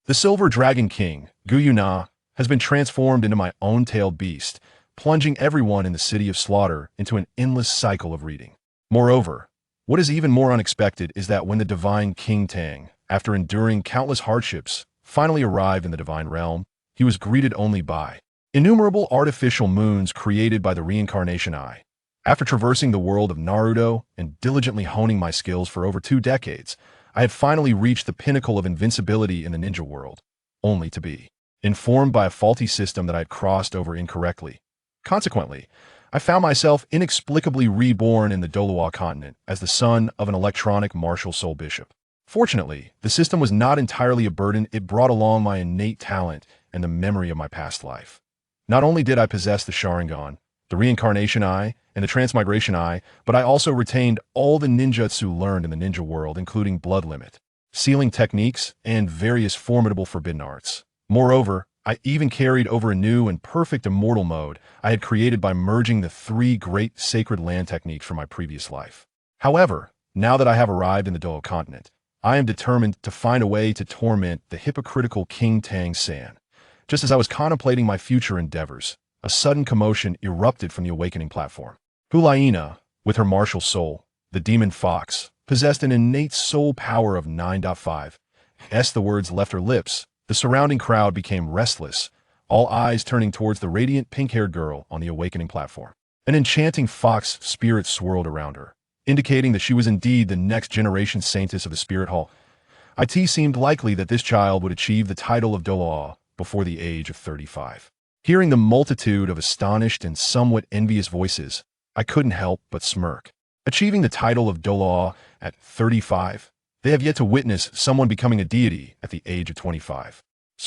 The Silver Dragon King, Kaguya, has been transformed into my own tailed beast, plunging everyone in the city of slaughter into an endless cycle of reading. Moreover, what is even more unexpected is that when the divine King Tang, after enduring countless hardships, finally arrived in the divine realm, he was greeted only by innumerable artificial moons created by the reincarnation eye. After traversing the world of Naruto and diligently honing my skills for over 2 decades, I had finally reached the pinnacle of invincibility in the ninja world, only to be informed by a faulty system that I had crossed over incorrectly. Consequently, I found myself inexplicably reborn in the Douluo Continent as the son of an electronic martial soul bishop. Fortunately, the system was not entirely a burden. It brought along my innate talent and the memory of my past life. Not only did I possess the Sharingan, the reincarnation eye, and the transmigration eye, but I also retained all the ninjutsu learned in the ninja world, including blood limit, sealing techniques, and various formidable forbidden arts. Moreover, I even carried over a new and perfect immortal mode I had created by merging the 3 great sacred land techniques from my previous life. However, now that I have arrived in the Douluo Continent, I am determined to find a way to torment the hypocritical King Tang San. Just as I was contemplating my future endeavors, a sudden commotion erupted from the awakening platform. Hulaina, with her martial soul, the demon fox, possessed an innate soul power of 9.5. As the words left her lips, the surrounding crowd became restless, all eyes turning towards the radiant pink-haired girl on the awakening platform. An enchanting fox spirit swirled around her, indicating that she was indeed the next generation saintess of the Spirit Hall. It seemed likely that this child would achieve the title of Douluo before the age of 35. Hearing the multitude of astonished and somewhat envious voices, I couldn't help but smirk. Achieving the title of Douluo at 35, they have yet to witness someone becoming a deity at the age of 25.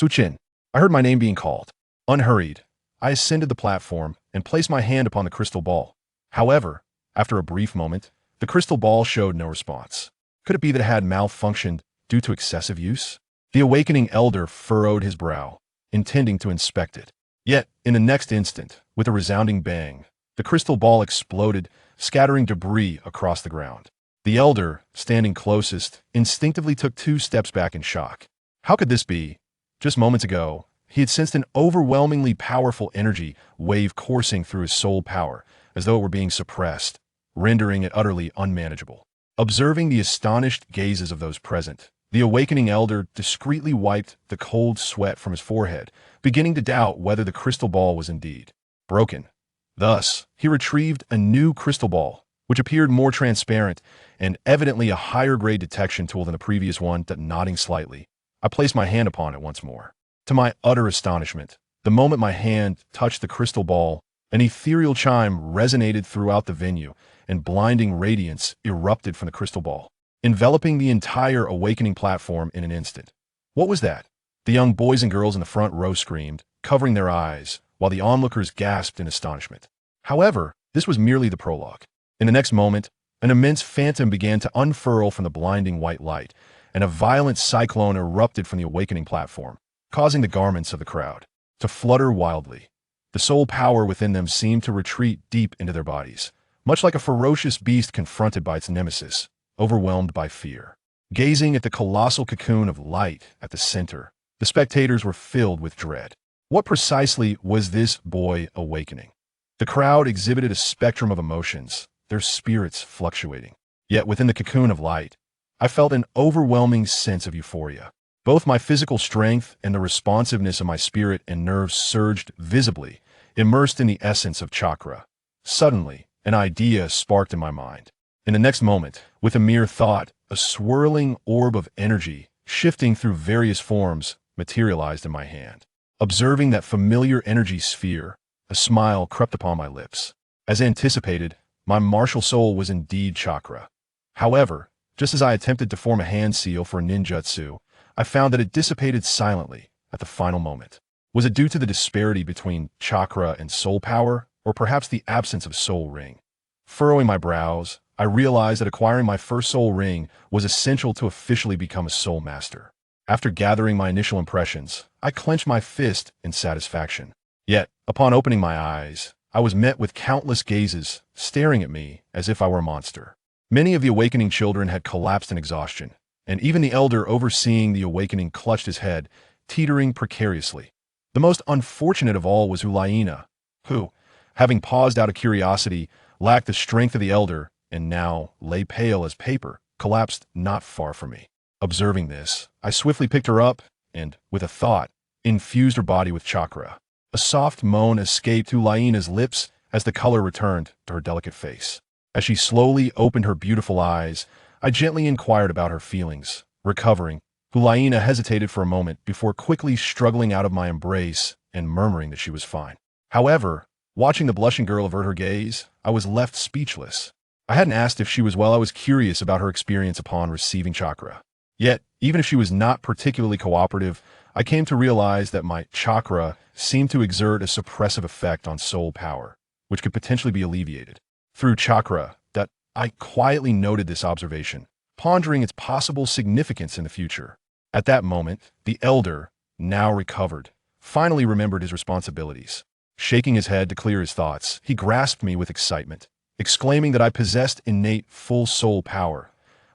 Chen, I heard my name being called. Unhurried, I ascended the platform and placed my hand upon the crystal ball. However, after a brief moment, the crystal ball showed no response. Could it be that it had malfunctioned due to excessive use? The awakening elder furrowed his brow, intending to inspect it. Yet, in the next instant, with a resounding bang, the crystal ball exploded, scattering debris across the ground. The elder, standing closest, instinctively took 2 steps back in shock. How could this be? Just moments ago, he had sensed an overwhelmingly powerful energy wave coursing through his soul power, as though it were being suppressed, rendering it utterly unmanageable. Observing the astonished gazes of those present, the awakening elder discreetly wiped the cold sweat from his forehead, beginning to doubt whether the crystal ball was indeed broken. Thus, he retrieved a new crystal ball, which appeared more transparent and evidently a higher-grade detection tool than the previous one. That nodding slightly, I placed my hand upon it once more. To my utter astonishment, the moment my hand touched the crystal ball, an ethereal chime resonated throughout the venue, and blinding radiance erupted from the crystal ball, enveloping the entire awakening platform in an instant. What was that? The young boys and girls in the front row screamed, covering their eyes, while the onlookers gasped in astonishment. However, this was merely the prologue. In the next moment, an immense phantom began to unfurl from the blinding white light, and a violent cyclone erupted from the awakening platform, causing the garments of the crowd to flutter wildly. The soul power within them seemed to retreat deep into their bodies, much like a ferocious beast confronted by its nemesis, overwhelmed by fear. Gazing at the colossal cocoon of light at the center, the spectators were filled with dread. What precisely was this boy awakening? The crowd exhibited a spectrum of emotions, their spirits fluctuating. Yet within the cocoon of light, I felt an overwhelming sense of euphoria. Both my physical strength and the responsiveness of my spirit and nerves surged visibly, immersed in the essence of chakra. Suddenly, an idea sparked in my mind. In the next moment, with a mere thought, a swirling orb of energy, shifting through various forms, materialized in my hand. Observing that familiar energy sphere, a smile crept upon my lips. As anticipated, my martial soul was indeed chakra. However, just as I attempted to form a hand seal for ninjutsu, I found that it dissipated silently at the final moment. Was it due to the disparity between chakra and soul power, or perhaps the absence of soul ring? Furrowing my brows, I realized that acquiring my first soul ring was essential to officially become a soul master. After gathering my initial impressions, I clenched my fist in satisfaction. Yet, upon opening my eyes, I was met with countless gazes staring at me as if I were a monster. Many of the awakening children had collapsed in exhaustion, and even the elder overseeing the awakening clutched his head, teetering precariously. The most unfortunate of all was Ulaina, who, having paused out of curiosity, lacked the strength of the elder, and now lay pale as paper, collapsed not far from me. Observing this, I swiftly picked her up, and, with a thought, infused her body with chakra. A soft moan escaped Ulaina's lips as the color returned to her delicate face. As she slowly opened her beautiful eyes, I gently inquired about her feelings. Recovering, Ulaina hesitated for a moment before quickly struggling out of my embrace and murmuring that she was fine. However, watching the blushing girl avert her gaze, I was left speechless. I hadn't asked if she was well. I was curious about her experience upon receiving chakra. Yet, even if she was not particularly cooperative, I came to realize that my chakra seemed to exert a suppressive effect on soul power, which could potentially be alleviated. Through chakra, that I quietly noted this observation, pondering its possible significance in the future. At that moment, the elder, now recovered, finally remembered his responsibilities. Shaking his head to clear his thoughts, he grasped me with excitement, exclaiming that I possessed innate full soul power.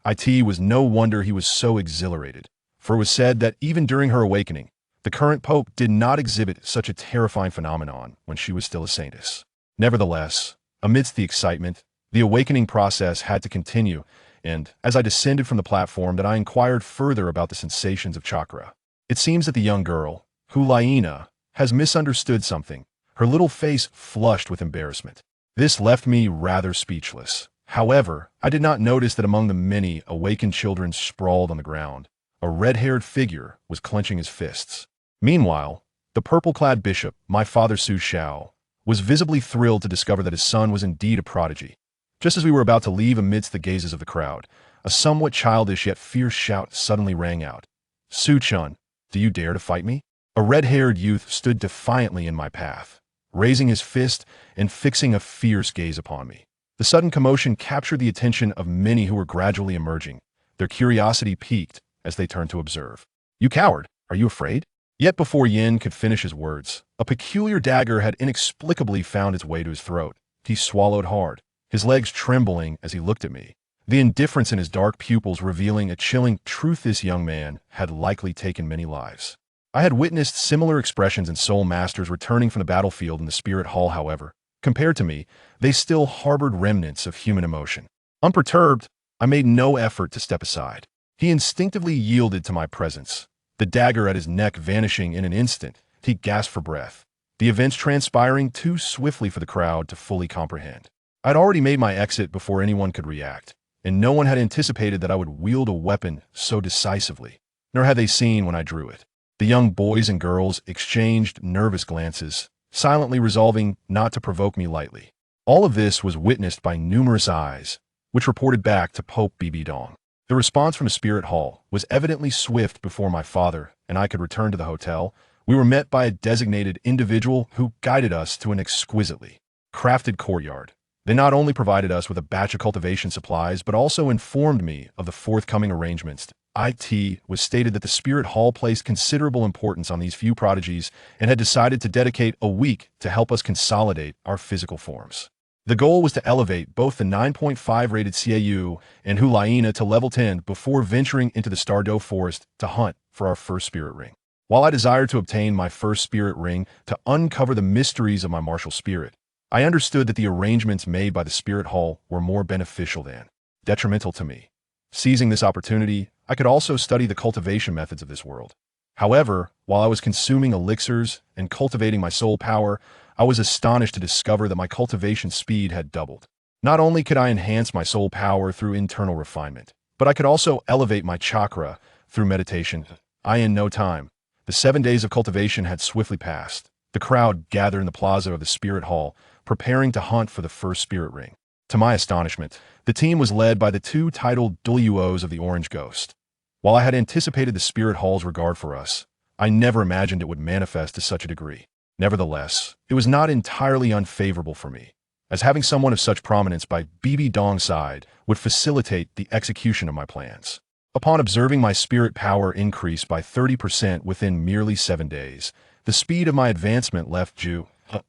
It was no wonder he was so exhilarated, for it was said that even during her awakening, the current pope did not exhibit such a terrifying phenomenon when she was still a saintess. Nevertheless, amidst the excitement, the awakening process had to continue, and as I descended from the platform, that I inquired further about the sensations of chakra. It seems that the young girl, Ulaina, has misunderstood something. Her little face flushed with embarrassment. This left me rather speechless. However, I did not notice that among the many awakened children sprawled on the ground, a red-haired figure was clenching his fists. Meanwhile, the purple-clad bishop, my father Su Xiao, was visibly thrilled to discover that his son was indeed a prodigy. Just as we were about to leave amidst the gazes of the crowd, a somewhat childish yet fierce shout suddenly rang out. "Su-chun, do you dare to fight me?" A red-haired youth stood defiantly in my path, raising his fist and fixing a fierce gaze upon me. The sudden commotion captured the attention of many who were gradually emerging. Their curiosity piqued as they turned to observe. "You coward, are you afraid?" Yet before Yin could finish his words, a peculiar dagger had inexplicably found its way to his throat. He swallowed hard, his legs trembling as he looked at me, the indifference in his dark pupils revealing a chilling truth: this young man had likely taken many lives. I had witnessed similar expressions in soul masters returning from the battlefield in the spirit hall. However, compared to me, they still harbored remnants of human emotion. Unperturbed, I made no effort to step aside. He instinctively yielded to my presence. The dagger at his neck vanishing in an instant, he gasped for breath, the events transpiring too swiftly for the crowd to fully comprehend. I'd already made my exit before anyone could react, and no one had anticipated that I would wield a weapon so decisively, nor had they seen when I drew it. The young boys and girls exchanged nervous glances, silently resolving not to provoke me lightly. All of this was witnessed by numerous eyes, which reported back to Pope Bibidong. The response from the spirit hall was evidently swift. Before my father and I could return to the hotel, we were met by a designated individual who guided us to an exquisitely crafted courtyard. They not only provided us with a batch of cultivation supplies, but also informed me of the forthcoming arrangements. It was stated that the spirit hall placed considerable importance on these few prodigies and had decided to dedicate a week to help us consolidate our physical forms. The goal was to elevate both the 9.5 rated CAU and Ulaina to level 10 before venturing into the Stardow Forest to hunt for our first spirit ring. While I desired to obtain my first spirit ring to uncover the mysteries of my martial spirit, I understood that the arrangements made by the spirit hall were more beneficial than detrimental to me. Seizing this opportunity, I could also study the cultivation methods of this world. However, while I was consuming elixirs and cultivating my soul power, I was astonished to discover that my cultivation speed had doubled. Not only could I enhance my soul power through internal refinement, but I could also elevate my chakra through meditation. In no time, the 7 days of cultivation had swiftly passed. The crowd gathered in the plaza of the spirit hall, preparing to hunt for the first spirit ring. To my astonishment, the team was led by the two titled Douluos of the Orange Ghost. While I had anticipated the spirit hall's regard for us, I never imagined it would manifest to such a degree. Nevertheless, it was not entirely unfavorable for me, as having someone of such prominence by BB Dong's side would facilitate the execution of my plans. Upon observing my spirit power increase by 30% within merely 7 days, the speed of my advancement left Ju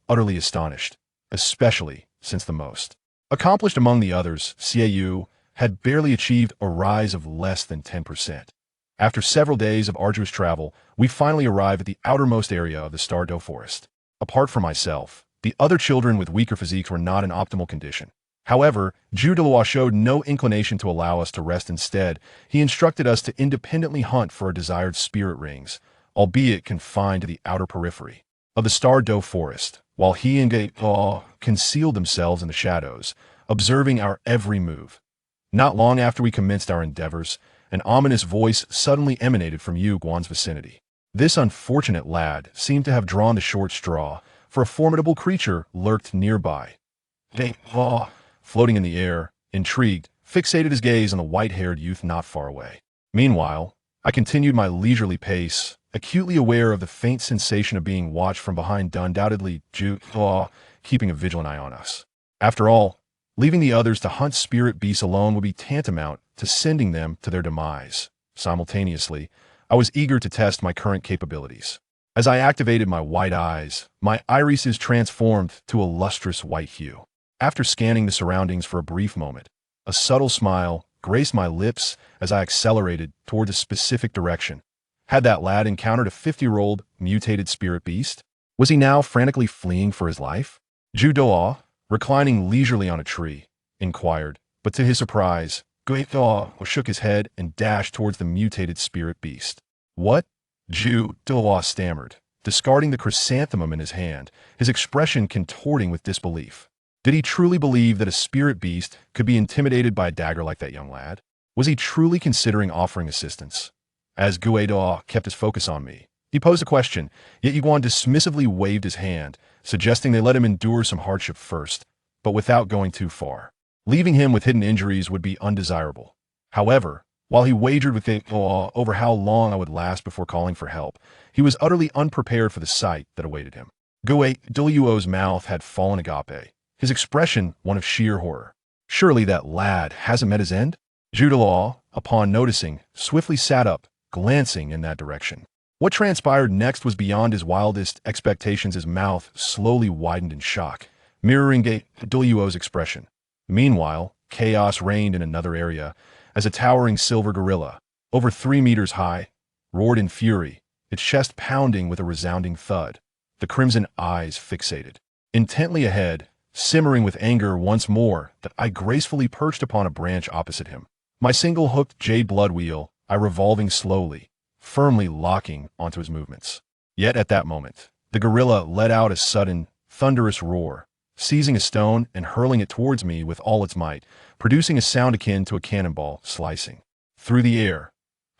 utterly astonished, especially since the most accomplished among the others, CAU, had barely achieved a rise of less than 10%. After several days of arduous travel, we finally arrived at the outermost area of the Douluo forest. Apart from myself, the other children with weaker physiques were not in optimal condition. However, Douluo showed no inclination to allow us to rest. Instead, he instructed us to independently hunt for our desired spirit rings, albeit confined to the outer periphery of the Douluo forest, while he and Gae concealed themselves in the shadows, observing our every move. Not long after we commenced our endeavors, an ominous voice suddenly emanated from Yu Guan's vicinity. This unfortunate lad seemed to have drawn the short straw, for a formidable creature lurked nearby. Floating in the air, intrigued, fixated his gaze on the white-haired youth not far away. Meanwhile, I continued my leisurely pace, acutely aware of the faint sensation of being watched from behind, undoubtedly keeping a vigilant eye on us. After all, leaving the others to hunt spirit beasts alone would be tantamount to sending them to their demise. Simultaneously, I was eager to test my current capabilities. As I activated my white eyes, my irises transformed to a lustrous white hue. After scanning the surroundings for a brief moment, a subtle smile graced my lips as I accelerated toward a specific direction. Had that lad encountered a 50-year-old mutated spirit beast? Was he now frantically fleeing for his life? Douluo, reclining leisurely on a tree, inquired, but to his surprise, Douluo shook his head and dashed towards the mutated spirit beast. What? Douluo stammered, discarding the chrysanthemum in his hand, his expression contorting with disbelief. Did he truly believe that a spirit beast could be intimidated by a dagger like that young lad? Was he truly considering offering assistance? As Douluo kept his focus on me, he posed a question, yet Yu Guan dismissively waved his hand, suggesting they let him endure some hardship first, but without going too far. Leaving him with hidden injuries would be undesirable. However, while he wagered with Douluo over how long I would last before calling for help, he was utterly unprepared for the sight that awaited him. Douluo's mouth had fallen agape, his expression one of sheer horror. Surely that lad hasn't met his end? Douluo, upon noticing, swiftly sat up, glancing in that direction. What transpired next was beyond his wildest expectations. His mouth slowly widened in shock, mirroring Douluo's expression. Meanwhile, chaos reigned in another area, as a towering silver gorilla, over 3 meters high, roared in fury, its chest pounding with a resounding thud, the crimson eyes fixated. Intently ahead, simmering with anger once more, that I gracefully perched upon a branch opposite him. My single-hooked jade blood wheel, I revolving slowly, firmly locking onto his movements. Yet at that moment, the gorilla let out a sudden, thunderous roar, seizing a stone and hurling it towards me with all its might, producing a sound akin to a cannonball slicing through the air.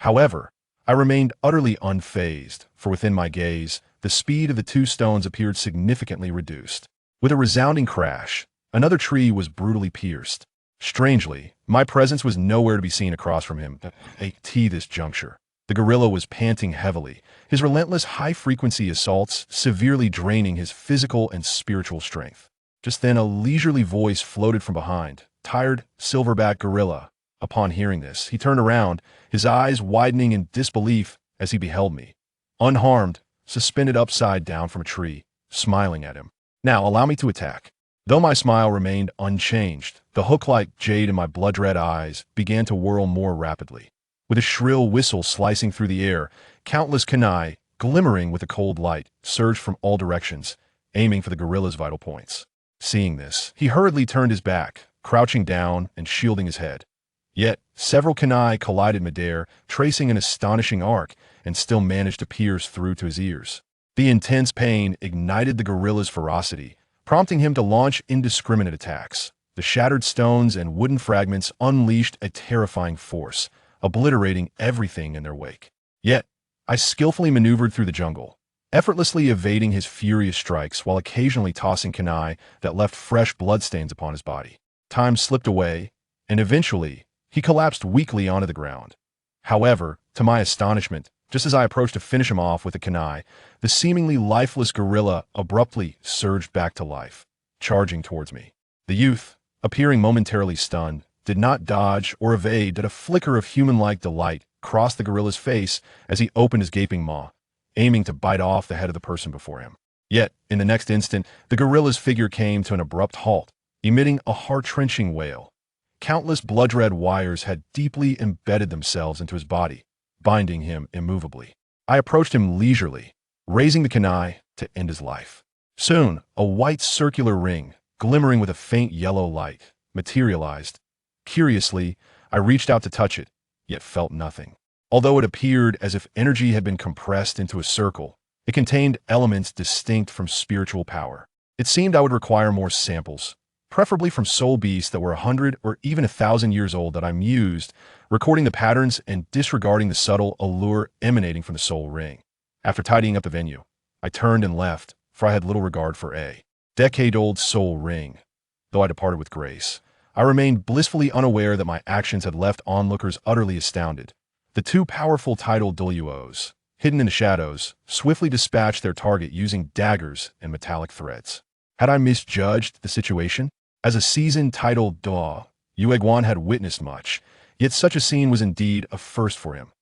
However, I remained utterly unfazed, for within my gaze, the speed of the two stones appeared significantly reduced. With a resounding crash, another tree was brutally pierced. Strangely, my presence was nowhere to be seen across from him at this juncture. The gorilla was panting heavily, his relentless high-frequency assaults severely draining his physical and spiritual strength. Just then a leisurely voice floated from behind. Tired, silverback gorilla. Upon hearing this, he turned around, his eyes widening in disbelief as he beheld me, unharmed, suspended upside down from a tree, smiling at him. Now allow me to attack. Though my smile remained unchanged, the hook-like jade in my blood-red eyes began to whirl more rapidly. With a shrill whistle slicing through the air, countless kunai, glimmering with a cold light, surged from all directions, aiming for the gorilla's vital points. Seeing this, he hurriedly turned his back, crouching down and shielding his head. Yet, several kunai collided midair, tracing an astonishing arc, and still managed to pierce through to his ears. The intense pain ignited the gorilla's ferocity, prompting him to launch indiscriminate attacks. The shattered stones and wooden fragments unleashed a terrifying force, obliterating everything in their wake. Yet, I skillfully maneuvered through the jungle, effortlessly evading his furious strikes while occasionally tossing kunai that left fresh bloodstains upon his body. Time slipped away, and eventually, he collapsed weakly onto the ground. However, to my astonishment, just as I approached to finish him off with a kunai, the seemingly lifeless gorilla abruptly surged back to life, charging towards me. The youth, appearing momentarily stunned, did not dodge or evade, but a flicker of human-like delight crossed the gorilla's face as he opened his gaping maw, aiming to bite off the head of the person before him. Yet, in the next instant, the gorilla's figure came to an abrupt halt, emitting a heart-wrenching wail. Countless blood-red wires had deeply embedded themselves into his body, binding him immovably. I approached him leisurely, raising the kunai to end his life. Soon, a white circular ring, glimmering with a faint yellow light, materialized. Curiously, I reached out to touch it, yet felt nothing. Although it appeared as if energy had been compressed into a circle, it contained elements distinct from spiritual power. It seemed I would require more samples, preferably from soul beasts that were 100 or even 1,000 years old, that I mused, recording the patterns and disregarding the subtle allure emanating from the soul ring. After tidying up the venue, I turned and left, for I had little regard for a decade-old soul ring. Though I departed with grace, I remained blissfully unaware that my actions had left onlookers utterly astounded. The two powerful tidal Douluos, hidden in the shadows, swiftly dispatched their target using daggers and metallic threads. Had I misjudged the situation? As a seasoned tidal Douluo, Yueguan had witnessed much, yet such a scene was indeed a first for him.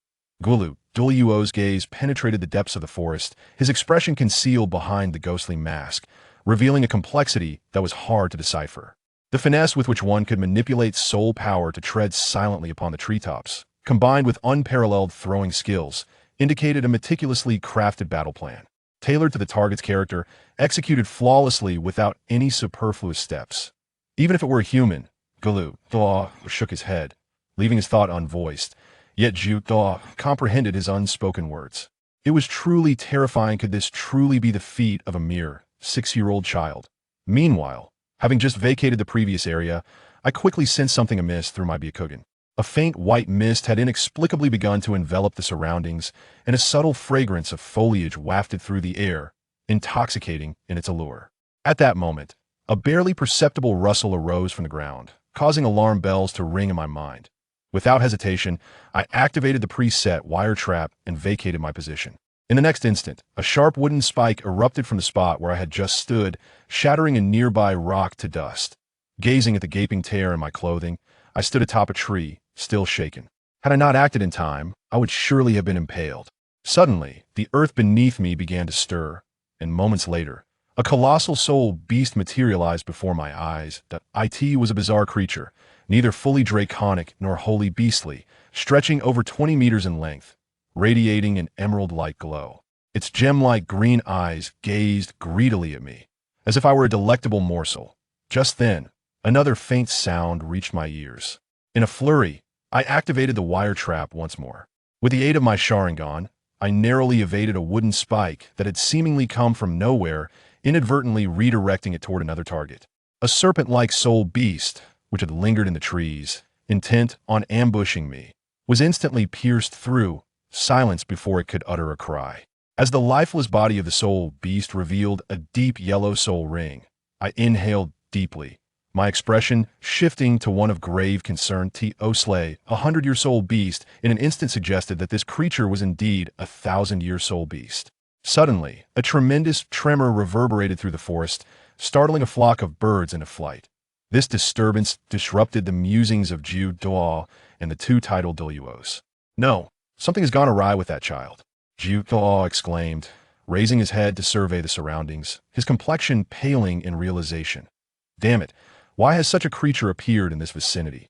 Douluo's gaze penetrated the depths of the forest, his expression concealed behind the ghostly mask, revealing a complexity that was hard to decipher. The finesse with which one could manipulate soul power to tread silently upon the treetops, combined with unparalleled throwing skills, indicated a meticulously crafted battle plan, tailored to the target's character, executed flawlessly without any superfluous steps. Even if it were a human, Douluo shook his head, leaving his thought unvoiced, yet Douluo comprehended his unspoken words. It was truly terrifying. Could this truly be the feat of a mere 6-year-old child? Meanwhile, having just vacated the previous area, I quickly sensed something amiss through my Byakugan. A faint white mist had inexplicably begun to envelop the surroundings, and a subtle fragrance of foliage wafted through the air, intoxicating in its allure. At that moment, a barely perceptible rustle arose from the ground, causing alarm bells to ring in my mind. Without hesitation, I activated the preset wire trap and vacated my position. In the next instant, a sharp wooden spike erupted from the spot where I had just stood, shattering a nearby rock to dust. Gazing at the gaping tear in my clothing, I stood atop a tree, still shaken. Had I not acted in time, I would surely have been impaled. Suddenly, the earth beneath me began to stir, and moments later, a colossal soul beast materialized before my eyes. It was a bizarre creature, neither fully draconic nor wholly beastly, stretching over 20 meters in length, radiating an emerald-like glow. Its gem-like green eyes gazed greedily at me, as if I were a delectable morsel. Just then, another faint sound reached my ears. In a flurry, I activated the wire trap once more. With the aid of my Sharingan, I narrowly evaded a wooden spike that had seemingly come from nowhere, inadvertently redirecting it toward another target. A serpent-like soul beast, which had lingered in the trees, intent on ambushing me, was instantly pierced through, silenced before it could utter a cry. As the lifeless body of the soul beast revealed a deep yellow soul ring, I inhaled deeply, my expression shifting to one of grave concern. Slay, a 100-year soul beast, in an instant suggested that this creature was indeed a 1,000-year soul beast. Suddenly, a tremendous tremor reverberated through the forest, startling a flock of birds into flight. This disturbance disrupted the musings of Douluo and the two tidal Douluos. No, something has gone awry with that child, Douluo exclaimed, raising his head to survey the surroundings, his complexion paling in realization. Damn it, why has such a creature appeared in this vicinity?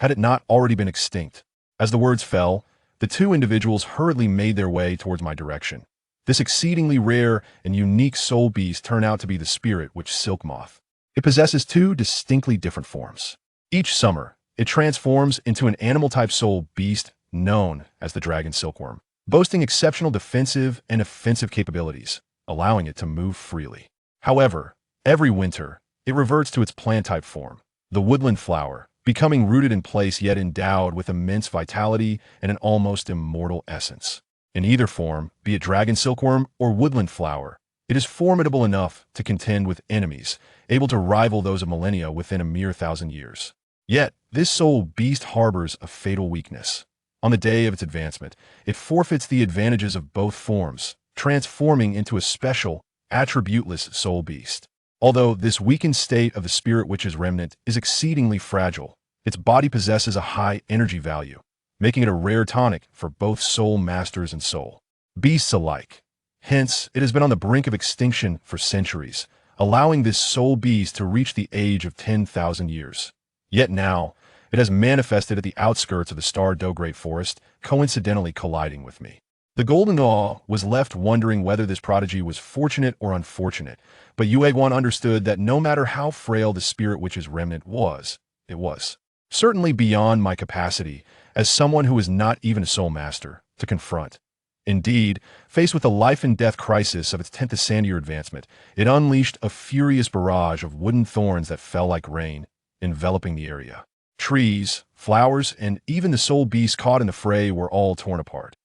Had it not already been extinct? As the words fell, the two individuals hurriedly made their way towards my direction. This exceedingly rare and unique soul beast turned out to be the spirit witch silk moth. It possesses two distinctly different forms. Each summer, it transforms into an animal-type soul beast known as the dragon silkworm, boasting exceptional defensive and offensive capabilities, allowing it to move freely. However, every winter, it reverts to its plant-type form, the woodland flower, becoming rooted in place yet endowed with immense vitality and an almost immortal essence. In either form, be it dragon silkworm or woodland flower, it is formidable enough to contend with enemies, able to rival those of millennia within a mere 1,000 years. Yet, this soul beast harbors a fatal weakness. On the day of its advancement, it forfeits the advantages of both forms, transforming into a special, attributeless soul beast. Although this weakened state of the spirit witch's remnant is exceedingly fragile, its body possesses a high energy value, making it a rare tonic for both soul masters and soul beasts alike. Hence, it has been on the brink of extinction for centuries, allowing this soul beast to reach the age of 10,000 years. Yet now, It has manifested at the outskirts of the Star Do Great Forest, coincidentally colliding with me. The Golden Law was left wondering whether this prodigy was fortunate or unfortunate, but Yueguan understood that no matter how frail the Spirit Witch's remnant was, it was certainly beyond my capacity, as someone who is not even a soul master, to confront. Indeed, faced with the life-and-death crisis of its 10th Ascendier advancement, it unleashed a furious barrage of wooden thorns that fell like rain, enveloping the area. Trees, flowers, and even the soul beast caught in the fray were all torn apart.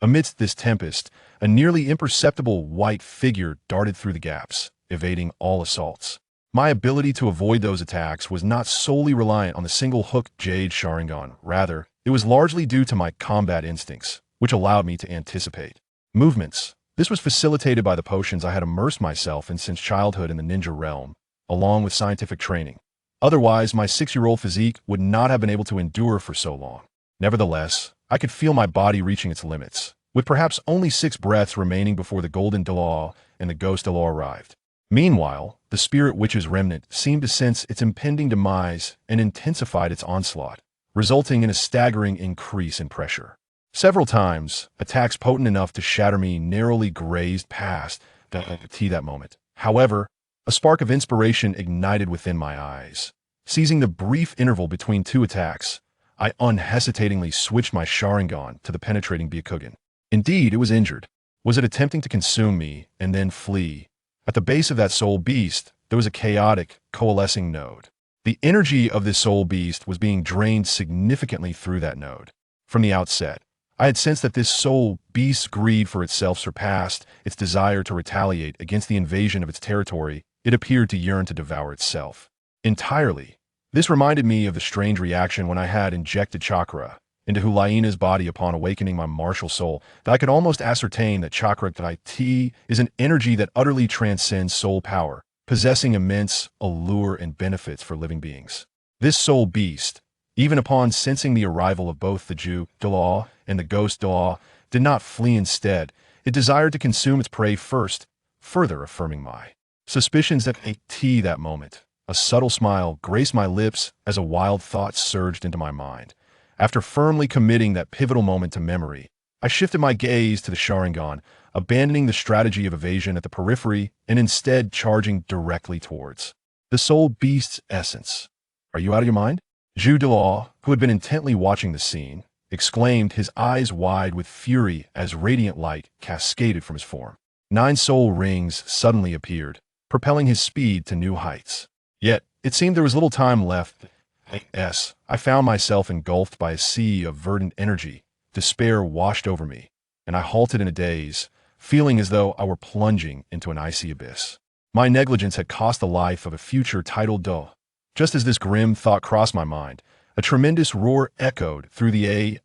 Amidst this tempest, a nearly imperceptible white figure darted through the gaps, evading all assaults. My ability to avoid those attacks was not solely reliant on the single-hook Jade Sharingan. Rather, it was largely due to my combat instincts, which allowed me to anticipate movements. This was facilitated by the potions I had immersed myself in since childhood in the ninja realm, along with scientific training. Otherwise, my 6-year-old physique would not have been able to endure for so long. Nevertheless, I could feel my body reaching its limits, with perhaps only 6 breaths remaining before the Golden Douluo and the Ghost Douluo arrived. Meanwhile, the Spirit Witch's remnant seemed to sense its impending demise and intensified its onslaught, resulting in a staggering increase in pressure. Several times, attacks potent enough to shatter me narrowly grazed past that moment. However, a spark of inspiration ignited within my eyes. Seizing the brief interval between 2 attacks, I unhesitatingly switched my Sharingan to the penetrating Byakugan. Indeed, it was injured. Was it attempting to consume me and then flee? At the base of that soul beast, there was a chaotic, coalescing node. The energy of this soul beast was being drained significantly through that node. From the outset, I had sensed that this soul beast's greed for itself surpassed its desire to retaliate against the invasion of its territory. It appeared to yearn to devour itself entirely. This reminded me of the strange reaction when I had injected chakra into Hulaina's body upon awakening my martial soul, that I could almost ascertain that chakra is an energy that utterly transcends soul power, possessing immense allure and benefits for living beings. This soul beast, even upon sensing the arrival of both the Douluo and the Ghost Douluo, did not flee. Instead, it desired to consume its prey first, further affirming my suspicions at that moment. A subtle smile graced my lips as a wild thought surged into my mind. After firmly committing that pivotal moment to memory, I shifted my gaze to the Sharingan, abandoning the strategy of evasion at the periphery and instead charging directly towards the soul beast's essence. "Are you out of your mind?" Douluo, who had been intently watching the scene, exclaimed, his eyes wide with fury as radiant light cascaded from his form. 9 soul rings suddenly appeared, propelling his speed to new heights. Yet, it seemed there was little time left. I found myself engulfed by a sea of verdant energy. Despair washed over me, and I halted in a daze, feeling as though I were plunging into an icy abyss. My negligence had cost the life of a future titled Do. Just as this grim thought crossed my mind, a tremendous roar echoed through the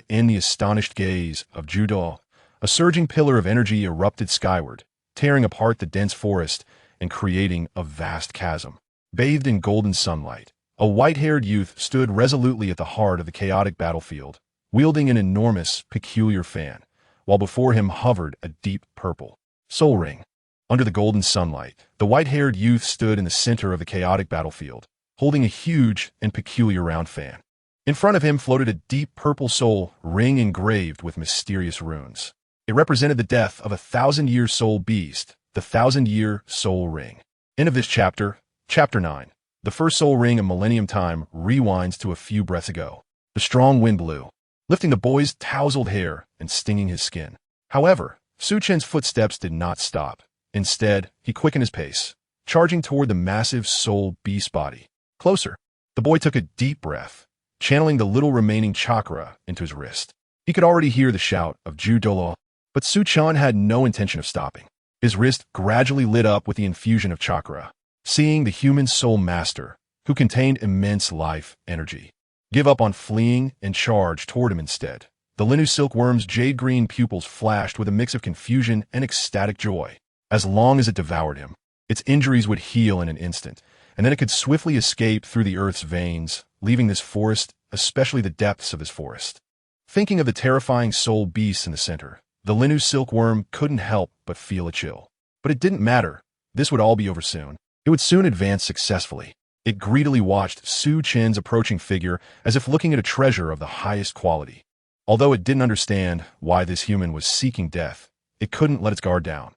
in the astonished gaze of Judo. A surging pillar of energy erupted skyward, tearing apart the dense forest and creating a vast chasm. Bathed in golden sunlight, a white-haired youth stood resolutely at the heart of the chaotic battlefield, wielding an enormous, peculiar fan, while before him hovered a deep purple soul ring. Under the golden sunlight, the white-haired youth stood in the center of the chaotic battlefield, holding a huge and peculiar round fan. In front of him floated a deep purple soul ring engraved with mysterious runes. It represented the death of a 1,000-year soul beast, the 1,000-year soul ring. End of this chapter. Chapter 9. The first soul ring of Millennium Time rewinds to a few breaths ago. The strong wind blew, lifting the boy's tousled hair and stinging his skin. However, Su Chen's footsteps did not stop. Instead, he quickened his pace, charging toward the massive soul beast body. Closer. The boy took a deep breath, channeling the little remaining chakra into his wrist. He could already hear the shout of Douluo, but Su Chen had no intention of stopping. His wrist gradually lit up with the infusion of chakra, seeing the human soul master, who contained immense life energy, give up on fleeing and charge toward him instead. The Linu silkworm's jade-green pupils flashed with a mix of confusion and ecstatic joy. As long as it devoured him, its injuries would heal in an instant, and then it could swiftly escape through the earth's veins, leaving this forest, especially the depths of this forest. Thinking of the terrifying soul beasts in the center, the Linu silkworm couldn't help but feel a chill. But it didn't matter. This would all be over soon. It would soon advance successfully. It greedily watched Su Chen's approaching figure as if looking at a treasure of the highest quality. Although it didn't understand why this human was seeking death, it couldn't let its guard down.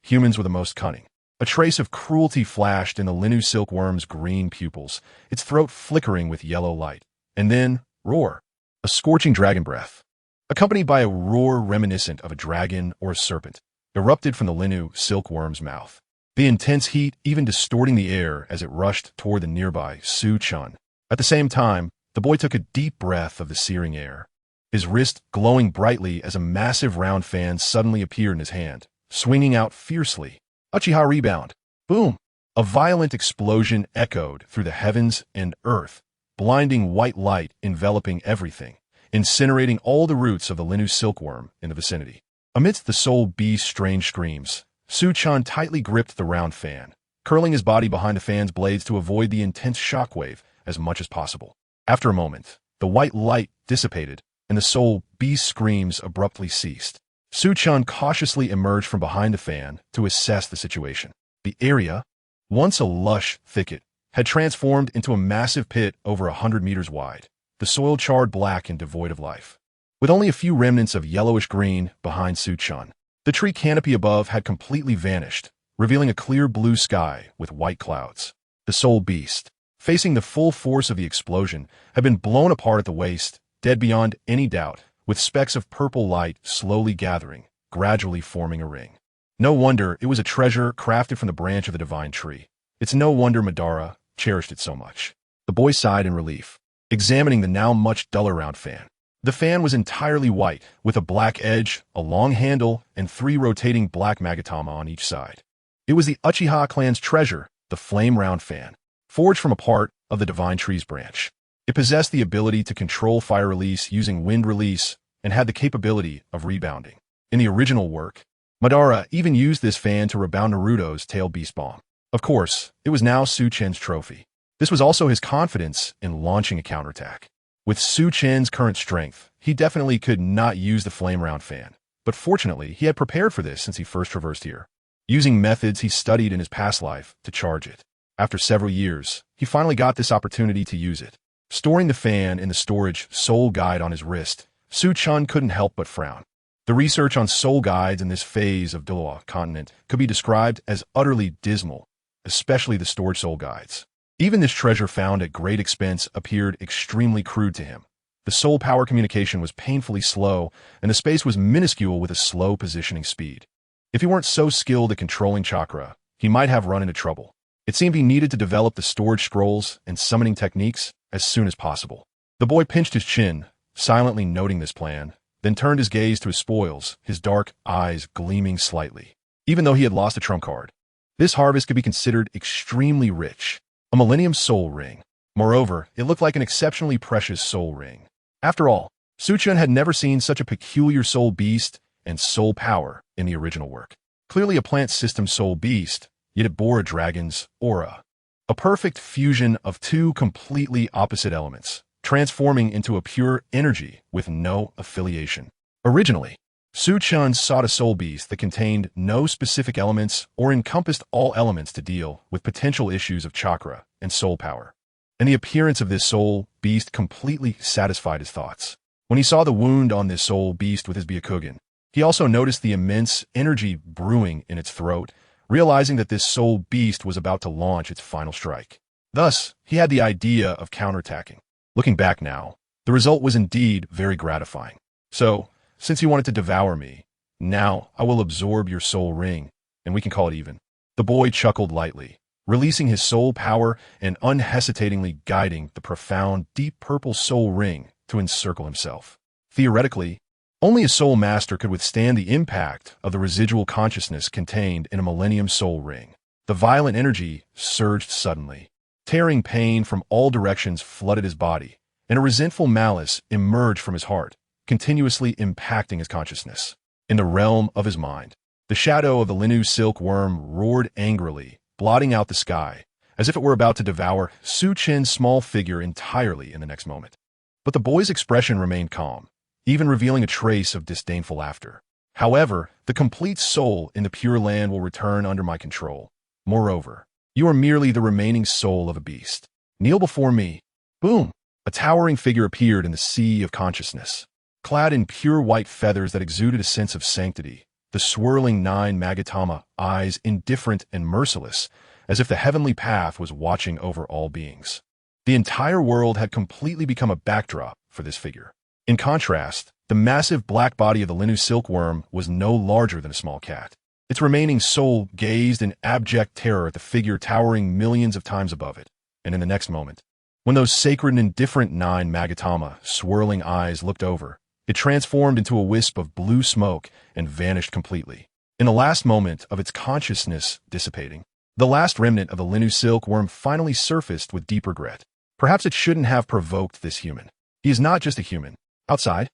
Humans were the most cunning. A trace of cruelty flashed in the Linnu silkworm's green pupils, its throat flickering with yellow light. And then, roar. A scorching dragon breath, accompanied by a roar reminiscent of a dragon or a serpent, erupted from the Linnu silkworm's mouth. The intense heat even distorting the air as it rushed toward the nearby Su Chen. At the same time, the boy took a deep breath of the searing air, his wrist glowing brightly as a massive round fan suddenly appeared in his hand, swinging out fiercely. Uchiha rebound. Boom! A violent explosion echoed through the heavens and earth, blinding white light enveloping everything, incinerating all the roots of the Linnu silkworm in the vicinity. Amidst the soul beast's strange screams, Su Chen tightly gripped the round fan, curling his body behind the fan's blades to avoid the intense shockwave as much as possible. After a moment, the white light dissipated, and the soul beast's screams abruptly ceased. Su Chen cautiously emerged from behind the fan to assess the situation. The area, once a lush thicket, had transformed into a massive pit over 100 meters wide, the soil charred black and devoid of life. With only a few remnants of yellowish green behind Su Chen, the tree canopy above had completely vanished, revealing a clear blue sky with white clouds. The soul beast, facing the full force of the explosion, had been blown apart at the waist, dead beyond any doubt, with specks of purple light slowly gathering, gradually forming a ring. No wonder it was a treasure crafted from the branch of the divine tree. It's no wonder Madara cherished it so much. The boy sighed in relief, examining the now much duller round fan. The fan was entirely white, with a black edge, a long handle, and 3 rotating black magatama on each side. It was the Uchiha clan's treasure, the flame round fan, forged from a part of the divine tree's branch. It possessed the ability to control fire release using wind release and had the capability of rebounding. In the original work, Madara even used this fan to rebound Naruto's tail beast bomb. Of course, it was now Su Chen's trophy. This was also his confidence in launching a counterattack. With Su Chen's current strength, he definitely could not use the flame round fan, but fortunately he had prepared for this since he first traversed here, using methods he studied in his past life to charge it. After several years, he finally got this opportunity to use it. Storing the fan in the storage soul guide on his wrist, Su Chen couldn't help but frown. The research on soul guides in this phase of Douluo Continent could be described as utterly dismal, especially the stored soul guides. Even this treasure found at great expense appeared extremely crude to him. The soul power communication was painfully slow, and the space was minuscule with a slow positioning speed. If he weren't so skilled at controlling chakra, he might have run into trouble. It seemed he needed to develop the storage scrolls and summoning techniques as soon as possible. The boy pinched his chin, silently noting this plan, then turned his gaze to his spoils, his dark eyes gleaming slightly. Even though he had lost a trump card, this harvest could be considered extremely rich. A Millennium Soul Ring. Moreover, it looked like an exceptionally precious soul ring. After all, Su Chen had never seen such a peculiar soul beast and soul power in the original work. Clearly a plant system soul beast, yet it bore a dragon's aura. A perfect fusion of 2 completely opposite elements, transforming into a pure energy with no affiliation. Originally, Su Chen sought a soul beast that contained no specific elements or encompassed all elements to deal with potential issues of chakra and soul power. And the appearance of this soul beast completely satisfied his thoughts. When he saw the wound on this soul beast with his Byakugan, he also noticed the immense energy brewing in its throat, realizing that this soul beast was about to launch its final strike. Thus, he had the idea of counterattacking. Looking back now, the result was indeed very gratifying. So, since you wanted to devour me, now I will absorb your soul ring, and we can call it even. The boy chuckled lightly, releasing his soul power and unhesitatingly guiding the profound, deep purple soul ring to encircle himself. Theoretically, only a soul master could withstand the impact of the residual consciousness contained in a Millennium Soul Ring. The violent energy surged suddenly. Tearing pain from all directions flooded his body, and a resentful malice emerged from his heart, continuously impacting his consciousness. In the realm of his mind, the shadow of the Linnu silkworm roared angrily, blotting out the sky, as if it were about to devour Su Chen's small figure entirely in the next moment. But the boy's expression remained calm, even revealing a trace of disdainful laughter. However, the complete soul in the Pure Land will return under my control. Moreover, you are merely the remaining soul of a beast. Kneel before me. Boom! A towering figure appeared in the sea of consciousness. Clad in pure white feathers that exuded a sense of sanctity, the swirling 9 Magatama eyes indifferent and merciless, as if the heavenly path was watching over all beings. The entire world had completely become a backdrop for this figure. In contrast, the massive black body of the Linnu silkworm was no larger than a small cat. Its remaining soul gazed in abject terror at the figure towering millions of times above it, and in the next moment, when those sacred and indifferent 9 Magatama swirling eyes looked over, it transformed into a wisp of blue smoke and vanished completely. In the last moment of its consciousness dissipating, the last remnant of the Linnu silkworm finally surfaced with deep regret. Perhaps it shouldn't have provoked this human. He is not just a human. Outside,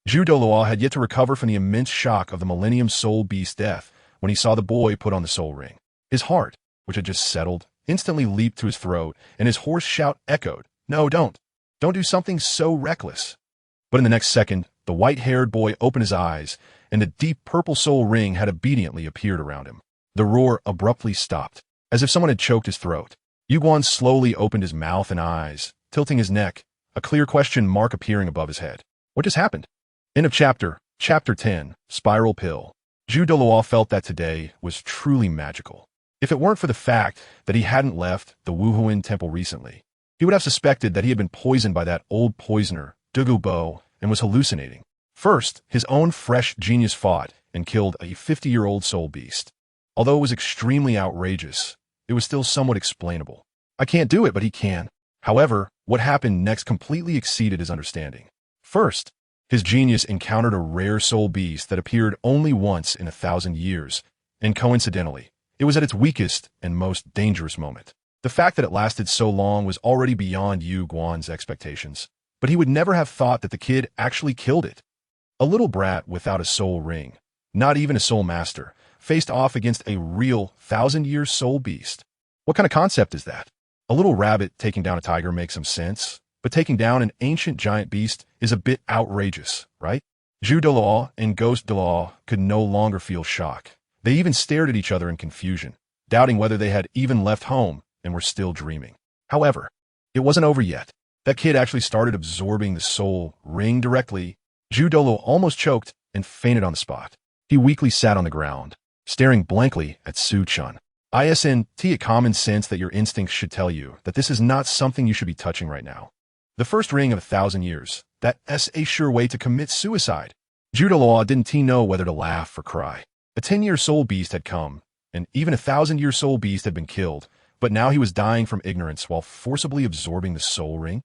Douluo had yet to recover from the immense shock of the Millennium Soul Beast's death when he saw the boy put on the soul ring. His heart, which had just settled, instantly leaped to his throat, and his hoarse shout echoed, "No, don't. Don't do something so reckless." But in the next second, the white-haired boy opened his eyes, and the deep purple soul ring had obediently appeared around him. The roar abruptly stopped, as if someone had choked his throat. Yuguan slowly opened his mouth and eyes, tilting his neck, a clear question mark appearing above his head. What just happened? End of chapter. Chapter 10, Spiral Pill. Douluo felt that today was truly magical. If it weren't for the fact that he hadn't left the Wuhuan temple recently, he would have suspected that he had been poisoned by that old poisoner, Dugubo, and was hallucinating. First, his own fresh genius fought and killed a 50-year-old soul beast. Although it was extremely outrageous, it was still somewhat explainable. I can't do it, but he can. However, what happened next completely exceeded his understanding. First, his genius encountered a rare soul beast that appeared only once in 1,000 years, and coincidentally, it was at its weakest and most dangerous moment. The fact that it lasted so long was already beyond Yu Guan's expectations, but he would never have thought that the kid actually killed it. A little brat without a soul ring, not even a soul master, faced off against a real 1,000-year soul beast. What kind of concept is that? A little rabbit taking down a tiger makes some sense, but taking down an ancient giant beast is a bit outrageous, right? Douluo and Ghost Douluo could no longer feel shock. They even stared at each other in confusion, doubting whether they had even left home and were still dreaming. However, it wasn't over yet. That kid actually started absorbing the soul ring directly. Douluo almost choked and fainted on the spot. He weakly sat on the ground, staring blankly at Chen. Isn't it common sense that your instincts should tell you that this is not something you should be touching right now? The first ring of 1,000 years, that's a sure way to commit suicide. Douluo didn't know whether to laugh or cry. A 10-year soul beast had come, and even a 1,000-year soul beast had been killed, but now he was dying from ignorance while forcibly absorbing the soul ring.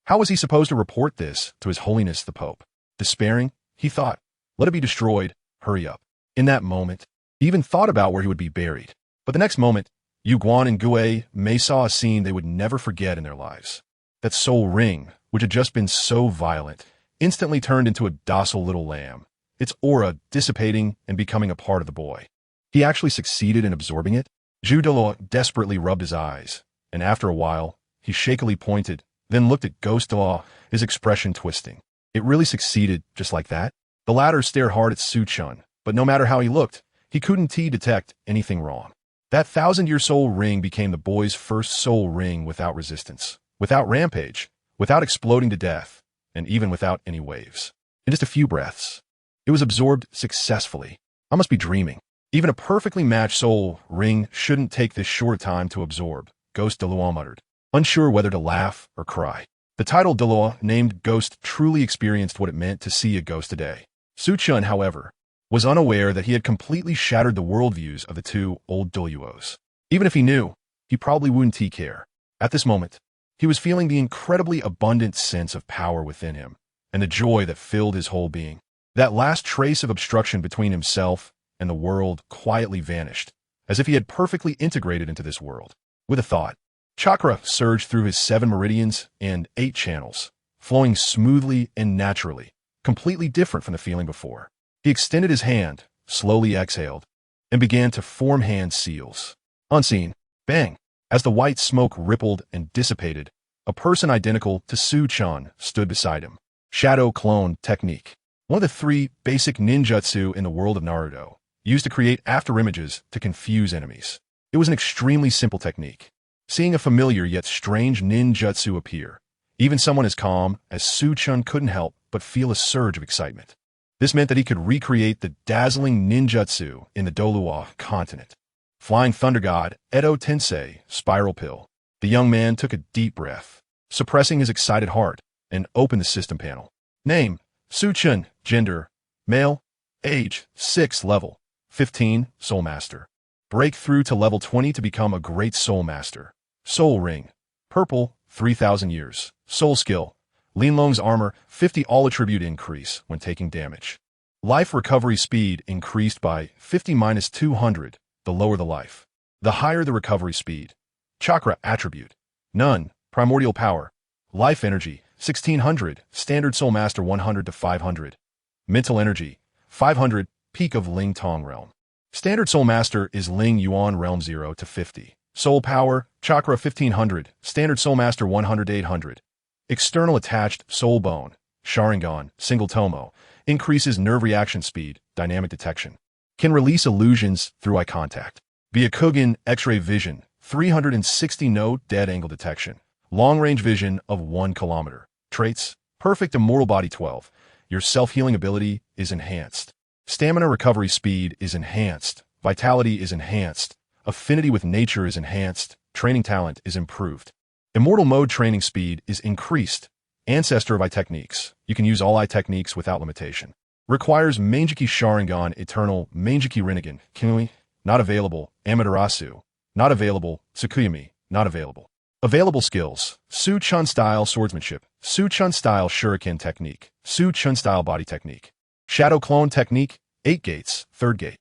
How was he supposed to report this to His Holiness the Pope? Despairing, he thought, let it be destroyed, hurry up. In that moment, he even thought about where he would be buried. But the next moment, Yu Guan and Gue Mei saw a scene they would never forget in their lives. That soul ring, which had just been so violent, instantly turned into a docile little lamb, its aura dissipating and becoming a part of the boy. He actually succeeded in absorbing it. Douluo desperately rubbed his eyes, and after a while, he shakily pointed, then looked at Ghost Douluo, his expression twisting. It really succeeded just like that? The latter stared hard at Chen, but no matter how he looked, he couldn't detect anything wrong. That 1,000-year soul ring became the boy's first soul ring without resistance, without rampage, without exploding to death, and even without any waves. In just a few breaths, it was absorbed successfully. I must be dreaming. Even a perfectly matched soul ring shouldn't take this short time to absorb, Ghost Douluo muttered, unsure whether to laugh or cry. The title Douluo named Ghost truly experienced what it meant to see a ghost today. Chen, however, was unaware that he had completely shattered the worldviews of the two old Douluos. Even if he knew, he probably wouldn't care. At this moment, he was feeling the incredibly abundant sense of power within him, and the joy that filled his whole being. That last trace of obstruction between himself and the world quietly vanished, as if he had perfectly integrated into this world. With a thought, chakra surged through his 7 meridians and 8 channels, flowing smoothly and naturally, completely different from the feeling before. He extended his hand, slowly exhaled, and began to form hand seals. Unseen, bang! As the white smoke rippled and dissipated, a person identical to Chen stood beside him. Shadow Clone Technique. One of the 3 basic ninjutsu in the world of Naruto, used to create afterimages to confuse enemies. It was an extremely simple technique. Seeing a familiar yet strange ninjutsu appear, even someone as calm as Chen couldn't help but feel a surge of excitement. This meant that he could recreate the dazzling ninjutsu in the Douluo Continent. Flying Thunder God, Edo Tensei, Spiral Pill. The young man took a deep breath, suppressing his excited heart, and opened the system panel. Name, Chen. Gender, male. Age, 6. Level, 15, Soul Master. Breakthrough to level 20 to become a great Soul Master. Soul Ring, purple, 3,000 years. Soul Skill, Linlong's armor, 50 all attribute increase when taking damage. Life recovery speed increased by 50-200, the lower the life. The higher the recovery speed. Chakra attribute, none. Primordial power, life energy, 1600, standard Soul Master 100 to 500. Mental energy, 500, peak of Ling Tong realm. Standard Soul Master is Ling Yuan realm 0 to 50. Soul power, chakra 1500, standard Soul Master 100 to 800. External attached soul bone, Sharingan, single tomo, increases nerve reaction speed, dynamic detection. Can release illusions through eye contact. Byakugan, X-ray vision, 360 no dead angle detection. Long range vision of 1 kilometer. Traits, perfect immortal body 12. Your self-healing ability is enhanced. Stamina recovery speed is enhanced. Vitality is enhanced. Affinity with nature is enhanced. Training talent is improved. Immortal mode training speed is increased. Ancestor of eye techniques. You can use all eye techniques without limitation. Requires Mangeki Sharingan Eternal Mangeki Rinnegan. Kinui, not available. Amaterasu, not available. Tsukuyami, not available. Available skills. Chen style swordsmanship. Chen style shuriken technique. Chen style body technique. Shadow clone technique. 8 gates, 3rd gate.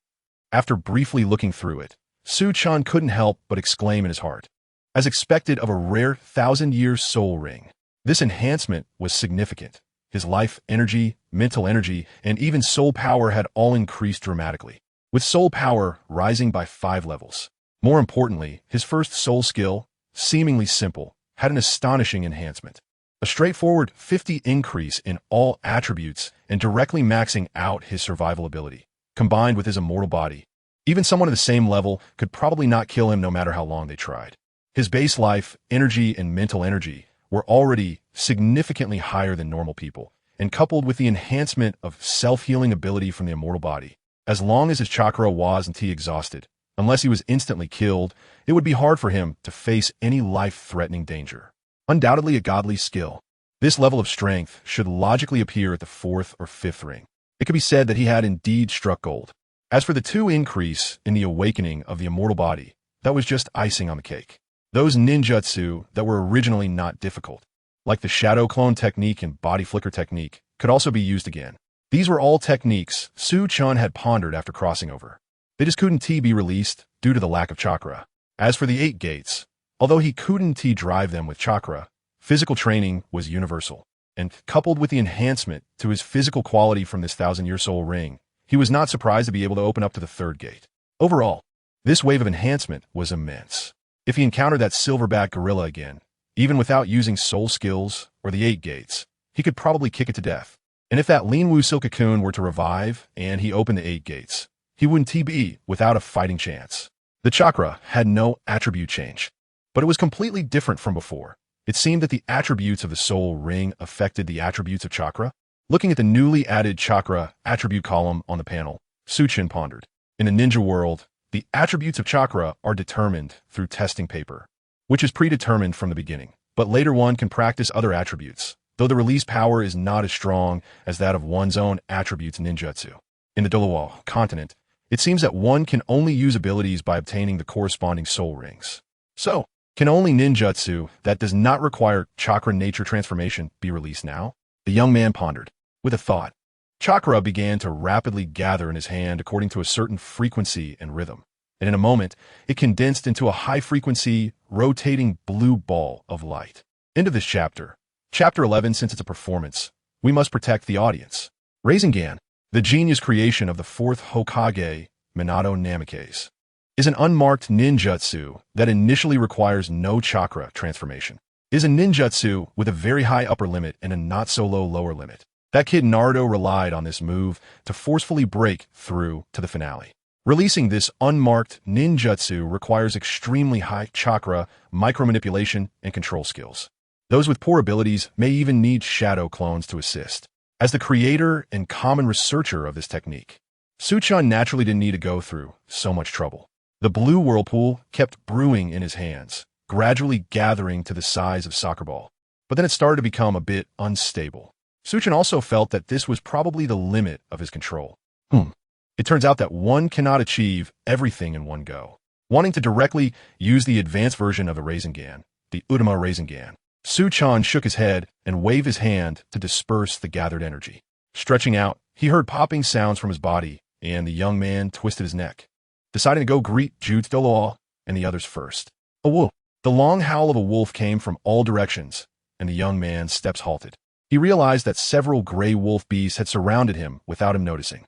After briefly looking through it, Chen couldn't help but exclaim in his heart. As expected of a rare 1,000-year soul ring, this enhancement was significant. His life energy, mental energy, and even soul power had all increased dramatically, with soul power rising by 5 levels. More importantly, his first soul skill, seemingly simple, had an astonishing enhancement. A straightforward 50 increase in all attributes and directly maxing out his survival ability, combined with his immortal body. Even someone at the same level could probably not kill him no matter how long they tried. His base life, energy, and mental energy were already significantly higher than normal people, and coupled with the enhancement of self-healing ability from the immortal body, as long as his chakra wasn't exhausted, unless he was instantly killed, it would be hard for him to face any life-threatening danger. Undoubtedly a godly skill. This level of strength should logically appear at the 4th or 5th ring. It could be said that he had indeed struck gold. As for the 2 increase in the awakening of the immortal body, that was just icing on the cake. Those ninjutsu that were originally not difficult, like the shadow clone technique and body flicker technique, could also be used again. These were all techniques Chen had pondered after crossing over. They just couldn't be released due to the lack of chakra. As for the 8 gates, although he couldn't drive them with chakra, physical training was universal, and coupled with the enhancement to his physical quality from this 1,000-year soul ring, he was not surprised to be able to open up to the 3rd gate. Overall, this wave of enhancement was immense. If he encountered that silverback gorilla again, even without using soul skills or the 8 gates, he could probably kick it to death. And if that Linwu Silcocoon were to revive and he opened the 8 gates, he wouldn't be without a fighting chance. The chakra had no attribute change, but it was completely different from before. It seemed that the attributes of the soul ring affected the attributes of chakra. Looking at the newly added chakra attribute column on the panel, Chen pondered. In the ninja world, the attributes of chakra are determined through testing paper, which is predetermined from the beginning, but later one can practice other attributes, though the release power is not as strong as that of one's own attributes ninjutsu. In the Douluo Continent, it seems that one can only use abilities by obtaining the corresponding soul rings. So, can only ninjutsu that does not require chakra nature transformation be released now? The young man pondered. With a thought, chakra began to rapidly gather in his hand according to a certain frequency and rhythm, and in a moment, it condensed into a high-frequency, rotating blue ball of light. End of this chapter. Chapter 11. Since it's a performance, we must protect the audience. Rinnegan, the genius creation of the 4th Hokage, Minato Namikaze, is an unmarked ninjutsu that initially requires no chakra transformation. It is a ninjutsu with a very high upper limit and a not-so-low lower limit. That kid Naruto relied on this move to forcefully break through to the finale. Releasing this unmarked ninjutsu requires extremely high chakra, micromanipulation, and control skills. Those with poor abilities may even need shadow clones to assist. As the creator and common researcher of this technique, Chen naturally didn't need to go through so much trouble. The blue whirlpool kept brewing in his hands, gradually gathering to the size of soccer ball. But then it started to become a bit unstable. Chen also felt that this was probably the limit of his control. It turns out that one cannot achieve everything in one go. Wanting to directly use the advanced version of a Rinnegan, the Ultima Rinnegan, Chen shook his head and waved his hand to disperse the gathered energy. Stretching out, he heard popping sounds from his body, and the young man twisted his neck, deciding to go greet Douluo and the others first. A wolf. The long howl of a wolf came from all directions, and the young man's steps halted. He realized that several gray wolf beasts had surrounded him without him noticing.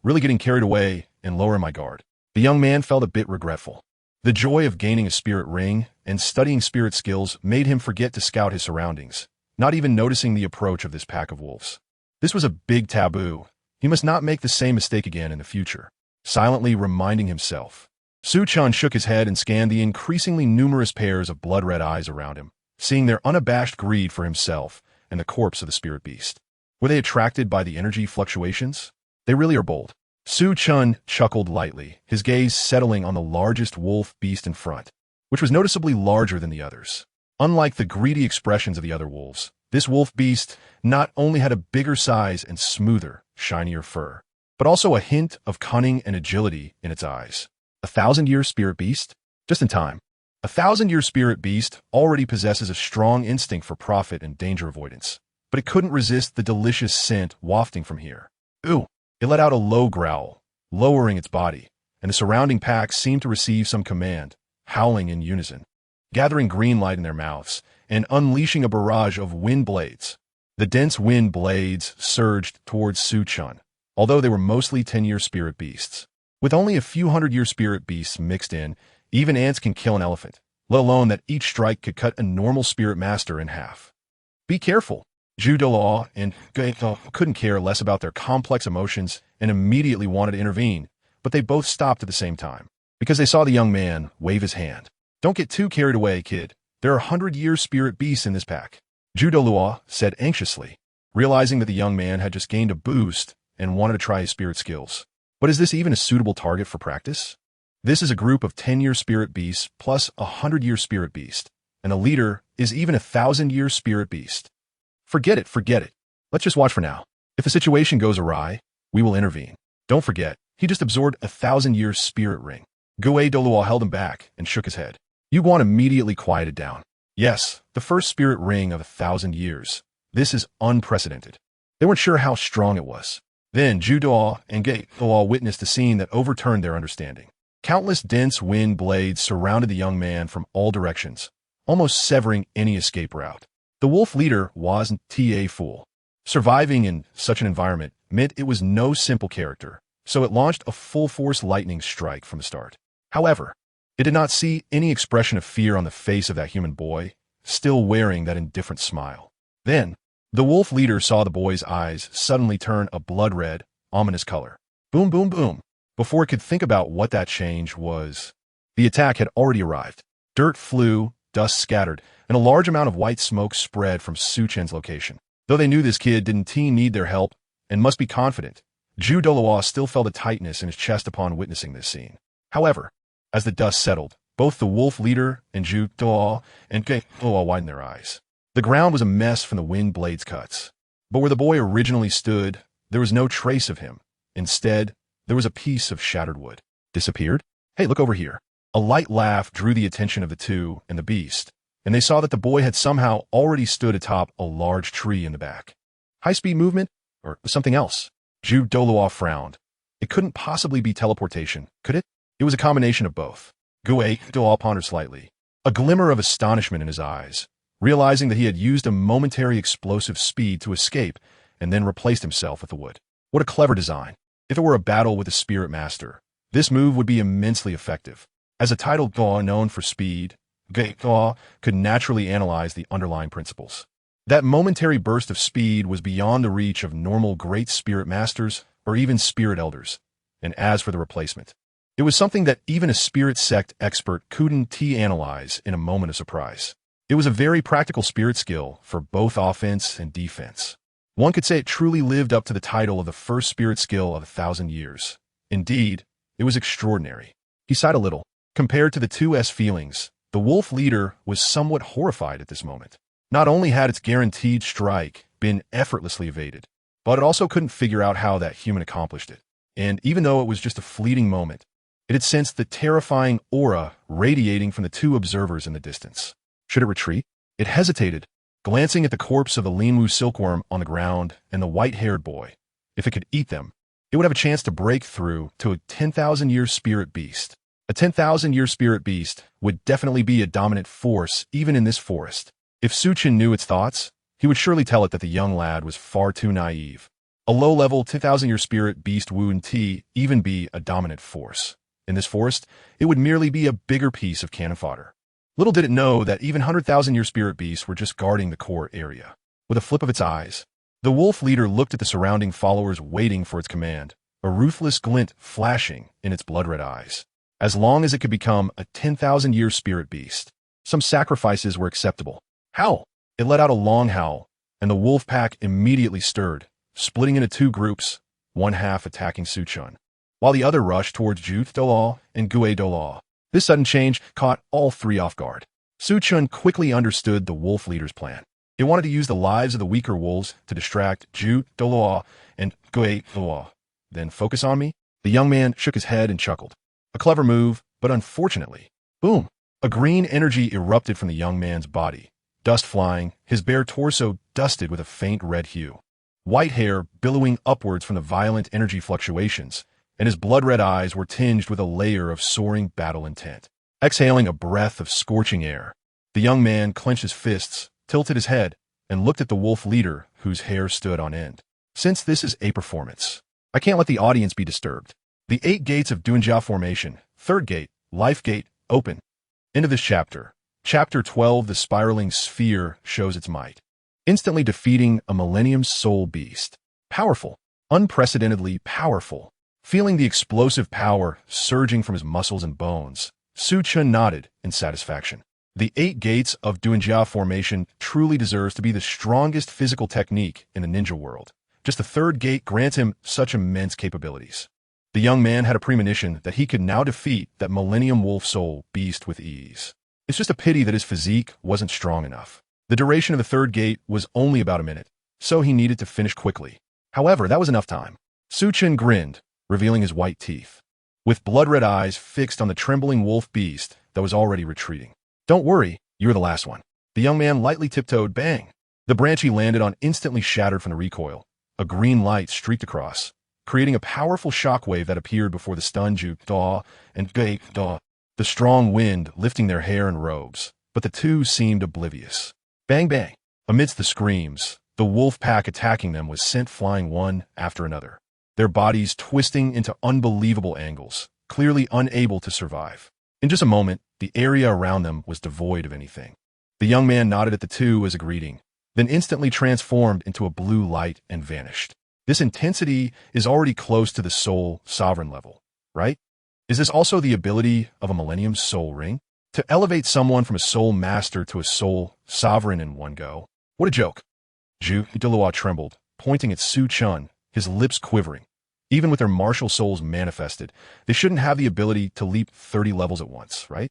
Really getting carried away and lowering my guard. The young man felt a bit regretful. The joy of gaining a spirit ring and studying spirit skills made him forget to scout his surroundings, not even noticing the approach of this pack of wolves. This was a big taboo. He must not make the same mistake again in the future. Silently reminding himself, Chen shook his head and scanned the increasingly numerous pairs of blood-red eyes around him, seeing their unabashed greed for himself and the corpse of the spirit beast. Were they attracted by the energy fluctuations? They really are bold. Chen chuckled lightly, his gaze settling on the largest wolf beast in front, which was noticeably larger than the others. Unlike the greedy expressions of the other wolves, this wolf beast not only had a bigger size and smoother, shinier fur, but also a hint of cunning and agility in its eyes. 1,000-year spirit beast? Just in time. A 1,000-year spirit beast already possesses a strong instinct for profit and danger avoidance, but it couldn't resist the delicious scent wafting from here. Ooh! It let out a low growl, lowering its body, and the surrounding pack seemed to receive some command, howling in unison, gathering green light in their mouths, and unleashing a barrage of wind blades. The dense wind blades surged towards Chen, although they were mostly 10-year spirit beasts. With only a few 100-year spirit beasts mixed in, even ants can kill an elephant, let alone that each strike could cut a normal spirit master in half. Be careful. Douluo and couldn't care less about their complex emotions and immediately wanted to intervene, but they both stopped at the same time, because they saw the young man wave his hand. Don't get too carried away, kid. There are 100-year spirit beasts in this pack, Douluo said anxiously, realizing that the young man had just gained a boost and wanted to try his spirit skills. But is this even a suitable target for practice? This is a group of 10-year spirit beasts plus a 100-year spirit beast, and the leader is even a 1,000-year spirit beast. Forget it. Let's just watch for now. If the situation goes awry, we will intervene. Don't forget, he just absorbed a 1,000-year spirit ring. Douluo held him back and shook his head. Yuguan immediately quieted down. Yes, the first spirit ring of 1,000 years. This is unprecedented. They weren't sure how strong it was. Then Douluo and Douluo witnessed a scene that overturned their understanding. Countless dense wind blades surrounded the young man from all directions, almost severing any escape route. The wolf leader wasn't a fool. Surviving in such an environment meant it was no simple character, so it launched a full-force lightning strike from the start. However, it did not see any expression of fear on the face of that human boy, still wearing that indifferent smile. Then, the wolf leader saw the boy's eyes suddenly turn a blood-red, ominous color. Boom, boom, boom. Before it could think about what that change was, the attack had already arrived. Dirt flew, dust scattered, and a large amount of white smoke spread from Chen's location. Though they knew this kid didn't need their help and must be confident, Douluo still felt a tightness in his chest upon witnessing this scene. However, as the dust settled, both the wolf leader and Douluo widened their eyes. The ground was a mess from the wind blades cuts, but where the boy originally stood, there was no trace of him. Instead, there was a piece of shattered wood. Disappeared? Hey, look over here. A light laugh drew the attention of the two and the beast, and they saw that the boy had somehow already stood atop a large tree in the back. High-speed movement? Or something else? Douluo frowned. It couldn't possibly be teleportation, could it? It was a combination of both. Douluo pondered slightly, a glimmer of astonishment in his eyes, realizing that he had used a momentary explosive speed to escape and then replaced himself with the wood. What a clever design. If it were a battle with a spirit master, this move would be immensely effective. As a titled Douluo known for speed, Douluo could naturally analyze the underlying principles. That momentary burst of speed was beyond the reach of normal great spirit masters or even spirit elders. And as for the replacement, It was something that even a spirit sect expert couldn't analyze in a moment of surprise. It was a very practical spirit skill for both offense and defense. One could say it truly lived up to the title of the first spirit skill of 1,000 years. Indeed, it was extraordinary. He sighed a little. Compared to the 2's feelings, the wolf leader was somewhat horrified at this moment. Not only had its guaranteed strike been effortlessly evaded, but it also couldn't figure out how that human accomplished it. And even though it was just a fleeting moment, it had sensed the terrifying aura radiating from the 2 observers in the distance. Should it retreat? It hesitated, glancing at the corpse of the Linwu silkworm on the ground and the white-haired boy. If it could eat them, it would have a chance to break through to a 10,000-year spirit beast. A 10,000-year spirit beast would definitely be a dominant force even in this forest. If Su Chen knew its thoughts, he would surely tell it that the young lad was far too naive. A low-level 10,000-year spirit beast wouldn't even be a dominant force. In this forest, it would merely be a bigger piece of cannon fodder. Little did it know that even 100,000-year spirit beasts were just guarding the core area. With a flip of its eyes, the wolf leader looked at the surrounding followers waiting for its command, a ruthless glint flashing in its blood-red eyes. As long as it could become a 10,000-year spirit beast, some sacrifices were acceptable. Howl! It let out a long howl, and the wolf pack immediately stirred, splitting into 2 groups, one half attacking Su Chen, while the other rushed towards Duuluo and Duuluo. This sudden change caught all 3 off guard. Su Chen quickly understood the wolf leader's plan. It wanted to use the lives of the weaker wolves to distract Duuluo and Duuluo. Then focus on me? The young man shook his head and chuckled. A clever move, but unfortunately. Boom! A green energy erupted from the young man's body, dust flying, his bare torso dusted with a faint red hue. White hair billowing upwards from the violent energy fluctuations, and his blood-red eyes were tinged with a layer of soaring battle intent. Exhaling a breath of scorching air, the young man clenched his fists, tilted his head, and looked at the wolf leader, whose hair stood on end. Since this is a performance, I can't let the audience be disturbed. The 8 gates of Duanjia formation, 3rd gate, life gate, open. End of this chapter. Chapter 12, the spiraling sphere shows its might. Instantly defeating a Millennium Soul beast. Powerful. Unprecedentedly powerful. Feeling the explosive power surging from his muscles and bones, Su Chen nodded in satisfaction. The 8 gates of Duanjia formation truly deserves to be the strongest physical technique in the ninja world. Just the 3rd gate grants him such immense capabilities. The young man had a premonition that he could now defeat that Millennium Wolf Soul beast with ease. It's just a pity that his physique wasn't strong enough. The duration of the 3rd gate was only about a minute, so he needed to finish quickly. However, that was enough time. Su Chen grinned, revealing his white teeth, with blood-red eyes fixed on the trembling wolf beast that was already retreating. Don't worry, you're the last one. The young man lightly tiptoed, bang. The branch he landed on instantly shattered from the recoil. A green light streaked across, creating a powerful shockwave that appeared before the stunned Duuluo and Duuluo, the strong wind lifting their hair and robes, but the 2 seemed oblivious. Bang bang. Amidst the screams, the wolf pack attacking them was sent flying one after another, their bodies twisting into unbelievable angles, clearly unable to survive. In just a moment, the area around them was devoid of anything. The young man nodded at the 2 as a greeting, then instantly transformed into a blue light and vanished. This intensity is already close to the soul sovereign level, right? Is this also the ability of a Millennium Soul Ring? To elevate someone from a soul master to a soul sovereign in one go? What a joke. Duuluo trembled, pointing at Su Chen, his lips quivering. Even with their martial souls manifested, they shouldn't have the ability to leap 30 levels at once, right?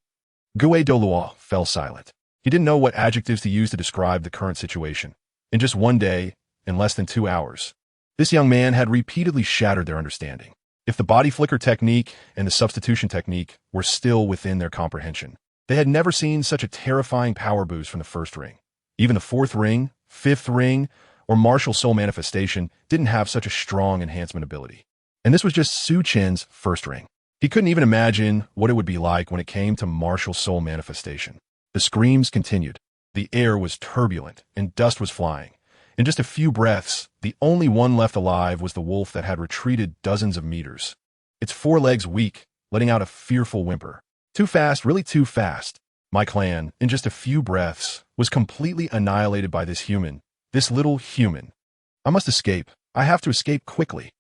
Duuluo fell silent. He didn't know what adjectives to use to describe the current situation. In just one day, in less than 2 hours, this young man had repeatedly shattered their understanding. If the body flicker technique and the substitution technique were still within their comprehension, they had never seen such a terrifying power boost from the 1st ring. Even the 4th ring, 5th ring, or martial soul manifestation didn't have such a strong enhancement ability. And this was just Su Chen's 1st ring. He couldn't even imagine what it would be like when it came to martial soul manifestation. The screams continued. The air was turbulent, and dust was flying. In just a few breaths, the only one left alive was the wolf that had retreated dozens of meters, its 4 legs weak, letting out a fearful whimper. Too fast, really too fast. My clan, in just a few breaths, was completely annihilated by this human, this little human. I must escape. I have to escape quickly.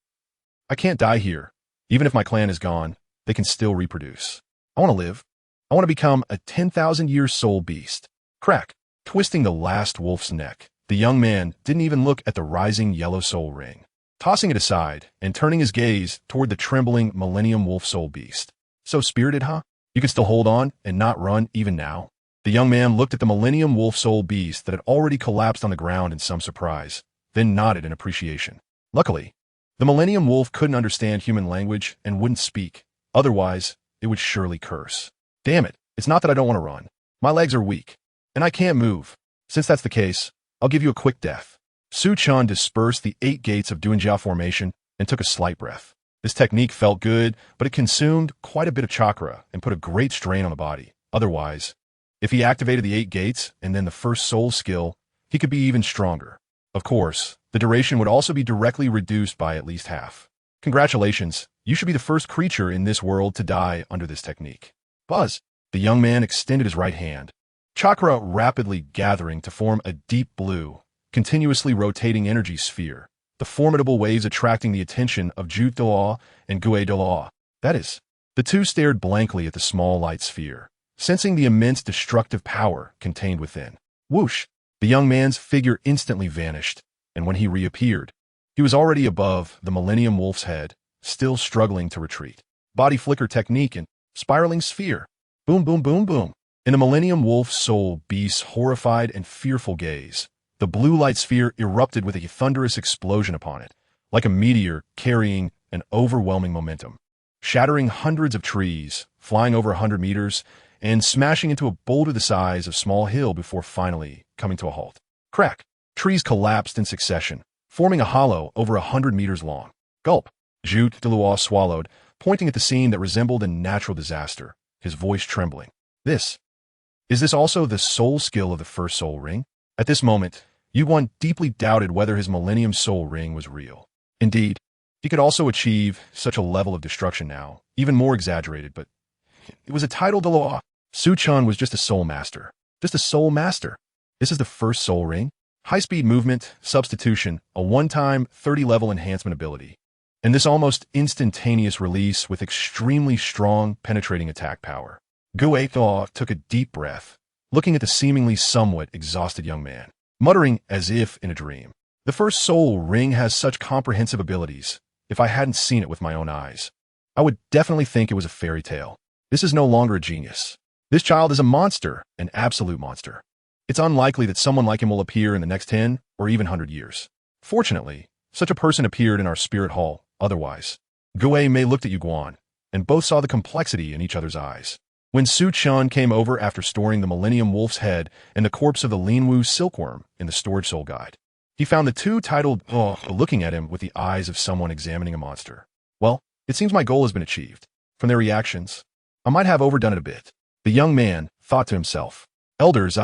I can't die here. Even if my clan is gone, they can still reproduce. I want to live. I want to become a 10,000-year soul beast. Crack. Twisting the last wolf's neck, the young man didn't even look at the rising yellow soul ring, tossing it aside and turning his gaze toward the trembling Millennium Wolf Soul Beast. So spirited, huh? You can still hold on and not run even now? The young man looked at the Millennium Wolf Soul Beast that had already collapsed on the ground in some surprise, then nodded in appreciation. Luckily, the Millennium Wolf couldn't understand human language and wouldn't speak. Otherwise, it would surely curse. Damn it, it's not that I don't want to run. My legs are weak, and I can't move. Since that's the case, I'll give you a quick death. Su Chen dispersed the 8 gates of Douluo formation and took a slight breath. This technique felt good, but it consumed quite a bit of chakra and put a great strain on the body. Otherwise, if he activated the 8 gates and then the first soul skill, he could be even stronger. Of course, the duration would also be directly reduced by at least half. Congratulations, you should be the first creature in this world to die under this technique. Buzz. The young man extended his right hand, chakra rapidly gathering to form a deep blue, continuously rotating energy sphere, the formidable waves attracting the attention of Douluo and Douluo. That is, the two stared blankly at the small light sphere, sensing the immense destructive power contained within. Whoosh! The young man's figure instantly vanished, and when he reappeared, he was already above the Millennium Wolf's head, still struggling to retreat. Body flicker technique and spiraling sphere. Boom, boom, boom, boom. In the Millennium Wolf Soul Beast's horrified and fearful gaze, the blue light sphere erupted with a thunderous explosion upon it, like a meteor carrying an overwhelming momentum, shattering hundreds of trees, flying over 100 meters, and smashing into a boulder the size of a small hill before finally coming to a halt. Crack! Trees collapsed in succession, forming a hollow over 100 meters long. Gulp! Douluo swallowed, pointing at the scene that resembled a natural disaster, his voice trembling. Is this also the soul skill of the first soul ring? At this moment, Yuan deeply doubted whether his Millennium Soul Ring was real. Indeed, he could also achieve such a level of destruction now, even more exaggerated, but it was a title Douluo. Su Chen was just a soul master. Just a soul master. This is the first soul ring? High-speed movement, substitution, a one-time 30-level enhancement ability, and this almost instantaneous release with extremely strong, penetrating attack power. Douluo took a deep breath, looking at the seemingly somewhat exhausted young man, muttering as if in a dream. The first soul ring has such comprehensive abilities. If I hadn't seen it with my own eyes, I would definitely think it was a fairy tale. This is no longer a genius. This child is a monster, an absolute monster. It's unlikely that someone like him will appear in the next 10 or even 100 years. Fortunately, such a person appeared in our spirit hall. Otherwise, Kaguya may looked at Yuan, and both saw the complexity in each other's eyes. When Su Chen came over after storing the Millennium Wolf's head and the corpse of the Linwu silkworm in the storage soul guide, he found the two titled looking at him with the eyes of someone examining a monster. Well, it seems my goal has been achieved. From their reactions, I might have overdone it a bit. The young man thought to himself, Elders,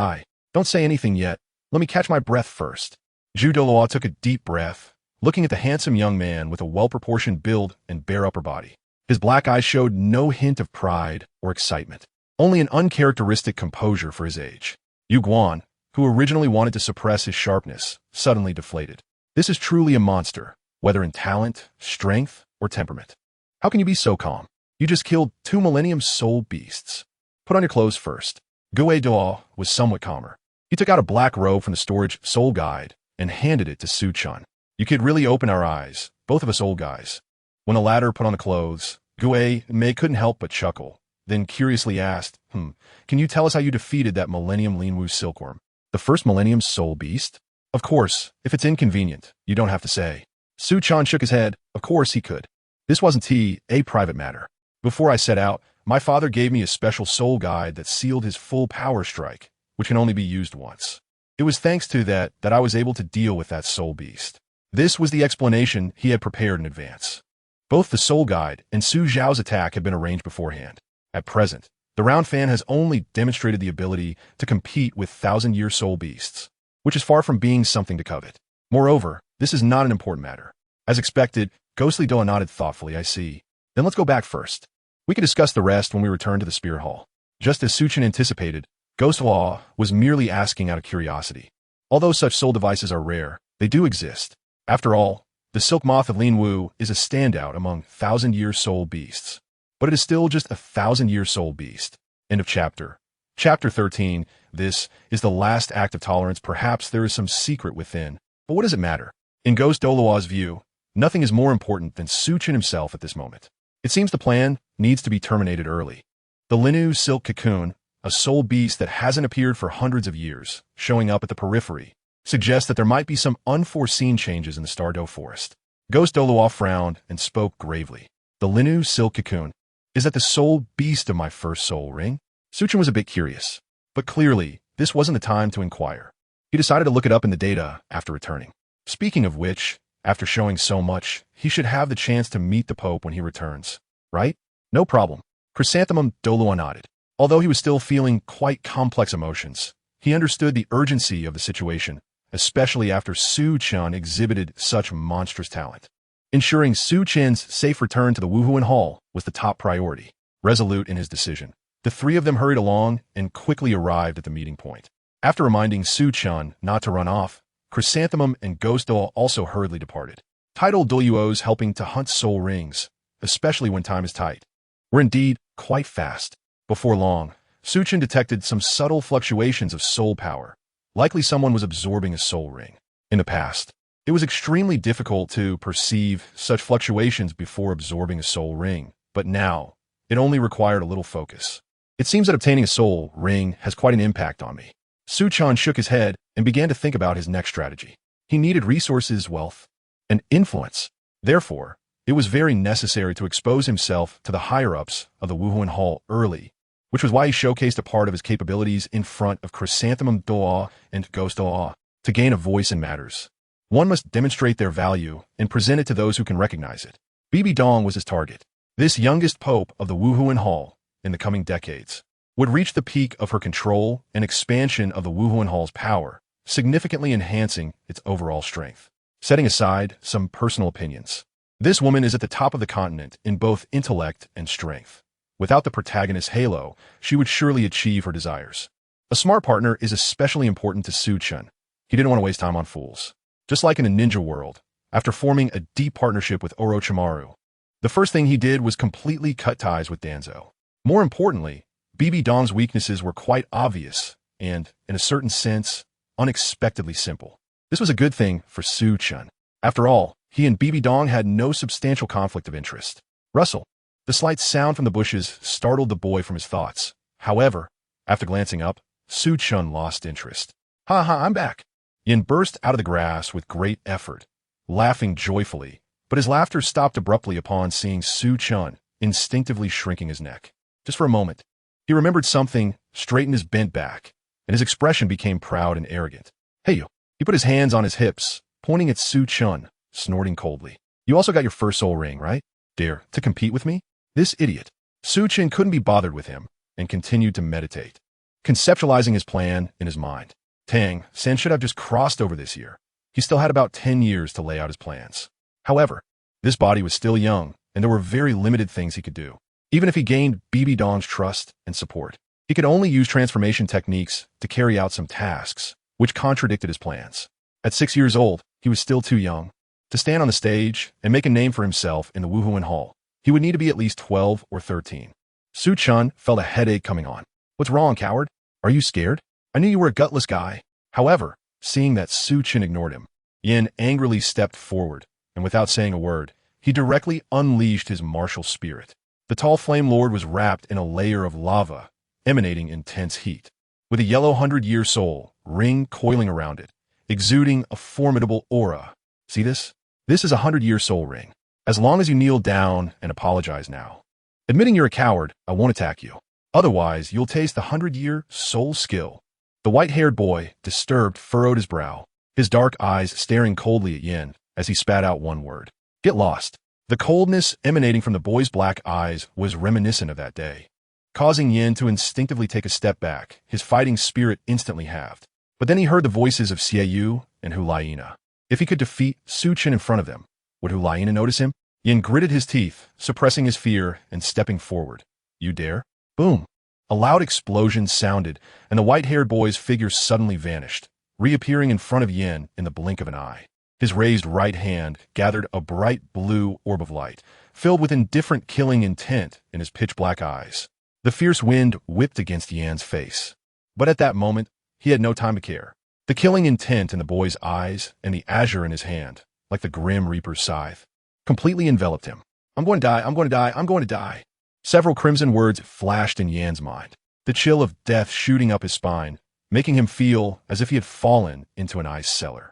don't say anything yet. Let me catch my breath first. Douluo took a deep breath, looking at the handsome young man with a well-proportioned build and bare upper body. His black eyes showed no hint of pride or excitement, only an uncharacteristic composure for his age. Yuan, who originally wanted to suppress his sharpness, suddenly deflated. This is truly a monster, whether in talent, strength, or temperament. How can you be so calm? You just killed 2 Millennium Soul Beasts. Put on your clothes first. Douluo was somewhat calmer. He took out a black robe from the storage soul guide and handed it to Su Chen. You could really open our eyes, both of us old guys. When the latter put on the clothes, Kaguya couldn't help but chuckle, then curiously asked, can you tell us how you defeated that Millennium Linwu silkworm? The first Millennium Soul Beast? Of course, if it's inconvenient, you don't have to say. Su Chen shook his head. Of course he could. This wasn't a private matter. Before I set out, my father gave me a special soul guide that sealed his full power strike, which can only be used once. It was thanks to that I was able to deal with that soul beast. This was the explanation he had prepared in advance. Both the soul guide and Su Zhao's attack had been arranged beforehand. At present, the round fan has only demonstrated the ability to compete with 1,000-year soul beasts, which is far from being something to covet. Moreover, this is not an important matter. As expected, Ghostly Doa nodded thoughtfully. I see. Then let's go back first. We can discuss the rest when we return to the Spirit Hall. Just as Su Chen anticipated, Douluo was merely asking out of curiosity. Although such soul devices are rare, they do exist. After all, the silk moth of Linwu is a standout among 1,000-year soul beasts. but it is still just a 1,000-year soul beast. End of chapter. Chapter 13. This is the last act of tolerance. Perhaps there is some secret within. But what does it matter? In Ghost Douluo's view, nothing is more important than Chen himself at this moment. It seems the plan needs to be terminated early. The Linnu silk cocoon, a soul beast that hasn't appeared for hundreds of years, showing up at the periphery, suggests that there might be some unforeseen changes in the Stardow forest. Ghost Douluo frowned and spoke gravely. The Linnu silk cocoon. Is that the soul beast of my first soul ring? Chen was a bit curious, but clearly, this wasn't the time to inquire. He decided to look it up in the data after returning. Speaking of which, after showing so much, he should have the chance to meet the Pope when he returns, right? No problem. Chrysanthemum Douluo nodded. Although he was still feeling quite complex emotions, he understood the urgency of the situation, especially after Chen exhibited such monstrous talent. Ensuring Chen's safe return to the Wuhuan Hall was the top priority. Resolute in his decision, the three of them hurried along and quickly arrived at the meeting point. After reminding Chen not to run off, Chrysanthemum and Ghost Douluo also hurriedly departed. Tidal Douluos helping to hunt soul rings, especially when time is tight, were indeed quite fast. Before long, Chen detected some subtle fluctuations of soul power. Likely someone was absorbing a soul ring. In the past, it was extremely difficult to perceive such fluctuations before absorbing a soul ring, but now, it only required a little focus. It seems that obtaining a soul ring has quite an impact on me. Chen shook his head and began to think about his next strategy. He needed resources, wealth, and influence. Therefore, it was very necessary to expose himself to the higher-ups of the Wuhuan Hall early, which was why he showcased a part of his capabilities in front of Chrysanthemum Douluo and Ghost Douluo. To gain a voice in matters, one must demonstrate their value and present it to those who can recognize it. Bibi Dong was his target. This youngest pope of the Wuhuan Hall, in the coming decades, would reach the peak of her control and expansion of the Wuhuan Hall's power, significantly enhancing its overall strength. Setting aside some personal opinions, this woman is at the top of the continent in both intellect and strength. Without the protagonist's halo, she would surely achieve her desires. A smart partner is especially important to Chen. He didn't want to waste time on fools. Just like in a ninja world, after forming a deep partnership with Orochimaru, the first thing he did was completely cut ties with Danzo. More importantly, Bibi Dong's weaknesses were quite obvious and, in a certain sense, unexpectedly simple. This was a good thing for Chen. After all, he and Bibi Dong had no substantial conflict of interest. Rustle. The slight sound from the bushes startled the boy from his thoughts. However, after glancing up, Chen lost interest. Ha ha, I'm back. Yin burst out of the grass with great effort, laughing joyfully, but his laughter stopped abruptly upon seeing Chen instinctively shrinking his neck. Just for a moment, he remembered something, straightened his bent back, and his expression became proud and arrogant. Hey you. He put his hands on his hips, pointing at Chen, snorting coldly. You also got your first soul ring, right? Dare to compete with me? This idiot. Chen couldn't be bothered with him and continued to meditate, conceptualizing his plan in his mind. Tang San should have just crossed over this year. He still had about 10 years to lay out his plans. However, this body was still young, and there were very limited things he could do. Even if he gained Bibi Dong's trust and support, he could only use transformation techniques to carry out some tasks, which contradicted his plans. At 6 years old, he was still too young to stand on the stage and make a name for himself in the Wuhuan Hall. He would need to be at least 12 or 13. Chen felt a headache coming on. What's wrong, coward? Are you scared? I knew you were a gutless guy. However, seeing that Chen ignored him, Yin angrily stepped forward, and without saying a word, he directly unleashed his martial spirit. The tall flame lord was wrapped in a layer of lava, emanating intense heat, with a yellow 100-year soul ring coiling around it, exuding a formidable aura. See this? This is a 100-year soul ring. As long as you kneel down and apologize now. Admitting you're a coward, I won't attack you. Otherwise, you'll taste the 100-year soul skill. The white-haired boy, disturbed, furrowed his brow, his dark eyes staring coldly at Yin as he spat out one word. Get lost. The coldness emanating from the boy's black eyes was reminiscent of that day, causing Yin to instinctively take a step back, his fighting spirit instantly halved. But then he heard the voices of Xiaoyu and Hulaina. If he could defeat Chen in front of them, would Hulaina notice him? Yin gritted his teeth, suppressing his fear and stepping forward. You dare? Boom. A loud explosion sounded, and the white-haired boy's figure suddenly vanished, reappearing in front of Yin in the blink of an eye. His raised right hand gathered a bright blue orb of light, filled with indifferent killing intent in his pitch-black eyes. The fierce wind whipped against Yan's face. But at that moment, he had no time to care. The killing intent in the boy's eyes and the azure in his hand, like the grim reaper's scythe, completely enveloped him. I'm going to die, I'm going to die, I'm going to die. Several crimson words flashed in Yan's mind, the chill of death shooting up his spine, making him feel as if he had fallen into an ice cellar.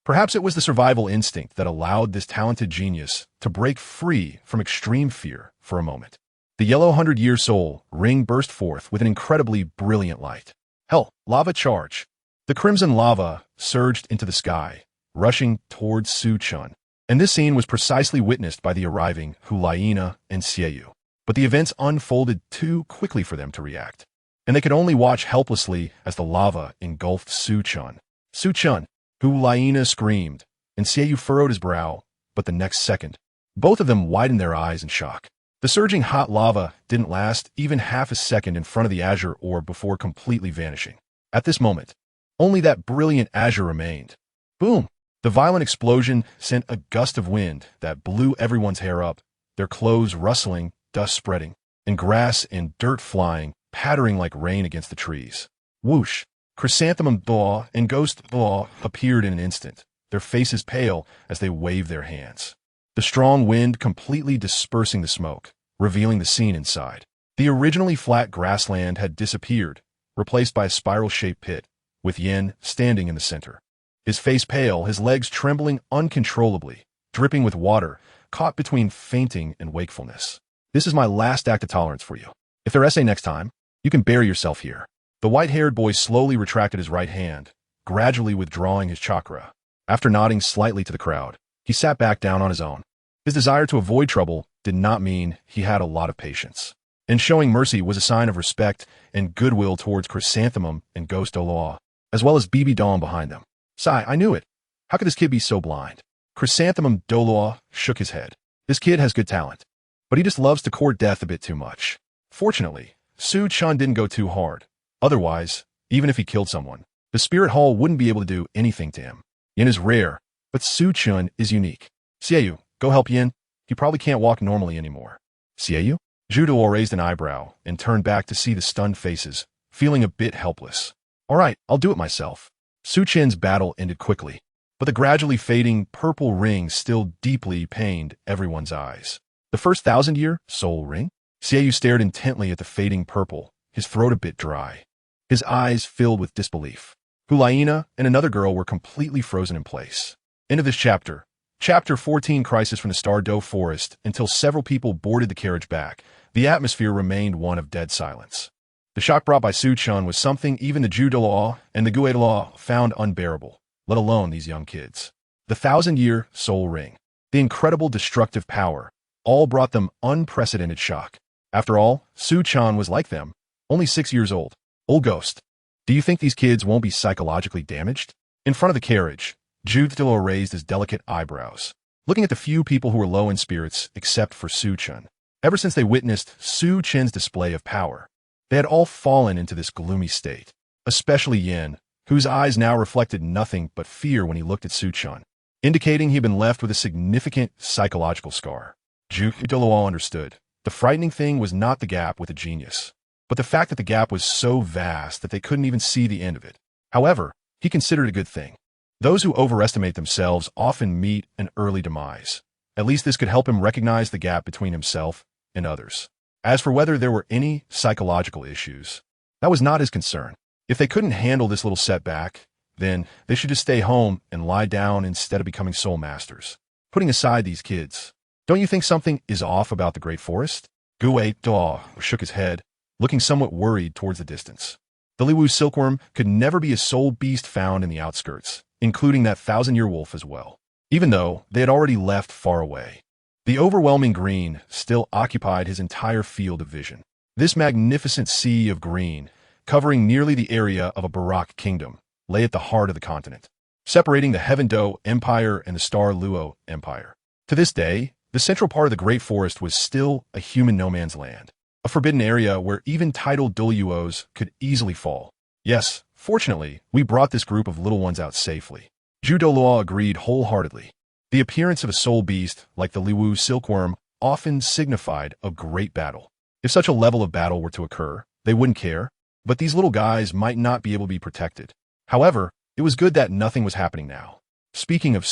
Perhaps it was the survival instinct that allowed this talented genius to break free from extreme fear for a moment. The yellow 100-year soul ring burst forth with an incredibly brilliant light. Hell, lava charge. The crimson lava surged into the sky, rushing towards Su Chen. And this scene was precisely witnessed by the arriving Hulaina and Xiaoyu. But the events unfolded too quickly for them to react, and they could only watch helplessly as the lava engulfed Su Chen. Su Chen, Hulaina screamed, and Xiaoyu furrowed his brow, but the next second, both of them widened their eyes in shock. The surging hot lava didn't last even half a second in front of the azure orb before completely vanishing. At this moment, only that brilliant azure remained. Boom! The violent explosion sent a gust of wind that blew everyone's hair up, their clothes rustling, dust spreading, and grass and dirt flying, pattering like rain against the trees. Whoosh! Chrysanthemum Daw and Ghost Daw appeared in an instant, their faces pale as they waved their hands. The strong wind completely dispersing the smoke, revealing the scene inside. The originally flat grassland had disappeared, replaced by a spiral-shaped pit, with Yin standing in the center. His face pale, his legs trembling uncontrollably, dripping with water, caught between fainting and wakefulness. This is my last act of tolerance for you. If they're essay next time, you can bury yourself here. The white-haired boy slowly retracted his right hand, gradually withdrawing his chakra. After nodding slightly to the crowd, he sat back down on his own. His desire to avoid trouble did not mean he had a lot of patience. And showing mercy was a sign of respect and goodwill towards Chrysanthemum and Ghost Douluo, as well as BB Dawn behind them. Sigh, I knew it. How could this kid be so blind? Chrysanthemum Douluo shook his head. This kid has good talent, but he just loves to court death a bit too much. Fortunately, Su Chen didn't go too hard. Otherwise, even if he killed someone, the Spirit Hall wouldn't be able to do anything to him. Yin is rare, but Su Chen is unique. Xiaoyu, go help Yin. He probably can't walk normally anymore. Xiaoyu? Zhu Duo raised an eyebrow and turned back to see the stunned faces, feeling a bit helpless. All right, I'll do it myself. Su Chen's battle ended quickly, but the gradually fading purple ring still deeply pained everyone's eyes. The first 1,000-year soul ring? Xiaoyu stared intently at the fading purple, his throat a bit dry. His eyes filled with disbelief. Hulaina and another girl were completely frozen in place. End of this chapter. Chapter 14, Crisis from the Stardow Forest. Until several people boarded the carriage back, the atmosphere remained one of dead silence. The shock brought by Su Chen was something even the Zhu Duo and the Gui Duo found unbearable, let alone these young kids. The 1,000-year soul ring, the incredible destructive power, all brought them unprecedented shock. After all, Su Chen was like them, only 6 years old. Old ghost. Do you think these kids won't be psychologically damaged? In front of the carriage, Zhu Duo raised his delicate eyebrows, looking at the few people who were low in spirits except for Su Chen. Ever since they witnessed Su Chen's display of power, they had all fallen into this gloomy state, especially Yin, whose eyes now reflected nothing but fear when he looked at Su Chen, indicating he had been left with a significant psychological scar. Zhu Duo understood. The frightening thing was not the gap with the genius, but the fact that the gap was so vast that they couldn't even see the end of it. However, he considered it a good thing. Those who overestimate themselves often meet an early demise. At least this could help him recognize the gap between himself and others. As for whether there were any psychological issues, that was not his concern. If they couldn't handle this little setback, then they should just stay home and lie down instead of becoming soul masters. Putting aside these kids, don't you think something is off about the Great Forest? Gui Duo shook his head, looking somewhat worried towards the distance. The Liwu silkworm could never be a soul beast found in the outskirts, including that 1,000-year wolf as well, even though they had already left far away. The overwhelming green still occupied his entire field of vision. This magnificent sea of green, covering nearly the area of a Barak kingdom, lay at the heart of the continent, separating the Heaven Do Empire and the Star Luo Empire. To this day, the central part of the Great Forest was still a human no-man's land, a forbidden area where even titled Douluos could easily fall. Yes, fortunately, we brought this group of little ones out safely. Douluo agreed wholeheartedly. The appearance of a soul beast like the Liwu silkworm often signified a great battle. If such a level of battle were to occur, they wouldn't care, but these little guys might not be able to be protected. However, it was good that nothing was happening now. Speaking of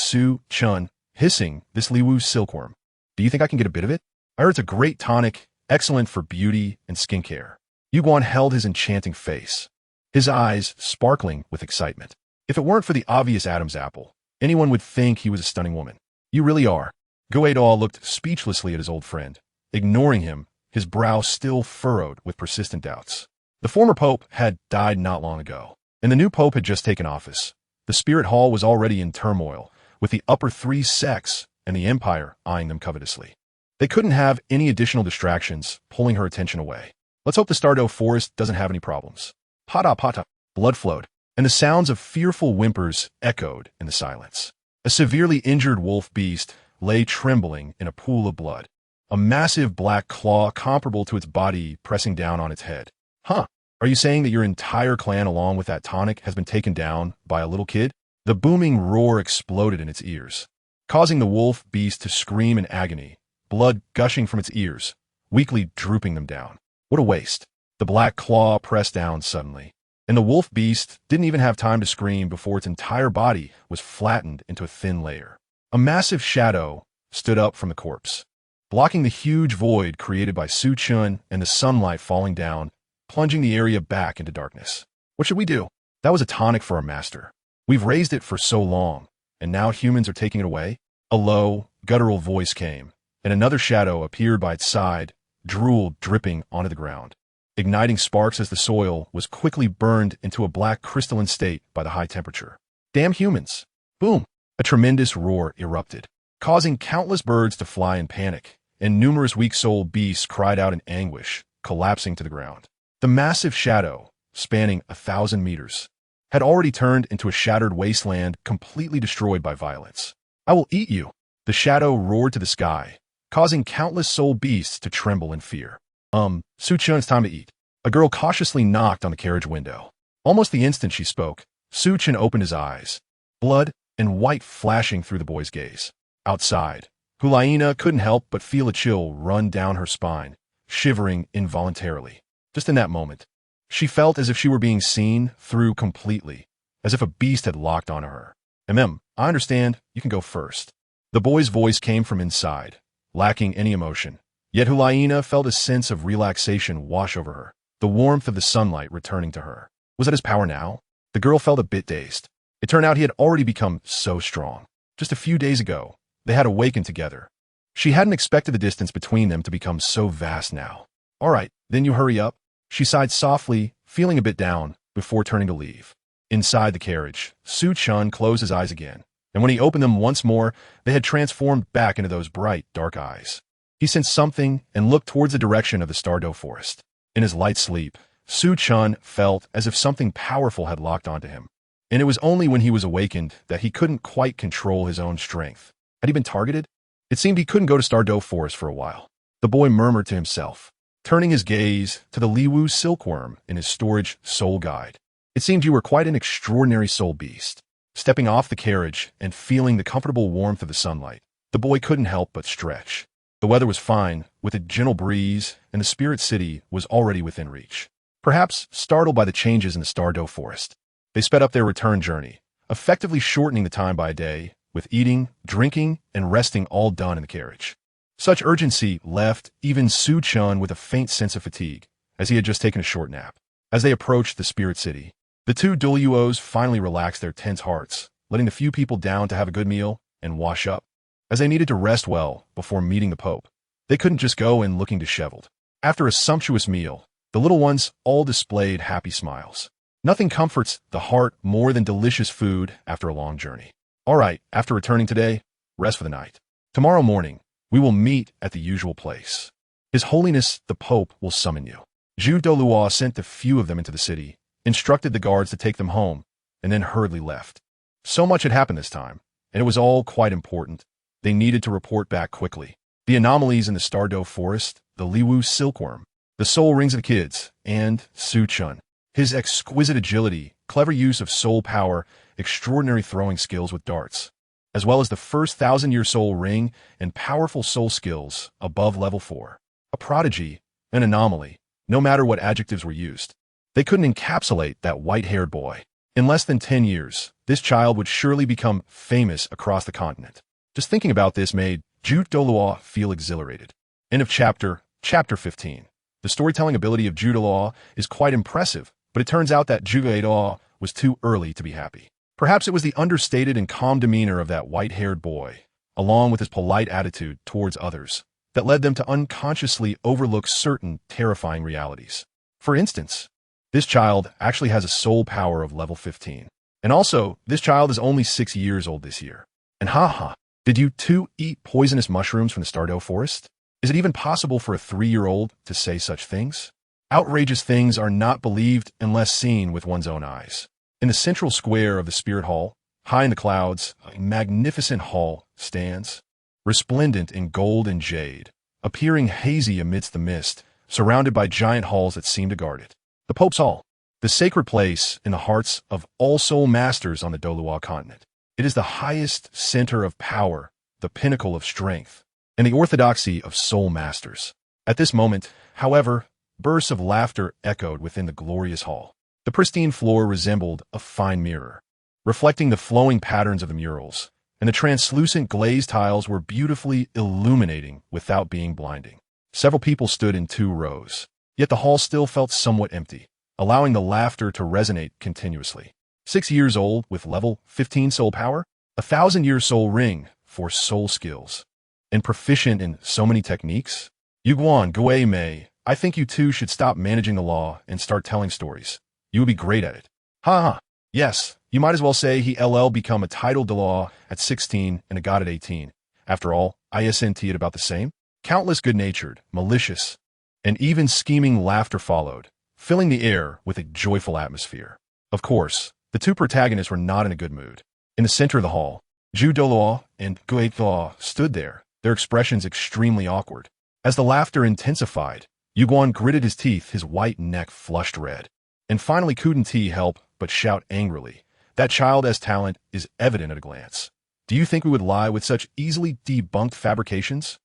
Chen, hissing this Liwu silkworm, do you think I can get a bit of it? I heard it's a great tonic, excellent for beauty and skincare. Yuguan held his enchanting face, his eyes sparkling with excitement. If it weren't for the obvious Adam's apple, anyone would think he was a stunning woman. You really are. Guido looked speechlessly at his old friend, ignoring him, his brow still furrowed with persistent doubts. The former pope had died not long ago, and the new pope had just taken office. The spirit hall was already in turmoil, with the upper three sects and the empire eyeing them covetously. They couldn't have any additional distractions pulling her attention away. Let's hope the Douluo forest doesn't have any problems. Pata pata. Blood flowed, and the sounds of fearful whimpers echoed in the silence. A severely injured wolf beast lay trembling in a pool of blood, a massive black claw comparable to its body pressing down on its head. Huh, are you saying that your entire clan along with that tonic has been taken down by a little kid? The booming roar exploded in its ears, causing the wolf beast to scream in agony, blood gushing from its ears, weakly drooping them down. What a waste. The black claw pressed down suddenly, and the wolf beast didn't even have time to scream before its entire body was flattened into a thin layer. A massive shadow stood up from the corpse, blocking the huge void created by Chen and the sunlight falling down, plunging the area back into darkness. What should we do? That was a tonic for our master. We've raised it for so long, and now humans are taking it away? A low, guttural voice came, and another shadow appeared by its side, drool dripping onto the ground, igniting sparks as the soil was quickly burned into a black crystalline state by the high temperature. Damn humans! Boom! A tremendous roar erupted, causing countless birds to fly in panic, and numerous weak-souled beasts cried out in anguish, collapsing to the ground. The massive shadow, spanning 1,000 meters, had already turned into a shattered wasteland completely destroyed by violence. I will eat you! The shadow roared to the sky, causing countless soul beasts to tremble in fear. Chen, it's time to eat. A girl cautiously knocked on the carriage window. Almost the instant she spoke, Chen opened his eyes, blood and white flashing through the boy's gaze. Outside, Hulaina couldn't help but feel a chill run down her spine, shivering involuntarily. Just in that moment, she felt as if she were being seen through completely, as if a beast had locked onto her. I understand, you can go first. The boy's voice came from inside, lacking any emotion. Yet Hulaina felt a sense of relaxation wash over her, the warmth of the sunlight returning to her. Was that his power now? The girl felt a bit dazed. It turned out he had already become so strong. Just a few days ago, they had awakened together. She hadn't expected the distance between them to become so vast now. All right, then you hurry up. She sighed softly, feeling a bit down, before turning to leave. Inside the carriage, Chen closed his eyes again, and when he opened them once more, they had transformed back into those bright, dark eyes. He sensed something and looked towards the direction of the Douluo forest. In his light sleep, Chen felt as if something powerful had locked onto him, and it was only when he was awakened that he couldn't quite control his own strength. Had he been targeted? It seemed he couldn't go to Douluo forest for a while. The boy murmured to himself, turning his gaze to the Liwu silkworm in his storage soul guide. It seemed you were quite an extraordinary soul beast. Stepping off the carriage and feeling the comfortable warmth of the sunlight, the boy couldn't help but stretch. The weather was fine, with a gentle breeze, and the spirit city was already within reach. Perhaps startled by the changes in the Douluo forest, they sped up their return journey, effectively shortening the time by a day, with eating, drinking, and resting all done in the carriage. Such urgency left even Chen with a faint sense of fatigue, as he had just taken a short nap. As they approached the spirit city, the two Douluos finally relaxed their tense hearts, letting the few people down to have a good meal and wash up. As they needed to rest well before meeting the Pope, they couldn't just go in looking disheveled. After a sumptuous meal, the little ones all displayed happy smiles. Nothing comforts the heart more than delicious food after a long journey. All right, after returning today, rest for the night. Tomorrow morning, we will meet at the usual place. His Holiness the Pope will summon you. Douluo sent a few of them into the city, instructed the guards to take them home, and then hurriedly left. So much had happened this time, and it was all quite important. They needed to report back quickly. The anomalies in the Douluo forest, the Liwu silkworm, the soul rings of the kids, and Chen. His exquisite agility, clever use of soul power, extraordinary throwing skills with darts, as well as the first 1,000-year soul ring and powerful soul skills above level 4. A prodigy, an anomaly, no matter what adjectives were used. They couldn't encapsulate that white-haired boy. In less than 10 years, this child would surely become famous across the continent. Just thinking about this made Douluo feel exhilarated. End of chapter 15. The storytelling ability of Douluo is quite impressive, but it turns out that Douluo was too early to be happy. Perhaps it was the understated and calm demeanor of that white-haired boy, along with his polite attitude towards others, that led them to unconsciously overlook certain terrifying realities. For instance, this child actually has a soul power of level 15. And also, this child is only 6 years old this year. And haha, did you too eat poisonous mushrooms from the Stardew Forest? Is it even possible for a 3-year-old to say such things? Outrageous things are not believed unless seen with one's own eyes. In the central square of the Spirit Hall, high in the clouds, a magnificent hall stands, resplendent in gold and jade, appearing hazy amidst the mist, surrounded by giant halls that seem to guard it. The Pope's Hall, the sacred place in the hearts of all soul masters on the Douluo Continent. It is the highest center of power, the pinnacle of strength, and the orthodoxy of soul masters. At this moment, however, bursts of laughter echoed within the glorious hall. The pristine floor resembled a fine mirror, reflecting the flowing patterns of the murals, and the translucent glazed tiles were beautifully illuminating without being blinding. Several people stood in 2 rows, yet the hall still felt somewhat empty, allowing the laughter to resonate continuously. 6 years old with level 15 soul power, 1,000-year soul ring for soul skills, and proficient in so many techniques? Yuguan Gui Mei, I think you two should stop managing the law and start telling stories. You would be great at it. Ha. Yes, you might as well say he become a titled law at 16 and a god at 18. After all, isn't it about the same? Countless good-natured, malicious, and even scheming laughter followed, filling the air with a joyful atmosphere. Of course, the 2 protagonists were not in a good mood. In the center of the hall, Douluo and Guiluo stood there, their expressions extremely awkward. As the laughter intensified, Yuguan gritted his teeth, his white neck flushed red. And finally couldn't he help but shout angrily, that child has talent is evident at a glance. Do you think we would lie with such easily debunked fabrications?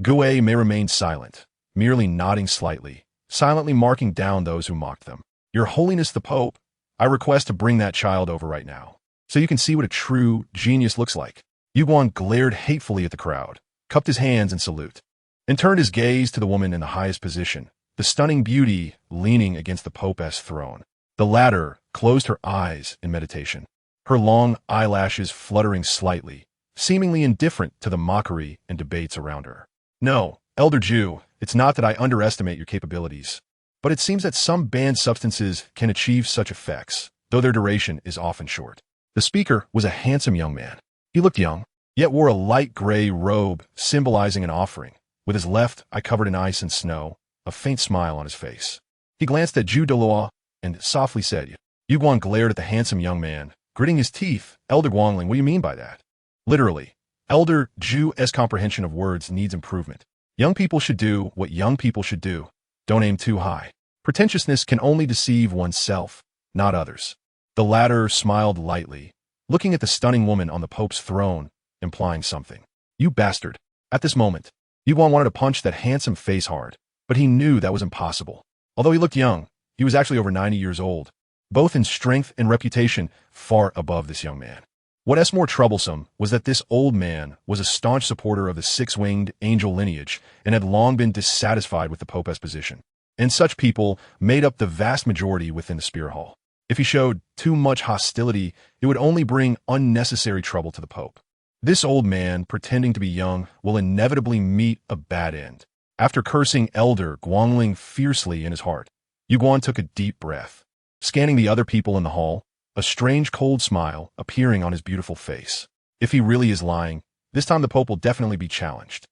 Gui may remain silent, merely nodding slightly, silently marking down those who mocked them. Your Holiness the Pope, I request to bring that child over right now, so you can see what a true genius looks like. Yuguan glared hatefully at the crowd, cupped his hands in salute, and turned his gaze to the woman in the highest position, the stunning beauty leaning against the Pope's throne. The latter closed her eyes in meditation, her long eyelashes fluttering slightly, seemingly indifferent to the mockery and debates around her. No, Elder Jew, it's not that I underestimate your capabilities, but it seems that some banned substances can achieve such effects, though their duration is often short. The speaker was a handsome young man. He looked young, yet wore a light gray robe symbolizing an offering. With his left eye covered in ice and snow, a faint smile on his face. He glanced at Douluo and softly said, Yuguan glared at the handsome young man, gritting his teeth. Elder Guangling, what do you mean by that? Literally, Elder Zhu's comprehension of words needs improvement. Young people should do what young people should do. Don't aim too high. Pretentiousness can only deceive oneself, not others. The latter smiled lightly, looking at the stunning woman on the Pope's throne, implying something. You bastard. At this moment, Yuguan wanted to punch that handsome face hard, but he knew that was impossible. Although he looked young, he was actually over 90 years old, both in strength and reputation far above this young man. What's more troublesome was that this old man was a staunch supporter of the 6-winged angel lineage and had long been dissatisfied with the Pope's position. And such people made up the vast majority within the Spirit Hall. If he showed too much hostility, it would only bring unnecessary trouble to the Pope. This old man, pretending to be young, will inevitably meet a bad end. After cursing Elder Guangling fiercely in his heart, Yuguan took a deep breath, scanning the other people in the hall, a strange cold smile appearing on his beautiful face. If he really is lying, this time the Pope will definitely be challenged.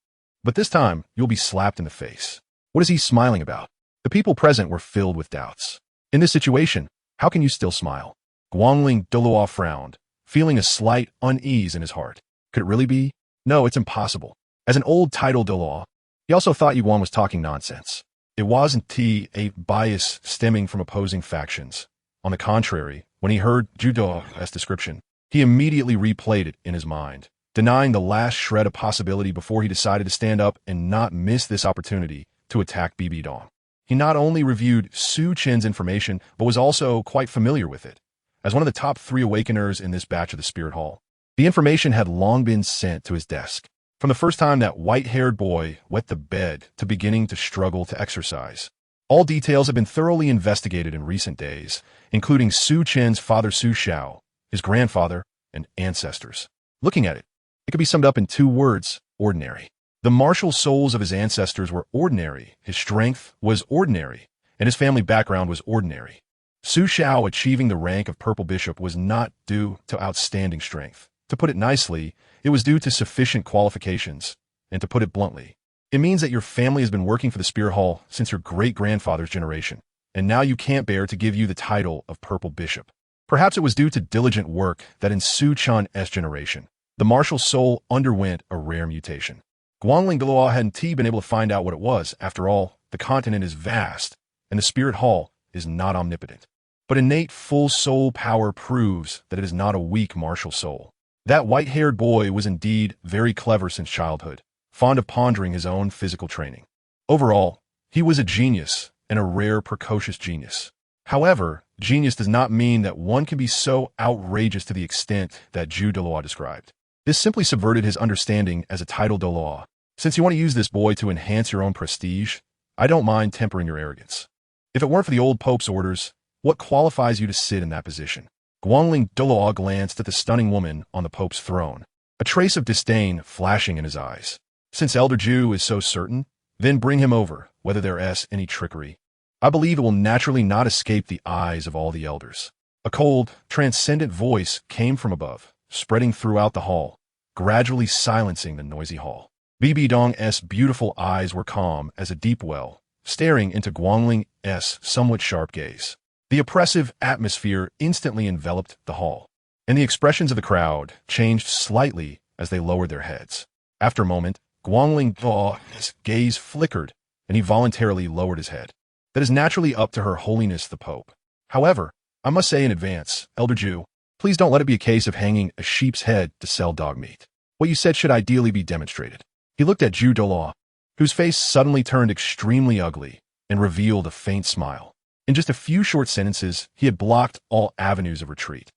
But this time, you'll be slapped in the face. What is he smiling about? The people present were filled with doubts. In this situation, how can you still smile? Guangling Douluo frowned, feeling a slight unease in his heart. Could it really be? No, it's impossible. As an old title Douluo, he also thought Yuguan was talking nonsense. It wasn't a bias stemming from opposing factions. On the contrary, When he heard Douluo's description, he immediately replayed it in his mind, denying the last shred of possibility before he decided to stand up and not miss this opportunity to attack BB Dong. He not only reviewed Su Chen's information, but was also quite familiar with it. As one of the top 3 awakeners in this batch of the Spirit Hall, the information had long been sent to his desk. From the first time that white-haired boy wet the bed to beginning to struggle to exercise. All details have been thoroughly investigated in recent days, including Su Chen's father Su Xiao, his grandfather, and ancestors. Looking at it, it could be summed up in 2 words: ordinary. The martial souls of his ancestors were ordinary, his strength was ordinary, and his family background was ordinary. Su Xiao achieving the rank of Purple Bishop was not due to outstanding strength. To put it nicely, it was due to sufficient qualifications. And to put it bluntly, it means that your family has been working for the Spirit Hall since your great-grandfather's generation, and now you can't bear to give you the title of Purple Bishop. Perhaps it was due to diligent work that in Su Chen's generation, the martial soul underwent a rare mutation. Guangling Douluo hadn't been able to find out what it was. After all, the continent is vast, and the Spirit Hall is not omnipotent. But innate full soul power proves that it is not a weak martial soul. That white-haired boy was indeed very clever since childhood, fond of pondering his own physical training. Overall, he was a genius, and a rare precocious genius. However, genius does not mean that one can be so outrageous to the extent that Douluo described. This simply subverted his understanding as a title Douluo. Since you want to use this boy to enhance your own prestige, I don't mind tempering your arrogance. If it weren't for the old Pope's orders, what qualifies you to sit in that position? Guangling Douluo glanced at the stunning woman on the Pope's throne, a trace of disdain flashing in his eyes. Since Elder Ju is so certain, then bring him over, whether there's any trickery. I believe it will naturally not escape the eyes of all the elders. A cold, transcendent voice came from above, spreading throughout the hall, gradually silencing the noisy hall. BB Dong's beautiful eyes were calm as a deep well, staring into Guangling's somewhat sharp gaze. The oppressive atmosphere instantly enveloped the hall, and the expressions of the crowd changed slightly as they lowered their heads. After a moment, Guangling's gaze flickered, and he voluntarily lowered his head. That is naturally up to Her Holiness the Pope. However, I must say in advance, Elder Ju, please don't let it be a case of hanging a sheep's head to sell dog meat. What you said should ideally be demonstrated. He looked at Douluo, whose face suddenly turned extremely ugly and revealed a faint smile. In just a few short sentences, he had blocked all avenues of retreat.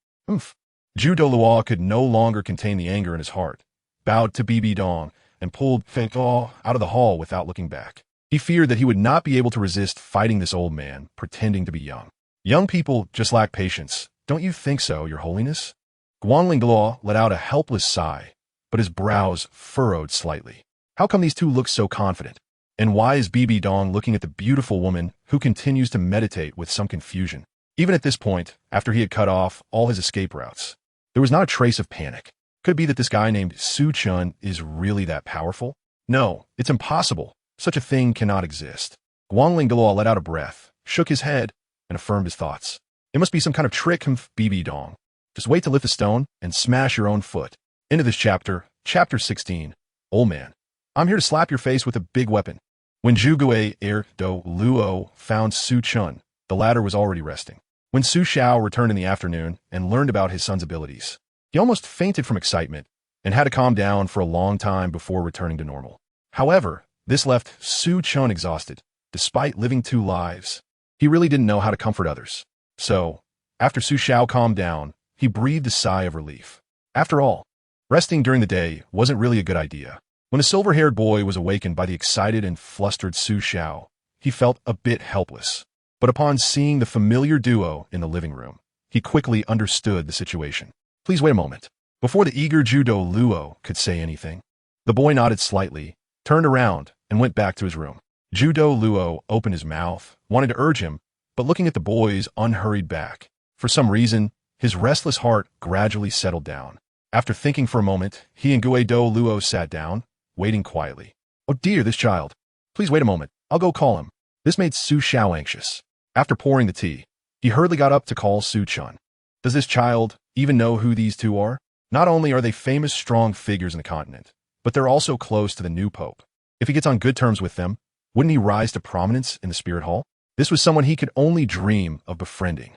Douluo could no longer contain the anger in his heart, bowed to BB Dong, and pulled Fengao out of the hall without looking back. He feared that he would not be able to resist fighting this old man, pretending to be young. Young people just lack patience. Don't you think so, Your Holiness? Guangling Douluo let out a helpless sigh, but his brows furrowed slightly. How come these two look so confident? And why is BB Dong looking at the beautiful woman who continues to meditate with some confusion? Even at this point, after he had cut off all his escape routes, there was not a trace of panic. Could it be that this guy named Su Chen is really that powerful? No, it's impossible. Such a thing cannot exist. Guangling Douluo let out a breath, shook his head, and affirmed his thoughts. It must be some kind of trick from BB Dong. Just wait to lift a stone and smash your own foot. Into this chapter, Chapter 16. Old man, I'm here to slap your face with a big weapon. When Zhuge Douluo found Su Chen, the latter was already resting. When Su Xiao returned in the afternoon and learned about his son's abilities, he almost fainted from excitement and had to calm down for a long time before returning to normal. However, this left Su Chen exhausted. Despite living 2 lives, he really didn't know how to comfort others. So, after Su Xiao calmed down, he breathed a sigh of relief. After all, resting during the day wasn't really a good idea. When the silver-haired boy was awakened by the excited and flustered Su Xiao, he felt a bit helpless. But upon seeing the familiar duo in the living room, he quickly understood the situation. Please wait a moment. Before the eager Douluo could say anything, the boy nodded slightly, turned around, and went back to his room. Douluo opened his mouth, wanting to urge him, but looking at the boy's unhurried back, for some reason, his restless heart gradually settled down. After thinking for a moment, he and Douluo sat down, waiting quietly. Oh dear, this child. Please wait a moment. I'll go call him. This made Su Xiao anxious. After pouring the tea, he hurriedly got up to call Su Chen. Does this child even know who these two are? Not only are they famous, strong figures in the continent, but they're also close to the new pope. If he gets on good terms with them, wouldn't he rise to prominence in the Spirit Hall? This was someone he could only dream of befriending.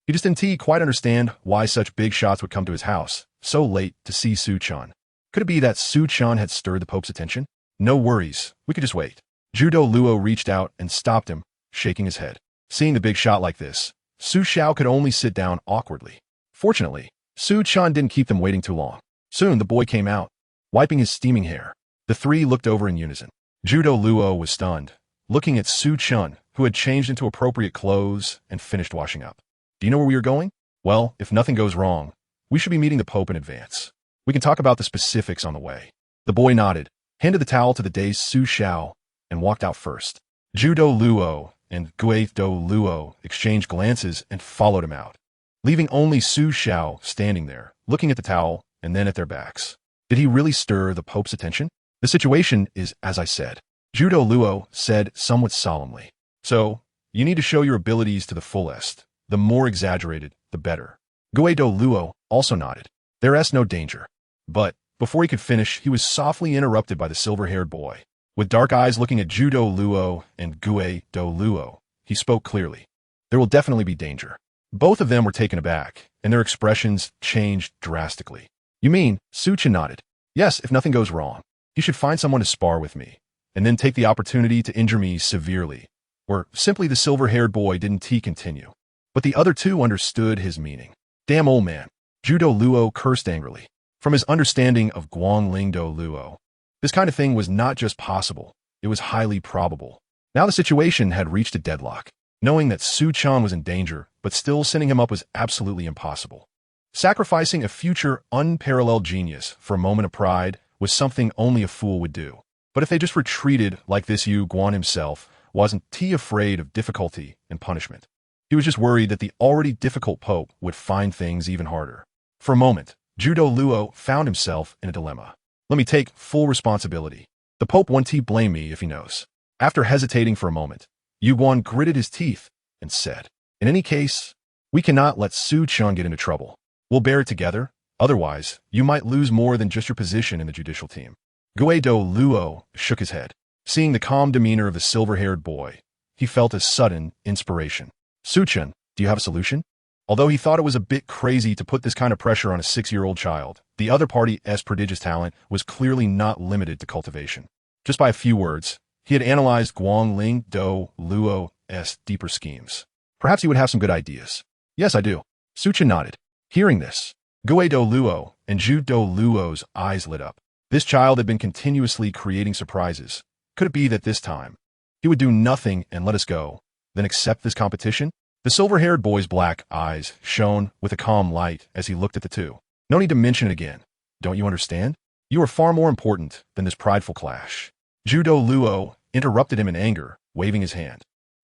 He just didn't quite understand why such big shots would come to his house so late to see Su-chan. Could it be that Su-chan had stirred the Pope's attention? No worries, we could just wait. Douluo reached out and stopped him, shaking his head. Seeing the big shot like this, Su Xiao could only sit down awkwardly. Fortunately, Su-chan didn't keep them waiting too long. Soon the boy came out, wiping his steaming hair. The three looked over in unison. Douluo was stunned, looking at Su-chan, who had changed into appropriate clothes and finished washing up. Do you know where we are going? Well, if nothing goes wrong, we should be meeting the Pope in advance. We can talk about the specifics on the way. The boy nodded, handed the towel to the dazed Su Xiao, and walked out first. Douluo and Douluo exchanged glances and followed him out, leaving only Su Xiao standing there, looking at the towel and then at their backs. Did he really stir the Pope's attention? The situation is as I said, Douluo said somewhat solemnly. So, you need to show your abilities to the fullest. The more exaggerated, the better. Douluo also nodded. There's no danger. But, before he could finish, he was softly interrupted by the silver-haired boy. With dark eyes looking at Douluo and Douluo, he spoke clearly. There will definitely be danger. Both of them were taken aback, and their expressions changed drastically. You mean, Su-chan nodded. Yes, if nothing goes wrong. You should find someone to spar with me, and then take the opportunity to injure me severely. Or simply the silver-haired boy didn't continue. But the other two understood his meaning. Damn old man. Douluo cursed angrily. From his understanding of Guangling Douluo, this kind of thing was not just possible, it was highly probable. Now the situation had reached a deadlock. Knowing that Su-chan was in danger, but still sending him up was absolutely impossible. Sacrificing a future unparalleled genius for a moment of pride was something only a fool would do. But if they just retreated like this, Yu Guan himself wasn't afraid of difficulty and punishment. He was just worried that the already difficult Pope would find things even harder. For a moment, Douluo found himself in a dilemma. Let me take full responsibility. The Pope won't blame me if he knows. After hesitating for a moment, Yu Guan gritted his teeth and said, in any case, we cannot let Su-chan get into trouble. We'll bear it together, otherwise, you might lose more than just your position in the judicial team. Douluo shook his head. Seeing the calm demeanor of the silver-haired boy, he felt a sudden inspiration. Su-chan, do you have a solution? Although he thought it was a bit crazy to put this kind of pressure on a 6-year-old child, the other party's prodigious talent was clearly not limited to cultivation. Just by a few words, he had analyzed Guangling Douluo's deeper schemes. Perhaps he would have some good ideas. Yes, I do. Su-chan nodded. Hearing this, Douluo and Douluo's eyes lit up. This child had been continuously creating surprises. Could it be that this time, he would do nothing and let us go, then accept this competition? The silver-haired boy's black eyes shone with a calm light as he looked at the two. No need to mention it again. Don't you understand? You are far more important than this prideful clash. Douluo interrupted him in anger, waving his hand.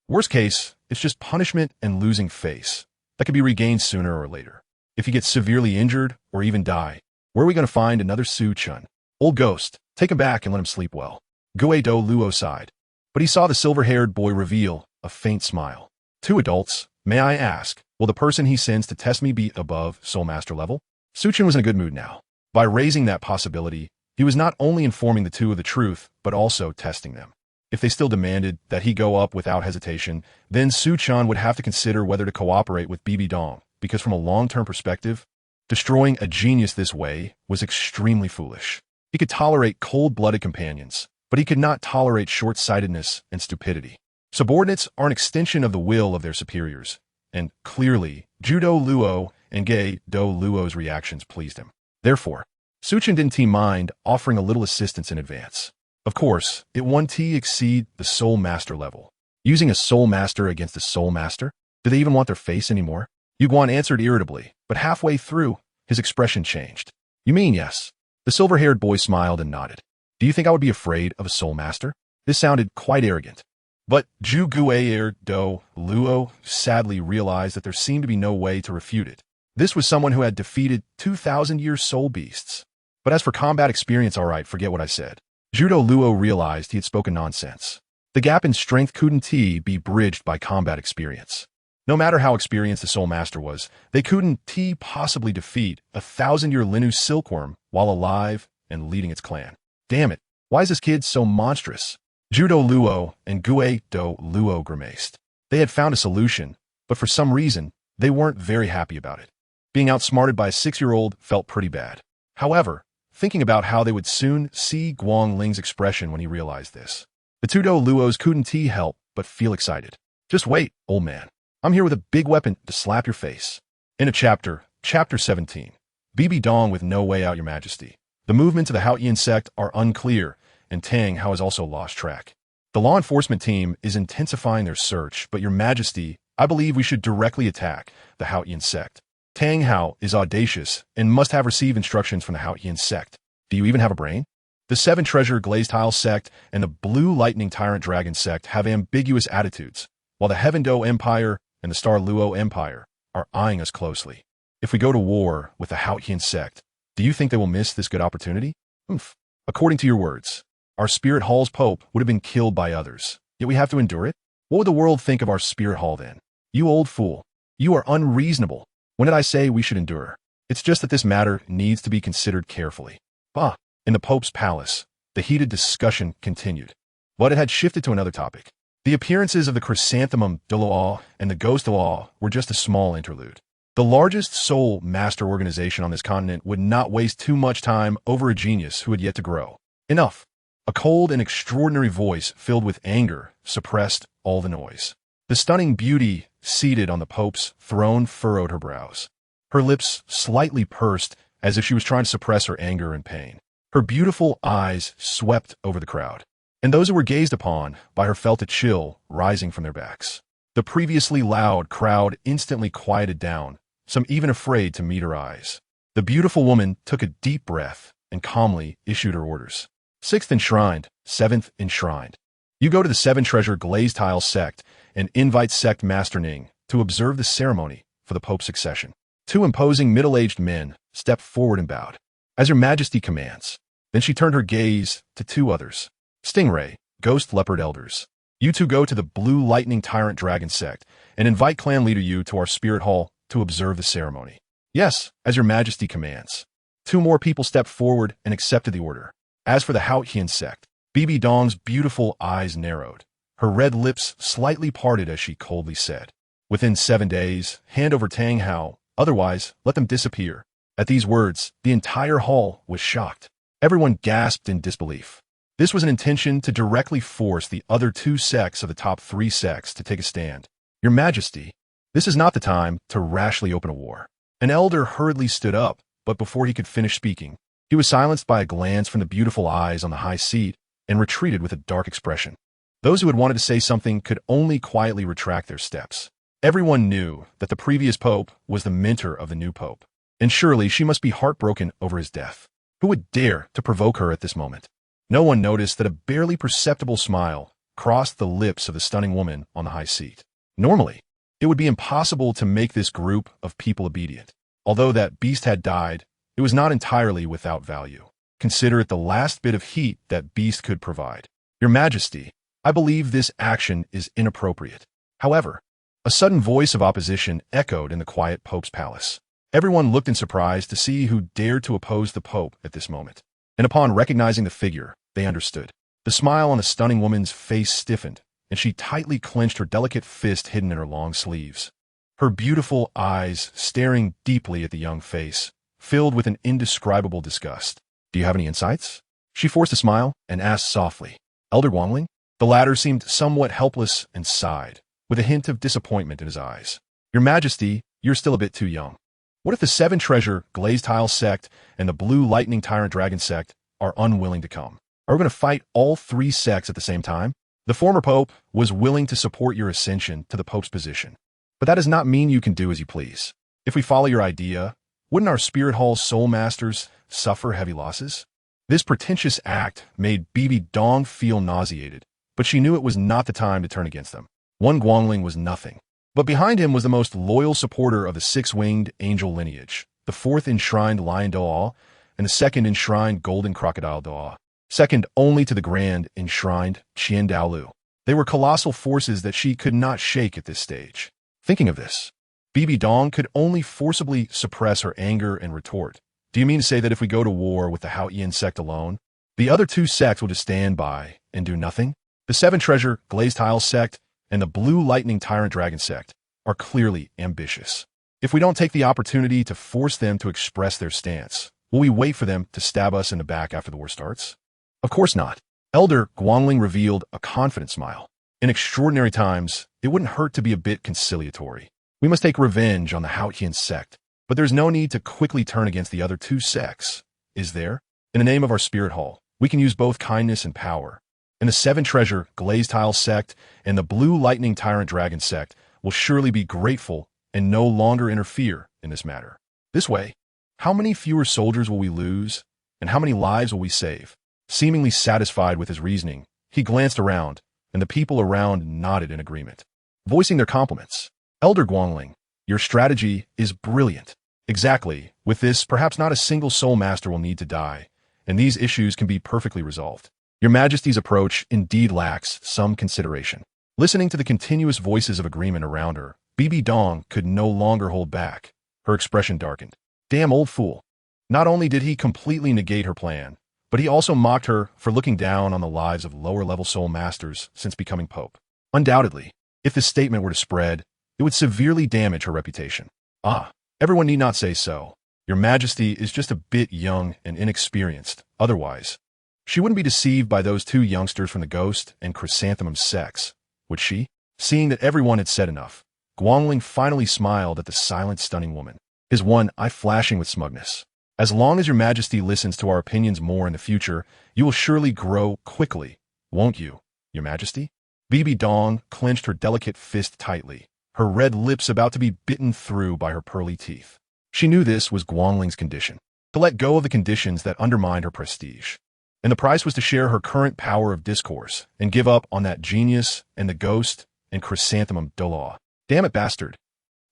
Worst case, it's just punishment and losing face. That could be regained sooner or later. If you get severely injured or even die, where are we going to find another Su-chan? Old ghost, take him back and let him sleep well. Douluo sighed. But he saw the silver-haired boy reveal a faint smile. Two adults, may I ask, will the person he sends to test me be above Soul Master level? Su-chan was in a good mood now. By raising that possibility, he was not only informing the two of the truth, but also testing them. If they still demanded that he go up without hesitation, then Su-chan would have to consider whether to cooperate with BB Dong, because from a long-term perspective, destroying a genius this way was extremely foolish. He could tolerate cold-blooded companions, but he could not tolerate short-sightedness and stupidity. Subordinates are an extension of the will of their superiors, and clearly, Douluo and Douluo's reactions pleased him. Therefore, Su-chan didn't mind offering a little assistance in advance. Of course, it won't exceed the Soul Master level. Using a Soul Master against a Soul Master? Do they even want their face anymore? Yu Guan answered irritably, but halfway through, his expression changed. You mean yes? The silver-haired boy smiled and nodded. Do you think I would be afraid of a Soul Master? This sounded quite arrogant. But Douluo sadly realized that there seemed to be no way to refute it. This was someone who had defeated 2,000-year soul beasts. But as for combat experience, all right, forget what I said. Douluo realized he had spoken nonsense. The gap in strength couldn't be bridged by combat experience. No matter how experienced the Soul Master was, they couldn't possibly defeat a 1,000-year Linu silkworm while alive and leading its clan. Damn it, why is this kid so monstrous? Douluo and Douluo grimaced. They had found a solution, but for some reason, They weren't very happy about it. Being outsmarted by a 6-year-old felt pretty bad. However, thinking about how they would soon see Guang Ling's expression when he realized this, the two Douluos couldn't help but feel excited. Just wait, old man. I'm here with a big weapon to slap your face. In a chapter 17. BB Dong with no way out, your majesty. The movements of the Haotian sect are unclear, and Tang Hao has also lost track. The law enforcement team is intensifying their search, but your majesty, I believe we should directly attack the Haotian sect. Tang Hao is audacious and must have received instructions from the Haotian sect. Do you even have a brain? The Seven Treasure Glazed Tile sect and the Blue Lightning Tyrant Dragon sect have ambiguous attitudes, while the Heaven Do Empire and the Star Luo Empire are eyeing us closely. If we go to war with the Haotian sect, do you think they will miss this good opportunity? According to your words, our Spirit Hall's Pope would have been killed by others, yet we have to endure it? What would the world think of our Spirit Hall then? You old fool. You are unreasonable. When did I say we should endure? It's just that this matter needs to be considered carefully. In the Pope's palace, the heated discussion continued. But it had shifted to another topic. The appearances of the Chrysanthemum Douluo and the Ghost Douluo were just a small interlude. The largest soul master organization on this continent would not waste too much time over a genius who had yet to grow. Enough. A cold and extraordinary voice filled with anger suppressed all the noise. The stunning beauty seated on the Pope's throne furrowed her brows. Her lips slightly pursed as if she was trying to suppress her anger and pain. Her beautiful eyes swept over the crowd, and those who were gazed upon by her felt a chill rising from their backs. The previously loud crowd instantly quieted down, some even afraid to meet her eyes. The beautiful woman took a deep breath and calmly issued her orders. 6th enshrined, 7th enshrined. You go to the Seven Treasure Glazed Tile sect and invite Sect Master Ning to observe the ceremony for the Pope's succession. 2 imposing middle-aged men stepped forward and bowed. As your majesty commands. Then she turned her gaze to 2 others. Stingray, Ghost Leopard Elders. You 2 go to the Blue Lightning Tyrant Dragon sect and invite Clan Leader Yu to our Spirit Hall to observe the ceremony. Yes, as your majesty commands. 2 more people stepped forward and accepted the order. As for the Haotian sect, BB Dong's beautiful eyes narrowed. Her red lips slightly parted as she coldly said, within 7 days, hand over Tang Hao, otherwise let them disappear. At these words, the entire hall was shocked. Everyone gasped in disbelief. This was an intention to directly force the other 2 sects of the top 3 sects to take a stand. Your Majesty, this is not the time to rashly open a war. An elder hurriedly stood up, but before he could finish speaking, he was silenced by a glance from the beautiful eyes on the high seat and retreated with a dark expression. Those who had wanted to say something could only quietly retract their steps. Everyone knew that the previous pope was the mentor of the new pope, and surely she must be heartbroken over his death. Who would dare to provoke her at this moment? No one noticed that a barely perceptible smile crossed the lips of the stunning woman on the high seat. Normally, it would be impossible to make this group of people obedient. Although that beast had died, it was not entirely without value. Consider it the last bit of heat that beast could provide. Your Majesty, I believe this action is inappropriate. However, a sudden voice of opposition echoed in the quiet Pope's palace. Everyone looked in surprise to see who dared to oppose the Pope at this moment. And upon recognizing the figure, they understood. The smile on the stunning woman's face stiffened, and she tightly clenched her delicate fist hidden in her long sleeves. Her beautiful eyes staring deeply at the young face, filled with an indescribable disgust. Do you have any insights? She forced a smile and asked softly. Elder Guangling? The latter seemed somewhat helpless and sighed, with a hint of disappointment in his eyes. Your Majesty, you're still a bit too young. What if the Seven Treasure Glazed Tile sect and the Blue Lightning Tyrant Dragon sect are unwilling to come? Are we going to fight all 3 sects at the same time? The former pope was willing to support your ascension to the pope's position, but that does not mean you can do as you please. If we follow your idea, wouldn't our Spirit Hall soul masters suffer heavy losses? This pretentious act made Bibi Dong feel nauseated, but she knew it was not the time to turn against them. One Guangling was nothing. But behind him was the most loyal supporter of the 6-winged angel lineage, the 4th enshrined Lion Doa, and the 2nd enshrined Golden Crocodile Doa, second only to the grand enshrined Qian Daolu. They were colossal forces that she could not shake at this stage. Thinking of this, Bibi Dong could only forcibly suppress her anger and retort. Do you mean to say that if we go to war with the Haotian sect alone, the other 2 sects will just stand by and do nothing? The Seven Treasure Glazed Tile sect and the Blue Lightning Tyrant Dragon sect, are clearly ambitious. If we don't take the opportunity to force them to express their stance, will we wait for them to stab us in the back after the war starts? Of course not. Elder Guangling revealed a confident smile. In extraordinary times, it wouldn't hurt to be a bit conciliatory. We must take revenge on the Haotian sect, but there's no need to quickly turn against the other two sects, is there? In the name of our spirit hall, we can use both kindness and power. And the Seven Treasure Glazed Tile sect and the Blue Lightning Tyrant Dragon sect will surely be grateful and no longer interfere in this matter. This way, how many fewer soldiers will we lose, and how many lives will we save? Seemingly satisfied with his reasoning, he glanced around, and the people around nodded in agreement, voicing their compliments. Elder Guangling, your strategy is brilliant. Exactly. With this, perhaps not a single soul master will need to die, and these issues can be perfectly resolved. Your Majesty's approach indeed lacks some consideration. Listening to the continuous voices of agreement around her, Bibi Dong could no longer hold back. Her expression darkened. Damn old fool. Not only did he completely negate her plan, but he also mocked her for looking down on the lives of lower-level soul masters since becoming pope. Undoubtedly, if this statement were to spread, it would severely damage her reputation. Everyone need not say so. Your Majesty is just a bit young and inexperienced. Otherwise, she wouldn't be deceived by those two youngsters from the Ghost and Chrysanthemum sects, would she? Seeing that everyone had said enough, Guangling finally smiled at the silent, stunning woman, his one eye flashing with smugness. As long as your Majesty listens to our opinions more in the future, you will surely grow quickly, won't you, your Majesty? Bibi Dong clenched her delicate fist tightly, her red lips about to be bitten through by her pearly teeth. She knew this was Guangling's condition, to let go of the conditions that undermined her prestige. And the price was to share her current power of discourse and give up on that genius and the Ghost and Chrysanthemum Douluo. Damn it, bastard.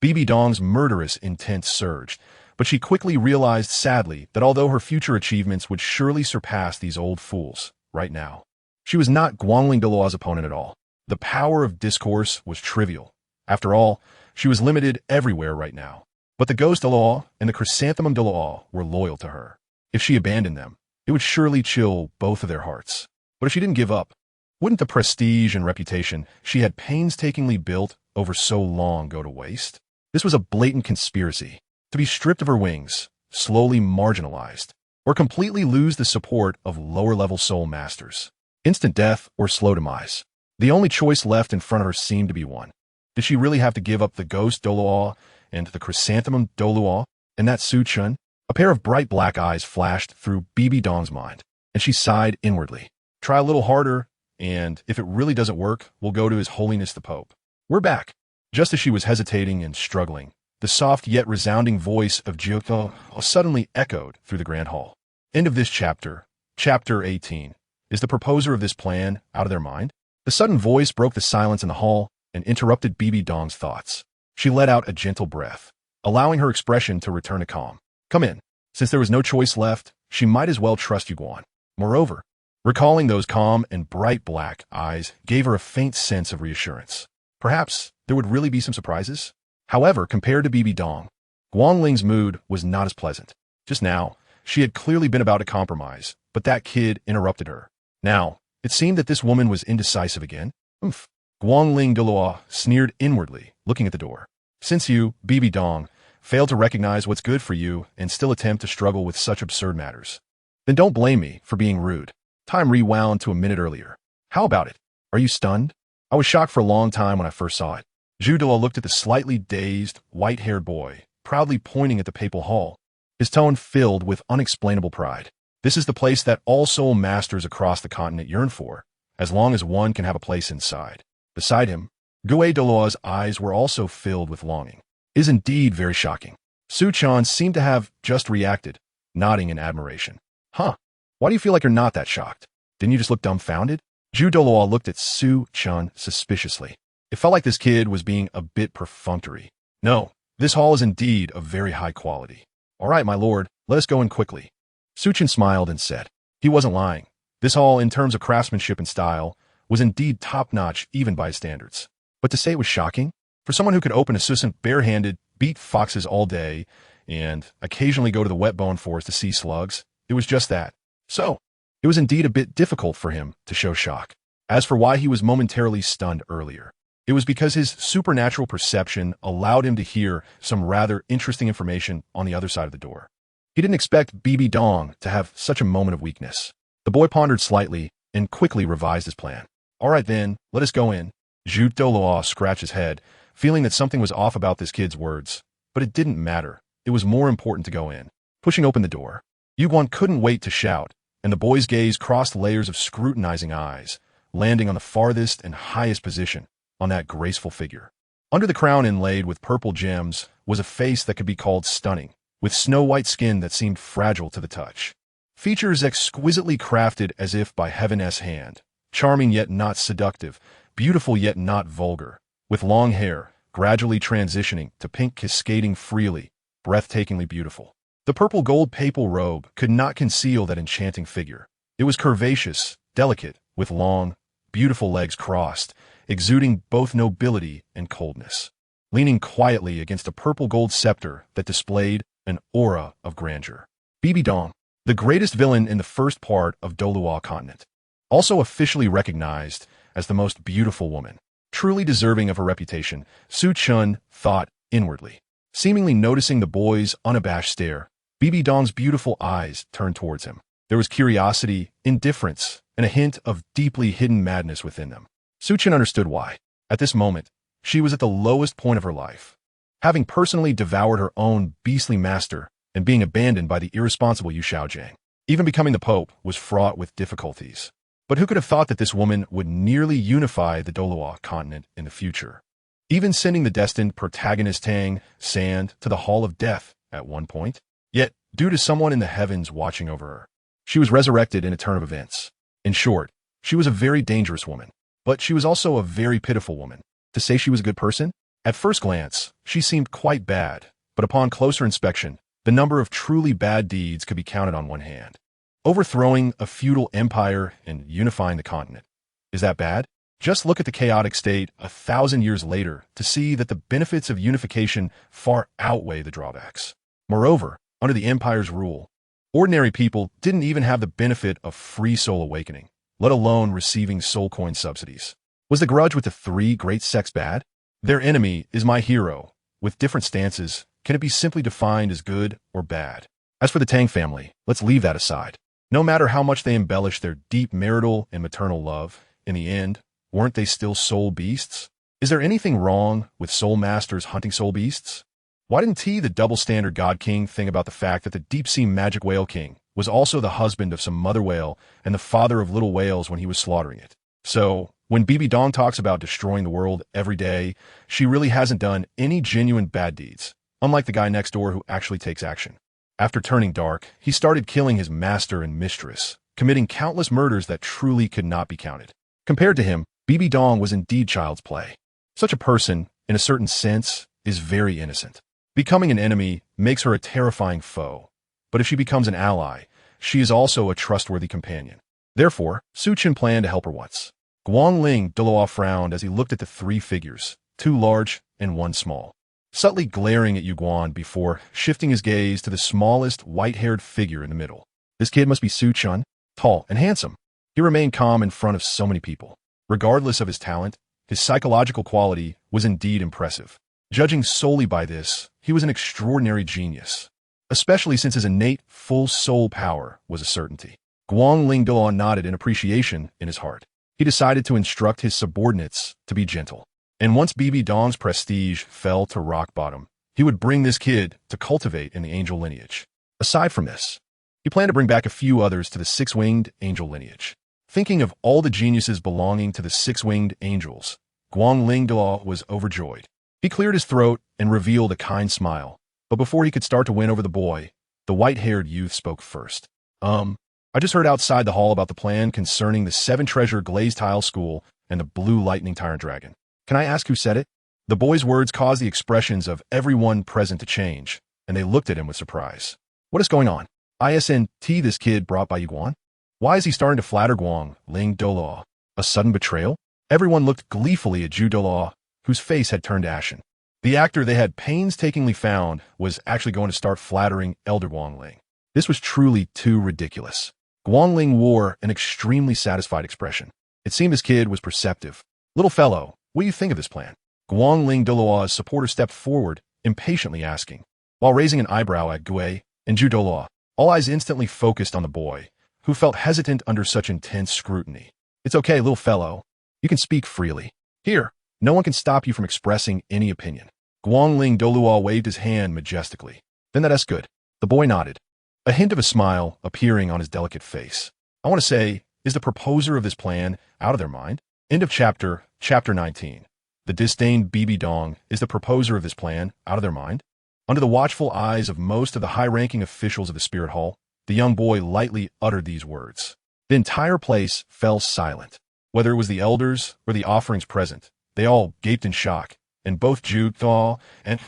Bibi Dong's murderous intent surged, but she quickly realized sadly that although her future achievements would surely surpass these old fools, right now, she was not Guangling Douluo's opponent at all. The power of discourse was trivial. After all, she was limited everywhere right now. But the Ghost Douluo and the Chrysanthemum Douluo were loyal to her. If she abandoned them, it would surely chill both of their hearts. But if she didn't give up, wouldn't the prestige and reputation she had painstakingly built over so long go to waste? This was a blatant conspiracy, to be stripped of her wings, slowly marginalized, or completely lose the support of lower-level soul masters. Instant death or slow demise. The only choice left in front of her seemed to be one. Did she really have to give up the Ghost Douluo and the Chrysanthemum Douluo and that Su Chen? A pair of bright black eyes flashed through Bibi Dong's mind, and she sighed inwardly. Try a little harder, and if it really doesn't work, we'll go to His Holiness the Pope. We're back. Just as she was hesitating and struggling, the soft yet resounding voice of Jiuko suddenly echoed through the grand hall. End of this chapter. Chapter 18. Is the proposer of this plan out of their mind? The sudden voice broke the silence in the hall and interrupted Bibi Dong's thoughts. She let out a gentle breath, allowing her expression to return to calm. Come in. Since there was no choice left, she might as well trust you, Guan. Moreover, recalling those calm and bright black eyes gave her a faint sense of reassurance. Perhaps there would really be some surprises? However, compared to Bibi Dong, Guangling's mood was not as pleasant. Just now, she had clearly been about to compromise, but that kid interrupted her. Now, it seemed that this woman was indecisive again. Guangling Douluo sneered inwardly, looking at the door. Since you, Bibi Dong, fail to recognize what's good for you and still attempt to struggle with such absurd matters, then don't blame me for being rude. Time rewound to a minute earlier. How about it? Are you stunned? I was shocked for a long time when I first saw it. Zhu Douluo looked at the slightly dazed, white-haired boy, proudly pointing at the papal hall, his tone filled with unexplainable pride. This is the place that all soul masters across the continent yearn for, as long as one can have a place inside. Beside him, Gue Douluo's eyes were also filled with longing. It is indeed very shocking. Su Chan seemed to have just reacted, nodding in admiration. Why do you feel like you're not that shocked? Didn't you just look dumbfounded? Zhu Douluo looked at Su Chan suspiciously. It felt like this kid was being a bit perfunctory. No, this hall is indeed of very high quality. All right, my lord, let us go in quickly. Su Chan smiled and said. He wasn't lying. This hall, in terms of craftsmanship and style, was indeed top-notch even by his standards. But to say it was shocking? For someone who could open a susan barehanded, beat foxes all day, and occasionally go to the wet bone forest to see slugs, it was just that. So, it was indeed a bit difficult for him to show shock. As for why he was momentarily stunned earlier, It was because his supernatural perception allowed him to hear some rather interesting information on the other side of the door. He didn't expect BB Dong to have such a moment of weakness. The boy pondered slightly and quickly revised his plan. All right then, let us go in. Douluo scratched his head, feeling that something was off about this kid's words. But it didn't matter. It was more important to go in. Pushing open the door, Yuguan couldn't wait to shout, and the boy's gaze crossed layers of scrutinizing eyes, landing on the farthest and highest position, on that graceful figure. Under the crown inlaid with purple gems was a face that could be called stunning, with snow-white skin that seemed fragile to the touch. Features exquisitely crafted as if by heaven's hand, charming yet not seductive, beautiful yet not vulgar, with long hair, gradually transitioning to pink cascading freely, breathtakingly beautiful. The purple gold papal robe could not conceal that enchanting figure. It was curvaceous, delicate, with long, beautiful legs crossed, exuding both nobility and coldness, leaning quietly against a purple gold scepter that displayed an aura of grandeur. BB Dong, the greatest villain in the first part of Douluo Continent, also officially recognized as the most beautiful woman, truly deserving of her reputation, Su Chun thought inwardly. Seemingly noticing the boy's unabashed stare, BB Dong's beautiful eyes turned towards him. There was curiosity, indifference, and a hint of deeply hidden madness within them. Su Chun understood why. At this moment, she was at the lowest point of her life. Having personally devoured her own beastly master and being abandoned by the irresponsible Yu Shaojiang. Even becoming the Pope was fraught with difficulties. But who could have thought that this woman would nearly unify the Douluo continent in the future? Even sending the destined protagonist Tang Sand to the Hall of Death at one point. Yet, due to someone in the heavens watching over her, she was resurrected in a turn of events. In short, she was a very dangerous woman. But she was also a very pitiful woman. To say she was a good person? At first glance, she seemed quite bad, but upon closer inspection, the number of truly bad deeds could be counted on one hand. Overthrowing a feudal empire and unifying the continent. Is that bad? Just look at the chaotic state 1,000 years later to see that the benefits of unification far outweigh the drawbacks. Moreover, under the empire's rule, ordinary people didn't even have the benefit of free soul awakening, let alone receiving soul coin subsidies. Was the grudge with the three great sects bad? Their enemy is my hero. With different stances, can it be simply defined as good or bad? As for the Tang family, let's leave that aside. No matter how much they embellish their deep marital and maternal love, in the end, weren't they still soul beasts? Is there anything wrong with soul masters hunting soul beasts? Why didn't the double standard God King think about the fact that the deep-sea magic whale king was also the husband of some mother whale and the father of little whales when he was slaughtering it? So, when BB Dong talks about destroying the world every day, she really hasn't done any genuine bad deeds, unlike the guy next door who actually takes action. After turning dark, he started killing his master and mistress, committing countless murders that truly could not be counted. Compared to him, BB Dong was indeed child's play. Such a person, in a certain sense, is very innocent. Becoming an enemy makes her a terrifying foe, but if she becomes an ally, she is also a trustworthy companion. Therefore, Su Chen planned to help her once. Guangling Douluo frowned as he looked at the three figures, two large and one small, subtly glaring at Yuguan before shifting his gaze to the smallest white-haired figure in the middle. This kid must be Su Chen, tall and handsome. He remained calm in front of so many people. Regardless of his talent, his psychological quality was indeed impressive. Judging solely by this, he was an extraordinary genius, especially since his innate full soul power was a certainty. Guangling Douluo nodded in appreciation in his heart. He decided to instruct his subordinates to be gentle. And once BB Dong's prestige fell to rock bottom, he would bring this kid to cultivate in the angel lineage. Aside from this, he planned to bring back a few others to the six-winged angel lineage. Thinking of all the geniuses belonging to the six-winged angels, Guangling Douluo was overjoyed. He cleared his throat and revealed a kind smile. But before he could start to win over the boy, the white-haired youth spoke first. I just heard outside the hall about the plan concerning the 7-treasure glazed tile school and the blue lightning tyrant dragon. Can I ask who said it? The boy's words caused the expressions of everyone present to change, and they looked at him with surprise. What is going on? ISNT this kid brought by Yuguan? Why is he starting to flatter Guangling Douluo? A sudden betrayal? Everyone looked gleefully at Douluo, whose face had turned ashen. The actor they had painstakingly found was actually going to start flattering Elder Guangling. This was truly too ridiculous. Guangling wore an extremely satisfied expression. It seemed this kid was perceptive. Little fellow, What do you think of this plan? Guangling Douluo's supporter stepped forward, impatiently asking, while raising an eyebrow at Gui and Zhu Douluo. All eyes instantly focused on the boy, who felt hesitant under such intense scrutiny. It's okay, little fellow. You can speak freely. Here, no one can stop you from expressing any opinion. Guangling Douluo waved his hand majestically. Then that's good. The boy nodded, a hint of a smile appearing on his delicate face. I want to say, is the proposer of this plan out of their mind? End of chapter 19. The disdained BB Dong is the proposer of this plan out of their mind? Under the watchful eyes of most of the high-ranking officials of the Spirit Hall, the young boy lightly uttered these words. The entire place fell silent. Whether it was the elders or the offerings present, they all gaped in shock, and both Zhu Thaw and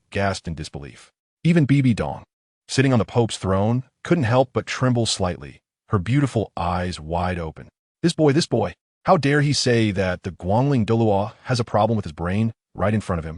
gasped in disbelief. Even BB Dong, sitting on the Pope's throne, couldn't help but tremble slightly, her beautiful eyes wide open. This boy, how dare he say that the Guangling Douluo has a problem with his brain right in front of him?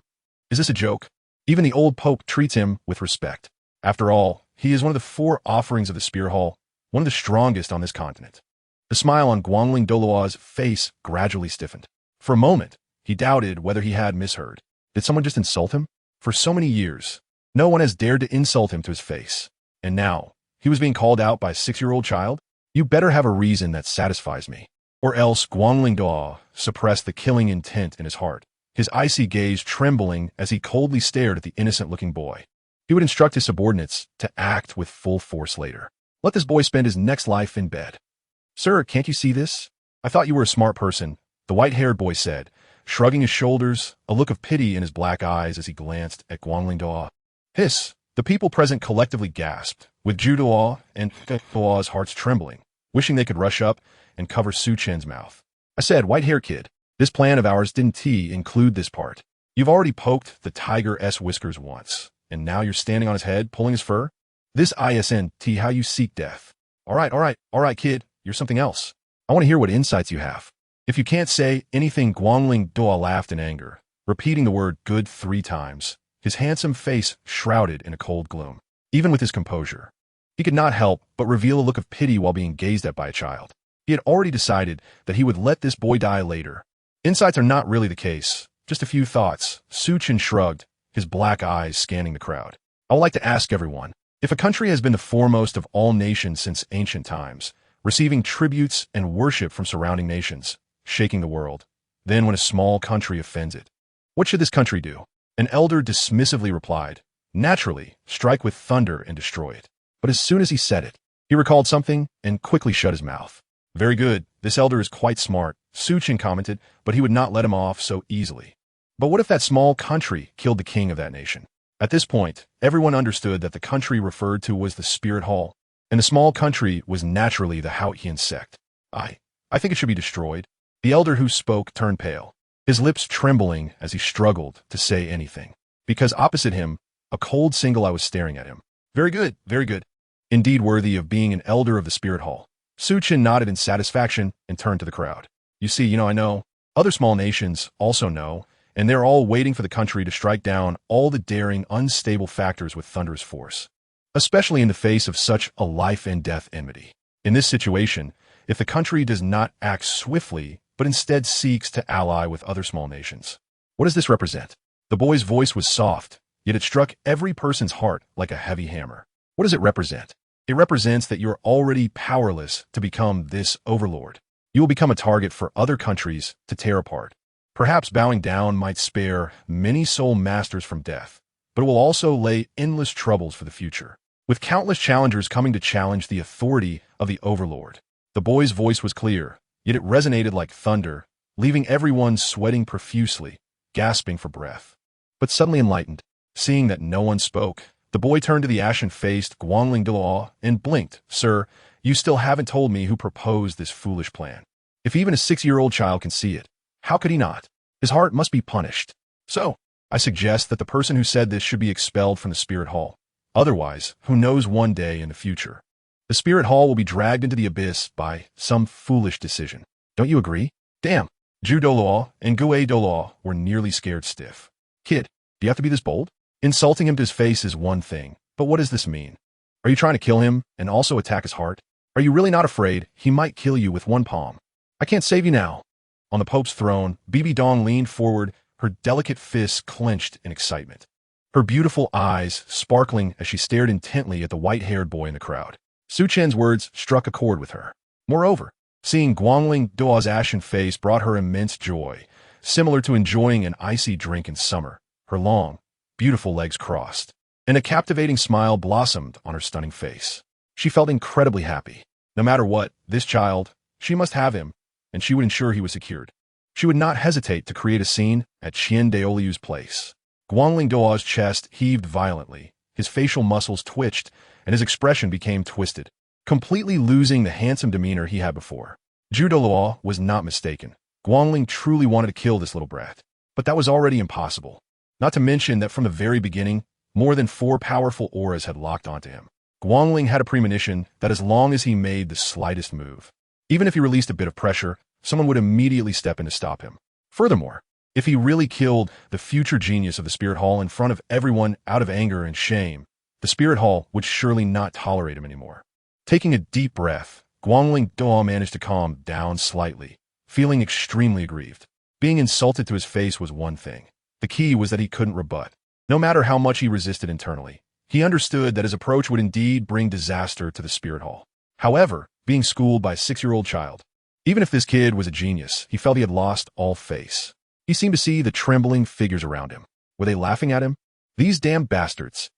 Is this a joke? Even the old Pope treats him with respect. After all, he is one of the 4 offerings of the Spirit Hall, one of the strongest on this continent. The smile on Guangling Douluo's face gradually stiffened. For a moment, he doubted whether he had misheard. Did someone just insult him? For so many years, no one has dared to insult him to his face. And now, he was being called out by a 6-year-old child? You better have a reason that satisfies me. Or else Guangling Douluo suppressed the killing intent in his heart, his icy gaze trembling as he coldly stared at the innocent-looking boy. He would instruct his subordinates to act with full force later. Let this boy spend his next life in bed. Sir, can't you see this? I thought you were a smart person, the white-haired boy said, shrugging his shoulders, a look of pity in his black eyes as he glanced at Guangling Douluo. Hiss! The people present collectively gasped, with Zhu Douluo and Douluo's hearts trembling, wishing they could rush up and cover Su Chen's mouth. I said, white-hair kid, this plan of ours didn't include this part. You've already poked the tiger's whiskers once, and now you're standing on his head, pulling his fur? This isn't how you seek death. All right, kid, you're something else. I want to hear what insights you have. If you can't say anything, Guangling Douluo laughed in anger, repeating the word good 3 times, his handsome face shrouded in a cold gloom. Even with his composure, he could not help but reveal a look of pity while being gazed at by a child. He had already decided that he would let this boy die later. Insights are not really the case, just a few thoughts. Su Chen shrugged, his black eyes scanning the crowd. I would like to ask everyone, if a country has been the foremost of all nations since ancient times, receiving tributes and worship from surrounding nations, shaking the world, then when a small country offends it, what should this country do? An elder dismissively replied, naturally, strike with thunder and destroy it. But as soon as he said it, he recalled something and quickly shut his mouth. Very good, this elder is quite smart, Su Chen commented, but he would not let him off so easily. But what if that small country killed the king of that nation? At this point, everyone understood that the country referred to was the Spirit Hall, and the small country was naturally the Hautian sect. I think it should be destroyed. The elder who spoke turned pale, his lips trembling as he struggled to say anything. Because opposite him, a cold single eye was staring at him. Very good. Indeed worthy of being an elder of the Spirit Hall. Su Chen nodded in satisfaction and turned to the crowd. You see, I know. Other small nations also know, and they're all waiting for the country to strike down all the daring, unstable factors with thunderous force, especially in the face of such a life-and-death enmity. In this situation, if the country does not act swiftly, but instead seeks to ally with other small nations. What does this represent? The boy's voice was soft, yet it struck every person's heart like a heavy hammer. What does it represent? It represents that you're already powerless to become this overlord. You will become a target for other countries to tear apart. Perhaps bowing down might spare many soul masters from death, but it will also lay endless troubles for the future, with countless challengers coming to challenge the authority of the overlord. The boy's voice was clear, yet it resonated like thunder, leaving everyone sweating profusely, gasping for breath. But suddenly enlightened, seeing that no one spoke, the boy turned to the ashen-faced Guangling Douluo and blinked. Sir, you still haven't told me who proposed this foolish plan. If even a 6-year-old child can see it, how could he not? His heart must be punished. So, I suggest that the person who said this should be expelled from the Spirit Hall. Otherwise, who knows one day in the future, the Spirit Hall will be dragged into the abyss by some foolish decision. Don't you agree? Damn. Zhu Douluo and Gui Douluo were nearly scared stiff. Kid, do you have to be this bold? Insulting him to his face is one thing, but what does this mean? Are you trying to kill him and also attack his heart? Are you really not afraid he might kill you with one palm? I can't save you now. On the Pope's throne, Bibi Dong leaned forward, her delicate fists clenched in excitement. Her beautiful eyes sparkling as she stared intently at the white-haired boy in the crowd. Su Chen's words struck a chord with her. Moreover, seeing Guangling Duo's ashen face brought her immense joy, similar to enjoying an icy drink in summer. Her long, beautiful legs crossed, and a captivating smile blossomed on her stunning face. She felt incredibly happy. No matter what, this child, she must have him, and she would ensure he was secured. She would not hesitate to create a scene at Qian Daoliu's place. Guangling Duo's chest heaved violently, his facial muscles twitched, and his expression became twisted, completely losing the handsome demeanor he had before. Zhu Douluo was not mistaken. Guangling truly wanted to kill this little brat, but that was already impossible. Not to mention that from the very beginning, more than 4 powerful auras had locked onto him. Guangling had a premonition that as long as he made the slightest move, even if he released a bit of pressure, someone would immediately step in to stop him. Furthermore, if he really killed the future genius of the Spirit Hall in front of everyone out of anger and shame, the Spirit Hall would surely not tolerate him anymore. Taking a deep breath, Guangling Duo managed to calm down slightly, feeling extremely aggrieved. Being insulted to his face was one thing. The key was that he couldn't rebut. No matter how much he resisted internally, he understood that his approach would indeed bring disaster to the Spirit Hall. However, being schooled by a 6-year-old child, even if this kid was a genius, he felt he had lost all face. He seemed to see the trembling figures around him. Were they laughing at him? These damn bastards.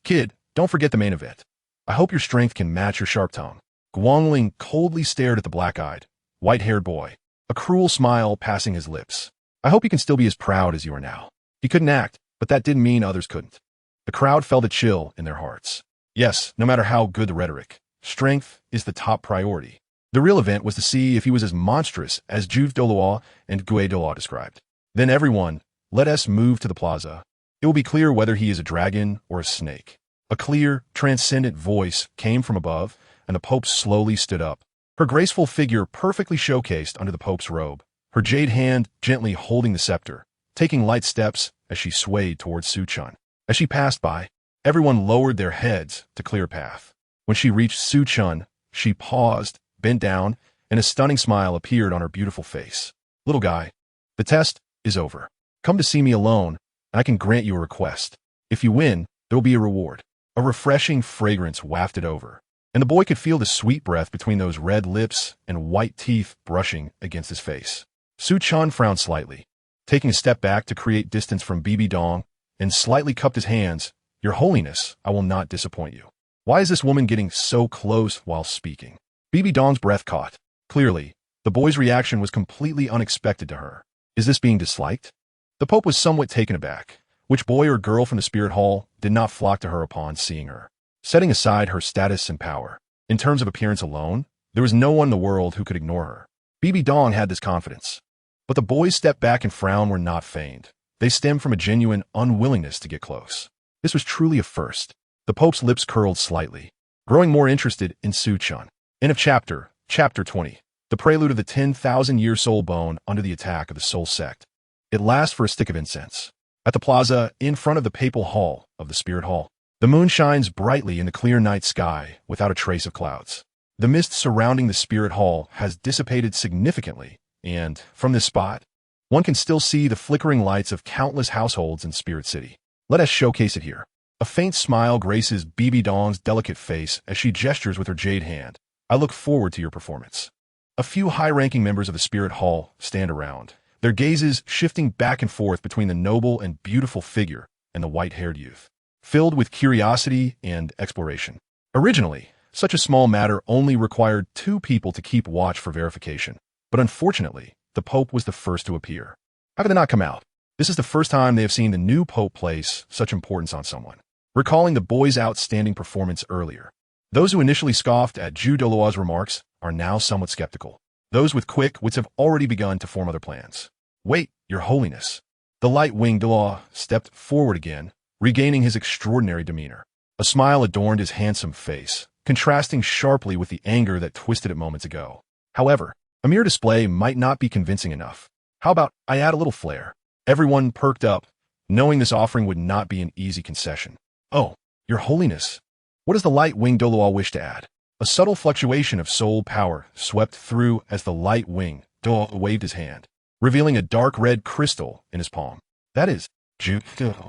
Kid, don't forget the main event. I hope your strength can match your sharp tongue. Guangling coldly stared at the black-eyed, white-haired boy, a cruel smile passing his lips. I hope you can still be as proud as you are now. He couldn't act, but that didn't mean others couldn't. The crowd felt a chill in their hearts. Yes, no matter how good the rhetoric, strength is the top priority. The real event was to see if he was as monstrous as Zhu Douluo and Gui Douluo described. Then everyone, let us move to the plaza. It will be clear whether he is a dragon or a snake. A clear, transcendent voice came from above, and the Pope slowly stood up. Her graceful figure perfectly showcased under the Pope's robe, her jade hand gently holding the scepter, taking light steps as she swayed towards Su Chen. As she passed by, everyone lowered their heads to clear a path. When she reached Su Chen, she paused, bent down, and a stunning smile appeared on her beautiful face. Little guy, the test is over. Come to see me alone, and I can grant you a request. If you win, there will be a reward. A refreshing fragrance wafted over, and the boy could feel the sweet breath between those red lips and white teeth brushing against his face. Su Chen frowned slightly, taking a step back to create distance from Bibi Dong, and slightly cupped his hands. Your Holiness, I will not disappoint you. Why is this woman getting so close while speaking? Bibi Dong's breath caught. Clearly, the boy's reaction was completely unexpected to her. Is this being disliked? The Pope was somewhat taken aback. Which boy or girl from the Spirit Hall did not flock to her upon seeing her? Setting aside her status and power, in terms of appearance alone, there was no one in the world who could ignore her. Bibi Dong had this confidence. But the boy's step back and frown were not feigned. They stemmed from a genuine unwillingness to get close. This was truly a first. The Pope's lips curled slightly, growing more interested in Su Chen. End of chapter 20. The prelude of the 10,000-year soul bone under the attack of the soul sect. It lasts for a stick of incense. At the plaza, in front of the papal hall of the Spirit Hall, the moon shines brightly in the clear night sky without a trace of clouds. The mist surrounding the Spirit Hall has dissipated significantly, and, from this spot, one can still see the flickering lights of countless households in Spirit City. Let us showcase it here. A faint smile graces Bibi Dong's delicate face as she gestures with her jade hand. I look forward to your performance. A few high-ranking members of the Spirit Hall stand around, their gazes shifting back and forth between the noble and beautiful figure and the white-haired youth, filled with curiosity and exploration. Originally, such a small matter only required 2 people to keep watch for verification, but unfortunately, the Pope was the first to appear. How could they not come out? This is the first time they have seen the new Pope place such importance on someone. Recalling the boy's outstanding performance earlier, those who initially scoffed at Zhu Douluo's remarks are now somewhat skeptical. Those with quick wits have already begun to form other plans. Wait, Your Holiness. The light-winged Douluo stepped forward again, regaining his extraordinary demeanor. A smile adorned his handsome face, contrasting sharply with the anger that twisted it moments ago. However, a mere display might not be convincing enough. How about I add a little flair? Everyone perked up, knowing this offering would not be an easy concession. Oh, Your Holiness. What does the light-winged Douluo wish to add? A subtle fluctuation of soul power swept through as the light-winged Douluo waved his hand. revealing a dark red crystal in his palm. That is, Ju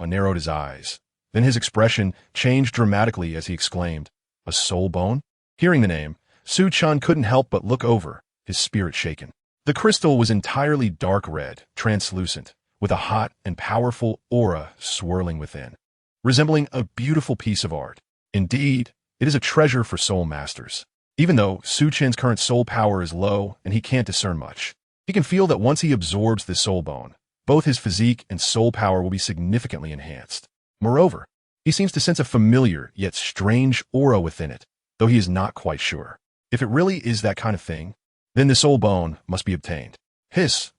narrowed his eyes. Then his expression changed dramatically as he exclaimed, "A soul bone?" Hearing the name, Su-chan couldn't help but look over, his spirit shaken. The crystal was entirely dark red, translucent, with a hot and powerful aura swirling within, resembling a beautiful piece of art. Indeed, it is a treasure for soul masters. Even though Su-chan's current soul power is low and he can't discern much, he can feel that once he absorbs this soul bone, both his physique and soul power will be significantly enhanced. Moreover, he seems to sense a familiar yet strange aura within it, though he is not quite sure. If it really is that kind of thing, then the soul bone must be obtained.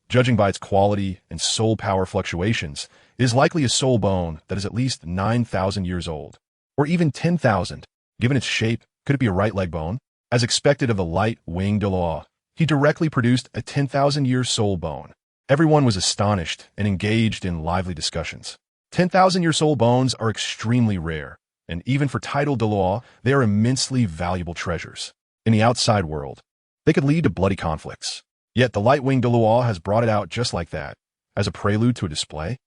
Judging by its quality and soul power fluctuations, is likely a soul bone that is at least 9,000 years old, or even 10,000. Given its shape, could it be a right leg bone? As expected of the light-winged Douluo, he directly produced a 10,000-year soul bone. Everyone was astonished and engaged in lively discussions. 10,000-year soul bones are extremely rare, and even for titled Douluo, they are immensely valuable treasures. In the outside world, they could lead to bloody conflicts. Yet the light-winged Douluo has brought it out just like that, as a prelude to a display.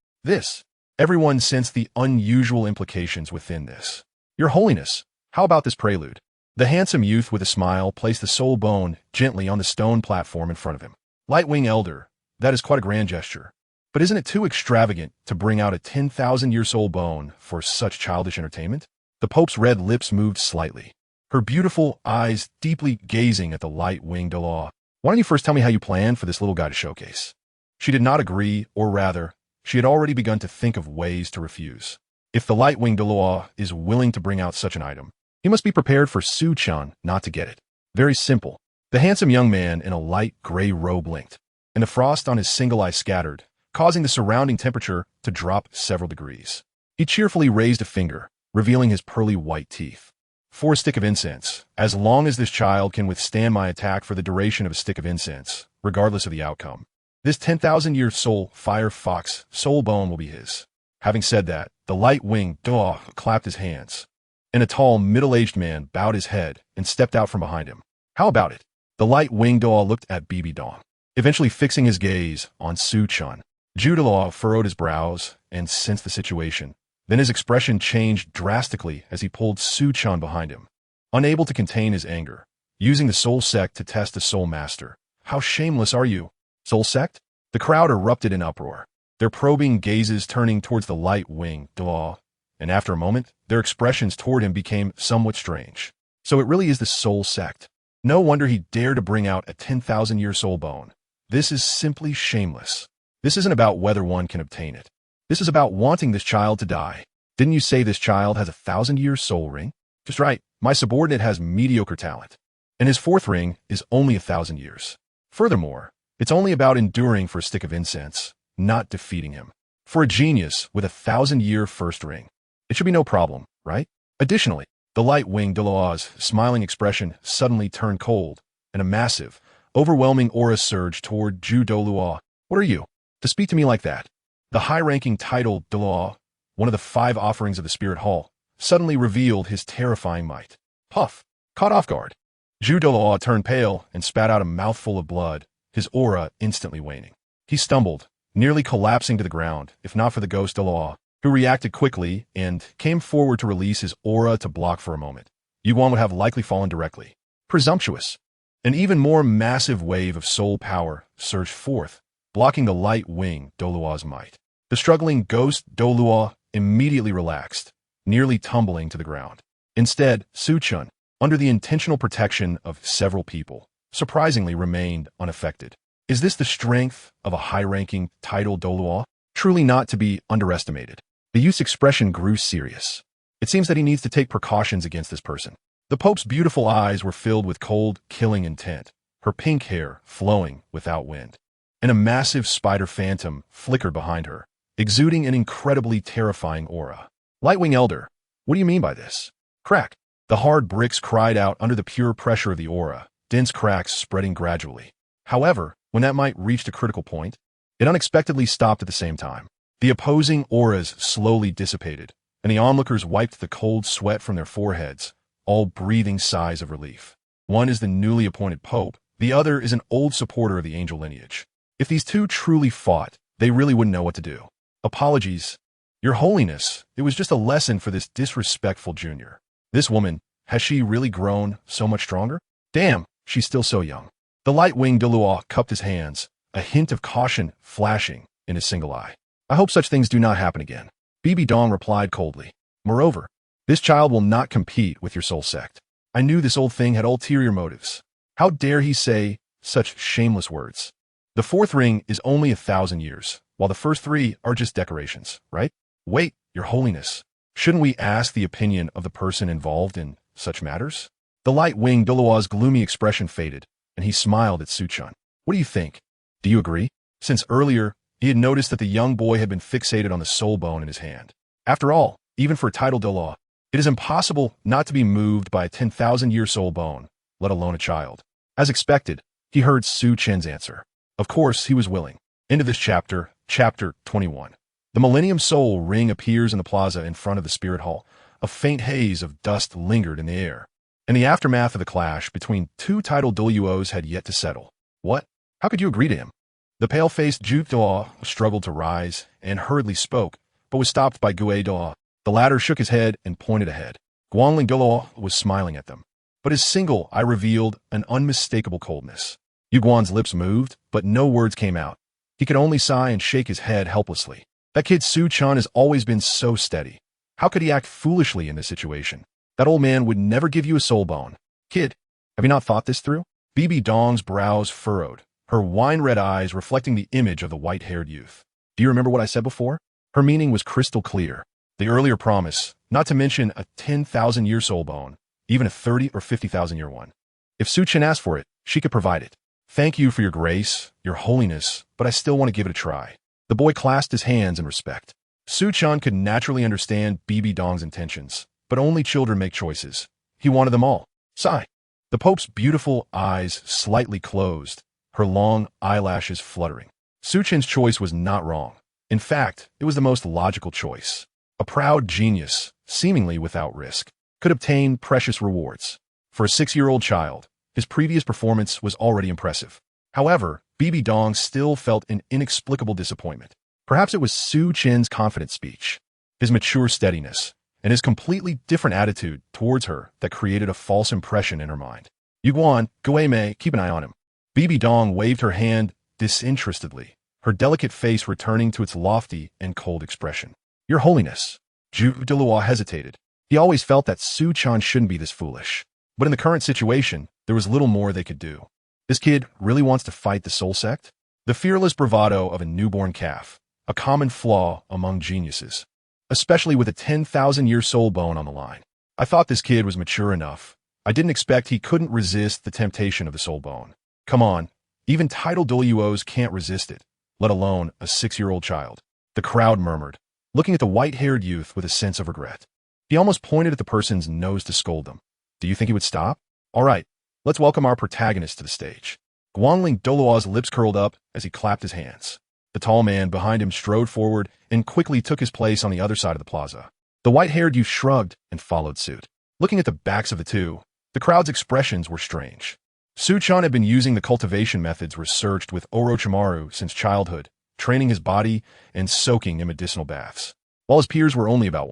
Everyone sensed the unusual implications within this. Your Holiness, how about this prelude? The handsome youth with a smile placed the soul bone gently on the stone platform in front of him. Light-wing elder, that is quite a grand gesture. But isn't it too extravagant to bring out a 10,000-year soul bone for such childish entertainment? The Pope's red lips moved slightly, her beautiful eyes deeply gazing at the light-winged Douluo. Why don't you first tell me how you plan for this little guy to showcase? She did not agree, or rather, she had already begun to think of ways to refuse. If the light-winged Douluo is willing to bring out such an item, he must be prepared for Su-chan not to get it. Very simple. The handsome young man in a light gray robe blinked, and the frost on his single eye scattered, causing the surrounding temperature to drop several degrees. He cheerfully raised a finger, revealing his pearly white teeth. For a stick of incense, as long as this child can withstand my attack for the duration of a stick of incense, regardless of the outcome, this 10,000-year soul fire fox soul bone will be his. Having said that, the light-winged Douluo clapped his hands, and a tall, middle-aged man bowed his head and stepped out from behind him. How about it? The light-winged Douluo looked at Bibi Dong, eventually fixing his gaze on Su-chan. Douluo furrowed his brows and sensed the situation. Then his expression changed drastically as he pulled Su-chan behind him, unable to contain his anger, using the soul sect to test a soul master. How shameless are you? Soul sect? The crowd erupted in uproar, their probing gazes turning towards the light-winged Douluo, and after a moment, their expressions toward him became somewhat strange. So it really is the soul sect. No wonder he dared to bring out a 10,000-year soul bone. This is simply shameless. This isn't about whether one can obtain it. This is about wanting this child to die. Didn't you say this child has a 1,000-year soul ring? Just right, my subordinate has mediocre talent, and his fourth ring is only 1,000 years. Furthermore, it's only about enduring for a stick of incense, not defeating him. For a genius with a 1,000-year first ring, it should be no problem, right? Additionally, the light-winged Douluo's smiling expression suddenly turned cold, and a massive, overwhelming aura surged toward Douluo. What are you, to speak to me like that? The high-ranking title Douluo, one of the 5 offerings of the Spirit Hall, suddenly revealed his terrifying might. Puff! Caught off guard, Douluo turned pale and spat out a mouthful of blood, his aura instantly waning. He stumbled, nearly collapsing to the ground, if not for the ghost Douluo, who reacted quickly and came forward to release his aura to block for a moment. Yuan would have likely fallen directly. Presumptuous. An even more massive wave of soul power surged forth, blocking the light-winged Douluo's might. The struggling ghost Douluo immediately relaxed, nearly tumbling to the ground. Instead, Su-chan, under the intentional protection of several people, surprisingly remained unaffected. Is this the strength of a high-ranking titled Douluo? Truly not to be underestimated. The youth's expression grew serious. It seems that he needs to take precautions against this person. The Pope's beautiful eyes were filled with cold, killing intent, her pink hair flowing without wind, and a massive spider phantom flickered behind her, exuding an incredibly terrifying aura. Lightwing Elder, what do you mean by this? Crack. The hard bricks cried out under the pure pressure of the aura, dense cracks spreading gradually. However, when that might reached a critical point, it unexpectedly stopped at the same time. The opposing auras slowly dissipated, and the onlookers wiped the cold sweat from their foreheads, all breathing sighs of relief. One is the newly appointed Pope, the other is an old supporter of the angel lineage. If these two truly fought, they really wouldn't know what to do. Apologies. Your Holiness, it was just a lesson for this disrespectful junior. This woman, has she really grown so much stronger? Damn, she's still so young. The light-winged Douluo cupped his hands, a hint of caution flashing in his single eye. I hope such things do not happen again. Bibi Dong replied coldly. Moreover, this child will not compete with your soul sect. I knew this old thing had ulterior motives. How dare he say such shameless words? The fourth ring is only 1,000 years, while the first three are just decorations, right? Wait, Your Holiness. Shouldn't we ask the opinion of the person involved in such matters? The light-winged Douluo's gloomy expression faded, and he smiled at Su-chan. What do you think? Do you agree? Since earlier, he had noticed that the young boy had been fixated on the soul bone in his hand. After all, even for a titled Douluo, it is impossible not to be moved by a 10,000-year soul bone, let alone a child. As expected, he heard Su-chan's answer. Of course, he was willing. Into this chapter, Chapter 21. The Millennium Soul Ring appears in the plaza in front of the Spirit Hall. A faint haze of dust lingered in the air, and the aftermath of the clash between two titled Douluos had yet to settle. What? How could you agree to him? The pale-faced Douluo struggled to rise and hurriedly spoke, but was stopped by Douluo. The latter shook his head and pointed ahead. Guangling Douluo was smiling at them, but his single eye revealed an unmistakable coldness. Guan's lips moved, but no words came out. He could only sigh and shake his head helplessly. That kid Su-chan has always been so steady. How could he act foolishly in this situation? That old man would never give you a soul bone. Kid, have you not thought this through? Bibi Dong's brows furrowed, her wine-red eyes reflecting the image of the white-haired youth. Do you remember what I said before? Her meaning was crystal clear. The earlier promise, not to mention a 10,000-year soul bone, even a 30 or 50,000-year one. If Su-chan asked for it, she could provide it. Thank you for your grace, your holiness, but I still want to give it a try. The boy clasped his hands in respect. Su-chan could naturally understand Bibi Dong's intentions, but only children make choices. He wanted them all. Sigh. The Pope's beautiful eyes slightly closed, her long eyelashes fluttering. Su-chan's choice was not wrong. In fact, it was the most logical choice. A proud genius, seemingly without risk, could obtain precious rewards. For a 6-year-old child, his previous performance was already impressive. However, Bibi Dong still felt an inexplicable disappointment. Perhaps it was Su-chan's confident speech, his mature steadiness, and his completely different attitude towards her that created a false impression in her mind. Yuguan, Guei-mei, keep an eye on him. Bibi Dong waved her hand disinterestedly, her delicate face returning to its lofty and cold expression. Your Holiness. Douluo hesitated. He always felt that Su-chan shouldn't be this foolish. But in the current situation, there was little more they could do. This kid really wants to fight the soul sect? The fearless bravado of a newborn calf, a common flaw among geniuses, especially with a 10,000-year soul bone on the line. I thought this kid was mature enough. I didn't expect he couldn't resist the temptation of the soul bone. Come on, even titled Douluos can't resist it, let alone a 6-year-old child. The crowd murmured, looking at the white-haired youth with a sense of regret. He almost pointed at the person's nose to scold them. Do you think he would stop? All right, let's welcome our protagonist to the stage. Guangling Douluo's lips curled up as he clapped his hands. The tall man behind him strode forward and quickly took his place on the other side of the plaza. The white-haired youth shrugged and followed suit. Looking at the backs of the two, the crowd's expressions were strange. Su-chan had been using the cultivation methods researched with Orochimaru since childhood, training his body and soaking in medicinal baths. While his peers were only about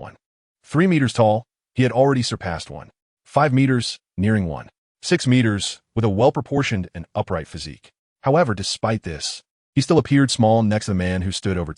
3 meters tall, he had already surpassed 5 meters, nearing 6 meters, with a well-proportioned and upright physique. However, despite this, he still appeared small next to the man who stood over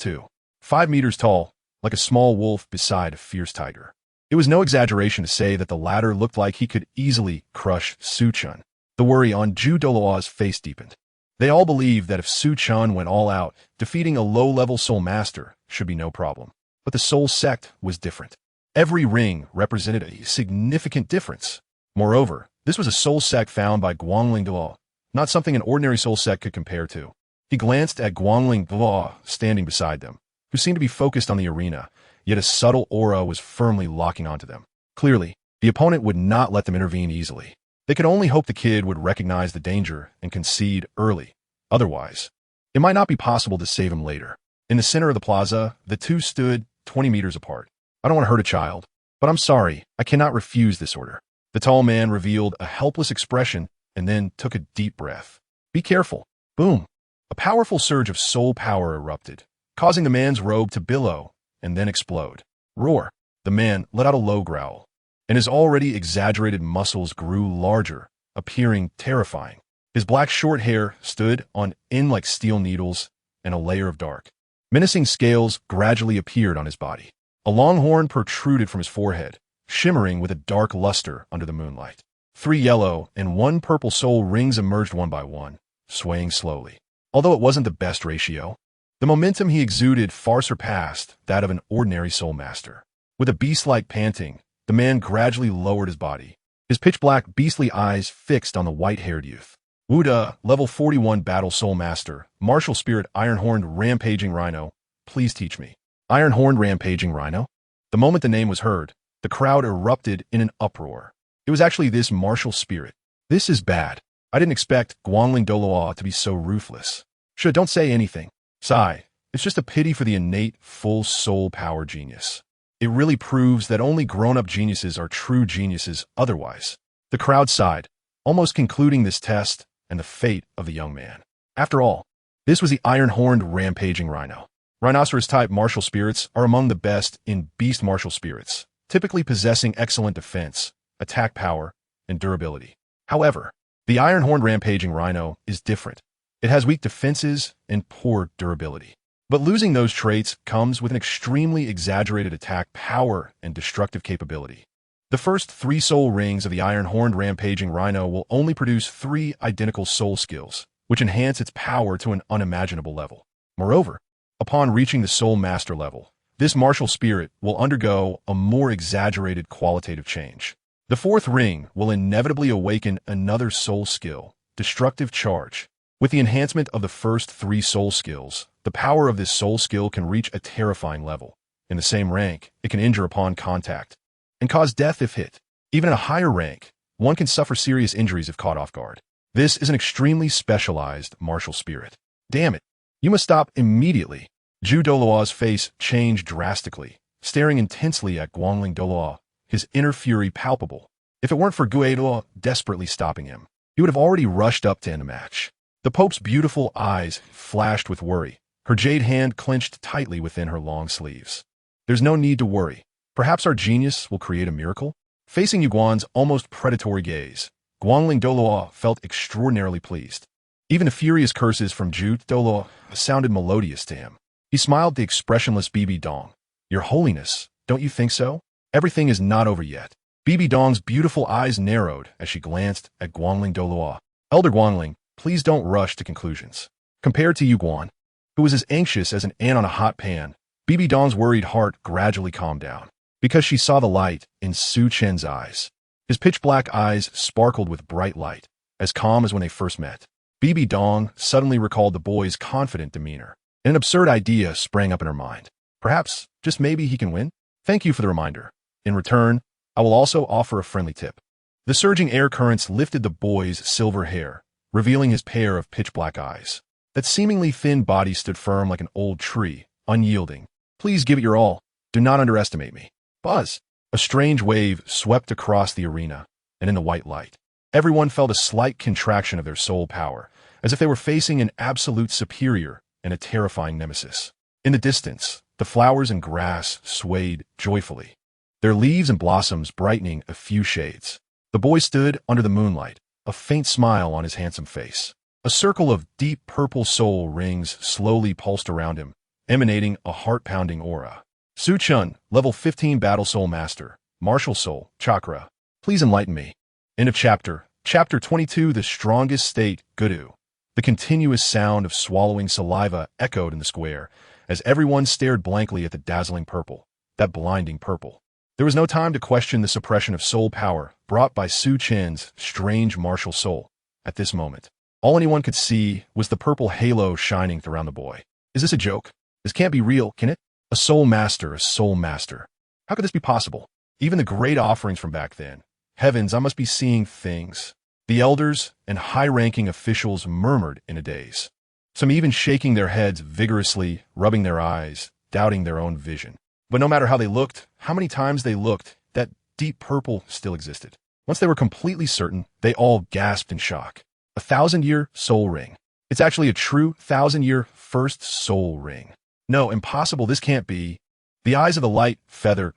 5 meters tall, like a small wolf beside a fierce tiger. It was no exaggeration to say that the latter looked like he could easily crush Su-chan. The worry on Douluo's face deepened. They all believed that if Su-chan went all out, defeating a low-level soul master should be no problem. But the soul sect was different. Every ring represented a significant difference. Moreover, this was a soul sect found by Guangling Douluo, not something an ordinary soul sect could compare to. He glanced at Guangling Douluo standing beside them, who seemed to be focused on the arena, yet a subtle aura was firmly locking onto them. Clearly, the opponent would not let them intervene easily. They could only hope the kid would recognize the danger and concede early. Otherwise, it might not be possible to save him later. In the center of the plaza, the two stood 20 meters apart. I don't want to hurt a child, but I'm sorry, I cannot refuse this order. The tall man revealed a helpless expression and then took a deep breath. Be careful. Boom. A powerful surge of soul power erupted, causing the man's robe to billow and then explode. Roar! The man let out a low growl, and his already exaggerated muscles grew larger, appearing terrifying. His black short hair stood on end like steel needles, and a layer of dark, menacing scales gradually appeared on his body. A long horn protruded from his forehead, shimmering with a dark luster under the moonlight. 3 yellow and 1 purple soul rings emerged one by one, swaying slowly. Although it wasn't the best ratio, the momentum he exuded far surpassed that of an ordinary soul master. With a beast-like panting, the man gradually lowered his body, his pitch-black beastly eyes fixed on the white-haired youth. Wuda, level 41 battle soul master, martial spirit iron-horned rampaging rhino, please teach me. Iron-horned rampaging rhino? The moment the name was heard, the crowd erupted in an uproar. It was actually this martial spirit. This is bad. I didn't expect Guangling Douluo to be so ruthless. Don't say anything. Sigh. It's just a pity for the innate, full soul power genius. It really proves that only grown-up geniuses are true geniuses otherwise. The crowd sighed, almost concluding this test and the fate of the young man. After all, this was the iron-horned rampaging rhino. Rhinoceros-type martial spirits are among the best in beast martial spirits, typically possessing excellent defense, attack power, and durability. However, the iron-horned rampaging rhino is different. It has weak defenses and poor durability. But losing those traits comes with an extremely exaggerated attack power and destructive capability. The first 3 soul rings of the iron-horned rampaging rhino will only produce 3 identical soul skills, which enhance its power to an unimaginable level. Moreover, upon reaching the soul master level, this martial spirit will undergo a more exaggerated qualitative change. The 4th ring will inevitably awaken another soul skill, destructive charge. With the enhancement of the first 3 soul skills, the power of this soul skill can reach a terrifying level. In the same rank, it can injure upon contact and cause death if hit. Even at a higher rank, one can suffer serious injuries if caught off guard. This is an extremely specialized martial spirit. Damn it. You must stop immediately. Zhu Douluo's face changed drastically, staring intensely at Guangling Douluo, his inner fury palpable. If it weren't for Guido desperately stopping him, he would have already rushed up to end the match. The Pope's beautiful eyes flashed with worry, her jade hand clenched tightly within her long sleeves. There's no need to worry. Perhaps our genius will create a miracle? Facing Yuguan's almost predatory gaze, Guangling Douluo felt extraordinarily pleased. Even the furious curses from Zhu Douluo sounded melodious to him. He smiled the expressionless Bibi Dong. Your Holiness, don't you think so? Everything is not over yet. Bibi Dong's beautiful eyes narrowed as she glanced at Guangling Douluo. Elder Guangling, please don't rush to conclusions. Compared to Yuguan, who was as anxious as an ant on a hot pan, Bibi Dong's worried heart gradually calmed down, because she saw the light in Su Chen's eyes. His pitch-black eyes sparkled with bright light, as calm as when they first met. Bibi Dong suddenly recalled the boy's confident demeanor, and an absurd idea sprang up in her mind. Perhaps, just maybe, he can win? Thank you for the reminder. In return, I will also offer a friendly tip. The surging air currents lifted the boy's silver hair, revealing his pair of pitch-black eyes. That seemingly thin body stood firm like an old tree, unyielding. Please give it your all. Do not underestimate me. Buzz! A strange wave swept across the arena, and in the white light, everyone felt a slight contraction of their soul power, as if they were facing an absolute superior and a terrifying nemesis. In the distance, the flowers and grass swayed joyfully, their leaves and blossoms brightening a few shades. The boy stood under the moonlight, a faint smile on his handsome face. A circle of deep purple soul rings slowly pulsed around him, emanating a heart-pounding aura. Su Chen, level 15 battle soul master, martial soul, chakra. Please enlighten me. End of chapter. Chapter 22, the strongest state, Gudu. The continuous sound of swallowing saliva echoed in the square, as everyone stared blankly at the dazzling purple, that blinding purple. There was no time to question the suppression of soul power brought by Su Chen's strange martial soul. At this moment, all anyone could see was the purple halo shining around the boy. Is this a joke? This can't be real, can it? A soul master, a soul master. How could this be possible? Even the great offerings from back then. Heavens, I must be seeing things. The elders and high-ranking officials murmured in a daze, some even shaking their heads vigorously, rubbing their eyes, doubting their own vision. But no matter how they looked, how many times they looked, that deep purple still existed. Once they were completely certain, they all gasped in shock. 1,000-year soul ring. It's actually a true 1,000-year first soul ring. No, impossible, this can't be. The eyes of the light feather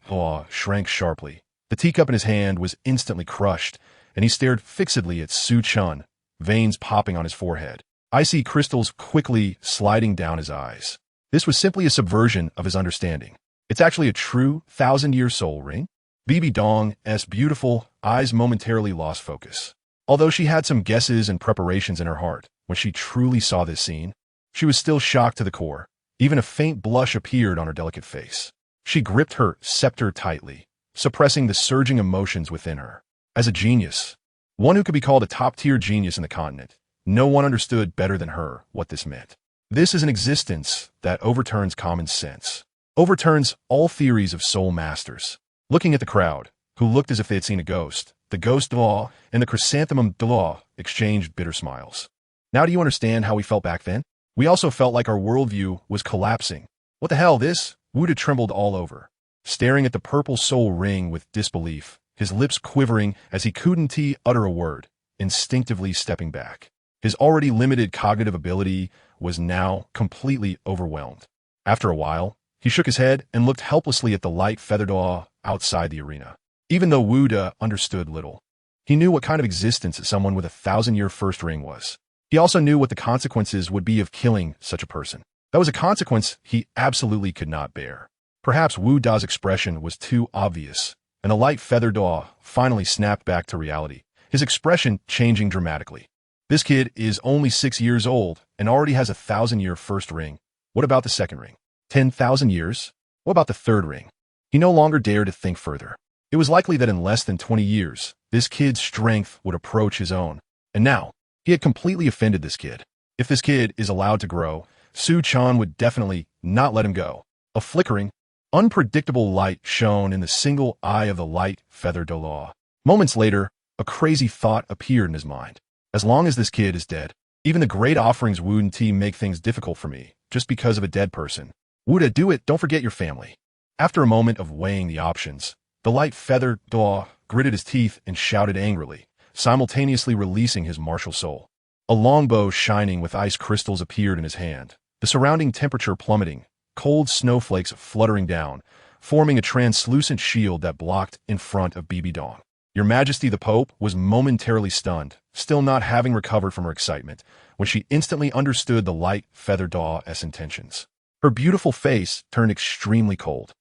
shrank sharply. The teacup in his hand was instantly crushed, and he stared fixedly at Su Chun, veins popping on his forehead. Icy crystals quickly sliding down his eyes. This was simply a subversion of his understanding. It's actually a true 1,000-year soul ring? Bibi Dong's beautiful eyes momentarily lost focus. Although she had some guesses and preparations in her heart, when she truly saw this scene, she was still shocked to the core. Even a faint blush appeared on her delicate face. She gripped her scepter tightly, suppressing the surging emotions within her. As a genius, one who could be called a top-tier genius in the continent, no one understood better than her what this meant. This is an existence that overturns common sense, overturns all theories of soul masters. Looking at the crowd, who looked as if they had seen a ghost, the ghost Douluo and the chrysanthemum Douluo exchanged bitter smiles. Now do you understand how we felt back then? We also felt like our worldview was collapsing. What the hell, this? Wuda trembled all over, staring at the purple soul ring with disbelief, his lips quivering as he couldn't utter a word, instinctively stepping back. His already limited cognitive ability was now completely overwhelmed. After a while, he shook his head and looked helplessly at the light feathered Douluo outside the arena. Even though Wuda understood little, he knew what kind of existence someone with a 1,000-year first ring was. He also knew what the consequences would be of killing such a person. That was a consequence he absolutely could not bear. Perhaps Wu Da's expression was too obvious, and the light feathered Douluo finally snapped back to reality, his expression changing dramatically. This kid is only 6 years old and already has a 1,000-year first ring. What about the second ring? 10,000 years? What about the third ring? He no longer dared to think further. It was likely that in less than 20 years, this kid's strength would approach his own. And now, he had completely offended this kid. If this kid is allowed to grow, Su Chan would definitely not let him go. A flickering, unpredictable light shone in the single eye of the light feathered Douluo. Moments later, a crazy thought appeared in his mind. As long as this kid is dead, even the great offerings wouldn't make things difficult for me, just because of a dead person. Wuda, do it, don't forget your family. After a moment of weighing the options, the light feathered Douluo gritted his teeth and shouted angrily, simultaneously releasing his martial soul. A longbow shining with ice crystals appeared in his hand, the surrounding temperature plummeting, cold snowflakes fluttering down, forming a translucent shield that blocked in front of Bibi Dong. Your Majesty the Pope was momentarily stunned, still not having recovered from her excitement, when she instantly understood the light feathered Douluo's intentions. Her beautiful face turned extremely cold.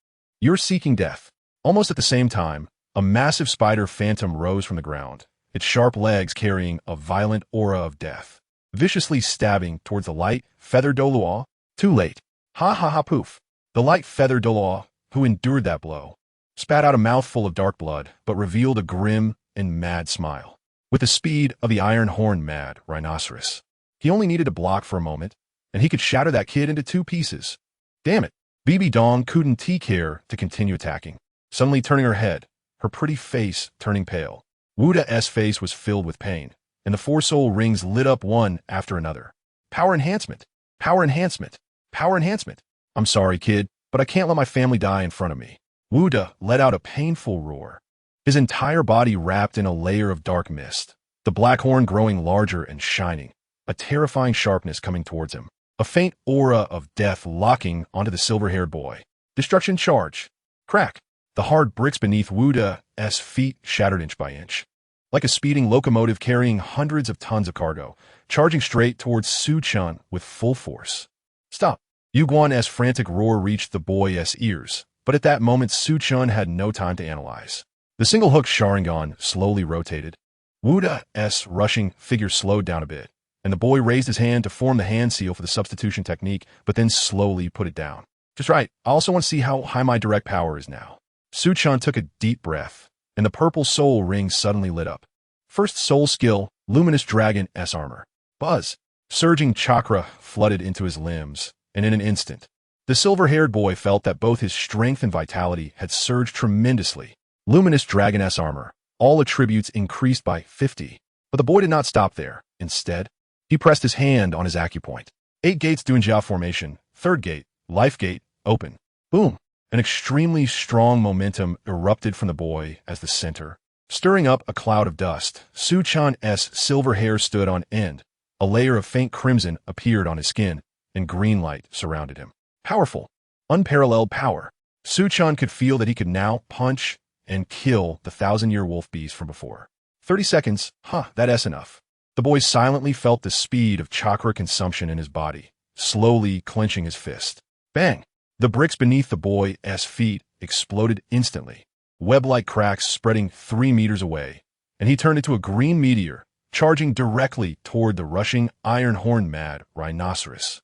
You're seeking death. Almost at the same time, a massive spider phantom rose from the ground, its sharp legs carrying a violent aura of death, viciously stabbing towards the light feathered Douluo. Too late. Ha ha ha poof. The light feathered Douluo, who endured that blow, spat out a mouthful of dark blood, but revealed a grim and mad smile. With the speed of the iron-horned mad rhinoceros, he only needed to block for a moment, and he could shatter that kid into 2 pieces. Damn it. Bibi Dong couldn't care to continue attacking, suddenly turning her head, her pretty face turning pale. Wuda's face was filled with pain, and the 4 soul rings lit up one after another. Power enhancement. Power enhancement. Power enhancement. I'm sorry, kid, but I can't let my family die in front of me. Wuda let out a painful roar, his entire body wrapped in a layer of dark mist, the black horn growing larger and shining, a terrifying sharpness coming towards him, a faint aura of death locking onto the silver-haired boy. Destruction charge. Crack. The hard bricks beneath Wuda's feet shattered inch by inch, like a speeding locomotive carrying hundreds of tons of cargo, charging straight towards Su Chun with full force. Stop. Yu Guan's frantic roar reached the boy's ears, but at that moment Su Chun had no time to analyze. The single-hook Sharingan slowly rotated. Wuda's rushing figure slowed down a bit, and the boy raised his hand to form the hand seal for the substitution technique, but then slowly put it down. Just right. I also want to see how high my direct power is now. Su Chun took a deep breath, and the purple soul ring suddenly lit up. First soul skill, Luminous Dragon's armor. Buzz. Surging chakra flooded into his limbs, and in an instant, the silver-haired boy felt that both his strength and vitality had surged tremendously. Luminous Dragon's armor. All attributes increased by 50. But the boy did not stop there. Instead, he pressed his hand on his acupoint. 8 gates Duanjia formation. 3rd gate, life gate, open. Boom. An extremely strong momentum erupted from the boy as the center, stirring up a cloud of dust. Su Chan's silver hair stood on end, A layer of faint crimson appeared on his skin, and green light surrounded him. Powerful. Unparalleled power. Suchan could feel that he could now punch and kill the 1,000-year wolf beast from before. 30 seconds, that's enough. The boy silently felt the speed of chakra consumption in his body, slowly clenching his fist. Bang! The bricks beneath the boy's feet exploded instantly, web-like cracks spreading 3 meters away, and he turned into a green meteor, charging directly toward the rushing iron-horned mad rhinoceros.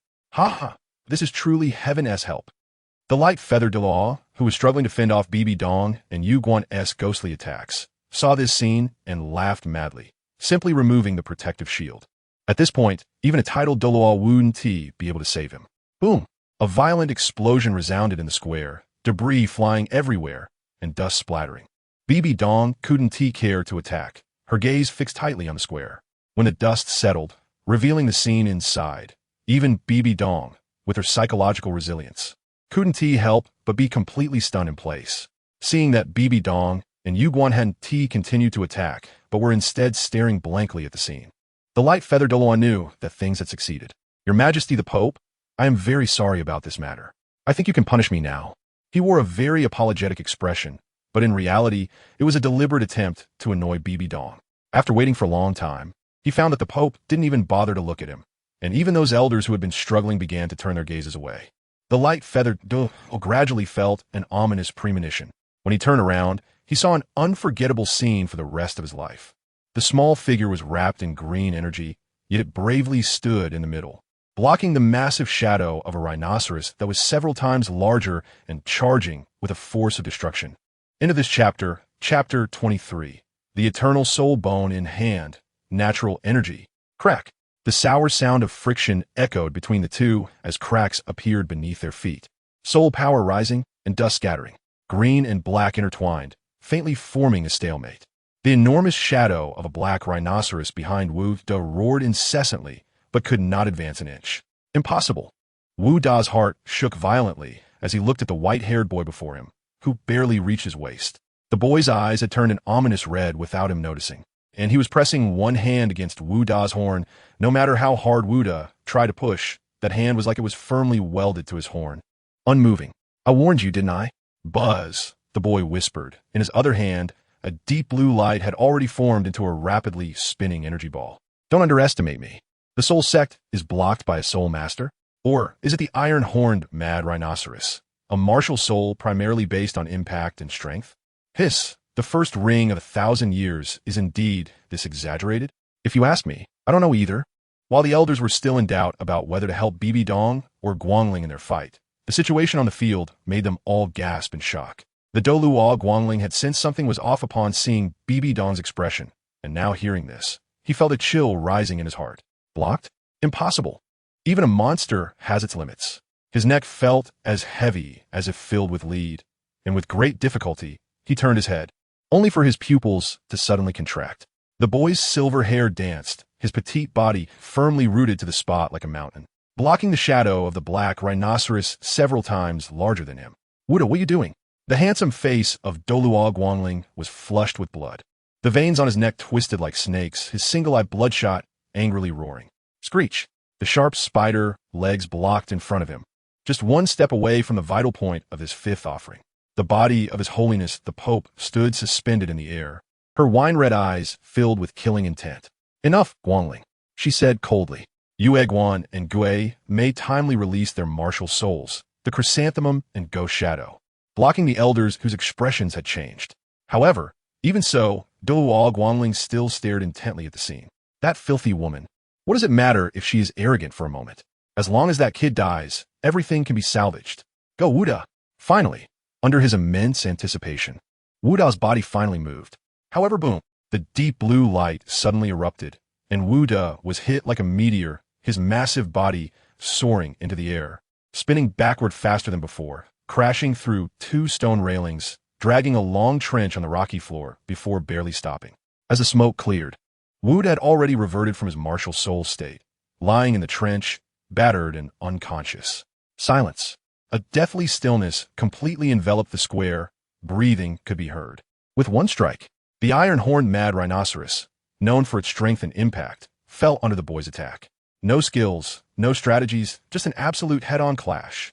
This is truly heaven's help. The light-feathered Douluo, who was struggling to fend off BB Dong and Yu Guan's ghostly attacks, saw this scene and laughed madly, simply removing the protective shield. At this point, even a titled Douluo wouldn't be able to save him. Boom! A violent explosion resounded in the square, debris flying everywhere, and dust splattering. BB Dong couldn't care to attack, her gaze fixed tightly on the square. When the dust settled, revealing the scene inside, even BB Dong, with her psychological resilience, couldn't help but be completely stunned in place, seeing that BB Dong and Yu Guan hadn't continued to attack, but were instead staring blankly at the scene. The light-feathered Douluo knew that things had succeeded. Your Majesty the Pope, I am very sorry about this matter. I think you can punish me now. He wore a very apologetic expression, but in reality, it was a deliberate attempt to annoy BB Dong. After waiting for a long time, he found that the Pope didn't even bother to look at him, and even those elders who had been struggling began to turn their gazes away. The light-feathered Douluo gradually felt an ominous premonition. When he turned around, he saw an unforgettable scene for the rest of his life. The small figure was wrapped in green energy, yet it bravely stood in the middle, blocking the massive shadow of a rhinoceros that was several times larger and charging with a force of destruction. End of this chapter, Chapter 23. The Eternal Soul Bone in Hand, Natural Energy. Crack. The sour sound of friction echoed between the two as cracks appeared beneath their feet. Soul power rising and dust scattering. Green and black intertwined, faintly forming a stalemate. The enormous shadow of a black rhinoceros behind Wu Da roared incessantly, but could not advance an inch. Impossible. Wu Da's heart shook violently as he looked at the white-haired boy before him, who barely reached his waist. The boy's eyes had turned an ominous red without him noticing, and he was pressing one hand against Wu Da's horn. No matter how hard Wu Da tried to push, that hand was like it was firmly welded to his horn. Unmoving. I warned you, didn't I? Buzz, the boy whispered. In his other hand, a deep blue light had already formed into a rapidly spinning energy ball. Don't underestimate me. The soul sect is blocked by a soul master? Or is it the iron-horned mad rhinoceros, a martial soul primarily based on impact and strength? Hiss, the first ring of 1,000 years is indeed this exaggerated? If you ask me, I don't know either. While the elders were still in doubt about whether to help BB Dong or Guangling in their fight, the situation on the field made them all gasp in shock. The Douluo Guangling had sensed something was off upon seeing BB Dong's expression, and now hearing this, he felt a chill rising in his heart. Blocked? Impossible. Even a monster has its limits. His neck felt as heavy as if filled with lead, and with great difficulty, he turned his head, only for his pupils to suddenly contract. The boy's silver hair danced, his petite body firmly rooted to the spot like a mountain, blocking the shadow of the black rhinoceros several times larger than him. Wu Da, what are you doing? The handsome face of Douluo Guangling was flushed with blood. The veins on his neck twisted like snakes, his single eye bloodshot, angrily roaring. Screech! The sharp spider legs blocked in front of him, just one step away from the vital point of his fifth offering. The body of His Holiness the Pope stood suspended in the air, her wine-red eyes filled with killing intent. Enough, Guangling, she said coldly. Yue Guan and Gui may timely release their martial souls, the chrysanthemum and ghost shadow, blocking the elders whose expressions had changed. However, even so, Douluo Guangling still stared intently at the scene. That filthy woman. What does it matter if she is arrogant for a moment? As long as that kid dies, everything can be salvaged. Go, Wu Da! Finally, under his immense anticipation, Wu Da's body finally moved. However, boom, the deep blue light suddenly erupted, and Wu Da was hit like a meteor, his massive body soaring into the air, spinning backward faster than before, crashing through 2 stone railings, dragging a long trench on the rocky floor before barely stopping. As the smoke cleared, Wu Da had already reverted from his martial soul state, lying in the trench, battered and unconscious. Silence. A deathly stillness completely enveloped the square. Breathing could be heard. With one strike, the iron-horned mad rhinoceros, known for its strength and impact, fell under the boy's attack. No skills, no strategies, just an absolute head-on clash.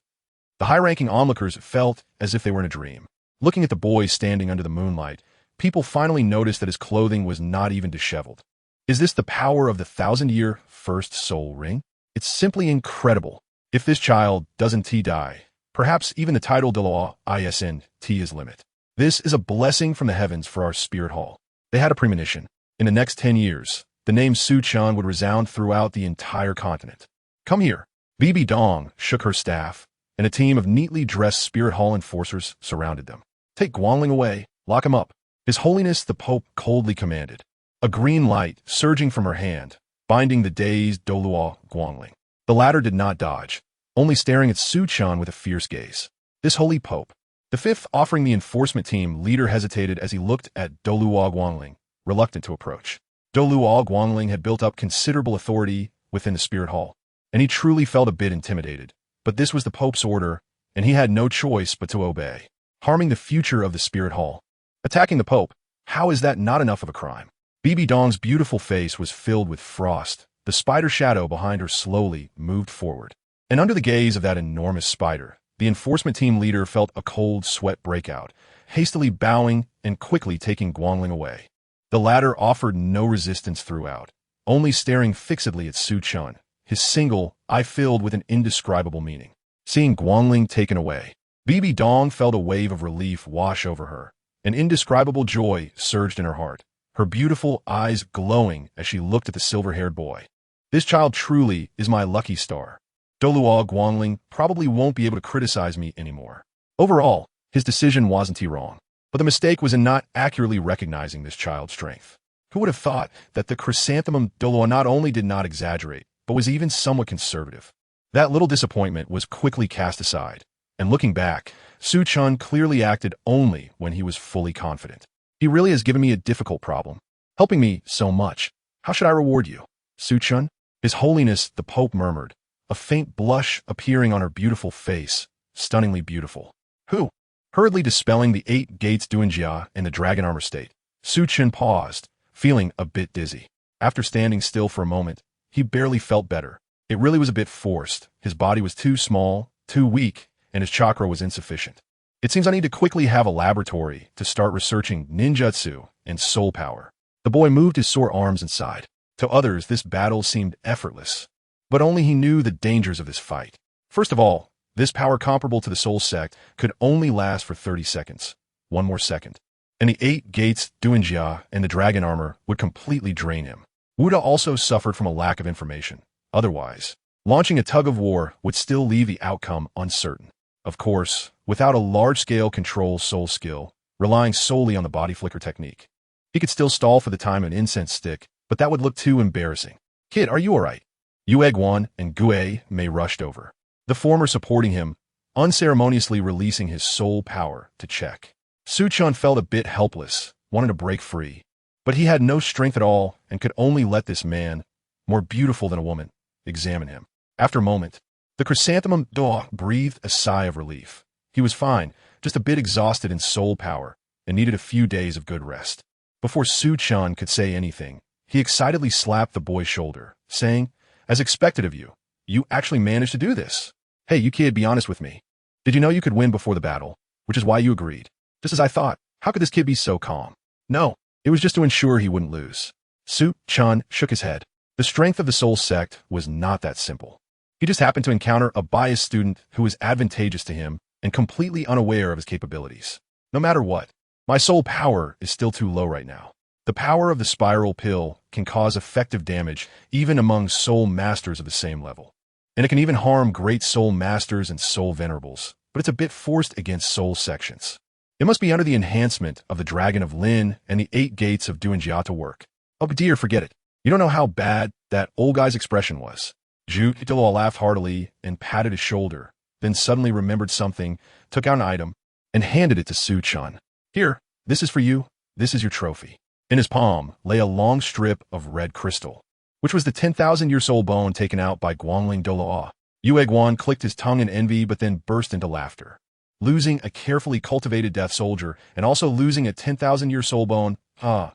The high-ranking onlookers felt as if they were in a dream. Looking at the boy standing under the moonlight, people finally noticed that his clothing was not even disheveled. Is this the power of the 1,000-year first soul ring? It's simply incredible. If this child doesn't die, perhaps even the title Douluo Isn is limit. This is a blessing from the heavens for our spirit hall. They had a premonition. In the next 10 years, the name Su Chen would resound throughout the entire continent. Come here. Bibi Dong shook her staff, and a team of neatly dressed spirit hall enforcers surrounded them. Take Guangling away, lock him up. His Holiness the Pope coldly commanded. A green light surging from her hand, binding the dazed Douluo Guangling. The latter did not dodge, only staring at Su Chen with a fierce gaze. This holy Pope. The fifth offering the enforcement team leader hesitated as he looked at Douluo Guangling, reluctant to approach. Douluo Guangling had built up considerable authority within the spirit hall, and he truly felt a bit intimidated. But this was the Pope's order, and he had no choice but to obey. Harming the future of the spirit hall. Attacking the Pope, how is that not enough of a crime? Bibi Dong's beautiful face was filled with frost. The spider shadow behind her slowly moved forward. And under the gaze of that enormous spider, the enforcement team leader felt a cold sweat break out, hastily bowing and quickly taking Guangling away. The latter offered no resistance throughout, only staring fixedly at Su Chen, his single eye filled with an indescribable meaning. Seeing Guangling taken away, Bibi Dong felt a wave of relief wash over her. An indescribable joy surged in her heart, her beautiful eyes glowing as she looked at the silver-haired boy. This child truly is my lucky star. Douluo Guangling probably won't be able to criticize me anymore. Overall, his decision wasn't wrong, but the mistake was in not accurately recognizing this child's strength. Who would have thought that the chrysanthemum Douluo not only did not exaggerate, but was even somewhat conservative? That little disappointment was quickly cast aside, and looking back, Su Chen clearly acted only when he was fully confident. He really has given me a difficult problem, helping me so much. How should I reward you, Su Chen? His Holiness the Pope murmured, a faint blush appearing on her beautiful face, stunningly beautiful. Who? Hurriedly dispelling the 8 gates Duanjia in the dragon armor state, Su Chen paused, feeling a bit dizzy. After standing still for a moment, he barely felt better. It really was a bit forced. His body was too small, too weak, and his chakra was insufficient. It seems I need to quickly have a laboratory to start researching ninjutsu and soul power. The boy moved his sore arms and sighed. To others, this battle seemed effortless, but only he knew the dangers of this fight. First of all, this power comparable to the soul sect could only last for 30 seconds. One more second, and the 8 gates Duanjia and the dragon armor would completely drain him. Wuda also suffered from a lack of information. Otherwise, launching a tug-of-war would still leave the outcome uncertain. Of course, without a large-scale control soul skill, relying solely on the body flicker technique. He could still stall for the time an incense stick, but that would look too embarrassing. Kid, are you alright? Yue Guan and Gue Mei rushed over, the former supporting him, unceremoniously releasing his soul power to check. Su Chen felt a bit helpless, wanting to break free, but he had no strength at all and could only let this man, more beautiful than a woman, examine him. After a moment, the chrysanthemum Douluo breathed a sigh of relief. He was fine, just a bit exhausted in soul power, and needed a few days of good rest. Before Su Chen could say anything, he excitedly slapped the boy's shoulder, saying, "As expected of you, you actually managed to do this. Hey, you kid, be honest with me. Did you know you could win before the battle, which is why you agreed? Just as I thought. How could this kid be so calm?" "No, it was just to ensure he wouldn't lose." Su Chen shook his head. The strength of the soul sect was not that simple. He just happened to encounter a biased student who was advantageous to him and completely unaware of his capabilities. No matter what, my soul power is still too low right now. The power of the spiral pill can cause effective damage even among soul masters of the same level. And it can even harm great soul masters and soul venerables, but it's a bit forced against soul sections. It must be under the enhancement of the Dragon of Lin and the 8 gates of Duanjia to work. Oh dear, forget it. You don't know how bad that old guy's expression was. Zhu Douluo laughed heartily and patted his shoulder, then suddenly remembered something, took out an item, and handed it to Su Chen. "Here, this is for you. This is your trophy." In his palm lay a long strip of red crystal, which was the 10,000-year soul bone taken out by Guangling Douluo. Yue Guan clicked his tongue in envy but then burst into laughter. Losing a carefully cultivated death soldier and also losing a 10,000-year soul bone, that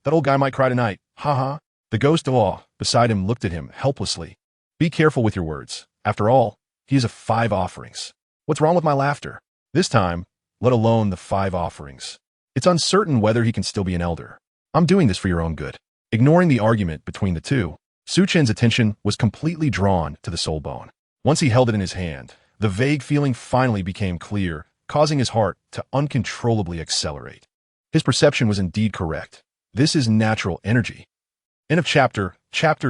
old guy might cry tonight, ha ha. The ghost Douluo beside him looked at him helplessly. Be careful with your words. After all, he is a 5 offerings. What's wrong with my laughter? This time, let alone the 5 offerings. It's uncertain whether he can still be an elder. I'm doing this for your own good. Ignoring the argument between the two, Su Chen's attention was completely drawn to the soul bone. Once he held it in his hand, the vague feeling finally became clear, causing his heart to uncontrollably accelerate. His perception was indeed correct. This is natural energy. End of chapter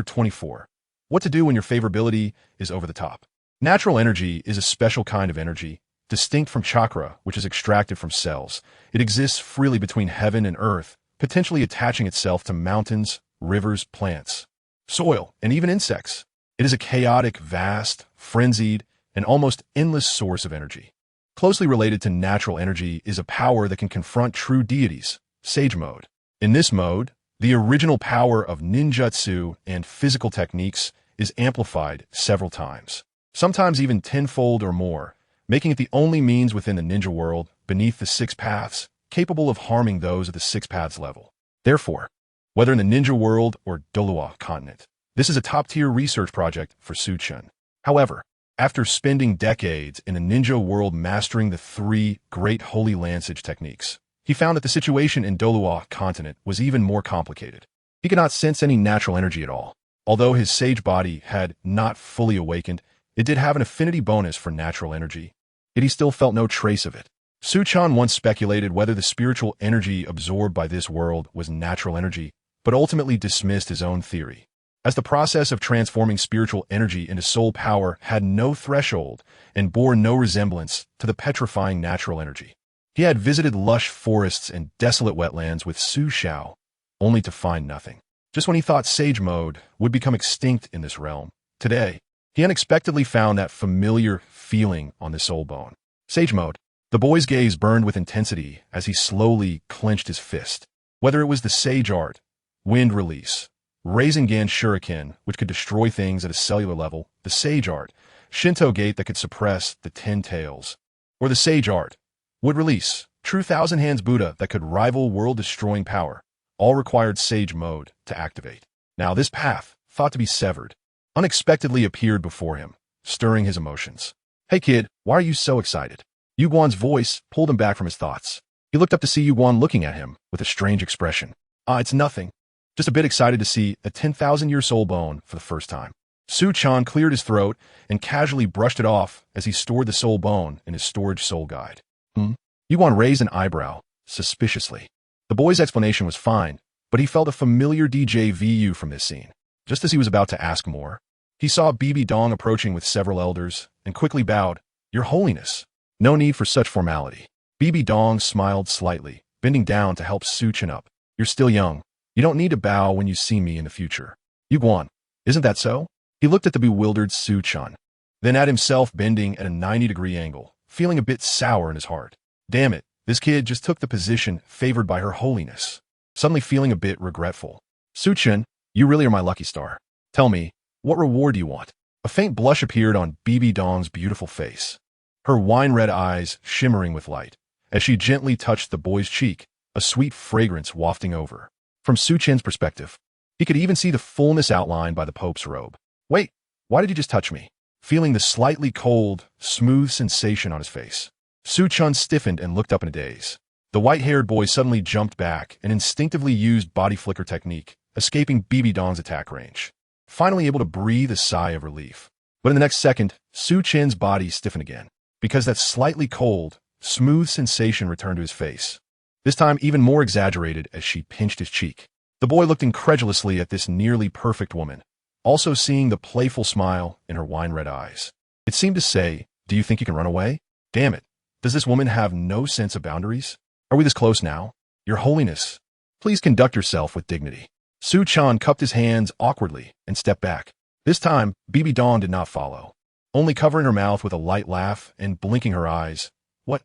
24. What to do when your favorability is over the top. Natural energy is a special kind of energy, distinct from chakra, which is extracted from cells. It exists freely between heaven and earth, potentially attaching itself to mountains, rivers, plants, soil, and even insects. It is a chaotic, vast, frenzied, and almost endless source of energy. Closely related to natural energy is a power that can confront true deities, Sage Mode. In this mode, the original power of ninjutsu and physical techniques is amplified several times, sometimes even tenfold or more, making it the only means within the ninja world, beneath the 6 paths, capable of harming those at the 6 paths level. Therefore, whether in the ninja world or Douluo Continent, this is a top-tier research project for Su Chen. However, after spending decades in a ninja world mastering the 3 great holy landsage techniques, he found that the situation in Douluo Continent was even more complicated. He could not sense any natural energy at all. Although his sage body had not fully awakened, it did have an affinity bonus for natural energy, yet he still felt no trace of it. Su Chen once speculated whether the spiritual energy absorbed by this world was natural energy, but ultimately dismissed his own theory, as the process of transforming spiritual energy into soul power had no threshold and bore no resemblance to the petrifying natural energy. He had visited lush forests and desolate wetlands with Su Xiao, only to find nothing. Just when he thought Sage Mode would become extinct in this realm, today, he unexpectedly found that familiar feeling on the soul bone. Sage Mode. The boy's gaze burned with intensity as he slowly clenched his fist. Whether it was the Sage Art, Wind Release, Rinnegan Shuriken, which could destroy things at a cellular level, the Sage Art, Shinto Gate that could suppress the 10 tails, or the Sage Art, Would Release, True Thousand Hands Buddha that could rival world-destroying power, all required Sage Mode to activate. Now this path, thought to be severed, unexpectedly appeared before him, stirring his emotions. Hey kid, why are you so excited? Yu Guan's voice pulled him back from his thoughts. He looked up to see Yu Guan looking at him with a strange expression. It's nothing. Just a bit excited to see a 10,000-year soul bone for the first time. Su Chen cleared his throat and casually brushed it off as he stored the soul bone in his storage soul guide. Yu Guan raised an eyebrow, suspiciously. The boy's explanation was fine, but he felt a familiar déjà vu from this scene. Just as he was about to ask more, he saw Bibi Dong approaching with several elders and quickly bowed. Your Holiness. No need for such formality. Bibi Dong smiled slightly, bending down to help Su Chen up. You're still young. You don't need to bow when you see me in the future. Yu Guan, isn't that so? He looked at the bewildered Su Chen, then at himself bending at a 90-degree angle, feeling a bit sour in his heart. Damn it, this kid just took the position favored by Her Holiness. Suddenly feeling a bit regretful. Su Chen, you really are my lucky star. Tell me, what reward do you want? A faint blush appeared on Bibi Dong's beautiful face, her wine-red eyes shimmering with light, as she gently touched the boy's cheek, a sweet fragrance wafting over. From Su Chen's perspective, he could even see the fullness outlined by the Pope's robe. Wait, why did you just touch me? Feeling the slightly cold, smooth sensation on his face, Su Chen stiffened and looked up in a daze. The white-haired boy suddenly jumped back and instinctively used body flicker technique, escaping Bibi Dong's attack range, finally able to breathe a sigh of relief. But in the next second, Su Chen's body stiffened again, because that slightly cold, smooth sensation returned to his face, this time even more exaggerated as she pinched his cheek. The boy looked incredulously at this nearly perfect woman, also seeing the playful smile in her wine-red eyes. It seemed to say, do you think you can run away? Damn it, does this woman have no sense of boundaries? Are we this close now? Your Holiness, please conduct yourself with dignity. Su Chen cupped his hands awkwardly and stepped back. This time, Bibi Dong did not follow, only covering her mouth with a light laugh and blinking her eyes. What?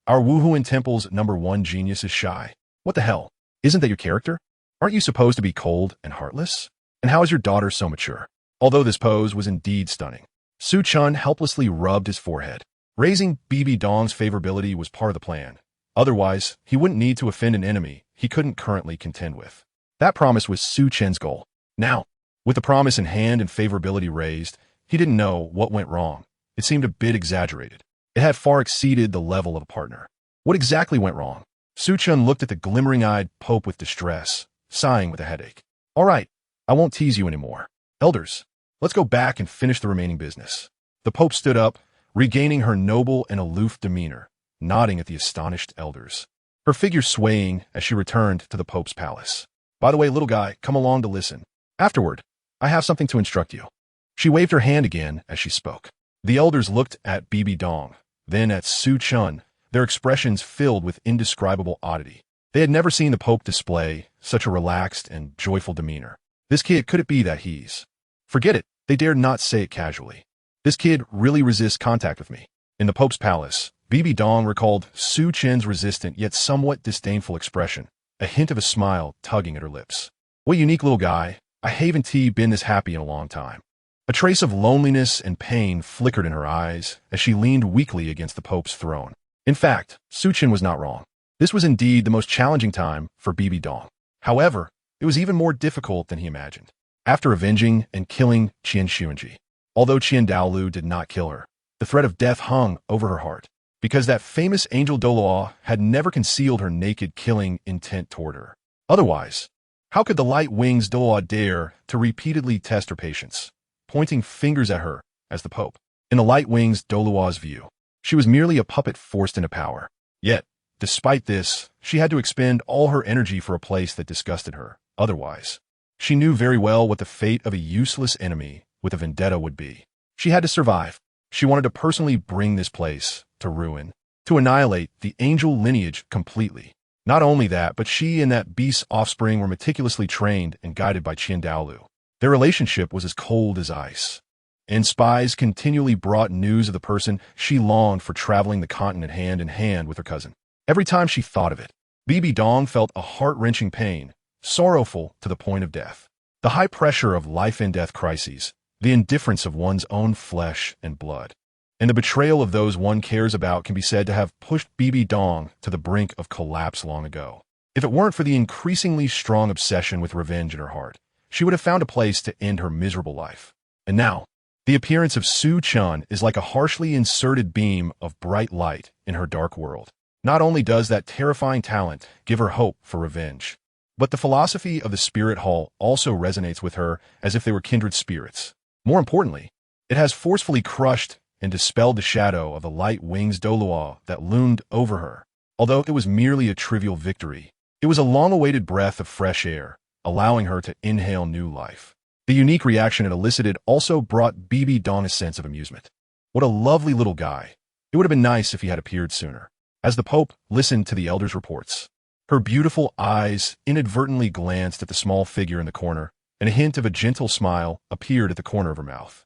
Our Wuhuan Temple's #1 genius is shy. What the hell? Isn't that your character? Aren't you supposed to be cold and heartless? And how is your daughter so mature? Although this pose was indeed stunning, Su Chen helplessly rubbed his forehead. Raising Bibi Dong's favorability was part of the plan. Otherwise, he wouldn't need to offend an enemy he couldn't currently contend with. That promise was Su Chen's goal. Now, With the promise in hand and favorability raised, he didn't know what went wrong. It seemed a bit exaggerated. It had far exceeded the level of a partner. What exactly went wrong? Su-Chun looked at the glimmering-eyed Pope with distress, sighing with a headache. All right, I won't tease you anymore. Elders, let's go back and finish the remaining business. The Pope stood up, regaining her noble and aloof demeanor, nodding at the astonished elders. Her figure swaying as she returned to the Pope's palace. By the way, little guy, come along to listen. Afterward, I have something to instruct you. She waved her hand again as she spoke. The elders looked at Bibi Dong, then at Su-Chun, their expressions filled with indescribable oddity. They had never seen the Pope display such a relaxed and joyful demeanor. This kid, could it be that he's... Forget it, they dared not say it casually. This kid really resists contact with me. In the Pope's palace, Bibi Dong recalled Su-Chen's resistant yet somewhat disdainful expression, a hint of a smile tugging at her lips. What a unique little guy. I haven't been this happy in a long time. A trace of loneliness and pain flickered in her eyes as she leaned weakly against the Pope's throne. In fact, Su-Chen was not wrong. This was indeed the most challenging time for Bibi Dong. However, it was even more difficult than he imagined. After avenging and killing Qian Xuanji, although Qian Douluo did not kill her, the threat of death hung over her heart, because that famous angel Douluo had never concealed her naked killing intent toward her. Otherwise, how could the light wings Douluo dare to repeatedly test her patience, pointing fingers at her as the Pope? In the light wings Douluo's view, she was merely a puppet forced into power. Yet, despite this, she had to expend all her energy for a place that disgusted her. Otherwise, she knew very well what the fate of a useless enemy with a vendetta would be. She had to survive. She wanted to personally bring this place to ruin, to annihilate the angel lineage completely. Not only that, but she and that beast's offspring were meticulously trained and guided by Qian Douluo. Their relationship was as cold as ice, and spies continually brought news of the person she longed for traveling the continent hand in hand with her cousin. Every time she thought of it, Bibi Dong felt a heart-wrenching pain, sorrowful to the point of death. The high pressure of life and death crises, the indifference of one's own flesh and blood, and the betrayal of those one cares about can be said to have pushed Bibi Dong to the brink of collapse long ago. If it weren't for the increasingly strong obsession with revenge in her heart, she would have found a place to end her miserable life. And now, the appearance of Su-Chun is like a harshly inserted beam of bright light in her dark world. Not only does that terrifying talent give her hope for revenge, but the philosophy of the Spirit Hall also resonates with her as if they were kindred spirits. More importantly, it has forcefully crushed and dispelled the shadow of the light wings Douluo that loomed over her. Although it was merely a trivial victory, it was a long-awaited breath of fresh air, allowing her to inhale new life. The unique reaction it elicited also brought Bibi Dong a sense of amusement. What a lovely little guy. It would have been nice if he had appeared sooner. As the Pope listened to the elders' reports, her beautiful eyes inadvertently glanced at the small figure in the corner, and a hint of a gentle smile appeared at the corner of her mouth.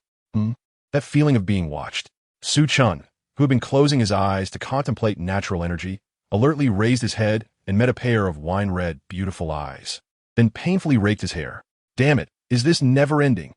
That feeling of being watched. Su-Chun, who had been closing his eyes to contemplate natural energy, alertly raised his head and met a pair of wine-red, beautiful eyes, then painfully raked his hair. Damn it, is this never-ending?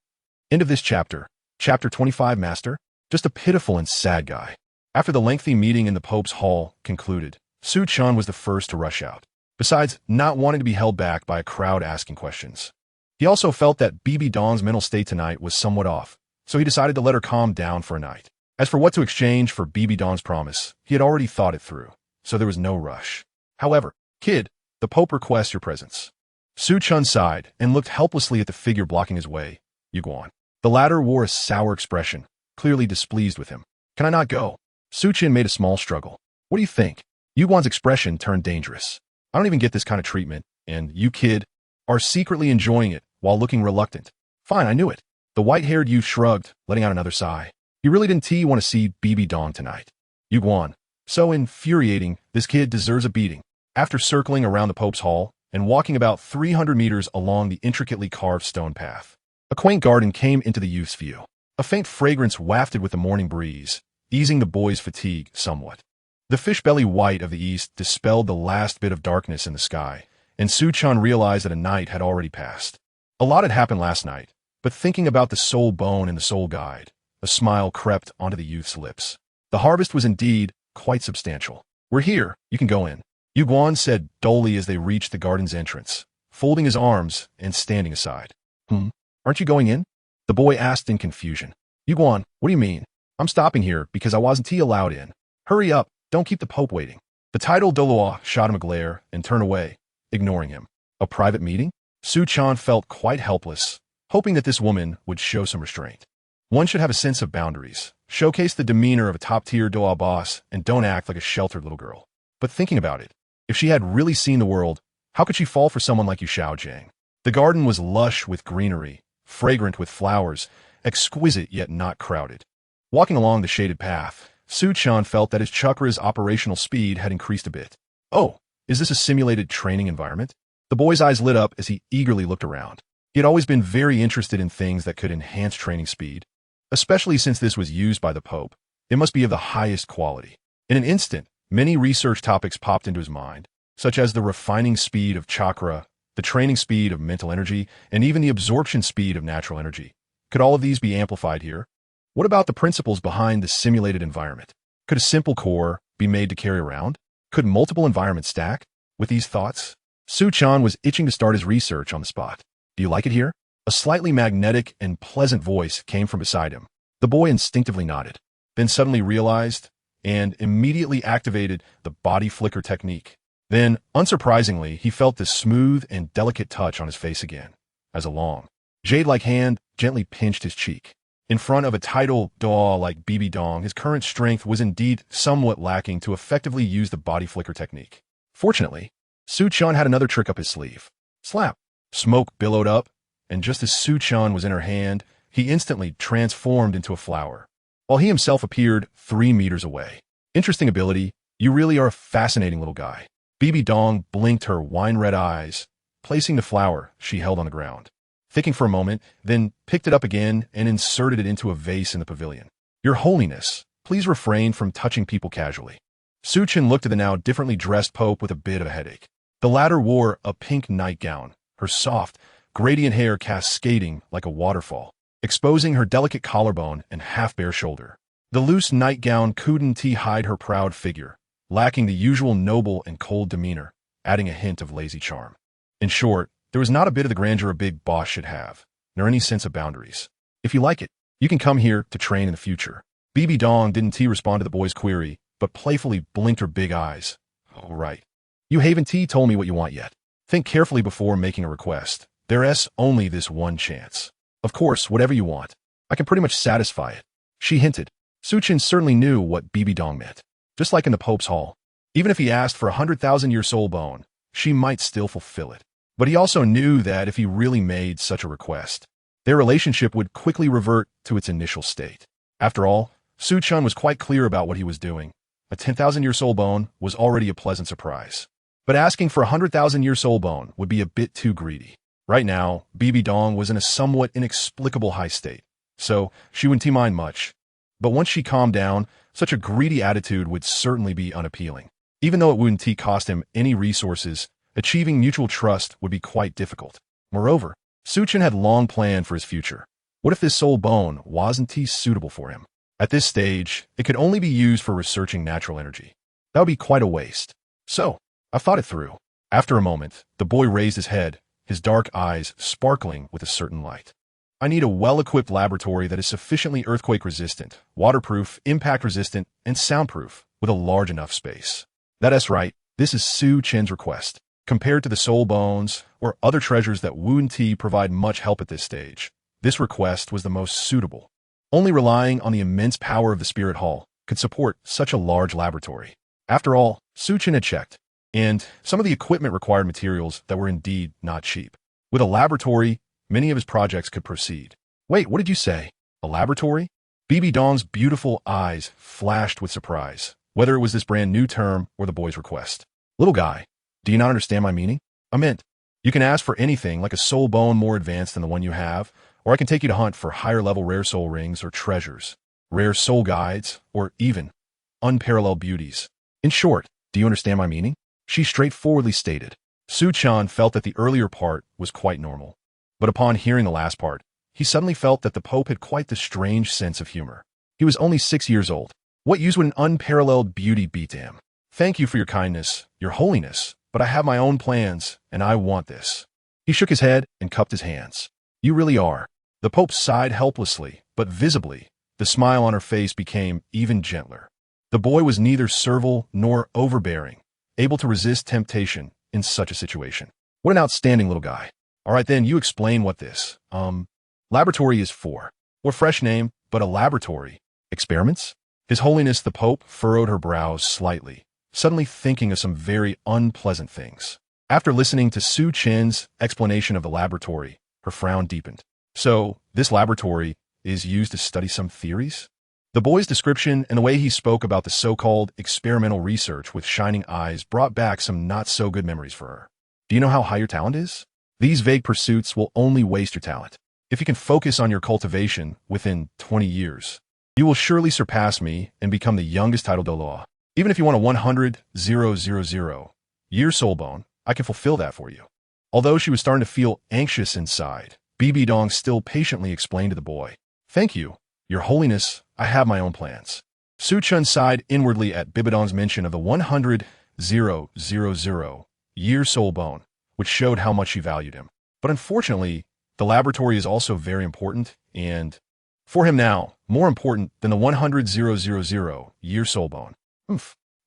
End of this chapter. Chapter 25, Master. Just a pitiful and sad guy. After the lengthy meeting in the Pope's hall concluded, Su-Chun was the first to rush out. Besides not wanting to be held back by a crowd asking questions, he also felt that Bibi Dong's mental state tonight was somewhat off, so he decided to let her calm down for a night. As for what to exchange for Bibi Dong's promise, he had already thought it through, so there was no rush. However, kid, the Pope requests your presence. Su-Chun sighed and looked helplessly at the figure blocking his way, Yuguan. The latter wore a sour expression, clearly displeased with him. Can I not go? Su-Chun made a small struggle. What do you think? Yuguan's expression turned dangerous. I don't even get this kind of treatment, and you, kid, are secretly enjoying it while looking reluctant. Fine, I knew it. The white-haired youth shrugged, letting out another sigh. He really didn't want to see Bibi Dong tonight. Yuguan. So infuriating, this kid deserves a beating. After circling around the Pope's hall and walking about 300 meters along the intricately carved stone path, a quaint garden came into the youth's view. A faint fragrance wafted with the morning breeze, easing the boy's fatigue somewhat. The fish-belly white of the east dispelled the last bit of darkness in the sky, and Su-Chun realized that a night had already passed. A lot had happened last night, but thinking about the soul bone and the soul guide, a smile crept onto the youth's lips. The harvest was indeed quite substantial. We're here, you can go in, Yuguan said dully as they reached the garden's entrance, folding his arms and standing aside. Aren't you going in? The boy asked in confusion. Yuguan, what do you mean? I'm stopping here because I wasn't allowed in. Hurry up, don't keep the Pope waiting. The title Douluo shot him a glare and turned away, ignoring him. A private meeting? Su-chan felt quite helpless, hoping that this woman would show some restraint. One should have a sense of boundaries, showcase the demeanor of a top-tier Douluo boss, and don't act like a sheltered little girl. But thinking about it, if she had really seen the world, how could she fall for someone like Yu Xiaojiang? The garden was lush with greenery, fragrant with flowers, exquisite yet not crowded. Walking along the shaded path, Su-chan felt that his chakra's operational speed had increased a bit. Oh, is this a simulated training environment? The boy's eyes lit up as he eagerly looked around. He had always been very interested in things that could enhance training speed, especially since this was used by the Pope. It must be of the highest quality. In an instant, many research topics popped into his mind, such as the refining speed of chakra, the training speed of mental energy, and even the absorption speed of natural energy. Could all of these be amplified here? What about the principles behind the simulated environment? Could a simple core be made to carry around? Could multiple environments stack? With these thoughts, Su-chan was itching to start his research on the spot. Do you like it here? A slightly magnetic and pleasant voice came from beside him. The boy instinctively nodded, then suddenly realized and immediately activated the body flicker technique. Then, unsurprisingly, he felt the smooth and delicate touch on his face again, as a long, jade-like hand gently pinched his cheek. In front of a title Douluo like BB Dong, his current strength was indeed somewhat lacking to effectively use the body flicker technique. Fortunately, Su-chan had another trick up his sleeve. Slap! Smoke billowed up, and just as Su-chan was in her hand, he instantly transformed into a flower, while he himself appeared 3 meters away. Interesting ability. You really are a fascinating little guy. BB Dong blinked her wine-red eyes, placing the flower she held on the ground. Thinking for a moment, then picked it up again and inserted it into a vase in the pavilion. Your Holiness, please refrain from touching people casually. Su-chan looked at the now differently dressed Pope with a bit of a headache. The latter wore a pink nightgown, her soft, gradient hair cascading like a waterfall, exposing her delicate collarbone and half-bare shoulder. The loose nightgown couldn't hide her proud figure, lacking the usual noble and cold demeanor, adding a hint of lazy charm. In short, there was not a bit of the grandeur a big boss should have, nor any sense of boundaries. If you like it, you can come here to train in the future. BB Dong didn't respond to the boy's query, but playfully blinked her big eyes. All right. You haven't told me what you want yet. Think carefully before making a request. There's only this one chance. Of course, whatever you want. I can pretty much satisfy it. She hinted. Su-chan certainly knew what BB Dong meant. Just like in the Pope's Hall. Even if he asked for 100,000-year soul bone, she might still fulfill it. But he also knew that if he really made such a request, their relationship would quickly revert to its initial state. After all, Su-chan was quite clear about what he was doing. A 10,000-year soul bone was already a pleasant surprise. But asking for a 100,000-year soul bone would be a bit too greedy. Right now, BB Dong was in a somewhat inexplicable high state, so she wouldn't mind much. But once she calmed down, such a greedy attitude would certainly be unappealing. Even though it wouldn't cost him any resources, achieving mutual trust would be quite difficult. Moreover, Su-chan had long planned for his future. What if this soul bone wasn't suitable for him? At this stage, it could only be used for researching natural energy. That would be quite a waste. So, I've thought it through. After a moment, the boy raised his head, his dark eyes sparkling with a certain light. I need a well-equipped laboratory that is sufficiently earthquake-resistant, waterproof, impact-resistant, and soundproof, with a large enough space. That's right, this is Su-chan's request. Compared to the soul bones or other treasures that wouldn't provide much help at this stage, this request was the most suitable. Only relying on the immense power of the Spirit Hall could support such a large laboratory. After all, Su-chan had checked, and some of the equipment required materials that were indeed not cheap. With a laboratory, many of his projects could proceed. Wait, what did you say? A laboratory? BB Dong's beautiful eyes flashed with surprise, whether it was this brand new term or the boy's request. Little guy, do you not understand my meaning? I meant, you can ask for anything like a soul bone more advanced than the one you have, or I can take you to hunt for higher-level rare soul rings or treasures, rare soul guides, or even unparalleled beauties. In short, do you understand my meaning? She straightforwardly stated. Su-chan felt that the earlier part was quite normal. But upon hearing the last part, he suddenly felt that the Pope had quite the strange sense of humor. He was only 6 years old. What use would an unparalleled beauty be to him? Thank you for your kindness, your holiness, but I have my own plans, and I want this. He shook his head and cupped his hands. You really are The Pope sighed helplessly, but visibly, the smile on her face became even gentler. The boy was neither servile nor overbearing, able to resist temptation in such a situation. What an outstanding little guy. All right, then, you explain what this, laboratory is for. What fresh name, but a laboratory. Experiments? His Holiness the Pope furrowed her brows slightly, suddenly thinking of some very unpleasant things. After listening to Su Chen's explanation of the laboratory, her frown deepened. So, this laboratory is used to study some theories? The boy's description and the way he spoke about the so-called experimental research with shining eyes brought back some not-so-good memories for her. Do you know how high your talent is? These vague pursuits will only waste your talent. If you can focus on your cultivation within 20 years, you will surely surpass me and become the youngest title Douluo. Even if you want a 100,000-year soul bone, I can fulfill that for you. Although she was starting to feel anxious inside, Bibi Dong still patiently explained to the boy, "Thank you, Your Holiness, I have my own plans." Su Chen sighed inwardly at Bibi Dong's mention of the 100,000-year soul bone, which showed how much she valued him. But unfortunately, the laboratory is also very important, and for him now, more important than the 100,000-year soul bone.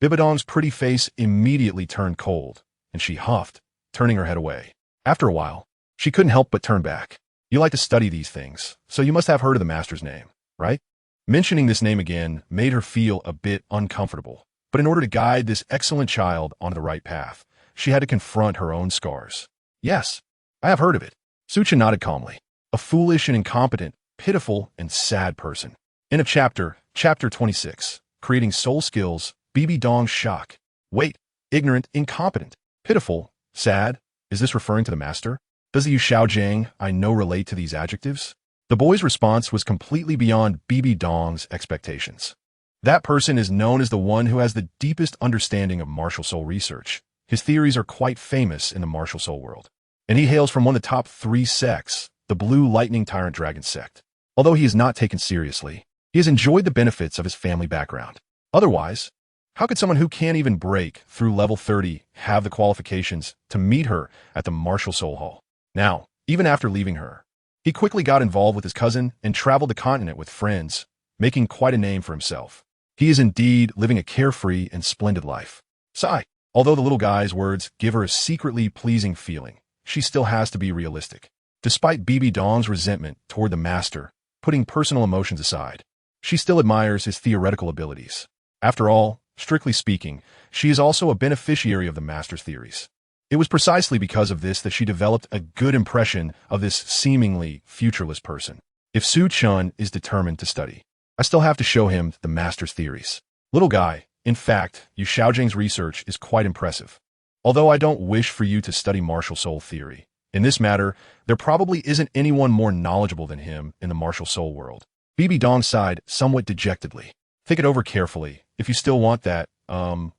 Bibi Dong's pretty face immediately turned cold, and she huffed, turning her head away. After a while, she couldn't help but turn back. "You like to study these things, so you must have heard of the master's name, right?" Mentioning this name again made her feel a bit uncomfortable, but in order to guide this excellent child onto the right path, she had to confront her own scars. "Yes, I have heard of it." Su Chen nodded calmly. "A foolish and incompetent, pitiful and sad person." End of chapter 26. Creating soul skills, Bibi Dong's shock. Wait, ignorant, incompetent, pitiful, sad? Is this referring to the master? Does the Yu Xiaojing I know relate to these adjectives? The boy's response was completely beyond Bibi Dong's expectations. That person is known as the one who has the deepest understanding of martial soul research. His theories are quite famous in the martial soul world. And he hails from one of the top 3 sects, the Blue Lightning Tyrant Dragon sect. Although he is not taken seriously, he has enjoyed the benefits of his family background. Otherwise, how could someone who can't even break through level 30 have the qualifications to meet her at the Martial Soul Hall? Now, even after leaving her, he quickly got involved with his cousin and traveled the continent with friends, making quite a name for himself. He is indeed living a carefree and splendid life. Sigh. Although the little guy's words give her a secretly pleasing feeling, she still has to be realistic. Despite Bibi Dong's resentment toward the master, putting personal emotions aside, she still admires his theoretical abilities. After all, strictly speaking, she is also a beneficiary of the master's theories. It was precisely because of this that she developed a good impression of this seemingly futureless person. If Su Chen is determined to study, I still have to show him the master's theories. Little guy, in fact, Yu Xiaojing's research is quite impressive. Although I don't wish for you to study martial soul theory, in this matter, there probably isn't anyone more knowledgeable than him in the martial soul world. Bibi Dong sighed somewhat dejectedly. Think it over carefully. If you still want that,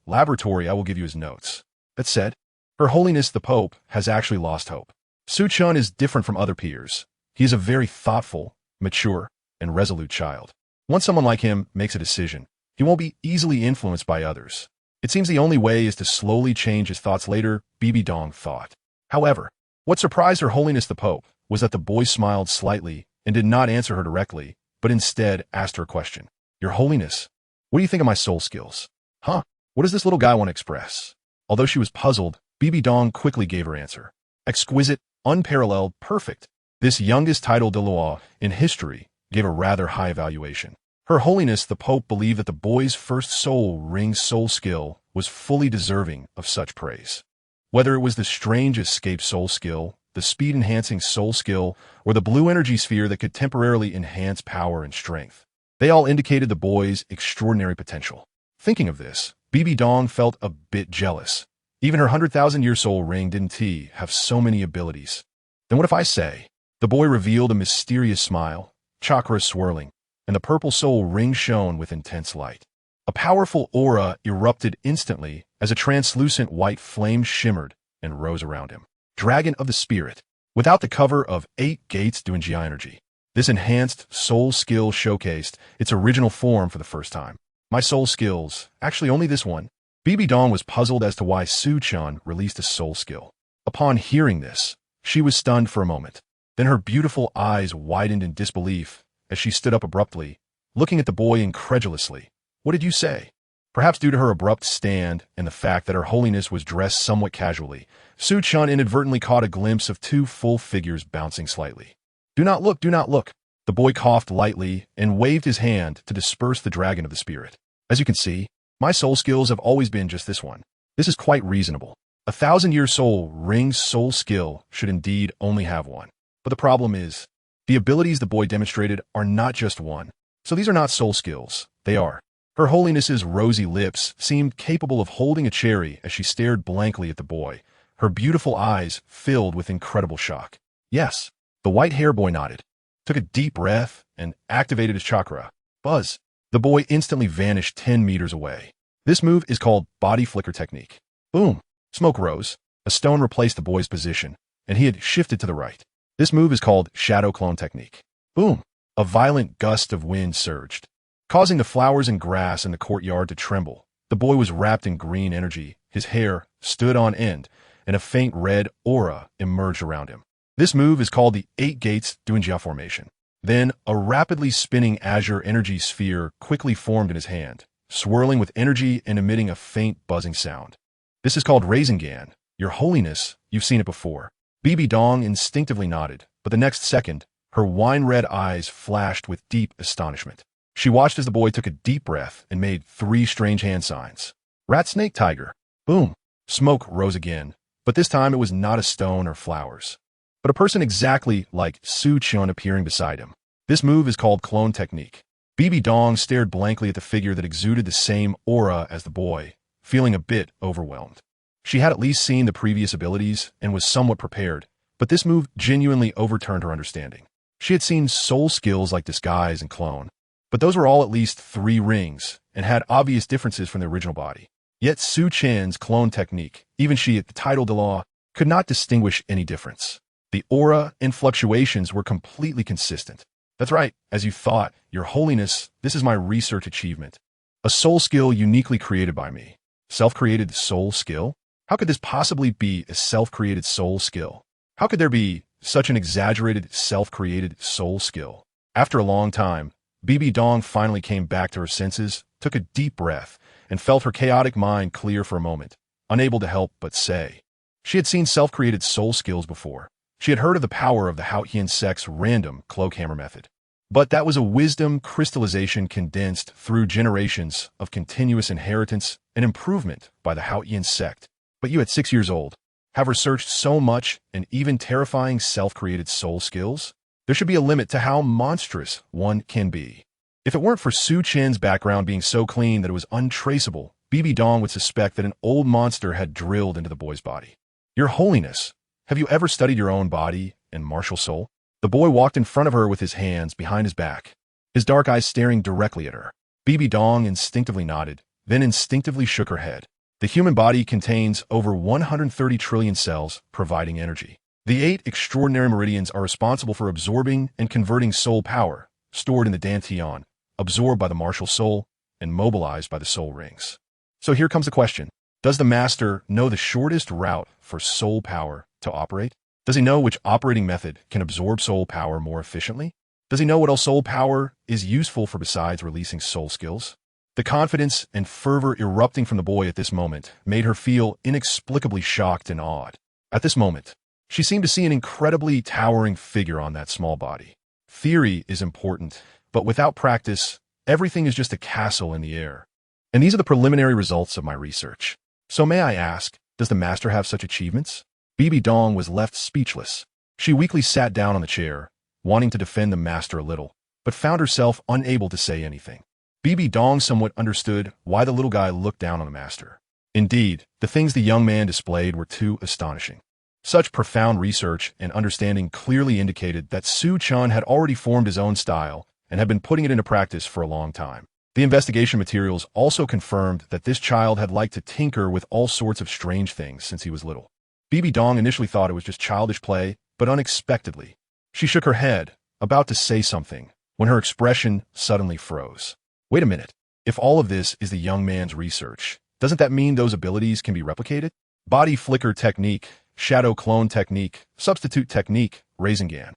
laboratory, I will give you his notes. That said, Her Holiness the Pope has actually lost hope. Su Chen is different from other peers. He is a very thoughtful, mature, and resolute child. Once someone like him makes a decision, he won't be easily influenced by others. It seems the only way is to slowly change his thoughts later, Bibi Dong thought. However, what surprised Her Holiness the Pope was that the boy smiled slightly and did not answer her directly, but instead asked her a question. Your Holiness, what do you think of my soul skills? Huh? What does this little guy want to express? Although she was puzzled, Bibi Dong quickly gave her answer. Exquisite, unparalleled, perfect. This youngest title Douluo in history gave a rather high evaluation. Her Holiness the Pope believed that the boy's first soul ring soul skill was fully deserving of such praise. Whether it was the strange escape soul skill, the speed-enhancing soul skill, or the blue energy sphere that could temporarily enhance power and strength, they all indicated the boy's extraordinary potential. Thinking of this, Bibi Dong felt a bit jealous. Even her 100,000-year soul ring didn't have so many abilities. Then what if I say? The boy revealed a mysterious smile, chakra swirling, and the purple soul ring shone with intense light. A powerful aura erupted instantly as a translucent white flame shimmered and rose around him. Dragon of the Spirit, without the cover of 8 gates Duanjia energy. This enhanced soul skill showcased its original form for the first time. My soul skills, actually only this one. Bibi Dong was puzzled as to why Su Chen released a soul skill. Upon hearing this, she was stunned for a moment. Then her beautiful eyes widened in disbelief as she stood up abruptly, looking at the boy incredulously. What did you say? Perhaps due to her abrupt stand and the fact that her holiness was dressed somewhat casually, Su-chan inadvertently caught a glimpse of two full figures bouncing slightly. Do not look, do not look. The boy coughed lightly and waved his hand to disperse the dragon of the spirit. As you can see, my soul skills have always been just this one. This is quite reasonable. 1,000-year soul ring's soul skill should indeed only have one. But the problem is, the abilities the boy demonstrated are not just one. So these are not soul skills. They are. Her holiness's rosy lips seemed capable of holding a cherry as she stared blankly at the boy, her beautiful eyes filled with incredible shock. Yes, the white-haired boy nodded, took a deep breath, and activated his chakra. Buzz. The boy instantly vanished 10 meters away. This move is called body flicker technique. Boom. Smoke rose. A stone replaced the boy's position, and he had shifted to the right. This move is called shadow clone technique. Boom. A violent gust of wind surged, causing the flowers and grass in the courtyard to tremble. The boy was wrapped in green energy, his hair stood on end, and a faint red aura emerged around him. This move is called the 8 Gates Doujia formation. Then, a rapidly spinning azure energy sphere quickly formed in his hand, swirling with energy and emitting a faint buzzing sound. This is called Rinnegan. Your Holiness, you've seen it before. Bibi Dong instinctively nodded, but the next second, her wine-red eyes flashed with deep astonishment. She watched as the boy took a deep breath and made 3 strange hand signs. Rat, snake, tiger. Boom. Smoke rose again, but this time it was not a stone or flowers, but a person exactly like Su-chan appearing beside him. This move is called clone technique. Bibi Dong stared blankly at the figure that exuded the same aura as the boy, feeling a bit overwhelmed. She had at least seen the previous abilities and was somewhat prepared, but this move genuinely overturned her understanding. She had seen soul skills like disguise and clone, but those were all at least 3 rings and had obvious differences from the original body. Yet Su-chan's clone technique, even she at the title de law, could not distinguish any difference. The aura and fluctuations were completely consistent. That's right, as you thought, Your Holiness, this is my research achievement. A soul skill uniquely created by me. Self-created soul skill? How could this possibly be a self-created soul skill? How could there be such an exaggerated self-created soul skill? After a long time, Bibi Dong finally came back to her senses, took a deep breath, and felt her chaotic mind clear for a moment, unable to help but say. She had seen self-created soul skills before. She had heard of the power of the Haotian sect's random cloakhammer method. But that was a wisdom crystallization condensed through generations of continuous inheritance and improvement by the Haotian sect. But you at 6 years old have researched so much and even terrifying self-created soul skills? There should be a limit to how monstrous one can be. If it weren't for Su-chan's background being so clean that it was untraceable, Bibi Dong would suspect that an old monster had drilled into the boy's body. Your Holiness, have you ever studied your own body and martial soul? The boy walked in front of her with his hands behind his back, his dark eyes staring directly at her. Bibi Dong instinctively nodded, then instinctively shook her head. The human body contains over 130 trillion cells, providing energy. The 8 extraordinary meridians are responsible for absorbing and converting soul power, stored in the dantian, absorbed by the martial soul, and mobilized by the soul rings. So here comes the question. Does the master know the shortest route for soul power to operate? Does he know which operating method can absorb soul power more efficiently? Does he know what all soul power is useful for besides releasing soul skills? The confidence and fervor erupting from the boy at this moment made her feel inexplicably shocked and awed. At this moment, she seemed to see an incredibly towering figure on that small body. Theory is important, but without practice, everything is just a castle in the air. And these are the preliminary results of my research. So may I ask, does the master have such achievements? Bibi Dong was left speechless. She weakly sat down on the chair, wanting to defend the master a little, but found herself unable to say anything. Bibi Dong somewhat understood why the little guy looked down on the master. Indeed, the things the young man displayed were too astonishing. Such profound research and understanding clearly indicated that Su-chan had already formed his own style and had been putting it into practice for a long time. The investigation materials also confirmed that this child had liked to tinker with all sorts of strange things since he was little. Bibi Dong initially thought it was just childish play, but unexpectedly, she shook her head, about to say something, when her expression suddenly froze. Wait a minute. If all of this is the young man's research, doesn't that mean those abilities can be replicated? Body flicker technique, shadow clone technique, substitute technique, Rinnegan.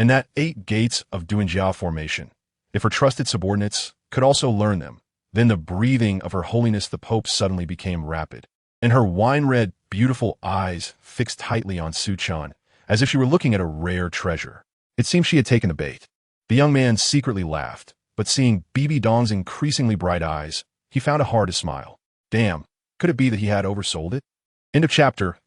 and that 8 gates of Duanjia formation. If her trusted subordinates could also learn them, then the breathing of Her Holiness the Pope suddenly became rapid, and her wine-red, beautiful eyes fixed tightly on Su-chan, as if she were looking at a rare treasure. It seemed she had taken the bait. The young man secretly laughed, but seeing Bibi Dong's increasingly bright eyes, he found it hard to smile. Damn, could it be that he had oversold it? End of chapter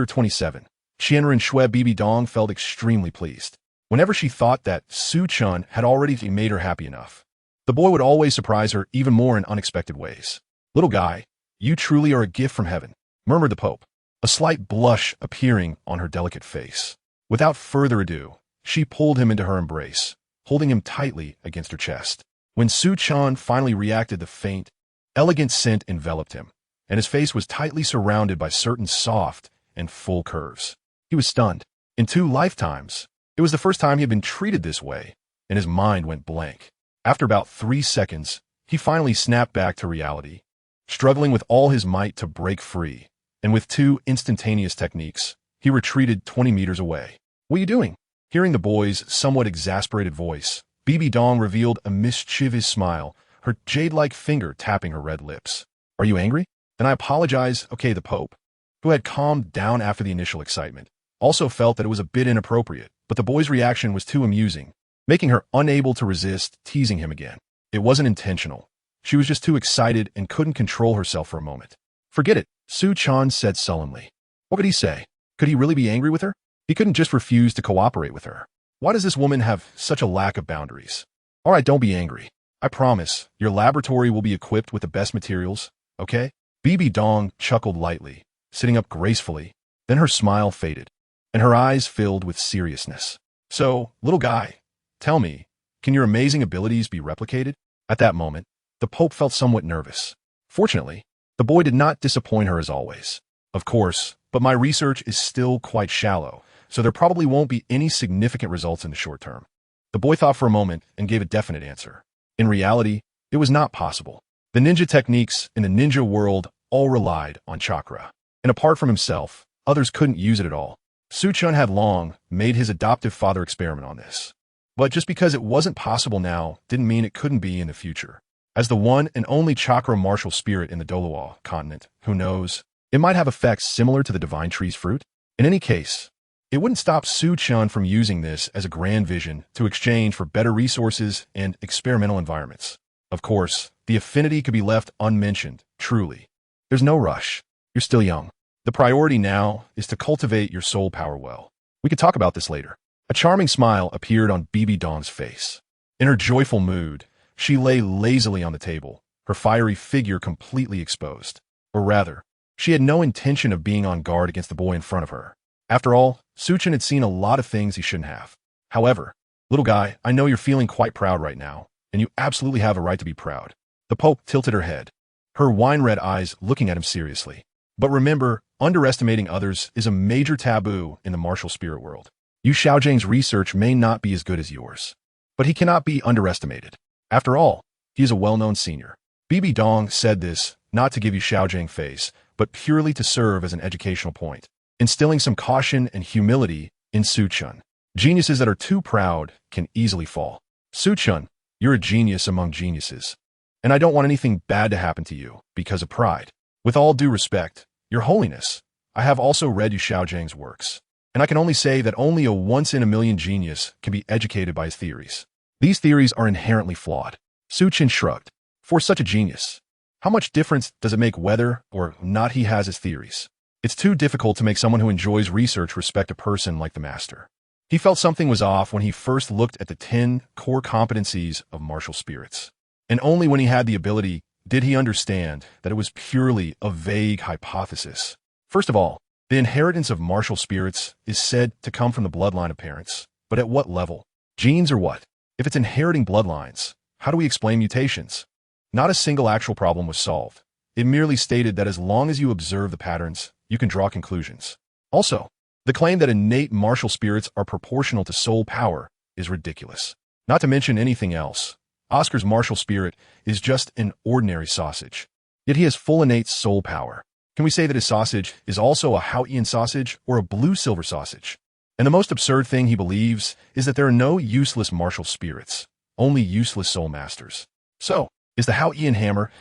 27. Qianren Shui Bibi Dong felt extremely pleased. Whenever she thought that Su-chan had already made her happy enough, the boy would always surprise her even more in unexpected ways. Little guy, you truly are a gift from heaven, murmured the Pope, a slight blush appearing on her delicate face. Without further ado, she pulled him into her embrace, holding him tightly against her chest. When Su-chan finally reacted, the faint, elegant scent enveloped him, and his face was tightly surrounded by certain soft and full curves. He was stunned. In 2 lifetimes, it was the first time he had been treated this way, and his mind went blank. After about 3 seconds, he finally snapped back to reality, struggling with all his might to break free, and with 2 instantaneous techniques, he retreated 20 meters away. What are you doing? Hearing the boy's somewhat exasperated voice, Bibi Dong revealed a mischievous smile, her jade-like finger tapping her red lips. Are you angry? Then I apologize. Okay, the Pope, who had calmed down after the initial excitement, also felt that it was a bit inappropriate, but the boy's reaction was too amusing, making her unable to resist teasing him again. It wasn't intentional. She was just too excited and couldn't control herself for a moment. Forget it, Su-chan said sullenly. What could he say? Could he really be angry with her? He couldn't just refuse to cooperate with her. Why does this woman have such a lack of boundaries? All right, don't be angry. I promise, your laboratory will be equipped with the best materials, okay? Bibi Dong chuckled lightly, sitting up gracefully. Then her smile faded, and her eyes filled with seriousness. So, little guy, tell me, can your amazing abilities be replicated? At that moment, the Pope felt somewhat nervous. Fortunately, the boy did not disappoint her as always. Of course, but my research is still quite shallow, so there probably won't be any significant results in the short term. The boy thought for a moment and gave a definite answer. In reality, it was not possible. The ninja techniques in the ninja world all relied on chakra, and apart from himself, others couldn't use it at all. Su-chan had long made his adoptive father experiment on this. But just because it wasn't possible now didn't mean it couldn't be in the future. As the one and only chakra martial spirit in the Douluo Continent, who knows, it might have effects similar to the divine tree's fruit. In any case, it wouldn't stop Su-chan from using this as a grand vision to exchange for better resources and experimental environments. Of course, the affinity could be left unmentioned, truly. There's no rush. You're still young. The priority now is to cultivate your soul power well. We could talk about this later. A charming smile appeared on Bibi Dong's face. In her joyful mood, she lay lazily on the table, her fiery figure completely exposed. Or rather, she had no intention of being on guard against the boy in front of her. After all, Su-chan had seen a lot of things he shouldn't have. However, little guy, I know you're feeling quite proud right now, and you absolutely have a right to be proud. The Pope tilted her head, her wine-red eyes looking at him seriously. But remember, underestimating others is a major taboo in the martial spirit world. Yu Xiaojing's research may not be as good as yours, but he cannot be underestimated. After all, he is a well-known senior. Bibi Dong said this not to give Yu Xiaojing face, but purely to serve as an educational point, instilling some caution and humility in Su-chan. Geniuses that are too proud can easily fall. Su-chan, you're a genius among geniuses, and I don't want anything bad to happen to you because of pride. With all due respect, Your Holiness, I have also read Yu Xiaojing's works, and I can only say that only a once-in-a-million genius can be educated by his theories. These theories are inherently flawed. Su-chan shrugged. For such a genius, how much difference does it make whether or not he has his theories? It's too difficult to make someone who enjoys research respect a person like the master. He felt something was off when he first looked at the 10 core competencies of martial spirits. And only when he had the ability did he understand that it was purely a vague hypothesis. First of all, the inheritance of martial spirits is said to come from the bloodline of parents. But at what level? Genes or what? If it's inheriting bloodlines, how do we explain mutations? Not a single actual problem was solved. It merely stated that as long as you observe the patterns, you can draw conclusions. Also, the claim that innate martial spirits are proportional to soul power is ridiculous. Not to mention anything else, Oscar's martial spirit is just an ordinary sausage. Yet he has full innate soul power. Can we say that his sausage is also a Houtian sausage or a blue silver sausage? And the most absurd thing he believes is that there are no useless martial spirits, only useless soul masters. So, is the Hao Ian hammer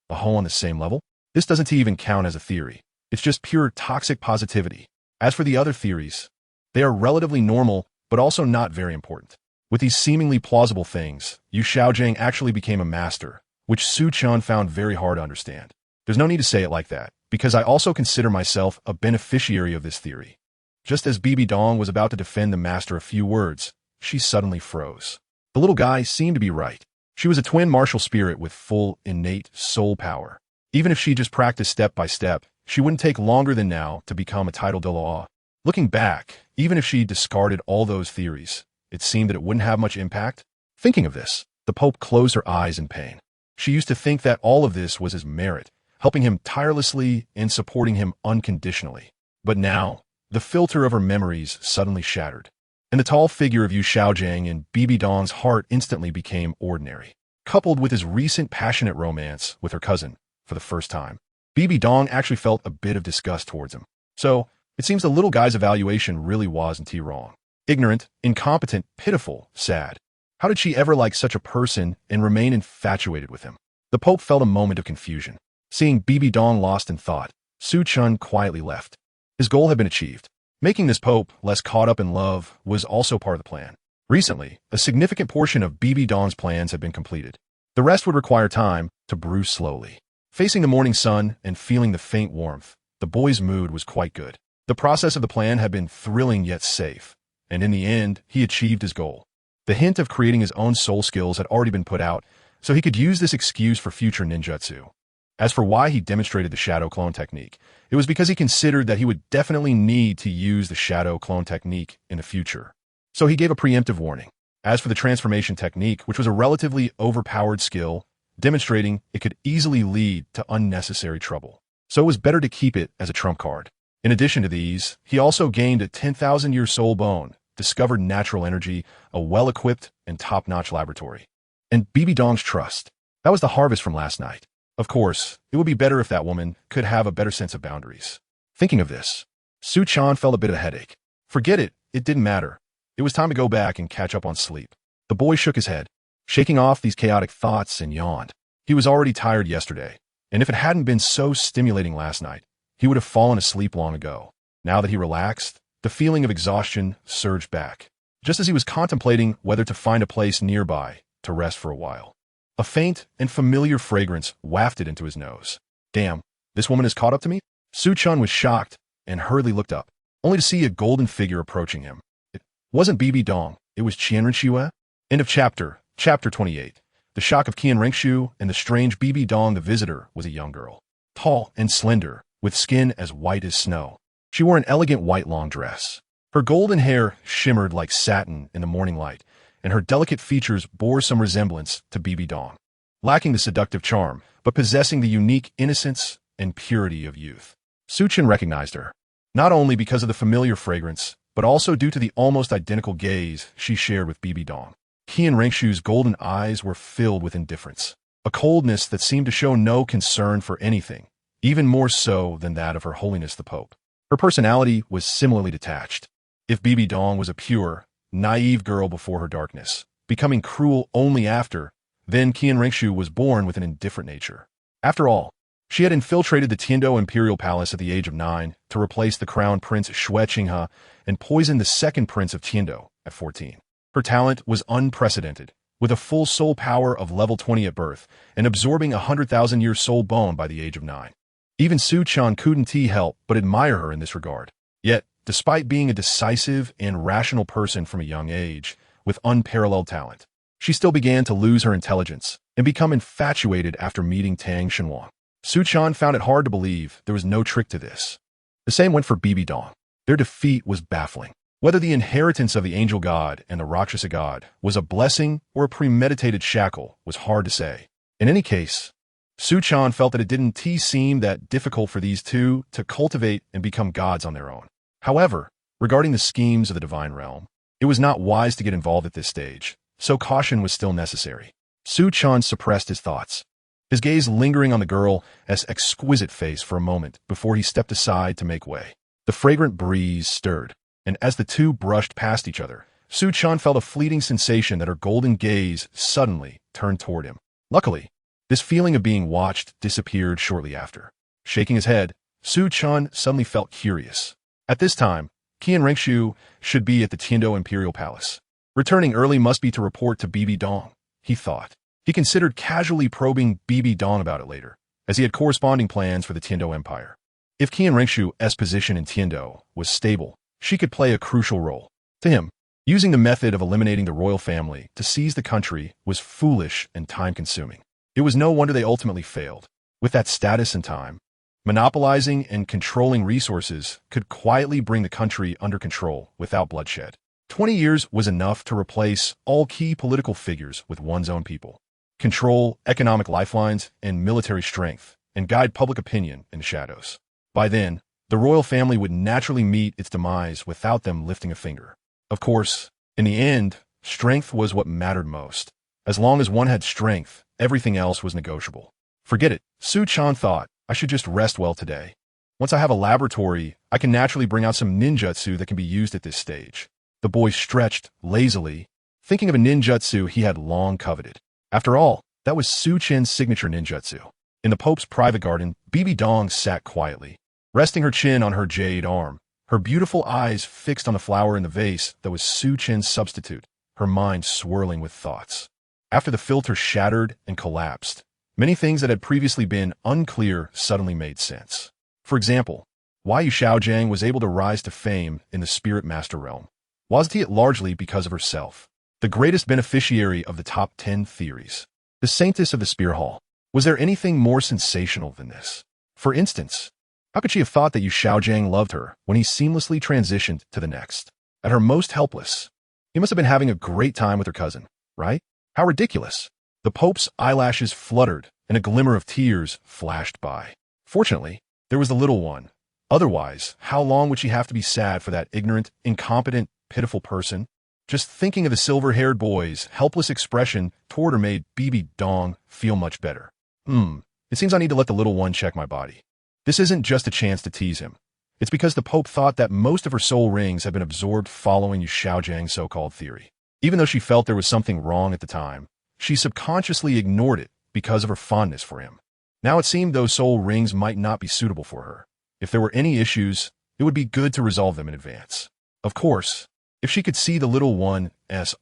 a hole on the same level? This doesn't even count as a theory. It's just pure toxic positivity. As for the other theories, they are relatively normal, but also not very important. With these seemingly plausible things, Yu Xiaojing actually became a master, which Su Chen found very hard to understand. There's no need to say it like that, because I also consider myself a beneficiary of this theory. Just as Bibi Dong was about to defend the master a few words, she suddenly froze. The little guy seemed to be right. She was a twin martial spirit with full, innate soul power. Even if she just practiced step by step, she wouldn't take longer than now to become a title Douluo. Looking back, even if she discarded all those theories, it seemed that it wouldn't have much impact. Thinking of this, the Pope closed her eyes in pain. She used to think that all of this was his merit, helping him tirelessly and supporting him unconditionally. But now, the filter of her memories suddenly shattered, and the tall figure of Yu Xiaojing in Bibi Dong's heart instantly became ordinary. Coupled with his recent passionate romance with her cousin, for the first time, Bibi Dong actually felt a bit of disgust towards him. So, it seems the little guy's evaluation really wasn't wrong. Ignorant, incompetent, pitiful, sad. How did she ever like such a person and remain infatuated with him? The Pope felt a moment of confusion. Seeing Bibi Dong lost in thought, Su Chen quietly left. His goal had been achieved. Making this Pope less caught up in love was also part of the plan. Recently, a significant portion of Bibi Dong's plans had been completed. The rest would require time to brew slowly. Facing the morning sun and feeling the faint warmth, the boy's mood was quite good. The process of the plan had been thrilling yet safe, and in the end, he achieved his goal. The hint of creating his own soul skills had already been put out, so he could use this excuse for future ninjutsu. As for why he demonstrated the shadow clone technique, it was because he considered that he would definitely need to use the shadow clone technique in the future. So he gave a preemptive warning. As for the transformation technique, which was a relatively overpowered skill, demonstrating it could easily lead to unnecessary trouble. So it was better to keep it as a trump card. In addition to these, he also gained a 10,000-year soul bone, discovered natural energy, a well-equipped and top-notch laboratory, and Bibi Dong's trust. That was the harvest from last night. Of course, it would be better if that woman could have a better sense of boundaries. Thinking of this, Su Chen felt a bit of a headache. Forget it, it didn't matter. It was time to go back and catch up on sleep. The boy shook his head, shaking off these chaotic thoughts, and yawned. He was already tired yesterday, and if it hadn't been so stimulating last night, he would have fallen asleep long ago. Now that he relaxed, the feeling of exhaustion surged back, just as he was contemplating whether to find a place nearby to rest for a while. A faint and familiar fragrance wafted into his nose. Damn, this woman has caught up to me? Su Chen was shocked and hurriedly looked up, only to see a golden figure approaching him. It wasn't Bibi Dong, it was Qian Rinxue. End of chapter 28. The shock of Qian Rinxue and the strange Bibi Dong the visitor was a young girl. Tall and slender, with skin as white as snow. She wore an elegant white long dress. Her golden hair shimmered like satin in the morning light, and her delicate features bore some resemblance to Bibi Dong, lacking the seductive charm, but possessing the unique innocence and purity of youth. Su Chen recognized her, not only because of the familiar fragrance, but also due to the almost identical gaze she shared with Bibi Dong. Qian Rinxue's golden eyes were filled with indifference, a coldness that seemed to show no concern for anything, even more so than that of Her Holiness the Pope. Her personality was similarly detached. If Bibi Dong was a pure, naive girl before her darkness, becoming cruel only after, then Qian Rinxue was born with an indifferent nature. After all, she had infiltrated the Tiando imperial palace at the age of 9 to replace the crown prince Xue Qinghe and poison the second prince of Tiando at 14. Her talent was unprecedented, with a full soul power of level 20 at birth and absorbing a 100,000-year soul bone by the age of 9. Even Su Chen couldn't help but admire her in this regard. Yet, despite being a decisive and rational person from a young age, with unparalleled talent, she still began to lose her intelligence and become infatuated after meeting Tang Shenhuang. Su Chen found it hard to believe there was no trick to this. The same went for Bibi Dong. Their defeat was baffling. Whether the inheritance of the angel god and the Rakshasa god was a blessing or a premeditated shackle was hard to say. In any case, Su Chen felt that it didn't seem that difficult for these two to cultivate and become gods on their own. However, regarding the schemes of the divine realm, it was not wise to get involved at this stage, so caution was still necessary. Su Chen suppressed his thoughts, his gaze lingering on the girl's exquisite face for a moment before he stepped aside to make way. The fragrant breeze stirred, and as the two brushed past each other, Su Chen felt a fleeting sensation that her golden gaze suddenly turned toward him. Luckily, this feeling of being watched disappeared shortly after. Shaking his head, Su Chen suddenly felt curious. At this time, Qian Rengshu should be at the Tiando Imperial Palace. Returning early must be to report to Bibi Dong, he thought. He considered casually probing Bibi Dong about it later, as he had corresponding plans for the Tiando Empire. If Qian Rengshu's position in Tiando was stable, she could play a crucial role. To him, using the method of eliminating the royal family to seize the country was foolish and time-consuming. It was no wonder they ultimately failed. With that status and time, monopolizing and controlling resources could quietly bring the country under control without bloodshed. 20 years was enough to replace all key political figures with one's own people, control economic lifelines and military strength, and guide public opinion in the shadows. By then, the royal family would naturally meet its demise without them lifting a finger. Of course, in the end, strength was what mattered most. As long as one had strength, everything else was negotiable. Forget it, Su Chen thought. I should just rest well today. Once I have a laboratory, I can naturally bring out some ninjutsu that can be used at this stage. The boy stretched lazily, thinking of a ninjutsu he had long coveted. After all, that was Su Chen's signature ninjutsu. In the Pope's private garden, Bibi Dong sat quietly, resting her chin on her jade arm, her beautiful eyes fixed on the flower in the vase that was Su Chen's substitute, her mind swirling with thoughts. After the filter shattered and collapsed, many things that had previously been unclear suddenly made sense. For example, why Yu Xiaojiang was able to rise to fame in the Spirit Master realm. Wasn't it largely because of herself, the greatest beneficiary of the top 10 theories, the saintess of the Spear Hall? Was there anything more sensational than this? For instance, how could she have thought that Yu Xiaojiang loved her when he seamlessly transitioned to the next? At her most helpless, he must have been having a great time with her cousin, right? How ridiculous. The Pope's eyelashes fluttered, and a glimmer of tears flashed by. Fortunately, there was the little one. Otherwise, how long would she have to be sad for that ignorant, incompetent, pitiful person? Just thinking of the silver-haired boy's helpless expression toward her made Bibi Dong feel much better. It seems I need to let the little one check my body. This isn't just a chance to tease him. It's because the Pope thought that most of her soul rings had been absorbed following Yu Xiaojiang's so-called theory. Even though she felt there was something wrong at the time, she subconsciously ignored it because of her fondness for him. Now it seemed those soul rings might not be suitable for her. If there were any issues, it would be good to resolve them in advance. Of course, if she could see the little one's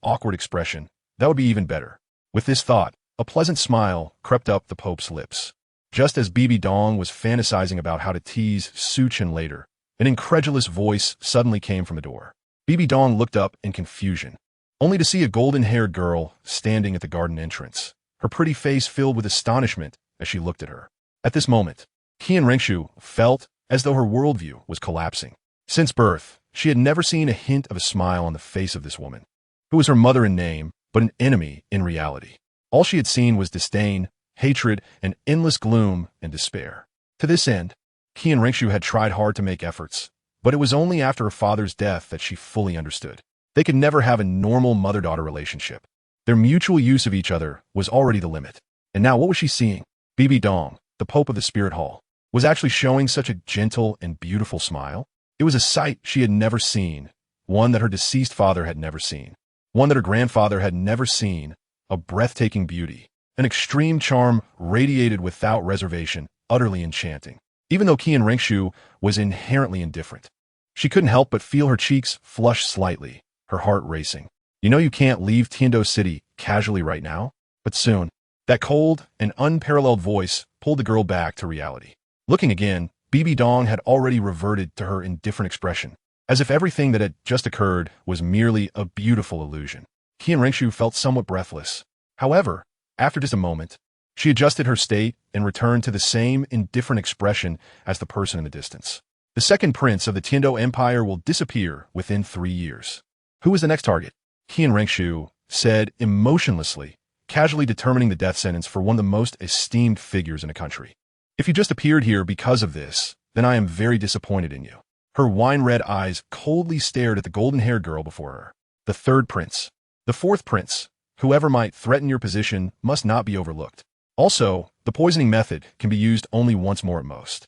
awkward expression, that would be even better. With this thought, a pleasant smile crept up the Pope's lips. Just as Bibi Dong was fantasizing about how to tease Su Chen later, an incredulous voice suddenly came from the door. Bibi Dong looked up in confusion, only to see a golden-haired girl standing at the garden entrance, her pretty face filled with astonishment as she looked at her. At this moment, Qian Rengshu felt as though her worldview was collapsing. Since birth, she had never seen a hint of a smile on the face of this woman, who was her mother in name, but an enemy in reality. All she had seen was disdain, hatred, and endless gloom and despair. To this end, Qian Rengshu had tried hard to make efforts, but it was only after her father's death that she fully understood. They could never have a normal mother-daughter relationship. Their mutual use of each other was already the limit. And now what was she seeing? Bibi Dong, the Pope of the Spirit Hall, was actually showing such a gentle and beautiful smile. It was a sight she had never seen, one that her deceased father had never seen, one that her grandfather had never seen, a breathtaking beauty. An extreme charm radiated without reservation, utterly enchanting. Even though Qian Rengshu was inherently indifferent, she couldn't help but feel her cheeks flush slightly, her heart racing. You know you can't leave Tiando City casually right now, but soon. That cold and unparalleled voice pulled the girl back to reality. Looking again, Bibi Dong had already reverted to her indifferent expression, as if everything that had just occurred was merely a beautiful illusion. Qian Rengshu felt somewhat breathless. However, after just a moment, she adjusted her state and returned to the same indifferent expression as the person in the distance. The second prince of the Tiando Empire will disappear within 3 years. Who is the next target? Qian Rengshu said emotionlessly, casually determining the death sentence for one of the most esteemed figures in a country. If you just appeared here because of this, then I am very disappointed in you. Her wine-red eyes coldly stared at the golden-haired girl before her. The third prince. The fourth prince. Whoever might threaten your position must not be overlooked. Also, the poisoning method can be used only once more at most.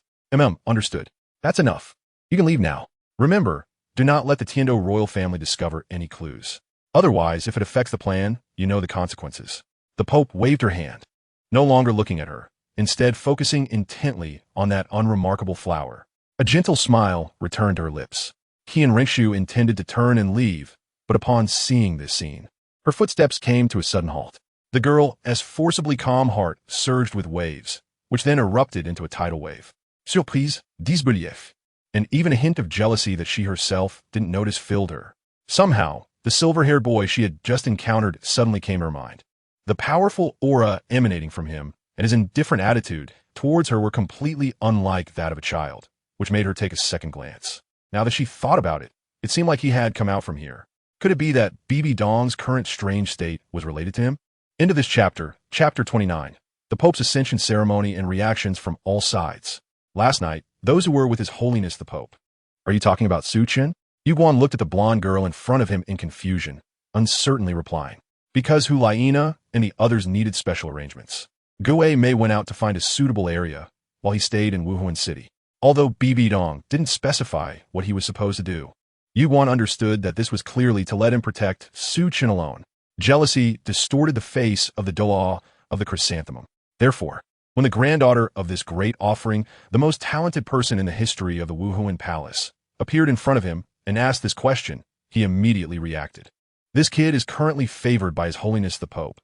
Understood. That's enough. You can leave now. Remember, Do not let the Tiendo royal family discover any clues. Otherwise, if it affects the plan, you know the consequences. The Pope waved her hand, no longer looking at her, instead focusing intently on that unremarkable flower. A gentle smile returned to her lips. He and Rinkshu intended to turn and leave, but upon seeing this scene, her footsteps came to a sudden halt. The girl's forcibly calm heart surged with waves, which then erupted into a tidal wave. Surprise, disbelief, and even a hint of jealousy that she herself didn't notice filled her. Somehow, the silver-haired boy she had just encountered suddenly came to her mind. The powerful aura emanating from him and his indifferent attitude towards her were completely unlike that of a child, which made her take a second glance. Now that she thought about it, it seemed like he had come out from here. Could it be that BB Dong's current strange state was related to him? Into this chapter, Chapter 29, the Pope's Ascension Ceremony and Reactions from All Sides. Last night, those who were with His Holiness the Pope. Are you talking about Su Chen? Yuguan looked at the blonde girl in front of him in confusion, uncertainly replying. Because Hulaina and the others needed special arrangements. Gue Mei went out to find a suitable area, while he stayed in Wuhuan City. Although BB Dong didn't specify what he was supposed to do, Yuguan understood that this was clearly to let him protect Su Chen alone. Jealousy distorted the face of the Douluo of the Chrysanthemum. Therefore, when the granddaughter of this great offering, the most talented person in the history of the Wuhuan Palace, appeared in front of him and asked this question, he immediately reacted. This kid is currently favored by His Holiness the Pope.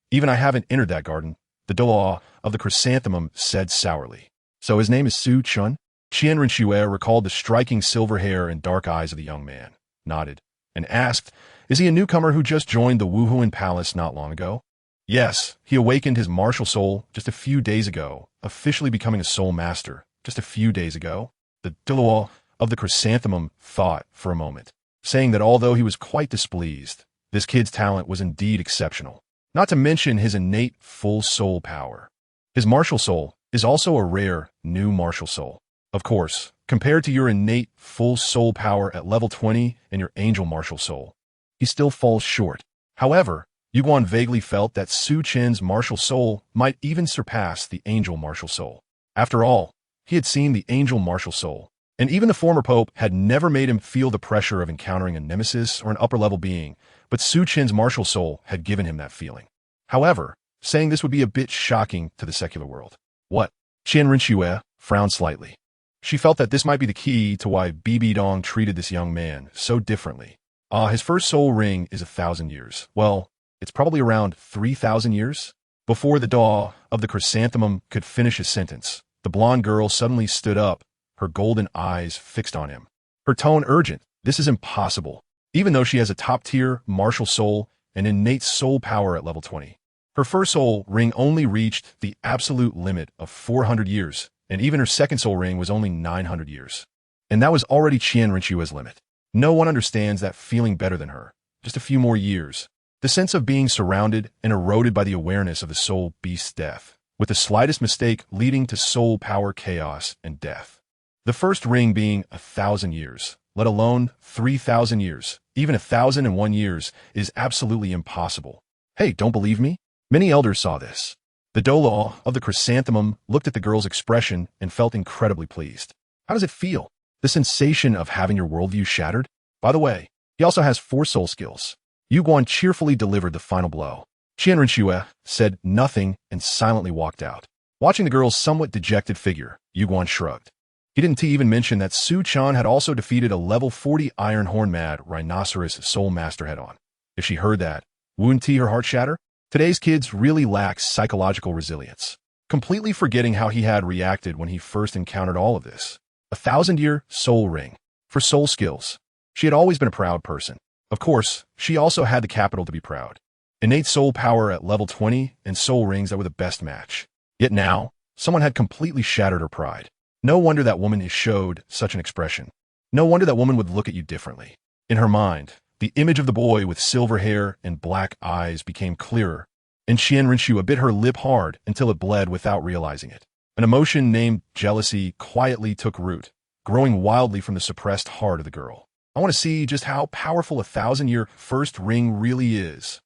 Even I haven't entered that garden, the Douluo of the Chrysanthemum said sourly. So his name is Su Chen? Qian Rinxue recalled the striking silver hair and dark eyes of the young man, nodded, and asked, is he a newcomer who just joined the Wuhuan Palace not long ago? Yes, he awakened his martial soul just a few days ago, officially becoming a soul master just a few days ago. The Douluo of the Chrysanthemum thought for a moment, saying that although he was quite displeased, this kid's talent was indeed exceptional, not to mention his innate full soul power. His martial soul is also a rare, new martial soul. Of course, compared to your innate full soul power at level 20 and your angel martial soul, he still falls short. However, Yuguan vaguely felt that Su Chen's martial soul might even surpass the angel martial soul. After all, he had seen the angel martial soul, and even the former Pope had never made him feel the pressure of encountering a nemesis or an upper-level being, but Su Chen's martial soul had given him that feeling. However, saying this would be a bit shocking to the secular world. What? Qian Rinxue frowned slightly. She felt that this might be the key to why BB Dong treated this young man so differently. His first soul ring is 1,000 years. Well, it's probably around 3,000 years. Before the Douluo of the Chrysanthemum could finish his sentence, the blonde girl suddenly stood up, her golden eyes fixed on him. Her tone urgent. This is impossible. Even though she has a top-tier martial soul and innate soul power at level 20. Her first soul ring only reached the absolute limit of 400 years, and even her second soul ring was only 900 years. And that was already Qian Rinxue's limit. No one understands that feeling better than her. Just a few more years. The sense of being surrounded and eroded by the awareness of the soul beast's death, with the slightest mistake leading to soul power chaos and death. The first ring being 1,000 years, let alone 3,000 years, even 1,001 years, is absolutely impossible. Hey, don't believe me? Many elders saw this. The Douluo of the Chrysanthemum looked at the girl's expression and felt incredibly pleased. How does it feel? The sensation of having your worldview shattered? By the way, he also has 4 soul skills. Yuguan cheerfully delivered the final blow. Qian Rinxue said nothing and silently walked out. Watching the girl's somewhat dejected figure, Yuguan shrugged. He didn't even mention that Su Chen had also defeated a level 40 Iron Horn Mad Rhinoceros Soul Master head-on. If she heard that, wouldn't her heart shatter? Today's kids really lack psychological resilience, completely forgetting how he had reacted when he first encountered all of this. 1,000-year soul ring. For soul skills, she had always been a proud person. Of course, she also had the capital to be proud. Innate soul power at level 20 and soul rings that were the best match. Yet now, someone had completely shattered her pride. No wonder that woman showed such an expression. No wonder that woman would look at you differently. In her mind, the image of the boy with silver hair and black eyes became clearer, and Qian Rinxue bit her lip hard until it bled without realizing it. An emotion named jealousy quietly took root, growing wildly from the suppressed heart of the girl. I want to see just how powerful a 1,000-year first ring really is.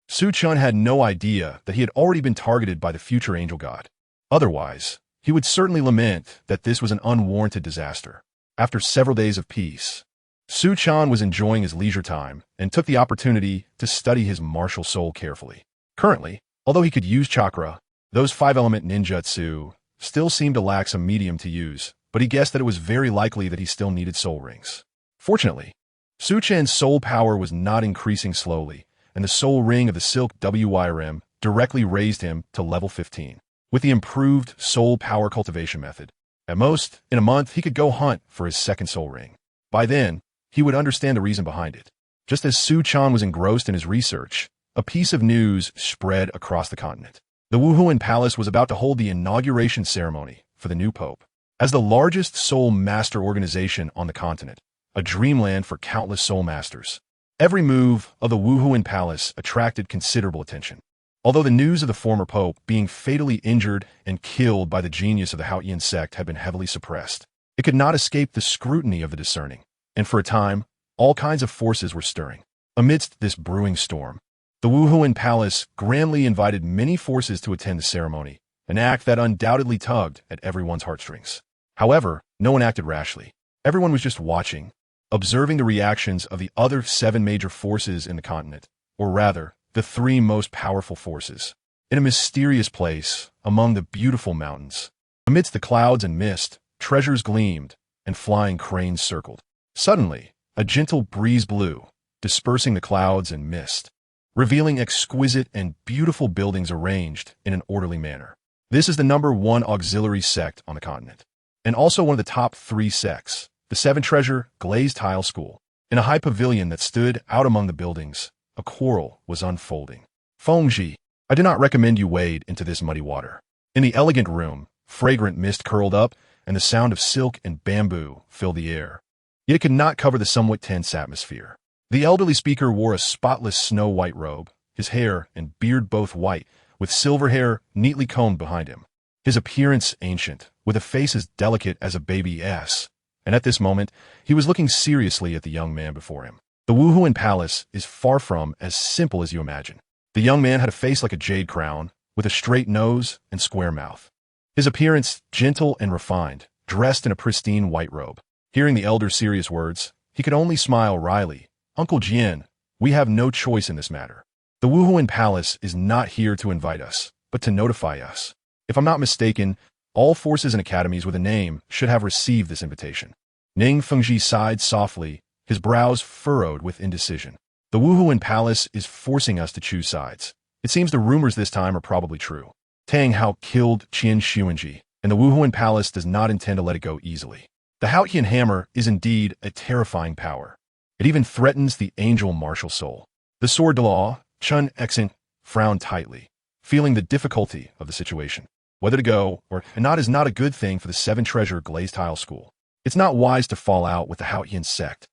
Su Chen had no idea that he had already been targeted by the future angel god. Otherwise, he would certainly lament that this was an unwarranted disaster. After several days of peace, Su Chan was enjoying his leisure time and took the opportunity to study his martial soul carefully. Currently, although he could use chakra, those 5-element ninjutsu still seemed to lack some medium to use, but he guessed that it was very likely that he still needed soul rings. Fortunately, Su Chan's soul power was not increasing slowly, and the soul ring of the silk WYRM directly raised him to level 15. With the improved soul power cultivation method, at most, in a month, he could go hunt for his second soul ring. By then, he would understand the reason behind it. Just as Su Chan was engrossed in his research, a piece of news spread across the continent. The Wuhuan Palace was about to hold the inauguration ceremony for the new pope. As the largest soul master organization on the continent, a dreamland for countless soul masters, every move of the Wuhuan Palace attracted considerable attention. Although the news of the former pope being fatally injured and killed by the genius of the Haotian sect had been heavily suppressed, it could not escape the scrutiny of the discerning, and for a time, all kinds of forces were stirring. Amidst this brewing storm, the Wuhuan Palace grandly invited many forces to attend the ceremony, an act that undoubtedly tugged at everyone's heartstrings. However, no one acted rashly. Everyone was just watching, observing the reactions of the other 7 major forces in the continent, or rather, the 3 most powerful forces. In a mysterious place, among the beautiful mountains, amidst the clouds and mist, treasures gleamed, and flying cranes circled. Suddenly, a gentle breeze blew, dispersing the clouds and mist, revealing exquisite and beautiful buildings arranged in an orderly manner. This is the #1 auxiliary sect on the continent, and also one of the top 3 sects, the 7-treasure glazed tile school. In a high pavilion that stood out among the buildings, a quarrel was unfolding. Fengji, I do not recommend you wade into this muddy water. In the elegant room, fragrant mist curled up, and the sound of silk and bamboo filled the air. Yet it could not cover the somewhat tense atmosphere. The elderly speaker wore a spotless snow-white robe, his hair and beard both white, with silver hair neatly combed behind him. His appearance ancient, with a face as delicate as a baby's, and at this moment, he was looking seriously at the young man before him. The Wuhuan Palace is far from as simple as you imagine. The young man had a face like a jade crown, with a straight nose and square mouth. His appearance gentle and refined, dressed in a pristine white robe. Hearing the elder's serious words, he could only smile wryly. Uncle Jian, we have no choice in this matter. The Wuhuan Palace is not here to invite us, but to notify us. If I'm not mistaken, all forces and academies with a name should have received this invitation. Ning Fengji sighed softly, his brows furrowed with indecision. The Wuhuan Palace is forcing us to choose sides. It seems the rumors this time are probably true. Tang Hao killed Qian Xuanji, and the Wuhuan Palace does not intend to let it go easily. The Haotian hammer is indeed a terrifying power. It even threatens the angel martial soul. The sword de law, Chen Exent, frowned tightly, feeling the difficulty of the situation. Whether to go or not is not a good thing for the 7-treasure glazed tile school. It's not wise to fall out with the Haotian sect.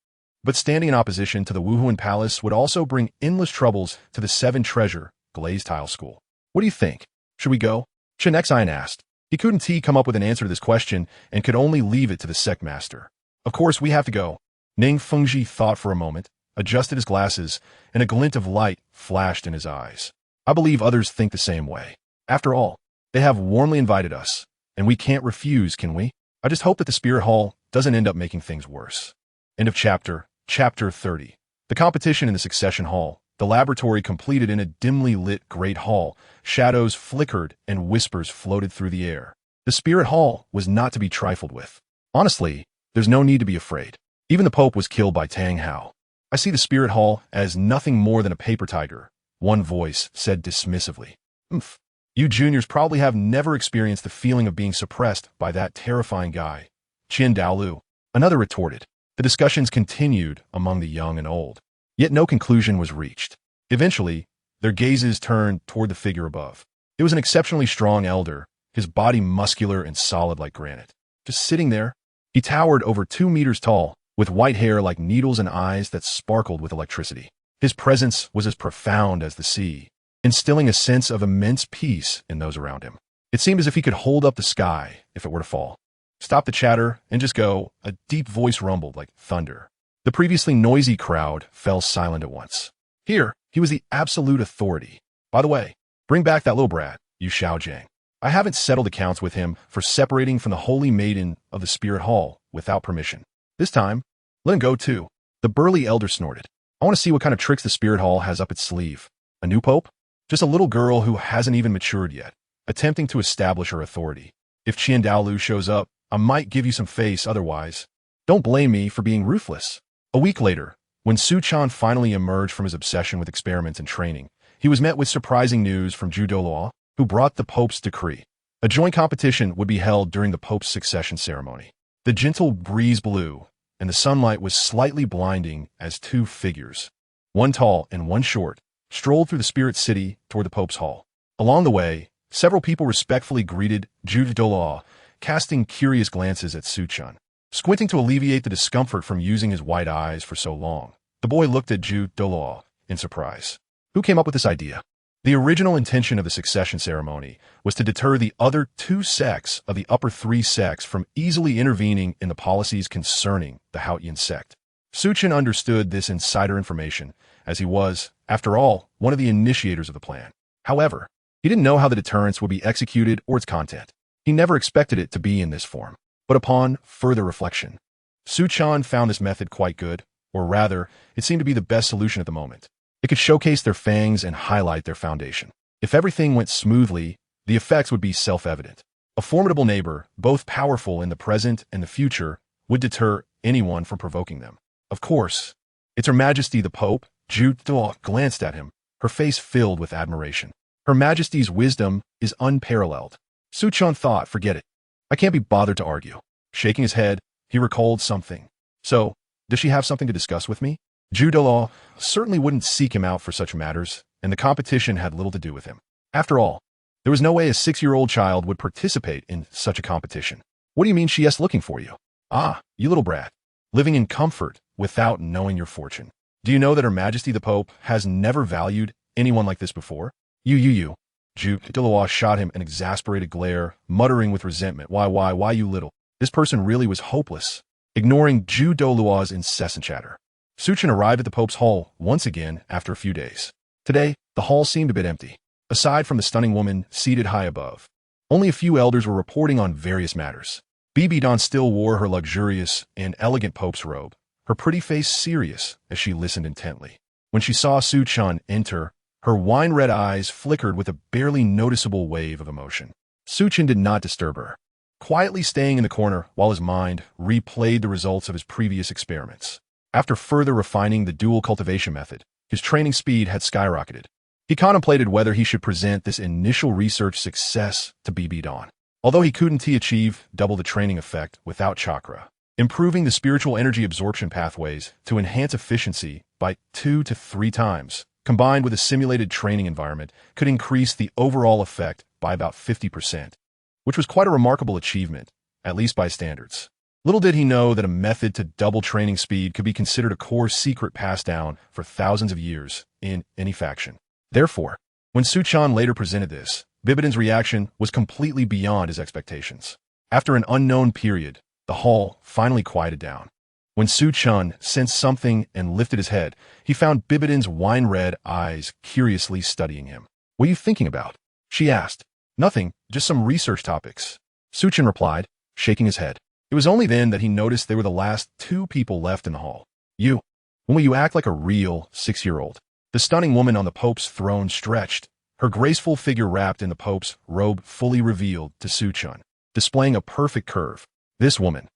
But standing in opposition to the Wuhuan Palace would also bring endless troubles to the 7-treasure glazed tile school. What do you think? Should we go? Chen Exent asked. He couldn't come up with an answer to this question and could only leave it to the sect master. Of course, we have to go. Ning Fengji thought for a moment, adjusted his glasses, and a glint of light flashed in his eyes. I believe others think the same way. After all, they have warmly invited us, and we can't refuse, can we? I just hope that the Spirit Hall doesn't end up making things worse. End of chapter. Chapter 30. The competition in the Succession Hall, the laboratory completed in a dimly lit great hall, shadows flickered and whispers floated through the air. The Spirit Hall was not to be trifled with. Honestly, there's no need to be afraid. Even the Pope was killed by Tang Hao. I see the Spirit Hall as nothing more than a paper tiger, one voice said dismissively. You juniors probably have never experienced the feeling of being suppressed by that terrifying guy. Qin Daolu. Another retorted. The discussions continued among the young and old, yet no conclusion was reached. Eventually, their gazes turned toward the figure above. It was an exceptionally strong elder, his body muscular and solid like granite. Just sitting there, he towered over 2 meters tall, with white hair like needles and eyes that sparkled with electricity. His presence was as profound as the sea, instilling a sense of immense peace in those around him. It seemed as if he could hold up the sky if it were to fall. Stop the chatter and just go, a deep voice rumbled like thunder. The previously noisy crowd fell silent at once. Here, he was the absolute authority. By the way, bring back that little brat, Yu Xiaojiang. I haven't settled accounts with him for separating from the holy maiden of the Spirit Hall without permission. This time, let him go too. The burly elder snorted. I want to see what kind of tricks the Spirit Hall has up its sleeve. A new pope? Just a little girl who hasn't even matured yet, attempting to establish her authority. If Chen Douluo shows up, I might give you some face otherwise. Don't blame me for being ruthless. A week later, when Su Chan finally emerged from his obsession with experiments and training, he was met with surprising news from Douluo, who brought the Pope's decree. A joint competition would be held during the Pope's succession ceremony. The gentle breeze blew, and the sunlight was slightly blinding as two figures, one tall and one short, strolled through the spirit city toward the Pope's hall. Along the way, several people respectfully greeted Douluo, casting curious glances at Su Chan. Squinting to alleviate the discomfort from using his white eyes for so long, the boy looked at Douluo in surprise. Who came up with this idea? The original intention of the succession ceremony was to deter the other two sects of the upper three sects from easily intervening in the policies concerning the Haotian sect. Su Chan understood this insider information, as he was, after all, one of the initiators of the plan. However, he didn't know how the deterrence would be executed or its content. He never expected it to be in this form. But upon further reflection, Su Chan found this method quite good, or rather, it seemed to be the best solution at the moment. It could showcase their fangs and highlight their foundation. If everything went smoothly, the effects would be self-evident. A formidable neighbor, both powerful in the present and the future, would deter anyone from provoking them. Of course, it's Her Majesty the Pope. Douluo glanced at him, her face filled with admiration. Her Majesty's wisdom is unparalleled. Su Chan thought, forget it. I can't be bothered to argue. Shaking his head, he recalled something. So, does she have something to discuss with me? Douluo certainly wouldn't seek him out for such matters, and the competition had little to do with him. After all, there was no way a 6-year-old child would participate in such a competition. What do you mean she is looking for you? Ah, you little brat. Living in comfort without knowing your fortune. Do you know that Her Majesty the Pope has never valued anyone like this before? You. Douluo shot him an exasperated glare, muttering with resentment. Why, you little? This person really was hopeless. Ignoring Douluo's incessant chatter, Su Chan arrived at the Pope's hall once again after a few days. Today, the hall seemed a bit empty. Aside from the stunning woman seated high above, only a few elders were reporting on various matters. Bewildered still wore her luxurious and elegant Pope's robe, her pretty face serious as she listened intently. When she saw Su Chan enter, her wine-red eyes flickered with a barely noticeable wave of emotion. Su Chan did not disturb her, quietly staying in the corner while his mind replayed the results of his previous experiments. After further refining the duel cultivation method, his training speed had skyrocketed. He contemplated whether he should present this initial research success to Bewildered. Although he couldn't achieve double the training effect without chakra, improving the spiritual energy absorption pathways to enhance efficiency by 2 to 3 times, combined with a simulated training environment, could increase the overall effect by about 50%, which was quite a remarkable achievement, at least by standards. Little did he know that a method to double training speed could be considered a core secret passed down for thousands of years in any faction. Therefore, when Su Chan later presented this, Bewildered's reaction was completely beyond his expectations. After an unknown period, the hall finally quieted down. When Su Chan sensed something and lifted his head, he found Bewildered's wine-red eyes curiously studying him. What are you thinking about? She asked. Nothing, just some research topics. Su Chan replied, shaking his head. It was only then that he noticed they were the last 2 people left in the hall. When will you act like a real 6-year-old? The stunning woman on the Pope's throne stretched, her graceful figure wrapped in the Pope's robe fully revealed to Su Chan, displaying a perfect curve. This woman.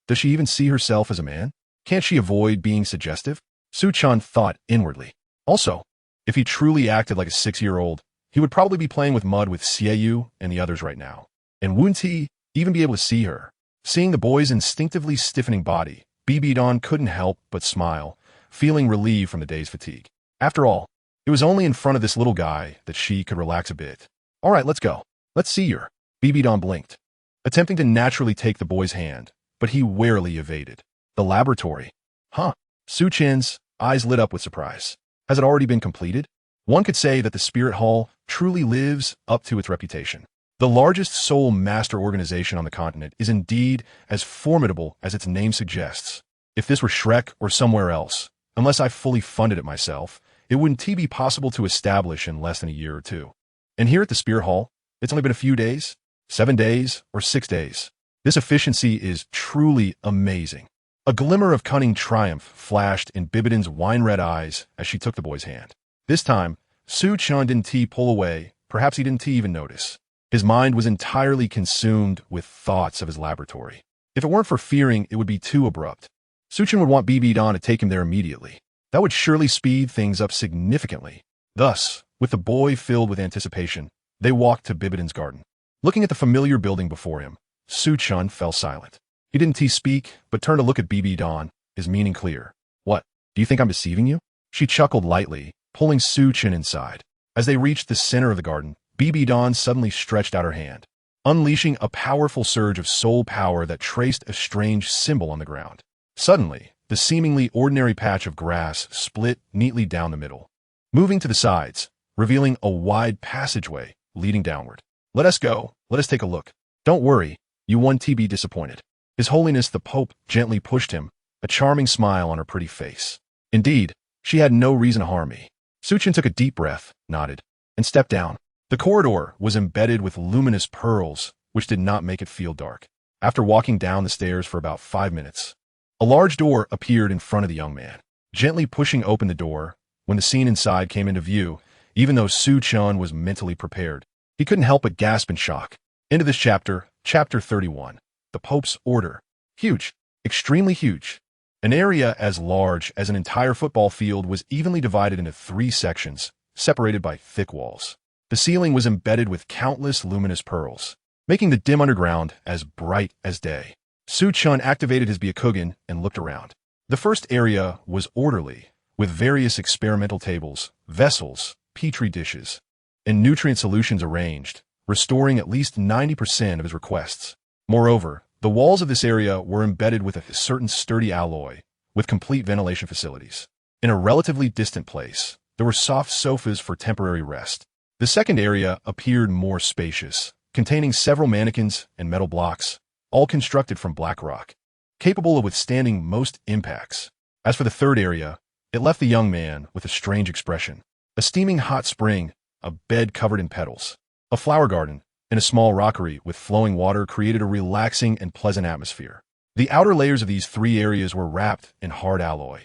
Does she even see herself as a man? Can't she avoid being suggestive? Su Chan thought inwardly. Also, if he truly acted like a 6-year-old, he would probably be playing with mud with Xiaoyu and the others right now. And wouldn't he even be able to see her? Seeing the boy's instinctively stiffening body, Bewildered couldn't help but smile, feeling relieved from the day's fatigue. After all, it was only in front of this little guy that she could relax a bit. All right, let's go. Let's see her. Bewildered blinked, attempting to naturally take the boy's hand, but he warily evaded. The laboratory. Huh. Su Chan's eyes lit up with surprise. Has it already been completed? One could say that the Spirit Hall truly lives up to its reputation. The largest soul master organization on the continent is indeed as formidable as its name suggests. If this were Shrek or somewhere else, unless I fully funded it myself, it wouldn't be possible to establish in less than a year or 2. And here at the Spirit Hall, it's only been a few days, 7 days, or 6 days. This efficiency is truly amazing. A glimmer of cunning triumph flashed in Bibidon's wine-red eyes as she took the boy's hand. This time, Su Chen didn't pull away, perhaps he didn't even notice. His mind was entirely consumed with thoughts of his laboratory. If it weren't for fearing, it would be too abrupt. Su Chen would want Bibidon to take him there immediately. That would surely speed things up significantly. Thus, with the boy filled with anticipation, they walked to Bibidon's garden. Looking at the familiar building before him, Su Chen fell silent. He didn't speak, but turned to look at Bibidon, his meaning clear. What? Do you think I'm deceiving you? She chuckled lightly, pulling Su Chen inside. As they reached the center of the garden, Bibidon suddenly stretched out her hand, unleashing a powerful surge of soul power that traced a strange symbol on the ground. Suddenly, the seemingly ordinary patch of grass split neatly down the middle, moving to the sides, revealing a wide passageway leading downward. Let us go. Let us take a look. Don't worry, you won't be disappointed. His Holiness the Pope gently pushed him, a charming smile on her pretty face. Indeed, she had no reason to harm me. Su Chen took a deep breath, nodded, and stepped down. The corridor was embedded with luminous pearls, which did not make it feel dark. After walking down the stairs for about 5 minutes, a large door appeared in front of the young man. Gently pushing open the door, when the scene inside came into view, even though Su Chen was mentally prepared, he couldn't help but gasp in shock. Into this chapter, Chapter 31, The Pope's Order. Huge, extremely huge. An area as large as an entire football field was evenly divided into 3 sections, separated by thick walls. The ceiling was embedded with countless luminous pearls, making the dim underground as bright as day. Su Chen activated his Byakugan and looked around. The first area was orderly, with various experimental tables, vessels, petri dishes, and nutrient solutions arranged, restoring at least 90% of his requests. Moreover, the walls of this area were embedded with a certain sturdy alloy, with complete ventilation facilities. In a relatively distant place, there were soft sofas for temporary rest. The second area appeared more spacious, containing several mannequins and metal blocks, all constructed from black rock, capable of withstanding most impacts. As for the third area, it left the young man with a strange expression. A steaming hot spring, a bed covered in petals, a flower garden, and a small rockery with flowing water created a relaxing and pleasant atmosphere. The outer layers of these 3 areas were wrapped in hard alloy,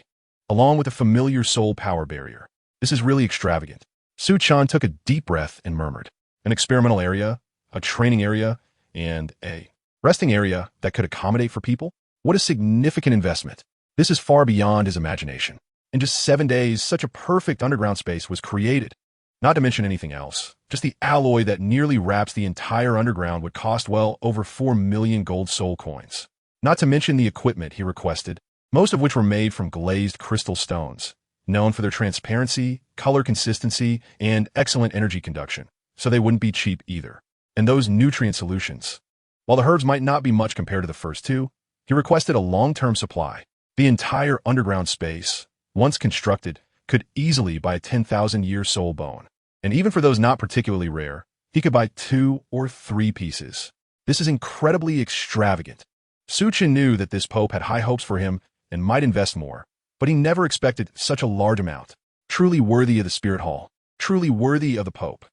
along with a familiar soul power barrier. This is really extravagant. Su Chen took a deep breath and murmured. An experimental area, a training area, and a resting area that could accommodate for people? What a significant investment. This is far beyond his imagination. In just 7 days, such a perfect underground space was created. Not to mention anything else. Just the alloy that nearly wraps the entire underground would cost well over 4 million gold soul coins. Not to mention the equipment he requested, most of which were made from glazed crystal stones, known for their transparency, color consistency, and excellent energy conduction, so they wouldn't be cheap either. And those nutrient solutions. While the herbs might not be much compared to the first 2, he requested a long-term supply. The entire underground space, once constructed, could easily buy a 10,000-year soul bone. And even for those not particularly rare, he could buy 2 or 3 pieces. This is incredibly extravagant. Su Chen knew that this Pope had high hopes for him and might invest more, but he never expected such a large amount. Truly worthy of the Spirit Hall. Truly worthy of the Pope.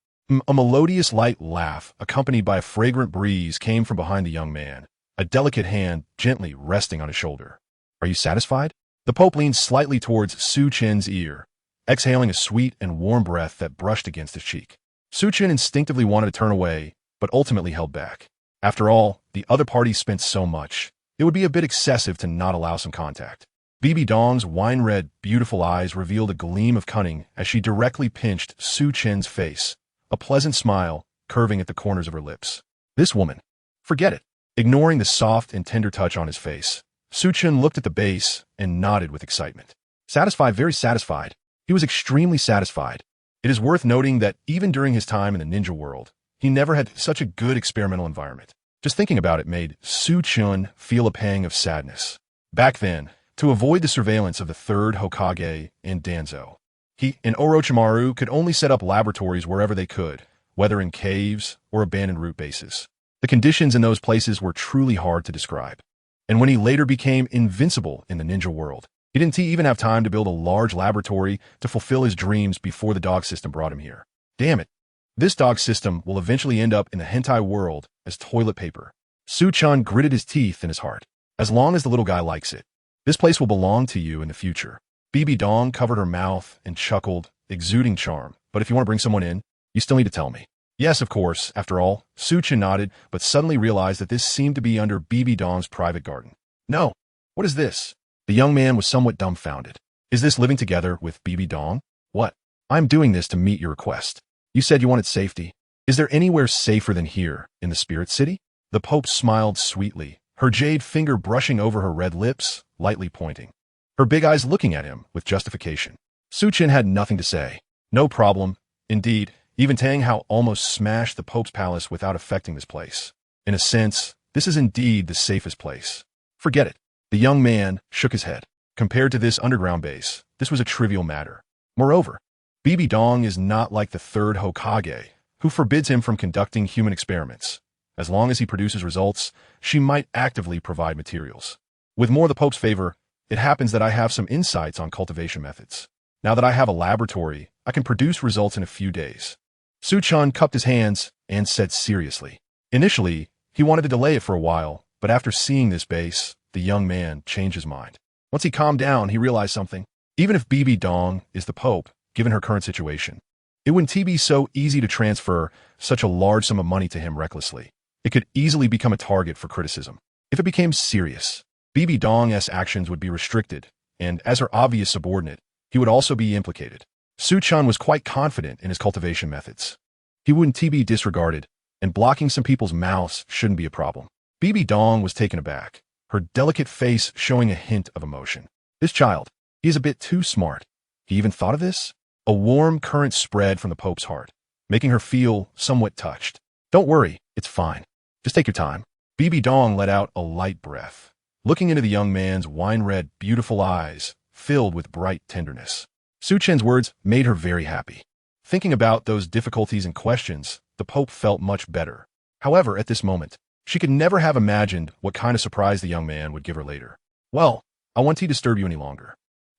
A melodious light laugh, accompanied by a fragrant breeze, came from behind the young man, a delicate hand gently resting on his shoulder. Are you satisfied? The Pope leaned slightly towards Su Chen's ear, exhaling a sweet and warm breath that brushed against his cheek. Su Chen instinctively wanted to turn away, but ultimately held back. After all, the other party spent so much. It would be a bit excessive to not allow some contact. Bibidon's wine-red, beautiful eyes revealed a gleam of cunning as she directly pinched Su Chen's face, a pleasant smile curving at the corners of her lips. This woman. Forget it. Ignoring the soft and tender touch on his face, Su Chen looked at the base and nodded with excitement. Satisfied, very satisfied. He was extremely satisfied. It is worth noting that even during his time in the ninja world, he never had such a good experimental environment. Just thinking about it made Su Chen feel a pang of sadness. Back then, to avoid the surveillance of the third Hokage and Danzo, he and Orochimaru could only set up laboratories wherever they could, whether in caves or abandoned root bases. The conditions in those places were truly hard to describe. And when he later became invincible in the ninja world, he didn't even have time to build a large laboratory to fulfill his dreams before the dog system brought him here. Damn it. This dog system will eventually end up in the hentai world as toilet paper. Su Chen gritted his teeth in his heart. As long as the little guy likes it. This place will belong to you in the future. BB Dong covered her mouth and chuckled, exuding charm. But if you want to bring someone in, you still need to tell me. Yes, of course. After all, Chen nodded, but suddenly realized that this seemed to be under BB Dong's private garden. No. What is this? The young man was somewhat dumbfounded. Is this living together with BB Dong? What? I'm doing this to meet your request. You said you wanted safety. Is there anywhere safer than here, in the Spirit City? The Pope smiled sweetly, her jade finger brushing over her red lips, lightly pointing. Her big eyes looking at him with justification. Chen had nothing to say. No problem. Indeed, even Tang Hao almost smashed the Pope's palace without affecting this place. In a sense, this is indeed the safest place. Forget it. The young man shook his head. Compared to this underground base, this was a trivial matter. Moreover, BB Dong is not like the third Hokage, who forbids him from conducting human experiments. As long as he produces results, she might actively provide materials. With more the Pope's favor, it happens that I have some insights on cultivation methods. Now that I have a laboratory, I can produce results in a few days. Chen cupped his hands and said seriously. Initially, he wanted to delay it for a while, but after seeing this base, the young man changed his mind. Once he calmed down, he realized something. Even if BB Dong is the Pope, given her current situation, it wouldn't be so easy to transfer such a large sum of money to him recklessly. It could easily become a target for criticism. If it became serious, BB Dong's actions would be restricted, and as her obvious subordinate, he would also be implicated. Chen was quite confident in his cultivation methods. He wouldn't be disregarded, and blocking some people's mouths shouldn't be a problem. BB Dong was taken aback, her delicate face showing a hint of emotion. This child, he is a bit too smart. He even thought of this? A warm current spread from the Pope's heart, making her feel somewhat touched. Don't worry, it's fine. Just take your time. BB Dong let out a light breath, looking into the young man's wine-red, beautiful eyes, filled with bright tenderness. Chen's words made her very happy. Thinking about those difficulties and questions, the Pope felt much better. However, at this moment, she could never have imagined what kind of surprise the young man would give her later. Well, I won't disturb you any longer.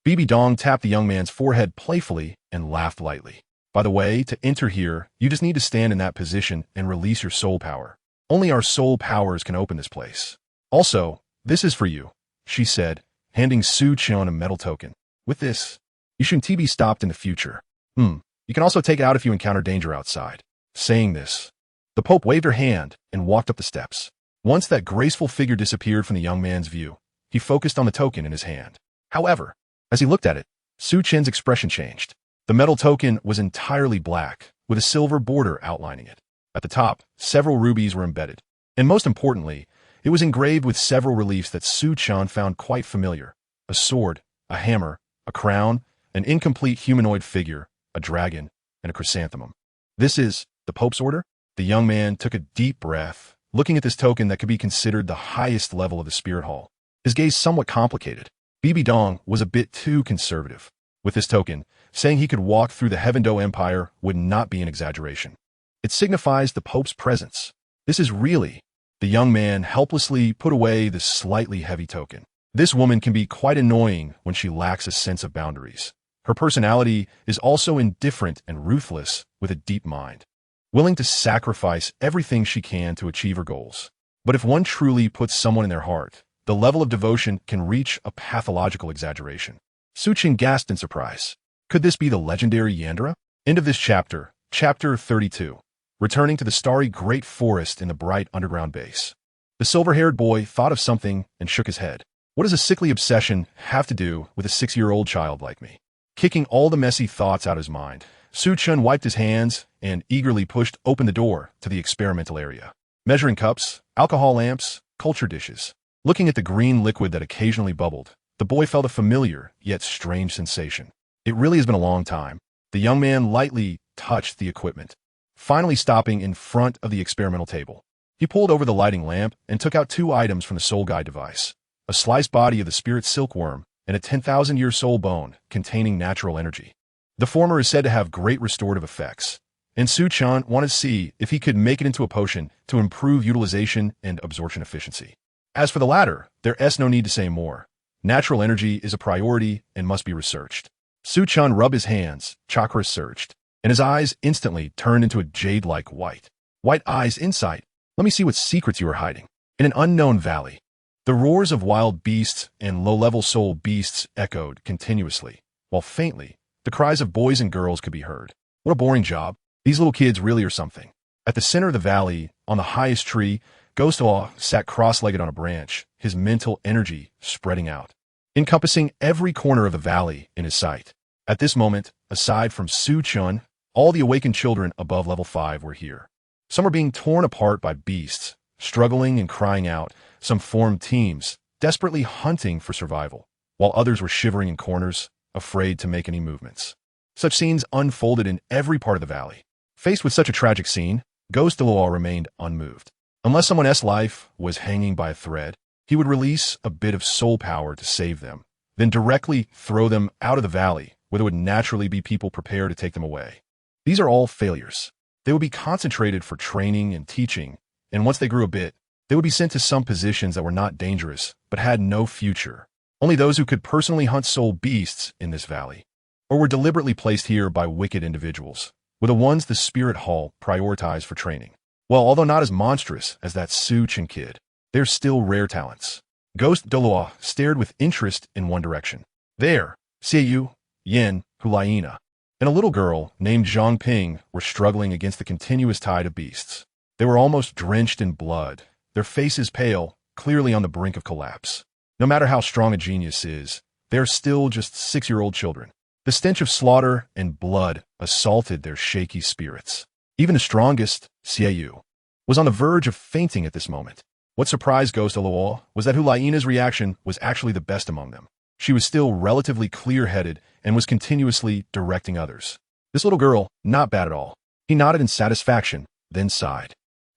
BB Dong tapped the young man's forehead playfully and laughed lightly. By the way, to enter here, you just need to stand in that position and release your soul power. Only our soul powers can open this place. Also, this is for you, she said, handing Chen a metal token. With this, you shouldn't be stopped in the future. You can also take it out if you encounter danger outside. Saying this, the Pope waved her hand and walked up the steps. Once that graceful figure disappeared from the young man's view, he focused on the token in his hand. However, as he looked at it, Chen's expression changed. The metal token was entirely black, with a silver border outlining it. At the top, several rubies were embedded. And most importantly, it was engraved with several reliefs that Chen found quite familiar. A sword, a hammer, a crown, an incomplete humanoid figure, a dragon, and a chrysanthemum. This is the Pope's order? The young man took a deep breath, looking at this token that could be considered the highest level of the spirit hall. His gaze somewhat complicated. BB Dong was a bit too conservative. With this token, saying he could walk through the Heaven-Do Empire would not be an exaggeration. It signifies the Pope's presence. This is really... The young man helplessly put away the slightly heavy token. This woman can be quite annoying when she lacks a sense of boundaries. Her personality is also indifferent and ruthless with a deep mind, willing to sacrifice everything she can to achieve her goals. But if one truly puts someone in their heart, the level of devotion can reach a pathological exaggeration. Chen gasped in surprise. Could this be the legendary Yandere? End of this chapter, Chapter 32. Returning to the starry great forest in the bright underground base. The silver-haired boy thought of something and shook his head. What does a sickly obsession have to do with a 6-year-old child like me? Kicking all the messy thoughts out of his mind, Chen wiped his hands and eagerly pushed open the door to the experimental area. Measuring cups, alcohol lamps, culture dishes. Looking at the green liquid that occasionally bubbled, the boy felt a familiar yet strange sensation. It really has been a long time. The young man lightly touched the equipment, finally stopping in front of the experimental table. He pulled over the lighting lamp and took out 2 items from the soul guide device, a sliced body of the spirit silkworm and a 10,000-year soul bone containing natural energy. The former is said to have great restorative effects, and Chen wanted to see if he could make it into a potion to improve utilization and absorption efficiency. As for the latter, there's no need to say more. Natural energy is a priority and must be researched. Chen rubbed his hands, chakra surged, and his eyes instantly turned into a jade-like white. White eyes insight. Let me see what secrets you are hiding. In an unknown valley. The roars of wild beasts and low-level soul beasts echoed continuously, while faintly, the cries of boys and girls could be heard. What a boring job. These little kids really are something. At the center of the valley, on the highest tree, Douluo sat cross-legged on a branch, his mental energy spreading out, encompassing every corner of the valley in his sight. At this moment, aside from Chen, all the awakened children above level 5 were here. Some were being torn apart by beasts, struggling and crying out. Some formed teams, desperately hunting for survival, while others were shivering in corners, afraid to make any movements. Such scenes unfolded in every part of the valley. Faced with such a tragic scene, Douluo remained unmoved. Unless someone's life was hanging by a thread, he would release a bit of soul power to save them, then directly throw them out of the valley, where there would naturally be people prepared to take them away. These are all failures. They would be concentrated for training and teaching, and once they grew a bit, they would be sent to some positions that were not dangerous, but had no future. Only those who could personally hunt soul beasts in this valley, or were deliberately placed here by wicked individuals, were the ones the Spirit Hall prioritized for training. Well, although not as monstrous as that Chen kid, they're still rare talents. Douluo stared with interest in one direction. There, Xiaoyu, Yin, Hulaina, and a little girl named Zhang Ping were struggling against the continuous tide of beasts. They were almost drenched in blood, their faces pale, clearly on the brink of collapse. No matter how strong a genius is, they're still just 6-year-old children. The stench of slaughter and blood assaulted their shaky spirits. Even the strongest, Xiaoyu, was on the verge of fainting at this moment. What surprised Douluo was that Hulaina's reaction was actually the best among them. She was still relatively clear-headed and was continuously directing others. This little girl, not bad at all. He nodded in satisfaction, then sighed.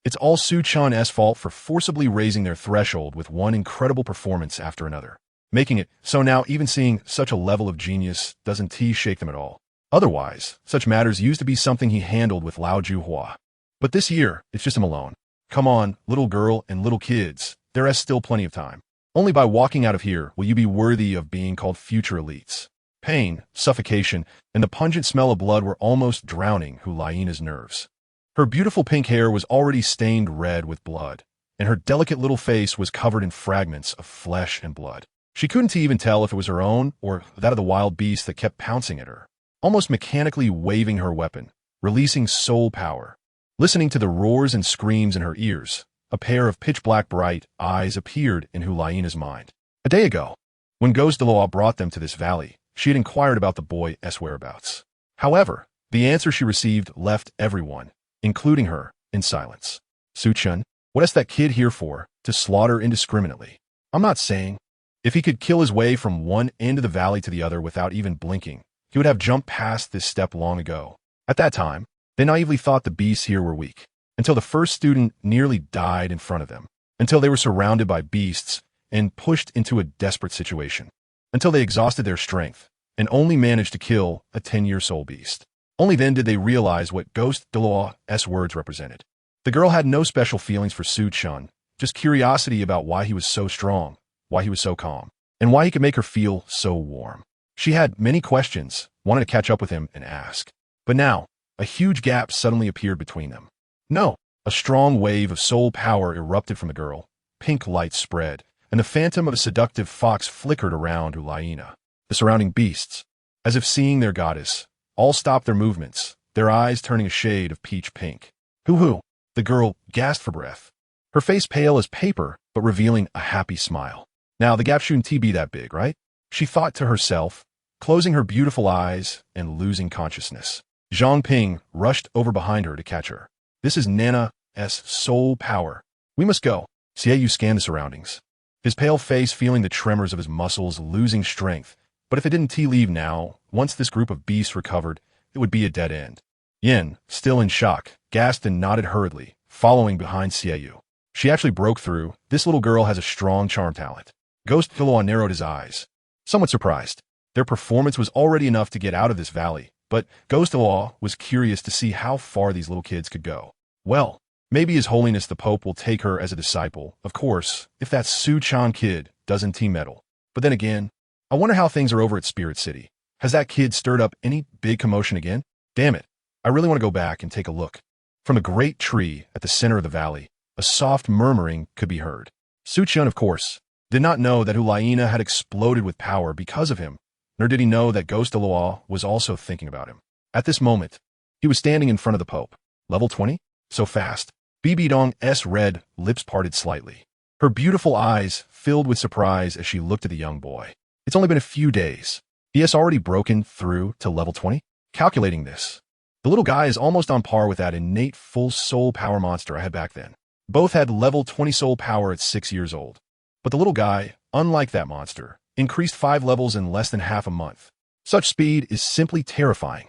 It's all Chen's fault for forcibly raising their threshold with one incredible performance after another, making it so now even seeing such a level of genius doesn't shake them at all. Otherwise, such matters used to be something he handled with Lao Juhua. But this year, it's just him alone. Come on, little girl and little kids, there is still plenty of time. Only by walking out of here will you be worthy of being called future elites. Pain, suffocation, and the pungent smell of blood were almost drowning Hulaina's nerves. Her beautiful pink hair was already stained red with blood, and her delicate little face was covered in fragments of flesh and blood. She couldn't even tell if it was her own or that of the wild beast that kept pouncing at her, almost mechanically waving her weapon, releasing soul power. Listening to the roars and screams in her ears, a pair of pitch-black bright eyes appeared in Hulaina's mind. A day ago, when Douluo brought them to this valley, she had inquired about the boy's whereabouts. However, the answer she received left everyone, including her, in silence. Chen, what is that kid here for, to slaughter indiscriminately? I'm not saying. If he could kill his way from one end of the valley to the other without even blinking, he would have jumped past this step long ago. At that time, they naively thought the beasts here were weak, until the first student nearly died in front of them, until they were surrounded by beasts and pushed into a desperate situation, until they exhausted their strength and only managed to kill a 10-year soul beast. Only then did they realize what Douluo's words represented. The girl had no special feelings for Chen, just curiosity about why he was so strong, why he was so calm, and why he could make her feel so warm. She had many questions, wanted to catch up with him and ask. But now, a huge gap suddenly appeared between them. No, a strong wave of soul power erupted from the girl, pink light spread, and the phantom of a seductive fox flickered around Hulaina. The surrounding beasts, as if seeing their goddess, all stopped their movements, their eyes turning a shade of peach pink. Hoo-hoo, the girl gasped for breath, her face pale as paper but revealing a happy smile. Now the gap shouldn't be that big, right? She thought to herself, closing her beautiful eyes and losing consciousness. Zhang Ping rushed over behind her to catch her. This is Nana's soul power. We must go. Xiaoyu scanned the surroundings, his pale face feeling the tremors of his muscles losing strength. But if it didn't leave now, once this group of beasts recovered, it would be a dead end. Yin, still in shock, gasped and nodded hurriedly, following behind Xiaoyu. She actually broke through. This little girl has a strong charm talent. Douluo narrowed his eyes, somewhat surprised. Their performance was already enough to get out of this valley, but Douluo was curious to see how far these little kids could go. Well, maybe His Holiness the Pope will take her as a disciple, of course, if that Chen kid doesn't meddle. But then again, I wonder how things are over at Spirit City. Has that kid stirred up any big commotion again? Damn it, I really want to go back and take a look. From a great tree at the center of the valley, a soft murmuring could be heard. Chen, of course, did not know that Hulaina had exploded with power because of him, nor did he know that Ghost Douluo was also thinking about him. At this moment, he was standing in front of the Pope. Level 20? So fast. Bibi Dong's red lips parted slightly. Her beautiful eyes filled with surprise as she looked at the young boy. It's only been a few days. He has already broken through to level 20? Calculating this, the little guy is almost on par with that innate full soul power monster I had back then. Both had level 20 soul power at 6 years old. But the little guy, unlike that monster, increased 5 levels in less than half a month. Such speed is simply terrifying.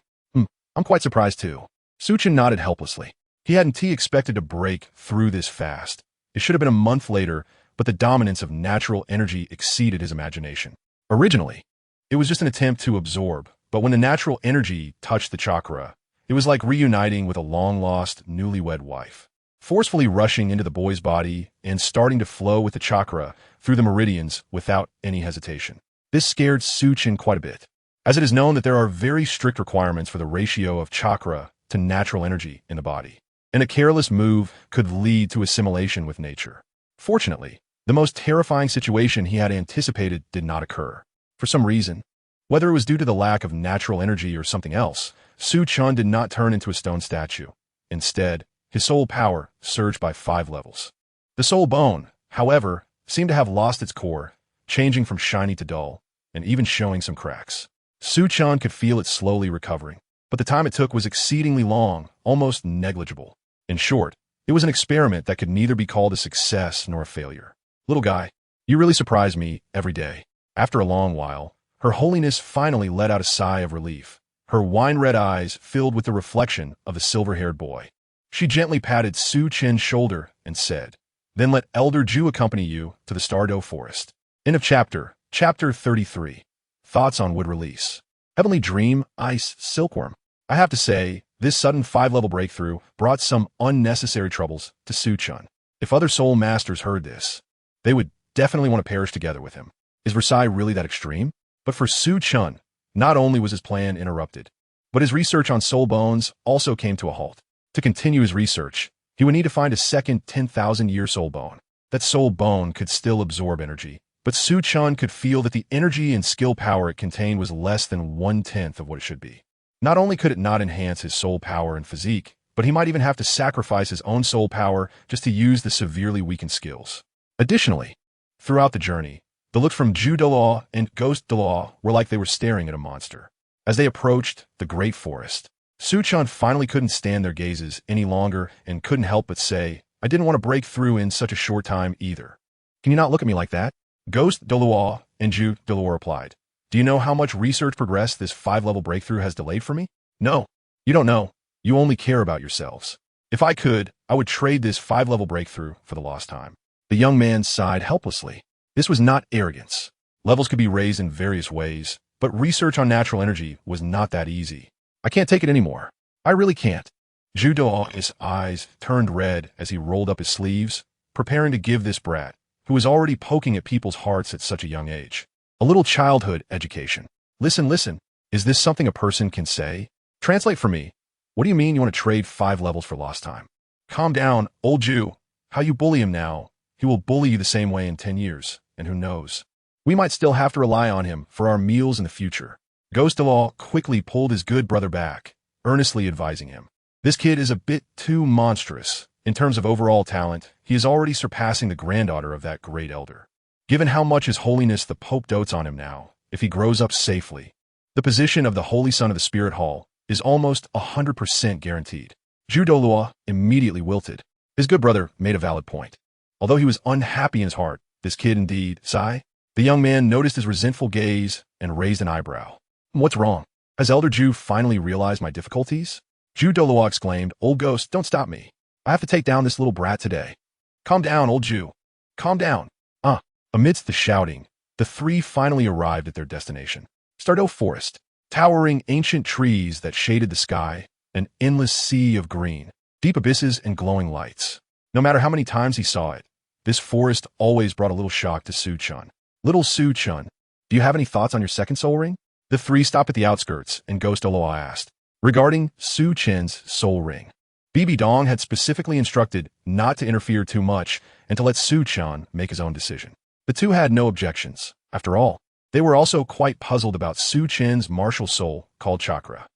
I'm quite surprised too. Chen nodded helplessly. He hadn't expected to break through this fast. It should have been a month later, but the dominance of natural energy exceeded his imagination. Originally, it was just an attempt to absorb, but when the natural energy touched the chakra, it was like reuniting with a long-lost, newlywed wife. Forcefully rushing into the boy's body and starting to flow with the chakra through the meridians without any hesitation. This scared Chen quite a bit, as it is known that there are very strict requirements for the ratio of chakra to natural energy in the body, and a careless move could lead to assimilation with nature. Fortunately, the most terrifying situation he had anticipated did not occur. For some reason, whether it was due to the lack of natural energy or something else, Chen did not turn into a stone statue. Instead, his soul power surged by 5 levels. The soul bone, however, seemed to have lost its core, changing from shiny to dull, and even showing some cracks. Chen could feel it slowly recovering, but the time it took was exceedingly long, almost negligible. In short, it was an experiment that could neither be called a success nor a failure. Little guy, you really surprise me every day. After a long while, Her Holiness finally let out a sigh of relief, her wine-red eyes filled with the reflection of a silver-haired boy. She gently patted Chen's shoulder and said, "Then let Elder Ju accompany you to the Stardew Forest." End of chapter. Chapter 33. Thoughts on wood release. Heavenly Dream, Ice, Silkworm. I have to say, this sudden 5-level breakthrough brought some unnecessary troubles to Chen. If other soul masters heard this, they would definitely want to perish together with him. Is Versailles really that extreme? But for Chen, not only was his plan interrupted, but his research on soul bones also came to a halt. To continue his research, he would need to find a second 10,000-year soul bone. That soul bone could still absorb energy, but Chen could feel that the energy and skill power it contained was less than 1/10 of what it should be. Not only could it not enhance his soul power and physique, but he might even have to sacrifice his own soul power just to use the severely weakened skills. Additionally, throughout the journey, the looks from Ju Douluo and Ghost Douluo were like they were staring at a monster. As they approached the great forest, Chen finally couldn't stand their gazes any longer and couldn't help but say, "I didn't want to break through in such a short time either. Can you not look at me like that?" Ghost Douluo and Ju Douluo replied, "Do you know how much research progress this 5-level breakthrough has delayed for me?" "No, you don't know. You only care about yourselves. If I could, I would trade this 5-level breakthrough for the lost time." The young man sighed helplessly. This was not arrogance. Levels could be raised in various ways, but research on natural energy was not that easy. "I can't take it anymore. I really can't." Ju Douluo's eyes turned red as he rolled up his sleeves, preparing to give this brat, who was already poking at people's hearts at such a young age, a little childhood education. Listen. Is this something a person can say? Translate for me. What do you mean you want to trade 5 levels for lost time? Calm down, old Ju. How you bully him now, he will bully you the same way in 10 years, and who knows? We might still have to rely on him for our meals in the future. Ghost Douluo quickly pulled his good brother back, earnestly advising him. This kid is a bit too monstrous. In terms of overall talent, he is already surpassing the granddaughter of that great elder. Given how much His Holiness the Pope dotes on him now, if he grows up safely, the position of the Holy Son of the Spirit Hall is almost 100% guaranteed. Ju Douluo immediately wilted. His good brother made a valid point. Although he was unhappy in his heart, this kid indeed, sigh. The young man noticed his resentful gaze and raised an eyebrow. "What's wrong? Has Elder Ju finally realized my difficulties?" Ju Douluo exclaimed, "Old Ghost, don't stop me. I have to take down this little brat today." "Calm down, old Ju. Calm down." Amidst the shouting, the three finally arrived at their destination. Stardew Forest. Towering ancient trees that shaded the sky, an endless sea of green, deep abysses and glowing lights. No matter how many times he saw it, this forest always brought a little shock to Chen. "Little Chen, do you have any thoughts on your second soul ring?" The three stopped at the outskirts, and Ghost Douluo asked. Regarding Chen's soul ring, Bibi Dong had specifically instructed not to interfere too much and to let Chen make his own decision. The two had no objections. After all, they were also quite puzzled about Su Chen's martial soul called chakra.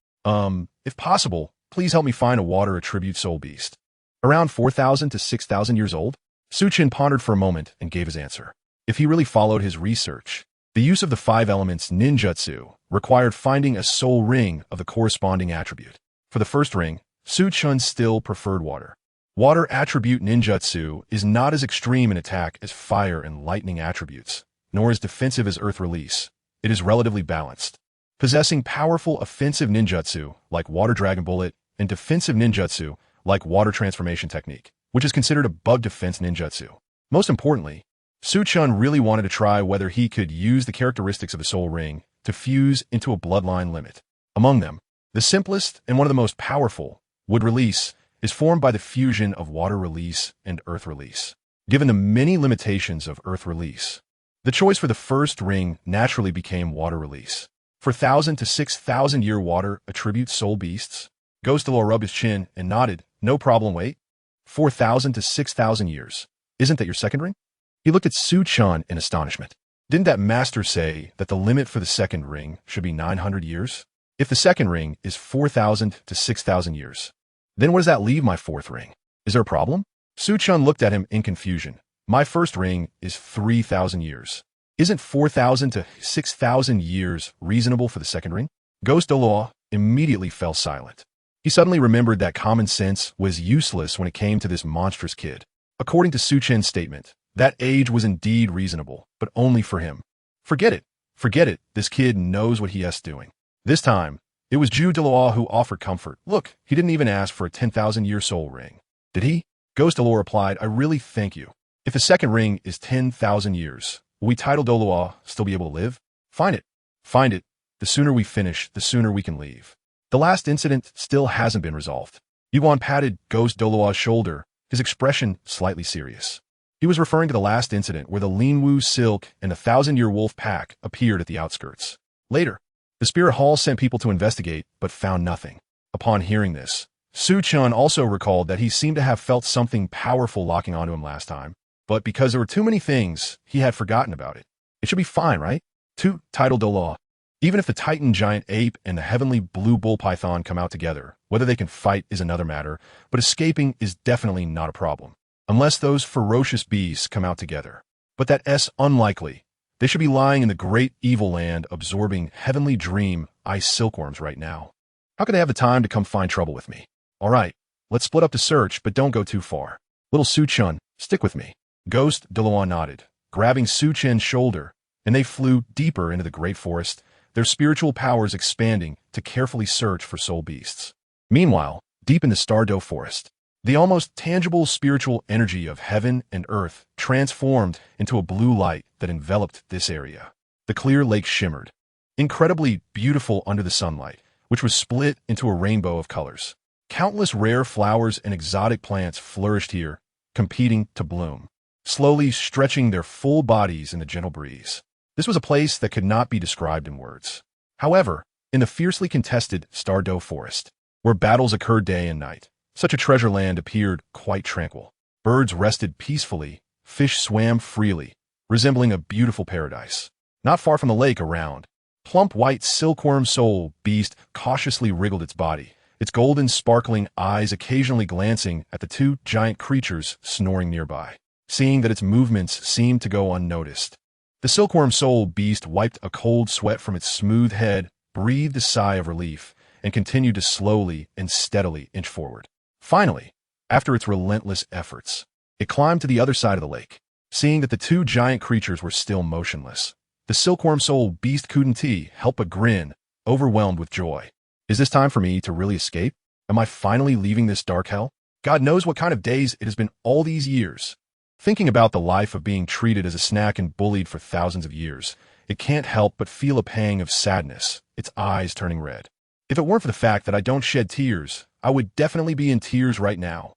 If possible, please help me find a water attribute soul beast. Around 4,000 to 6,000 years old? Su Chen pondered for a moment and gave his answer. If he really followed his research, the use of the 5 elements ninjutsu required finding a soul ring of the corresponding attribute. For the first ring, Su Chen still preferred water. Water attribute ninjutsu is not as extreme in attack as fire and lightning attributes, nor as defensive as earth release. It is relatively balanced, possessing powerful offensive ninjutsu like water dragon bullet and defensive ninjutsu like water transformation technique, which is considered a bug defense ninjutsu. Most importantly, Su Chen really wanted to try whether he could use the characteristics of the soul ring to fuse into a bloodline limit. Among them, the simplest and one of the most powerful, wood release, is formed by the fusion of water release and earth release. Given the many limitations of earth release, the choice for the first ring naturally became water release. For 1,000 to 6,000 year water attribute soul beasts, Ghost Douluo rubbed his chin and nodded. No problem, wait. 4,000 to 6,000 years. Isn't that your second ring? He looked at Su Chen in astonishment. Didn't that master say that the limit for the second ring should be 900 years? If the second ring is 4,000 to 6,000 years, then what does that leave my fourth ring? Is there a problem? Su Chen looked at him in confusion. My first ring is 3,000 years. Isn't 4,000 to 6,000 years reasonable for the second ring? Ghost Douluo immediately fell silent. He suddenly remembered that common sense was useless when it came to this monstrous kid. According to Su Chen's statement, that age was indeed reasonable, but only for him. Forget it. Forget it. This kid knows what he is doing. This time, it was Ju Douluo who offered comfort. Look, he didn't even ask for a 10,000-year soul ring. Did he? Ghost Douluo replied, I really thank you. If the second ring is 10,000 years, will we title Douluo still be able to live? Find it. Find it. The sooner we finish, the sooner we can leave. The last incident still hasn't been resolved. Yuan patted Ghost Douluo's shoulder, his expression slightly serious. He was referring to the last incident where the Linwu Silk and the 1,000-year wolf pack appeared at the outskirts. Later, the Spirit Hall sent people to investigate, but found nothing. Upon hearing this, Su Chen also recalled that he seemed to have felt something powerful locking onto him last time, but because there were too many things, he had forgotten about it. It should be fine, right? 2. Title Douluo. Even if the Titan Giant Ape and the Heavenly Blue Bull Python come out together, whether they can fight is another matter, but escaping is definitely not a problem. Unless those ferocious beasts come out together. But that's unlikely. They should be lying in the great evil land absorbing heavenly dream ice silkworms right now. How could they have the time to come find trouble with me? All right, let's split up the search, but don't go too far. Little Su Chen, stick with me. Ghost Douluo nodded, grabbing Su Chen's shoulder, and they flew deeper into the great forest, their spiritual powers expanding to carefully search for soul beasts. Meanwhile, deep in the Stardow forest, the almost tangible spiritual energy of heaven and earth transformed into a blue light that enveloped this area. The clear lake shimmered, incredibly beautiful under the sunlight, which was split into a rainbow of colors. Countless rare flowers and exotic plants flourished here, competing to bloom, slowly stretching their full bodies in the gentle breeze. This was a place that could not be described in words. However, in the fiercely contested Stardow forest, where battles occurred day and night, such a treasure land appeared quite tranquil. Birds rested peacefully, fish swam freely, resembling a beautiful paradise. Not far from the lake around, plump white silkworm soul beast cautiously wriggled its body, its golden sparkling eyes occasionally glancing at the 2 giant creatures snoring nearby. Seeing that its movements seemed to go unnoticed, the silkworm soul beast wiped a cold sweat from its smooth head, breathed a sigh of relief, and continued to slowly and steadily inch forward. Finally, after its relentless efforts, it climbed to the other side of the lake. Seeing that the 2 giant creatures were still motionless, the silkworm soul beast couldn't help but grin, overwhelmed with joy. Is this time for me to really escape? Am I finally leaving this dark hell? God knows what kind of days it has been all these years. Thinking about the life of being treated as a snack and bullied for thousands of years, it can't help but feel a pang of sadness, its eyes turning red. If it weren't for the fact that I don't shed tears, I would definitely be in tears right now.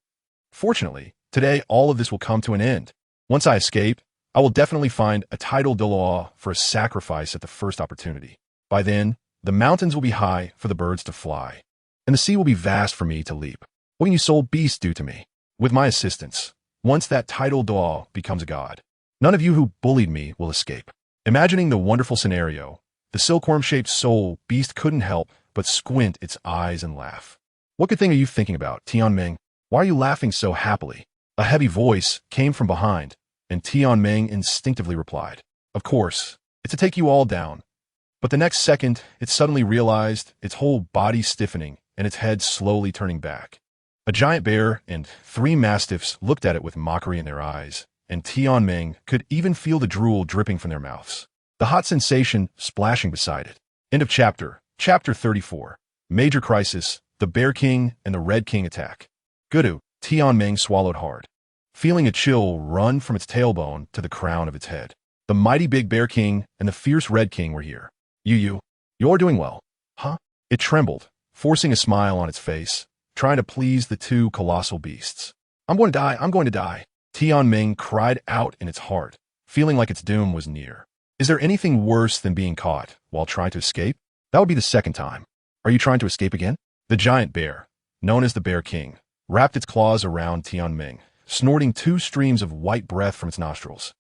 Fortunately, today all of this will come to an end. Once I escape, I will definitely find a title Douluo for a sacrifice at the first opportunity. By then, the mountains will be high for the birds to fly, and the sea will be vast for me to leap. What can you soul beast do to me? With my assistance, once that title Douluo becomes a god, None of you who bullied me will escape. Imagining the wonderful scenario, the silkworm-shaped soul beast couldn't help but squint its eyes and laugh. What good thing are you thinking about, Tianming? Why are you laughing so happily? A heavy voice came from behind, and Tianming instinctively replied, Of course, it's to take you all down. But the next second, it suddenly realized, its whole body stiffening and its head slowly turning back. A giant bear and 3 mastiffs looked at it with mockery in their eyes, and Tianming could even feel the drool dripping from their mouths, the hot sensation splashing beside it. End of chapter. Chapter 34. Major Crisis, the Bear King and the Red King attack. Gudu, Tianming swallowed hard, feeling a chill run from its tailbone to the crown of its head. The mighty big Bear King and the fierce Red King were here. You're doing well, huh? It trembled, forcing a smile on its face, trying to please the 2 colossal beasts. I'm going to die. Tianming cried out in its heart, feeling like its doom was near. Is there anything worse than being caught while trying to escape? That would be the second time. Are you trying to escape again? The giant bear, known as the Bear King, wrapped its claws around Tianming, snorting 2 streams of white breath from its nostrils,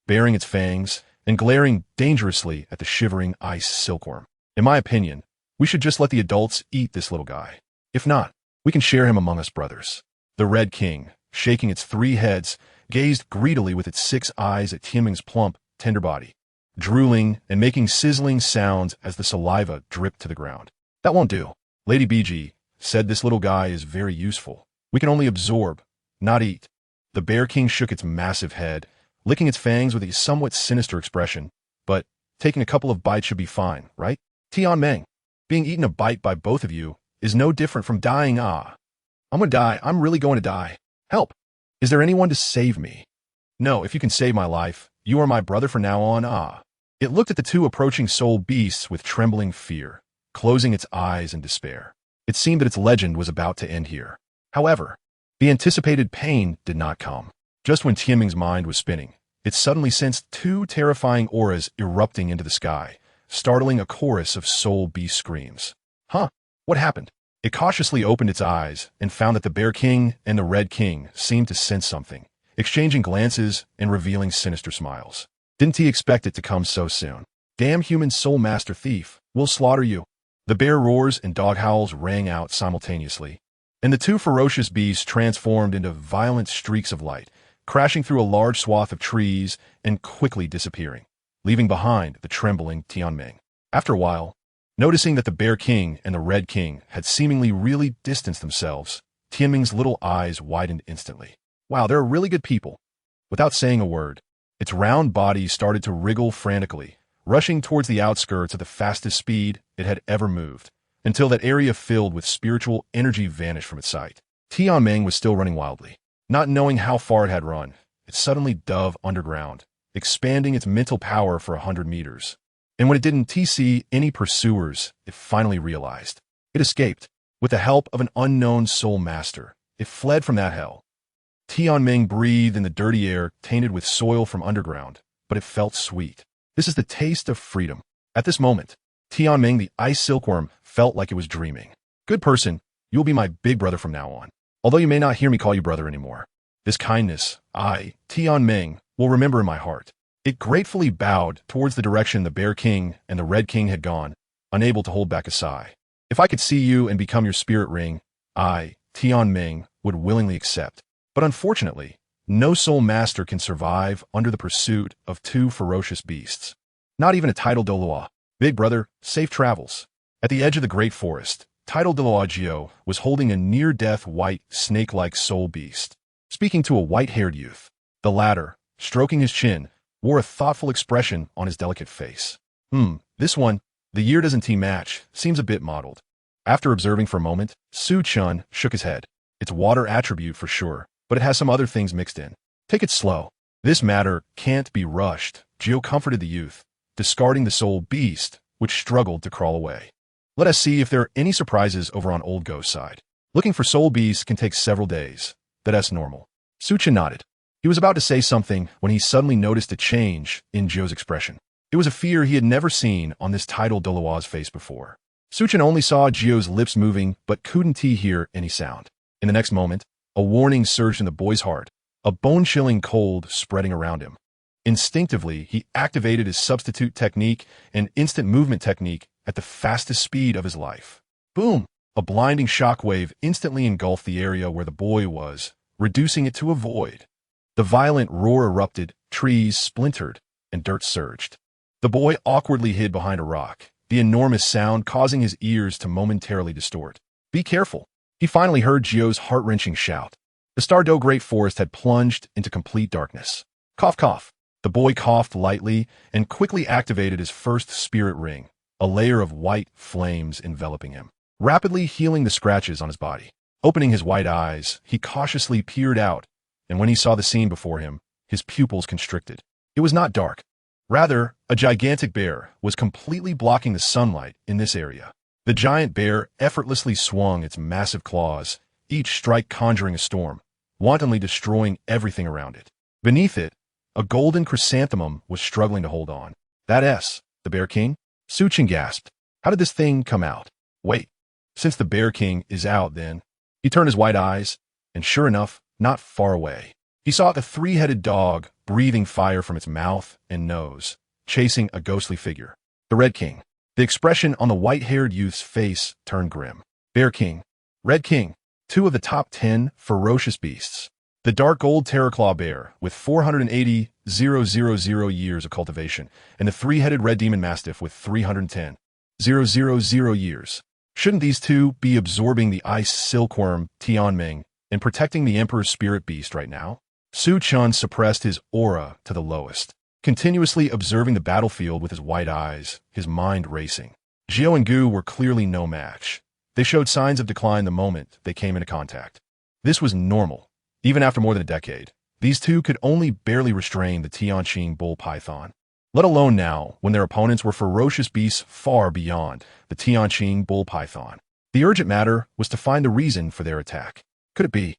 baring its fangs, and glaring dangerously at the shivering ice silkworm. In my opinion, we should just let the adults eat this little guy. If not, we can share him among us brothers. The Red King, shaking its 3 heads, gazed greedily with its 6 eyes at Tianming's plump, tender body, drooling and making sizzling sounds as the saliva dripped to the ground. That won't do. Lady BG said this little guy is very useful. We can only absorb, not eat. The Bear King shook its massive head, licking its fangs with a somewhat sinister expression, but taking a couple of bites should be fine, right? Tianming, being eaten a bite by both of you is no different from dying. I'm gonna die. I'm really going to die. Help. Is there anyone to save me? No, if you can save my life, you are my brother from now on. It looked at the 2 approaching soul beasts with trembling fear, closing its eyes in despair. It seemed that its legend was about to end here. However, the anticipated pain did not come. Just when Tianming's mind was spinning, it suddenly sensed 2 terrifying auras erupting into the sky, startling a chorus of soul beast screams. What happened? It cautiously opened its eyes and found that the Bear King and the Red King seemed to sense something, exchanging glances and revealing sinister smiles. Didn't he expect it to come so soon? Damn human soul master thief, we'll slaughter you. The bear roars and dog howls rang out simultaneously, and the 2 ferocious beasts transformed into violent streaks of light, crashing through a large swath of trees and quickly disappearing, leaving behind the trembling Tianming. After a while, noticing that the Bear King and the Red King had seemingly really distanced themselves, Tianming's little eyes widened instantly. Wow, they're really good people. Without saying a word, its round body started to wriggle frantically, rushing towards the outskirts at the fastest speed it had ever moved, until that area filled with spiritual energy vanished from its sight. Tianming was still running wildly. Not knowing how far it had run, it suddenly dove underground, expanding its mental power for 100 meters. And when it didn't see any pursuers, it finally realized. It escaped. With the help of an unknown soul master, it fled from that hell. Tianming breathed in the dirty air tainted with soil from underground, but it felt sweet. This is the taste of freedom. At this moment, Tianming the ice silkworm felt like it was dreaming. Good person, you'll be my big brother from now on. Although you may not hear me call you brother anymore. This kindness, I, Tianming, will remember in my heart. It gratefully bowed towards the direction the Bear King and the Red King had gone, unable to hold back a sigh. If I could see you and become your spirit ring, I, Tianming, would willingly accept. But unfortunately, no soul master can survive under the pursuit of 2 ferocious beasts. Not even a titled Douluo. Big brother, safe travels. At the edge of the great forest, titled Douluo was holding a near-death white, snake-like soul beast, speaking to a white-haired youth. The latter, stroking his chin, wore a thoughtful expression on his delicate face. This one, the year doesn't match, seems a bit mottled. After observing for a moment, Chen shook his head. It's water attribute for sure, but it has some other things mixed in. Take it slow. This matter can't be rushed, Gio comforted the youth, discarding the soul beast, which struggled to crawl away. Let us see if there are any surprises over on Old Go's side. Looking for soul beasts can take several days. That's normal. Chen nodded. He was about to say something when he suddenly noticed a change in Joe's expression. It was a fear he had never seen on this titled Douluo's face before. Chen only saw Gio's lips moving but couldn't hear any sound. In the next moment, a warning surged in the boy's heart, a bone-chilling cold spreading around him. Instinctively, he activated his substitute technique and instant movement technique at the fastest speed of his life. Boom! A blinding shockwave instantly engulfed the area where the boy was, reducing it to a void. The violent roar erupted, trees splintered, and dirt surged. The boy awkwardly hid behind a rock, the enormous sound causing his ears to momentarily distort. Be careful! He finally heard Jio's heart-wrenching shout. The Stardew Great Forest had plunged into complete darkness. Cough, cough. The boy coughed lightly and quickly activated his first spirit ring, a layer of white flames enveloping him, rapidly healing the scratches on his body. Opening his white eyes, he cautiously peered out, and when he saw the scene before him, his pupils constricted. It was not dark. Rather, a gigantic bear was completely blocking the sunlight in this area. The giant bear effortlessly swung its massive claws, each strike conjuring a storm, wantonly destroying everything around it. Beneath it, a golden chrysanthemum was struggling to hold on. The Bear King? Chen gasped. How did this thing come out? Wait, since the Bear King is out then. He turned his white eyes, and sure enough, not far away, he saw a three-headed dog breathing fire from its mouth and nose, chasing a ghostly figure. The Red King. The expression on the white-haired youth's face turned grim. Bear King, Red King, two of the top 10 ferocious beasts. The dark gold terraclaw bear, with 480,000 years of cultivation, and the three-headed red demon mastiff with 310,000 years. Shouldn't these two be absorbing the ice silkworm Tianming and protecting the Emperor's spirit beast right now? Chen suppressed his aura to the lowest, continuously observing the battlefield with his white eyes, his mind racing. Jio and Gu were clearly no match. They showed signs of decline the moment they came into contact. This was normal. Even after more than a decade, these two could only barely restrain the Tianqing bull python, let alone now when their opponents were ferocious beasts far beyond the Tianqing bull python. The urgent matter was to find the reason for their attack. Could it be?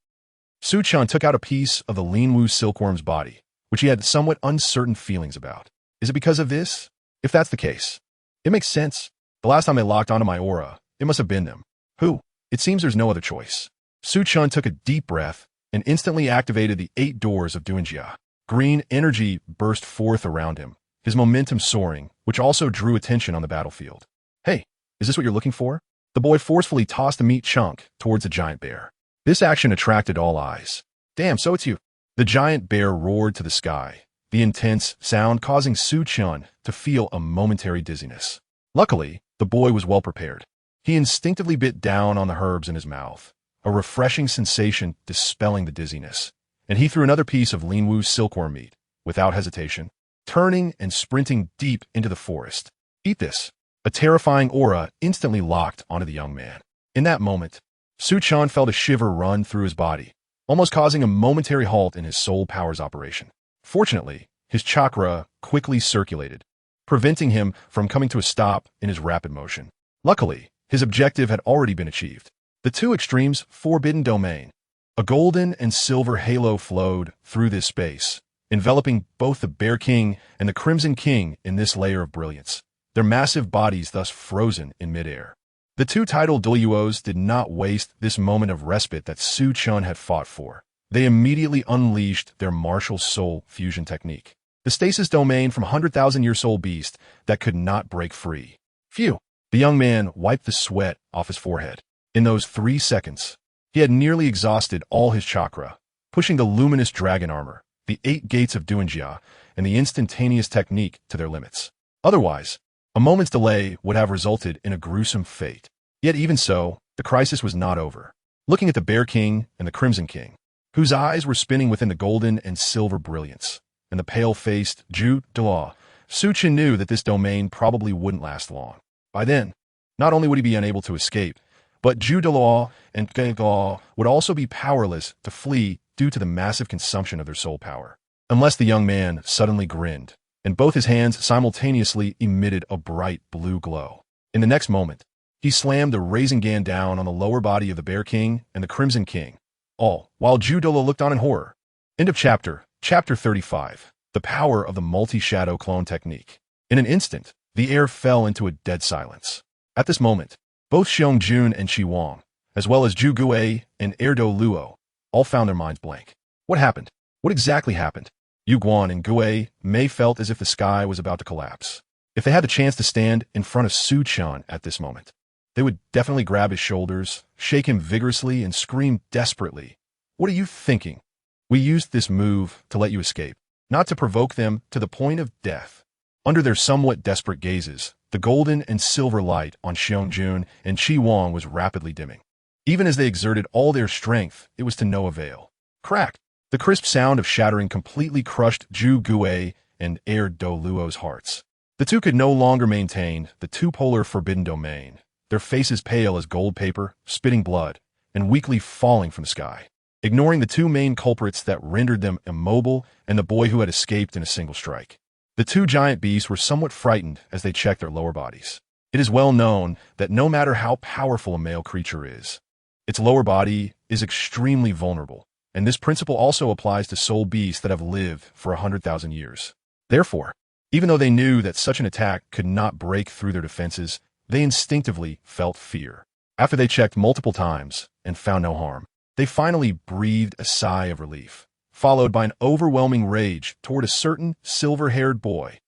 Chen took out a piece of the Linwu silkworm's body, which he had somewhat uncertain feelings about. Is it because of this? If that's the case, it makes sense. The last time they locked onto my aura, it must have been them. Who? It seems there's no other choice. Chen took a deep breath and instantly activated the 8 doors of Duanjia. Green energy burst forth around him, his momentum soaring, which also drew attention on the battlefield. Hey, is this what you're looking for? The boy forcefully tossed a meat chunk towards the giant bear. This action attracted all eyes. Damn, so it's you. The giant bear roared to the sky, the intense sound causing Chen to feel a momentary dizziness. Luckily, the boy was well prepared. He instinctively bit down on the herbs in his mouth, a refreshing sensation dispelling the dizziness, and he threw another piece of Linwu's silkworm meat, without hesitation, turning and sprinting deep into the forest. Eat this. A terrifying aura instantly locked onto the young man. In that moment, Chen felt a shiver run through his body, almost causing a momentary halt in his soul power's operation. Fortunately, his chakra quickly circulated, preventing him from coming to a stop in his rapid motion. Luckily, his objective had already been achieved. The two extremes' forbidden domain. A golden and silver halo flowed through this space, enveloping both the Bear King and the Crimson King in this layer of brilliance, their massive bodies thus frozen in midair. The two titled Douluos did not waste this moment of respite that Chen had fought for. They immediately unleashed their martial soul fusion technique, the stasis domain from 100,000-year soul beast that could not break free. Phew! The young man wiped the sweat off his forehead. In those 3 seconds, he had nearly exhausted all his chakra, pushing the luminous dragon armor, the 8 gates of Duanjia, and the instantaneous technique to their limits. Otherwise, a moment's delay would have resulted in a gruesome fate. Yet even so, the crisis was not over. Looking at the Bear King and the Crimson King, whose eyes were spinning within the golden and silver brilliance, and the pale-faced Douluo, Chen knew that this domain probably wouldn't last long. By then, not only would he be unable to escape, but Douluo and Kaguya would also be powerless to flee due to the massive consumption of their soul power. Unless the young man suddenly grinned, and both his hands simultaneously emitted a bright blue glow. In the next moment, he slammed the Rinnegan down on the lower body of the Bear King and the Crimson King, all while Douluo looked on in horror. End of chapter. Chapter 35. The power of the multi-shadow clone technique. In an instant, the air fell into a dead silence. At this moment, both Xiong and Qi Wang, as well as Zhu Gui and Douluo, all found their minds blank. What happened? What exactly happened? Yu Guan and Gue Mei felt as if the sky was about to collapse. If they had the chance to stand in front of Su Chen at this moment, they would definitely grab his shoulders, shake him vigorously, and scream desperately, "What are you thinking? We used this move to let you escape, not to provoke them to the point of death." Under their somewhat desperate gazes, the golden and silver light on Xiangjun and Qi Wang was rapidly dimming. Even as they exerted all their strength, it was to no avail. Crack! The crisp sound of shattering completely crushed Zhu Gue and aired Douluo's hearts. The two could no longer maintain the two-polar forbidden domain, their faces pale as gold paper, spitting blood, and weakly falling from the sky, ignoring the two main culprits that rendered them immobile and the boy who had escaped in a single strike. The two giant beasts were somewhat frightened as they checked their lower bodies. It is well known that no matter how powerful a male creature is, its lower body is extremely vulnerable, and this principle also applies to soul beasts that have lived for 100,000 years. Therefore, even though they knew that such an attack could not break through their defenses, they instinctively felt fear. After they checked multiple times and found no harm, they finally breathed a sigh of relief, followed by an overwhelming rage toward a certain silver-haired boy.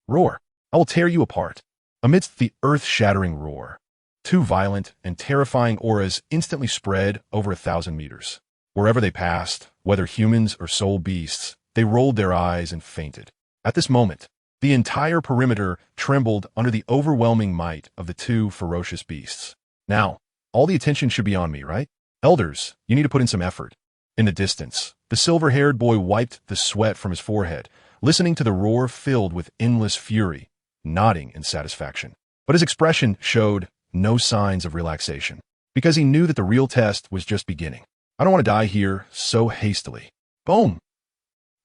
"Roar! I will tear you apart." Amidst the earth-shattering roar, two violent and terrifying auras instantly spread over 1,000 meters. Wherever they passed, whether humans or soul beasts, they rolled their eyes and fainted. At this moment, the entire perimeter trembled under the overwhelming might of the two ferocious beasts. Now, all the attention should be on me, right? Elders, you need to put in some effort. In the distance, the silver-haired boy wiped the sweat from his forehead, listening to the roar filled with endless fury, nodding in satisfaction. But his expression showed no signs of relaxation, because he knew that the real test was just beginning. "I don't want to die here so hastily." Boom!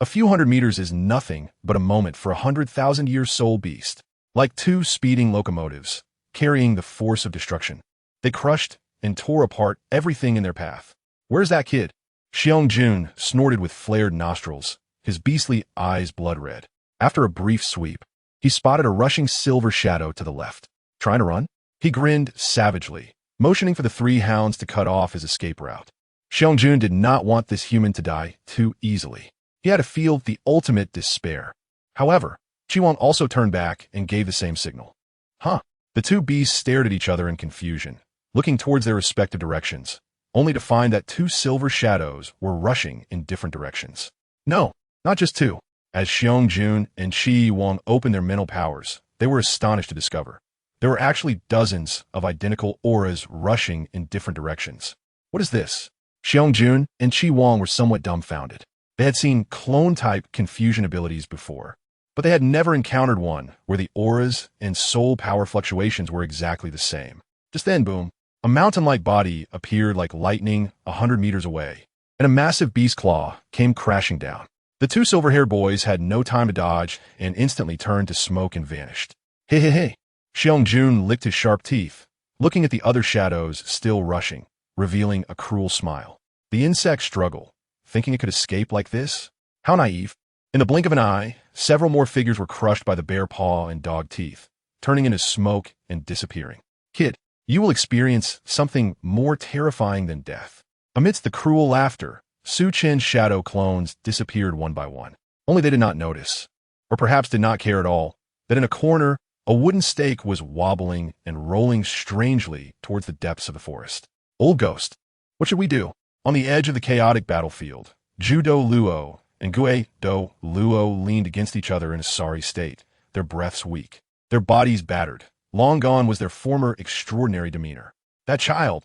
A few hundred meters is nothing but a moment for 100,000-year soul beast. Like two speeding locomotives, carrying the force of destruction, they crushed and tore apart everything in their path. "Where's that kid?" Xiangjun snorted with flared nostrils, his beastly eyes blood-red. After a brief sweep, he spotted a rushing silver shadow to the left. "Trying to run?" He grinned savagely, motioning for the three hounds to cut off his escape route. Xiangjun did not want this human to die too easily. He had to feel the ultimate despair. However, Qi also turned back and gave the same signal. Huh? The two beasts stared at each other in confusion, looking towards their respective directions, only to find that two silver shadows were rushing in different directions. No, not just two. As Xiangjun and Qi Wang opened their mental powers, they were astonished to discover there were actually dozens of identical auras rushing in different directions. What is this? Xiangjun and Qi Wang were somewhat dumbfounded. They had seen clone-type confusion abilities before, but they had never encountered one where the auras and soul power fluctuations were exactly the same. Just then, boom, a mountain-like body appeared like lightning 100 meters away, and a massive beast claw came crashing down. The two silver-haired boys had no time to dodge and instantly turned to smoke and vanished. Hey, hey, hey. Xiangjun licked his sharp teeth, looking at the other shadows still rushing, revealing a cruel smile. The insect struggled, thinking it could escape like this? How naive. In the blink of an eye, several more figures were crushed by the bear paw and dog teeth, turning into smoke and disappearing. Kid, you will experience something more terrifying than death. Amidst the cruel laughter, Su Chen's shadow clones disappeared one by one. Only they did not notice, or perhaps did not care at all, that in a corner, a wooden stake was wobbling and rolling strangely towards the depths of the forest. Old ghost, what should we do? On the edge of the chaotic battlefield, Zhu Douluo and Gue Douluo leaned against each other in a sorry state, their breaths weak, their bodies battered. Long gone was their former extraordinary demeanor. That child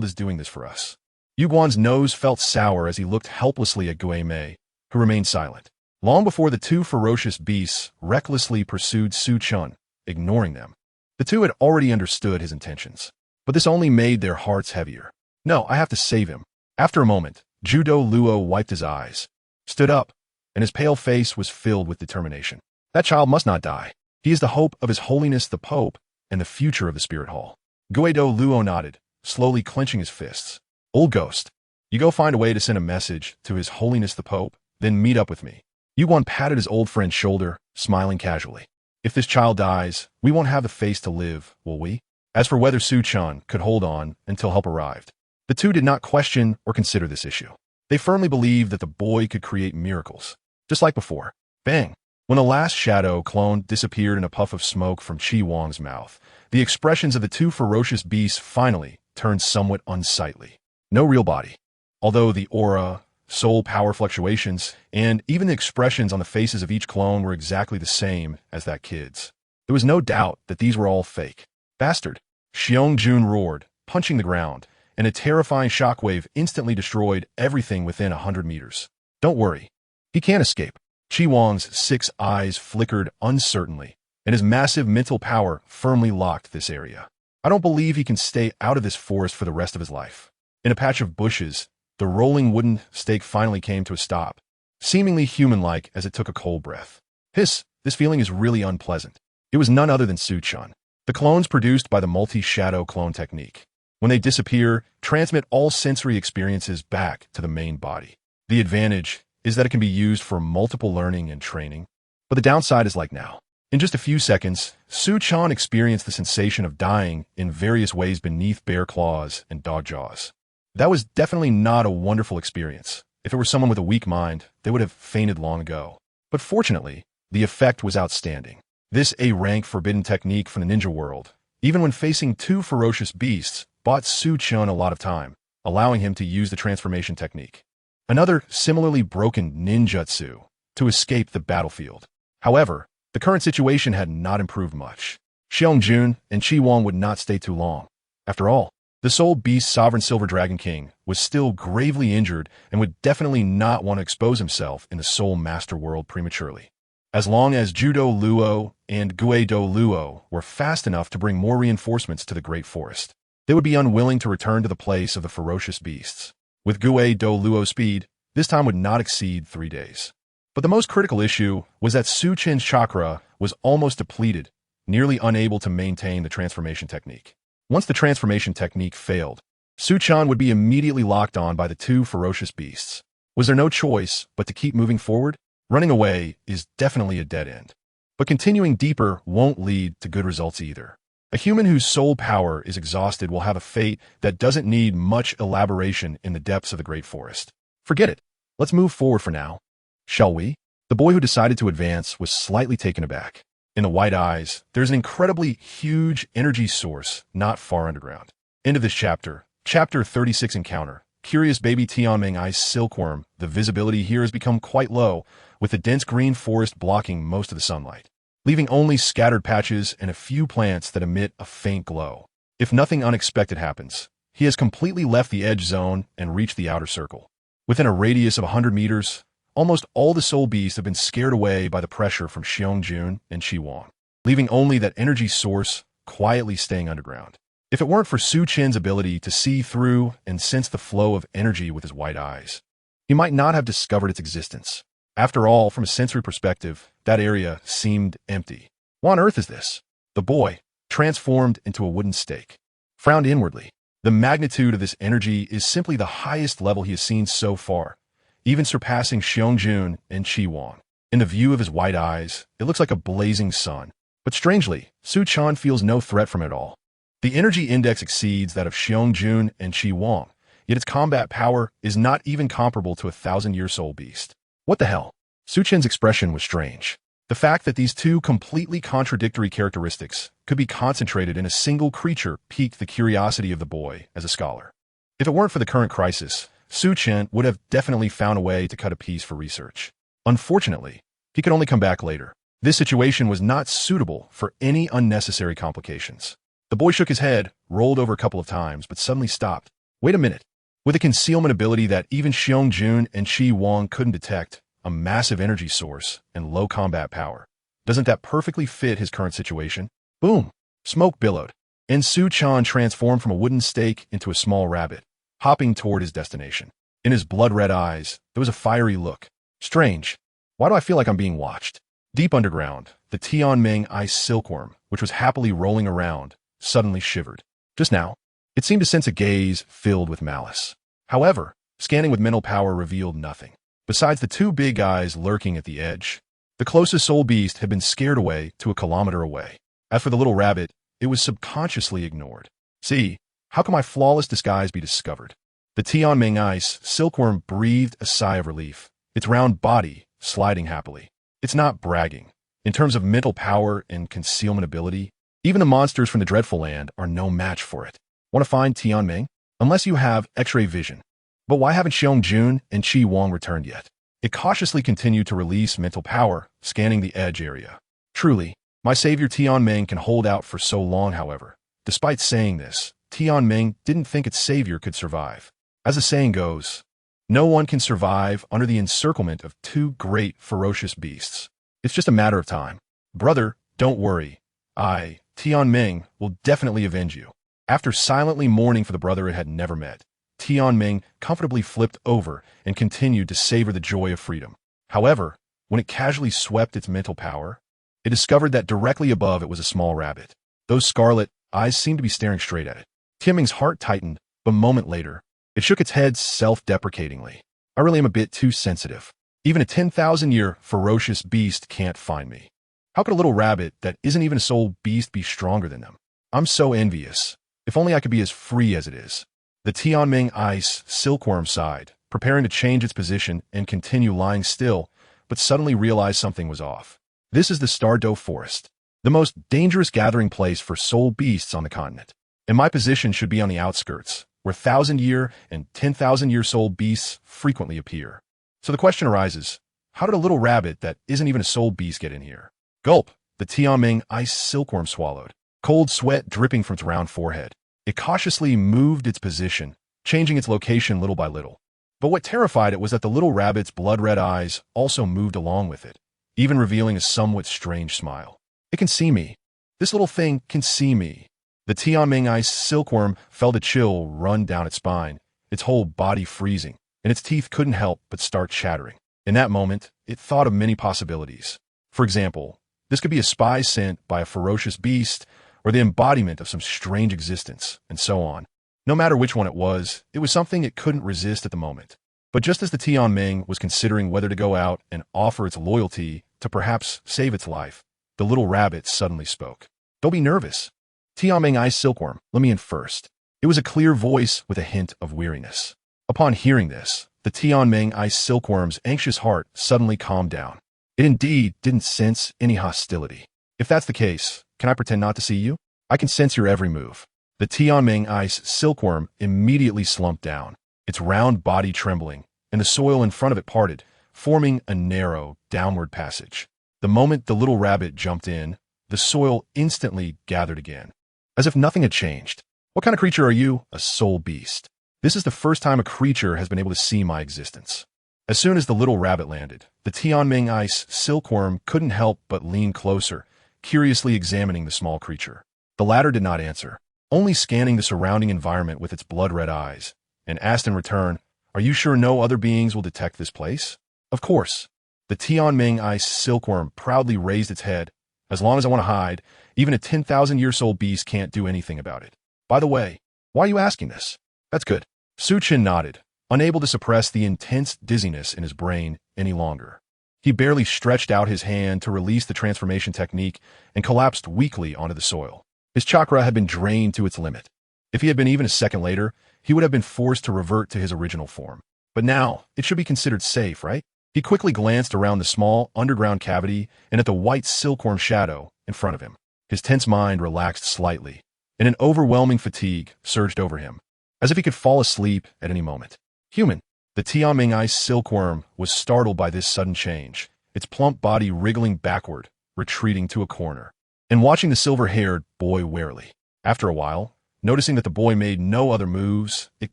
is doing this for us. Yu Guan's nose felt sour as he looked helplessly at Gue Mei, who remained silent. Long before the two ferocious beasts recklessly pursued Su Chen, ignoring them, the two had already understood his intentions. But this only made their hearts heavier. No, I have to save him. After a moment, Zhu Douluo wiped his eyes, stood up, and his pale face was filled with determination. That child must not die. He is the hope of His Holiness the Pope and the future of the Spirit Hall. Gue Douluo nodded, slowly clenching his fists. Old ghost, you go find a way to send a message to His Holiness the Pope, then meet up with me. Yu Guan patted his old friend's shoulder, smiling casually. If this child dies, we won't have the face to live, will we? As for whether Su Chen could hold on until help arrived, the two did not question or consider this issue. They firmly believed that the boy could create miracles. Just like before. Bang! When the last shadow clone disappeared in a puff of smoke from Qi Huang's mouth, the expressions of the two ferocious beasts finally turned somewhat unsightly. No real body. Although the aura, soul power fluctuations, and even the expressions on the faces of each clone were exactly the same as that kid's. There was no doubt that these were all fake. Bastard! Xiong-Jun roared, punching the ground, and a terrifying shockwave instantly destroyed everything within 100 meters. Don't worry. He can't escape. Qi Huang's 6 eyes flickered uncertainly, and his massive mental power firmly locked this area. I don't believe he can stay out of this forest for the rest of his life. In a patch of bushes, the rolling wooden stake finally came to a stop, seemingly human-like as it took a cold breath. This feeling is really unpleasant. It was none other than Su-Chen, the clones produced by the multi-shadow clone technique. When they disappear, transmit all sensory experiences back to the main body. The advantage is that it can be used for multiple learning and training. But the downside is like now. In just a few seconds, Su-Chen experienced the sensation of dying in various ways beneath bear claws and dog jaws. That was definitely not a wonderful experience. If it were someone with a weak mind, they would have fainted long ago. But fortunately, the effect was outstanding. This A-rank forbidden technique from the ninja world, even when facing two ferocious beasts, bought Su-Chen a lot of time, allowing him to use the transformation technique. Another similarly broken ninjutsu to escape the battlefield. However, the current situation had not improved much. Xiong-Jun and Qi Huang would not stay too long. After all, the Soul Beast Sovereign Silver Dragon King was still gravely injured and would definitely not want to expose himself in the Soul Master world prematurely. As long as Judo Luo and Guido Luo were fast enough to bring more reinforcements to the Great Forest, they would be unwilling to return to the place of the ferocious beasts. With Guido Luo's speed, this time would not exceed 3 days. But the most critical issue was that Su-Chen's chakra was almost depleted, nearly unable to maintain the transformation technique. Once the transformation technique failed, Su-Chen would be immediately locked on by the two ferocious beasts. Was there no choice but to keep moving forward? Running away is definitely a dead end. But continuing deeper won't lead to good results either. A human whose soul power is exhausted will have a fate that doesn't need much elaboration in the depths of the Great Forest. Forget it. Let's move forward for now. Shall we? The boy who decided to advance was slightly taken aback. In the white eyes, there's an incredibly huge energy source not far underground. End of this chapter. Chapter 36 Encounter. Curious baby Tianming Ice Silkworm. The visibility here has become quite low, with the dense green forest blocking most of the sunlight, leaving only scattered patches and a few plants that emit a faint glow. If nothing unexpected happens, he has completely left the edge zone and reached the outer circle. Within a radius of 100 meters, almost all the soul beasts have been scared away by the pressure from Xiong-Jun and Qi Huang, leaving only that energy source quietly staying underground. If it weren't for Su-Chen's ability to see through and sense the flow of energy with his white eyes, he might not have discovered its existence. After all, from a sensory perspective, that area seemed empty. What on earth is this? The boy, transformed into a wooden stake, frowned inwardly. The magnitude of this energy is simply the highest level he has seen so far, even surpassing Xiong-Jun and Qi Huang. In the view of his white eyes, it looks like a blazing sun. But strangely, Su-Chen feels no threat from it at all. The energy index exceeds that of Xiong-Jun and Qi Huang, yet its combat power is not even comparable to a 1,000-year soul beast. What the hell? Su-Chen's expression was strange. The fact that these two completely contradictory characteristics could be concentrated in a single creature piqued the curiosity of the boy as a scholar. If it weren't for the current crisis, Su-Chen would have definitely found a way to cut a piece for research. Unfortunately, he could only come back later. This situation was not suitable for any unnecessary complications. The boy shook his head, rolled over a couple of times, but suddenly stopped. Wait a minute. With a concealment ability that even Xiong-Jun and Qi Huang couldn't detect, a massive energy source, and low combat power, doesn't that perfectly fit his current situation? Boom! Smoke billowed, and Su-Chen transformed from a wooden stake into a small rabbit, hopping toward his destination. In his blood-red eyes, there was a fiery look. Strange. Why do I feel like I'm being watched? Deep underground, the Tianming Ice Silkworm, which was happily rolling around, suddenly shivered. Just now, it seemed to sense a gaze filled with malice. However, scanning with mental power revealed nothing. Besides the two big eyes lurking at the edge, the closest soul beast had been scared away to a kilometer away. As for the little rabbit, it was subconsciously ignored. See, how can my flawless disguise be discovered? The Tianming Ice Silkworm breathed a sigh of relief. Its round body sliding happily. It's not bragging. In terms of mental power and concealment ability, even the monsters from the Dreadful Land are no match for it. Want to find Tianming? Unless you have X-ray vision. But why haven't Xiong Jun and Qi Wang returned yet? It cautiously continued to release mental power, scanning the edge area. Truly, my savior Tianming can hold out for so long, however. Despite saying this, Tianming didn't think its savior could survive. As the saying goes, no one can survive under the encirclement of two great, ferocious beasts. It's just a matter of time. Brother, don't worry. I, Tianming, will definitely avenge you. After silently mourning for the brother it had never met, Tianming comfortably flipped over and continued to savor the joy of freedom. However, when it casually swept its mental power, it discovered that directly above it was a small rabbit. Those scarlet eyes seemed to be staring straight at it. Tianming's heart tightened, but a moment later, it shook its head self-deprecatingly. I really am a bit too sensitive. Even a 10,000-year ferocious beast can't find me. How could a little rabbit that isn't even a soul beast be stronger than them? I'm so envious. If only I could be as free as it is. The Tianming ice silkworm sighed, preparing to change its position and continue lying still, but suddenly realized something was off. This is the Stardow Forest, the most dangerous gathering place for soul beasts on the continent. And my position should be on the outskirts, where 1,000-year and 10,000-year soul beasts frequently appear. So the question arises, how did a little rabbit that isn't even a soul beast get in here? Gulp, the Tianming ice silkworm swallowed, cold sweat dripping from its round forehead. It cautiously moved its position, changing its location little by little. But what terrified it was that the little rabbit's blood-red eyes also moved along with it, even revealing a somewhat strange smile. It can see me. This little thing can see me. The Tianming ice silkworm felt a chill run down its spine, its whole body freezing, and its teeth couldn't help but start chattering. In that moment, it thought of many possibilities. For example, this could be a spy sent by a ferocious beast, or the embodiment of some strange existence, and so on. No matter which one it was something it couldn't resist at the moment. But just as the Tianming was considering whether to go out and offer its loyalty to perhaps save its life, the little rabbit suddenly spoke. Don't be nervous. Tianming ice silkworm, let me in first. It was a clear voice with a hint of weariness. Upon hearing this, the Tianming ice silkworm's anxious heart suddenly calmed down. It indeed didn't sense any hostility. If that's the case, can I pretend not to see you? I can sense your every move. The Tianming ice silkworm immediately slumped down, its round body trembling, and the soil in front of it parted, forming a narrow, downward passage. The moment the little rabbit jumped in, the soil instantly gathered again, as if nothing had changed. What kind of creature are you? A soul beast. This is the first time a creature has been able to see my existence. As soon as the little rabbit landed, the Tianming ice silkworm couldn't help but lean closer, curiously examining the small creature. The latter did not answer, only scanning the surrounding environment with its blood-red eyes, and asked in return, "Are you sure no other beings will detect this place?" "Of course." The Tianming ice silkworm proudly raised its head. "As long as I want to hide, even a 10,000-year-soul beast can't do anything about it. By the way, why are you asking this?" "That's good." Su Chen nodded, unable to suppress the intense dizziness in his brain any longer. He barely stretched out his hand to release the transformation technique and collapsed weakly onto the soil. His chakra had been drained to its limit. If he had been even a second later, he would have been forced to revert to his original form. But now, it should be considered safe, right? He quickly glanced around the small, underground cavity and at the white silkworm shadow in front of him. His tense mind relaxed slightly, and an overwhelming fatigue surged over him, as if he could fall asleep at any moment. Human. The Tianming ice silkworm was startled by this sudden change, its plump body wriggling backward, retreating to a corner, and watching the silver-haired boy warily. After a while, noticing that the boy made no other moves, it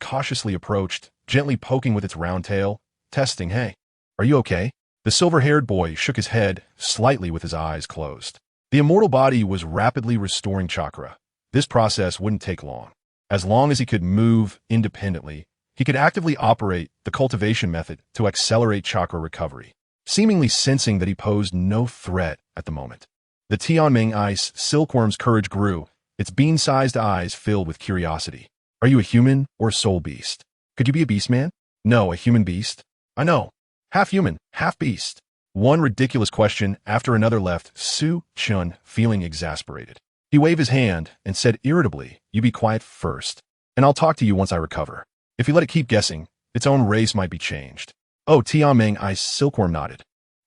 cautiously approached, gently poking with its round tail, testing, "Hey, are you okay?" The silver-haired boy shook his head slightly with his eyes closed. The immortal body was rapidly restoring chakra. This process wouldn't take long. As long as he could move independently, he could actively operate the cultivation method to accelerate chakra recovery, seemingly sensing that he posed no threat at the moment. The Tianming ice silkworm's courage grew, its bean-sized eyes filled with curiosity. "Are you a human or a soul beast? Could you be a beast man?" "No, a human beast." "I know. Half human, half beast." One ridiculous question after another left Su Chen feeling exasperated. He waved his hand and said irritably, "You be quiet first, and I'll talk to you once I recover. If you let it keep guessing, its own race might be changed." Oh, Tianming ice silkworm nodded.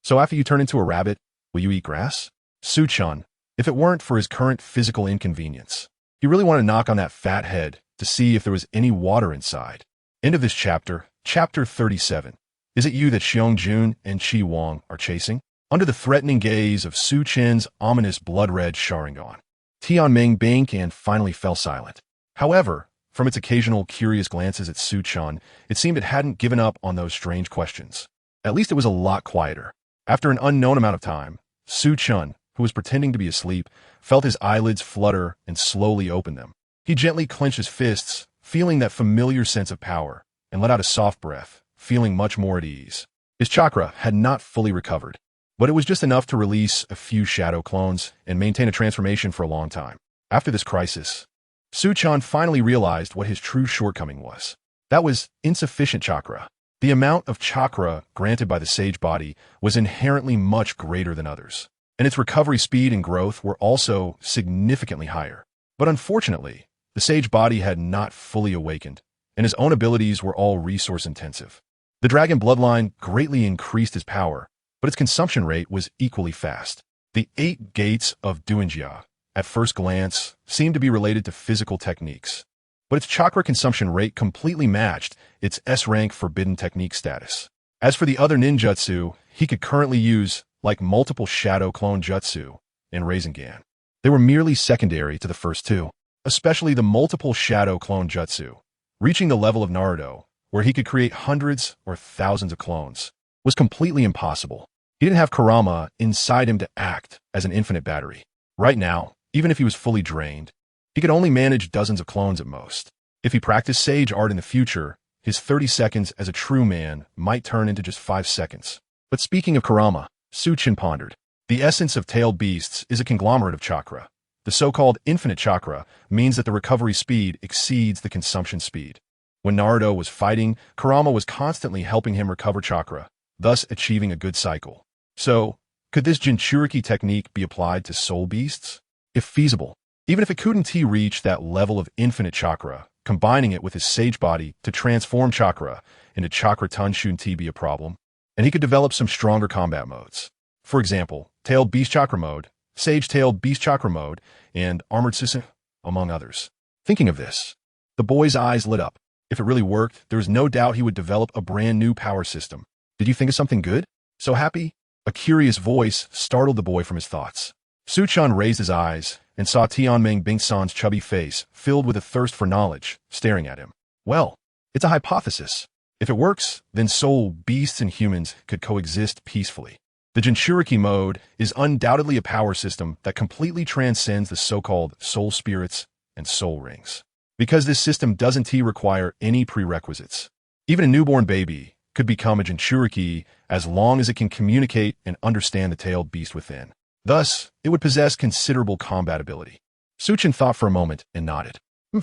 So after you turn into a rabbit, will you eat grass? Su-chan, if it weren't for his current physical inconvenience, he really wanted to knock on that fat head to see if there was any water inside. End of this chapter, chapter 37. Is it you that Xiong-jun and Chi-Wang are chasing? Under the threatening gaze of Su-chen's ominous blood-red Sharingan, Tianming finally fell silent. However, from its occasional curious glances at Su-chan, it seemed it hadn't given up on those strange questions. At least it was a lot quieter. After an unknown amount of time, Su-chan, who was pretending to be asleep, felt his eyelids flutter and slowly opened them. He gently clenched his fists, feeling that familiar sense of power, and let out a soft breath, feeling much more at ease. His chakra had not fully recovered, but it was just enough to release a few shadow clones and maintain a transformation for a long time. After this crisis, Su-chan finally realized what his true shortcoming was. That was insufficient chakra. The amount of chakra granted by the sage body was inherently much greater than others, and its recovery speed and growth were also significantly higher. But unfortunately, the sage body had not fully awakened, and his own abilities were all resource-intensive. The dragon bloodline greatly increased his power, but its consumption rate was equally fast. The 8 gates of Duenjia, at first glance, seemed to be related to physical techniques, but its chakra consumption rate completely matched its S-rank forbidden technique status. As for the other ninjutsu, he could currently use, like multiple shadow clone jutsu and Rinnegan. They were merely secondary to the first two, especially the multiple shadow clone jutsu. Reaching the level of Naruto, where he could create hundreds or thousands of clones, was completely impossible. He didn't have Kurama inside him to act as an infinite battery. Right now, even if he was fully drained, he could only manage dozens of clones at most. If he practiced sage art in the future, his 30 seconds as a true man might turn into just 5 seconds. But speaking of Kurama, Su-chan pondered. The essence of tailed beasts is a conglomerate of chakra. The so-called infinite chakra means that the recovery speed exceeds the consumption speed. When Naruto was fighting, Kurama was constantly helping him recover chakra, thus achieving a good cycle. So, could this Jinchuriki technique be applied to soul beasts? If feasible, even if it couldn't reach that level of infinite chakra, combining it with his sage body to transform chakra into chakra ton shouldn't be a problem, and he could develop some stronger combat modes. For example, tailed beast chakra mode, sage tailed beast chakra mode, and armored system, among others. Thinking of this, the boy's eyes lit up. If it really worked, there was no doubt he would develop a brand new power system. Did you think of something good? So happy? A curious voice startled the boy from his thoughts. Su-chan raised his eyes and saw Tianming Bingsan's chubby face filled with a thirst for knowledge, staring at him. Well, it's a hypothesis. If it works, then soul beasts and humans could coexist peacefully. The Jinchuriki mode is undoubtedly a power system that completely transcends the so-called soul spirits and soul rings. Because this system doesn't require any prerequisites. Even a newborn baby could become a Jinchuriki as long as it can communicate and understand the tailed beast within. Thus, it would possess considerable combat ability. Su-chan thought for a moment and nodded.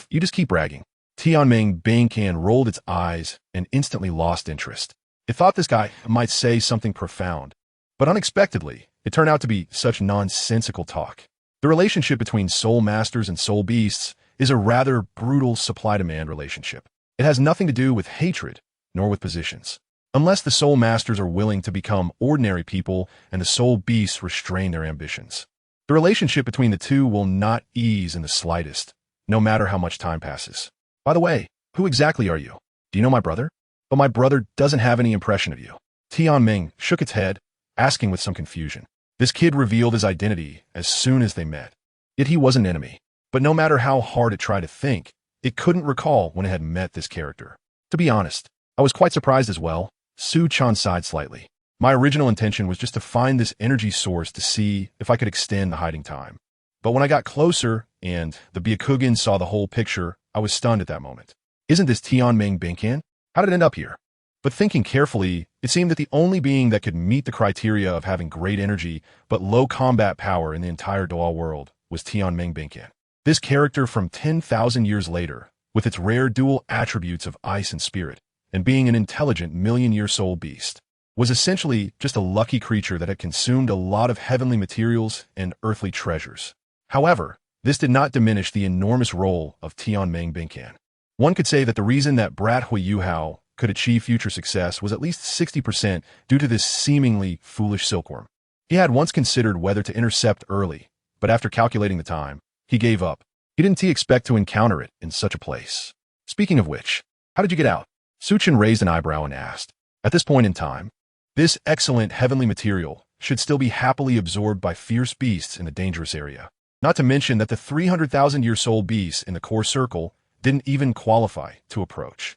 You just keep bragging. Tianming rolled its eyes and instantly lost interest. It thought this guy might say something profound, but unexpectedly, it turned out to be such nonsensical talk. The relationship between soul masters and soul beasts is a rather brutal supply-demand relationship. It has nothing to do with hatred, nor with positions. Unless the soul masters are willing to become ordinary people and the soul beasts restrain their ambitions. The relationship between the two will not ease in the slightest, no matter how much time passes. By the way, who exactly are you? Do you know my brother? But my brother doesn't have any impression of you. Tianming shook its head, asking with some confusion. This kid revealed his identity as soon as they met. Yet he was an enemy. But no matter how hard it tried to think, it couldn't recall when it had met this character. To be honest, I was quite surprised as well. Su-chan sighed slightly. My original intention was just to find this energy source to see if I could extend the hiding time. But when I got closer and the Byakugan saw the whole picture, I was stunned at that moment. Isn't this Tianming? How did it end up here? But thinking carefully, it seemed that the only being that could meet the criteria of having great energy but low combat power in the entire Douluo world was Tianming. This character from 10,000 years later, with its rare dual attributes of ice and spirit, and being an intelligent million-year soul beast, was essentially just a lucky creature that had consumed a lot of heavenly materials and earthly treasures. However, this did not diminish the enormous role of Tianming. One could say that the reason that Brat Huiyuhao could achieve future success was at least 60% due to this seemingly foolish silkworm. He had once considered whether to intercept early, but after calculating the time, he gave up. He didn't expect to encounter it in such a place. Speaking of which, how did you get out? Chen raised an eyebrow and asked. At this point in time, this excellent heavenly material should still be happily absorbed by fierce beasts in the dangerous area. Not to mention that the 300,000-year-soul beasts in the core circle didn't even qualify to approach.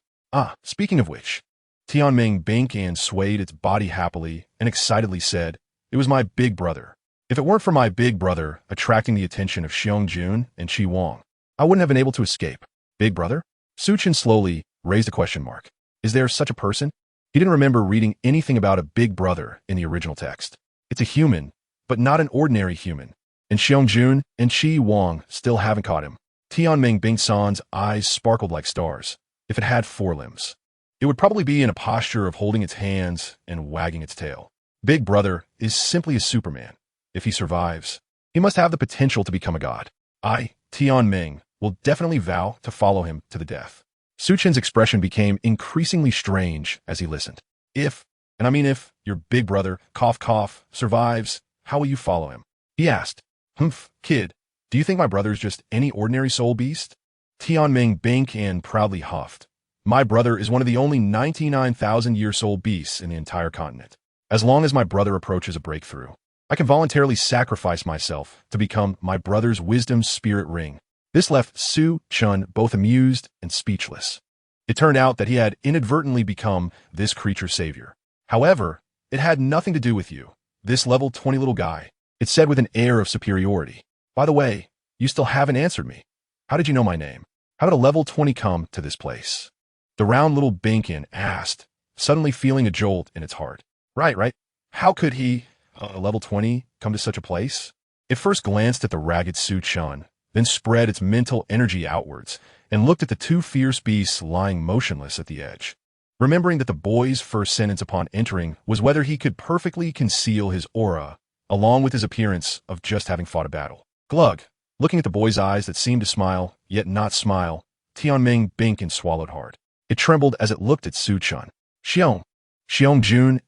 Speaking of which, Tianming Baikan swayed its body happily and excitedly said, "It was my big brother. If it weren't for my big brother attracting the attention of Xiong and Qi Wang, I wouldn't have been able to escape." Big brother? Chen slowly raised a question mark. Is there such a person? He didn't remember reading anything about a big brother in the original text. It's a human, but not an ordinary human. And Xiong and Qi Wang still haven't caught him. Tianming Bingsan's eyes sparkled like stars. If it had 4 limbs, it would probably be in a posture of holding its hands and wagging its tail. Big brother is simply a Superman. If he survives, he must have the potential to become a god. Tianming, will definitely vow to follow him to the death. Chen's expression became increasingly strange as he listened. If your big brother, cough cough, survives, how will you follow him? He asked. Kid, do you think my brother's just any ordinary soul beast? Tianming Baikan proudly huffed. My brother is one of the only 99,000-year soul beasts in the entire continent. As long as my brother approaches a breakthrough, I can voluntarily sacrifice myself to become my brother's wisdom spirit ring. This left Chen both amused and speechless. It turned out that he had inadvertently become this creature's savior. However, it had nothing to do with you, this level 20 little guy. It said with an air of superiority. By the way, you still haven't answered me. How did you know my name? How did a level 20 come to this place? The round little Baikan asked, suddenly feeling a jolt in its heart. Right. How could he, a level 20, come to such a place? It first glanced at the ragged Chen, then spread its mental energy outwards and looked at the 2 fierce beasts lying motionless at the edge. Remembering that the boy's first sentence upon entering was whether he could perfectly conceal his aura, along with his appearance of just having fought a battle. Glug. Looking at the boy's eyes that seemed to smile, yet not smile, Tianming Baikan swallowed hard. It trembled as it looked at Chen. Xiong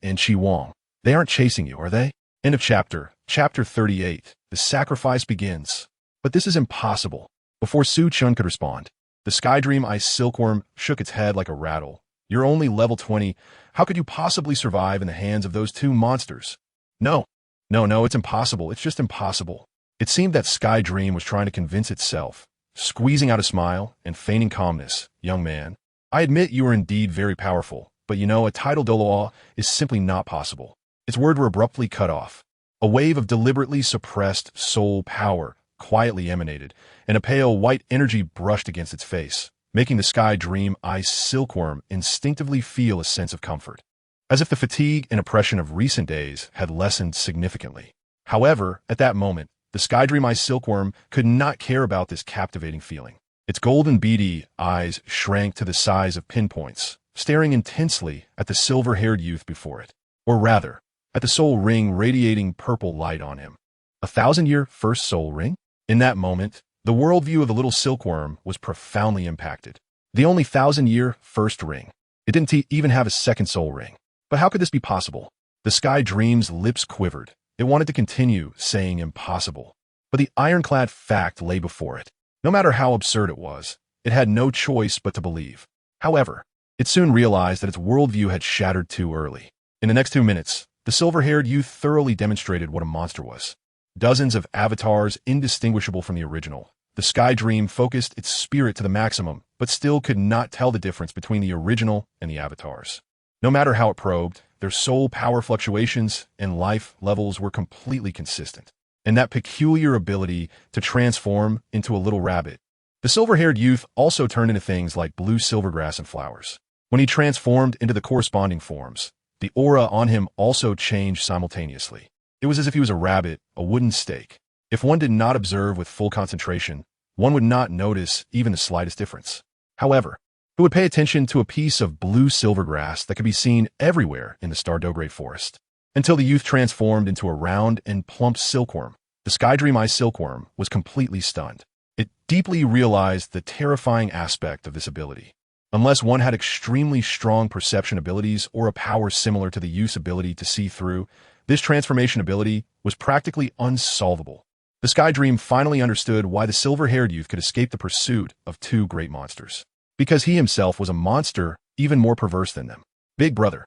and Qi Wang. They aren't chasing you, are they? End of chapter. Chapter 38. The sacrifice begins. But this is impossible. Before Chen could respond, the Sky Dream Ice Silkworm shook its head like a rattle. You're only level 20. How could you possibly survive in the hands of those 2 monsters? No, it's impossible. It's just impossible. It seemed that Sky Dream was trying to convince itself, squeezing out a smile and feigning calmness. Young man, I admit you are indeed very powerful, but a title Douluo is simply not possible. Its words were abruptly cut off. A wave of deliberately suppressed soul power quietly emanated, and a pale white energy brushed against its face, making the Sky Dream Ice Silkworm instinctively feel a sense of comfort, as if the fatigue and oppression of recent days had lessened significantly. However, at that moment, the Sky Dream Ice Silkworm could not care about this captivating feeling. Its golden beady eyes shrank to the size of pinpoints, staring intensely at the silver-haired youth before it, or rather, at the soul ring radiating purple light on him. 1,000-year first soul ring? In that moment, the worldview of the little silkworm was profoundly impacted. The only 1,000-year first ring. It didn't even have a second soul ring. But how could this be possible? The Sky Dream's lips quivered. It wanted to continue saying impossible. But the ironclad fact lay before it. No matter how absurd it was, it had no choice but to believe. However, it soon realized that its worldview had shattered too early. In the next 2 minutes, the silver-haired youth thoroughly demonstrated what a monster was. Dozens of avatars indistinguishable from the original. The Sky Dream focused its spirit to the maximum, but still could not tell the difference between the original and the avatars. No matter how it probed, their soul power fluctuations and life levels were completely consistent. And that peculiar ability to transform into a little rabbit. The silver-haired youth also turned into things like blue silvergrass and flowers. When he transformed into the corresponding forms, the aura on him also changed simultaneously. It was as if he was a rabbit, a wooden stake. If one did not observe with full concentration, one would not notice even the slightest difference. However, who would pay attention to a piece of blue silvergrass that could be seen everywhere in the Stardogray forest. Until the youth transformed into a round and plump silkworm, the Sky Dream Ice Silkworm was completely stunned. It deeply realized the terrifying aspect of this ability. Unless one had extremely strong perception abilities or a power similar to the use ability to see through, this transformation ability was practically unsolvable. The Sky Dream finally understood why the silver-haired youth could escape the pursuit of two great monsters. Because he himself was a monster even more perverse than them. Big Brother.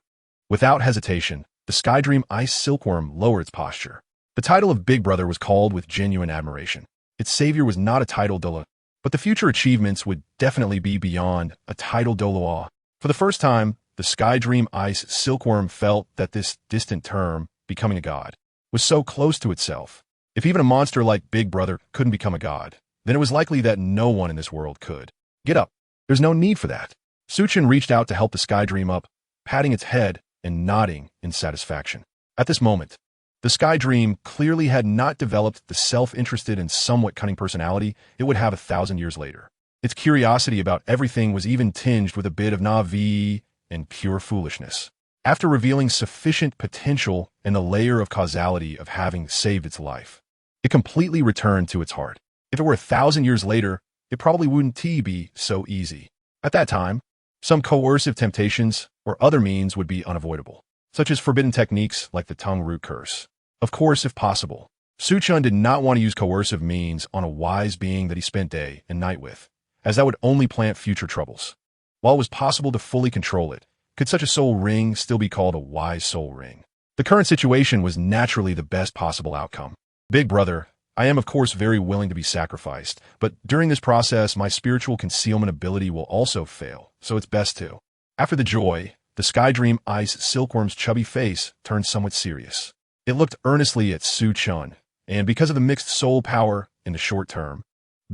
Without hesitation, the Sky Dream Ice Silkworm lowered its posture. The title of Big Brother was called with genuine admiration. Its savior was not a title Douluo, but the future achievements would definitely be beyond a title Douluo. For the first time, the Sky Dream Ice Silkworm felt that this distant term, becoming a god, was so close to itself. If even a monster like Big Brother couldn't become a god, then it was likely that no one in this world could. Get up. There's no need for that. Chen reached out to help the Sky Dream up, patting its head and nodding in satisfaction. At this moment, the Sky Dream clearly had not developed the self-interested and somewhat cunning personality it would have 1,000 years later. Its curiosity about everything was even tinged with a bit of naivete and pure foolishness. After revealing sufficient potential and the layer of causality of having saved its life, it completely returned to its heart. If it were 1,000 years later, it probably wouldn't be so easy. At that time, some coercive temptations or other means would be unavoidable, such as forbidden techniques like the tongue root curse. Of course, if possible, Chen did not want to use coercive means on a wise being that he spent day and night with, as that would only plant future troubles. While it was possible to fully control it, could such a soul ring still be called a wise soul ring? The current situation was naturally the best possible outcome. Big Brother, I am of course very willing to be sacrificed, but during this process my spiritual concealment ability will also fail, so it's best to. After the joy, the Sky Dream Ice Silkworm's chubby face turned somewhat serious. It looked earnestly at Chen, and because of the mixed soul power in the short term,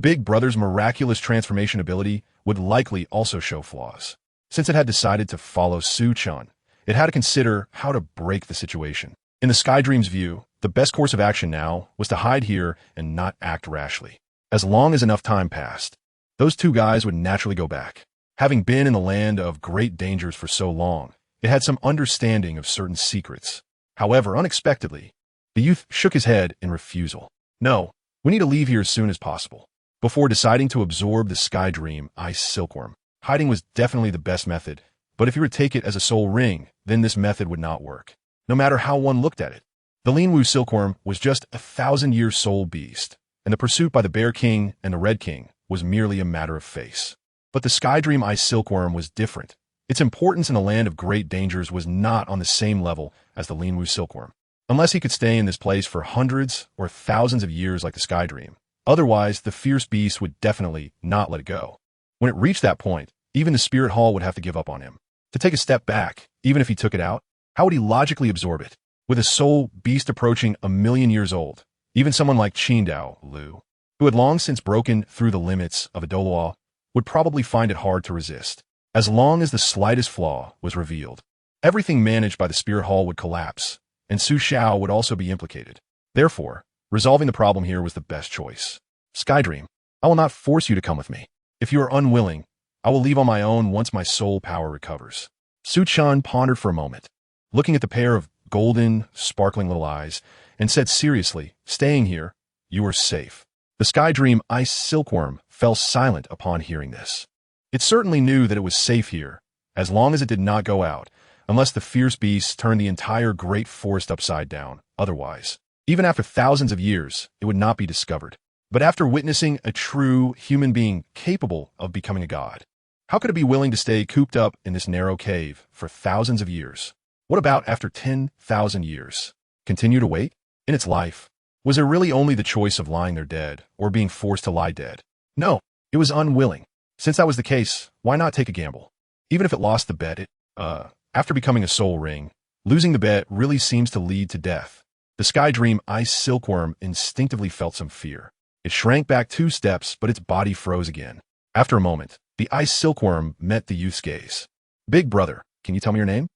Big Brother's miraculous transformation ability would likely also show flaws. Since it had decided to follow Chen, it had to consider how to break the situation. In the Sky Dream's view, the best course of action now was to hide here and not act rashly. As long as enough time passed, those two guys would naturally go back. Having been in the land of great dangers for so long, it had some understanding of certain secrets. However, unexpectedly, the youth shook his head in refusal. No, we need to leave here as soon as possible. Before deciding to absorb the Sky Dream Ice Silkworm, hiding was definitely the best method, but if you were to take it as a soul ring, then this method would not work, no matter how one looked at it. The Linwu Silkworm was just 1,000-year soul beast, and the pursuit by the Bear King and the Red King was merely a matter of face. But the Sky Dream Ice Silkworm was different. Its importance in the land of great dangers was not on the same level as the Linwu Silkworm, unless he could stay in this place for hundreds or thousands of years like the Sky Dream. Otherwise, the fierce beast would definitely not let it go. When it reached that point, even the Spirit Hall would have to give up on him. To take a step back, even if he took it out, how would he logically absorb it? With a soul beast approaching 1,000,000 years old, even someone like Douluo, who had long since broken through the limits of a Douluo, would probably find it hard to resist. As long as the slightest flaw was revealed, everything managed by the Spirit Hall would collapse, and Su Xiao would also be implicated. Therefore, resolving the problem here was the best choice. Sky Dream, I will not force you to come with me. If you are unwilling, I will leave on my own once my soul power recovers. Chen pondered for a moment, looking at the pair of golden, sparkling little eyes, and said seriously, staying here, you are safe. The Sky Dream Ice Silkworm fell silent upon hearing this. It certainly knew that it was safe here, as long as it did not go out, unless the fierce beasts turned the entire great forest upside down. Otherwise, even after thousands of years, it would not be discovered. But after witnessing a true human being capable of becoming a god, how could it be willing to stay cooped up in this narrow cave for thousands of years? What about after 10,000 years? Continue to wait? In its life, was there really only the choice of lying there dead or being forced to lie dead? No, it was unwilling. Since that was the case, why not take a gamble? Even if it lost the bet, after becoming a soul ring, losing the bet really seems to lead to death. The Sky Dream Ice Silkworm instinctively felt some fear. It shrank back 2 steps, but its body froze again. After a moment, the Ice Silkworm met the youth's gaze. Big Brother, can you tell me your name?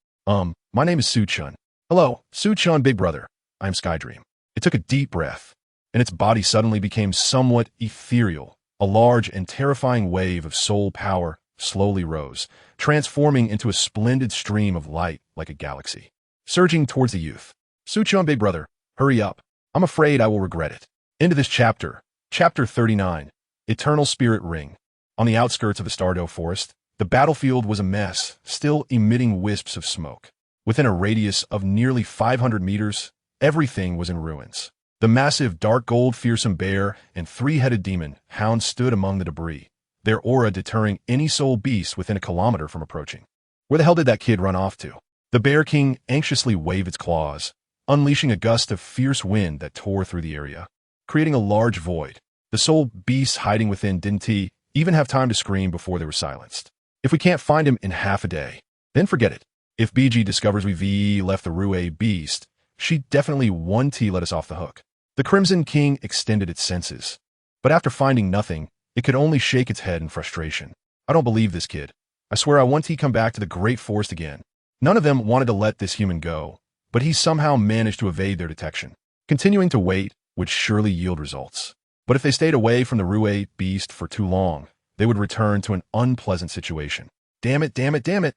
My name is Chen. Hello, Chen Big Brother. I'm Sky Dream. It took a deep breath, and its body suddenly became somewhat ethereal. A large and terrifying wave of soul power slowly rose, transforming into a splendid stream of light like a galaxy, surging towards the youth. Chen Big Brother, hurry up. I'm afraid I will regret it. Into this chapter, Chapter 39, Eternal Spirit Ring. On the outskirts of the Stardew Forest, The battlefield was a mess, still emitting wisps of smoke. Within a radius of nearly 500 meters, everything was in ruins. The massive dark gold fearsome bear and three-headed demon hound stood among the debris, their aura deterring any soul beast within a kilometer from approaching. Where the hell did that kid run off to? The Bear King anxiously waved its claws, unleashing a gust of fierce wind that tore through the area, creating a large void. The soul beasts hiding within didn't even have time to scream before they were silenced. If we can't find him in half a day, then forget it. If BG discovers we left the Rue beast, she definitely let us off the hook. The Crimson King extended its senses, but after finding nothing, it could only shake its head in frustration. I don't believe this kid. I swear I want to come back to the Great Forest again. None of them wanted to let this human go, but he somehow managed to evade their detection. Continuing to wait would surely yield results. But if they stayed away from the Rue beast for too long, they would return to an unpleasant situation. Damn it, damn it, damn it!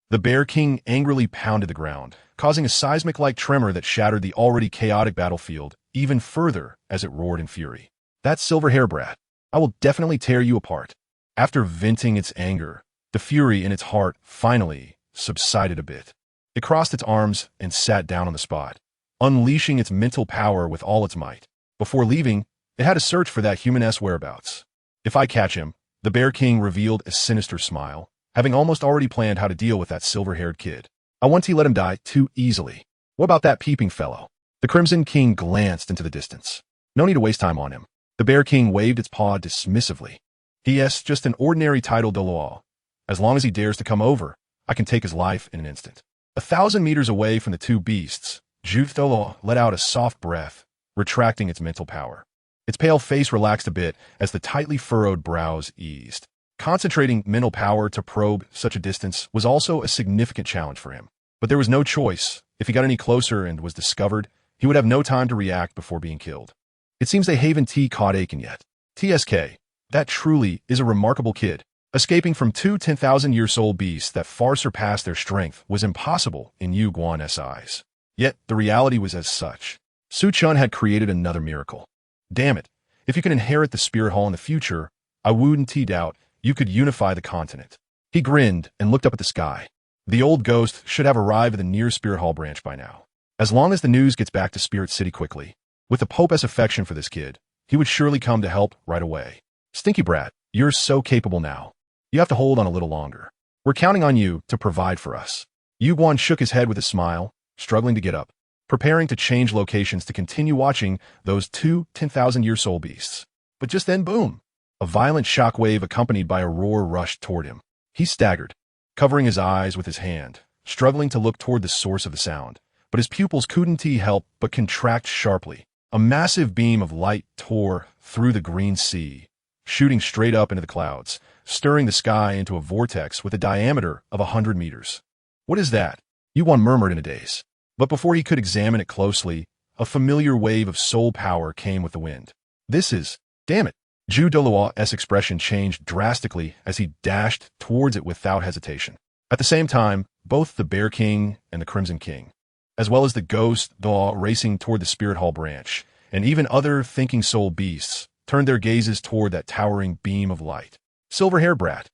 The Bear King angrily pounded the ground, causing a seismic-like tremor that shattered the already chaotic battlefield even further as it roared in fury. That silver hair brat, I will definitely tear you apart. After venting its anger, the fury in its heart finally subsided a bit. It crossed its arms and sat down on the spot, unleashing its mental power with all its might. Before leaving, it had to search for that human-esque whereabouts. If I catch him, the Bear King revealed a sinister smile, having almost already planned how to deal with that silver-haired kid. I want to let him die too easily. What about that peeping fellow? The Crimson King glanced into the distance. No need to waste time on him. The Bear King waved its paw dismissively. Yes, just an ordinary title Douluo. As long as he dares to come over, I can take his life in an instant. 1,000 meters away from the two beasts, Douluo let out a soft breath, retracting its mental power. Its pale face relaxed a bit as the tightly furrowed brows eased. Concentrating mental power to probe such a distance was also a significant challenge for him. But there was no choice. If he got any closer and was discovered, he would have no time to react before being killed. It seems they haven't caught Aiken yet. TSK, that truly is a remarkable kid. Escaping from two 10,000-year-old beasts that far surpassed their strength was impossible in Yu Guan's eyes. Yet the reality was as such. Su Chun had created another miracle. Damn it, if you can inherit the Spirit Hall in the future, I wouldn't doubt you could unify the continent. He grinned and looked up at the sky. The old ghost should have arrived at the near Spirit Hall branch by now. As long as the news gets back to Spirit City quickly. With the Pope's affection for this kid, he would surely come to help right away. Stinky brat, you're so capable now. You have to hold on a little longer. We're counting on you to provide for us. Yu Guan shook his head with a smile, struggling to get up, preparing to change locations to continue watching those two 10,000-year-old beasts. But just then, boom! A violent shockwave accompanied by a roar rushed toward him. He staggered, covering his eyes with his hand, struggling to look toward the source of the sound. But his pupils couldn't help but contract sharply. A massive beam of light tore through the green sea, shooting straight up into the clouds, stirring the sky into a vortex with a diameter of 100 meters. What is that? Yu Guan murmured in a daze. But before he could examine it closely, a familiar wave of soul power came with the wind. This is, damn it. Douluo's expression changed drastically as he dashed towards it without hesitation. At the same time, both the Bear King and the Crimson King, as well as the ghost Douluo racing toward the Spirit Hall branch, and even other thinking soul beasts, turned their gazes toward that towering beam of light. Silver hair brat.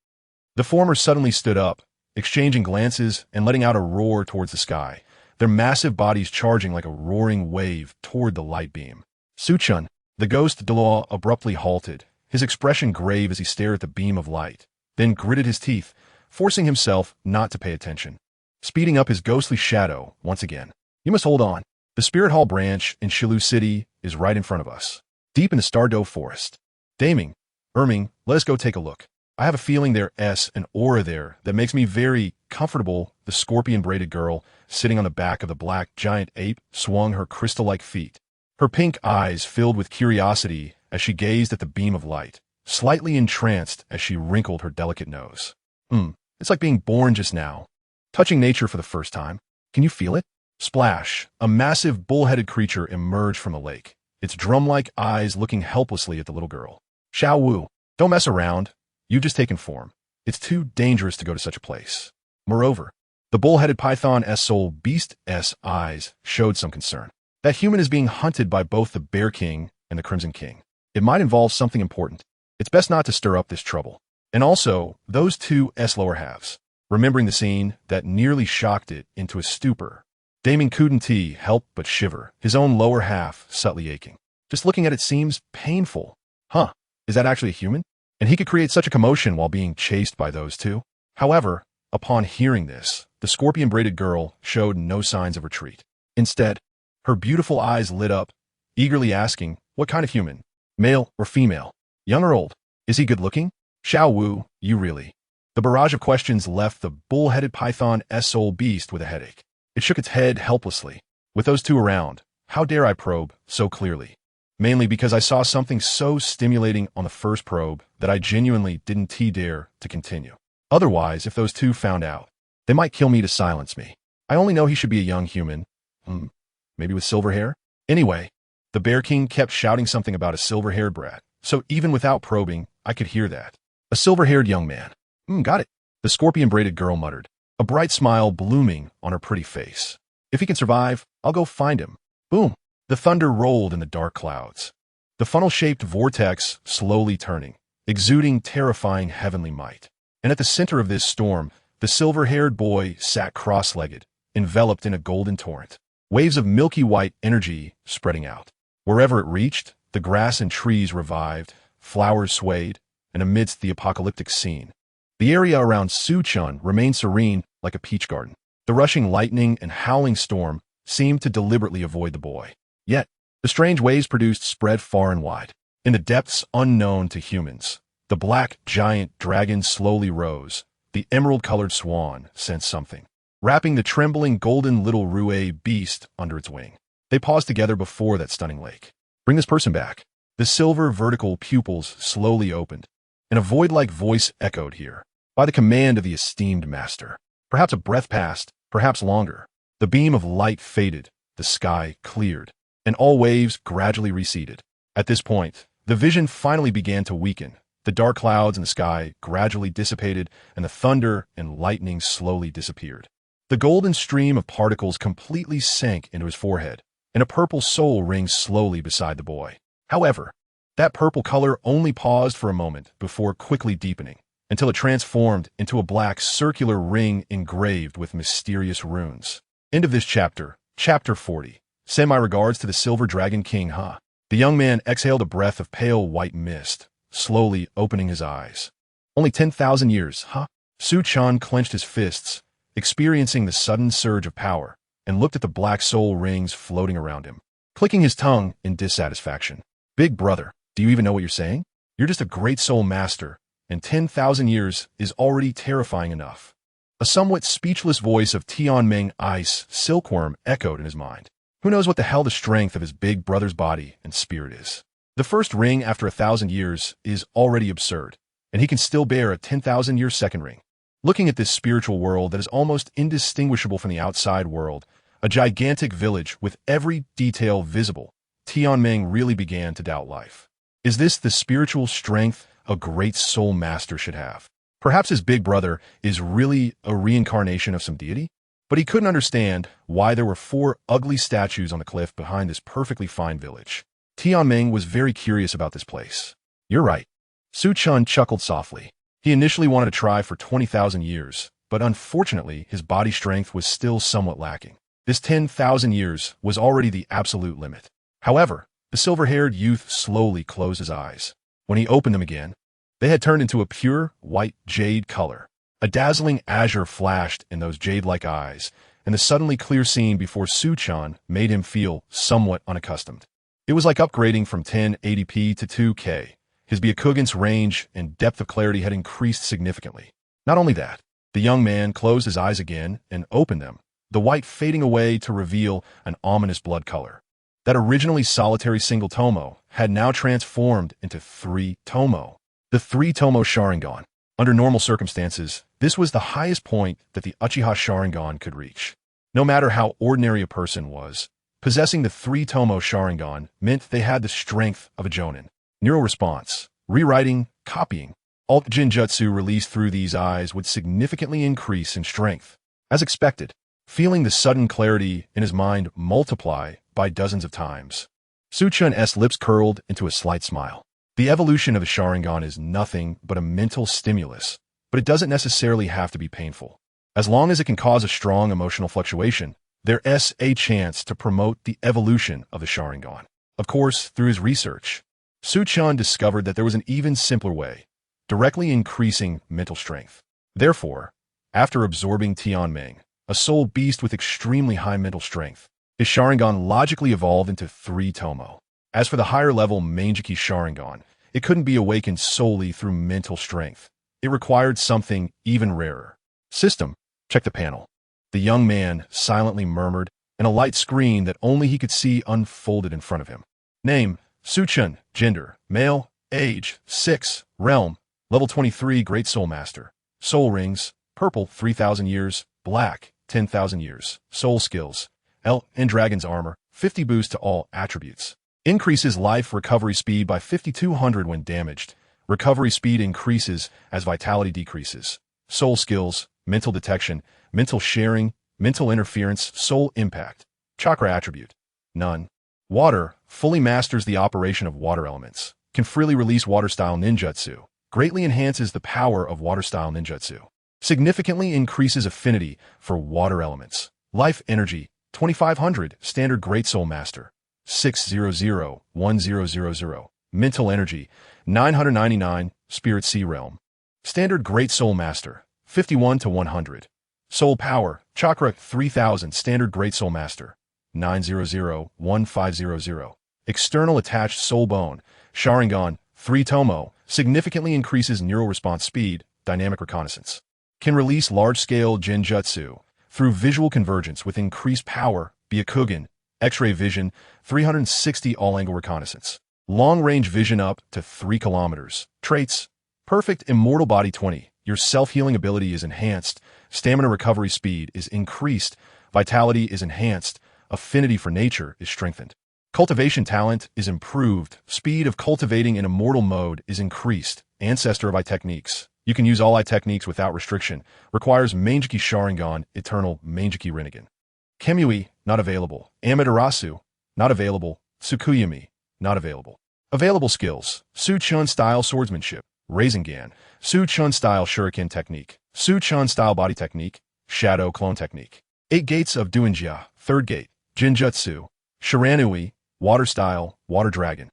The former suddenly stood up, exchanging glances and letting out a roar towards the sky, their massive bodies charging like a roaring wave toward the light beam. Su Chun, the ghost Douluo, abruptly halted, his expression grave as he stared at the beam of light, then gritted his teeth, forcing himself not to pay attention, speeding up his ghostly shadow once again. You must hold on. The Spirit Hall branch in Shilu City is right in front of us, deep in the Stardow Forest. Daming, Erming, let us go take a look. I have a feeling there's an aura there that makes me very comfortable. The scorpion-braided girl, sitting on the back of the black giant ape, swung her crystal-like feet. Her pink eyes filled with curiosity as she gazed at the beam of light, slightly entranced as she wrinkled her delicate nose. It's like being born just now. Touching nature for the first time. Can you feel it? Splash! A massive bull-headed creature emerged from the lake, its drum-like eyes looking helplessly at the little girl. Xiao Wu, don't mess around. You've just taken form. It's too dangerous to go to such a place. Moreover, the bull-headed python-s soul beast-s eyes showed some concern. That human is being hunted by both the Bear King and the Crimson King. It might involve something important. It's best not to stir up this trouble. And also, those two S lower halves. Remembering the scene that nearly shocked it into a stupor, Damon couldn't help but shiver, his own lower half subtly aching. Just looking at it seems painful. Huh, is that actually a human? And he could create such a commotion while being chased by those two? However, upon hearing this, the scorpion-braided girl showed no signs of retreat. Instead, her beautiful eyes lit up, eagerly asking, what kind of human? Male or female? Young or old? Is he good-looking? Xiao Wu, you really? The barrage of questions left the bull-headed python-S soul beast with a headache. It shook its head helplessly. With those two around, how dare I probe so clearly? Mainly because I saw something so stimulating on the first probe that I genuinely didn't dare to continue. Otherwise, if those two found out, they might kill me to silence me. I only know he should be a young human. Maybe with silver hair? Anyway, the Bear King kept shouting something about a silver-haired brat, so even without probing, I could hear that. A silver-haired young man. Got it, the scorpion-braided girl muttered, a bright smile blooming on her pretty face. If he can survive, I'll go find him. Boom. The thunder rolled in the dark clouds. The funnel-shaped vortex slowly turning, exuding terrifying heavenly might. And at the center of this storm, the silver-haired boy sat cross-legged, enveloped in a golden torrent. Waves of milky white energy spreading out. Wherever it reached, the grass and trees revived, flowers swayed, and amidst the apocalyptic scene, the area around Su-Chun remained serene like a peach garden. The rushing lightning and howling storm seemed to deliberately avoid the boy. Yet, the strange waves produced spread far and wide. In the depths unknown to humans, the black giant dragon slowly rose. The emerald-colored swan sensed something, wrapping the trembling golden little Rue beast under its wing. They paused together before that stunning lake. Bring this person back. The silver vertical pupils slowly opened, and a void-like voice echoed here. By the command of the esteemed master. Perhaps a breath passed, perhaps longer. The beam of light faded, the sky cleared, and all waves gradually receded. At this point, the vision finally began to weaken. The dark clouds in the sky gradually dissipated, and the thunder and lightning slowly disappeared. The golden stream of particles completely sank into his forehead, and a purple soul ring slowly beside the boy. However, that purple color only paused for a moment before quickly deepening, until it transformed into a black circular ring engraved with mysterious runes. End of this chapter, Chapter 40. Send my regards to the Silver Dragon King, huh? The young man exhaled a breath of pale white mist, slowly opening his eyes. Only 10,000 years, huh? Su-Chan clenched his fists, experiencing the sudden surge of power, and looked at the black soul rings floating around him, clicking his tongue in dissatisfaction. Big brother, do you even know what you're saying? You're just a great soul master, and 10,000 years is already terrifying enough. A somewhat speechless voice of Tianming Ice Silkworm echoed in his mind. Who knows what the hell the strength of his big brother's body and spirit is? The first ring after 1,000 years is already absurd, and he can still bear a 10,000-year second ring. Looking at this spiritual world that is almost indistinguishable from the outside world, a gigantic village with every detail visible, Tianming really began to doubt life. Is this the spiritual strength a great soul master should have? Perhaps his big brother is really a reincarnation of some deity? But he couldn't understand why there were 4 ugly statues on the cliff behind this perfectly fine village. Tianming was very curious about this place. You're right. Su-Chun chuckled softly. He initially wanted to try for 20,000 years, but unfortunately his body strength was still somewhat lacking. This 10,000 years was already the absolute limit. However, the silver-haired youth slowly closed his eyes. When he opened them again, they had turned into a pure, white jade color. A dazzling azure flashed in those jade-like eyes, and the suddenly clear scene before Su-Chan made him feel somewhat unaccustomed. It was like upgrading from 1080p to 2K. His Byakugan's range and depth of clarity had increased significantly. Not only that, the young man closed his eyes again and opened them, the white fading away to reveal an ominous blood color. That originally solitary single tomo had now transformed into 3 tomo. The 3 tomo Sharingan. Under normal circumstances, this was the highest point that the Uchiha Sharingan could reach. No matter how ordinary a person was, possessing the 3 tomo Sharingan meant they had the strength of a Jonin. Neural response, rewriting, copying. Alt Jinjutsu released through these eyes would significantly increase in strength. As expected, feeling the sudden clarity in his mind multiply by dozens of times. Su-Chun's lips curled into a slight smile. The evolution of the Sharingan is nothing but a mental stimulus, but it doesn't necessarily have to be painful. As long as it can cause a strong emotional fluctuation, there's a chance to promote the evolution of the Sharingan. Of course, through his research, Chen discovered that there was an even simpler way, directly increasing mental strength. Therefore, after absorbing Tianming, a soul beast with extremely high mental strength, his Sharingan logically evolved into 3 Tomo. As for the higher-level Manjiki Sharingan, it couldn't be awakened solely through mental strength. It required something even rarer. System, check the panel. The young man silently murmured, and a light screen that only he could see unfolded in front of him. Name, Chen. Gender, male. Age, 6. Realm, level 23 Great Soul Master. Soul rings, purple, 3,000 years. Black, 10,000 years. Soul skills, L and Dragon's armor, 50 boost to all attributes. Increases life recovery speed by 5,200 when damaged. Recovery speed increases as vitality decreases. Soul skills, mental detection, mental sharing, mental interference, soul impact. Chakra attribute, none. Water, fully masters the operation of water elements. Can freely release water-style ninjutsu. Greatly enhances the power of water-style ninjutsu. Significantly increases affinity for water elements. Life energy, 2,500, standard Great Soul Master. 600-1000. Mental energy, 999, Spirit Sea Realm. Standard Great Soul Master, 51 to 100. Soul Power, Chakra, 3000, Standard Great Soul Master. 900-1500. External Attached Soul Bone, Sharingan, 3 Tomo, significantly increases neural response speed, dynamic reconnaissance. Can release large-scale genjutsu through visual convergence with increased power, Byakugan, X-ray vision, 360 all-angle reconnaissance. Long-range vision up to 3 kilometers. Traits, perfect immortal body 20. Your self-healing ability is enhanced. Stamina recovery speed is increased. Vitality is enhanced. Affinity for nature is strengthened. Cultivation talent is improved. Speed of cultivating in immortal mode is increased. Ancestor of Techniques. You can use all techniques without restriction. Requires Manjiki Sharingan, Eternal Manjiki Rinnegan. Kemui, not available. Amaterasu, not available. Tsukuyami, not available. Available skills, Chen style swordsmanship, Rinnegan, Chen style shuriken technique, Chen style body technique, shadow clone technique. 8 gates of Duinjia, 3rd gate, Jinjutsu, Shiranui, water style, water dragon.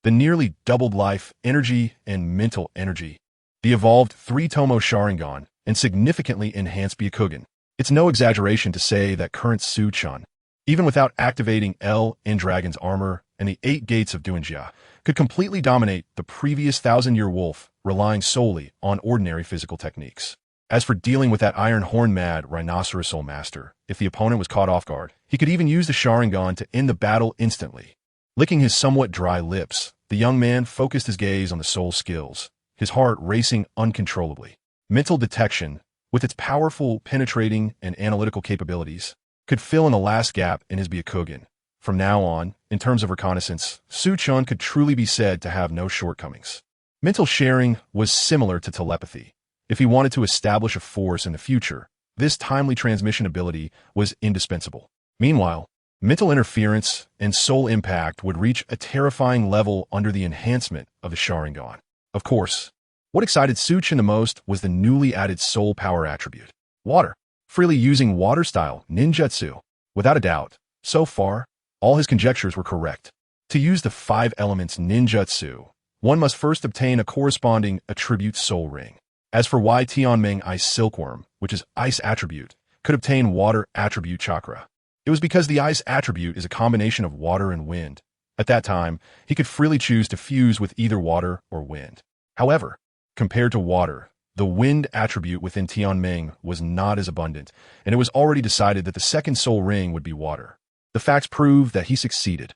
The nearly doubled life, energy, and mental energy. The evolved 3 Tomo Sharingan, and significantly enhanced Byakugan. It's no exaggeration to say that current Chen, even without activating L and Dragon's armor and the 8 gates of Duinjia, could completely dominate the previous 1,000-year wolf, relying solely on ordinary physical techniques. As for dealing with that iron horn-mad rhinoceros soul master, if the opponent was caught off guard, he could even use the Sharingan to end the battle instantly. Licking his somewhat dry lips, the young man focused his gaze on the soul skills, his heart racing uncontrollably. Mental detection, with its powerful penetrating and analytical capabilities, could fill in the last gap in his Byakugan. From now on, in terms of reconnaissance, Chen could truly be said to have no shortcomings. Mental sharing was similar to telepathy. If he wanted to establish a force in the future, this timely transmission ability was indispensable. Meanwhile, mental interference and soul impact would reach a terrifying level under the enhancement of the Sharingan. Of course, what excited Chen the most was the newly added soul power attribute, water. Freely using water-style ninjutsu. Without a doubt, so far, all his conjectures were correct. To use the 5 elements ninjutsu, one must first obtain a corresponding attribute soul ring. As for why Tianming Ice Silkworm, which is ice attribute, could obtain water attribute chakra, it was because the ice attribute is a combination of water and wind. At that time, he could freely choose to fuse with either water or wind. However, compared to water, the wind attribute within Tianming was not as abundant, and it was already decided that the second soul ring would be water. The facts prove that he succeeded.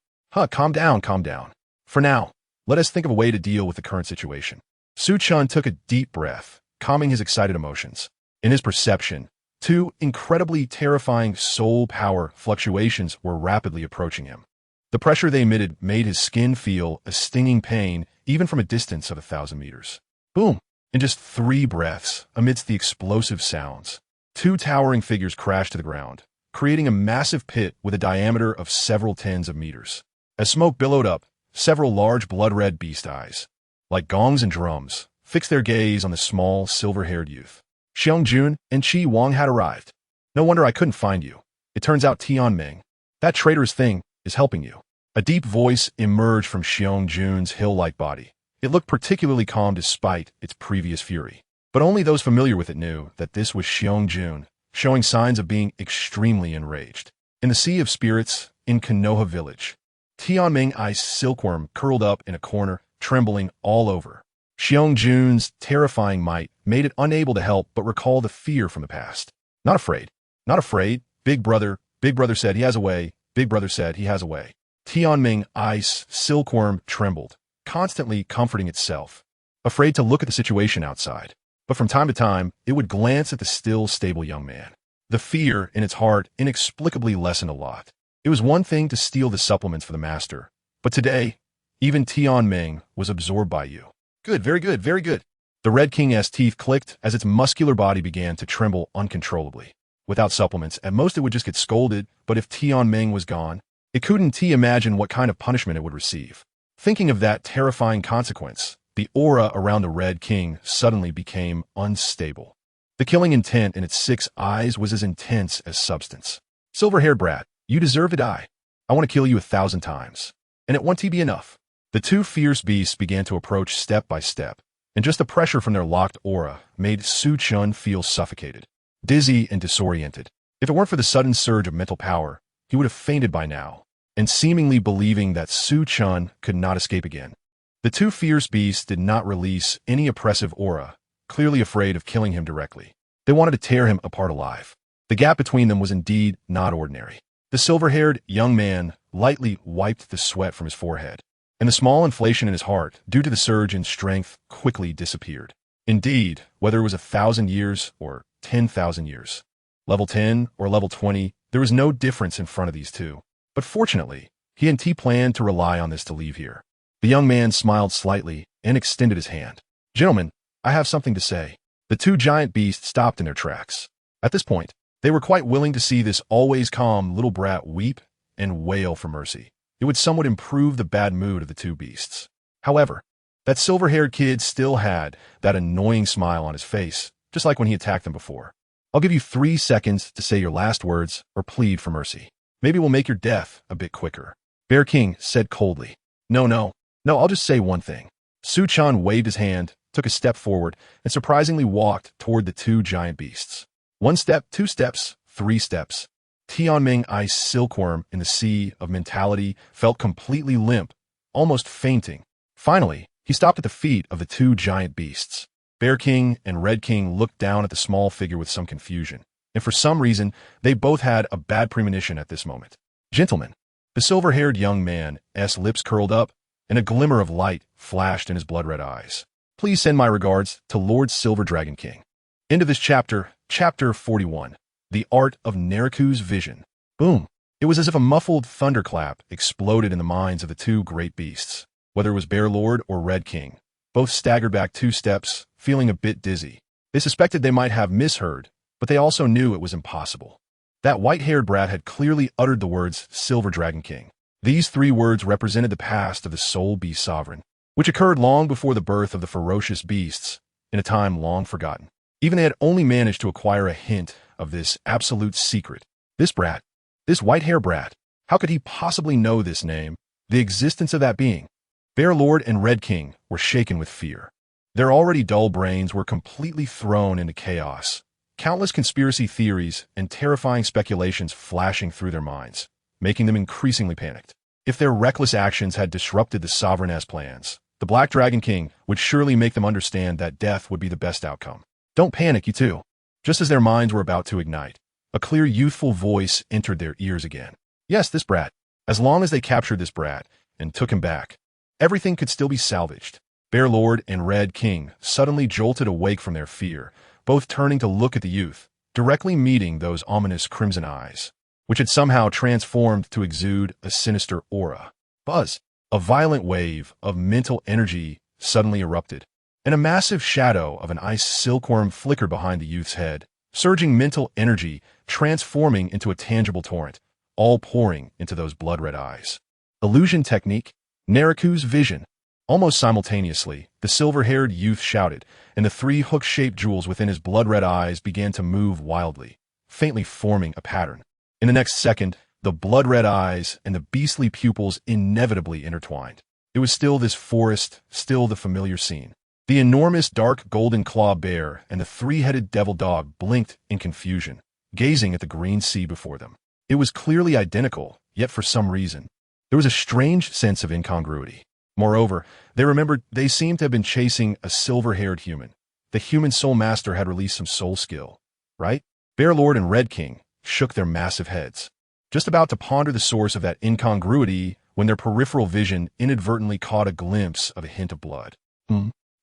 Calm down, calm down. For now, let us think of a way to deal with the current situation. Chen took a deep breath, calming his excited emotions. In his perception, 2 incredibly terrifying soul power fluctuations were rapidly approaching him. The pressure they emitted made his skin feel a stinging pain even from a distance of 1,000 meters. Boom! In just 3 breaths, amidst the explosive sounds, 2 towering figures crashed to the ground, creating a massive pit with a diameter of several tens of meters. As smoke billowed up, several large blood-red beast eyes, like gongs and drums, fixed their gaze on the small, silver-haired youth. Xiangjun and Qi Wang had arrived. No wonder I couldn't find you. It turns out Tianming, that traitorous thing, is helping you. A deep voice emerged from Xiangjun's hill-like body. It looked particularly calm despite its previous fury. But only those familiar with it knew that this was Xiangjun, showing signs of being extremely enraged. In the Sea of Spirits, in Konoha Village, Tianming Ice Silkworm curled up in a corner, trembling all over. Xiangjun's terrifying might made it unable to help but recall the fear from the past. Not afraid. Not afraid. Big brother said he has a way. Big brother said he has a way. Tianming Ice Silkworm trembled, constantly comforting itself, afraid to look at the situation outside. But from time to time, it would glance at the still stable young man. The fear in its heart inexplicably lessened a lot. It was one thing to steal the supplements for the master, but today, even Tianming was absorbed by you. Good, very good, very good. The Red King's teeth clicked as its muscular body began to tremble uncontrollably. Without supplements, at most it would just get scolded, but if Tianming was gone, it couldn't imagine what kind of punishment it would receive. Thinking of that terrifying consequence, the aura around the Red King suddenly became unstable. The killing intent in its 6 eyes was as intense as substance. Silver-haired brat, you deserve to die. I want to kill you 1,000 times. And it won't be enough. The two fierce beasts began to approach step by step, and just the pressure from their locked aura made Su Chun feel suffocated, dizzy and disoriented. If it weren't for the sudden surge of mental power, he would have fainted by now, and seemingly believing that Su Chun could not escape again. The two fierce beasts did not release any oppressive aura, clearly afraid of killing him directly. They wanted to tear him apart alive. The gap between them was indeed not ordinary. The silver-haired young man lightly wiped the sweat from his forehead, and the small inflation in his heart, due to the surge in strength, quickly disappeared. Indeed, whether it was 1,000 years or 10,000 years, level 10 or level 20, there was no difference in front of these two. But fortunately, he and T planned to rely on this to leave here. The young man smiled slightly and extended his hand. Gentlemen, I have something to say. The two giant beasts stopped in their tracks. At this point, they were quite willing to see this always calm little brat weep and wail for mercy. It would somewhat improve the bad mood of the two beasts. However, that silver-haired kid still had that annoying smile on his face, just like when he attacked them before. I'll give you 3 seconds to say your last words or plead for mercy. Maybe we'll make your death a bit quicker. Bear King said coldly. No, I'll just say one thing. Su Chan waved his hand, took a step forward, and surprisingly walked toward the two giant beasts. 1 step, 2 steps, 3 steps. Tianming Ice Silkworm in the sea of mentality felt completely limp, almost fainting. Finally, he stopped at the feet of the two giant beasts. Bear King and Red King looked down at the small figure with some confusion, and for some reason, they both had a bad premonition at this moment. Gentlemen, the silver-haired young man's lips curled up, and a glimmer of light flashed in his blood-red eyes. Please send my regards to Lord Silver Dragon King. End of this chapter, Chapter 41. The Art of Naruto's Vision. Boom. It was as if a muffled thunderclap exploded in the minds of the two great beasts. Whether it was Bear Lord or Red King, both staggered back 2 steps, feeling a bit dizzy. They suspected they might have misheard, but they also knew it was impossible. That white-haired brat had clearly uttered the words Silver Dragon King. These 3 words represented the past of the Soul Beast Sovereign, which occurred long before the birth of the ferocious beasts, in a time long forgotten. Even they had only managed to acquire a hint of this absolute secret. This brat, this white-haired brat, how could he possibly know this name, the existence of that being? Bear Lord and Red King were shaken with fear. Their already dull brains were completely thrown into chaos, countless conspiracy theories and terrifying speculations flashing through their minds, making them increasingly panicked. If their reckless actions had disrupted the Sovereign's plans, the Black Dragon King would surely make them understand that death would be the best outcome. Don't panic, you two. Just as their minds were about to ignite, a clear youthful voice entered their ears again. Yes, this brat. As long as they captured this brat and took him back, everything could still be salvaged. Bear Lord and Red King suddenly jolted awake from their fear, both turning to look at the youth, directly meeting those ominous crimson eyes, which had somehow transformed to exude a sinister aura. Buzz! A violent wave of mental energy suddenly erupted, and a massive shadow of an ice silkworm flickered behind the youth's head, surging mental energy transforming into a tangible torrent, all pouring into those blood-red eyes. Illusion technique, Naruto's vision. Almost simultaneously, the silver-haired youth shouted, and the three hook-shaped jewels within his blood-red eyes began to move wildly, faintly forming a pattern. In the next second, the blood-red eyes and the beastly pupils inevitably intertwined. It was still this forest, still the familiar scene. The enormous dark golden claw bear and the three-headed devil dog blinked in confusion, gazing at the green sea before them. It was clearly identical, yet for some reason, there was a strange sense of incongruity. Moreover, they remembered they seemed to have been chasing a silver-haired human. The human soul master had released some soul skill, right? Bear Lord and Red King shook their massive heads, just about to ponder the source of that incongruity when their peripheral vision inadvertently caught a glimpse of a hint of blood.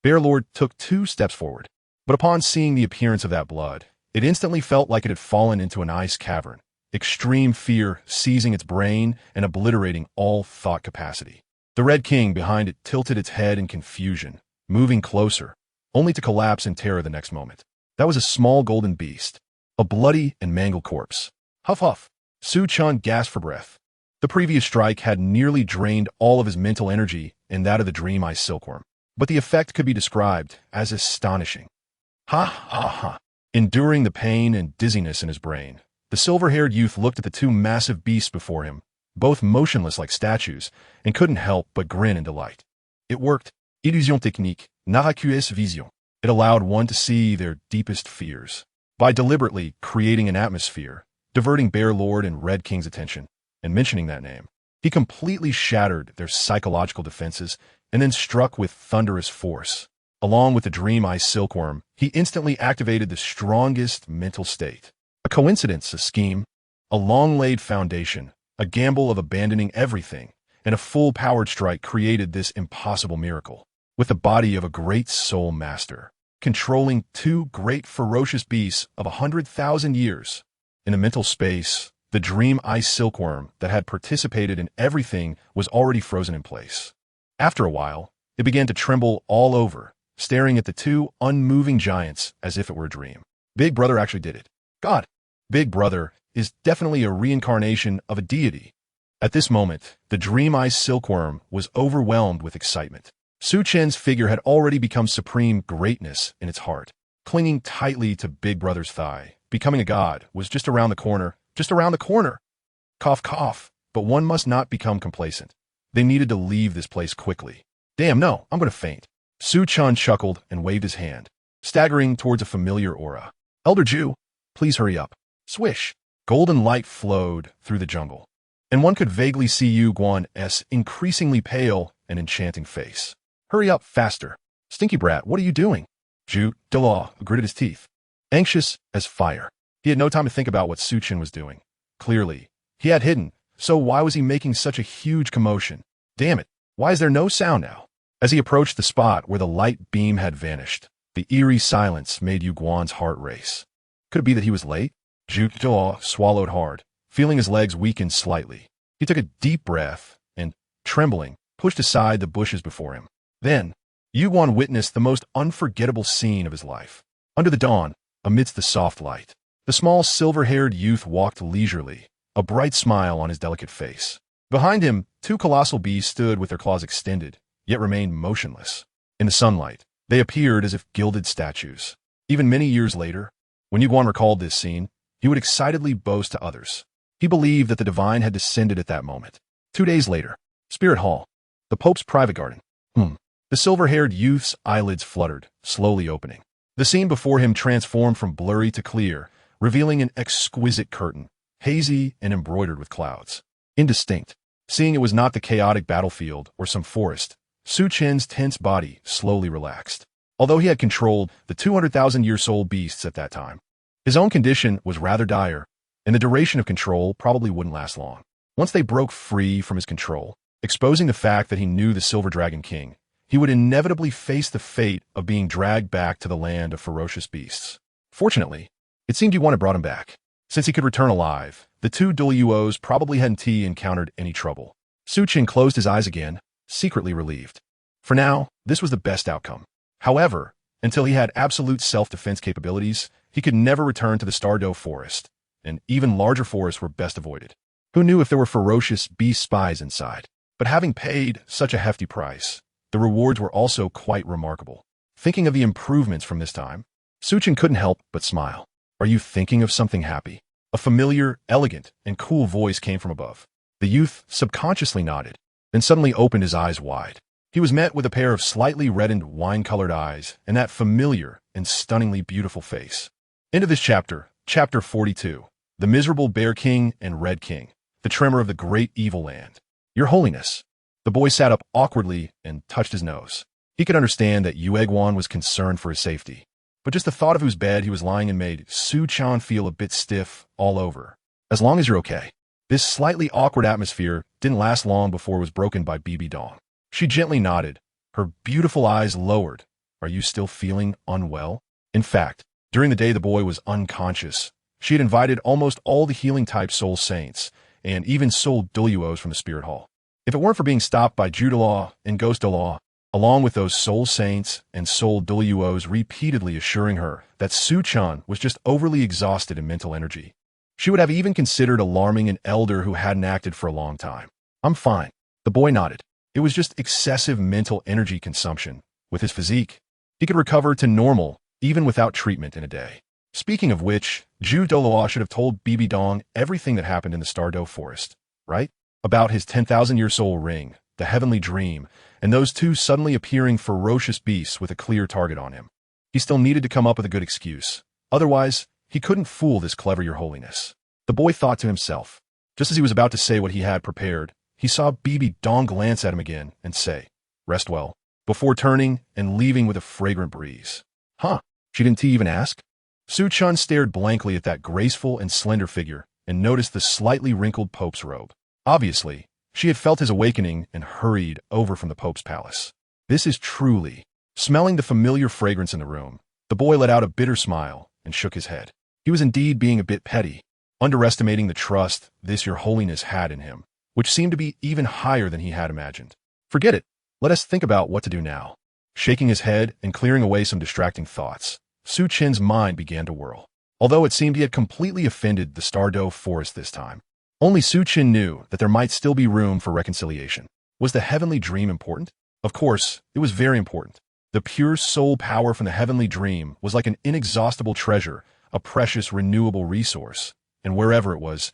Bear Lord took 2 steps forward, but upon seeing the appearance of that blood, it instantly felt like it had fallen into an ice cavern, extreme fear seizing its brain and obliterating all thought capacity. The Red King behind it tilted its head in confusion, moving closer, only to collapse in terror the next moment. That was a small golden beast, a bloody and mangled corpse. Huff huff. Su Chen gasped for breath. The previous strike had nearly drained all of his mental energy and that of the Dream Eye Silkworm, but the effect could be described as astonishing. Ha ha ha. Enduring the pain and dizziness in his brain, the silver-haired youth looked at the 2 massive beasts before him, both motionless like statues, and couldn't help but grin in delight. It worked. Illusion-Techniques, Naruto's vision. It allowed one to see their deepest fears. By deliberately creating an atmosphere, diverting Bear Lord and Red King's attention, and mentioning that name, he completely shattered their psychological defenses and then struck with thunderous force. Along with the Dream Eye Silkworm, he instantly activated the strongest mental state. A coincidence, a scheme, a long-laid foundation, a gamble of abandoning everything, and a full-powered strike created this impossible miracle. With the body of a great soul master, controlling 2 great ferocious beasts of 100,000 years. In the mental space, the Dream Eye Silkworm that had participated in everything was already frozen in place. After a while, it began to tremble all over, staring at the 2 unmoving giants as if it were a dream. Big Brother actually did it. God, Big Brother is definitely a reincarnation of a deity. At this moment, the Dream Eye Silkworm was overwhelmed with excitement. Su Chen's figure had already become supreme greatness in its heart. Clinging tightly to Big Brother's thigh, becoming a god was just around the corner, Cough, cough. But one must not become complacent. They needed to leave this place quickly. Damn, no, I'm going to faint. Su Chen chuckled and waved his hand, staggering towards a familiar aura. Elder Jew, please hurry up. Swish. Golden light flowed through the jungle, and one could vaguely see Yu Guan's increasingly pale and enchanting face. Hurry up, faster. Stinky brat, what are you doing? Douluo gritted his teeth, anxious as fire. He had no time to think about what Su Chen was doing. Clearly, he had hidden, so why was he making such a huge commotion? Damn it, why is there no sound now? As he approached the spot where the light beam had vanished, the eerie silence made Yu Guan's heart race. Could it be that he was late? Douluo swallowed hard, feeling his legs weaken slightly. He took a deep breath and, trembling, pushed aside the bushes before him. Then, Yu Guan witnessed the most unforgettable scene of his life. Under the dawn, amidst the soft light, the small silver-haired youth walked leisurely, a bright smile on his delicate face. Behind him, 2 colossal beasts stood with their claws extended, yet remained motionless. In the sunlight, they appeared as if gilded statues. Even many years later, when Yu Guan recalled this scene, he would excitedly boast to others. He believed that the divine had descended at that moment. 2 days later, Spirit Hall, the Pope's private garden. The silver-haired youth's eyelids fluttered, slowly opening. The scene before him transformed from blurry to clear, revealing an exquisite curtain, hazy and embroidered with clouds. Indistinct. Seeing it was not the chaotic battlefield or some forest, Su Chen's tense body slowly relaxed. Although he had controlled the 200,000-year-old beasts at that time, his own condition was rather dire, and the duration of control probably wouldn't last long. Once they broke free from his control, exposing the fact that he knew the Silver Dragon King, he would inevitably face the fate of being dragged back to the land of ferocious beasts. Fortunately, it seemed Yu Guan had brought him back. Since he could return alive, the 2 Douluos probably hadn't encountered any trouble. Su Chen closed his eyes again, secretly relieved. For now, this was the best outcome. However, until he had absolute self-defense capabilities, he could never return to the Stardow Forest, and even larger forests were best avoided. Who knew if there were ferocious beast spies inside? But having paid such a hefty price, the rewards were also quite remarkable. Thinking of the improvements from this time, Chen couldn't help but smile. Are you thinking of something happy? A familiar, elegant, and cool voice came from above. The youth subconsciously nodded, then suddenly opened his eyes wide. He was met with a pair of slightly reddened wine-colored eyes and that familiar and stunningly beautiful face. Into this chapter, Chapter 42, The Miserable Bear King and Red King, the Tremor of the Great Evil Land. Your Holiness. The boy sat up awkwardly and touched his nose. He could understand that Yuegwan was concerned for his safety, but just the thought of whose bed he was lying in made Su-chan feel a bit stiff all over. As long as you're okay. This slightly awkward atmosphere didn't last long before it was broken by Bibi Dong. She gently nodded, her beautiful eyes lowered. Are you still feeling unwell? In fact, during the day the boy was unconscious, she had invited almost all the healing-type soul saints, and even soul Douluos from the spirit hall. If it weren't for being stopped by Jude-law and Ghost-law, along with those soul saints and soul Douluos repeatedly assuring her that Su-chan was just overly exhausted in mental energy, she would have even considered alarming an elder who hadn't acted for a long time. I'm fine. The boy nodded. It was just excessive mental energy consumption. With his physique, he could recover to normal even without treatment in a day. Speaking of which, Jude-law should have told Bibi Dong everything that happened in the Stardew Forest, right? About his 10,000-year soul ring, the heavenly dream, and those two suddenly appearing ferocious beasts with a clear target on him. He still needed to come up with a good excuse. Otherwise, he couldn't fool this clever Your Holiness. The boy thought to himself. Just as he was about to say what he had prepared, he saw Bibi Dong glance at him again and say, "Rest well," before turning and leaving with a fragrant breeze. Huh? She didn't even ask? Su-chan stared blankly at that graceful and slender figure and noticed the slightly wrinkled Pope's robe. Obviously, she had felt his awakening and hurried over from the Pope's palace. This is truly... Smelling the familiar fragrance in the room, the boy let out a bitter smile and shook his head. He was indeed being a bit petty, underestimating the trust this Your Holiness had in him, which seemed to be even higher than he had imagined. Forget it. Let us think about what to do now. Shaking his head and clearing away some distracting thoughts, Su-chen's mind began to whirl. Although it seemed he had completely offended the Stardew Forest this time, only Su-chen knew that there might still be room for reconciliation. Was the heavenly dream important? Of course, it was very important. The pure soul power from the heavenly dream was like an inexhaustible treasure, a precious renewable resource, and wherever it was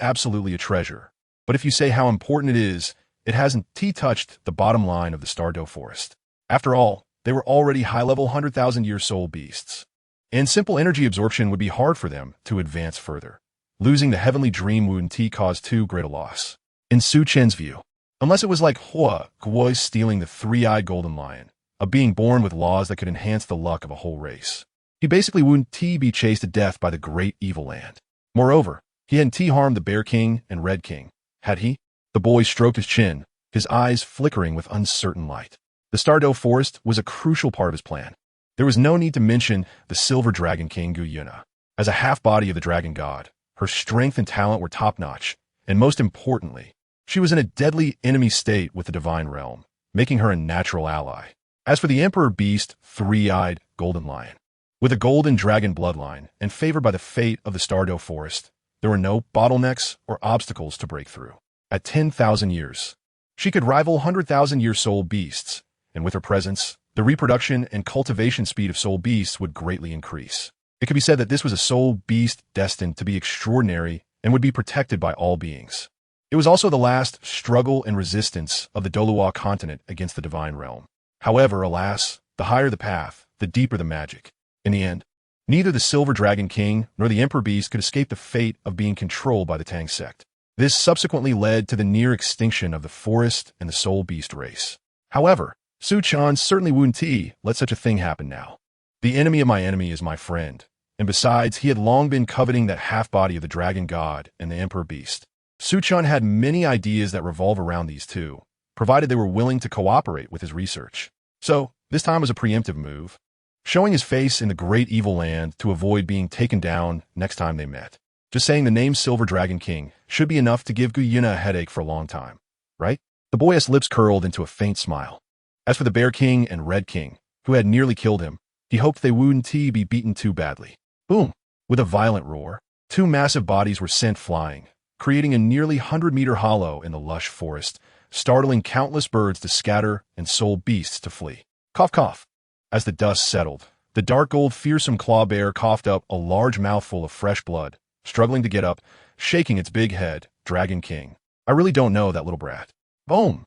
absolutely a treasure. But if you say how important it is, it hasn't touched the bottom line of the Stardew Forest. After all, they were already high-level 100,000-year soul beasts, and simple energy absorption would be hard for them to advance further. Losing the heavenly dream wouldn't caused too great a loss. In Su-chen's view, unless it was like Hua Guo's stealing the three-eyed golden lion, a being born with laws that could enhance the luck of a whole race. He basically wouldn't be chased to death by the great evil land. Moreover, he hadn't harmed the Bear King and Red King, had he? The boy stroked his chin, his eyes flickering with uncertain light. The Stardew Forest was a crucial part of his plan. There was no need to mention the Silver Dragon King Kaguya. As a half-body of the Dragon God, her strength and talent were top-notch, and most importantly, she was in a deadly enemy state with the Divine Realm, making her a natural ally. As for the Emperor Beast, Three-Eyed Golden Lion, with a golden dragon bloodline and favored by the fate of the Stardew Forest, there were no bottlenecks or obstacles to break through. At 10,000 years, she could rival 100,000-year soul beasts, and with her presence, the reproduction and cultivation speed of soul beasts would greatly increase. It could be said that this was a soul beast destined to be extraordinary and would be protected by all beings. It was also the last struggle and resistance of the Douluo Continent against the Divine Realm. However, alas, the higher the path, the deeper the magic. In the end, neither the Silver Dragon King nor the Emperor Beast could escape the fate of being controlled by the Tang sect. This subsequently led to the near extinction of the forest and the soul beast race. However, Su-chan certainly wouldn't let such a thing happen now. The enemy of my enemy is my friend, and besides, he had long been coveting that half-body of the Dragon God and the Emperor Beast. Su-chan had many ideas that revolve around these two, provided they were willing to cooperate with his research. So, this time was a preemptive move, showing his face in the great evil land to avoid being taken down next time they met. Just saying the name Silver Dragon King should be enough to give Kaguya a headache for a long time, right? The boy's lips curled into a faint smile. As for the Bear King and Red King, who had nearly killed him, he hoped they wouldn't be beaten too badly. Boom! With a violent roar, two massive bodies were sent flying, creating a nearly 100-meter hollow in the lush forest, startling countless birds to scatter and soul beasts to flee. Cough, cough. As the dust settled, the dark gold fearsome claw bear coughed up a large mouthful of fresh blood, struggling to get up, shaking its big head. Dragon King. I really don't know that little brat. Boom!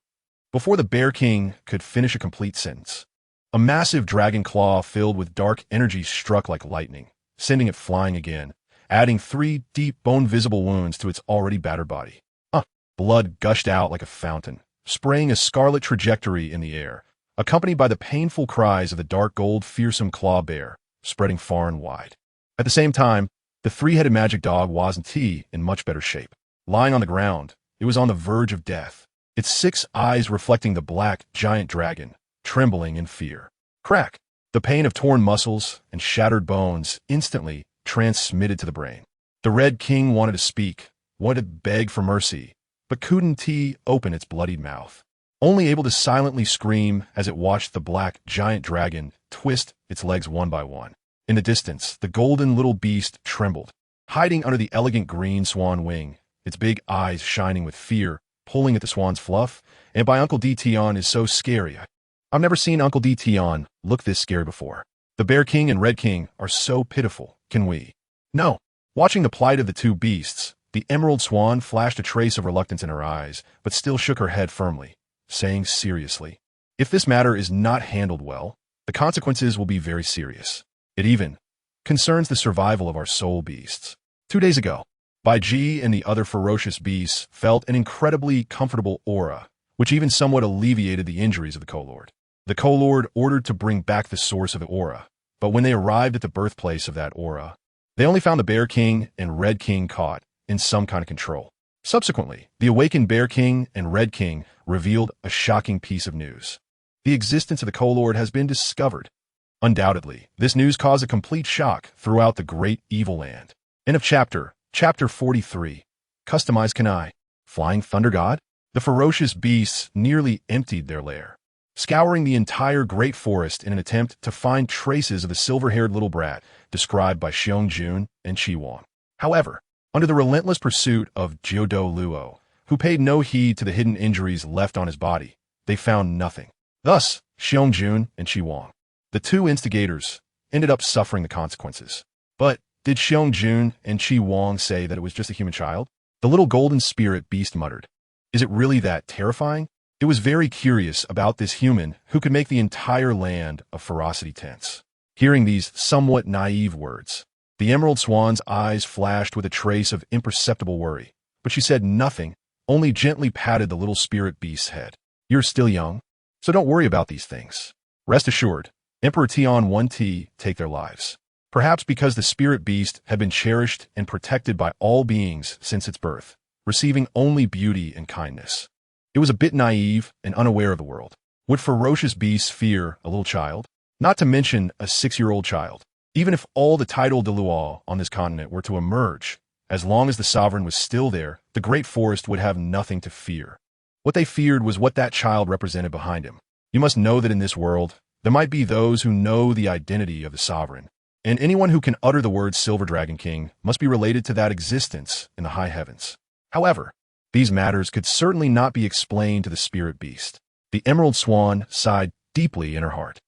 Before the Bear King could finish a complete sentence, a massive dragon claw filled with dark energy struck like lightning, sending it flying again, adding 3 deep bone-visible wounds to its already battered body. Blood gushed out like a fountain, spraying a scarlet trajectory in the air, accompanied by the painful cries of the dark gold fearsome claw bear, spreading far and wide. At the same time, the 3-headed magic dog wasn't in much better shape. Lying on the ground, it was on the verge of death, its 6 eyes reflecting the black giant dragon, trembling in fear. Crack! The pain of torn muscles and shattered bones instantly transmitted to the brain. The Red King wanted to speak, wanted to beg for mercy, but couldn't open its bloodied mouth, only able to silently scream as it watched the black giant dragon twist its legs one by one. In the distance, the golden little beast trembled, hiding under the elegant green swan wing, its big eyes shining with fear, pulling at the swan's fluff. And by Uncle Tion is so scary. I've never seen Uncle Tion look this scary before. The Bear King and Red King are so pitiful, can we? No. Watching the plight of the 2 beasts, the Emerald Swan flashed a trace of reluctance in her eyes, but still shook her head firmly, saying seriously, if this matter is not handled well, the consequences will be very serious. It even concerns the survival of our soul beasts. 2 days ago, Bai Ji and the other ferocious beasts felt an incredibly comfortable aura, which even somewhat alleviated the injuries of the co-lord. The co-lord ordered to bring back the source of the aura, but when they arrived at the birthplace of that aura, they only found the Bear King and Red King caught in some kind of control. Subsequently, the awakened Bear King and Red King revealed a shocking piece of news. The existence of the co-lord has been discovered. Undoubtedly, this news caused a complete shock throughout the great evil land. End of chapter. Chapter 43. Customized Kanai. Flying Thunder God? The ferocious beasts nearly emptied their lair, scouring the entire great forest in an attempt to find traces of the silver-haired little brat described by Xiong and Chi Wang. However, under the relentless pursuit of Douluo, who paid no heed to the hidden injuries left on his body, they found nothing. Thus, Xiong and Chi Wang, the 2 instigators, ended up suffering the consequences. But did Xiong and Chi Wang say that it was just a human child? The little golden spirit beast muttered. Is it really that terrifying? It was very curious about this human who could make the entire land of ferocity tense. Hearing these somewhat naive words, the Emerald Swan's eyes flashed with a trace of imperceptible worry, but she said nothing, only gently patted the little spirit beast's head. You're still young, so don't worry about these things. Rest assured, Emperor Tian won't take their lives. Perhaps because the spirit beast had been cherished and protected by all beings since its birth, receiving only beauty and kindness. It was a bit naive and unaware of the world. Would ferocious beasts fear a little child? Not to mention a 6-year-old child. Even if all the titled Douluo on this continent were to emerge, as long as the sovereign was still there, the great forest would have nothing to fear. What they feared was what that child represented behind him. You must know that in this world, there might be those who know the identity of the sovereign, and anyone who can utter the word Silver Dragon King must be related to that existence in the high heavens. However, these matters could certainly not be explained to the spirit beast. The Emerald Swan sighed deeply in her heart.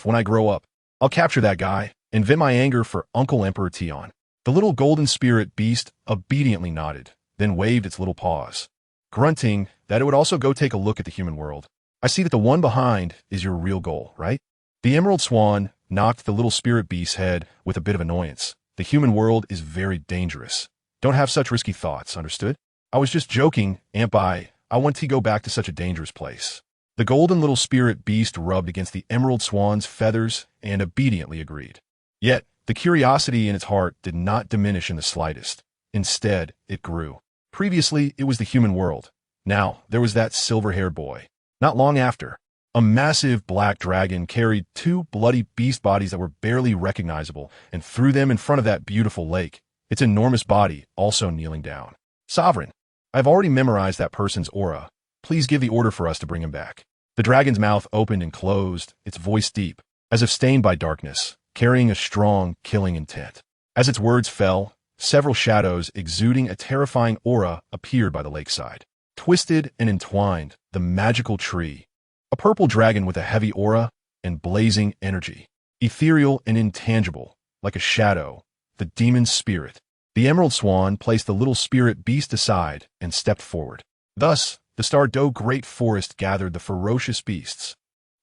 When I grow up, I'll capture that guy and vent my anger for Uncle Emperor Tian. The little golden spirit beast obediently nodded, then waved its little paws, grunting that it would also go take a look at the human world. I see that the one behind is your real goal, right? The Emerald Swan knocked the little spirit beast's head with a bit of annoyance. The human world is very dangerous. Don't have such risky thoughts, understood? I was just joking, Aunt Bai. I want to go back to such a dangerous place. The golden little spirit beast rubbed against the Emerald Swan's feathers and obediently agreed. Yet, the curiosity in its heart did not diminish in the slightest. Instead, it grew. Previously, it was the human world. Now, there was that silver-haired boy. Not long after, a massive black dragon carried 2 bloody beast bodies that were barely recognizable and threw them in front of that beautiful lake, its enormous body also kneeling down. Sovereign, I've already memorized that person's aura. Please give the order for us to bring him back. The dragon's mouth opened and closed, its voice deep, as if stained by darkness, carrying a strong, killing intent. As its words fell, several shadows exuding a terrifying aura appeared by the lakeside. Twisted and entwined, the magical tree. A purple dragon with a heavy aura and blazing energy. Ethereal and intangible, like a shadow, the demon spirit. The emerald swan placed the little spirit beast aside and stepped forward. Thus, the Stardew Great Forest gathered the ferocious beasts.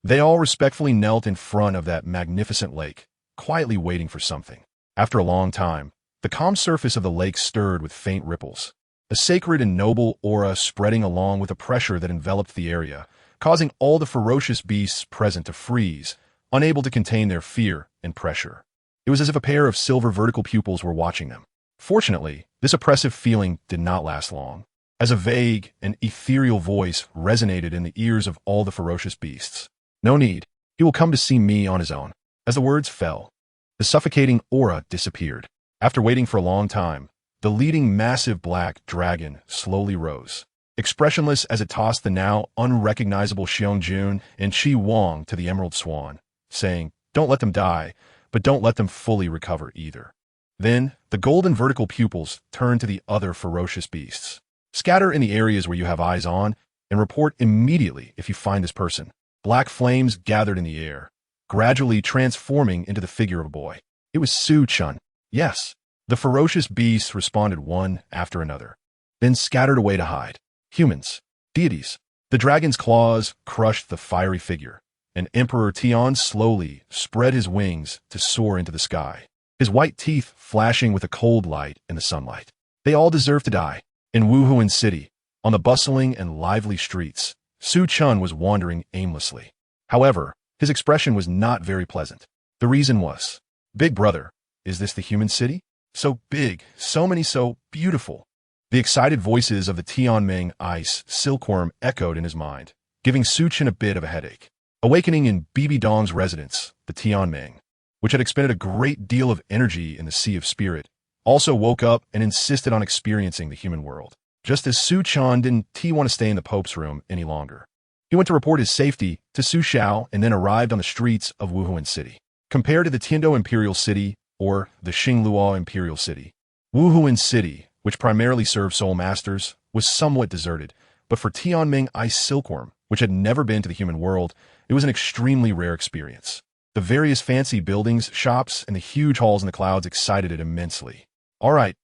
They all respectfully knelt in front of that magnificent lake, quietly waiting for something. After a long time, the calm surface of the lake stirred with faint ripples. A sacred and noble aura spreading along with a pressure that enveloped the area, causing all the ferocious beasts present to freeze, unable to contain their fear and pressure. It was as if a pair of silver vertical pupils were watching them. Fortunately, this oppressive feeling did not last long, as a vague and ethereal voice resonated in the ears of all the ferocious beasts. "No need. He will come to see me on his own." As the words fell, the suffocating aura disappeared. After waiting for a long time, the leading massive black dragon slowly rose, expressionless as it tossed the now unrecognizable Xiong and Qi Wang to the emerald swan, saying, "Don't let them die, but don't let them fully recover either." Then, the golden vertical pupils turned to the other ferocious beasts. "Scatter in the areas where you have eyes on, and report immediately if you find this person." Black flames gathered in the air, gradually transforming into the figure of a boy. It was Su Chen. Yes, the ferocious beasts responded one after another, then scattered away to hide. Humans, deities. The dragon's claws crushed the fiery figure, and Emperor Tian slowly spread his wings to soar into the sky, his white teeth flashing with a cold light in the sunlight. They all deserve to die. In Wuhuan City, on the bustling and lively streets, Su Chen was wandering aimlessly. However, his expression was not very pleasant. The reason was, "Big brother, is this the human city? So big, so many, so beautiful." The excited voices of the Tianming ice silkworm echoed in his mind, giving Su Chen a bit of a headache. Awakening in Bibi Dong's residence, the Tianming, which had expended a great deal of energy in the Sea of Spirit, also woke up and insisted on experiencing the human world. Just as Su Chen didn't want to stay in the Pope's room any longer. He went to report his safety to Su Xiao and then arrived on the streets of Wuhuan City. Compared to the Tiando Imperial City or the Xingluo Imperial City, Wuhuan City, which primarily served soul masters, was somewhat deserted, but for Tianming Ice Silkworm, which had never been to the human world, it was an extremely rare experience. The various fancy buildings, shops, and the huge halls in the clouds excited it immensely. All right,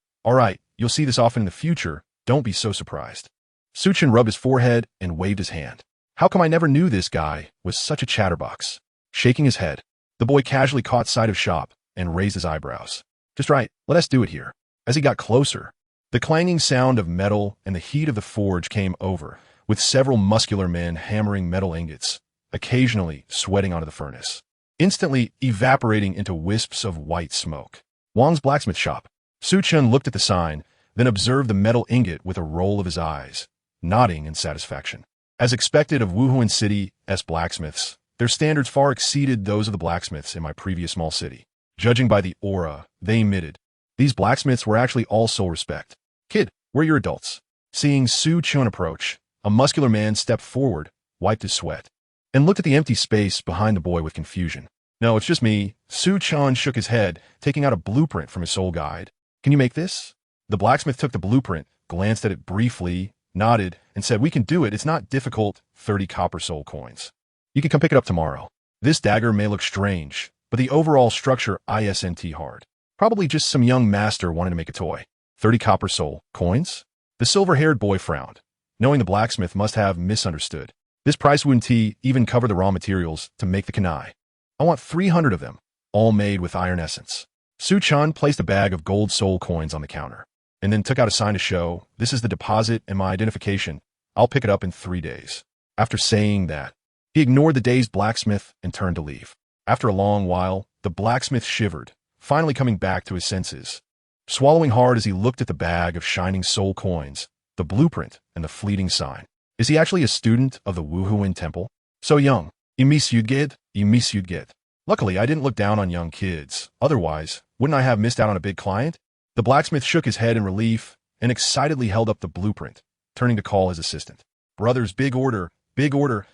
you'll see this often in the future. Don't be so surprised." Su Chen rubbed his forehead and waved his hand. "How come I never knew this guy was such a chatterbox?" Shaking his head, the boy casually caught sight of Shop and raised his eyebrows. "Just right, let us do it here." As he got closer, the clanging sound of metal and the heat of the forge came over, with several muscular men hammering metal ingots, occasionally sweating onto the furnace, instantly evaporating into wisps of white smoke. Wang's blacksmith shop. Su Chen looked at the sign, then observed the metal ingot with a roll of his eyes, nodding in satisfaction. As expected of Wuhuan City's blacksmiths, their standards far exceeded those of the blacksmiths in my previous small city. Judging by the aura they emitted, these blacksmiths were actually all soul respect. "Kid, we're your adults." Seeing Su Chen approach, a muscular man stepped forward, wiped his sweat, and looked at the empty space behind the boy with confusion. "No, it's just me." Su Chen shook his head, taking out a blueprint from his soul guide. "Can you make this?" The blacksmith took the blueprint, glanced at it briefly, nodded, and said, "We can do it. It's not difficult. 30 copper soul coins. You can come pick it up tomorrow. This dagger may look strange, but the overall structure isn't hard. Probably just some young master wanted to make a toy." 30 copper soul coins? The silver-haired boy frowned, knowing the blacksmith must have misunderstood. This price wouldn't even cover the raw materials to make the kunai. "I want 300 of them, all made with iron essence." Su Chen placed a bag of gold soul coins on the counter, and then took out a sign to show, "This is the deposit and my identification. I'll pick it up in 3 days." After saying that, he ignored the dazed blacksmith and turned to leave. After a long while, the blacksmith shivered, finally coming back to his senses, swallowing hard as he looked at the bag of shining soul coins, the blueprint, and the fleeting sign. Is he actually a student of the Wuhuan Temple? So young. Imisyudged. Luckily, I didn't look down on young kids. Otherwise, wouldn't I have missed out on a big client? The blacksmith shook his head in relief and excitedly held up the blueprint, turning to call his assistant. "Brothers, big order.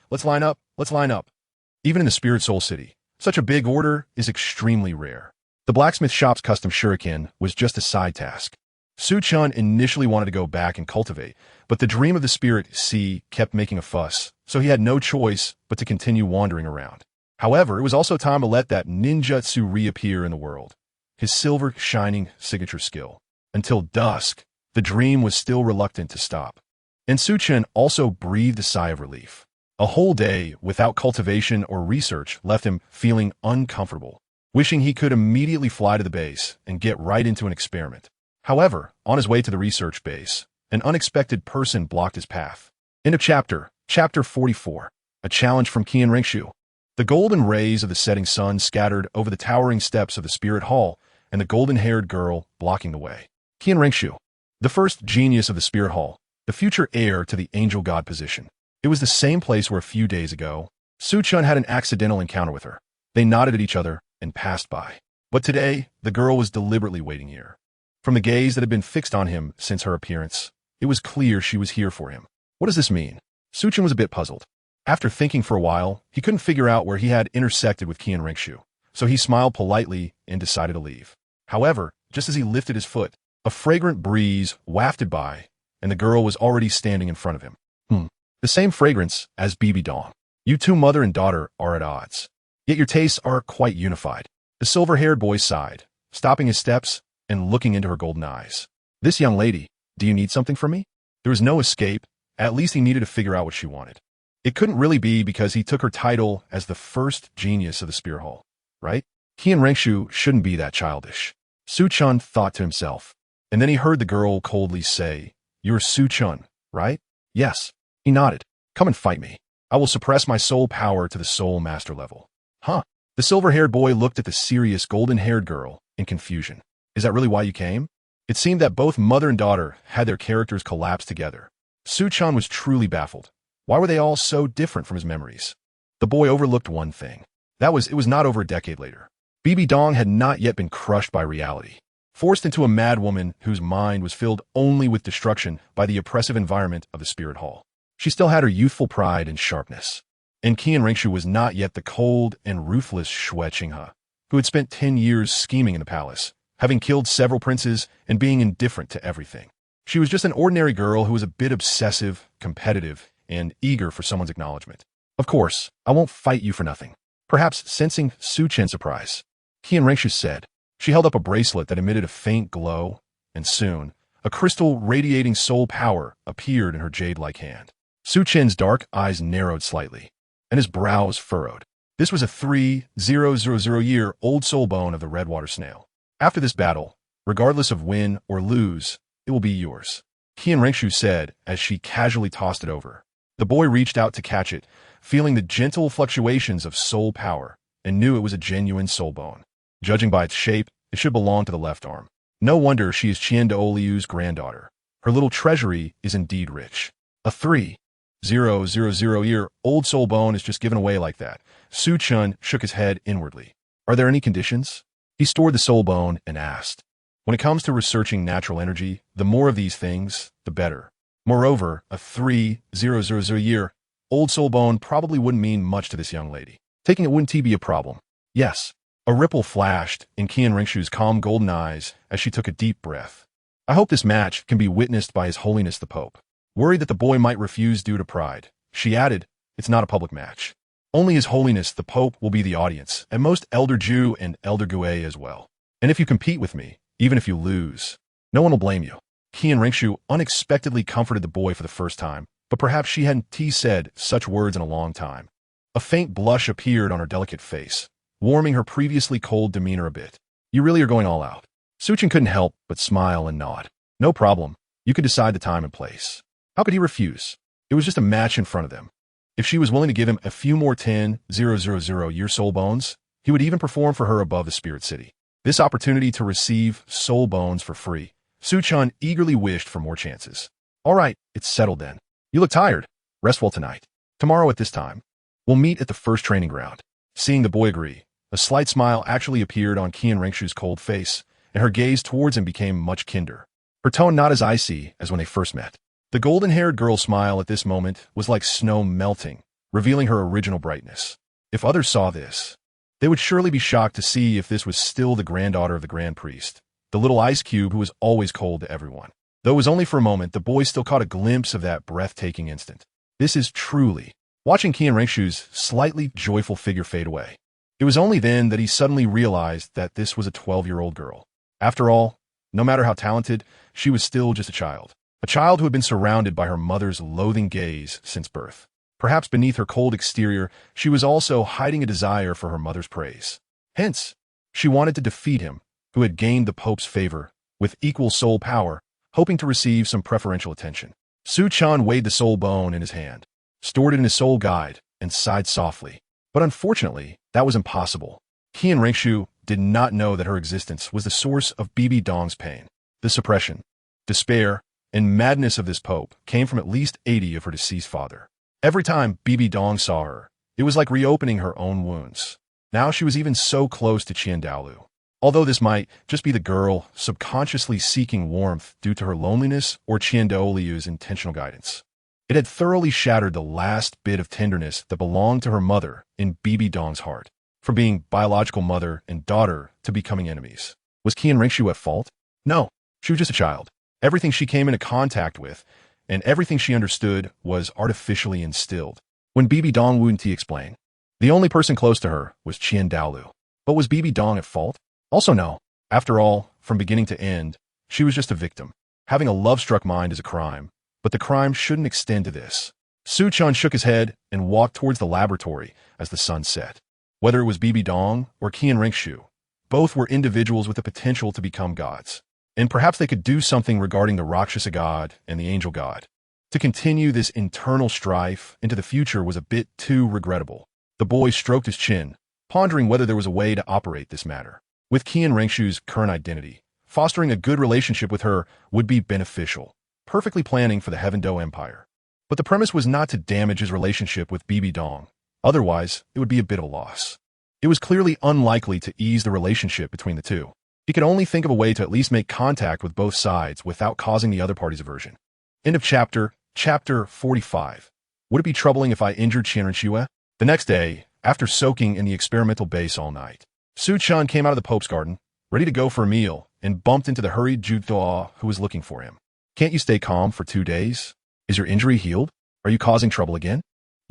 Let's line up. Even in the Spirit Soul City, such a big order is extremely rare. The blacksmith shop's custom shuriken was just a side task. Su Chun initially wanted to go back and cultivate, but the dream of the spirit sea kept making a fuss, so he had no choice but to continue wandering around. However, it was also time to let that ninjutsu reappear in the world, his silver shining signature skill. Until dusk, the dream was still reluctant to stop. And Su Chun also breathed a sigh of relief. A whole day without cultivation or research left him feeling uncomfortable, wishing he could immediately fly to the base and get right into an experiment. However, on his way to the research base, an unexpected person blocked his path. End of chapter. Chapter 44. A challenge from Qian Ringshu. The golden rays of the setting sun scattered over the towering steps of the spirit hall, and the golden-haired girl blocking the way. Qian Ringshu, the first genius of the spirit hall, the future heir to the angel god position. It was the same place where a few days ago, Su Chun had an accidental encounter with her. They nodded at each other and passed by. But today, the girl was deliberately waiting here. From the gaze that had been fixed on him since her appearance, it was clear she was here for him. What does this mean? Su Chun was a bit puzzled. After thinking for a while, he couldn't figure out where he had intersected with Qian Ringshu, so he smiled politely and decided to leave. However, just as he lifted his foot, a fragrant breeze wafted by, and the girl was already standing in front of him. The same fragrance as BB Dong. You two mother and daughter are at odds. Yet your tastes are quite unified. The silver-haired boy sighed, stopping his steps and looking into her golden eyes. This young lady, do you need something from me? There was no escape. At least he needed to figure out what she wanted. It couldn't really be because he took her title as the first genius of the Spear Hall, right? Qian Ringshu shouldn't be that childish. Su Chun thought to himself, and then he heard the girl coldly say, "You're Su Chun, right?" "Yes." He nodded. "Come and fight me. I will suppress my soul power to the soul master level." Huh? The silver-haired boy looked at the serious golden-haired girl in confusion. Is that really why you came? It seemed that both mother and daughter had their characters collapse together. Su Chun was truly baffled. Why were they all so different from his memories? The boy overlooked one thing. It was not over a decade later. BB Dong had not yet been crushed by reality, forced into a madwoman whose mind was filled only with destruction by the oppressive environment of the Spirit Hall. She still had her youthful pride and sharpness. And Qian Ringshu was not yet the cold and ruthless Xue Qinghe, who had spent 10 years scheming in the palace, having killed several princes and being indifferent to everything. She was just an ordinary girl who was a bit obsessive, competitive, and eager for someone's acknowledgement. Of course, I won't fight you for nothing. Perhaps sensing Su Chen's surprise, Qian Ringshu said. She held up a bracelet that emitted a faint glow, and soon, a crystal radiating soul power appeared in her jade-like hand. Su Chen's dark eyes narrowed slightly, and his brows furrowed. This was a 3,000-year-old soul bone of the redwater snail. After this battle, regardless of win or lose, it will be yours, Qian Ringshu said as she casually tossed it over. The boy reached out to catch it, feeling the gentle fluctuations of soul power, and knew it was a genuine soul bone. Judging by its shape, it should belong to the left arm. No wonder she is Qian Douluo's granddaughter. Her little treasury is indeed rich. A 3,000-year-old soul bone is just given away like that. Su Chun shook his head inwardly. Are there any conditions? He stored the soul bone and asked. When it comes to researching natural energy, the more of these things, the better. Moreover, a 3,000-year-old soul bone probably wouldn't mean much to this young lady. Taking it wouldn't be a problem. Yes. A ripple flashed in Qian Ringshu's calm golden eyes as she took a deep breath. I hope this match can be witnessed by His Holiness the Pope. Worried that the boy might refuse due to pride, she added, it's not a public match. Only His Holiness the Pope will be the audience, and most Elder Jew and Elder Gue as well. And if you compete with me, even if you lose, no one will blame you. Qian Ringshu unexpectedly comforted the boy for the first time, but perhaps she hadn't said such words in a long time. A faint blush appeared on her delicate face, warming her previously cold demeanor a bit. You really are going all out. Su Chun couldn't help but smile and nod. No problem. You could decide the time and place. How could he refuse? It was just a match in front of them. If she was willing to give him a few more 10,000-year soul bones, he would even perform for her above the Spirit City. This opportunity to receive soul bones for free, Su Chun eagerly wished for more chances. All right, it's settled then. You look tired. Rest well tonight. Tomorrow at this time, we'll meet at the first training ground. Seeing the boy agree, a slight smile actually appeared on Qian Ringshu's cold face, and her gaze towards him became much kinder. Her tone not as icy as when they first met. The golden-haired girl's smile at this moment was like snow melting, revealing her original brightness. If others saw this, they would surely be shocked to see if this was still the granddaughter of the Grand Priest, the little ice cube who was always cold to everyone. Though it was only for a moment, the boy still caught a glimpse of that breathtaking instant. This is truly watching Qian Rengshu's slightly joyful figure fade away. It was only then that he suddenly realized that this was a 12-year-old girl. After all, no matter how talented, she was still just a child. A child who had been surrounded by her mother's loathing gaze since birth. Perhaps beneath her cold exterior, she was also hiding a desire for her mother's praise. Hence, she wanted to defeat him, who had gained the Pope's favor, with equal soul power, hoping to receive some preferential attention. Su Chan weighed the soul bone in his hand, stored it in his soul guide, and sighed softly. But unfortunately, that was impossible. Qian Rengshu did not know that her existence was the source of Bibi Dong's pain. The suppression, despair, and madness of this Pope came from at least 80 of her deceased father. Every time Bibi Dong saw her, it was like reopening her own wounds. Now she was even so close to Qian Douluo. Although this might just be the girl subconsciously seeking warmth due to her loneliness or Qian Douluo's intentional guidance. It had thoroughly shattered the last bit of tenderness that belonged to her mother in Bibi Dong's heart. From being biological mother and daughter to becoming enemies. Was Qian Rengshu at fault? No, she was just a child. Everything she came into contact with, and everything she understood was artificially instilled. When Bibi Dong Wunti explained, the only person close to her was Qian Douluo. But was Bibi Dong at fault? Also no. After all, from beginning to end, she was just a victim. Having a love-struck mind is a crime, but the crime shouldn't extend to this. Su Chan shook his head and walked towards the laboratory as the sun set. Whether it was Bibi Dong or Qian Rengshu, both were individuals with the potential to become gods. And perhaps they could do something regarding the Rakshasa god and the angel god. To continue this internal strife into the future was a bit too regrettable. The boy stroked his chin, pondering whether there was a way to operate this matter. With Qian Rengshu's current identity, fostering a good relationship with her would be beneficial, perfectly planning for the Heaven Do Empire. But the premise was not to damage his relationship with Bibi Dong. Otherwise, it would be a bit of a loss. It was clearly unlikely to ease the relationship between the two. He could only think of a way to at least make contact with both sides without causing the other party's aversion. End of chapter 45. Would it be troubling if I injured Qian Rengshu? The next day, after soaking in the experimental base all night, Su Chan came out of the Pope's garden, ready to go for a meal, and bumped into the hurried Jude who was looking for him. Can't you stay calm for 2 days? Is your injury healed? Are you causing trouble again?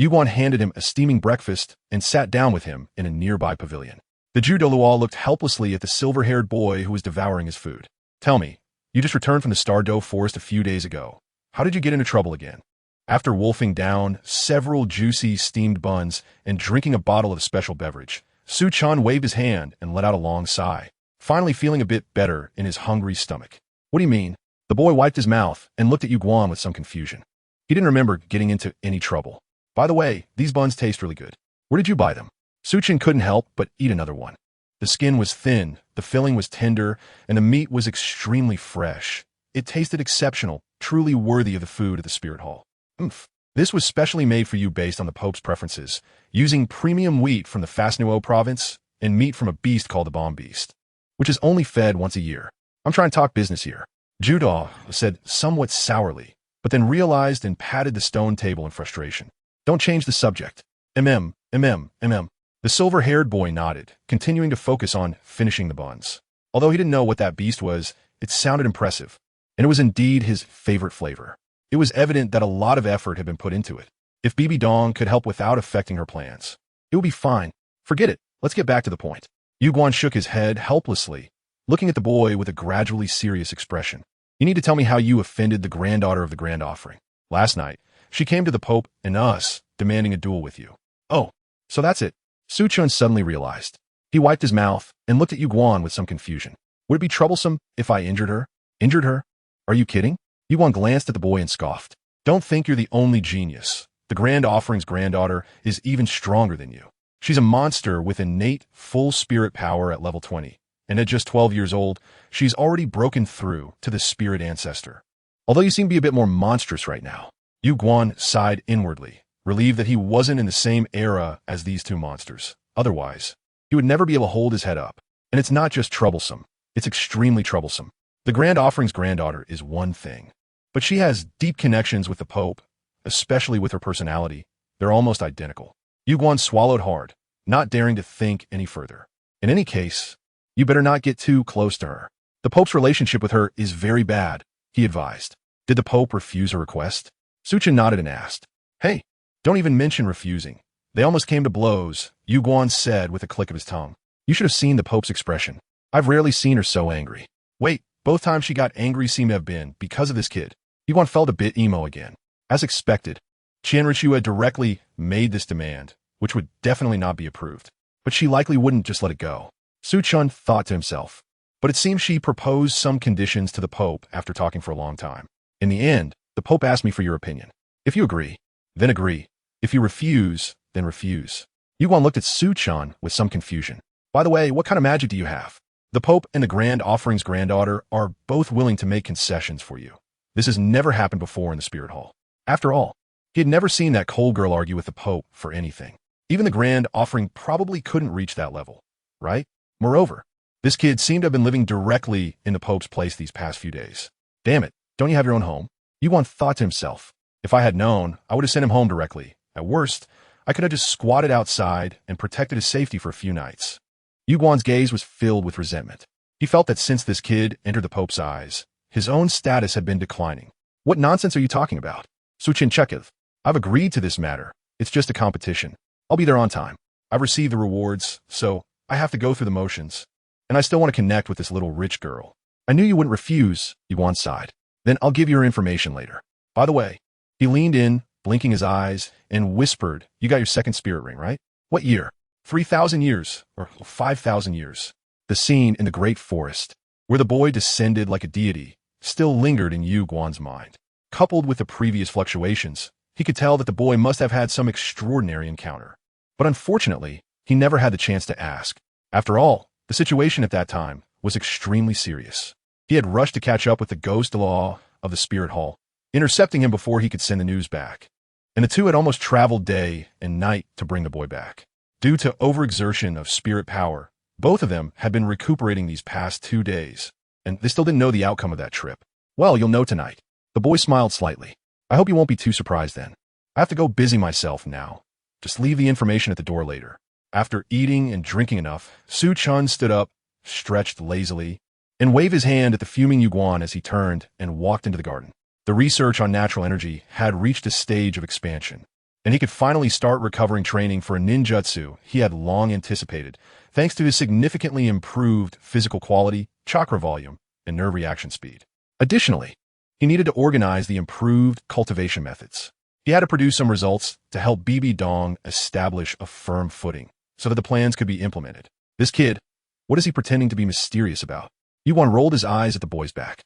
Yuguan handed him a steaming breakfast and sat down with him in a nearby pavilion. The Douluo looked helplessly at the silver-haired boy who was devouring his food. Tell me, you just returned from the Stardow Forest a few days ago. How did you get into trouble again? After wolfing down several juicy steamed buns and drinking a bottle of a special beverage, Su Chan waved his hand and let out a long sigh, finally feeling a bit better in his hungry stomach. What do you mean? The boy wiped his mouth and looked at Yuguan with some confusion. He didn't remember getting into any trouble. By the way, these buns taste really good. Where did you buy them? Su Chan couldn't help but eat another one. The skin was thin, the filling was tender, and the meat was extremely fresh. It tasted exceptional, truly worthy of the food at the Spirit Hall. This was specially made for you based on the Pope's preferences, using premium wheat from the Fasnuo province and meat from a beast called the Bomb Beast, which is only fed once a year. I'm trying to talk business here. Judah said somewhat sourly, but then realized and patted the stone table in frustration. Don't change the subject. The silver-haired boy nodded, continuing to focus on finishing the buns. Although he didn't know what that beast was, it sounded impressive, and it was indeed his favorite flavor. It was evident that a lot of effort had been put into it. If Bibi Dong could help without affecting her plans, it would be fine. Forget it. Let's get back to the point. Yuguan shook his head helplessly, looking at the boy with a gradually serious expression. You need to tell me how you offended the granddaughter of the Grand Offering. Last night, she came to the Pope and us, demanding a duel with you. Oh, so that's it. Su Chan suddenly realized. He wiped his mouth and looked at Yuguan with some confusion. Would it be troublesome if I injured her? Injured her? Are you kidding? Yuguan glanced at the boy and scoffed. Don't think you're the only genius. The Grand Offering's granddaughter is even stronger than you. She's a monster with innate, full spirit power at level 20. And at just 12 years old, she's already broken through to the spirit ancestor. Although you seem to be a bit more monstrous right now. Yuguan sighed inwardly, relieved that he wasn't in the same era as these two monsters. Otherwise, he would never be able to hold his head up. And it's not just troublesome. It's extremely troublesome. The Grand Offering's granddaughter is one thing. But she has deep connections with the Pope, especially with her personality. They're almost identical. Yuguan swallowed hard, not daring to think any further. In any case, you better not get too close to her. The The Pope's relationship with her is very bad, he advised. Did the Pope refuse her request? Chen nodded and asked. Hey, don't even mention refusing. They almost came to blows, Yu Guan said with a click of his tongue. You should have seen the Pope's expression. I've rarely seen her so angry. Wait, both times she got angry seem to have been because of this kid. Yu Guan felt a bit emo again. As expected, Qian Richu had directly made this demand, which would definitely not be approved. But she likely wouldn't just let it go. Chen thought to himself. But it seems she proposed some conditions to the Pope after talking for a long time. In the end, the Pope asked me for your opinion. If you agree, then agree. If you refuse, then refuse. Yu Guan looked at Chen with some confusion. By the way, what kind of magic do you have? The Pope and the Grand Offering's granddaughter are both willing to make concessions for you. This has never happened before in the Spirit Hall. After all, he had never seen that cold girl argue with the Pope for anything. Even the Grand Offering probably couldn't reach that level, right? Moreover, this kid seemed to have been living directly in the Pope's place these past few days. Damn it, don't you have your own home? Yu Guan thought to himself. If I had known, I would have sent him home directly. At worst, I could have just squatted outside and protected his safety for a few nights. Yu Guan's gaze was filled with resentment. He felt that since this kid entered the Pope's eyes, his own status had been declining. What nonsense are you talking about? Chen Chekev. I've agreed to this matter. It's just a competition. I'll be there on time. I've received the rewards, so I have to go through the motions. And I still want to connect with this little rich girl. I knew you wouldn't refuse, Yu Guan sighed. Then I'll give you your information later. By the way, he leaned in, blinking his eyes, and whispered, you got your second spirit ring, right? What year? 3,000 years, or 5,000 years. The scene in the great forest, where the boy descended like a deity, still lingered in Yu Guan's mind. Coupled with the previous fluctuations, he could tell that the boy must have had some extraordinary encounter. But unfortunately, he never had the chance to ask. After all, the situation at that time was extremely serious. He had rushed to catch up with the ghost law of the Spirit Hall, intercepting him before he could send the news back. And the two had almost traveled day and night to bring the boy back. Due to overexertion of spirit power, both of them had been recuperating these past 2 days, and they still didn't know the outcome of that trip. Well, you'll know tonight. The boy smiled slightly. I hope you won't be too surprised then. I have to go busy myself now. Just leave the information at the door later. After eating and drinking enough, Chen stood up, stretched lazily, and waved his hand at the fuming Yu Guan as he turned and walked into the garden. The research on natural energy had reached a stage of expansion, and he could finally start recovering training for a ninjutsu he had long anticipated, thanks to his significantly improved physical quality, chakra volume, and nerve reaction speed. Additionally, he needed to organize the improved cultivation methods. He had to produce some results to help BB Dong establish a firm footing, so that the plans could be implemented. This kid, what is he pretending to be mysterious about? Yu Guan rolled his eyes at the boy's back.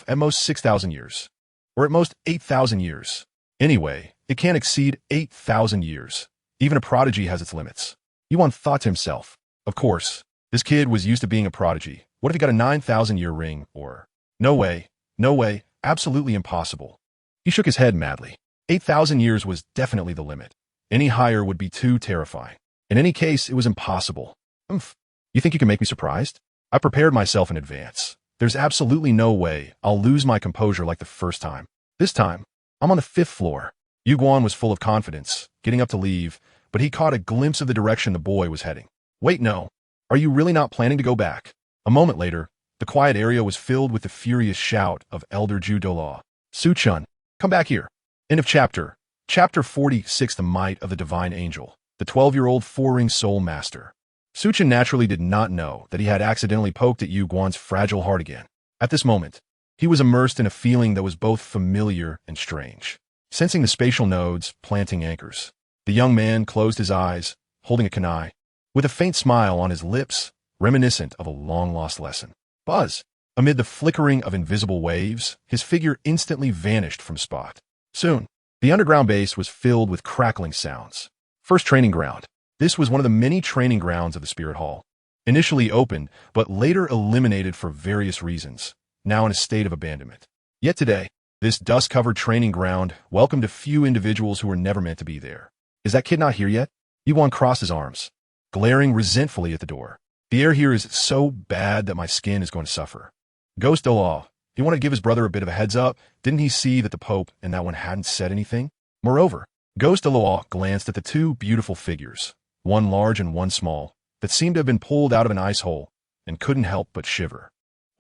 At most 6,000 years. Or at most 8,000 years. Anyway, it can't exceed 8,000 years. Even a prodigy has its limits. Yu Guan thought to himself. Of course, this kid was used to being a prodigy. What if he got a 9,000-year ring, or... No way, absolutely impossible. He shook his head madly. 8,000 years was definitely the limit. Any higher would be too terrifying. In any case, it was impossible. You think you can make me surprised? I prepared myself in advance. There's absolutely no way I'll lose my composure like the first time. This time, I'm on the 5th floor. Yu Guan was full of confidence, getting up to leave, but he caught a glimpse of the direction the boy was heading. Wait, no. Are you really not planning to go back? A moment later, the quiet area was filled with the furious shout of Elder Douluo. Chen, come back here. End of chapter. Chapter 46, The Might of the Divine Angel, the 12-year-old four-ring soul master. Chen naturally did not know that he had accidentally poked at Yu Guan's fragile heart again. At this moment, he was immersed in a feeling that was both familiar and strange. Sensing the spatial nodes planting anchors, the young man closed his eyes, holding a kunai, with a faint smile on his lips, reminiscent of a long-lost lesson. Buzz! Amid the flickering of invisible waves, his figure instantly vanished from spot. Soon, the underground base was filled with crackling sounds. First training ground. This was one of the many training grounds of the Spirit Hall. Initially opened, but later eliminated for various reasons, now in a state of abandonment. Yet today, this dust-covered training ground welcomed a few individuals who were never meant to be there. Is that kid not here yet? Yu Guan crossed his arms, glaring resentfully at the door. The air here is so bad that my skin is going to suffer. Ghost Douluo, he wanted to give his brother a bit of a heads up. Didn't he see that the Pope and that one hadn't said anything? Moreover, Ghost Douluo glanced at the two beautiful figures, one large and one small, that seemed to have been pulled out of an ice hole, and couldn't help but shiver.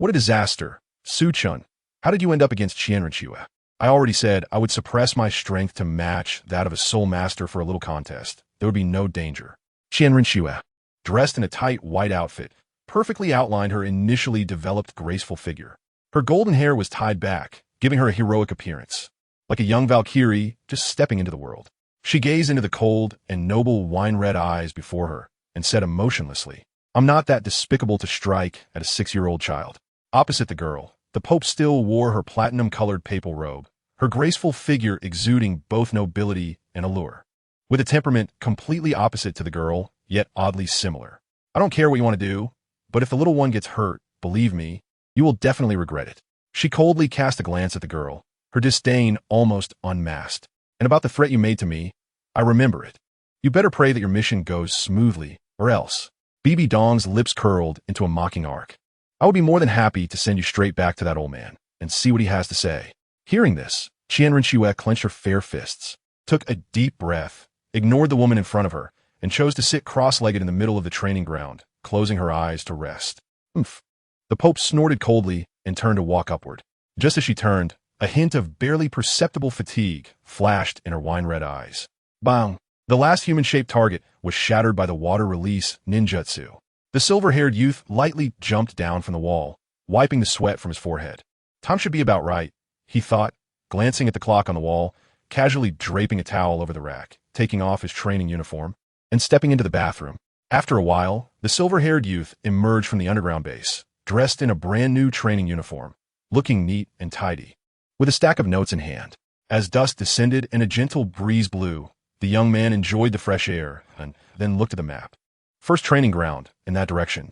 What a disaster. Su-chun, how did you end up against Qianrenxue? I already said I would suppress my strength to match that of a soul master for a little contest. There would be no danger. Qianrenxue, dressed in a tight white outfit, perfectly outlined her initially developed graceful figure. Her golden hair was tied back, giving her a heroic appearance, like a young Valkyrie just stepping into the world. She gazed into the cold and noble wine-red eyes before her and said emotionlessly, "I'm not that despicable to strike at a 6-year-old child." Opposite the girl, the Pope still wore her platinum-colored papal robe, her graceful figure exuding both nobility and allure. With a temperament completely opposite to the girl, yet oddly similar. "I don't care what you want to do, but if the little one gets hurt, believe me, you will definitely regret it." She coldly cast a glance at the girl, her disdain almost unmasked. "And about the threat you made to me, I remember it. You better pray that your mission goes smoothly, or else." BB Dong's lips curled into a mocking arc. "I would be more than happy to send you straight back to that old man and see what he has to say." Hearing this, Qianrenxue clenched her fair fists, took a deep breath, ignored the woman in front of her, and chose to sit cross-legged in the middle of the training ground, closing her eyes to rest. "Oomph." The Pope snorted coldly and turned to walk upward. Just as she turned, a hint of barely perceptible fatigue flashed in her wine-red eyes. Bang! The last human-shaped target was shattered by the water release ninjutsu. The silver-haired youth lightly jumped down from the wall, wiping the sweat from his forehead. Time should be about right, he thought, glancing at the clock on the wall, casually draping a towel over the rack, taking off his training uniform, and stepping into the bathroom. After a while, the silver-haired youth emerged from the underground base, dressed in a brand-new training uniform, looking neat and tidy, with a stack of notes in hand. As dusk descended and a gentle breeze blew, the young man enjoyed the fresh air and then looked at the map. First training ground, in that direction.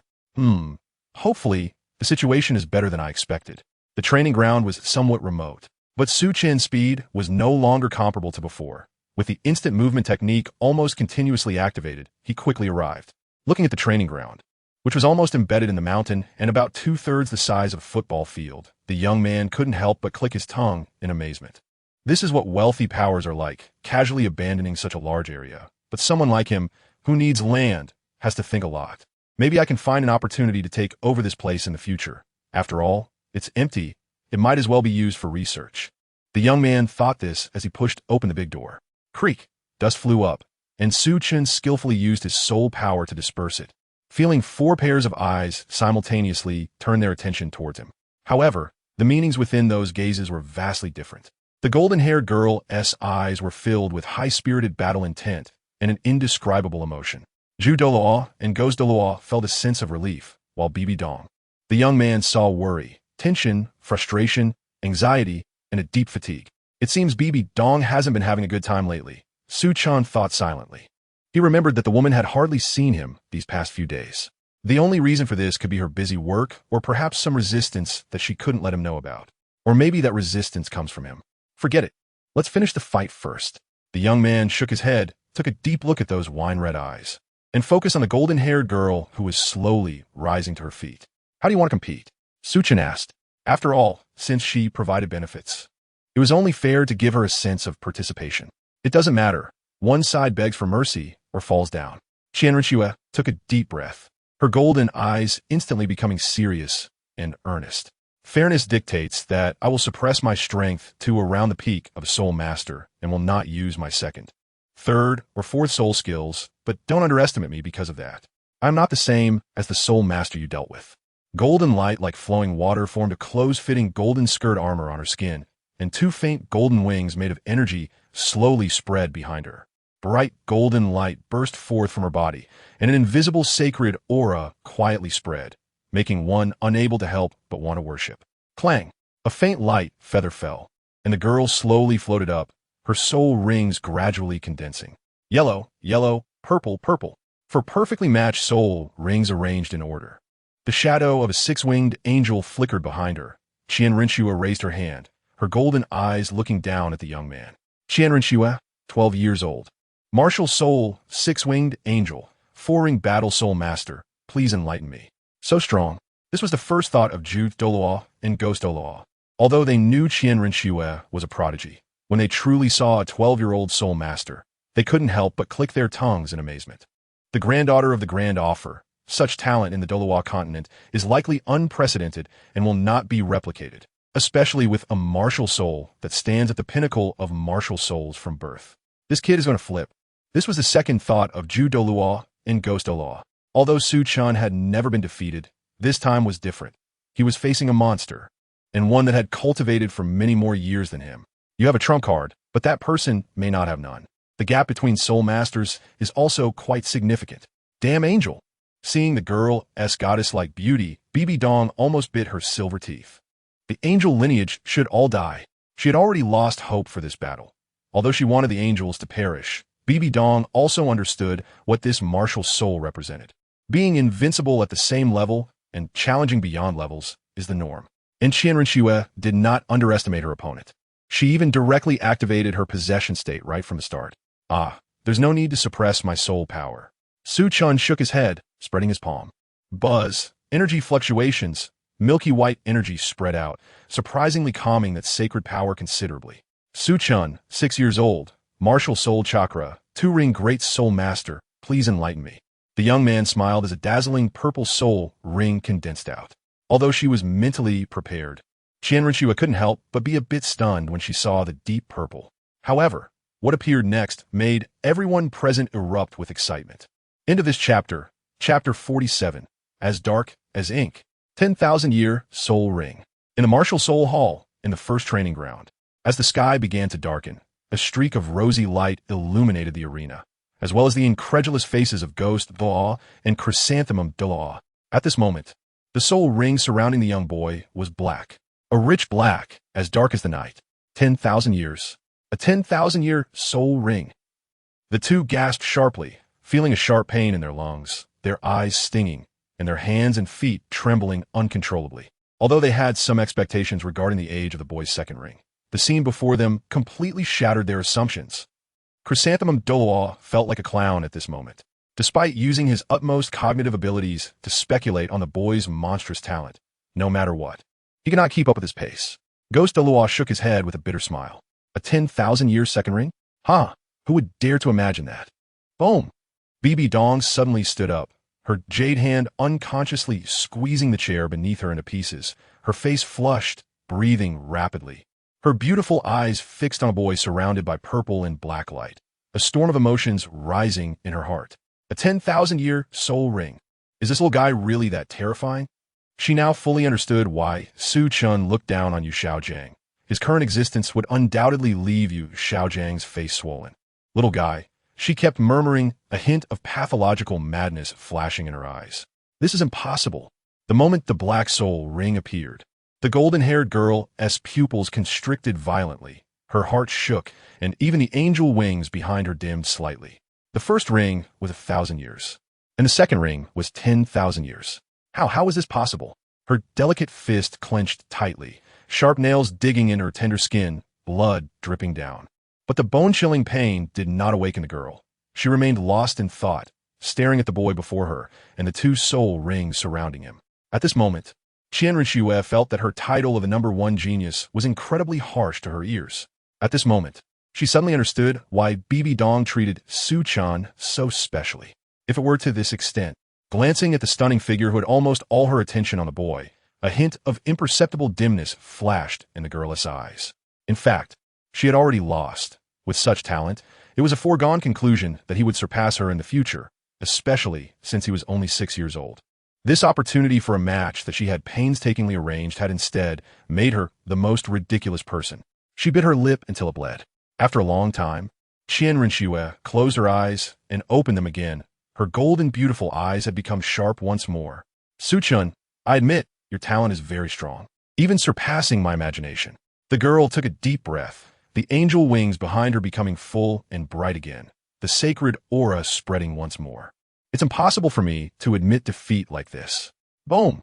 Hopefully, the situation is better than I expected. The training ground was somewhat remote, but Su Chen's speed was no longer comparable to before. With the instant movement technique almost continuously activated, he quickly arrived. Looking at the training ground, which was almost embedded in the mountain and about 2/3 the size of a football field, the young man couldn't help but click his tongue in amazement. This is what wealthy powers are like, casually abandoning such a large area. But someone like him, who needs land, has to think a lot. Maybe I can find an opportunity to take over this place in the future. After all, it's empty. It might as well be used for research. The young man thought this as he pushed open the big door. Creak! Dust flew up, and Su Chen skillfully used his soul power to disperse it, feeling 4 pairs of eyes simultaneously turn their attention towards him. However, the meanings within those gazes were vastly different. The golden-haired girl's eyes were filled with high-spirited battle intent and an indescribable emotion. Zhu Douluo and Ghost Douluo felt a sense of relief, while BB Dong. The young man saw worry, tension, frustration, anxiety, and a deep fatigue. It seems BB Dong hasn't been having a good time lately, Su Chan thought silently. He remembered that the woman had hardly seen him these past few days. The only reason for this could be her busy work, or perhaps some resistance that she couldn't let him know about. Or maybe that resistance comes from him. Forget it. Let's finish the fight first. The young man shook his head, took a deep look at those wine-red eyes, and focused on the golden-haired girl who was slowly rising to her feet. How do you want to compete? Su Chen asked. After all, since she provided benefits, it was only fair to give her a sense of participation. It doesn't matter. One side begs for mercy or falls down. Qianrenxue took a deep breath, her golden eyes instantly becoming serious and earnest. Fairness dictates that I will suppress my strength to around the peak of a soul master and will not use my second, third, or fourth soul skills, but don't underestimate me because of that. I'm not the same as the soul master you dealt with. Golden light like flowing water formed a close-fitting golden skirt armor on her skin, and 2 faint golden wings made of energy slowly spread behind her. Bright golden light burst forth from her body, and an invisible sacred aura quietly spread, making one unable to help but want to worship. Clang! A faint light feather fell, and the girl slowly floated up, her soul rings gradually condensing. Yellow, yellow, purple, purple. For perfectly matched soul rings arranged in order. The shadow of a 6-winged angel flickered behind her. Qianrenxue raised her hand, her golden eyes looking down at the young man. Qianrenxue, 12 years old. Martial soul, 6-winged angel, 4-ring battle soul master, please enlighten me. So strong. This was the first thought of Zhu Douluo and Ghost Douluo. Although they knew Qianrenxue was a prodigy, when they truly saw a 12-year-old soul master, they couldn't help but click their tongues in amazement. The granddaughter of the Grand Offer, Such talent in the Douluo Continent is likely unprecedented and will not be replicated, especially with a martial soul that stands at the pinnacle of martial souls from birth. This kid is going to flip. This was the second thought of Ju Douluo in Ghost Douluo. Although Su Chen had never been defeated, this time was different. He was facing a monster, and one that had cultivated for many more years than him. You have a trump card, but that person may not have none. The gap between soul masters is also quite significant. Damn angel! Seeing the girl's goddess-like beauty, Bibi Dong almost bit her silver teeth. The angel lineage should all die. She had already lost hope for this battle. Although she wanted the angels to perish, Bibi Dong also understood what this martial soul represented. Being invincible at the same level and challenging beyond levels is the norm. And Chen Rinshue did not underestimate her opponent. She even directly activated her possession state right from the start. There's no need to suppress my soul power. Su Chen shook his head, spreading his palm. Buzz, energy fluctuations, milky white energy spread out, surprisingly calming that sacred power considerably. Su Chen, 6 years old, martial soul chakra, 2-ring great soul master, please enlighten me. The young man smiled as a dazzling purple soul ring condensed out. Although she was mentally prepared, Chen Rinshue couldn't help but be a bit stunned when she saw the deep purple. However, what appeared next made everyone present erupt with excitement. End of this chapter, chapter 47, as dark as ink, 10,000-year soul ring. In the martial soul hall, in the first training ground, as the sky began to darken, a streak of rosy light illuminated the arena, as well as the incredulous faces of Ghost Douluo and Chrysanthemum Douluo. At this moment, the soul ring surrounding the young boy was black, a rich black, as dark as the night. 10,000 years. A 10,000-year soul ring. The two gasped sharply, feeling a sharp pain in their lungs, their eyes stinging, and their hands and feet trembling uncontrollably. Although they had some expectations regarding the age of the boy's second ring, the scene before them completely shattered their assumptions. Chrysanthemum Douluo felt like a clown at this moment, despite using his utmost cognitive abilities to speculate on the boy's monstrous talent. No matter what, he could not keep up with his pace. Ghost Douluo shook his head with a bitter smile. A 10,000-year second ring? Who would dare to imagine that? Boom! Bibi Dong suddenly stood up, her jade hand unconsciously squeezing the chair beneath her into pieces, her face flushed, breathing rapidly. Her beautiful eyes fixed on a boy surrounded by purple and black light, a storm of emotions rising in her heart. A 10,000-year soul ring. Is this little guy really that terrifying? She now fully understood why Su Chen looked down on Yu Xiaojiang. His current existence would undoubtedly leave Yu Xiaojiang's face swollen. Little guy, she kept murmuring, a hint of pathological madness flashing in her eyes. This is impossible. The moment the black soul ring appeared, the golden-haired girl's pupils constricted violently, her heart shook, and even the angel wings behind her dimmed slightly. The first ring was 1,000 years, and the second ring was 10,000 years. How was this possible? Her delicate fist clenched tightly, sharp nails digging in her tender skin, blood dripping down. But the bone-chilling pain did not awaken the girl. She remained lost in thought, staring at the boy before her and the two soul rings surrounding him. At this moment, Chen Rinshue felt that her title of the #1 genius was incredibly harsh to her ears. At this moment, she suddenly understood why Bibi Dong treated Su Chen so specially. If it were to this extent, glancing at the stunning figure who had almost all her attention on the boy, a hint of imperceptible dimness flashed in the girl's eyes. In fact, she had already lost. With such talent, it was a foregone conclusion that he would surpass her in the future, especially since he was only 6 years old. This opportunity for a match that she had painstakingly arranged had instead made her the most ridiculous person. She bit her lip until it bled. After a long time, Chen Rinshue closed her eyes and opened them again. Her golden beautiful eyes had become sharp once more. Su Chen, I admit, your talent is very strong, even surpassing my imagination. The girl took a deep breath, the angel wings behind her becoming full and bright again, the sacred aura spreading once more. It's impossible for me to admit defeat like this. Boom!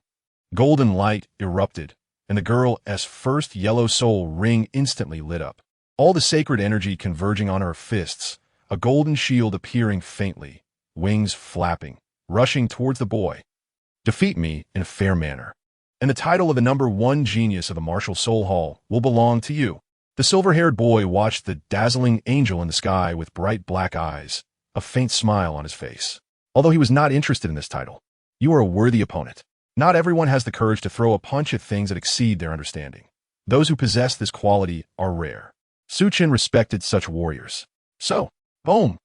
Golden light erupted, and the girl's first yellow soul ring instantly lit up. All the sacred energy converging on her fists, a golden shield appearing faintly, wings flapping, rushing towards the boy. Defeat me in a fair manner, and the title of the #1 genius of the martial soul hall will belong to you. The silver-haired boy watched the dazzling angel in the sky with bright black eyes, a faint smile on his face. Although he was not interested in this title, You are a worthy opponent. Not everyone has the courage to throw a punch at things that exceed their understanding. Those who possess this quality are rare. Chen respected such warriors. So, boom!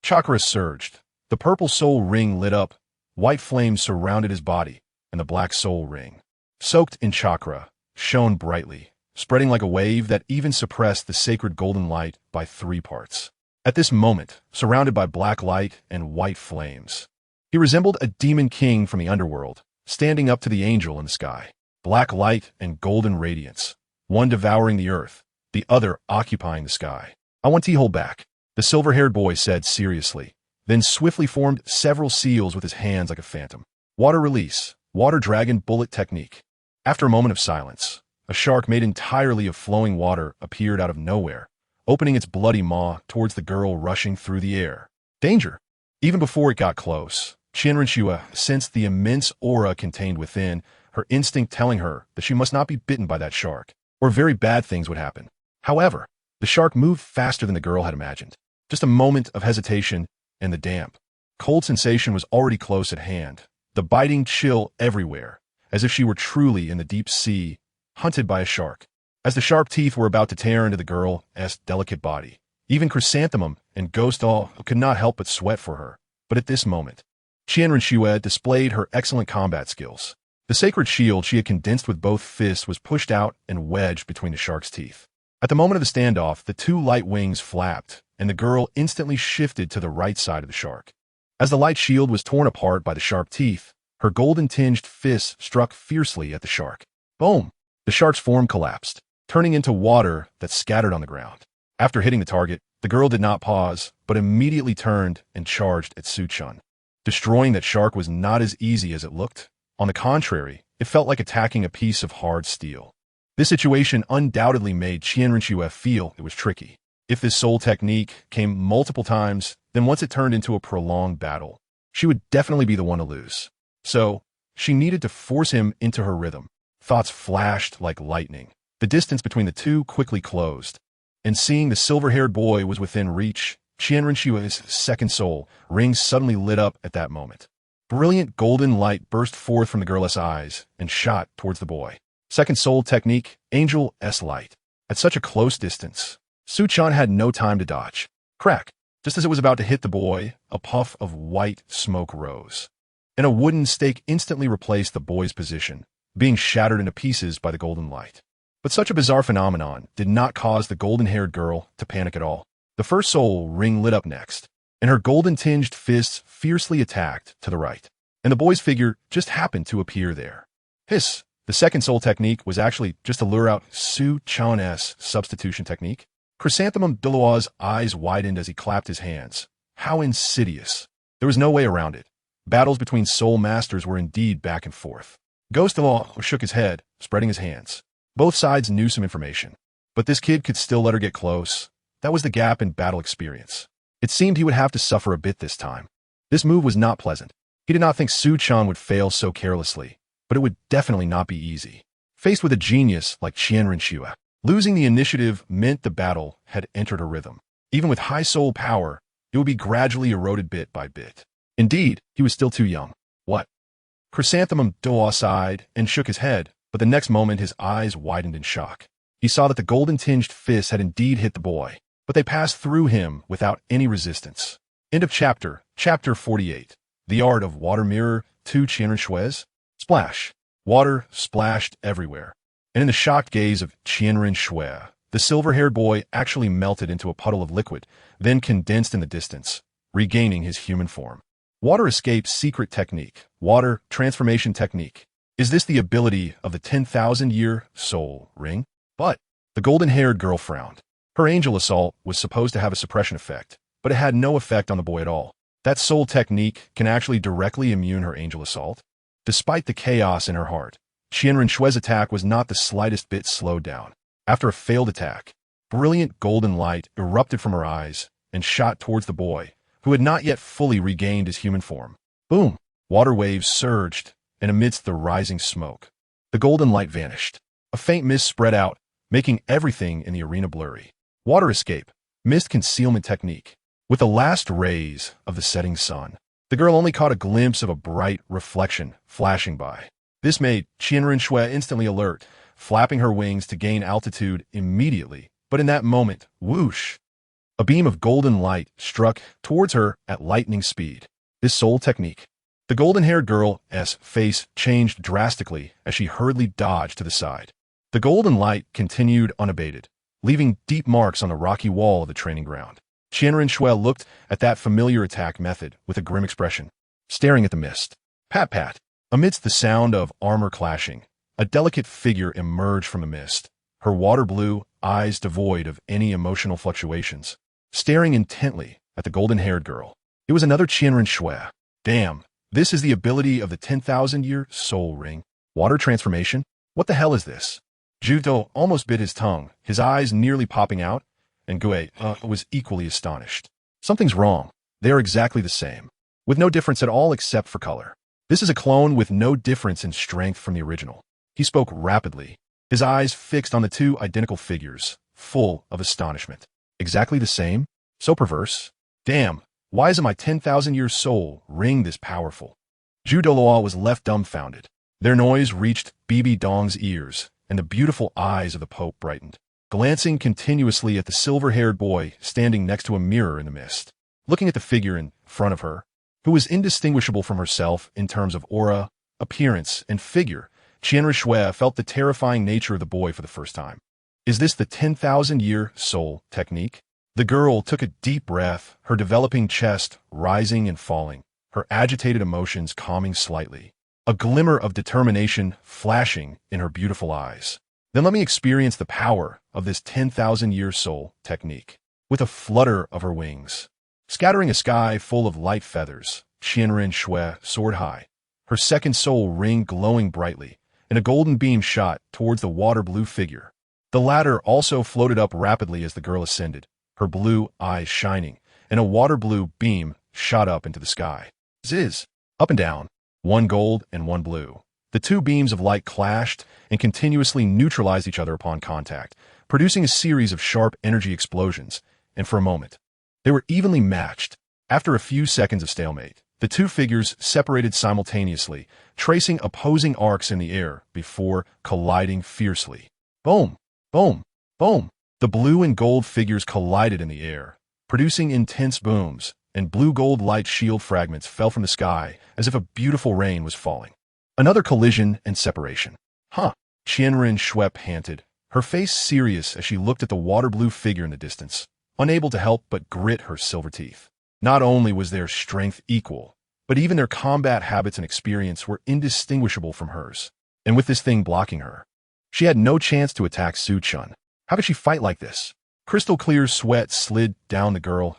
Chakra surged. The purple soul ring lit up, white flames surrounded his body, and the black soul ring, soaked in chakra, shone brightly, spreading like a wave that even suppressed the sacred golden light by 3 parts. At this moment, surrounded by black light and white flames, he resembled a demon king from the underworld, standing up to the angel in the sky. Black light and golden radiance, one devouring the earth, the other occupying the sky. I want to hold back, the silver-haired boy said seriously, then swiftly formed several seals with his hands like a phantom. Water release, water dragon bullet technique. After a moment of silence, a shark made entirely of flowing water appeared out of nowhere, opening its bloody maw towards the girl rushing through the air. Danger! Even before it got close, Rinnegan sensed the immense aura contained within, her instinct telling her that she must not be bitten by that shark, or very bad things would happen. However, the shark moved faster than the girl had imagined. Just a moment of hesitation, and the damp, cold sensation was already close at hand, the biting chill everywhere, as if she were truly in the deep sea, hunted by a shark. As the sharp teeth were about to tear into the girl's delicate body, even Chrysanthemum and Ghost Doll could not help but sweat for her. But at this moment, Rinnegan displayed her excellent combat skills. The sacred shield she had condensed with both fists was pushed out and wedged between the shark's teeth. At the moment of the standoff, the 2 light wings flapped, and the girl instantly shifted to the right side of the shark. As the light shield was torn apart by the sharp teeth, her golden-tinged fists struck fiercely at the shark. Boom! The shark's form collapsed, turning into water that scattered on the ground. After hitting the target, the girl did not pause, but immediately turned and charged at Chen. Destroying that shark was not as easy as it looked. On the contrary, it felt like attacking a piece of hard steel. This situation undoubtedly made Rinnegan feel it was tricky. If this soul technique came multiple times, then once it turned into a prolonged battle, she would definitely be the one to lose. So, she needed to force him into her rhythm. Thoughts flashed like lightning. The distance between the two quickly closed, and seeing the silver-haired boy was within reach, Rinnegan's second soul ring suddenly lit up at that moment. Brilliant golden light burst forth from the girl's eyes and shot towards the boy. Second soul technique, Angel's light. At such a close distance, Chen had no time to dodge. Crack! Just as it was about to hit the boy, a puff of white smoke rose, and a wooden stake instantly replaced the boy's position, being shattered into pieces by the golden light. But such a bizarre phenomenon did not cause the golden-haired girl to panic at all. The first soul ring lit up next, and her golden-tinged fists fiercely attacked to the right, and the boy's figure just happened to appear there. Hiss! The second soul technique was actually just to lure out Chen's substitution technique. Chrysanthemum Douluo's eyes widened as he clapped his hands. How insidious! There was no way around it. Battles between soul masters were indeed back and forth. Ghost Douluo shook his head, spreading his hands. Both sides knew some information, but this kid could still let her get close. That was the gap in battle experience. It seemed he would have to suffer a bit this time. This move was not pleasant. He did not think Chen would fail so carelessly, but it would definitely not be easy. Faced with a genius like Rinnegan, losing the initiative meant the battle had entered a rhythm. Even with high soul power, it would be gradually eroded bit by bit. Indeed, he was still too young. What? Chrysanthemum Douluo sighed and shook his head, but the next moment his eyes widened in shock. He saw that the golden-tinged fists had indeed hit the boy, but they passed through him without any resistance. End of chapter. Chapter 48. The Art of Water Mirror to Rinnegan. Splash. Water splashed everywhere, and in the shocked gaze of Rinnegan, the silver-haired boy actually melted into a puddle of liquid, then condensed in the distance, regaining his human form. Water escape secret technique. Water transformation technique. Is this the ability of the 10,000-year soul ring? But the golden-haired girl frowned. Her angel assault was supposed to have a suppression effect, but it had no effect on the boy at all. That soul technique can actually directly immune her angel assault. Despite the chaos in her heart, Rinnegan's attack was not the slightest bit slowed down. After a failed attack, brilliant golden light erupted from her eyes and shot towards the boy, who had not yet fully regained his human form. Boom! Water waves surged, and amidst the rising smoke, the golden light vanished. A faint mist spread out, making everything in the arena blurry. Water escape, mist concealment technique. With the last rays of the setting sun, The girl only caught a glimpse of a bright reflection flashing by. This made Qianren instantly alert, flapping her wings to gain altitude immediately. But in that moment, whoosh! A beam of golden light struck towards her at lightning speed. This soul technique. The golden-haired girl's face changed drastically as she hurriedly dodged to the side. The golden light continued unabated, leaving deep marks on the rocky wall of the training ground. Qianren looked at that familiar attack method with a grim expression, staring at the mist. Pat-pat. Amidst the sound of armor clashing, a delicate figure emerged from the mist, her water-blue eyes devoid of any emotional fluctuations, staring intently at the golden-haired girl. It was another Qianren. Damn, this is the ability of the 10,000-year soul ring. Water transformation? What the hell is this? Juto almost bit his tongue, his eyes nearly popping out, and Gue was equally astonished. Something's wrong. They are exactly the same, with no difference at all except for color. This is a clone with no difference in strength from the original. He spoke rapidly, his eyes fixed on the two identical figures, full of astonishment. Exactly the same? So perverse? Damn, why isn't my 10,000-year soul ring this powerful? Douluo was left dumbfounded. Their noise reached Bibi Dong's ears, and the beautiful eyes of the Pope brightened, glancing continuously at the silver-haired boy standing next to a mirror in the mist. Looking at the figure in front of her, who was indistinguishable from herself in terms of aura, appearance, and figure, Qianren felt the terrifying nature of the boy for the first time. Is this the 10,000-year soul technique? The girl took a deep breath, her developing chest rising and falling, her agitated emotions calming slightly, a glimmer of determination flashing in her beautiful eyes. Then let me experience the power of this 10,000-year soul technique. With a flutter of her wings, scattering a sky full of light feathers, Qianren soared high, her second soul ring glowing brightly, and a golden beam shot towards the water-blue figure. The latter also floated up rapidly as the girl ascended, her blue eyes shining, and a water-blue beam shot up into the sky. Ziz! Up and down, one gold and one blue. The two beams of light clashed and continuously neutralized each other upon contact, producing a series of sharp energy explosions, and for a moment, they were evenly matched. After a few seconds of stalemate, the two figures separated simultaneously, tracing opposing arcs in the air before colliding fiercely. Boom! Boom! Boom! The blue and gold figures collided in the air, producing intense booms, and blue-gold light shield fragments fell from the sky as if a beautiful rain was falling. Another collision and separation. Huh! Qianren panted, her face serious as she looked at the water-blue figure in the distance, unable to help but grit her silver teeth. Not only was their strength equal, but even their combat habits and experience were indistinguishable from hers. And with this thing blocking her, she had no chance to attack Su-chun. How could she fight like this? Crystal clear sweat slid down the girl's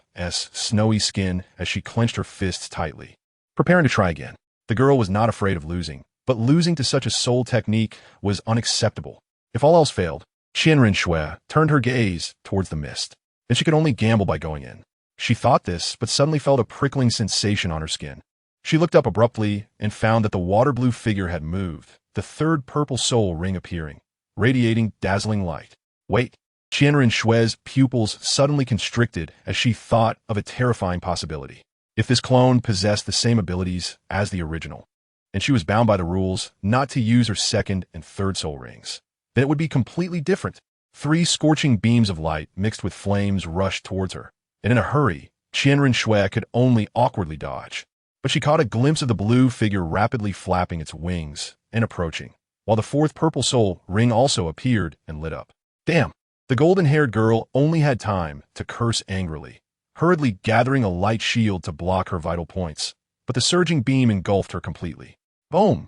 snowy skin as she clenched her fists tightly, preparing to try again. The girl was not afraid of losing, but losing to such a soul technique was unacceptable. If all else failed, Qianren turned her gaze towards the mist, and she could only gamble by going in. She thought this, but suddenly felt a prickling sensation on her skin. She looked up abruptly and found that the water-blue figure had moved, the third purple soul ring appearing, radiating dazzling light. Wait! Qianren pupils suddenly constricted as she thought of a terrifying possibility. If this clone possessed the same abilities as the original, and she was bound by the rules not to use her second and third soul rings, then it would be completely different. 3 scorching beams of light mixed with flames rushed towards her, and in a hurry, Qianren could only awkwardly dodge. But she caught a glimpse of the blue figure rapidly flapping its wings and approaching, while the 4th purple soul ring also appeared and lit up. Damn! The golden-haired girl only had time to curse angrily, hurriedly gathering a light shield to block her vital points, but the surging beam engulfed her completely. Boom!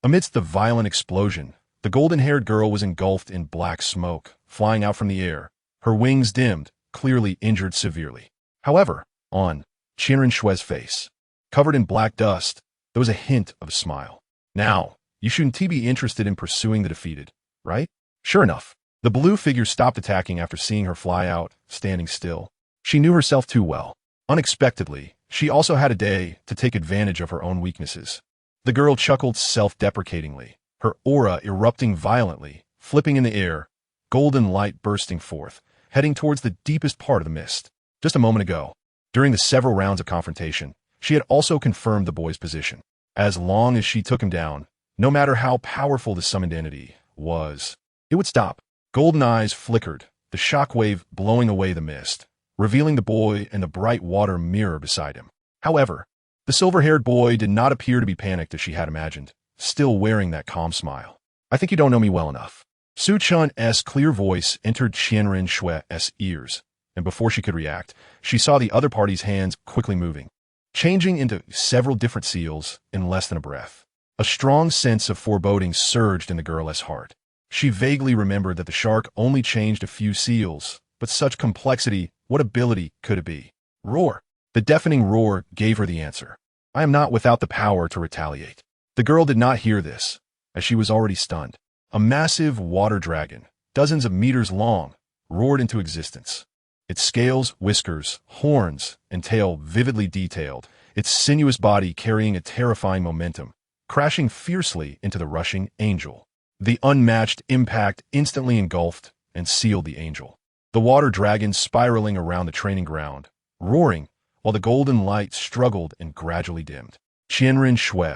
Amidst the violent explosion, the golden-haired girl was engulfed in black smoke, flying out from the air, her wings dimmed, clearly injured severely. However, on Qianren face, covered in black dust, there was a hint of a smile. Now, you shouldn't be interested in pursuing the defeated, right? Sure enough, the blue figure stopped attacking after seeing her fly out, standing still. She knew herself too well. Unexpectedly, she also had a day to take advantage of her own weaknesses. The girl chuckled self-deprecatingly, her aura erupting violently, flipping in the air, golden light bursting forth, heading towards the deepest part of the mist. Just a moment ago, during the several rounds of confrontation, she had also confirmed the boy's position. As long as she took him down, no matter how powerful the summoned entity was, it would stop. Golden eyes flickered, the shockwave blowing away the mist, revealing the boy and the bright water mirror beside him. However, the silver-haired boy did not appear to be panicked as she had imagined, still wearing that calm smile. I think you don't know me well enough. Su Chun's clear voice entered Qianren Shue's ears, and before she could react, she saw the other party's hands quickly moving, changing into several different seals in less than a breath. A strong sense of foreboding surged in the girl's heart. She vaguely remembered that the shark only changed a few seals, but such complexity, what ability could it be? Roar! The deafening roar gave her the answer. I am not without the power to retaliate. The girl did not hear this, as she was already stunned. A massive water dragon, dozens of meters long, roared into existence. Its scales, whiskers, horns, and tail vividly detailed, its sinuous body carrying a terrifying momentum, crashing fiercely into the rushing angel. The unmatched impact instantly engulfed and sealed the angel. The water dragon spiraling around the training ground, roaring, while the golden light struggled and gradually dimmed. Qianren Shui,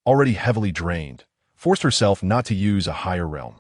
already heavily drained, forced herself not to use a higher realm.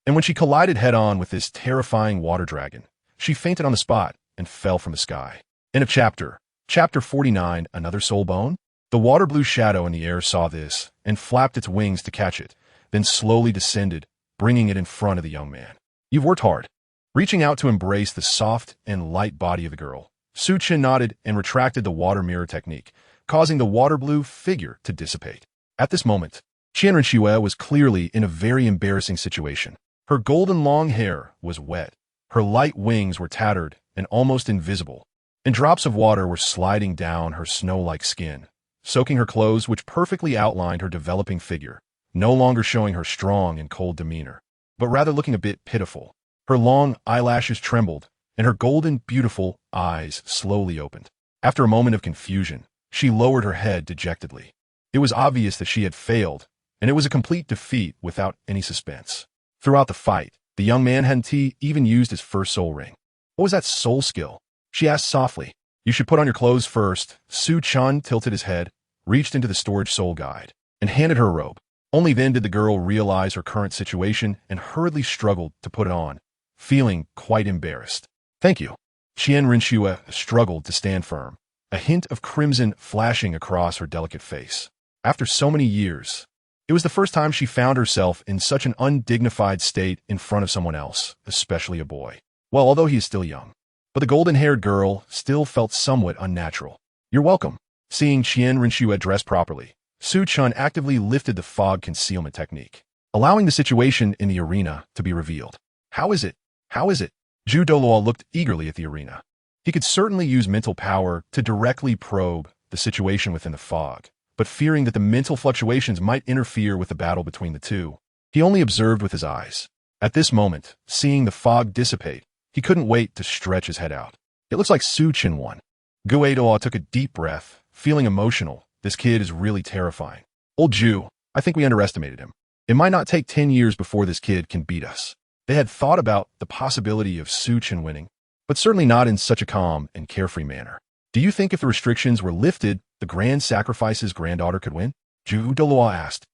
And when she collided head-on with this terrifying water dragon, she fainted on the spot and fell from the sky. End of chapter. Chapter 49, Another Soul Bone? The water-blue shadow in the air saw this and flapped its wings to catch it, then slowly descended, bringing it in front of the young man. You've worked hard. Reaching out to embrace the soft and light body of the girl, Su Chen nodded and retracted the water mirror technique, causing the water-blue figure to dissipate. At this moment, Qianren Shui was clearly in a very embarrassing situation. Her golden long hair was wet, her light wings were tattered and almost invisible, and drops of water were sliding down her snow-like skin, soaking her clothes which perfectly outlined her developing figure, no longer showing her strong and cold demeanor, but rather looking a bit pitiful. Her long eyelashes trembled, and her golden, beautiful eyes slowly opened. After a moment of confusion, she lowered her head dejectedly. It was obvious that she had failed, and it was a complete defeat without any suspense. Throughout the fight, the young man hadn't even used his first soul ring. What was that soul skill? She asked softly. You should put on your clothes first. Su Chen tilted his head, reached into the storage soul guide, and handed her a robe. Only then did the girl realize her current situation and hurriedly struggled to put it on, feeling quite embarrassed. Thank you. Qianren Shui struggled to stand firm, a hint of crimson flashing across her delicate face. After so many years, it was the first time she found herself in such an undignified state in front of someone else, especially a boy. Well, although he is still young. But the golden-haired girl still felt somewhat unnatural. You're welcome. Seeing Qianren Shui dress properly, Su Chen actively lifted the fog concealment technique, allowing the situation in the arena to be revealed. How is it? How is it? Zhu Douluo looked eagerly at the arena. He could certainly use mental power to directly probe the situation within the fog, but fearing that the mental fluctuations might interfere with the battle between the two, he only observed with his eyes. At this moment, seeing the fog dissipate, he couldn't wait to stretch his head out. It looks like Su Chen won. Guido took a deep breath, feeling emotional. This kid is really terrifying. Old Jew, I think we underestimated him. It might not take 10 years before this kid can beat us. They had thought about the possibility of Su Chen winning, but certainly not in such a calm and carefree manner. Do you think if the restrictions were lifted, the grand sacrifice's granddaughter could win? Zhu Douluo asked,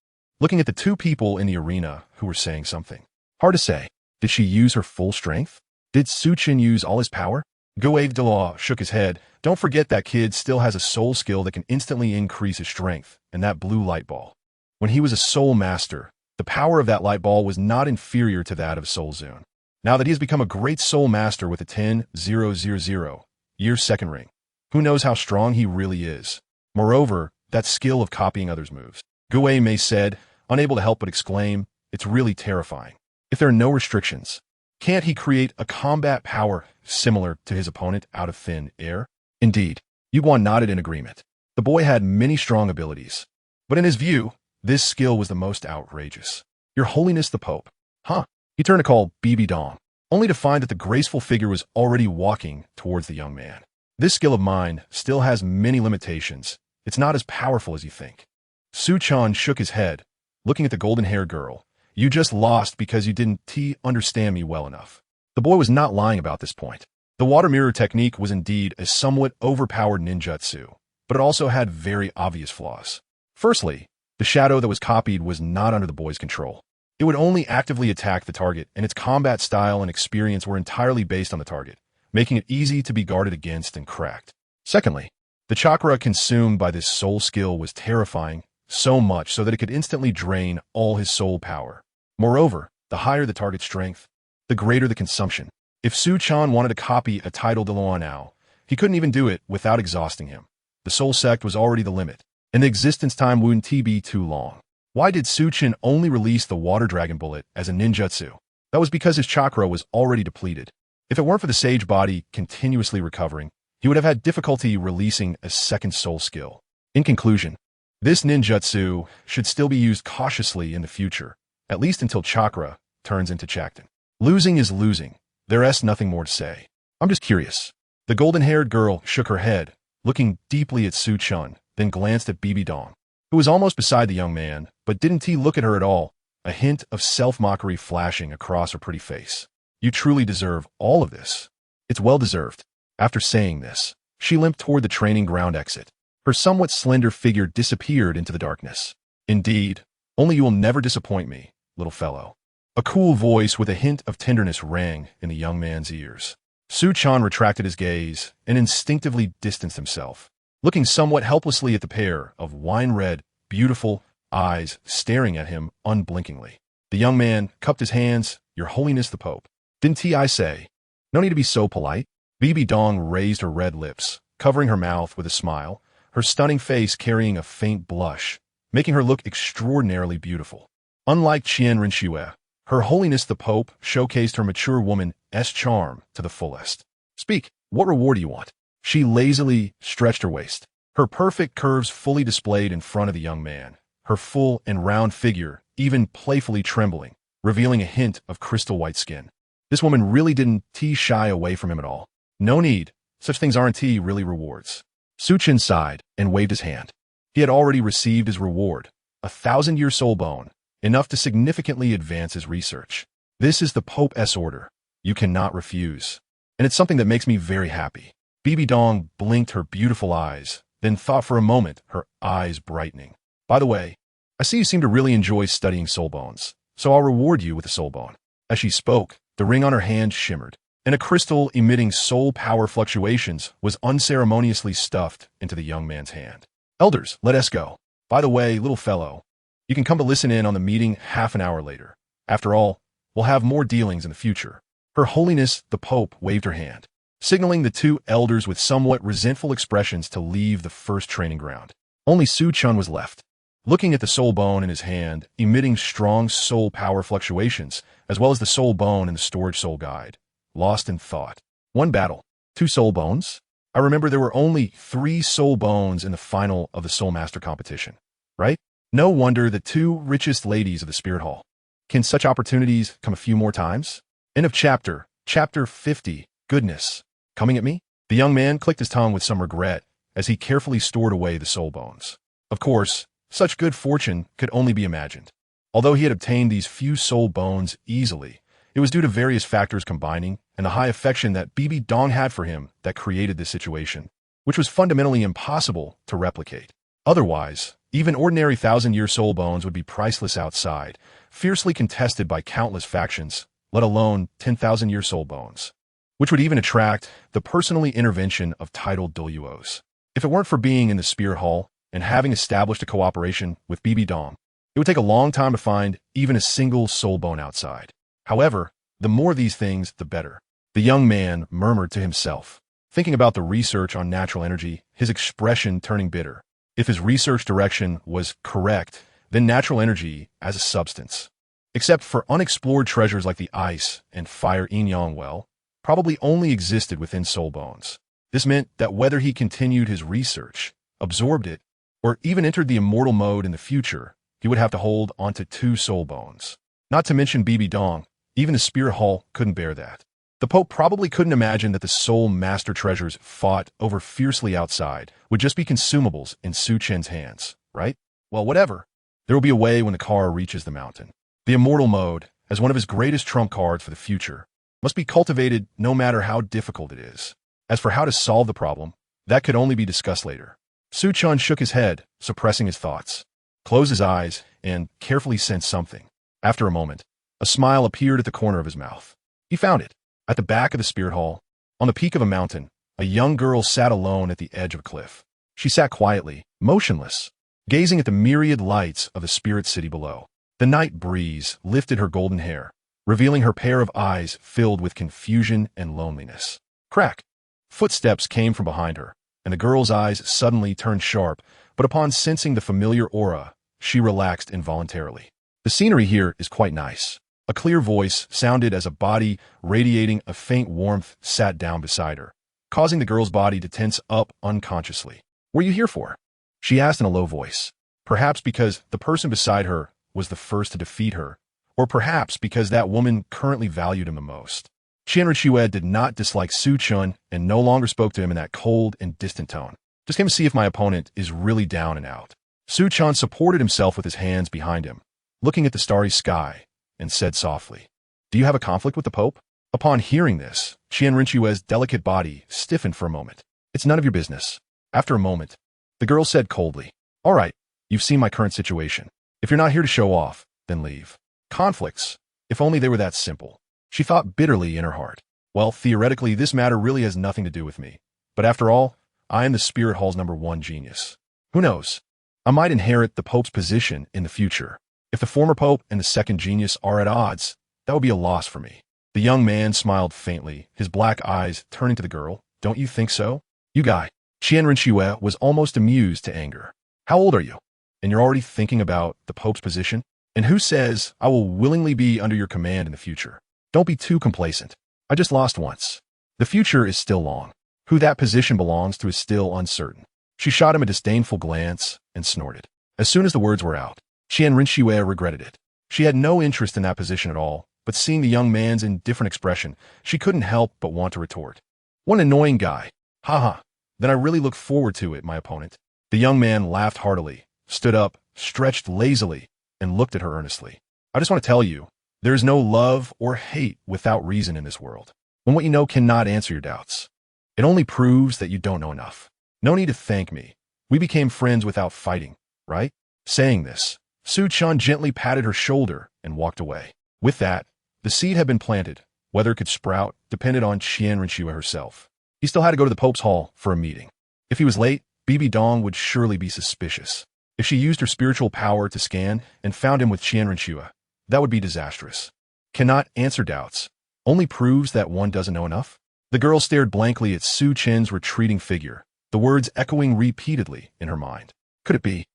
looking at the two people in the arena who were saying something. Hard to say. Did she use her full strength? Did Su Chen use all his power? Guido shook his head. Don't forget that kid still has a soul skill that can instantly increase his strength, and that blue light ball. When he was a soul master, the power of that light ball was not inferior to that of Soul Zone. Now that he has become a great soul master with a 10,000 year second ring, who knows how strong he really is? Moreover, that skill of copying others' moves. Guido said, unable to help but exclaim, it's really terrifying. If there are no restrictions, can't he create a combat power similar to his opponent out of thin air? Indeed, Yuguan nodded in agreement. The boy had many strong abilities, but in his view, this skill was the most outrageous. Your Holiness the Pope. Huh? He turned to call Bibi Dong, only to find that the graceful figure was already walking towards the young man. This skill of mine still has many limitations. It's not as powerful as you think. Su Chen shook his head, looking at the golden-haired girl. You just lost because you didn't understand me well enough. The boy was not lying about this point. The water mirror technique was indeed a somewhat overpowered ninjutsu, but it also had very obvious flaws. Firstly, the shadow that was copied was not under the boy's control. It would only actively attack the target, and its combat style and experience were entirely based on the target, making it easy to be guarded against and cracked. Secondly, the chakra consumed by this soul skill was terrifying, so much so that it could instantly drain all his soul power. Moreover, the higher the target strength, the greater the consumption. If Su-chan wanted to copy a title Douluo now, he couldn't even do it without exhausting him. The soul sect was already the limit, and the existence time wouldn't be too long. Why did Su-chan only release the water dragon bullet as a ninjutsu? That was because his chakra was already depleted. If it weren't for the sage body continuously recovering, he would have had difficulty releasing a second soul skill. In conclusion, this ninjutsu should still be used cautiously in the future, at least until chakra turns into chakten. Losing is losing. There's nothing more to say. I'm just curious. The golden-haired girl shook her head, looking deeply at Su-chan, then glanced at Bibi Dong, who was almost beside the young man, but didn't he look at her at all, a hint of self-mockery flashing across her pretty face. You truly deserve all of this. It's well-deserved. After saying this, she limped toward the training ground exit. Her somewhat slender figure disappeared into the darkness. Indeed, only you will never disappoint me, little fellow. A cool voice with a hint of tenderness rang in the young man's ears. Su-chan retracted his gaze and instinctively distanced himself, looking somewhat helplessly at the pair of wine-red, beautiful eyes staring at him unblinkingly. The young man cupped his hands. Your Holiness the Pope. Didn't I say? No need to be so polite. Bibi Dong raised her red lips, covering her mouth with a smile, her stunning face carrying a faint blush, making her look extraordinarily beautiful. Unlike Chen Rinshue, Her Holiness the Pope showcased her mature woman's charm to the fullest. Speak, what reward do you want? She lazily stretched her waist, her perfect curves fully displayed in front of the young man, her full and round figure even playfully trembling, revealing a hint of crystal white skin. This woman really didn't shy away from him at all. No need, such things aren't really rewards. Su-chan sighed and waved his hand. He had already received his reward, 1,000-year soul bone, enough to significantly advance his research. This is the Pope's order. You cannot refuse. And it's something that makes me very happy. Bibi Dong blinked her beautiful eyes, then thought for a moment, her eyes brightening. By the way, I see you seem to really enjoy studying soul bones, so I'll reward you with a soul bone. As she spoke, the ring on her hand shimmered, and a crystal emitting soul power fluctuations was unceremoniously stuffed into the young man's hand. Elders, let us go. By the way, little fellow, you can come to listen in on the meeting half an hour later. After all, we'll have more dealings in the future. Her Holiness the Pope waved her hand, signaling the two elders with somewhat resentful expressions to leave the first training ground. Only Su-chan was left, looking at the soul bone in his hand, emitting strong soul power fluctuations, as well as the soul bone in the storage soul guide, lost in thought. One battle, 2 soul bones? I remember there were only 3 soul bones in the final of the Soul Master competition, right? No wonder the 2 richest ladies of the Spirit Hall. Can such opportunities come a few more times? End of chapter. Chapter 50. Goodness. Coming at me? The young man clicked his tongue with some regret as he carefully stored away the soul bones. Of course, such good fortune could only be imagined. Although he had obtained these few soul bones easily, it was due to various factors combining and the high affection that Bibi Dong had for him that created this situation, which was fundamentally impossible to replicate. Otherwise, even ordinary 1,000-year soul bones would be priceless outside, fiercely contested by countless factions, let alone 10,000-year soul bones, which would even attract the personally intervention of titled Douluos. If it weren't for being in the Spirit Hall and having established a cooperation with Bibi Dong, it would take a long time to find even a single soul bone outside. However, the more of these things, the better. The young man murmured to himself, thinking about the research on natural energy, his expression turning bitter. If his research direction was correct, then natural energy as a substance, except for unexplored treasures like the ice and fire yin-yang well, probably only existed within soul bones. This meant that whether he continued his research, absorbed it, or even entered the immortal mode in the future, he would have to hold onto 2 soul bones. Not to mention Bibi Dong, even the Spirit Hall couldn't bear that. The Pope probably couldn't imagine that the soul master treasures fought over fiercely outside would just be consumables in Su-chan's hands, right? Well, whatever. There will be a way when the car reaches the mountain. The immortal mode, as one of his greatest trump cards for the future, must be cultivated no matter how difficult it is. As for how to solve the problem, that could only be discussed later. Su Chun shook his head, suppressing his thoughts, closed his eyes, and carefully sensed something. After a moment, a smile appeared at the corner of his mouth. He found it. At the back of the spirit hall, on the peak of a mountain, a young girl sat alone at the edge of a cliff. She sat quietly, motionless, gazing at the myriad lights of the spirit city below. The night breeze lifted her golden hair, revealing her pair of eyes filled with confusion and loneliness. Crack! Footsteps came from behind her, and the girl's eyes suddenly turned sharp, but upon sensing the familiar aura, she relaxed involuntarily. The scenery here is quite nice. A clear voice sounded as a body radiating a faint warmth sat down beside her, causing the girl's body to tense up unconsciously. "What are you here for?" she asked in a low voice. Perhaps because the person beside her was the first to defeat her, or perhaps because that woman currently valued him the most. Chen Rinshue did not dislike Su Chun and no longer spoke to him in that cold and distant tone. "Just came to see if my opponent is really down and out." Su Chun supported himself with his hands behind him, looking at the starry sky, and said softly, "Do you have a conflict with the Pope?" Upon hearing this, Chen Rinshue's delicate body stiffened for a moment. "It's none of your business." After a moment, the girl said coldly, "All right, you've seen my current situation. If you're not here to show off, then leave." Conflicts, if only they were that simple. She thought bitterly in her heart. Well, theoretically, this matter really has nothing to do with me. But after all, I am the Spirit Hall's #1 genius. Who knows? I might inherit the Pope's position in the future. If the former Pope and the second genius are at odds, that would be a loss for me. The young man smiled faintly, his black eyes turning to the girl. "Don't you think so? You guy." Chen Rinshue was almost amused to anger. "How old are you? And you're already thinking about the Pope's position? And who says I will willingly be under your command in the future? Don't be too complacent. I just lost once. The future is still long. Who that position belongs to is still uncertain." She shot him a disdainful glance and snorted. As soon as the words were out, Chen Rinshue regretted it. She had no interest in that position at all, but seeing the young man's indifferent expression, she couldn't help but want to retort. "What an annoying guy. Haha. Then I really look forward to it, my opponent." The young man laughed heartily, stood up, stretched lazily, and looked at her earnestly. "I just want to tell you, there is no love or hate without reason in this world. When what you know cannot answer your doubts, it only proves that you don't know enough. No need to thank me. We became friends without fighting, right?" Saying this, Su Chun gently patted her shoulder and walked away. With that, the seed had been planted. Whether it could sprout depended on Chen Rinshue herself. He still had to go to the Pope's hall for a meeting. If he was late, Bibi Dong would surely be suspicious. If she used her spiritual power to scan and found him with Chen Rinshue, that would be disastrous. Cannot answer doubts. Only proves that one doesn't know enough. The girl stared blankly at Su Chen's retreating figure, the words echoing repeatedly in her mind. Could it be?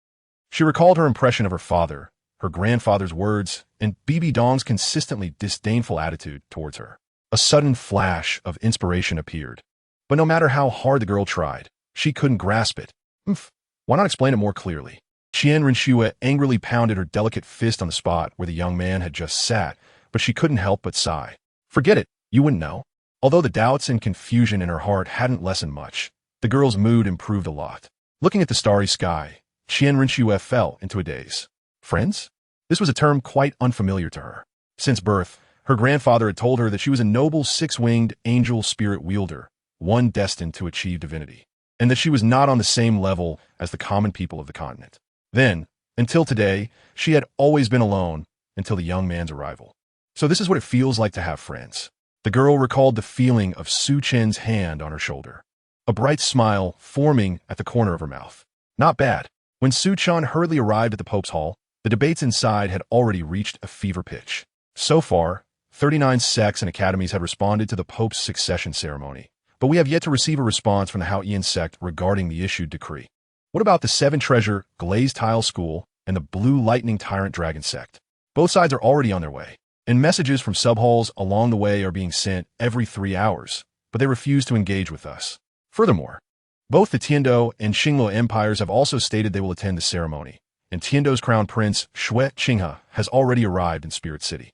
She recalled her impression of her father, her grandfather's words, and Bibi Dong's consistently disdainful attitude towards her. A sudden flash of inspiration appeared. But no matter how hard the girl tried, she couldn't grasp it. Why not explain it more clearly? Chen Rinshue angrily pounded her delicate fist on the spot where the young man had just sat, but she couldn't help but sigh. "Forget it, you wouldn't know." Although the doubts and confusion in her heart hadn't lessened much, the girl's mood improved a lot. Looking at the starry sky, Chen Rinshue fell into a daze. Friends? This was a term quite unfamiliar to her. Since birth, her grandfather had told her that she was a noble six-winged angel spirit wielder, one destined to achieve divinity, and that she was not on the same level as the common people of the continent. Then, until today, she had always been alone until the young man's arrival. So this is what it feels like to have friends. The girl recalled the feeling of Su Chen's hand on her shoulder, a bright smile forming at the corner of her mouth. Not bad. When Su Chun hurriedly arrived at the Pope's hall, the debates inside had already reached a fever pitch. So far, 39 sects and academies had responded to the Pope's succession ceremony, but we have yet to receive a response from the Hao-Ian sect regarding the issued decree. What about the 7-treasure Glazed Tile School and the Blue Lightning Tyrant Dragon sect? Both sides are already on their way, and messages from subhalls along the way are being sent every 3 hours, but they refuse to engage with us. Furthermore, both the Tiando and Xingluo empires have also stated they will attend the ceremony, and Tiando's crown prince, Shui Qinghe, has already arrived in Spirit City.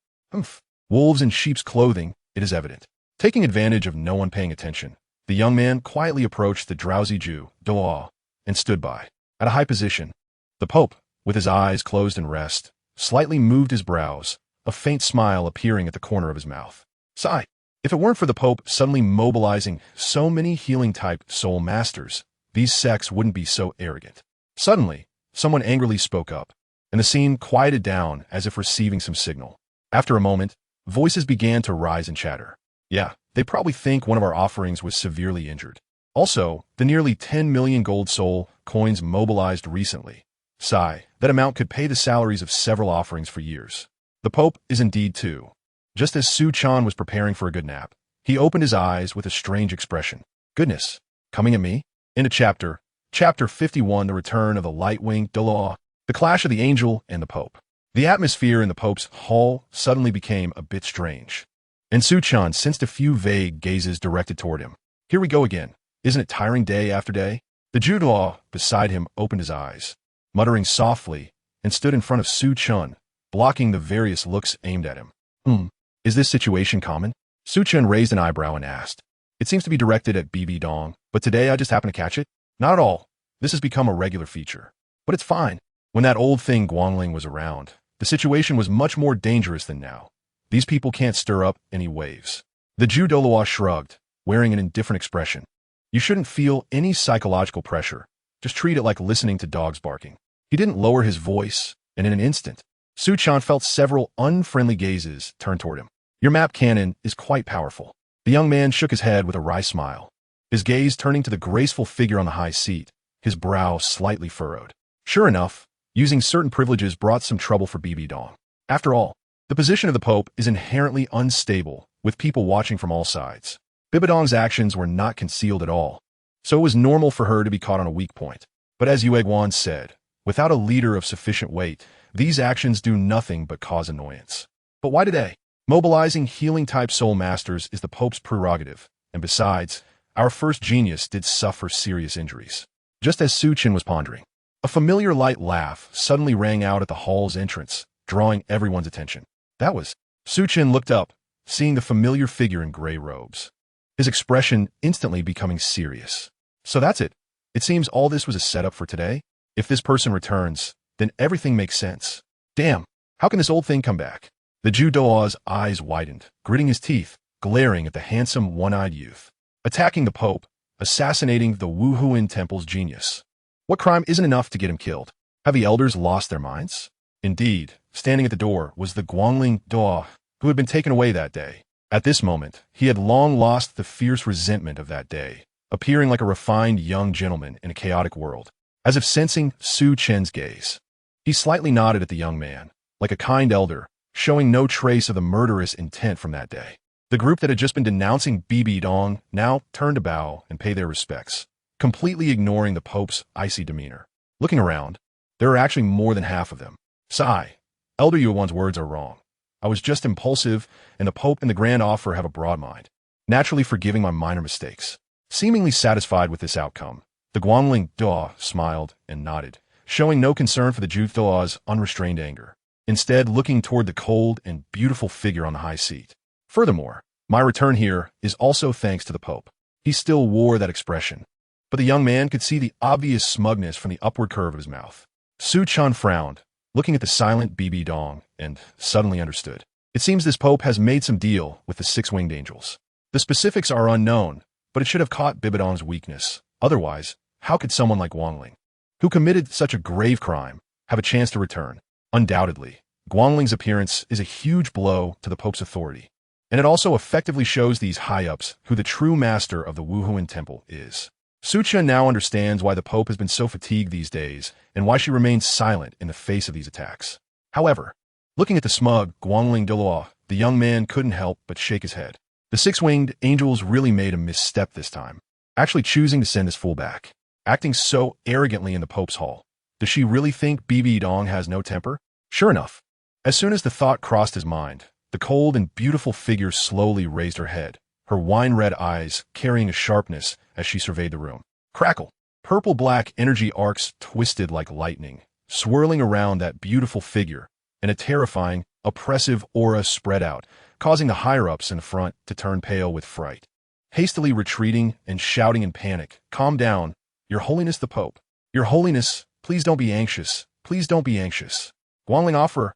Wolves in sheep's clothing, it is evident. Taking advantage of no one paying attention, the young man quietly approached the drowsy Jew, Douluo, and stood by. At a high position, the Pope, with his eyes closed in rest, slightly moved his brows, a faint smile appearing at the corner of his mouth. Sigh. If it weren't for the Pope suddenly mobilizing so many healing-type soul masters, these sects wouldn't be so arrogant. Suddenly, someone angrily spoke up, and the scene quieted down as if receiving some signal. After a moment, voices began to rise and chatter. Yeah, they probably think one of our offerings was severely injured. Also, the nearly 10 million gold soul coins mobilized recently. Sigh, that amount could pay the salaries of several offerings for years. The Pope is indeed too. Just as Su Chan was preparing for a good nap, he opened his eyes with a strange expression. Goodness, coming at me? Into Chapter 51, The Return of the Light-Winged Douluo, The Clash of the Angel and the Pope. The atmosphere in the Pope's hall suddenly became a bit strange, and Su Chan sensed a few vague gazes directed toward him. Here we go again. Isn't it tiring day after day? The Douluo beside him opened his eyes, muttering softly, and stood in front of Su Chan, blocking the various looks aimed at him. Is this situation common? Su Chan raised an eyebrow and asked. It seems to be directed at BB Dong, but today I just happened to catch it. Not at all. This has become a regular feature. But it's fine. When that old thing Guangling was around, the situation was much more dangerous than now. These people can't stir up any waves. The Jew Douluo shrugged, wearing an indifferent expression. You shouldn't feel any psychological pressure. Just treat it like listening to dogs barking. He didn't lower his voice, and in an instant, Su Chan felt several unfriendly gazes turn toward him. Your map cannon is quite powerful. The young man shook his head with a wry smile, his gaze turning to the graceful figure on the high seat, his brow slightly furrowed. Sure enough, using certain privileges brought some trouble for BB Dong. After all, the position of the Pope is inherently unstable, with people watching from all sides. Bibidong's actions were not concealed at all, so it was normal for her to be caught on a weak point. But as Yueguan said, without a leader of sufficient weight, these actions do nothing but cause annoyance. But why today? Mobilizing healing-type soul masters is the Pope's prerogative, and besides, our first genius did suffer serious injuries. Just as Su Chan was pondering, a familiar light laugh suddenly rang out at the hall's entrance, drawing everyone's attention. That was. Su Chan looked up, seeing the familiar figure in gray robes, his expression instantly becoming serious. So that's it. It seems all this was a setup for today. If this person returns, then everything makes sense. Damn, how can this old thing come back? The Jew Douluo's eyes widened, gritting his teeth, glaring at the handsome one-eyed youth. Attacking the Pope, assassinating the Wuhuan Temple's genius. What crime isn't enough to get him killed? Have the elders lost their minds? Indeed, standing at the door was the Guangling Douluo, who had been taken away that day. At this moment, he had long lost the fierce resentment of that day, appearing like a refined young gentleman in a chaotic world. As if sensing Su Chen's gaze, he slightly nodded at the young man, like a kind elder, showing no trace of the murderous intent from that day. The group that had just been denouncing BB Dong now turned to bow and pay their respects, completely ignoring the Pope's icy demeanor. Looking around, there are actually more than half of them. Sigh, Elder Yuan's words are wrong. I was just impulsive, and the Pope and the Grand Offer have a broad mind, naturally forgiving my minor mistakes. Seemingly satisfied with this outcome, the Guangling Douluo smiled and nodded, showing no concern for the Jew Douluo's unrestrained anger, instead looking toward the cold and beautiful figure on the high seat. Furthermore, my return here is also thanks to the Pope. He still wore that expression, but the young man could see the obvious smugness from the upward curve of his mouth. Su Chan frowned, looking at the silent BB Dong, and suddenly understood. It seems this Pope has made some deal with the six-winged angels. The specifics are unknown, but it should have caught Bibidong's weakness. Otherwise, how could someone like Guangling, who committed such a grave crime, have a chance to return? Undoubtedly, Guangling's appearance is a huge blow to the Pope's authority, and it also effectively shows these high-ups who the true master of the Wuhuan Temple is. Su Chan now understands why the Pope has been so fatigued these days and why she remains silent in the face of these attacks. However, looking at the smug Guangling Douluo, the young man couldn't help but shake his head. The six-winged angels really made a misstep this time, actually choosing to send this fool back. Acting so arrogantly in the Pope's hall. Does she really think BB Dong has no temper? Sure enough, as soon as the thought crossed his mind, the cold and beautiful figure slowly raised her head, her wine-red eyes carrying a sharpness as she surveyed the room. Crackle! Purple-black energy arcs twisted like lightning, swirling around that beautiful figure, and a terrifying, oppressive aura spread out, causing the higher-ups in front to turn pale with fright. Hastily retreating and shouting in panic, "Calm down, Your Holiness the Pope. Your Holiness, please don't be anxious. Please don't be anxious. Guangling Offer.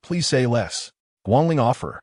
Please say less. Guangling Offer."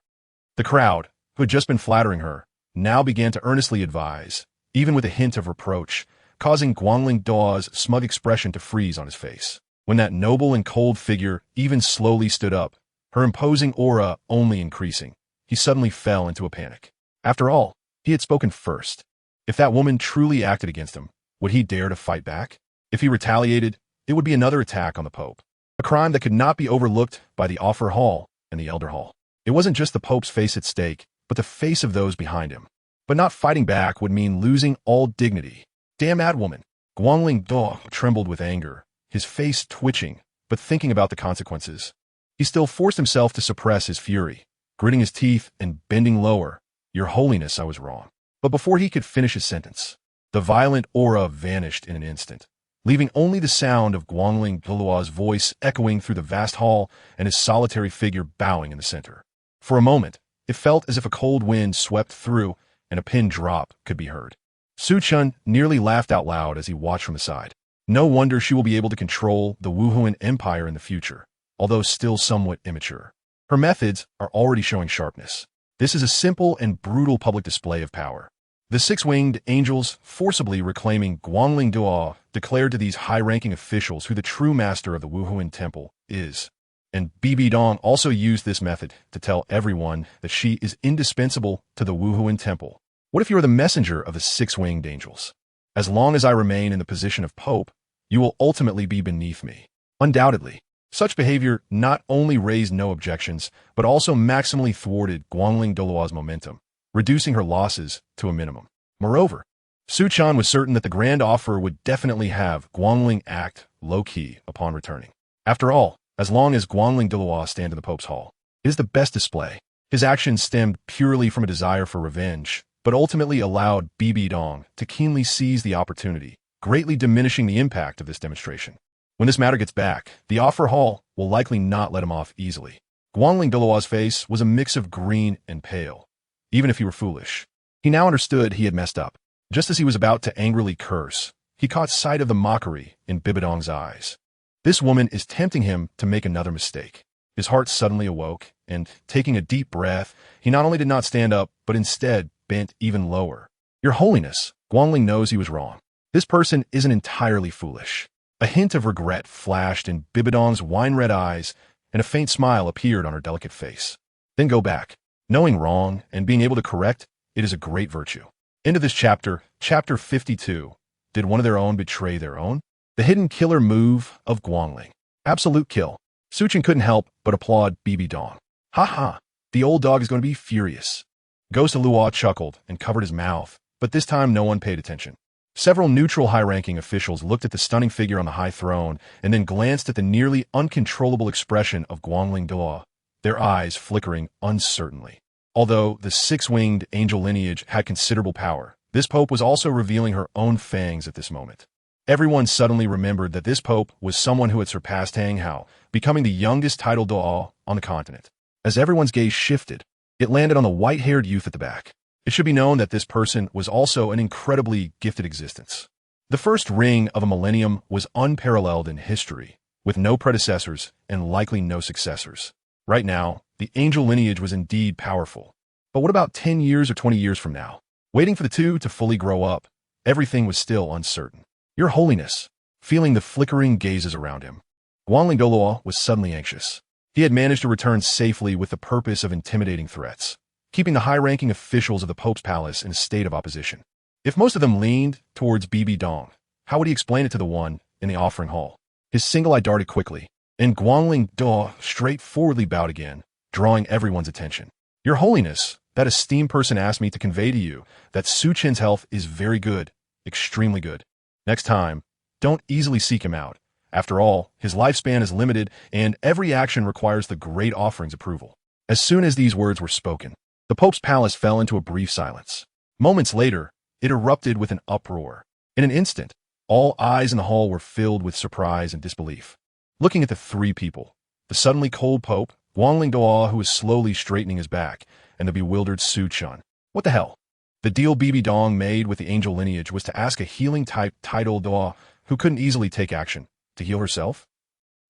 The crowd, who had just been flattering her, now began to earnestly advise, even with a hint of reproach, causing Guangling Dao's smug expression to freeze on his face. When that noble and cold figure even slowly stood up, her imposing aura only increasing, he suddenly fell into a panic. After all, he had spoken first. If that woman truly acted against him, would he dare to fight back? If he retaliated, it would be another attack on the Pope. A crime that could not be overlooked by the Offer Hall and the Elder Hall. It wasn't just the Pope's face at stake, but the face of those behind him. But not fighting back would mean losing all dignity. Damn mad woman. Guangling Dao trembled with anger, his face twitching, but thinking about the consequences. He still forced himself to suppress his fury, gritting his teeth and bending lower. Your Holiness, I was wrong. But before he could finish his sentence, the violent aura vanished in an instant, leaving only the sound of Guangling Dao's voice echoing through the vast hall and his solitary figure bowing in the center. For a moment, it felt as if a cold wind swept through and a pin drop could be heard. Su Chen nearly laughed out loud as he watched from the side. No wonder she will be able to control the Wuhuan Empire in the future, although still somewhat immature. Her methods are already showing sharpness. This is a simple and brutal public display of power. The six-winged angels, forcibly reclaiming Guangling Dao, declared to these high-ranking officials who the true master of the Wuhuan Temple is. And Bibi Dong also used this method to tell everyone that she is indispensable to the Wuhuan Temple. What if you are the messenger of the six-winged angels? As long as I remain in the position of Pope, you will ultimately be beneath me. Undoubtedly, such behavior not only raised no objections, but also maximally thwarted Guangling Dao's momentum, reducing her losses to a minimum. Moreover, Su Chen was certain that the grand offer would definitely have Guangling act low-key upon returning. After all, as long as Guangling Dao stand in the Pope's hall, it is the best display. His actions stemmed purely from a desire for revenge, but ultimately allowed Bibi Dong to keenly seize the opportunity, greatly diminishing the impact of this demonstration. When this matter gets back, the Offer Hall will likely not let him off easily. Guangling Dao's face was a mix of green and pale. Even if he were foolish, he now understood he had messed up. Just as he was about to angrily curse, he caught sight of the mockery in Bibi Dong's eyes. This woman is tempting him to make another mistake. His heart suddenly awoke, and, taking a deep breath, he not only did not stand up, but instead bent even lower. Your Holiness, Guangling knows he was wrong. This person isn't entirely foolish. A hint of regret flashed in Bibi Dong's wine-red eyes, and a faint smile appeared on her delicate face. Then go back. Knowing wrong and being able to correct, it is a great virtue. End of this chapter, chapter 52. Did one of their own betray their own? The hidden killer move of Guangling. Absolute kill. Su Chen couldn't help but applaud Bibi Dong. Ha ha, the old dog is going to be furious. Ghost of Luo chuckled and covered his mouth, but this time no one paid attention. Several neutral high-ranking officials looked at the stunning figure on the high throne and then glanced at the nearly uncontrollable expression of Guangling Dao, their eyes flickering uncertainly. Although the six-winged angel lineage had considerable power, this pope was also revealing her own fangs at this moment. Everyone suddenly remembered that this pope was someone who had surpassed Tang Hao, becoming the youngest titled Dao on the continent. As everyone's gaze shifted, it landed on the white-haired youth at the back. It should be known that this person was also an incredibly gifted existence. The first ring of a millennium was unparalleled in history, with no predecessors and likely no successors. Right now, the angel lineage was indeed powerful. But what about 10 years or 20 years from now? Waiting for the two to fully grow up, everything was still uncertain. Your Holiness, feeling the flickering gazes around him, Guangling Dao was suddenly anxious. He had managed to return safely with the purpose of intimidating threats, keeping the high-ranking officials of the Pope's palace in a state of opposition. If most of them leaned towards Bibi Dong, how would he explain it to the one in the offering hall? His single eye darted quickly, and Guangling Dao straightforwardly bowed again, drawing everyone's attention. Your Holiness, that esteemed person asked me to convey to you that Su Chen's health is very good, extremely good. Next time, don't easily seek him out. After all, his lifespan is limited, and every action requires the great offering's approval. As soon as these words were spoken, the Pope's palace fell into a brief silence. Moments later, it erupted with an uproar. In an instant, all eyes in the hall were filled with surprise and disbelief. Looking at the three people, the suddenly cold Pope, Guangling Dao who was slowly straightening his back, and the bewildered Su Chen. What the hell? The deal Bibi Dong made with the angel lineage was to ask a healing-type titled Dao who couldn't easily take action to heal herself?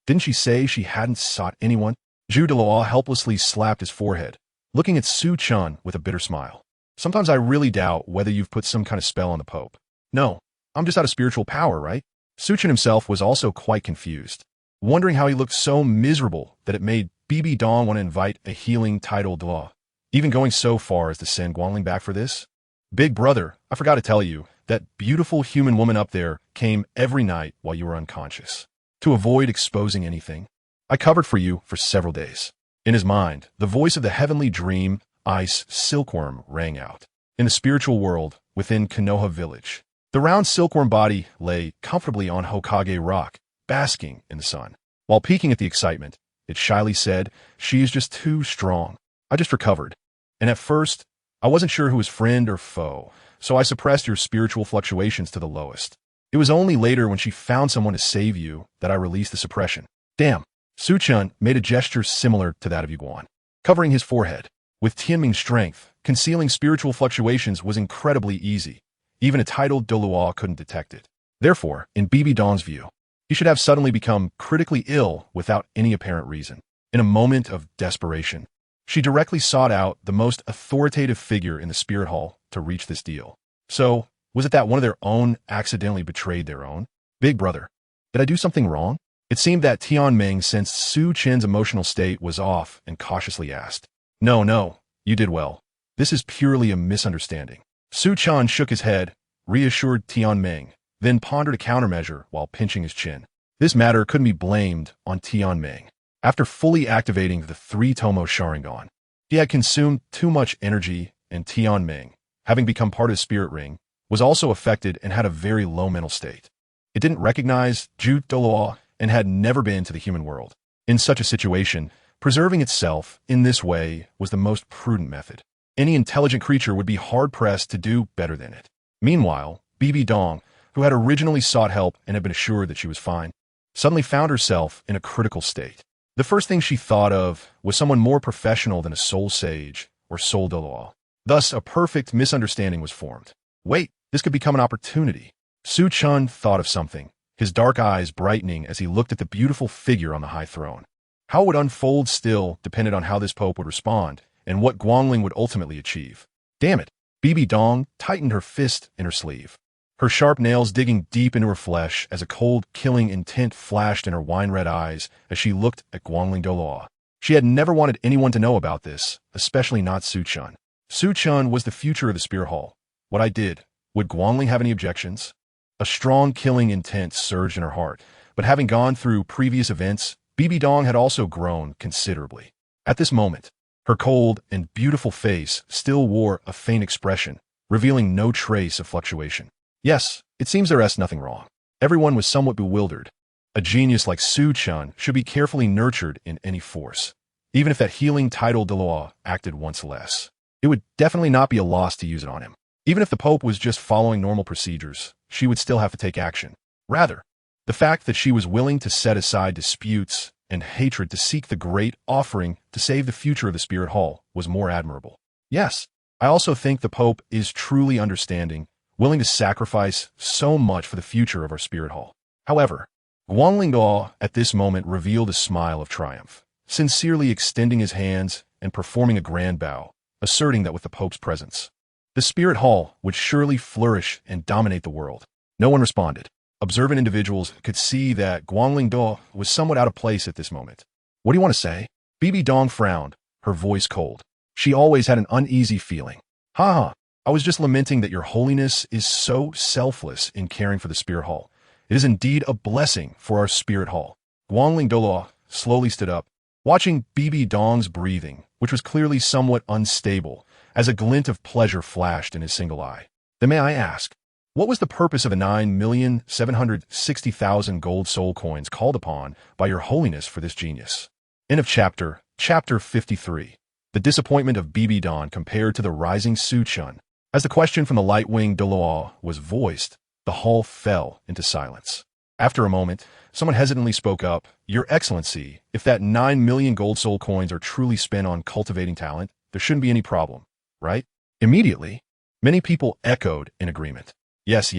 Didn't she say she hadn't sought anyone? Zhu Delao helplessly slapped his forehead, looking at Su Chen with a bitter smile. Sometimes I really doubt whether you've put some kind of spell on the Pope. No, I'm just out of spiritual power, right? Su-Chen himself was also quite confused, wondering how he looked so miserable that it made BB Dong want to invite a healing title Duel, even going so far as to send Guangling back for this. Big brother, I forgot to tell you, that beautiful human woman up there came every night while you were unconscious. To avoid exposing anything, I covered for you for several days. In his mind, the voice of the heavenly dream, ice silkworm rang out. In the spiritual world, within Konoha village, the round silkworm body lay comfortably on Hokage Rock, basking in the sun. While peeking at the excitement, it shyly said, "She is just too strong. I just recovered. And at first, I wasn't sure who was friend or foe, so I suppressed your spiritual fluctuations to the lowest. It was only later when she found someone to save you that I released the suppression." Damn. Su-Chen made a gesture similar to that of Yuguan, covering his forehead. With Tianming's strength, concealing spiritual fluctuations was incredibly easy. Even a titled Douluo couldn't detect it. Therefore, in BB Dong's view, he should have suddenly become critically ill without any apparent reason. In a moment of desperation, she directly sought out the most authoritative figure in the spirit hall to reach this deal. So, was it that one of their own accidentally betrayed their own? Big brother, did I do something wrong? It seemed that Tianming sensed Su-Chen's emotional state was off and cautiously asked. No, you did well. This is purely a misunderstanding. Su-Chen shook his head, reassured Tianming, then pondered a countermeasure while pinching his chin. This matter couldn't be blamed on Tianming. After fully activating the 3-Tomo Sharingan, he had consumed too much energy, and Tianming, having become part of his spirit ring, was also affected and had a very low mental state. It didn't recognize Jute Douluo and had never been to the human world. In such a situation, preserving itself in this way was the most prudent method. Any intelligent creature would be hard-pressed to do better than it. Meanwhile, BB Dong, who had originally sought help and had been assured that she was fine, suddenly found herself in a critical state. The first thing she thought of was someone more professional than a soul sage or soul Douluo. Thus, a perfect misunderstanding was formed. Wait, this could become an opportunity. Su-Chen thought of something, his dark eyes brightening as he looked at the beautiful figure on the high throne. How it would unfold still depended on how this pope would respond and what Guangling would ultimately achieve. Damn it, BB Dong tightened her fist in her sleeve, her sharp nails digging deep into her flesh as a cold, killing intent flashed in her wine-red eyes as she looked at Guangling Douluo. She had never wanted anyone to know about this, especially not Su-Chen. Su-Chen was the future of the Spear Hall. What I did, would Guangling have any objections? A strong killing intent surged in her heart, but having gone through previous events, BB Dong had also grown considerably. At this moment, her cold and beautiful face still wore a faint expression, revealing no trace of fluctuation. Yes, it seems there is nothing wrong. Everyone was somewhat bewildered. A genius like Su-Chen should be carefully nurtured in any force. Even if that healing title Douluo acted once less, it would definitely not be a loss to use it on him. Even if the Pope was just following normal procedures, she would still have to take action. Rather, the fact that she was willing to set aside disputes and hatred to seek the great offering to save the future of the Spirit Hall was more admirable. Yes, I also think the Pope is truly understanding, willing to sacrifice so much for the future of our Spirit Hall. However, Guangling Duo at this moment revealed a smile of triumph, sincerely extending his hands and performing a grand bow, asserting that with the Pope's presence, the Spirit Hall would surely flourish and dominate the world. No one responded. Observant individuals could see that Guangling Duo was somewhat out of place at this moment. What do you want to say? BB Dong frowned, her voice cold. She always had an uneasy feeling. Ha! I was just lamenting that your holiness is so selfless in caring for the Spirit Hall. It is indeed a blessing for our Spirit Hall. Guangling Duo slowly stood up, watching BB Dong's breathing, which was clearly somewhat unstable, as a glint of pleasure flashed in his single eye. Then may I ask, what was the purpose of the 9,760,000 gold soul coins called upon by your holiness for this genius? End of chapter 53. The disappointment of BB Dong compared to the rising Su-Chen. As the question from the light-winged Douluo was voiced, the hall fell into silence. After a moment, someone hesitantly spoke up, "Your Excellency, if that 9 million gold soul coins are truly spent on cultivating talent, there shouldn't be any problem, right?" Immediately, many people echoed in agreement. Yes,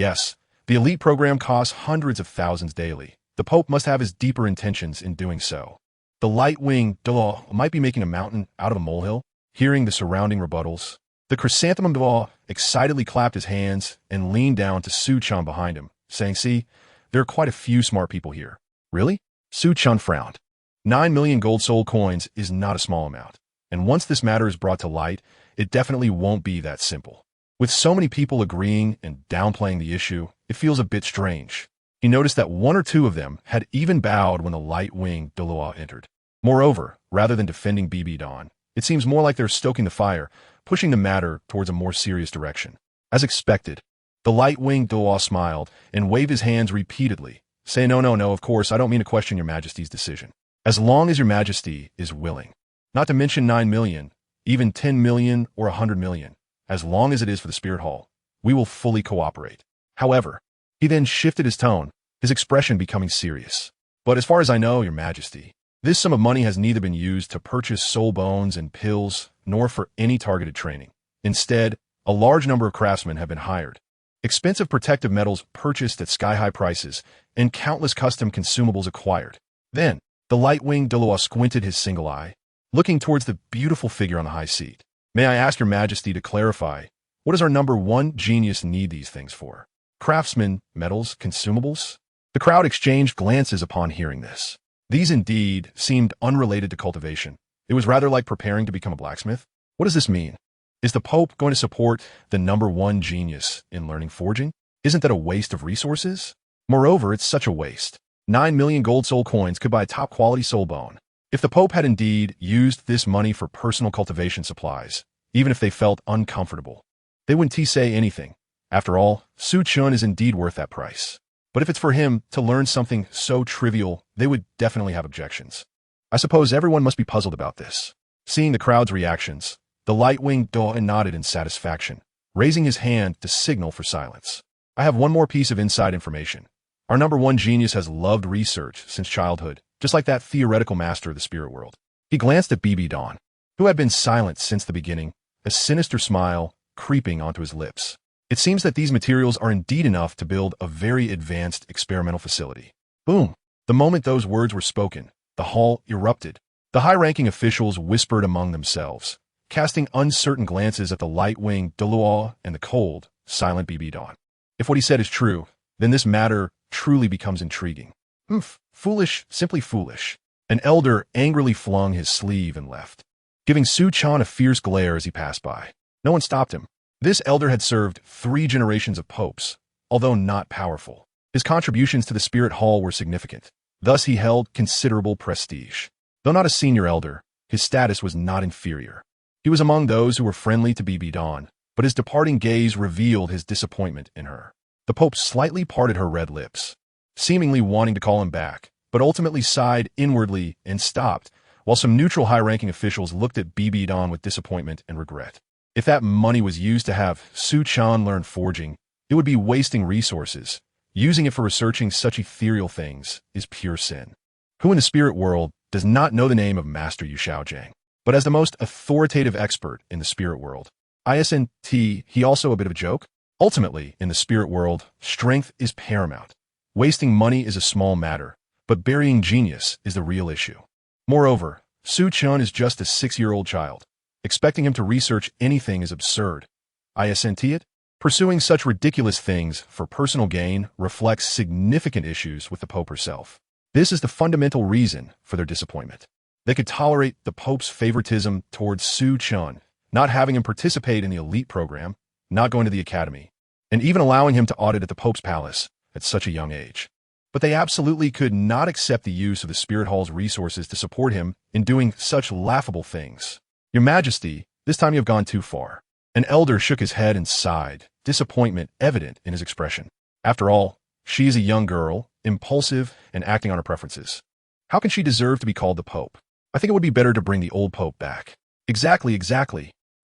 the elite program costs hundreds of thousands daily. The Pope must have his deeper intentions in doing so. The light-winged Douluo might be making a mountain out of a molehill. Hearing the surrounding rebuttals, The chrysanthemum Duel excitedly clapped his hands and leaned down to Su Chen behind him, saying, "See, there are quite a few smart people here." "Really?" Su Chen frowned. 9 million gold soul coins is not a small amount, and once this matter is brought to light, it definitely won't be that simple. With so many people agreeing and downplaying the issue, it feels a bit strange. He noticed that one or two of them had even bowed when the light-winged Douluo entered. Moreover, rather than defending BB Dawn, it seems more like they're stoking the fire, pushing the matter towards a more serious direction. As expected, the light-winged Douluo smiled and waved his hands repeatedly, saying, No, of course, I don't mean to question your Majesty's decision. As long as your Majesty is willing. Not to mention 9 million, even 10 million or 100 million. As long as it is for the Spirit Hall, we will fully cooperate. However, he then shifted his tone, his expression becoming serious. But as far as I know, your Majesty, this sum of money has neither been used to purchase soul bones and pills, nor for any targeted training. Instead, a large number of craftsmen have been hired, expensive protective metals purchased at sky-high prices, and countless custom consumables acquired. Then, the light-winged Douluo squinted his single eye, looking towards the beautiful figure on the high seat. May I ask your Majesty to clarify, what does our number one genius need these things for? Craftsmen, metals, consumables? The crowd exchanged glances upon hearing this. These indeed seemed unrelated to cultivation. It was rather like preparing to become a blacksmith. What does this mean? Is the Pope going to support the number one genius in learning forging? Isn't that a waste of resources? Moreover, it's such a waste. 9 million gold soul coins could buy a top-quality soul bone. If the Pope had indeed used this money for personal cultivation supplies, even if they felt uncomfortable, they wouldn't say anything. After all, Su Chen is indeed worth that price. But if it's for him to learn something so trivial, they would definitely have objections. I suppose everyone must be puzzled about this. Seeing the crowd's reactions, the light-winged Douluo nodded in satisfaction, raising his hand to signal for silence. I have one more piece of inside information. Our number one genius has loved research since childhood, just like that theoretical master of the spirit world. He glanced at BB Dawn, who had been silent since the beginning, a sinister smile creeping onto his lips. It seems that these materials are indeed enough to build a very advanced experimental facility. Boom! The moment those words were spoken, the hall erupted. The high-ranking officials whispered among themselves, casting uncertain glances at the light-winged Douluo and the cold, silent BB Dawn. If what he said is true, then this matter truly becomes intriguing. Foolish, simply foolish. An elder angrily flung his sleeve and left, giving Su Chen a fierce glare as he passed by. No one stopped him. This elder had served 3 generations of popes, although not powerful. His contributions to the Spirit Hall were significant. Thus he held considerable prestige. Though not a senior elder, his status was not inferior. He was among those who were friendly to BB Dawn, but his departing gaze revealed his disappointment in her. The Pope slightly parted her red lips, seemingly wanting to call him back, but ultimately sighed inwardly and stopped, while some neutral high-ranking officials looked at BB Dawn with disappointment and regret. If that money was used to have Su Chen learn forging, it would be wasting resources. Using it for researching such ethereal things is pure sin. Who in the spirit world does not know the name of Master Yu Shaojiang? But as the most authoritative expert in the spirit world, isn't he also a bit of a joke? Ultimately, in the spirit world, strength is paramount. Wasting money is a small matter, but burying genius is the real issue. Moreover, Su Chen is just a 6-year-old child. Expecting him to research anything is absurd. Isn't it? Pursuing such ridiculous things for personal gain reflects significant issues with the Pope herself. This is the fundamental reason for their disappointment. They could tolerate the Pope's favoritism towards Su Chen, not having him participate in the elite program, not going to the academy, and even allowing him to audit at the Pope's palace at such a young age. But they absolutely could not accept the use of the Spirit Hall's resources to support him in doing such laughable things. Your Majesty, this time you have gone too far. An elder shook his head and sighed, disappointment evident in his expression. After all, she is a young girl, impulsive and acting on her preferences. How can she deserve to be called the Pope? I think it would be better to bring the old Pope back. Exactly.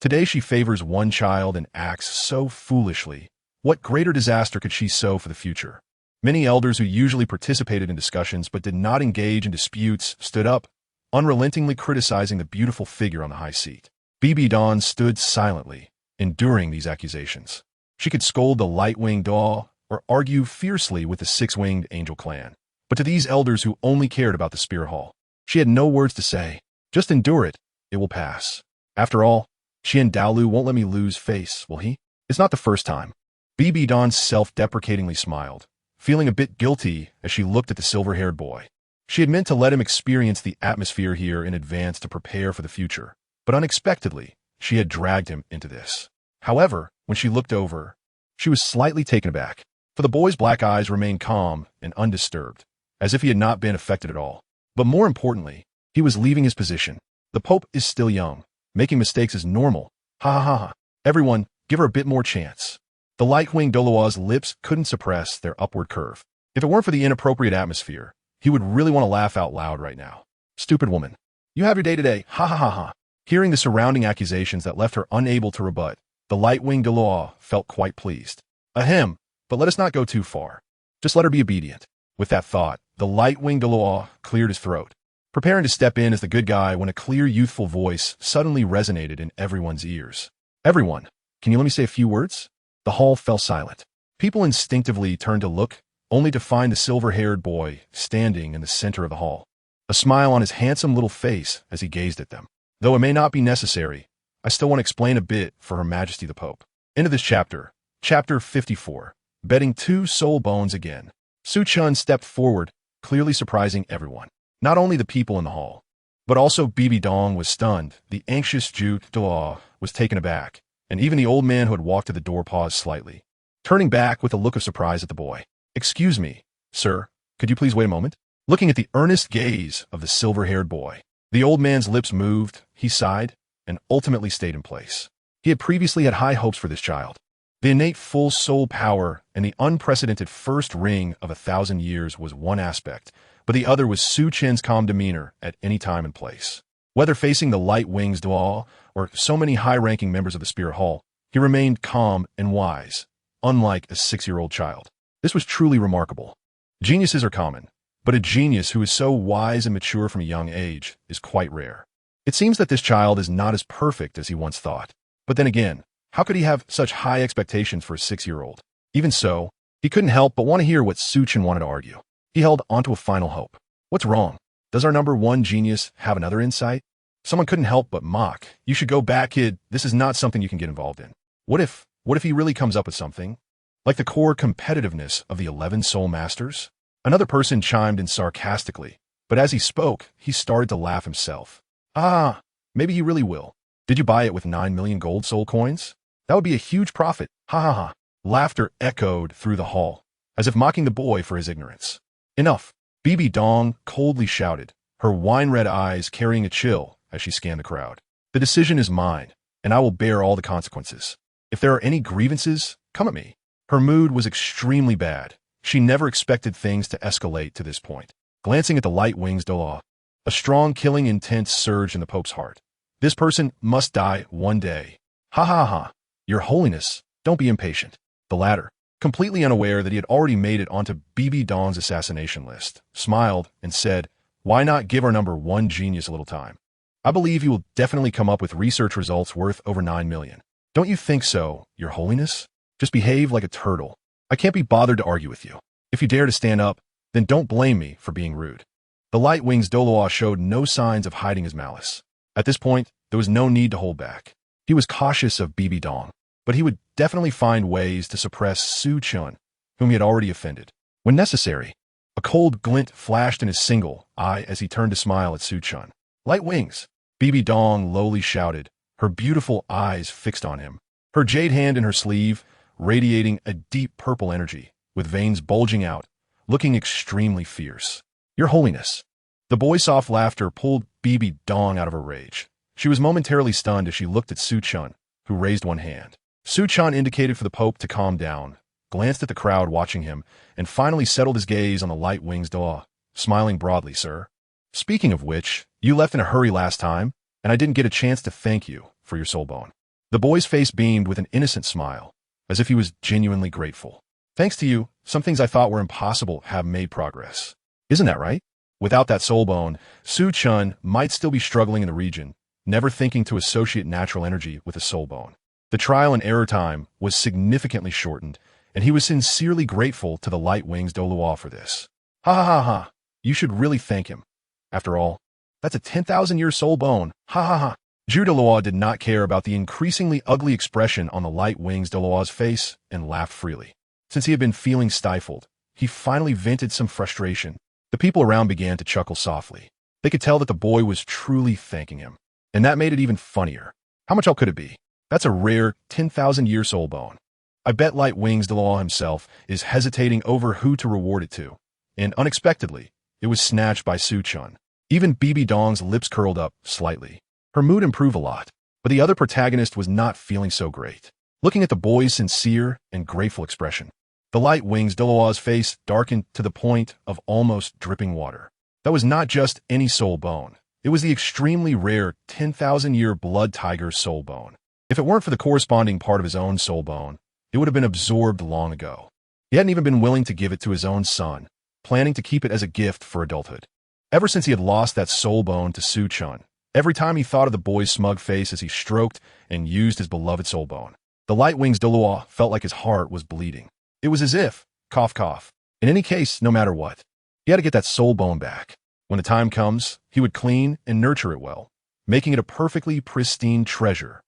Today she favors one child and acts so foolishly. What greater disaster could she sow for the future? Many elders who usually participated in discussions but did not engage in disputes stood up, unrelentingly criticizing the beautiful figure on the high seat. BB Dawn stood silently, enduring these accusations. She could scold the light-winged Douluo or argue fiercely with the 6-winged angel clan. But to these elders who only cared about the Spirit Hall, she had no words to say. Just endure it. It will pass. After all, She and Douluo won't let me lose face, will he? It's not the first time. BB Dawn self-deprecatingly smiled, feeling a bit guilty as she looked at the silver-haired boy. She had meant to let him experience the atmosphere here in advance to prepare for the future, but unexpectedly, she had dragged him into this. However, when she looked over, she was slightly taken aback, for the boy's black eyes remained calm and undisturbed, as if he had not been affected at all. But more importantly, he was leaving his position. The Pope is still young. Making mistakes is normal. Ha ha ha ha. Everyone, give her a bit more chance. The light-winged Douluo's lips couldn't suppress their upward curve. If it weren't for the inappropriate atmosphere, he would really want to laugh out loud right now. Stupid woman. You have your day today. Ha ha ha ha. Hearing the surrounding accusations that left her unable to rebut, the light-winged Douluo felt quite pleased. Ahem, but let us not go too far. Just let her be obedient. With that thought, the light-winged Douluo cleared his throat, preparing to step in as the good guy when a clear, youthful voice suddenly resonated in everyone's ears. Everyone, can you let me say a few words? The hall fell silent. People instinctively turned to look, only to find the silver-haired boy standing in the center of the hall, a smile on his handsome little face as he gazed at them. Though it may not be necessary, I still want to explain a bit for Her Majesty the Pope. Into this chapter, Chapter 54, Betting 2 Soul Bones Again. Chen stepped forward, clearly surprising everyone. Not only the people in the hall, but also BB Dong was stunned, the anxious Douluo was taken aback, and even the old man who had walked to the door paused slightly, turning back with a look of surprise at the boy. Excuse me, sir, could you please wait a moment? Looking at the earnest gaze of the silver-haired boy, the old man's lips moved, he sighed, and ultimately stayed in place. He had previously had high hopes for this child. The innate full soul power and the unprecedented first ring of 1,000 years was one aspect, but the other was Chen's calm demeanor at any time and place. Whether facing the light wings Duel or so many high-ranking members of the Spirit Hall, he remained calm and wise, unlike a 6-year-old child. This was truly remarkable. Geniuses are common, but a genius who is so wise and mature from a young age is quite rare. It seems that this child is not as perfect as he once thought. But then again, how could he have such high expectations for a 6-year-old? Even so, he couldn't help but want to hear what Chen wanted to argue. He held onto a final hope. What's wrong? Does our number one genius have another insight? Someone couldn't help but mock. You should go back, kid. This is not something you can get involved in. What if he really comes up with something? Like the core competitiveness of the 11 Soul Masters? Another person chimed in sarcastically, but as he spoke, he started to laugh himself. Ah, maybe he really will. Did you buy it with 9 million gold soul coins? That would be a huge profit. Ha ha ha. Laughter echoed through the hall, as if mocking the boy for his ignorance. Enough. BB Dong coldly shouted, her wine-red eyes carrying a chill as she scanned the crowd. The decision is mine, and I will bear all the consequences. If there are any grievances, come at me. Her mood was extremely bad. She never expected things to escalate to this point. Glancing at the light wings Douluo, a strong killing intent surged in the Pope's heart. This person must die one day. Ha ha ha. Your Holiness, don't be impatient. The latter, completely unaware that he had already made it onto BB Dong's assassination list, smiled and said, why not give our number one genius a little time? I believe he will definitely come up with research results worth over 9 million. Don't you think so, Your Holiness? Just behave like a turtle. I can't be bothered to argue with you. If you dare to stand up, then don't blame me for being rude. The light wings Douluo showed no signs of hiding his malice. At this point, there was no need to hold back. He was cautious of BB Dong, but he would definitely find ways to suppress Chen, whom he had already offended. When necessary, a cold glint flashed in his single eye as he turned to smile at Chen. Light wings, BB Dong lowly shouted, her beautiful eyes fixed on him, her jade hand in her sleeve, radiating a deep purple energy, with veins bulging out, looking extremely fierce. Your Holiness. The boy's soft laughter pulled BB Dong out of her rage. She was momentarily stunned as she looked at Chen, who raised one hand. Chen indicated for the Pope to calm down, glanced at the crowd watching him, and finally settled his gaze on the light wings Douluo, smiling broadly, sir. Speaking of which, you left in a hurry last time, and I didn't get a chance to thank you for your soul bone. The boy's face beamed with an innocent smile, as if he was genuinely grateful. Thanks to you, some things I thought were impossible have made progress. Isn't that right? Without that soul bone, Chen might still be struggling in the region, never thinking to associate natural energy with a soul bone. The trial and error time was significantly shortened, and he was sincerely grateful to the light wings Douluo for this. Ha ha ha ha. You should really thank him. After all, that's a 10,000-year soul bone. Ha ha ha. Douluo did not care about the increasingly ugly expression on the light wings Douluo's face and laughed freely. Since he had been feeling stifled, he finally vented some frustration. The people around began to chuckle softly. They could tell that the boy was truly thanking him. And that made it even funnier. How much all could it be? That's a rare 10,000-year soul bone. I bet Light Wings Douluo himself is hesitating over who to reward it to. And unexpectedly, it was snatched by Chen. Even Bibi Dong's lips curled up slightly. Her mood improved a lot, but the other protagonist was not feeling so great. Looking at the boy's sincere and grateful expression, the Light Wings Douluo's face darkened to the point of almost dripping water. That was not just any soul bone. It was the extremely rare 10,000-year blood tiger soul bone. If it weren't for the corresponding part of his own soul bone, it would have been absorbed long ago. He hadn't even been willing to give it to his own son, planning to keep it as a gift for adulthood. Ever since he had lost that soul bone to Chen, every time he thought of the boy's smug face as he stroked and used his beloved soul bone, the Light Wings Douluo felt like his heart was bleeding. It was as if, cough cough, in any case, no matter what, he had to get that soul bone back. When the time comes, he would clean and nurture it well, making it a perfectly pristine treasure.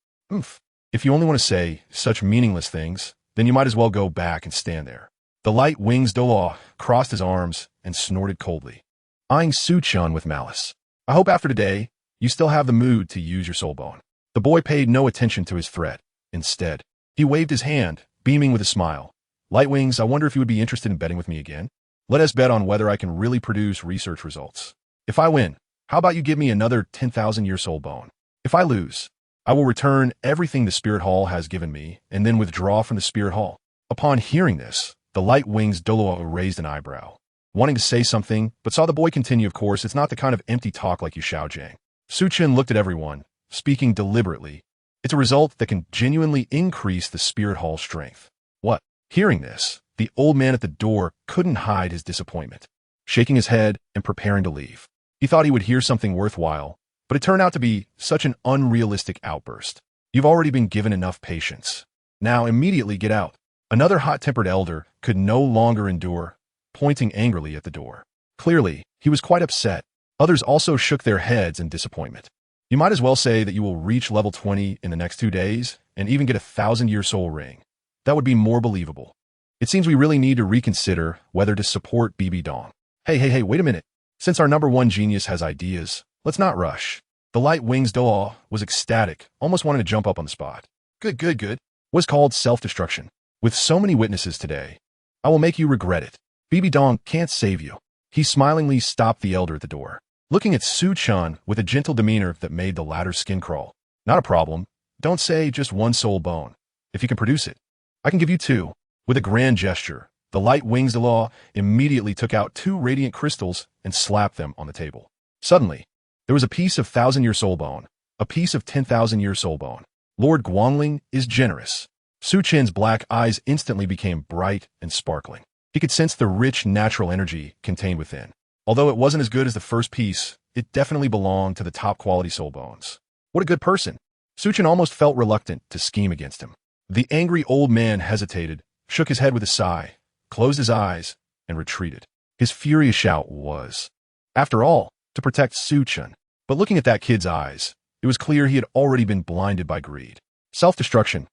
If you only want to say such meaningless things, then you might as well go back and stand there. The Light Wings Douluo crossed his arms and snorted coldly, eyeing Chen with malice. I hope after today, you still have the mood to use your soul bone. The boy paid no attention to his threat. Instead, he waved his hand, beaming with a smile. Light Wings, I wonder if you would be interested in betting with me again? Let us bet on whether I can really produce research results. If I win, how about you give me another 10,000-year soul bone? If I lose, I will return everything the Spirit Hall has given me and then withdraw from the Spirit Hall. Upon hearing this, the Light Wings Douluo raised an eyebrow, wanting to say something, but saw the boy continue. Of course, it's not the kind of empty talk like you Xiaojang. Chen looked at everyone, speaking deliberately. It's a result that can genuinely increase the Spirit Hall's strength. What? Hearing this, the old man at the door couldn't hide his disappointment, shaking his head and preparing to leave. He thought he would hear something worthwhile, but it turned out to be such an unrealistic outburst. You've already been given enough patience. Now immediately get out. Another hot-tempered elder could no longer endure, pointing angrily at the door. Clearly, he was quite upset. Others also shook their heads in disappointment. You might as well say that you will reach level 20 in the next 2 days and even get a 1,000-year soul ring. That would be more believable. It seems we really need to reconsider whether to support Bibi Dong. Hey, wait a minute. Since our #1 genius has ideas, let's not rush. The Light Wings Douluo was ecstatic, almost wanting to jump up on the spot. Good. Was called self-destruction. With so many witnesses today, I will make you regret it. Bibi Dong can't save you. He smilingly stopped the elder at the door, looking at Chen with a gentle demeanor that made the latter's skin crawl. Not a problem. Don't say just 1 soul bone. If you can produce it, I can give you 2. With a grand gesture, the Light Wings Douluo immediately took out 2 radiant crystals and slapped them on the table. Suddenly, there was a piece of 1,000-year soul bone, a piece of 10,000-year soul bone. Lord Guangling is generous. Chen's black eyes instantly became bright and sparkling. He could sense the rich natural energy contained within. Although it wasn't as good as the first piece, it definitely belonged to the top-quality soul bones. What a good person. Chen almost felt reluctant to scheme against him. The angry old man hesitated, shook his head with a sigh, closed his eyes, and retreated. His furious shout was, after all, to protect Chen. But looking at that kid's eyes, it was clear he had already been blinded by greed. Self-destruction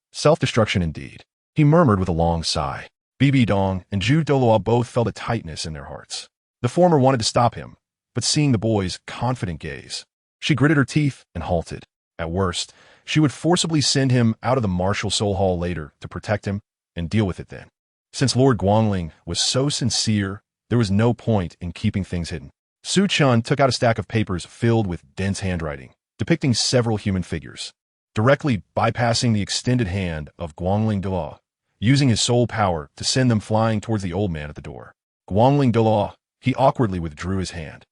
indeed. He murmured with a long sigh. Bibi Dong and Douluo both felt a tightness in their hearts. The former wanted to stop him, but seeing the boy's confident gaze, she gritted her teeth and halted. At worst, she would forcibly send him out of the martial soul hall later to protect him and deal with it then. Since Lord Guangling was so sincere, there was no point in keeping things hidden. Chen took out a stack of papers filled with dense handwriting, depicting several human figures, directly bypassing the extended hand of Guangling Douluo, using his soul power to send them flying towards the old man at the door. Guangling Douluo, he awkwardly withdrew his hand.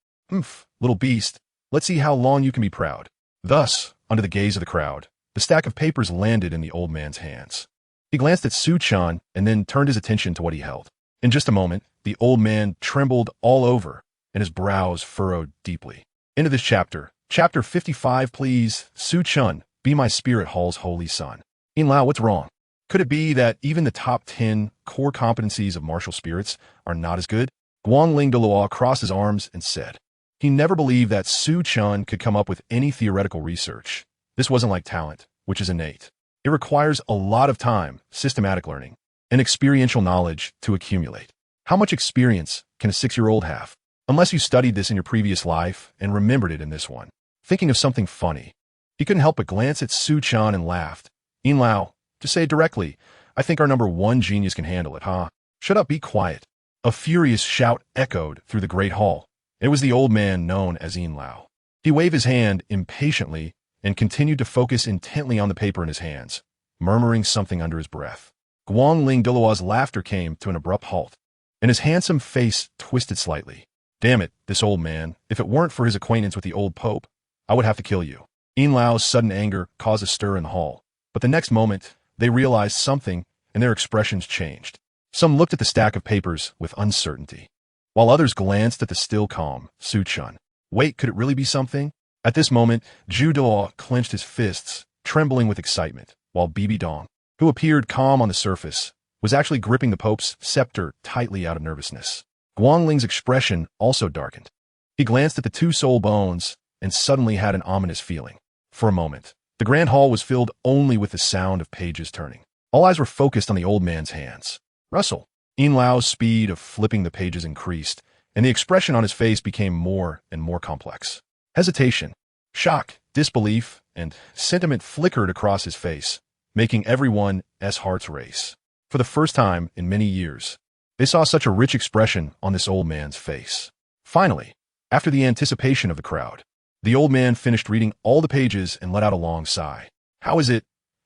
Little beast, let's see how long you can be proud. Thus, under the gaze of the crowd, the stack of papers landed in the old man's hands. He glanced at Chen and then turned his attention to what he held. In just a moment, the old man trembled all over, and his brows furrowed deeply. Into this chapter, chapter 55, please. Chen, be my Spirit Hall's holy son. In Lao, what's wrong? Could it be that even the top 10 core competencies of martial spirits are not as good? Guangling Douluo crossed his arms and said. He never believed that Chen could come up with any theoretical research, This wasn't like talent, which is innate. It requires a lot of time, systematic learning, and experiential knowledge to accumulate. How much experience can a 6-year-old have? Unless you studied this in your previous life and remembered it in this one. Thinking of something funny, he couldn't help but glance at Su-chan and laughed. Yin Lao, to say it directly, I think our number 1 genius can handle it, huh? Shut up, be quiet. A furious shout echoed through the great hall. It was the old man known as Yin Lao. He waved his hand impatiently and continued to focus intently on the paper in his hands, murmuring something under his breath. Guangling Douluo's laughter came to an abrupt halt, and his handsome face twisted slightly. Damn it, this old man. If it weren't for his acquaintance with the old pope, I would have to kill you. Yin Lao's sudden anger caused a stir in the hall, but the next moment, they realized something and their expressions changed. Some looked at the stack of papers with uncertainty, while others glanced at the still calm Su-chan. Wait, could it really be something? At this moment, Zhu Duo clenched his fists, trembling with excitement, while Bibi Dong, who appeared calm on the surface, was actually gripping the Pope's scepter tightly out of nervousness. Guangling's expression also darkened. He glanced at the 2 soul bones and suddenly had an ominous feeling. For a moment, the grand hall was filled only with the sound of pages turning. All eyes were focused on the old man's hands. Rustle. Yin Lao's speed of flipping the pages increased, and the expression on his face became more and more complex. Hesitation, shock, disbelief, and sentiment flickered across his face, making everyone's hearts race. For the first time in many years, they saw such a rich expression on this old man's face. Finally, after the anticipation of the crowd, the old man finished reading all the pages and let out a long sigh. How is it?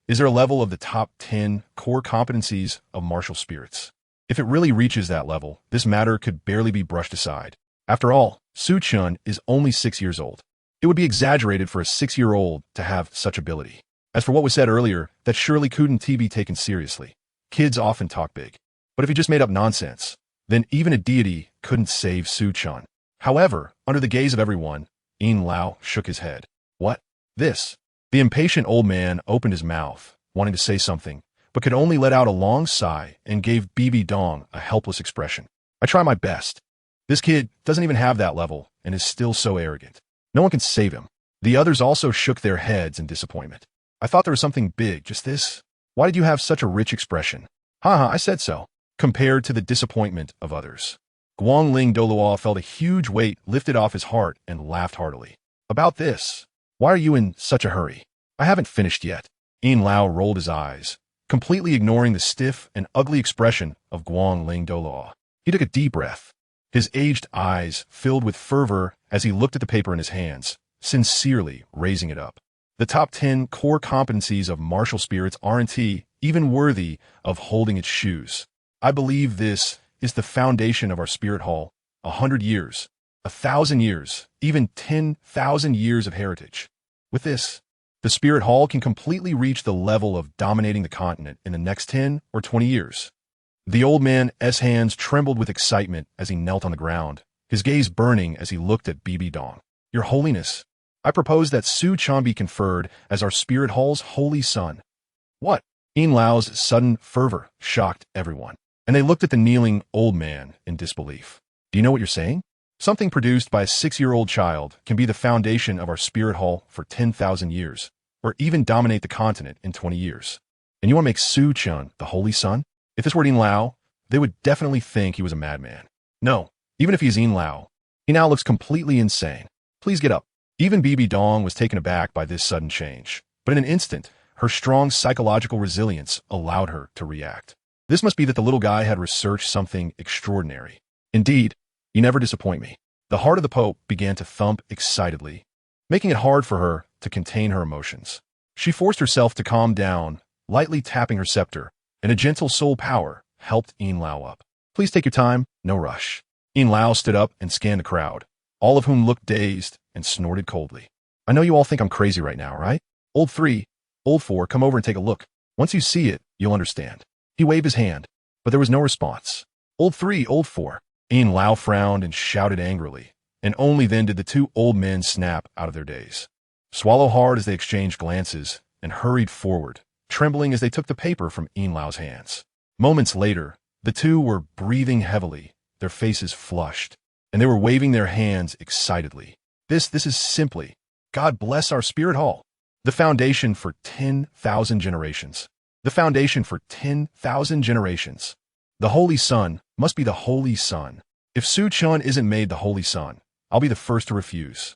Is there a level of the top 10 core competencies of martial spirits? If it really reaches that level, this matter could barely be brushed aside. After all, Su-chan is only 6 years old. It would be exaggerated for a 6-year-old to have such ability. As for what was said earlier, that surely couldn't be taken seriously. Kids often talk big. But if he just made up nonsense, then even a deity couldn't save Su-chan. However, under the gaze of everyone, Yin Lao shook his head. What? This? The impatient old man opened his mouth, wanting to say something, but could only let out a long sigh and gave Bibi Dong a helpless expression. I try my best. This kid doesn't even have that level and is still so arrogant. No one can save him. The others also shook their heads in disappointment. I thought there was something big, just this. Why did you have such a rich expression? Haha, I said so. Compared to the disappointment of others. Guangling Douluo felt a huge weight lifted off his heart and laughed heartily. About this. Why are you in such a hurry? I haven't finished yet. Yin Lao rolled his eyes, completely ignoring the stiff and ugly expression of Guangling Douluo. He took a deep breath. His aged eyes filled with fervor as he looked at the paper in his hands, sincerely raising it up. The top 10 core competencies of martial spirits aren't even worthy of holding its shoes. I believe this is the foundation of our spirit hall. 100 years, 1,000 years, even 10,000 years of heritage. With this, the spirit hall can completely reach the level of dominating the continent in the next 10 or 20 years. The old man's hands trembled with excitement as he knelt on the ground, his gaze burning as he looked at Bibi Dong. Your Holiness, I propose that Su-chan be conferred as our spirit hall's holy son. What? Yin Lao's sudden fervor shocked everyone, and they looked at the kneeling old man in disbelief. Do you know what you're saying? Something produced by a 6-year-old child can be the foundation of our spirit hall for 10,000 years, or even dominate the continent in 20 years. And you want to make Su-chan the holy son? If this were Yin Lao, they would definitely think he was a madman. No, even if he's Yin Lao, he now looks completely insane. Please get up. Even Bibi Dong was taken aback by this sudden change, but in an instant, her strong psychological resilience allowed her to react. This must be that the little guy had researched something extraordinary. Indeed, you never disappoint me. The heart of the Pope began to thump excitedly, making it hard for her to contain her emotions. She forced herself to calm down, lightly tapping her scepter, and a gentle soul power helped Yin Lao up. Please take your time, no rush. Yin Lao stood up and scanned the crowd, all of whom looked dazed and snorted coldly. I know you all think I'm crazy right now, right? Old 3, Old 4, come over and take a look. Once you see it, you'll understand. He waved his hand, but there was no response. Old 3, Old 4. Yin Lao frowned and shouted angrily, and only then did the 2 old men snap out of their daze. Swallow hard as they exchanged glances and hurried forward, trembling as they took the paper from Yin Lao's hands. Moments later, the 2 were breathing heavily, their faces flushed, and they were waving their hands excitedly. This is simply, God bless our spirit hall. The foundation for 10,000 generations. The foundation for 10,000 generations. The Holy Sun must be the Holy Sun. If Chen isn't made the Holy Sun, I'll be the first to refuse.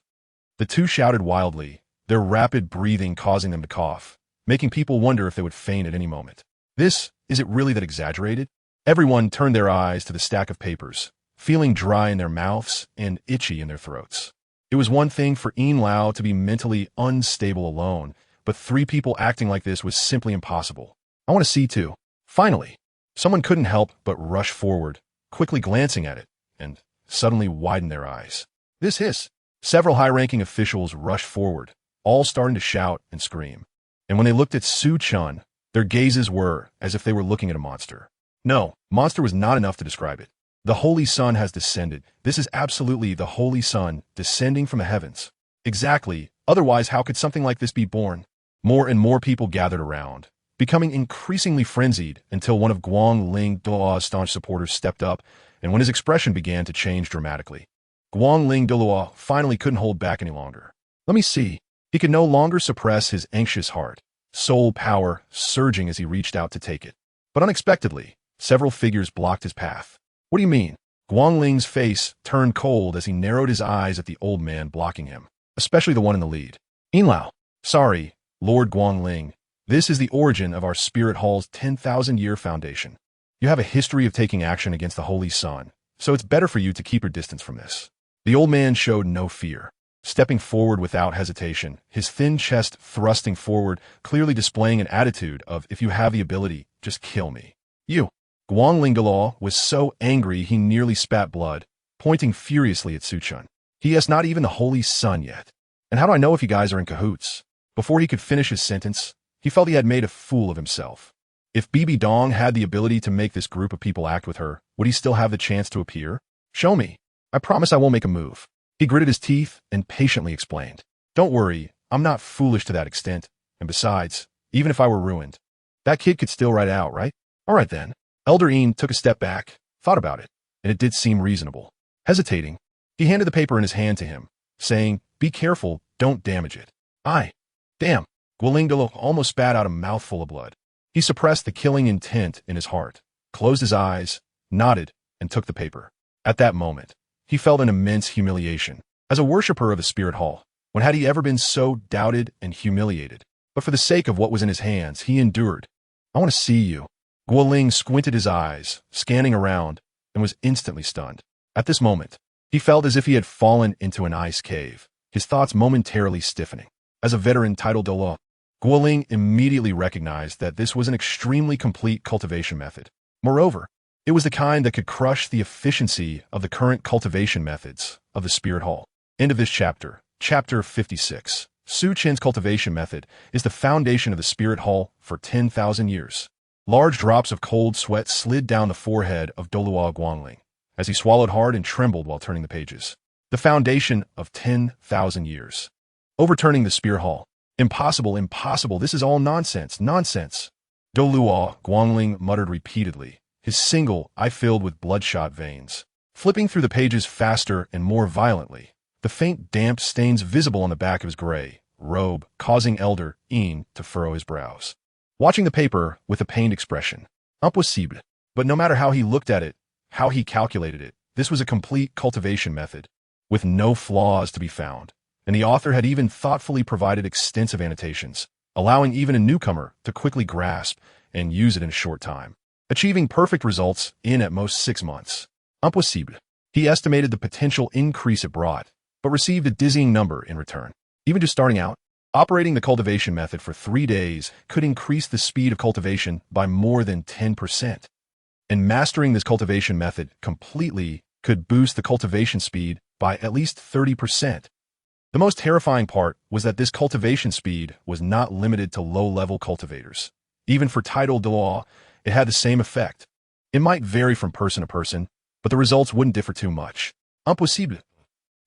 The two shouted wildly, their rapid breathing causing them to cough, making people wonder if they would faint at any moment. Is it really that exaggerated? Everyone turned their eyes to the stack of papers, feeling dry in their mouths and itchy in their throats. It was one thing for Yin Lao to be mentally unstable alone, but three people acting like this was simply impossible. I want to see too. Finally, someone couldn't help but rush forward, quickly glancing at it, and suddenly widened their eyes. This hiss. Several high-ranking officials rushed forward, all starting to shout and scream. And when they looked at Chen, their gazes were as if they were looking at a monster. No, monster was not enough to describe it. The Holy Sun has descended. This is absolutely the Holy Sun descending from the heavens. Exactly. Otherwise, how could something like this be born? More and more people gathered around, becoming increasingly frenzied until one of Guangling Duluo's staunch supporters stepped up, and when his expression began to change dramatically. Guangling Duluo finally couldn't hold back any longer. Let me see. He could no longer suppress his anxious heart, soul power surging as he reached out to take it. But unexpectedly, several figures blocked his path. What do you mean? Guangling's face turned cold as he narrowed his eyes at the old man blocking him, especially the one in the lead. Yin Lao. Sorry, Lord Guangling. This is the origin of our Spirit Hall's 10,000-year foundation. You have a history of taking action against the Holy Sun, so it's better for you to keep your distance from this. The old man showed no fear, stepping forward without hesitation, his thin chest thrusting forward, clearly displaying an attitude of, if you have the ability, just kill me. You. Guangling Duluo was so angry he nearly spat blood, pointing furiously at Chen. He has not even the Holy Sun yet. And how do I know if you guys are in cahoots? Before he could finish his sentence, he felt he had made a fool of himself. If Bibi Dong had the ability to make this group of people act with her, would he still have the chance to appear? Show me. I promise I won't make a move. He gritted his teeth and patiently explained. Don't worry, I'm not foolish to that extent. And besides, even if I were ruined, that kid could still write it out, right? All right then. Elder Yin took a step back, thought about it, and it did seem reasonable. Hesitating, he handed the paper in his hand to him, saying, be careful, don't damage it. Damn. Guangling Duluo almost spat out a mouthful of blood. He suppressed the killing intent in his heart, closed his eyes, nodded, and took the paper. At that moment, he felt an immense humiliation. As a worshipper of the Spirit Hall, when had he ever been so doubted and humiliated? But for the sake of what was in his hands, he endured. I want to see you. Guangling squinted his eyes, scanning around, and was instantly stunned. At this moment, he felt as if he had fallen into an ice cave, his thoughts momentarily stiffening. As a veteran titled Douluo, Guangling immediately recognized that this was an extremely complete cultivation method. Moreover, it was the kind that could crush the efficiency of the current cultivation methods of the Spirit Hall. End of this chapter. Chapter 56. Chen's cultivation method is the foundation of the Spirit Hall for 10,000 years. Large drops of cold sweat slid down the forehead of Douluo Guangling as he swallowed hard and trembled while turning the pages. The foundation of 10,000 years. Overturning the Spirit Hall. Impossible, impossible, this is all nonsense, nonsense. Douluo Guangling muttered repeatedly, his single eye filled with bloodshot veins. Flipping through the pages faster and more violently, the faint damp stains visible on the back of his gray robe, causing Elder Yin to furrow his brows. Watching the paper with a pained expression. Impossible. But no matter how he looked at it, how he calculated it, this was a complete cultivation method, with no flaws to be found. And the author had even thoughtfully provided extensive annotations, allowing even a newcomer to quickly grasp and use it in a short time, achieving perfect results in at most 6 months. Impossible. He estimated the potential increase it brought, but received a dizzying number in return. Even just starting out, operating the cultivation method for 3 days could increase the speed of cultivation by more than 10%. And mastering this cultivation method completely could boost the cultivation speed by at least 30%. The most terrifying part was that this cultivation speed was not limited to low-level cultivators. Even for titled Douluo, it had the same effect. It might vary from person to person, but the results wouldn't differ too much. Impossible.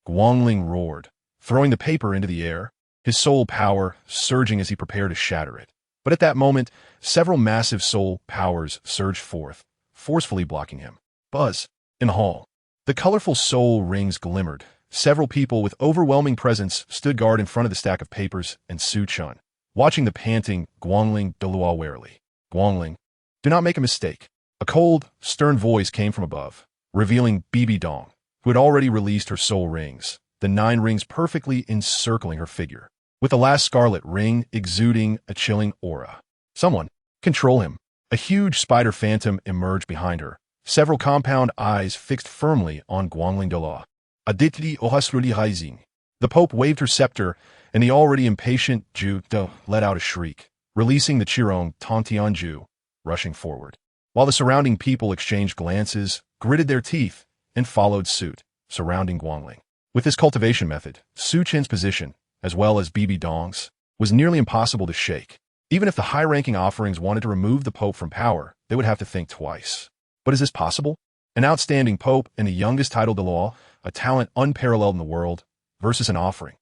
Guangling roared, throwing the paper into the air, his soul power surging as he prepared to shatter it. But at that moment, several massive soul powers surged forth, forcefully blocking him. Buzz. In the hall, the colorful soul rings glimmered. Several people with overwhelming presence stood guard in front of the stack of papers and Chen. watching the panting Guangling Douluo warily. Guangling, do not make a mistake. A cold, stern voice came from above, revealing Bibi Dong, who had already released her soul rings, the 9 rings perfectly encircling her figure, with the last scarlet ring exuding a chilling aura. Someone, control him. A huge spider phantom emerged behind her, several compound eyes fixed firmly on Guangling Douluo. Aditli ohasruli rising. The Pope waved her scepter, and the already impatient Ju Do let out a shriek, releasing the Qirong Tantianju, rushing forward. While the surrounding people exchanged glances, gritted their teeth, and followed suit, surrounding Guangling. With this cultivation method, Su Chen's position, as well as Bibi Dong's, was nearly impossible to shake. Even if the high-ranking offerings wanted to remove the Pope from power, they would have to think twice. But is this possible? An outstanding Pope and the youngest title Douluo, a talent unparalleled in the world, versus an offering.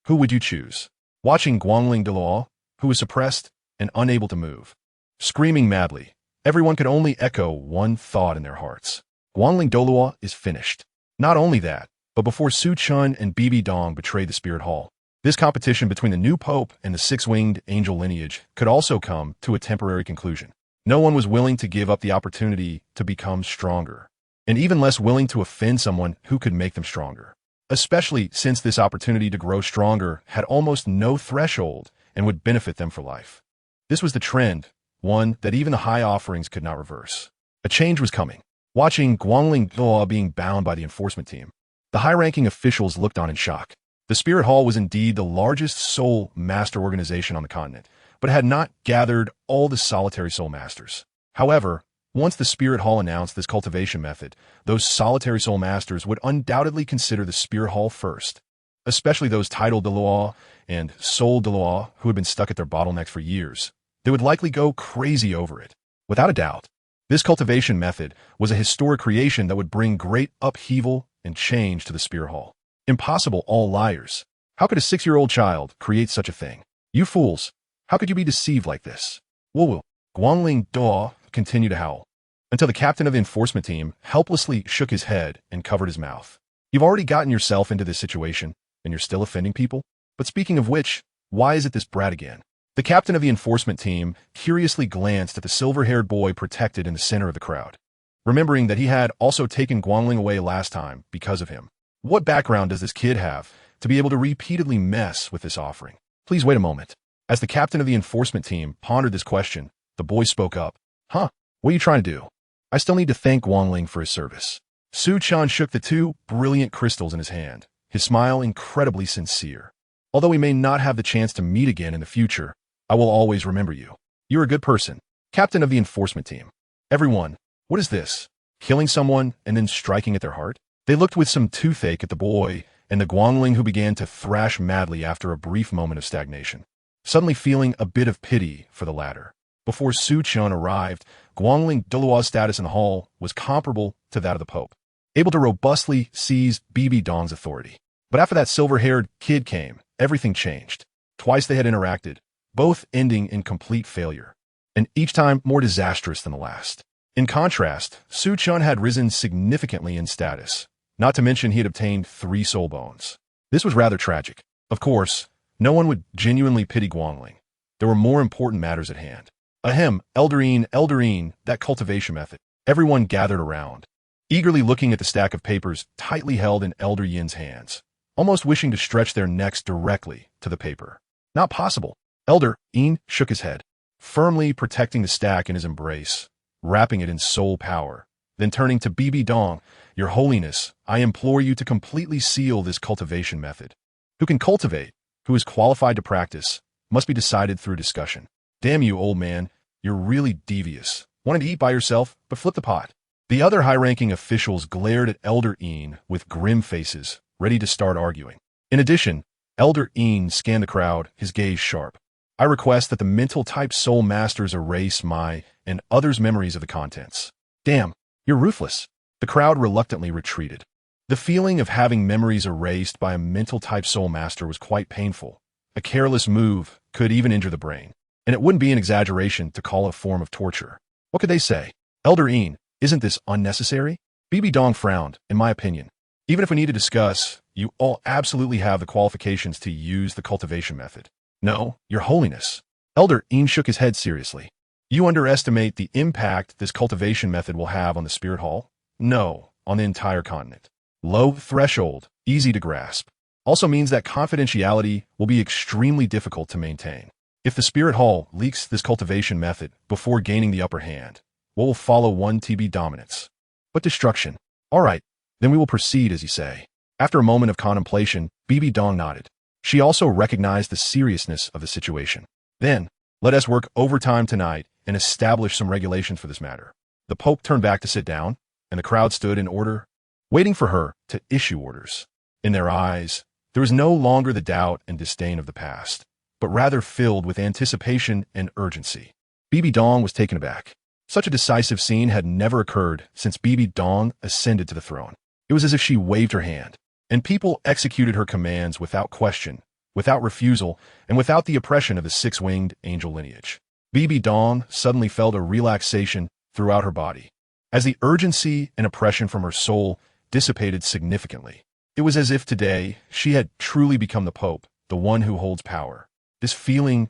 Who would you choose? Watching Guangling Douluo, who was suppressed and unable to move, screaming madly, everyone could only echo one thought in their hearts. Guangling Douluo is finished. Not only that, but before Su Chen and Bibi Dong betrayed the Spirit Hall, this competition between the new Pope and the 6-winged angel lineage could also come to a temporary conclusion. No one was willing to give up the opportunity to become stronger, and even less willing to offend someone who could make them stronger, especially since this opportunity to grow stronger had almost no threshold and would benefit them for life. This was the trend, one that even the high offerings could not reverse. A change was coming. Watching Guangling Douluo being bound by the enforcement team, the high-ranking officials looked on in shock. The Spirit Hall was indeed the largest soul master organization on the continent, but had not gathered all the solitary soul masters. However, once the Spirit Hall announced this cultivation method, those solitary soul masters would undoubtedly consider the Spirit Hall first, especially those titled Douluo and soul Douluo who had been stuck at their bottlenecks for years. They would likely go crazy over it. Without a doubt, this cultivation method was a historic creation that would bring great upheaval and change to the Spirit Hall. Impossible, all liars. How could a 6-year-old child create such a thing? You fools, how could you be deceived like this? Woo-woo. Guangling Douluo continued to howl, until the captain of the enforcement team helplessly shook his head and covered his mouth. You've already gotten yourself into this situation, and you're still offending people? But speaking of which, why is it this brat again? The captain of the enforcement team curiously glanced at the silver-haired boy protected in the center of the crowd, remembering that he had also taken Guangling away last time because of him. What background does this kid have to be able to repeatedly mess with this offering? Please wait a moment. As the captain of the enforcement team pondered this question, the boy spoke up. Huh, what are you trying to do? I still need to thank Guangling for his service. Su Chen shook the 2 brilliant crystals in his hand, his smile incredibly sincere. Although we may not have the chance to meet again in the future, I will always remember you. You're a good person. Captain of the enforcement team. Everyone, what is this? Killing someone and then striking at their heart? They looked with some toothache at the boy and the Guangling who began to thrash madly after a brief moment of stagnation, suddenly feeling a bit of pity for the latter. Before Su Chen arrived, Guangling Douluo's status in the hall was comparable to that of the Pope, able to robustly seize Bibi Dong's authority. But after that silver-haired kid came, everything changed. Twice they had interacted, both ending in complete failure, and each time more disastrous than the last. In contrast, Su Chen had risen significantly in status, not to mention he had obtained 3 soul bones. This was rather tragic. Of course, no one would genuinely pity Guangling. There were more important matters at hand. Ahem, Elderine, that cultivation method. Everyone gathered around, eagerly looking at the stack of papers tightly held in Elder Yin's hands, almost wishing to stretch their necks directly to the paper. Not possible. Elder Yin shook his head, firmly protecting the stack in his embrace, wrapping it in soul power. Then turning to Bibi Dong, Your Holiness, I implore you to completely seal this cultivation method. Who can cultivate, who is qualified to practice, must be decided through discussion. Damn you, old man, you're really devious. Wanted to eat by yourself, but flip the pot. The other high-ranking officials glared at Elder Yin with grim faces, ready to start arguing. In addition, Elder Yin scanned the crowd, his gaze sharp. I request that the mental-type soul masters erase my and others' memories of the contents. Damn, you're ruthless. The crowd reluctantly retreated. The feeling of having memories erased by a mental-type soul master was quite painful. A careless move could even injure the brain, and it wouldn't be an exaggeration to call it a form of torture. What could they say? Elder Yin, isn't this unnecessary? Bibi Dong frowned, in my opinion. Even if we need to discuss, you all absolutely have the qualifications to use the cultivation method. No, your holiness. Elder Een shook his head seriously. You underestimate the impact this cultivation method will have on the spirit hall? No, on the entire continent. Low threshold, easy to grasp. Also means that confidentiality will be extremely difficult to maintain. If the spirit hall leaks this cultivation method before gaining the upper hand, what will follow 1 TB dominance? But destruction. All right, then we will proceed as you say. After a moment of contemplation, Bibi Dong nodded. She also recognized the seriousness of the situation. Then, let us work overtime tonight and establish some regulations for this matter. The Pope turned back to sit down, and the crowd stood in order, waiting for her to issue orders. In their eyes, there was no longer the doubt and disdain of the past, but rather filled with anticipation and urgency. Bibi Dong was taken aback. Such a decisive scene had never occurred since Bibi Dong ascended to the throne. It was as if she waved her hand, and people executed her commands without question, without refusal, and without the oppression of the six-winged angel lineage. Bibi Dong suddenly felt a relaxation throughout her body, as the urgency and oppression from her soul dissipated significantly. It was as if today she had truly become the Pope, the one who holds power. This feeling.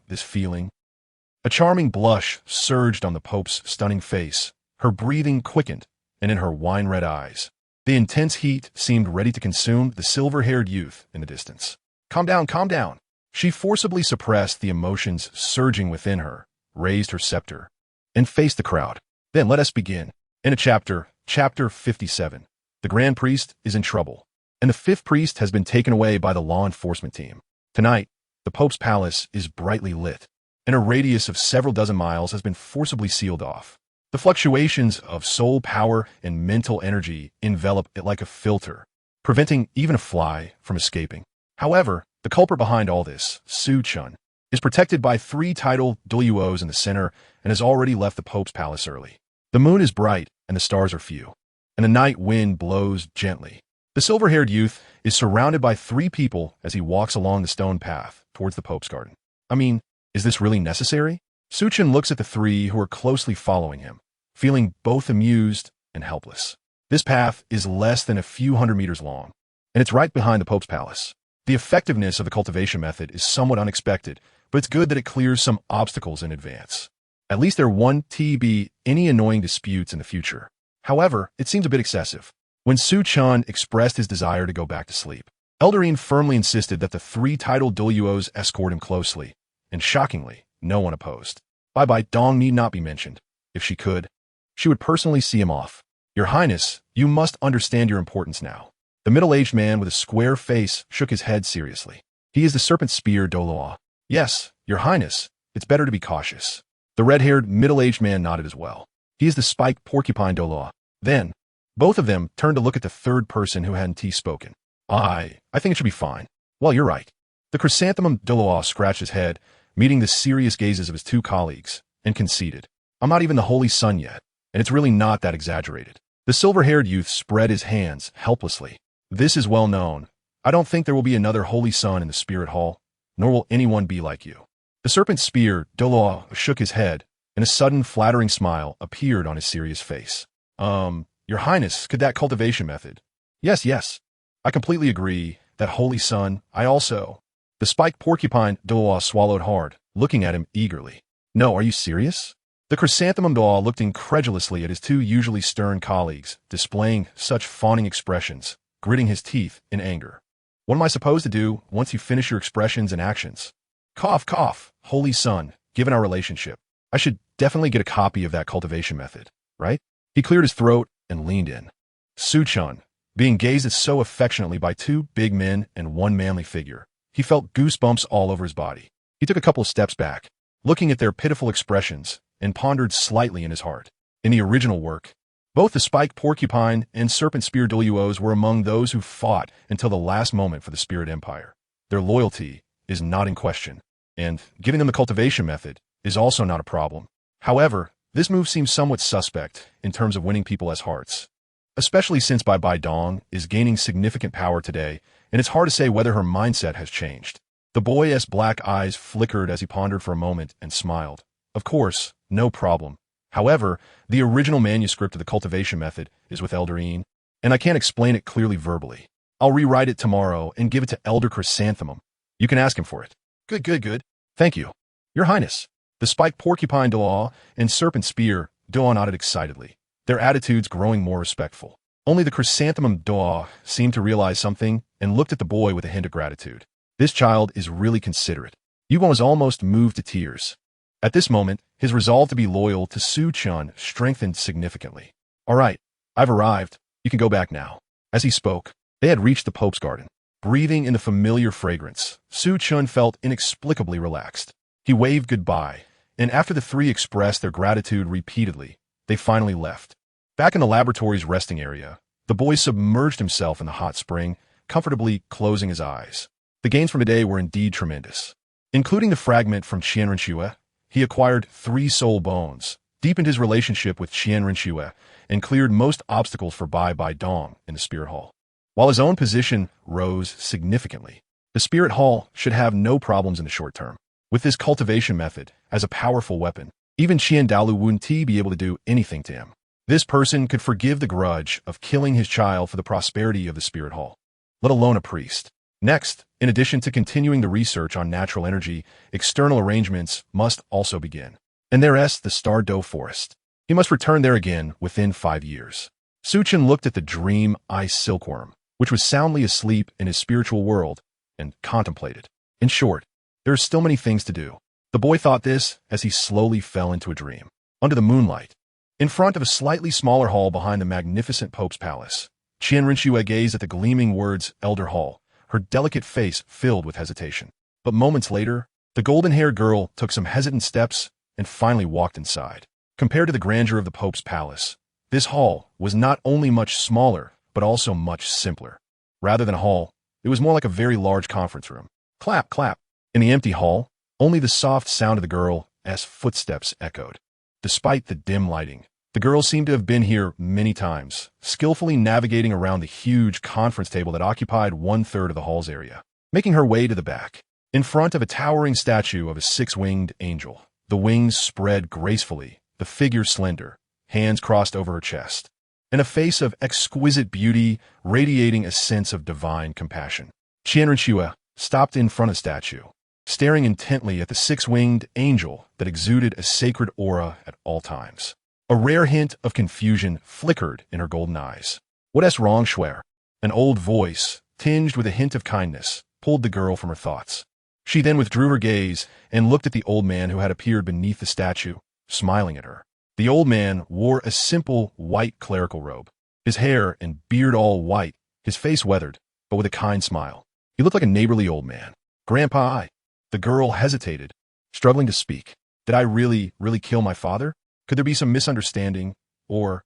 A charming blush surged on the Pope's stunning face. Her breathing quickened, and in her wine-red eyes, the intense heat seemed ready to consume the silver-haired youth in the distance. Calm down, calm down. She forcibly suppressed the emotions surging within her, raised her scepter, and faced the crowd. Then let us begin. In chapter 57, the Grand Priest is in trouble, and the fifth priest has been taken away by the law enforcement team. Tonight, the Pope's palace is brightly lit, and a radius of several dozen miles has been forcibly sealed off. The fluctuations of soul power and mental energy envelop it like a filter, preventing even a fly from escaping. However, the culprit behind all this, Chen, is protected by 3 titled Douluos in the center and has already left the Pope's palace early. The moon is bright and the stars are few, and the night wind blows gently. The silver-haired youth is surrounded by 3 people as he walks along the stone path towards the Pope's garden. I mean, is this really necessary? Chen looks at the 3 who are closely following him, feeling both amused and helpless. This path is less than a few hundred meters long, and it's right behind the Pope's palace. The effectiveness of the cultivation method is somewhat unexpected, but it's good that it clears some obstacles in advance. At least there won't be any annoying disputes in the future. However, it seems a bit excessive. When Chen expressed his desire to go back to sleep, Elder Een firmly insisted that the 3 titled Douluos escort him closely, and shockingly, no one opposed. Bye-bye Dong need not be mentioned. If she could, she would personally see him off. Your Highness, you must understand your importance now. The middle-aged man with a square face shook his head seriously. He is the serpent spear Douluo. Yes, Your Highness, it's better to be cautious. The red-haired, middle-aged man nodded as well. He is the spiked porcupine Douluo. Then, both of them turned to look at the third person who hadn't spoken. I think it should be fine. Well, you're right. The chrysanthemum Douluo scratched his head, meeting the serious gazes of his 2 colleagues, and conceded. I'm not even the Holy Son yet, and it's really not that exaggerated. The silver-haired youth spread his hands helplessly. This is well known. I don't think there will be another Holy Son in the Spirit Hall, nor will anyone be like you. The serpent spear Douluo shook his head, and a sudden flattering smile appeared on his serious face. Your Highness, could that cultivation method? Yes. I completely agree. That Holy Son, I also. The spiked porcupine Douluo swallowed hard, looking at him eagerly. No, are you serious? The chrysanthemum Douluo looked incredulously at his 2 usually stern colleagues, displaying such fawning expressions, gritting his teeth in anger. What am I supposed to do once you finish your expressions and actions? Cough, cough, Holy Son, given our relationship, I should definitely get a copy of that cultivation method, right? He cleared his throat and leaned in. Chen, being gazed at so affectionately by 2 big men and 1 manly figure, he felt goosebumps all over his body. He took a couple of steps back, looking at their pitiful expressions, and pondered slightly in his heart. In the original work, both the spiked porcupine and serpent spear Douluos were among those who fought until the last moment for the Spirit Empire. Their loyalty is not in question, and giving them the cultivation method is also not a problem. However, this move seems somewhat suspect in terms of winning people as hearts, especially since Bai Dong is gaining significant power today, and it's hard to say whether her mindset has changed. The boy's black eyes flickered as he pondered for a moment and smiled. Of course, no problem. However, the original manuscript of the cultivation method is with Elder Een, and I can't explain it clearly verbally. I'll rewrite it tomorrow and give it to Elder Chrysanthemum. You can ask him for it. Good. Thank you, Your Highness. The spiked porcupine Douluo and serpent spear Douluo nodded excitedly, their attitudes growing more respectful. Only the chrysanthemum Douluo seemed to realize something and looked at the boy with a hint of gratitude. This child is really considerate. Yuan was almost moved to tears. At this moment, his resolve to be loyal to Su Chen strengthened significantly. All right, I've arrived. You can go back now. As he spoke, they had reached the Pope's garden. Breathing in the familiar fragrance, Su Chen felt inexplicably relaxed. He waved goodbye, and after the three expressed their gratitude repeatedly, they finally left. Back in the laboratory's resting area, the boy submerged himself in the hot spring, comfortably closing his eyes. The gains from today were indeed tremendous. Including the fragment from Qian Rinshue, he acquired 3 soul bones, deepened his relationship with Qian Rinshue, and cleared most obstacles for Bai Dong in the Spirit Hall. While his own position rose significantly, the Spirit Hall should have no problems in the short term. With this cultivation method as a powerful weapon, even Qian Dalu wouldn't be able to do anything to him. This person could forgive the grudge of killing his child for the prosperity of the Spirit Hall, let alone a priest. Next, in addition to continuing the research on natural energy, external arrangements must also begin. And there's the Star Dough Forest. He must return there again within 5 years. Su Chen looked at the dream ice silkworm, which was soundly asleep in his spiritual world, and contemplated. In short, there are still many things to do. The boy thought this as he slowly fell into a dream. Under the moonlight, in front of a slightly smaller hall behind the magnificent Pope's palace, Qian Rinshue gazed at the gleaming words Elder Hall, her delicate face filled with hesitation. But moments later, the golden-haired girl took some hesitant steps and finally walked inside. Compared to the grandeur of the Pope's palace, this hall was not only much smaller, but also much simpler. Rather than a hall, it was more like a very large conference room. Clap, clap. In the empty hall, only the soft sound of the girl's footsteps echoed. Despite the dim lighting, the girl seemed to have been here many times, skillfully navigating around the huge conference table that occupied 1/3 of the hall's area. Making her way to the back, in front of a towering statue of a 6-winged angel, the wings spread gracefully, the figure slender, hands crossed over her chest, and a face of exquisite beauty radiating a sense of divine compassion. Qian Rinshue stopped in front of the statue, staring intently at the 6-winged angel that exuded a sacred aura at all times. A rare hint of confusion flickered in her golden eyes. What's wrong, Schwer? An old voice, tinged with a hint of kindness, pulled the girl from her thoughts. She then withdrew her gaze and looked at the old man who had appeared beneath the statue, smiling at her. The old man wore a simple white clerical robe, his hair and beard all white, his face weathered, but with a kind smile. He looked like a neighborly old man. Grandpa, the girl hesitated, struggling to speak. Did I really kill my father? Could there be some misunderstanding? Or,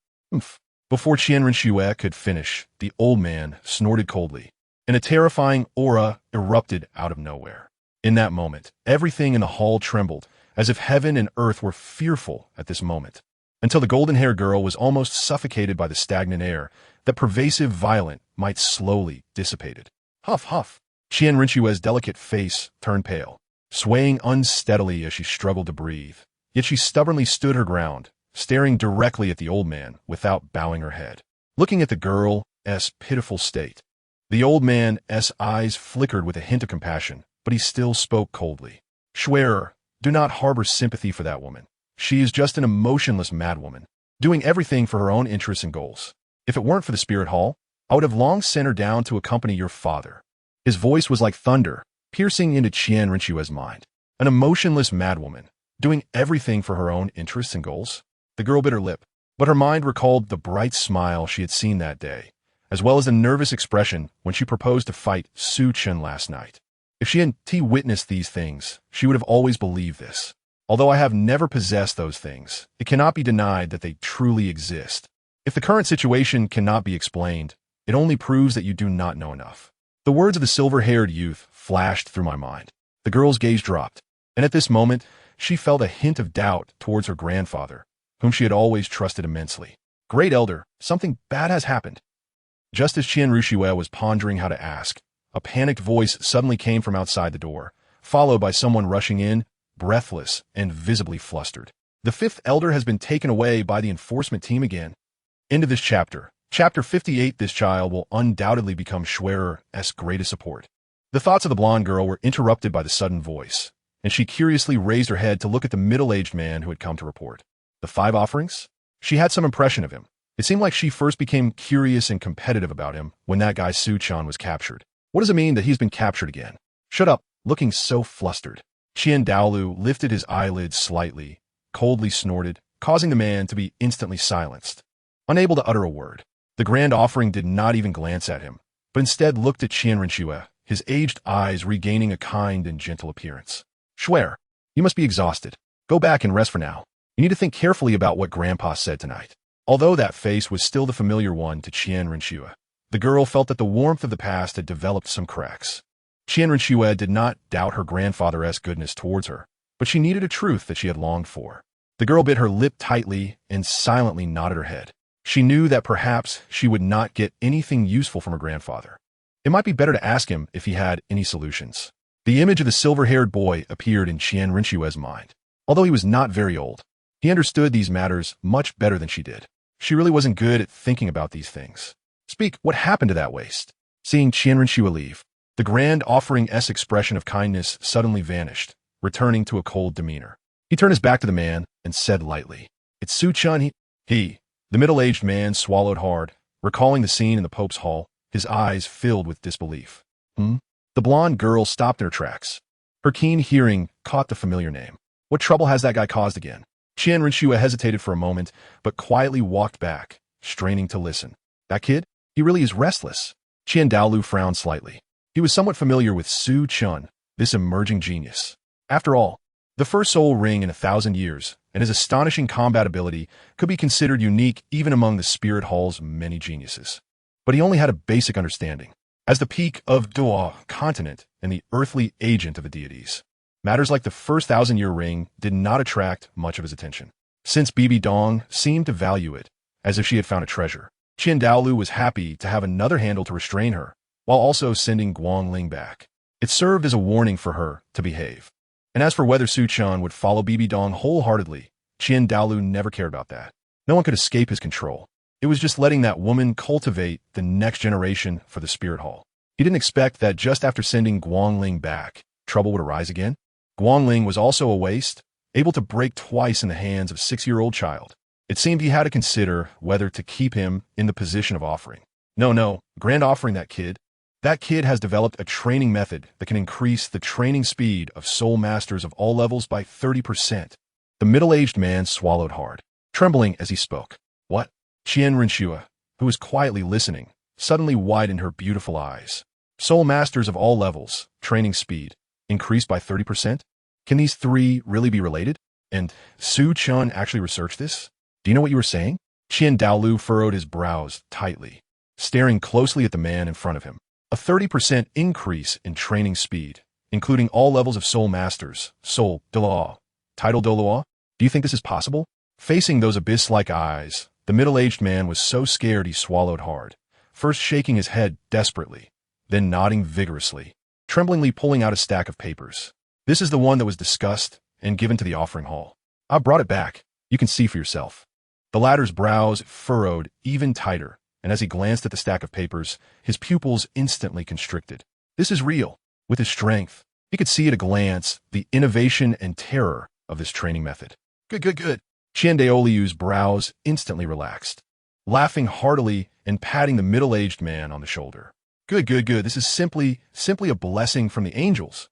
Before Qian Rinshue could finish, the old man snorted coldly, and a terrifying aura erupted out of nowhere. In that moment, everything in the hall trembled, as if heaven and earth were fearful at this moment, until the golden-haired girl was almost suffocated by the stagnant air, that pervasive violent might slowly dissipated. Huff, huff. Qian Rinshue's delicate face turned pale, swaying unsteadily as she struggled to breathe. Yet she stubbornly stood her ground, staring directly at the old man without bowing her head. Looking at the girl's pitiful state, the old man's eyes flickered with a hint of compassion, but he still spoke coldly. Schwerer, do not harbor sympathy for that woman. She is just an emotionless madwoman, doing everything for her own interests and goals. If it weren't for the Spirit Hall, I would have long sent her down to accompany your father. His voice was like thunder, piercing into Qian Rinshue's mind. An emotionless madwoman, doing everything for her own interests and goals? The girl bit her lip, but her mind recalled the bright smile she had seen that day, as well as the nervous expression when she proposed to fight Su Chen last night. If she had witnessed these things, she would have always believed this. Although I have never possessed those things, it cannot be denied that they truly exist. If the current situation cannot be explained, it only proves that you do not know enough. The words of the silver-haired youth flashed through my mind. The girl's gaze dropped, and at this moment, she felt a hint of doubt towards her grandfather, whom she had always trusted immensely. Great Elder, something bad has happened. Just as Qian Rinshue was pondering how to ask, a panicked voice suddenly came from outside the door, followed by someone rushing in, breathless and visibly flustered. The 5th Elder has been taken away by the enforcement team again. End of this chapter. Chapter 58. This child will undoubtedly become Schwerer's greatest support. The thoughts of the blonde girl were interrupted by the sudden voice, and she curiously raised her head to look at the middle-aged man who had come to report. The 5 offerings? She had some impression of him. It seemed like she first became curious and competitive about him when that guy Su-chan was captured. What does it mean that he's been captured again? Shut up, looking so flustered. Douluo lifted his eyelids slightly, coldly snorted, causing the man to be instantly silenced. Unable to utter a word, the grand offering did not even glance at him, but instead looked at Rinnegan, his aged eyes regaining a kind and gentle appearance. Schwer, you must be exhausted. Go back and rest for now. You need to think carefully about what Grandpa said tonight. Although that face was still the familiar one to Rinnegan, the girl felt that the warmth of the past had developed some cracks. Rinnegan did not doubt her grandfather-esque goodness towards her, but she needed a truth that she had longed for. The girl bit her lip tightly and silently nodded her head. She knew that perhaps she would not get anything useful from her grandfather. It might be better to ask him if he had any solutions. The image of the silver-haired boy appeared in Rinnegan's mind. Although he was not very old, he understood these matters much better than she did. She really wasn't good at thinking about these things. Speak, what happened to that waist? Seeing Rinnegan leave, the grand offering-esque expression of kindness suddenly vanished, returning to a cold demeanor. He turned his back to the man and said lightly, "It's Su-chan." The middle-aged man swallowed hard, recalling the scene in the Pope's hall, his eyes filled with disbelief. The blonde girl stopped in her tracks. Her keen hearing caught the familiar name. What trouble has that guy caused again? Rinnegan hesitated for a moment, but quietly walked back, straining to listen. That kid? He really is restless. Douluo frowned slightly. He was somewhat familiar with Su-chan, this emerging genius. After all, the first soul ring in 1,000 years, and his astonishing combat ability could be considered unique even among the Spirit Hall's many geniuses. But he only had a basic understanding. As the peak of Douluo Continent and the earthly agent of the deities, matters like the first 1,000-year ring did not attract much of his attention, since Bibi Dong seemed to value it as if she had found a treasure. Douluo was happy to have another handle to restrain her, while also sending Guangling back. It served as a warning for her to behave. And as for whether Su-chan would follow Bibi Dong wholeheartedly, Douluo never cared about that. No one could escape his control. It was just letting that woman cultivate the next generation for the Spirit Hall. He didn't expect that just after sending Guangling back, trouble would arise again. Guangling was also a waste, able to break twice in the hands of a 6-year-old child. It seemed he had to consider whether to keep him in the position of offering. No, grand offering that kid. That kid has developed a training method that can increase the training speed of soul masters of all levels by 30%. The middle-aged man swallowed hard, trembling as he spoke. What? Rinnegan, who was quietly listening, suddenly widened her beautiful eyes. Soul masters of all levels, training speed, increased by 30%? Can these 3 really be related? And Su-chan actually researched this? Do you know what you were saying? Douluo furrowed his brows tightly, staring closely at the man in front of him. A 30% increase in training speed, including all levels of soul masters, soul, Douluo, title Douluo? Do you think this is possible? Facing those abyss-like eyes, the middle-aged man was so scared he swallowed hard, first shaking his head desperately, then nodding vigorously, tremblingly pulling out a stack of papers. This is the one that was discussed and given to the offering hall. I brought it back. You can see for yourself. The latter's brows furrowed even tighter, and as he glanced at the stack of papers, his pupils instantly constricted. This is real. With his strength, he could see at a glance the innovation and terror of this training method. Good. Douluo's brows instantly relaxed, laughing heartily and patting the middle-aged man on the shoulder. Good. This is simply a blessing from the angels.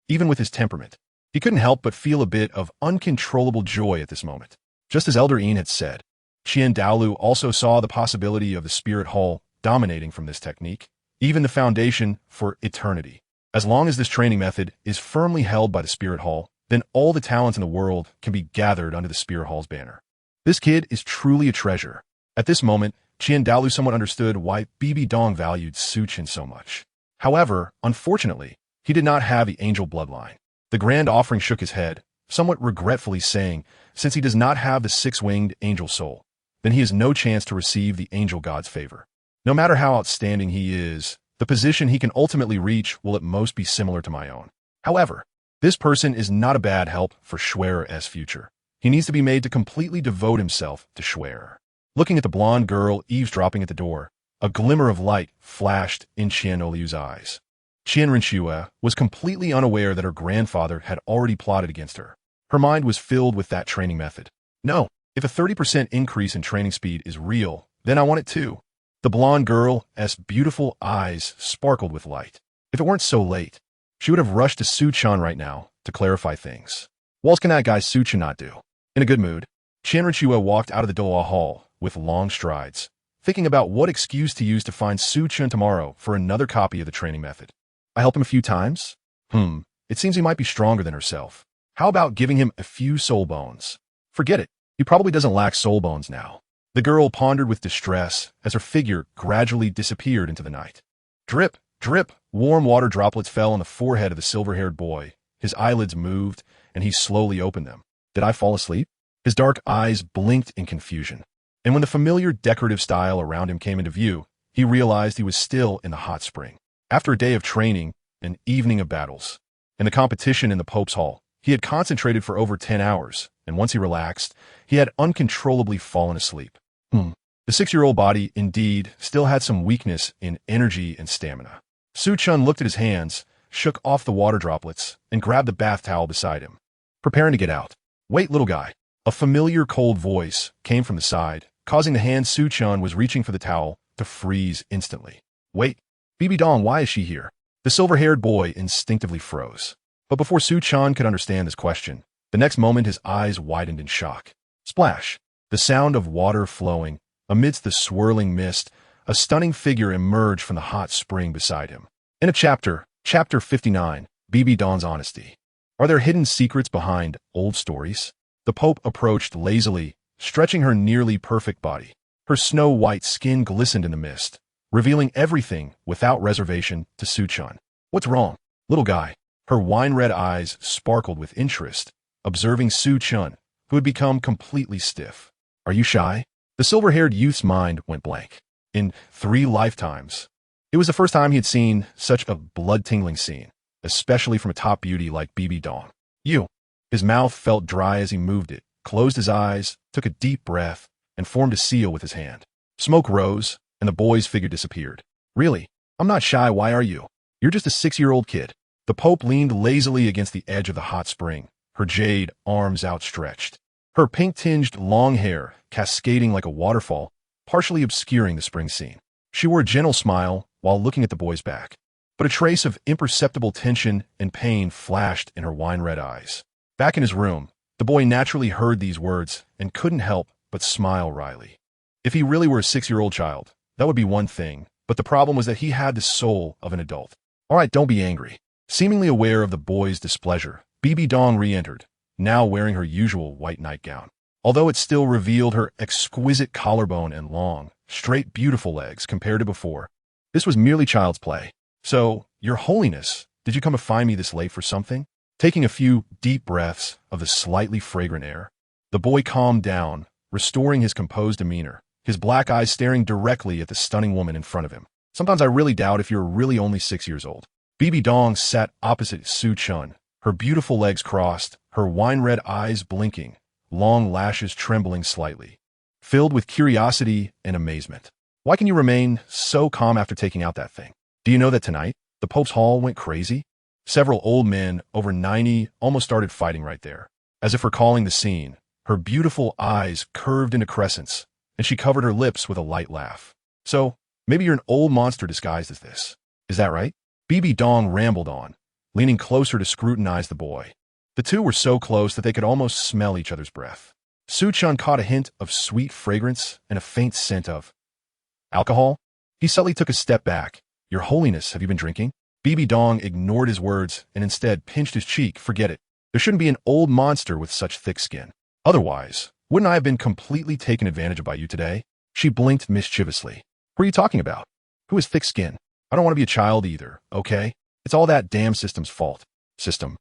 Even with his temperament, he couldn't help but feel a bit of uncontrollable joy at this moment. Just as Elder Ian had said, Douluo also saw the possibility of the Spirit Hall dominating from this technique, even the foundation for eternity. As long as this training method is firmly held by the Spirit Hall, then all the talents in the world can be gathered under the Spirit Hall's banner. This kid is truly a treasure. At this moment, Douluo somewhat understood why Bibi Dong valued Su-chan so much. However, unfortunately, he did not have the angel bloodline. The grand offering shook his head, somewhat regretfully saying, since he does not have the 6-winged angel soul, then he has no chance to receive the angel god's favor. No matter how outstanding he is, the position he can ultimately reach will at most be similar to my own. However, this person is not a bad help for Schwer's future. He needs to be made to completely devote himself to Schwer. Looking at the blonde girl eavesdropping at the door, a glimmer of light flashed in Douluo's eyes. Rinnegan was completely unaware that her grandfather had already plotted against her. Her mind was filled with that training method. No, if a 30% increase in training speed is real, then I want it too. The blonde girl's beautiful eyes sparkled with light. If it weren't so late, she would have rushed to Su-chan right now to clarify things. What can that guy Su-chan not do? In a good mood, Rinnegan walked out of the Douluo hall with long strides, thinking about what excuse to use to find Su-chan tomorrow for another copy of the training method. I helped him a few times? It seems he might be stronger than herself. How about giving him a few soul bones? Forget it. He probably doesn't lack soul bones now. The girl pondered with distress as her figure gradually disappeared into the night. Drip, drip, warm water droplets fell on the forehead of the silver-haired boy. His eyelids moved, and he slowly opened them. Did I fall asleep? His dark eyes blinked in confusion. And when the familiar decorative style around him came into view, he realized he was still in the hot spring. After a day of training, an evening of battles, and the competition in the Pope's Hall, he had concentrated for over 10 hours, and once he relaxed, he had uncontrollably fallen asleep. The 6-year-old body, indeed, still had some weakness in energy and stamina. Su-chan looked at his hands, shook off the water droplets, and grabbed the bath towel beside him, preparing to get out. Wait, little guy. A familiar cold voice came from the side, causing the hand Su-chan was reaching for the towel to freeze instantly. Wait, Bibi Dong, why is she here? The silver-haired boy instinctively froze. But before Su-chan could understand this question, the next moment his eyes widened in shock. Splash! The sound of water flowing. Amidst the swirling mist, a stunning figure emerged from the hot spring beside him. In a chapter 59, Bibi Dong's honesty. Are there hidden secrets behind old stories? The Pope approached lazily, stretching her nearly perfect body. Her snow-white skin glistened in the mist, revealing everything without reservation to Su-chan. What's wrong, little guy? Her wine-red eyes sparkled with interest, observing Su-chan, who had become completely stiff. Are you shy? The silver-haired youth's mind went blank. In 3 lifetimes, it was the first time he had seen such a blood-tingling scene, especially from a top beauty like Bibi Dong. You. His mouth felt dry as he moved it, closed his eyes, took a deep breath, and formed a seal with his hand. Smoke rose, and the boy's figure disappeared. Really? I'm not shy, why are you? You're just a 6-year-old kid. The Pope leaned lazily against the edge of the hot spring, her jade arms outstretched. Her pink-tinged long hair cascading like a waterfall, partially obscuring the spring scene. She wore a gentle smile while looking at the boy's back, but a trace of imperceptible tension and pain flashed in her wine-red eyes. Back in his room, the boy naturally heard these words and couldn't help but smile wryly. If he really were a 6-year-old child, that would be one thing, but the problem was that he had the soul of an adult. All right, don't be angry. Seemingly aware of the boy's displeasure, Bibi Dong re-entered, now wearing her usual white nightgown. Although it still revealed her exquisite collarbone and long, straight, beautiful legs compared to before, this was merely child's play. So, Your Holiness, did you come to find me this late for something? Taking a few deep breaths of the slightly fragrant air, the boy calmed down, restoring his composed demeanor, his black eyes staring directly at the stunning woman in front of him. Sometimes I really doubt if you're really only 6 years old. Bibi Dong sat opposite Su-chan, her beautiful legs crossed, her wine-red eyes blinking, long lashes trembling slightly, filled with curiosity and amazement. Why can you remain so calm after taking out that thing? Do you know that tonight, the Pope's Hall went crazy? Several old men, over 90, almost started fighting right there. As if recalling the scene, her beautiful eyes curved into crescents, and she covered her lips with a light laugh. So, maybe you're an old monster disguised as this. Is that right? Bibi Dong rambled on, leaning closer to scrutinize the boy. The two were so close that they could almost smell each other's breath. Su-chan caught a hint of sweet fragrance and a faint scent of alcohol. He subtly took a step back. Your Holiness, have you been drinking? Bibi Dong ignored his words and instead pinched his cheek. Forget it. There shouldn't be an old monster with such thick skin. Otherwise, wouldn't I have been completely taken advantage of by you today? She blinked mischievously. Who are you talking about? Who has thick skin? I don't want to be a child either, okay? It's all that damn system's fault. System.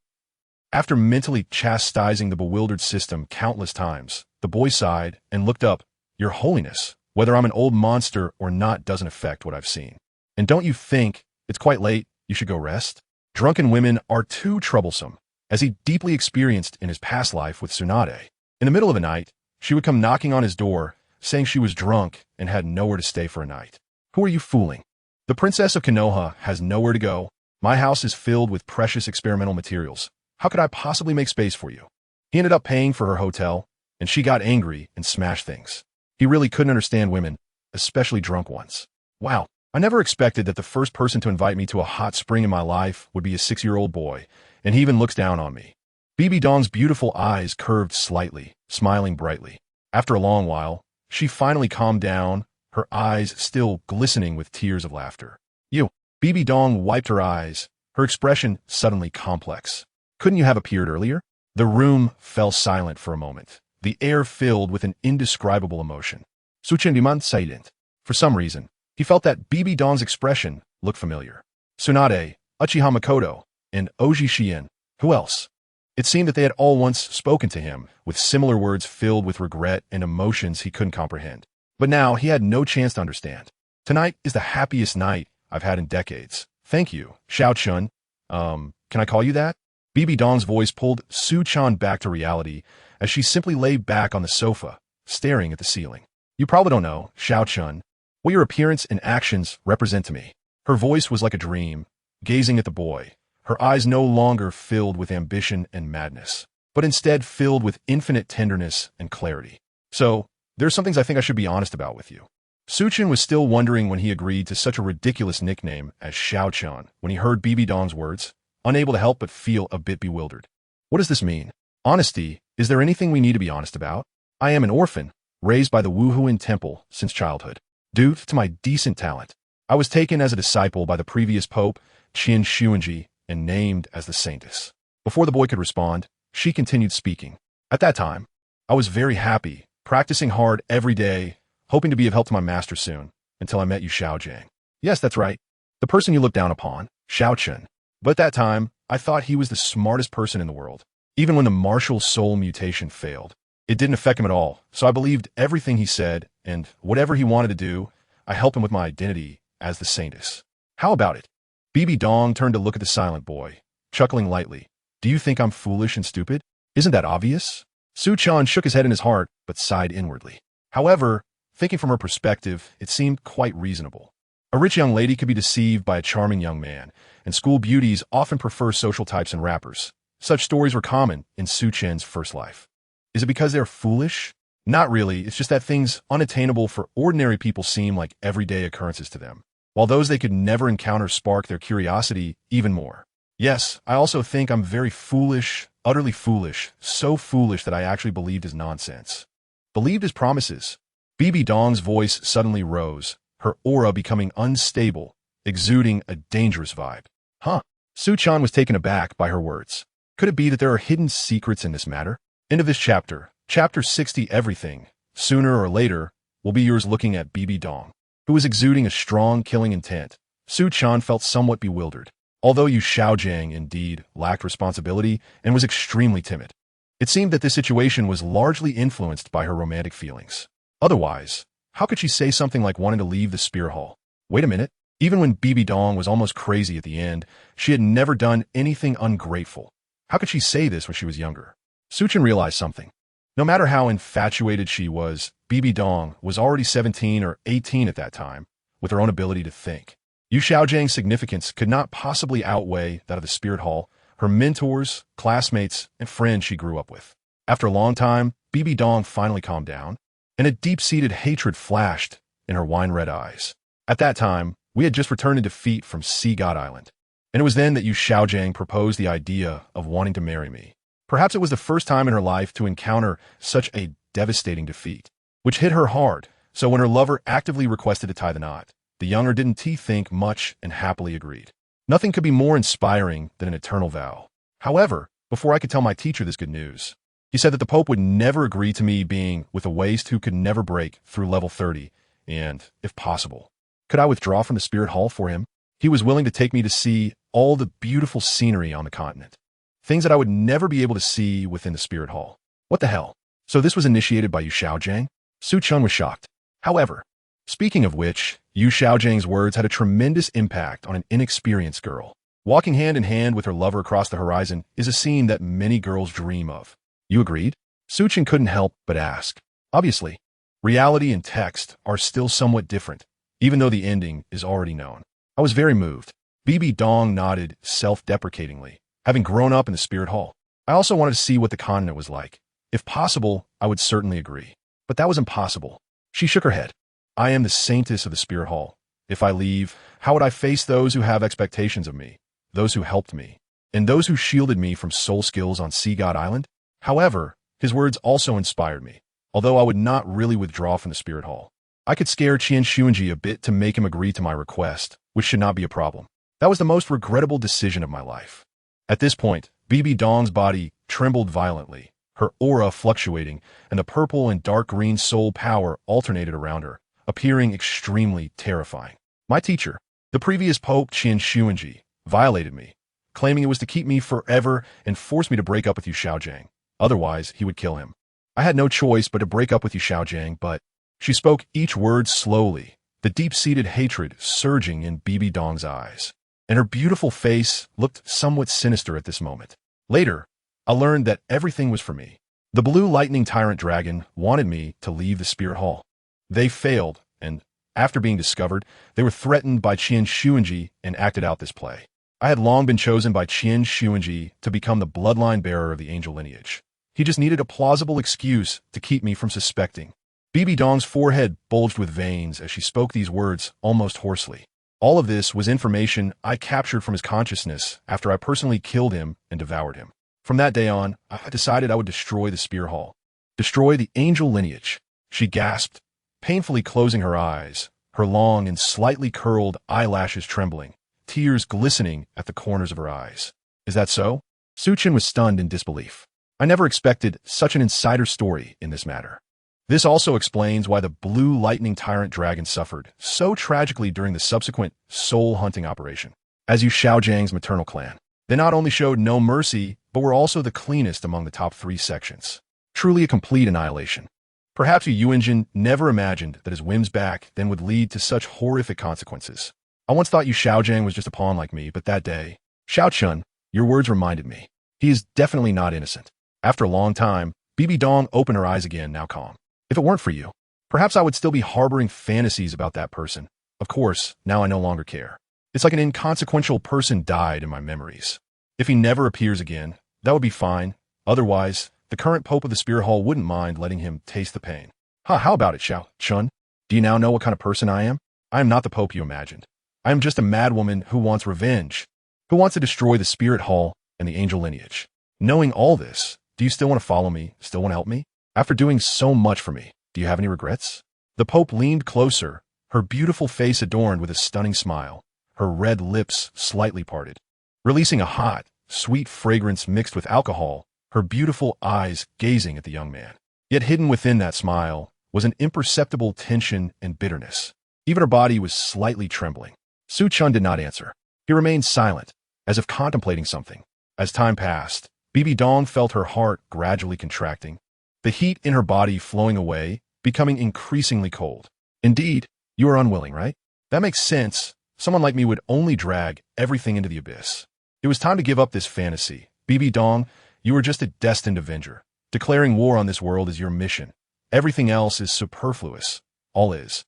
After mentally chastising the bewildered system countless times, the boy sighed and looked up. Your Holiness, whether I'm an old monster or not doesn't affect what I've seen. And don't you think it's quite late? You should go rest? Drunken women are too troublesome, as he deeply experienced in his past life with Tsunade. In the middle of the night, she would come knocking on his door, saying she was drunk and had nowhere to stay for a night. Who are you fooling? The Princess of Konoha has nowhere to go. My house is filled with precious experimental materials. How could I possibly make space for you? He ended up paying for her hotel, and she got angry and smashed things. He really couldn't understand women, especially drunk ones. Wow, I never expected that the first person to invite me to a hot spring in my life would be a 6-year-old boy, and he even looks down on me. BB Dong's beautiful eyes curved slightly, smiling brightly. After a long while, she finally calmed down, her eyes still glistening with tears of laughter. You. BB Dong wiped her eyes, her expression suddenly complex. Couldn't you have appeared earlier? The room fell silent for a moment, the air filled with an indescribable emotion. Suchen Diman silent. For some reason, he felt that BB Dong's expression looked familiar. Tsunade, Uchiha Makoto, and Oji Shien. Who else? It seemed that they had all once spoken to him, with similar words filled with regret and emotions he couldn't comprehend. But now he had no chance to understand. Tonight is the happiest night I've had in decades. Thank you, Xiao Chun. Can I call you that? BB Dong's voice pulled Su Chan back to reality as she simply lay back on the sofa, staring at the ceiling. You probably don't know, Xiao Chun, what your appearance and actions represent to me. Her voice was like a dream, gazing at the boy, her eyes no longer filled with ambition and madness, but instead filled with infinite tenderness and clarity. So, there are some things I think I should be honest about with you. Suchin was still wondering when he agreed to such a ridiculous nickname as Xiao Chan when he heard BB Dong's words, unable to help but feel a bit bewildered. What does this mean? Honesty, is there anything we need to be honest about? I am an orphan, raised by the Wuhuan Temple since childhood. Due to my decent talent, I was taken as a disciple by the previous pope, Qin Xuanji, and named as the Saintess. Before the boy could respond, she continued speaking. At that time, I was very happy, practicing hard every day, hoping to be of help to my master soon, until I met you, Xiao Jiang. Yes, that's right. The person you look down upon, Xiao Chen. But at that time, I thought he was the smartest person in the world. Even when the martial soul mutation failed, it didn't affect him at all, so I believed everything he said, and whatever he wanted to do, I helped him with my identity as the Saintess. How about it? BB Dong turned to look at the silent boy, chuckling lightly. Do you think I'm foolish and stupid? Isn't that obvious? Su Chan shook his head in his heart, but sighed inwardly. However, thinking from her perspective, it seemed quite reasonable. A rich young lady could be deceived by a charming young man, and school beauties often prefer social types and rappers. Such stories were common in Su Chen's first life. Is it because they're foolish? Not really, it's just that things unattainable for ordinary people seem like everyday occurrences to them, while those they could never encounter spark their curiosity even more. Yes, I also think I'm very foolish, utterly foolish, so foolish that I actually believed his nonsense. Believed his promises. BB Dong's voice suddenly rose, her aura becoming unstable, exuding a dangerous vibe. Huh? Su Chan was taken aback by her words. Could it be that there are hidden secrets in this matter? End of this chapter. Chapter 60. Everything, sooner or later, will be yours. Looking at BB Dong, who was exuding a strong killing intent, Su Chan felt somewhat bewildered. Although Yu Xiaojiang indeed lacked responsibility and was extremely timid, it seemed that this situation was largely influenced by her romantic feelings. Otherwise, how could she say something like wanting to leave the spear hall? Wait a minute. Even when BB Dong was almost crazy at the end, she had never done anything ungrateful. How could she say this when she was younger? Suchin realized something. No matter how infatuated she was, BB Dong was already 17 or 18 at that time, with her own ability to think. Yu Xiaojiang's significance could not possibly outweigh that of the Spirit Hall, her mentors, classmates, and friends she grew up with. After a long time, BB Dong finally calmed down, and a deep-seated hatred flashed in her wine-red eyes. At that time, we had just returned in defeat from Sea God Island, and it was then that Yu Xiaojiang proposed the idea of wanting to marry me. Perhaps it was the first time in her life to encounter such a devastating defeat, which hit her hard, so when her lover actively requested to tie the knot, the younger didn't think much and happily agreed. Nothing could be more inspiring than an eternal vow. However, before I could tell my teacher this good news, he said that the Pope would never agree to me being with a waste who could never break through level 30, and, if possible, could I withdraw from the Spirit Hall for him? He was willing to take me to see all the beautiful scenery on the continent. Things that I would never be able to see within the Spirit Hall. What the hell? So this was initiated by Yu Xiaojiang? Su Chun was shocked. However, speaking of which, Yu Xiaojiang's words had a tremendous impact on an inexperienced girl. Walking hand in hand with her lover across the horizon is a scene that many girls dream of. You agreed? Su Chen couldn't help but ask. Obviously, reality and text are still somewhat different, even though the ending is already known. I was very moved. BB Dong nodded self-deprecatingly, having grown up in the Spirit Hall. I also wanted to see what the continent was like. If possible, I would certainly agree. But that was impossible. She shook her head. I am the saintess of the Spirit Hall. If I leave, how would I face those who have expectations of me, those who helped me, and those who shielded me from soul skills on Sea God Island? However, his words also inspired me, although I would not really withdraw from the Spirit Hall. I could scare Chen Xuanji a bit to make him agree to my request, which should not be a problem. That was the most regrettable decision of my life. At this point, BB Dong's body trembled violently, her aura fluctuating, and the purple and dark green soul power alternated around her, appearing extremely terrifying. My teacher, the previous Pope Chen Xuanji, violated me, claiming it was to keep me forever and force me to break up with Yu Xiaojiang. Otherwise, he would kill him. I had no choice but to break up with Yu Xiaojiang, but she spoke each word slowly, the deep-seated hatred surging in BB Dong's eyes, and her beautiful face looked somewhat sinister at this moment. Later, I learned that everything was for me. The Blue Lightning Tyrant Dragon wanted me to leave the Spirit Hall. They failed, and after being discovered, they were threatened by Chen Xuanji and acted out this play. I had long been chosen by Chen Xuanji to become the bloodline bearer of the angel lineage. He just needed a plausible excuse to keep me from suspecting. BB Dong's forehead bulged with veins as she spoke these words almost hoarsely. All of this was information I captured from his consciousness after I personally killed him and devoured him. From that day on, I decided I would destroy the Spirit Hall. Destroy the angel lineage. She gasped, painfully closing her eyes, her long and slightly curled eyelashes trembling, tears glistening at the corners of her eyes. Is that so? Su Chen was stunned in disbelief. I never expected such an insider story in this matter. This also explains why the Blue Lightning Tyrant Dragon suffered so tragically during the subsequent soul-hunting operation. As Yu Xiaojiang's maternal clan, they not only showed no mercy, but were also the cleanest among the top 3 sections. Truly a complete annihilation. Perhaps Yu Yuanjin never imagined that his whims back then would lead to such horrific consequences. I once thought Yu Xiaojiang was just a pawn like me, but that day, Xiao Chun, your words reminded me. He is definitely not innocent. After a long time, BB Dong opened her eyes again, now calm. If it weren't for you, perhaps I would still be harboring fantasies about that person. Of course, now I no longer care. It's like an inconsequential person died in my memories. If he never appears again, that would be fine. Otherwise, the current Pope of the Spirit Hall wouldn't mind letting him taste the pain. How about it, Xiao Chun? Do you now know what kind of person I am? I am not the Pope you imagined. I am just a madwoman who wants revenge, who wants to destroy the Spirit Hall and the angel lineage. Knowing all this, do you still want to follow me, still want to help me? After doing so much for me, do you have any regrets? The Pope leaned closer, her beautiful face adorned with a stunning smile, her red lips slightly parted. Releasing a hot, sweet fragrance mixed with alcohol, her beautiful eyes gazing at the young man. Yet hidden within that smile was an imperceptible tension and bitterness. Even her body was slightly trembling. Su Chun did not answer. He remained silent, as if contemplating something. As time passed, BB Dong felt her heart gradually contracting, the heat in her body flowing away, becoming increasingly cold. Indeed, you are unwilling, right? That makes sense. Someone like me would only drag everything into the abyss. It was time to give up this fantasy. BB Dong, you are just a destined avenger. Declaring war on this world is your mission. Everything else is superfluous. All is.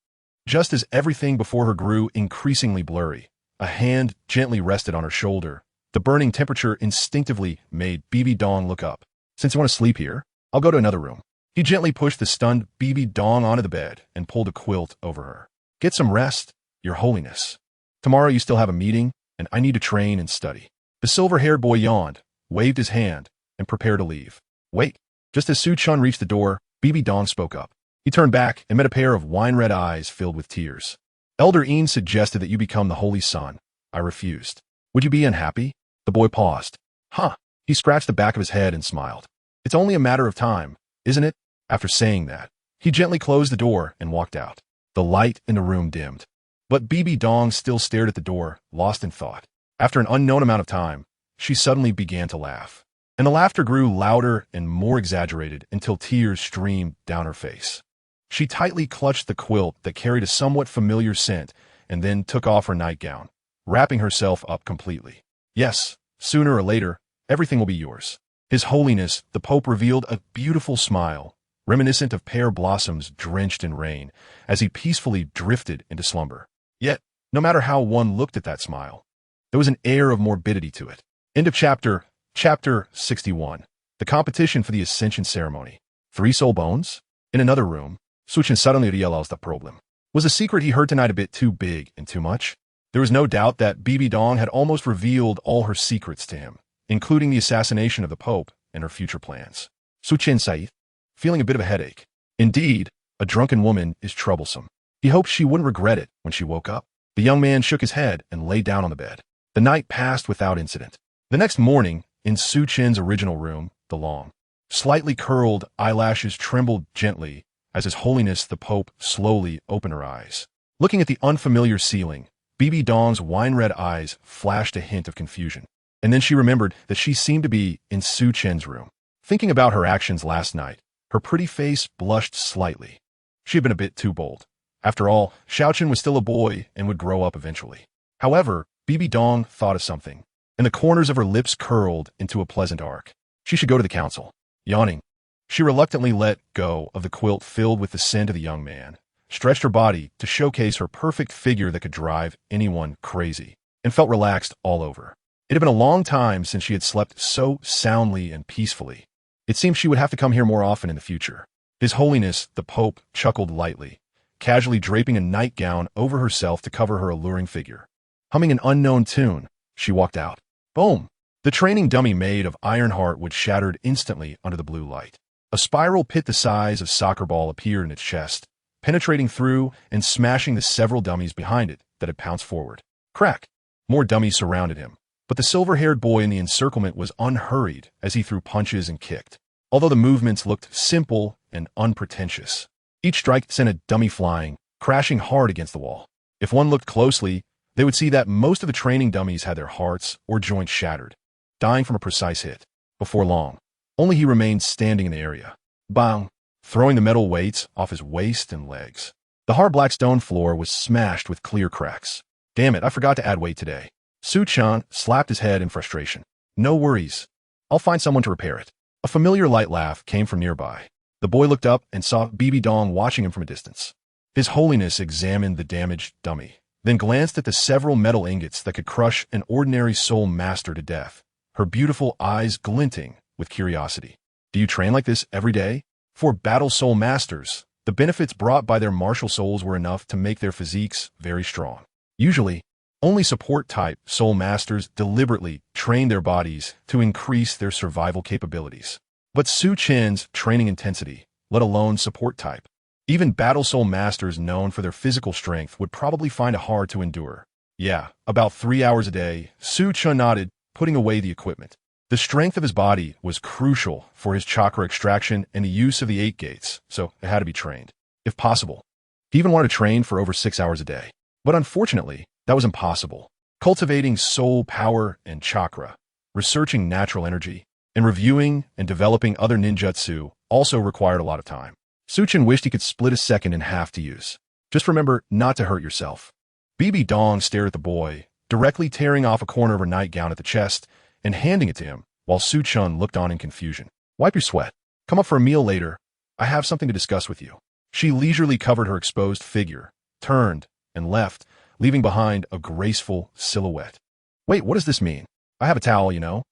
Just as everything before her grew increasingly blurry, a hand gently rested on her shoulder. The burning temperature instinctively made BB Dong look up. Since you want to sleep here, I'll go to another room. He gently pushed the stunned BB Dong onto the bed and pulled a quilt over her. Get some rest, Your Holiness. Tomorrow you still have a meeting, and I need to train and study. The silver-haired boy yawned, waved his hand, and prepared to leave. Wait. Just as Su Chun reached the door, BB Dong spoke up. He turned back and met a pair of wine-red eyes filled with tears. Elder Een suggested that you become the Holy Son. I refused. Would you be unhappy? The boy paused. Huh. He scratched the back of his head and smiled. It's only a matter of time, isn't it? After saying that, he gently closed the door and walked out. The light in the room dimmed. But BB Dong still stared at the door, lost in thought. After an unknown amount of time, she suddenly began to laugh. And the laughter grew louder and more exaggerated until tears streamed down her face. She tightly clutched the quilt that carried a somewhat familiar scent and then took off her nightgown, wrapping herself up completely. Yes, sooner or later, everything will be yours. His Holiness, the Pope revealed a beautiful smile, reminiscent of pear blossoms drenched in rain, as he peacefully drifted into slumber. Yet, no matter how one looked at that smile, There was an air of morbidity to it. End of chapter. Chapter 61. The competition for the Ascension Ceremony. 3 soul bones? In another room, Su Chen suddenly realized the problem. Was the secret he heard tonight a bit too big and too much? There was no doubt that Bibi Dong had almost revealed all her secrets to him, including the assassination of the Pope and her future plans. Su Chen sighed, feeling a bit of a headache. Indeed, a drunken woman is troublesome. He hoped she wouldn't regret it when she woke up. The young man shook his head and lay down on the bed. The night passed without incident. The next morning, in Su Chen's original room, the long, slightly curled eyelashes trembled gently as His Holiness the Pope slowly opened her eyes. Looking at the unfamiliar ceiling, Bibi Dong's wine-red eyes flashed a hint of confusion. And then she remembered that she seemed to be in Su Chen's room. Thinking about her actions last night, her pretty face blushed slightly. She had been a bit too bold. After all, Xiao Chen was still a boy and would grow up eventually. However, Bibi Dong thought of something, and the corners of her lips curled into a pleasant arc. She should go to the council. Yawning, she reluctantly let go of the quilt filled with the scent of the young man, stretched her body to showcase her perfect figure that could drive anyone crazy, and felt relaxed all over. It had been a long time since she had slept so soundly and peacefully. It seemed she would have to come here more often in the future. His Holiness, the Pope, chuckled lightly, casually draping a nightgown over herself to cover her alluring figure. Humming an unknown tune, she walked out. Boom! The training dummy made of ironheart would shattered instantly under the blue light. A spiral pit the size of a soccer ball appeared in its chest, penetrating through and smashing the several dummies behind it that had pounced forward. Crack! More dummies surrounded him, but the silver-haired boy in the encirclement was unhurried as he threw punches and kicked, although the movements looked simple and unpretentious. Each strike sent a dummy flying, crashing hard against the wall. If one looked closely, they would see that most of the training dummies had their hearts or joints shattered, dying from a precise hit. Before long, only he remained standing in the area. Bang! Throwing the metal weights off his waist and legs. The hard black stone floor was smashed with clear cracks. Damn it, I forgot to add weight today. Su Chen slapped his head in frustration. No worries. I'll find someone to repair it. A familiar light laugh came from nearby. The boy looked up and saw Bibi Dong watching him from a distance. His Holiness examined the damaged dummy, then glanced at the several metal ingots that could crush an ordinary soul master to death, her beautiful eyes glinting with curiosity. Do you train like this every day? For battle soul masters, the benefits brought by their martial souls were enough to make their physiques very strong. Usually, only support-type soul masters deliberately train their bodies to increase their survival capabilities. But Su Chen's training intensity, let alone support-type, even battle soul masters known for their physical strength would probably find it hard to endure. Yeah, about 3 hours a day, Su Chen nodded, putting away the equipment. The strength of his body was crucial for his chakra extraction and the use of the 8 gates, so it had to be trained, if possible. He even wanted to train for over 6 hours a day. But unfortunately, that was impossible. Cultivating soul power and chakra, researching natural energy, and reviewing and developing other ninjutsu also required a lot of time. Su Chen wished he could split a second in half to use. Just remember not to hurt yourself. Bibi Dong stared at the boy, directly tearing off a corner of her nightgown at the chest and handing it to him, while Su Chen looked on in confusion. Wipe your sweat. Come up for a meal later. I have something to discuss with you. She leisurely covered her exposed figure, turned, and left, leaving behind a graceful silhouette. Wait, what does this mean? I have a towel, you know.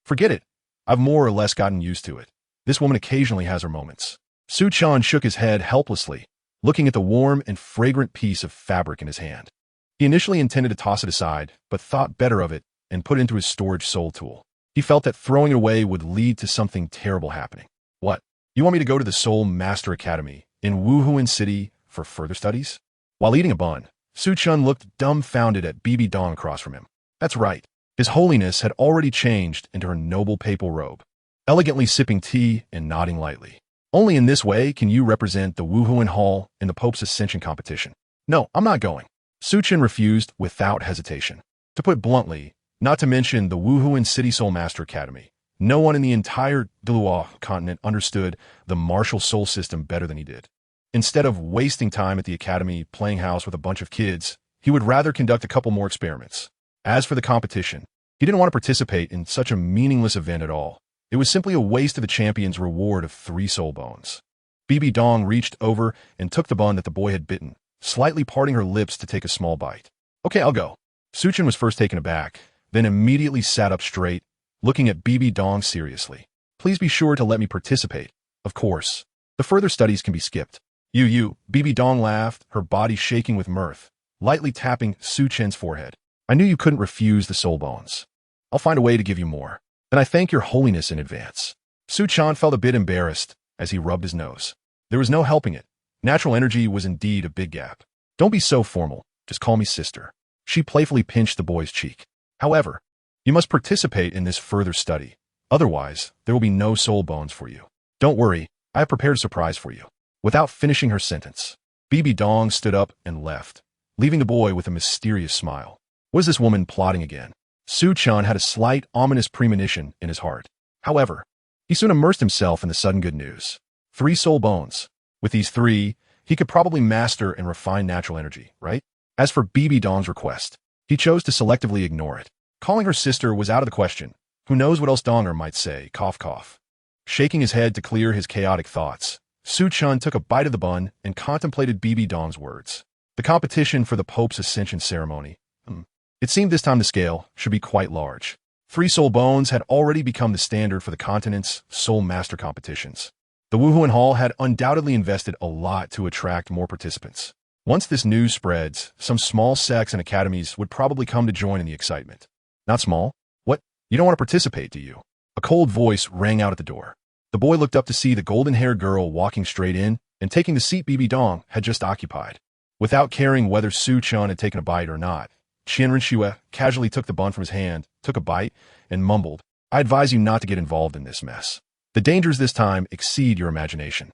Forget it. I've more or less gotten used to it. This woman occasionally has her moments. Su Chen shook his head helplessly, looking at the warm and fragrant piece of fabric in his hand. He initially intended to toss it aside, but thought better of it and put it into his storage soul tool. He felt that throwing it away would lead to something terrible happening. What? You want me to go to the Soul Master Academy in Wuhuan City for further studies? While eating a bun, Su Chen looked dumbfounded at Bibi Dong across from him. That's right. His Holiness had already changed into her noble papal robe, elegantly sipping tea and nodding lightly. Only in this way can you represent the Wuhuan Hall in the Pope's Ascension competition. No, I'm not going. Su Chen refused without hesitation. To put it bluntly, not to mention the Wuhuan City Soul Master Academy, no one in the entire Douluo Continent understood the martial soul system better than he did. Instead of wasting time at the academy playing house with a bunch of kids, he would rather conduct a couple more experiments. As for the competition, he didn't want to participate in such a meaningless event at all. It was simply a waste of the champion's reward of 3 soul bones. Bibi Dong reached over and took the bun that the boy had bitten, slightly parting her lips to take a small bite. Okay, I'll go. Chen was first taken aback, then immediately sat up straight, looking at BB Dong seriously. Please be sure to let me participate. Of course. The further studies can be skipped. BB Dong laughed, her body shaking with mirth, lightly tapping Chen's forehead. I knew you couldn't refuse the soul bones. I'll find a way to give you more. Then I thank your holiness in advance. Chen felt a bit embarrassed as he rubbed his nose. There was no helping it. Natural energy was indeed a big gap. Don't be so formal. Just call me sister. She playfully pinched the boy's cheek. However, you must participate in this further study. Otherwise, there will be no soul bones for you. Don't worry, I have prepared a surprise for you. Without finishing her sentence, BB Dong stood up and left, leaving the boy with a mysterious smile. Was this woman plotting again? Chen had a slight, ominous premonition in his heart. However, he soon immersed himself in the sudden good news. 3 soul bones. With these 3, he could probably master and refine natural energy, right? As for BB Dong's request, he chose to selectively ignore it. Calling her sister was out of the question. Who knows what else Donger might say, cough cough. Shaking his head to clear his chaotic thoughts, Chen took a bite of the bun and contemplated BB Dong's words. The competition for the Pope's Ascension ceremony. It seemed this time the scale should be quite large. 3 soul bones had already become the standard for the continent's soul master competitions. The Wuhuan Hall had undoubtedly invested a lot to attract more participants. Once this news spreads, some small sects and academies would probably come to join in the excitement. Not small? What? You don't want to participate, do you? A cold voice rang out at the door. The boy looked up to see the golden-haired girl walking straight in and taking the seat BB Dong had just occupied. Without caring whether Chen had taken a bite or not, Chen Rinshue casually took the bun from his hand, took a bite, and mumbled, I advise you not to get involved in this mess. The dangers this time exceed your imagination.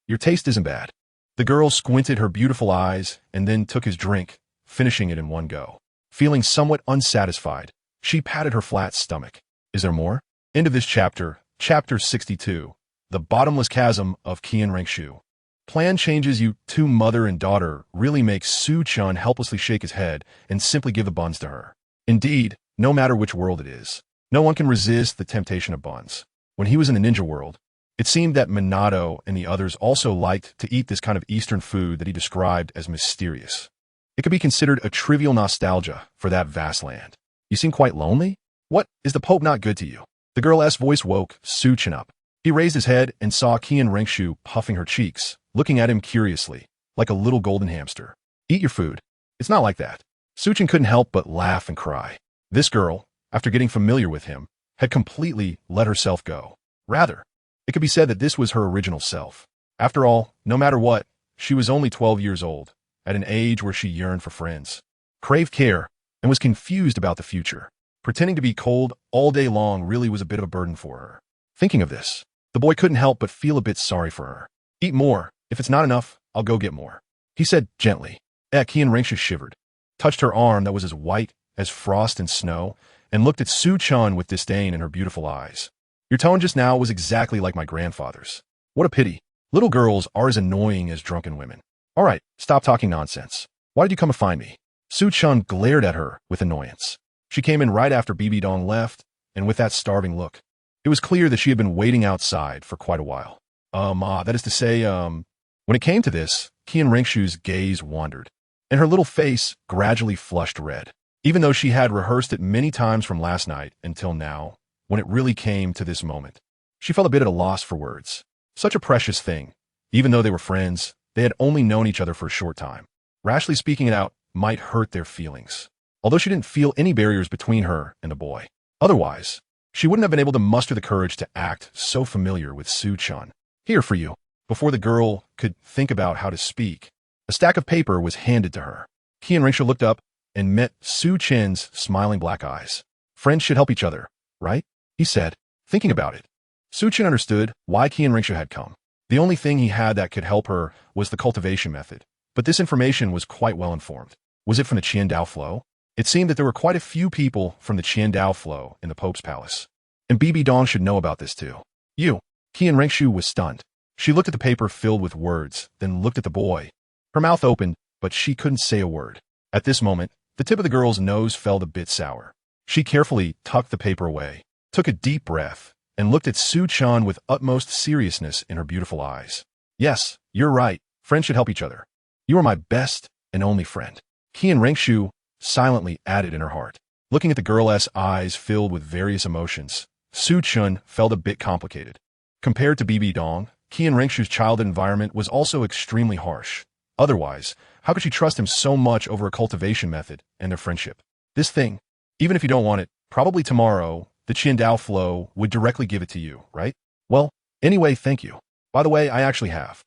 Your taste isn't bad. The girl squinted her beautiful eyes and then took his drink, finishing it in one go. Feeling somewhat unsatisfied, she patted her flat stomach. Is there more? End of this chapter, Chapter 62, The Bottomless Chasm of Qian Rengshu. Plan changes you two mother and daughter really makes Chen helplessly shake his head and simply give the buns to her. Indeed, no matter which world it is, no one can resist the temptation of buns. When he was in the ninja world, it seemed that Minato and the others also liked to eat this kind of Eastern food that he described as mysterious. It could be considered a trivial nostalgia for that vast land. You seem quite lonely? What, is the Pope not good to you? The girl's voice woke Chen up. He raised his head and saw Qian Rengshu puffing her cheeks, looking at him curiously, like a little golden hamster. Eat your food. It's not like that. Chen couldn't help but laugh and cry. This girl, after getting familiar with him, had completely let herself go. Rather, it could be said that this was her original self. After all, no matter what, she was only 12 years old, at an age where she yearned for friends, craved care, and was confused about the future. Pretending to be cold all day long really was a bit of a burden for her. Thinking of this, the boy couldn't help but feel a bit sorry for her. Eat more. If it's not enough, I'll go get more, he said gently. Qian Rengshu shivered, touched her arm that was as white as frost and snow, and looked at Chen with disdain in her beautiful eyes. Your tone just now was exactly like my grandfather's. What a pity. Little girls are as annoying as drunken women. All right, stop talking nonsense. Why did you come to find me? Chen glared at her with annoyance. She came in right after BB Dong left, and with that starving look. It was clear that she had been waiting outside for quite a while. That is to say, when it came to this, Qian Rengshu's gaze wandered, and her little face gradually flushed red. Even though she had rehearsed it many times from last night until now, when it really came to this moment, she felt a bit at a loss for words. Such a precious thing. Even though they were friends, they had only known each other for a short time. Rashly speaking it out might hurt their feelings. Although she didn't feel any barriers between her and the boy. Otherwise, she wouldn't have been able to muster the courage to act so familiar with Chen. Here for you. Before the girl could think about how to speak, a stack of paper was handed to her. Qian Rengshu looked up and met Chen's smiling black eyes. Friends should help each other, right? He said, thinking about it. Chen understood why Qian Rengshu had come. The only thing he had that could help her was the cultivation method, but this information was quite well informed. Was it from the Qiandao flow? It seemed that there were quite a few people from the Qiandao flow in the Pope's palace. And BB Dong should know about this too. Qian Rengshu was stunned. She looked at the paper filled with words, then looked at the boy. Her mouth opened, but she couldn't say a word. At this moment, the tip of the girl's nose felt a bit sour. She carefully tucked the paper away, took a deep breath, and looked at Chen with utmost seriousness in her beautiful eyes. Yes, you're right. Friends should help each other. You are my best and only friend. Qian Rengshu silently added in her heart. Looking at the girl's eyes filled with various emotions, Su Chun felt a bit complicated. Compared to BB Dong, Qian Rengshu's childhood environment was also extremely harsh. Otherwise, how could she trust him so much over a cultivation method and their friendship? This thing, even if you don't want it, probably tomorrow, the Qin Dao flow would directly give it to you, right? Well, anyway, thank you. By the way, I actually have.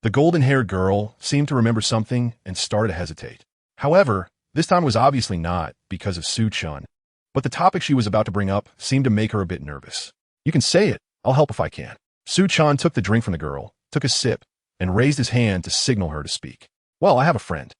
The golden-haired girl seemed to remember something and started to hesitate. However, this time was obviously not because of Su Chun, but the topic she was about to bring up seemed to make her a bit nervous. You can say it. I'll help if I can. Su Chun took the drink from the girl, took a sip, and raised his hand to signal her to speak. Well, I have a friend.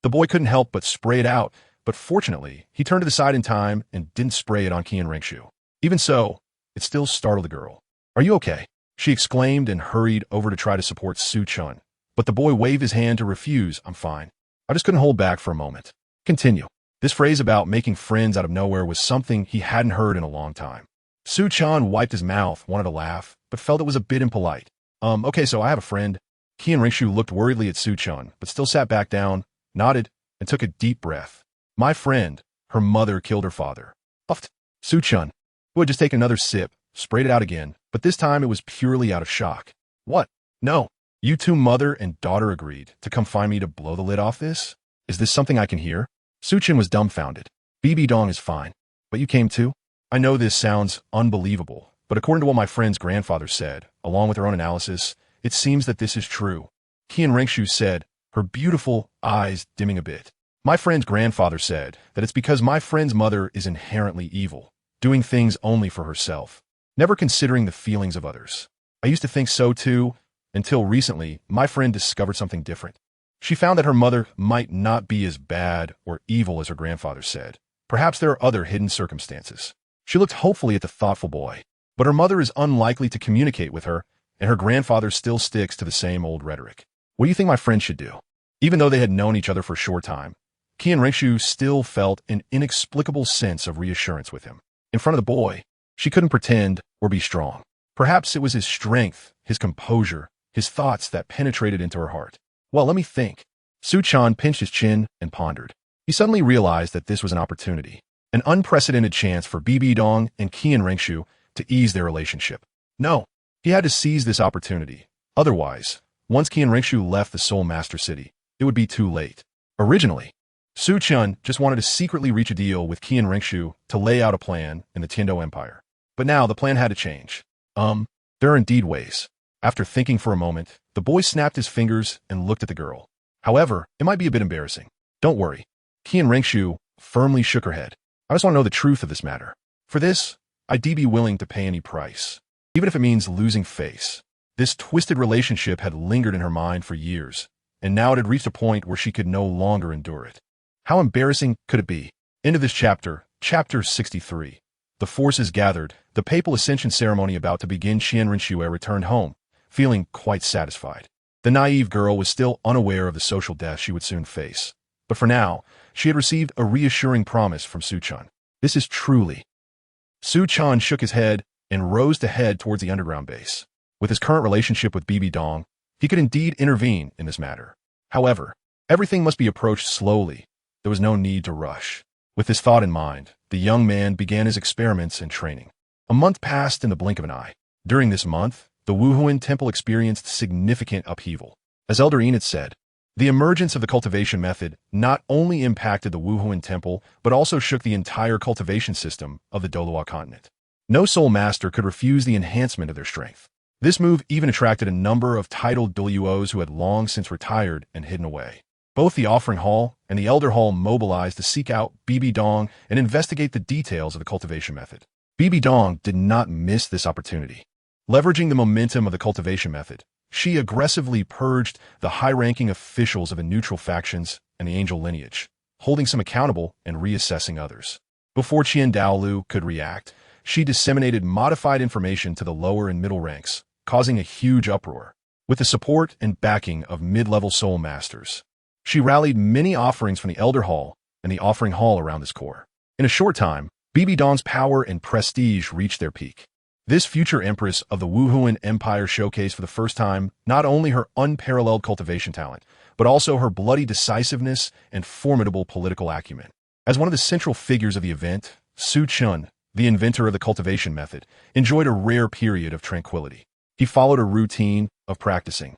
The boy couldn't help but spray it out, but fortunately, he turned to the side in time and didn't spray it on Qian Rengshu. Even so, it still startled the girl. Are you okay? She exclaimed and hurried over to try to support Su Chun, but the boy waved his hand to refuse. I'm fine. I just couldn't hold back for a moment. Continue. This phrase about making friends out of nowhere was something he hadn't heard in a long time. Su Chun wiped his mouth, wanted to laugh, but felt it was a bit impolite. Okay, so I have a friend. Qian Rengshu looked worriedly at Su Chun, but still sat back down, nodded, and took a deep breath. My friend, her mother killed her father. Puffed. Su Chun, who had just taken another sip, sprayed it out again, but this time it was purely out of shock. What? No. You two mother and daughter agreed to come find me to blow the lid off this? Is this something I can hear? Su Chun was dumbfounded. BB Dong is fine. But you came too? I know this sounds unbelievable, but according to what my friend's grandfather said, along with her own analysis, it seems that this is true. Qian Rengshu said, her beautiful eyes dimming a bit. My friend's grandfather said that it's because my friend's mother is inherently evil, doing things only for herself, never considering the feelings of others. I used to think so too, until recently my friend discovered something different. She found that her mother might not be as bad or evil as her grandfather said. Perhaps there are other hidden circumstances. She looked hopefully at the thoughtful boy, but her mother is unlikely to communicate with her, and her grandfather still sticks to the same old rhetoric. What do you think my friend should do? Even though they had known each other for a short time, Qian Rengshu still felt an inexplicable sense of reassurance with him. In front of the boy, she couldn't pretend or be strong. Perhaps it was his strength, his composure, his thoughts that penetrated into her heart. Well, let me think. Su Chun pinched his chin and pondered. He suddenly realized that this was an opportunity, an unprecedented chance for BB Dong and Qian Rengshu to ease their relationship. No, he had to seize this opportunity. Otherwise, once Qian Rengshu left the Soul Master City, it would be too late. Originally, Su Chun just wanted to secretly reach a deal with Qian Rengshu to lay out a plan in the Tiando Empire. But now the plan had to change. There are indeed ways. After thinking for a moment, the boy snapped his fingers and looked at the girl. However, it might be a bit embarrassing. Don't worry. Qian Rengshu firmly shook her head. I just want to know the truth of this matter. For this, I'd be willing to pay any price, even if it means losing face. This twisted relationship had lingered in her mind for years, and now it had reached a point where she could no longer endure it. How embarrassing could it be? End of this chapter, chapter 63. The forces gathered, the papal ascension ceremony about to begin. Qian Rengshu returned home, feeling quite satisfied. The naive girl was still unaware of the social death she would soon face. But for now, she had received a reassuring promise from Su Chun. This is truly. Su Chun shook his head and rose to head towards the underground base. With his current relationship with BB Dong, he could indeed intervene in this matter. However, everything must be approached slowly. There was no need to rush. With this thought in mind, the young man began his experiments and training. A month passed in the blink of an eye. During this month, the Wuhuan Temple experienced significant upheaval. As Elder Enid said, the emergence of the cultivation method not only impacted the Wuhuan Temple, but also shook the entire cultivation system of the Douluo Continent. No soul master could refuse the enhancement of their strength. This move even attracted a number of titled Douluos who had long since retired and hidden away. Both the Offering Hall and the Elder Hall mobilized to seek out BB Dong and investigate the details of the cultivation method. BB Dong did not miss this opportunity. Leveraging the momentum of the cultivation method, she aggressively purged the high-ranking officials of the neutral factions and the angel lineage, holding some accountable and reassessing others. Before Qian Daolu could react, she disseminated modified information to the lower and middle ranks, causing a huge uproar. With the support and backing of mid-level soul masters, she rallied many offerings from the Elder Hall and the Offering Hall around this core. In a short time, BB Dong's power and prestige reached their peak. This future empress of the Wuhuan Empire showcased for the first time not only her unparalleled cultivation talent, but also her bloody decisiveness and formidable political acumen. As one of the central figures of the event, Su Chen, the inventor of the cultivation method, enjoyed a rare period of tranquility. He followed a routine of practicing,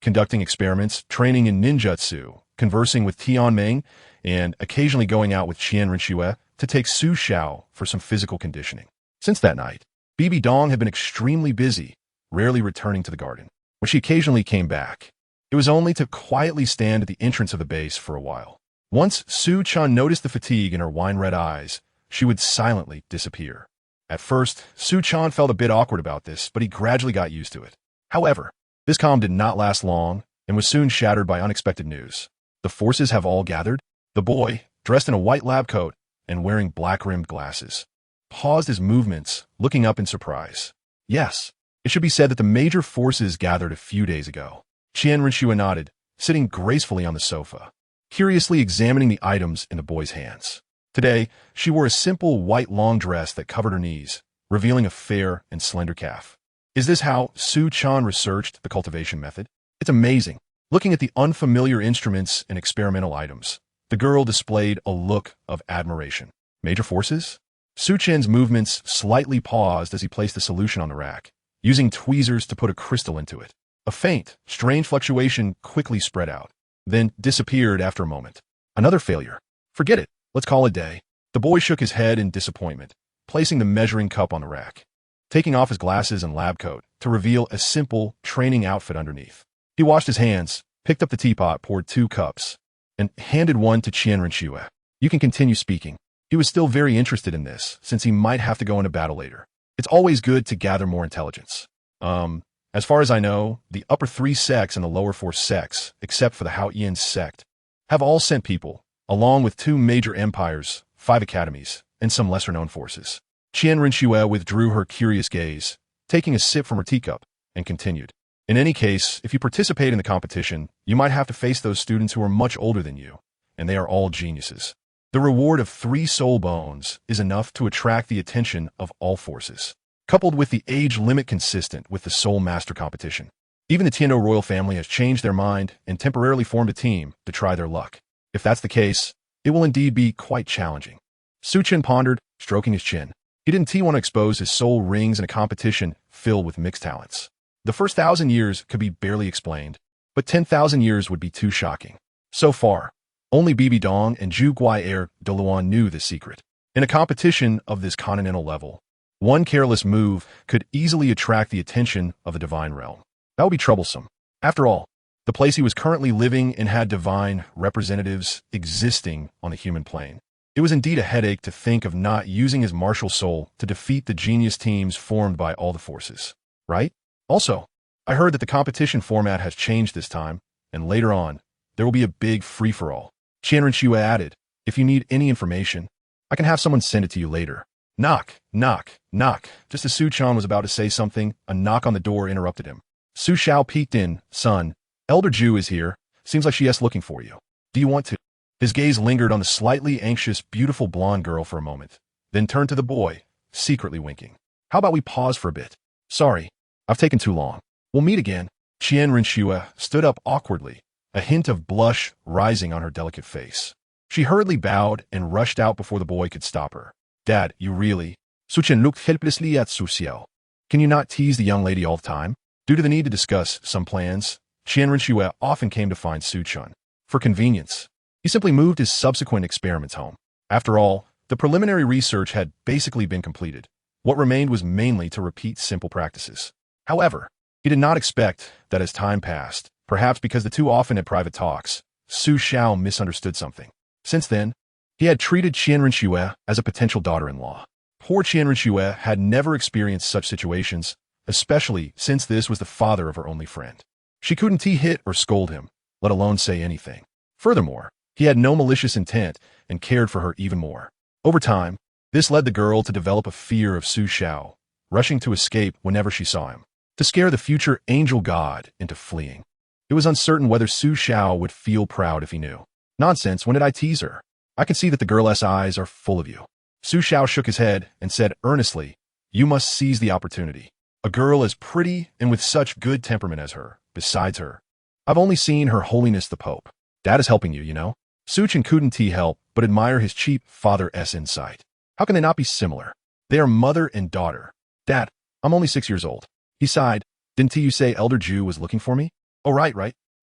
conducting experiments, training in ninjutsu, conversing with Tianming, and occasionally going out with Qian Rinxue to take Su Xiao for some physical conditioning. Since that night, Bibi Dong had been extremely busy, rarely returning to the garden. When she occasionally came back, it was only to quietly stand at the entrance of the base for a while. Once Su Chen noticed the fatigue in her wine-red eyes, she would silently disappear. At first, Su Chen felt a bit awkward about this, but he gradually got used to it. However, this calm did not last long and was soon shattered by unexpected news. The forces have all gathered. The boy, dressed in a white lab coat and wearing black-rimmed glasses, paused his movements, looking up in surprise. Yes, it should be said that the major forces gathered a few days ago. Qian Rinxue nodded, sitting gracefully on the sofa, curiously examining the items in the boy's hands. Today, she wore a simple white long dress that covered her knees, revealing a fair and slender calf. Is this how Su Chen researched the cultivation method? It's amazing. Looking at the unfamiliar instruments and experimental items, the girl displayed a look of admiration. Major forces? Su Chen's movements slightly paused as he placed the solution on the rack, using tweezers to put a crystal into it. A faint, strange fluctuation quickly spread out, then disappeared after a moment. Another failure. Forget it. Let's call it a day. The boy shook his head in disappointment, placing the measuring cup on the rack, taking off his glasses and lab coat to reveal a simple training outfit underneath. He washed his hands, picked up the teapot, poured 2 cups, and handed one to Qian Rinxue. You can continue speaking. He was still very interested in this, since he might have to go into battle later. It's always good to gather more intelligence. As far as I know, the upper 3 sects and the lower 4 sects, except for the Haoyan sect, have all sent people, along with 2 major empires, 5 academies, and some lesser-known forces. Qian Rinxue withdrew her curious gaze, taking a sip from her teacup, and continued. In any case, if you participate in the competition, you might have to face those students who are much older than you, and they are all geniuses. The reward of 3 soul bones is enough to attract the attention of all forces, coupled with the age limit consistent with the Soul Master competition. Even the Tiano royal family has changed their mind and temporarily formed a team to try their luck. If that's the case, it will indeed be quite challenging. Su Chen pondered, stroking his chin. He didn't want to expose his soul rings in a competition filled with mixed talents. The first 1,000 years could be barely explained, but 10,000 years would be too shocking. So far, only Bibi Dong and Zhu Guai heir Douluo knew the secret. In a competition of this continental level, one careless move could easily attract the attention of the divine realm. That would be troublesome. After all, the place he was currently living in had divine representatives existing on the human plane. It was indeed a headache to think of not using his martial soul to defeat the genius teams formed by all the forces. Right? Also, I heard that the competition format has changed this time, and later on, there will be a big free-for-all. Qian Rinxue added, if you need any information, I can have someone send it to you later. Knock, knock, knock. Just as Su Chen was about to say something, a knock on the door interrupted him. Su Xiao peeked in. Son, Elder Zhu is here. Seems like she is looking for you. Do you want to? His gaze lingered on the slightly anxious, beautiful blonde girl for a moment, then turned to the boy, secretly winking. How about we pause for a bit? Sorry, I've taken too long. We'll meet again. Qian Rinxue stood up awkwardly, a hint of blush rising on her delicate face. She hurriedly bowed and rushed out before the boy could stop her. Dad, you really? Su Chen looked helplessly at Su Xiao. Can you not tease the young lady all the time? Due to the need to discuss some plans, Qian Rinxue often came to find Su Chen. For convenience, he simply moved his subsequent experiments home. After all, the preliminary research had basically been completed. What remained was mainly to repeat simple practices. However, he did not expect that as time passed, perhaps because the 2 often had private talks, Su Xiao misunderstood something. Since then, he had treated Qian Rinxue as a potential daughter-in-law. Poor Qian Rinxue had never experienced such situations, especially since this was the father of her only friend. She couldn't hit or scold him, let alone say anything. Furthermore, he had no malicious intent and cared for her even more. Over time, this led the girl to develop a fear of Su Xiao, rushing to escape whenever she saw him, to scare the future angel god into fleeing. It was uncertain whether Su Xiao would feel proud if he knew. Nonsense, when did I tease her? I can see that the girl's eyes are full of you. Su Xiao shook his head and said earnestly, you must seize the opportunity. A girl as pretty and with such good temperament as her, besides her, I've only seen Her Holiness the Pope. Dad is helping you, you know? Su-Chen couldn't help but admire his cheap father-s insight. How can they not be similar? They are mother and daughter. Dad, I'm only 6 years old. He sighed. Didn't you say Elder Ju was looking for me? Oh, right.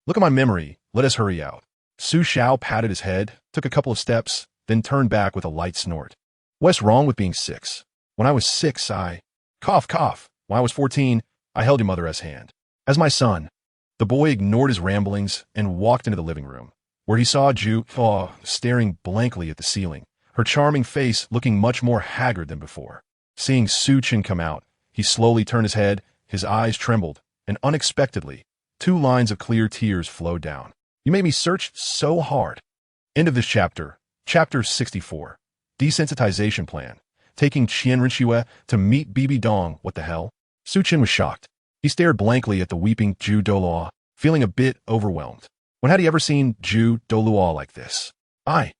Look at my memory. Let us hurry out. Su Xiao patted his head, took a couple of steps, then turned back with a light snort. What's wrong with being 6? When I was 6, Cough. When I was 14, I held your mother's hand. As my son. The boy ignored his ramblings and walked into the living room, where he saw Ju staring blankly at the ceiling, her charming face looking much more haggard than before. Seeing Su-Chen come out, he slowly turned his head, his eyes trembled, and unexpectedly, 2 lines of clear tears flowed down. You made me search so hard. End of this chapter. Chapter 64. Desensitization Plan. Taking Qian Rinxue to meet Bibi Dong. What the hell? Su-Chen was shocked. He stared blankly at the weeping Ju Douluo, feeling a bit overwhelmed. When had he ever seen Ju Douluo like this? I'll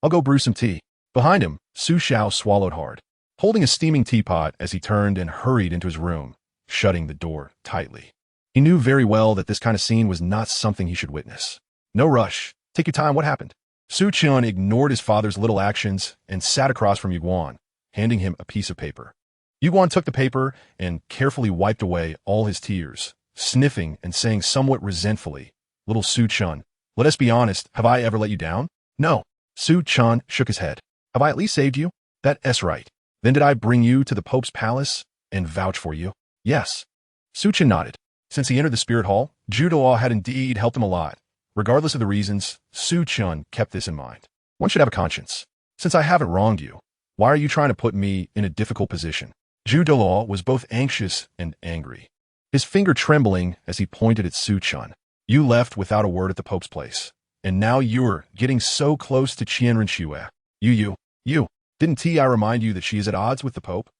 go brew some tea. Behind him, Su Xiao swallowed hard, holding a steaming teapot as he turned and hurried into his room, shutting the door tightly. He knew very well that this kind of scene was not something he should witness. No rush. Take your time. What happened? Su-Chen ignored his father's little actions and sat across from Yuguan, handing him a piece of paper. Yuguan took the paper and carefully wiped away all his tears, sniffing and saying somewhat resentfully, Little Su-Chen, let us be honest, have I ever let you down? No. Su-Chen shook his head. Have I at least saved you? That's right. Then did I bring you to the Pope's palace and vouch for you? Yes. Su-Chen nodded. Since he entered the spirit hall, Ju Douluo had indeed helped him a lot. Regardless of the reasons, Su-Chen kept this in mind. One should have a conscience. Since I haven't wronged you, why are you trying to put me in a difficult position? Ju Douluo was both anxious and angry, his finger trembling as he pointed at Su-Chen. You left without a word at the Pope's place, and now you're getting so close to Qian Rinxue. You. Didn't I remind you that she is at odds with the Pope?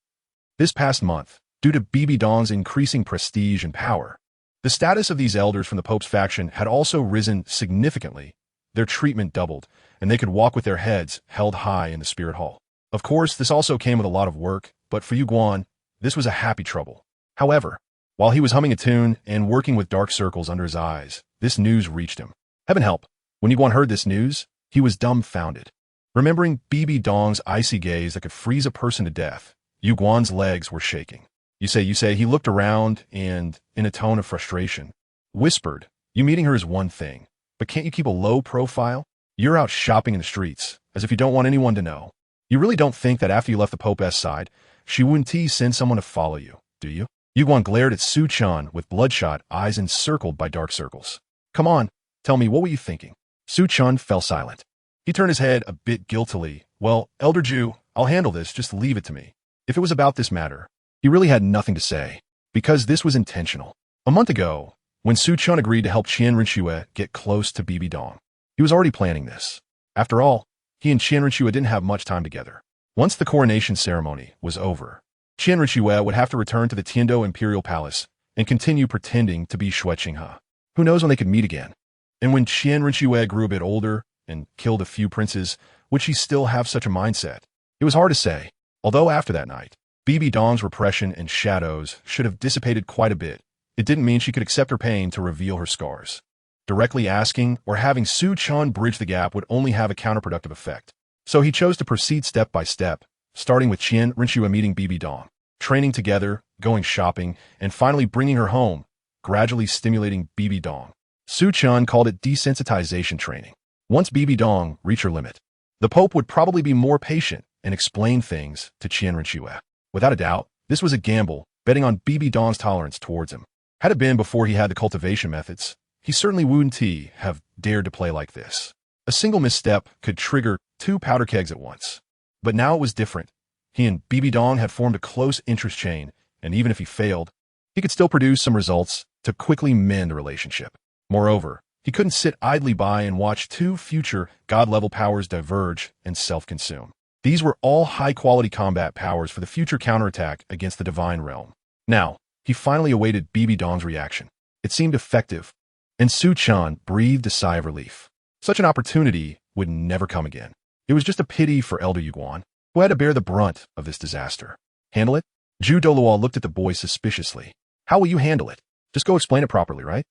This past month, due to Bibi Dong's increasing prestige and power, the status of these elders from the Pope's faction had also risen significantly. Their treatment doubled, and they could walk with their heads held high in the spirit hall. Of course, this also came with a lot of work, but for Yuguan, this was a happy trouble. However, while he was humming a tune and working with dark circles under his eyes, this news reached him. Heaven help, when Yuguan heard this news, he was dumbfounded. Remembering Bibi Dong's icy gaze that could freeze a person to death, Yuguan's legs were shaking. You say, he looked around and, in a tone of frustration, whispered, you meeting her is one thing, but can't you keep a low profile? You're out shopping in the streets, as if you don't want anyone to know. You really don't think that after you left the Pope's side, she wouldn't send someone to follow you, do you? Yuguan glared at Su-Chen with bloodshot eyes encircled by dark circles. Come on, tell me, what were you thinking? Su-Chen fell silent. He turned his head a bit guiltily. Well, Elder Ju, I'll handle this, just leave it to me. If it was about this matter, he really had nothing to say, because this was intentional. A month ago, when Su-Chen agreed to help Qian Rinxue get close to Bibi Dong, he was already planning this. After all, he and Qian Rinxue didn't have much time together. Once the coronation ceremony was over, Qian Rinxue would have to return to the Tiando Imperial Palace and continue pretending to be Xue Qinghe. Who knows when they could meet again? And when Qian Rinxue grew a bit older and killed a few princes, would she still have such a mindset? It was hard to say, although after that night, Bibi Dong's repression and shadows should have dissipated quite a bit. It didn't mean she could accept her pain to reveal her scars. Directly asking or having Su-Chen bridge the gap would only have a counterproductive effect. So he chose to proceed step by step, starting with Qian Rinxue meeting Bibi Dong, training together, going shopping, and finally bringing her home, gradually stimulating Bibi Dong. Su-Chen called it desensitization training. Once Bibi Dong reached her limit, the Pope would probably be more patient and explain things to Qian Rinxue. Without a doubt, this was a gamble, betting on Bibi Dong's tolerance towards him. Had it been before he had the cultivation methods, he certainly wouldn't have dared to play like this. A single misstep could trigger 2 powder kegs at once. But now it was different. He and Bibi Dong had formed a close interest chain, and even if he failed, he could still produce some results to quickly mend the relationship. Moreover, he couldn't sit idly by and watch 2 future god-level powers diverge and self-consume. These were all high-quality combat powers for the future counterattack against the divine realm. Now, he finally awaited Bibi Dong's reaction. It seemed effective, and Su-Chen breathed a sigh of relief. Such an opportunity would never come again. It was just a pity for Elder Yuguan, who had to bear the brunt of this disaster. Handle it? Ju Douluo looked at the boy suspiciously. How will you handle it? Just go explain it properly, right?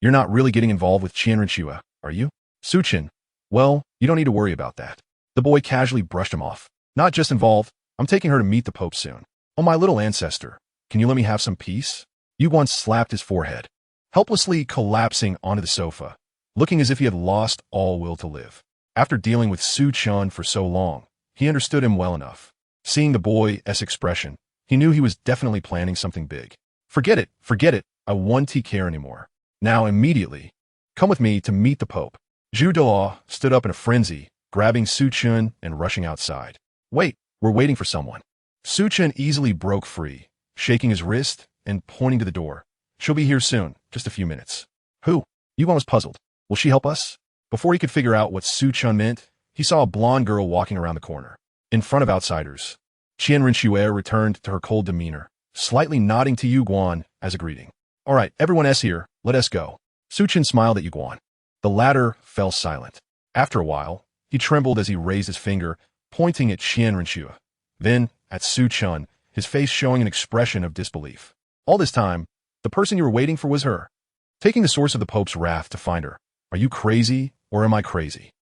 You're not really getting involved with Qianren, are you? Su-Chen, well, you don't need to worry about that. The boy casually brushed him off. Not just involved, I'm taking her to meet the Pope soon. Oh, my little ancestor, can you let me have some peace? Yuguan slapped his forehead, helplessly collapsing onto the sofa, looking as if he had lost all will to live. After dealing with Su-Chen for so long, he understood him well enough. Seeing the boy's expression, he knew he was definitely planning something big. Forget it, I won't care anymore. Now immediately, come with me to meet the Pope. Zhu Duo stood up in a frenzy, grabbing Su-Chen and rushing outside. Wait, we're waiting for someone. Su-Chen easily broke free, shaking his wrist and pointing to the door. She'll be here soon, just a few minutes. Who? Yuan was puzzled. Will she help us? Before he could figure out what Su-Chen meant, he saw a blonde girl walking around the corner. In front of outsiders, Qianren returned to her cold demeanor, slightly nodding to Yuguan as a greeting. All right, everyone is here, let us go. Su-Chen smiled at Yuguan. The latter fell silent. After a while, he trembled as he raised his finger, pointing at Qianren. Then, at Su-Chen, his face showing an expression of disbelief. All this time, the person you were waiting for was her. Taking the source of the Pope's wrath to find her. Are you crazy, or am I crazy?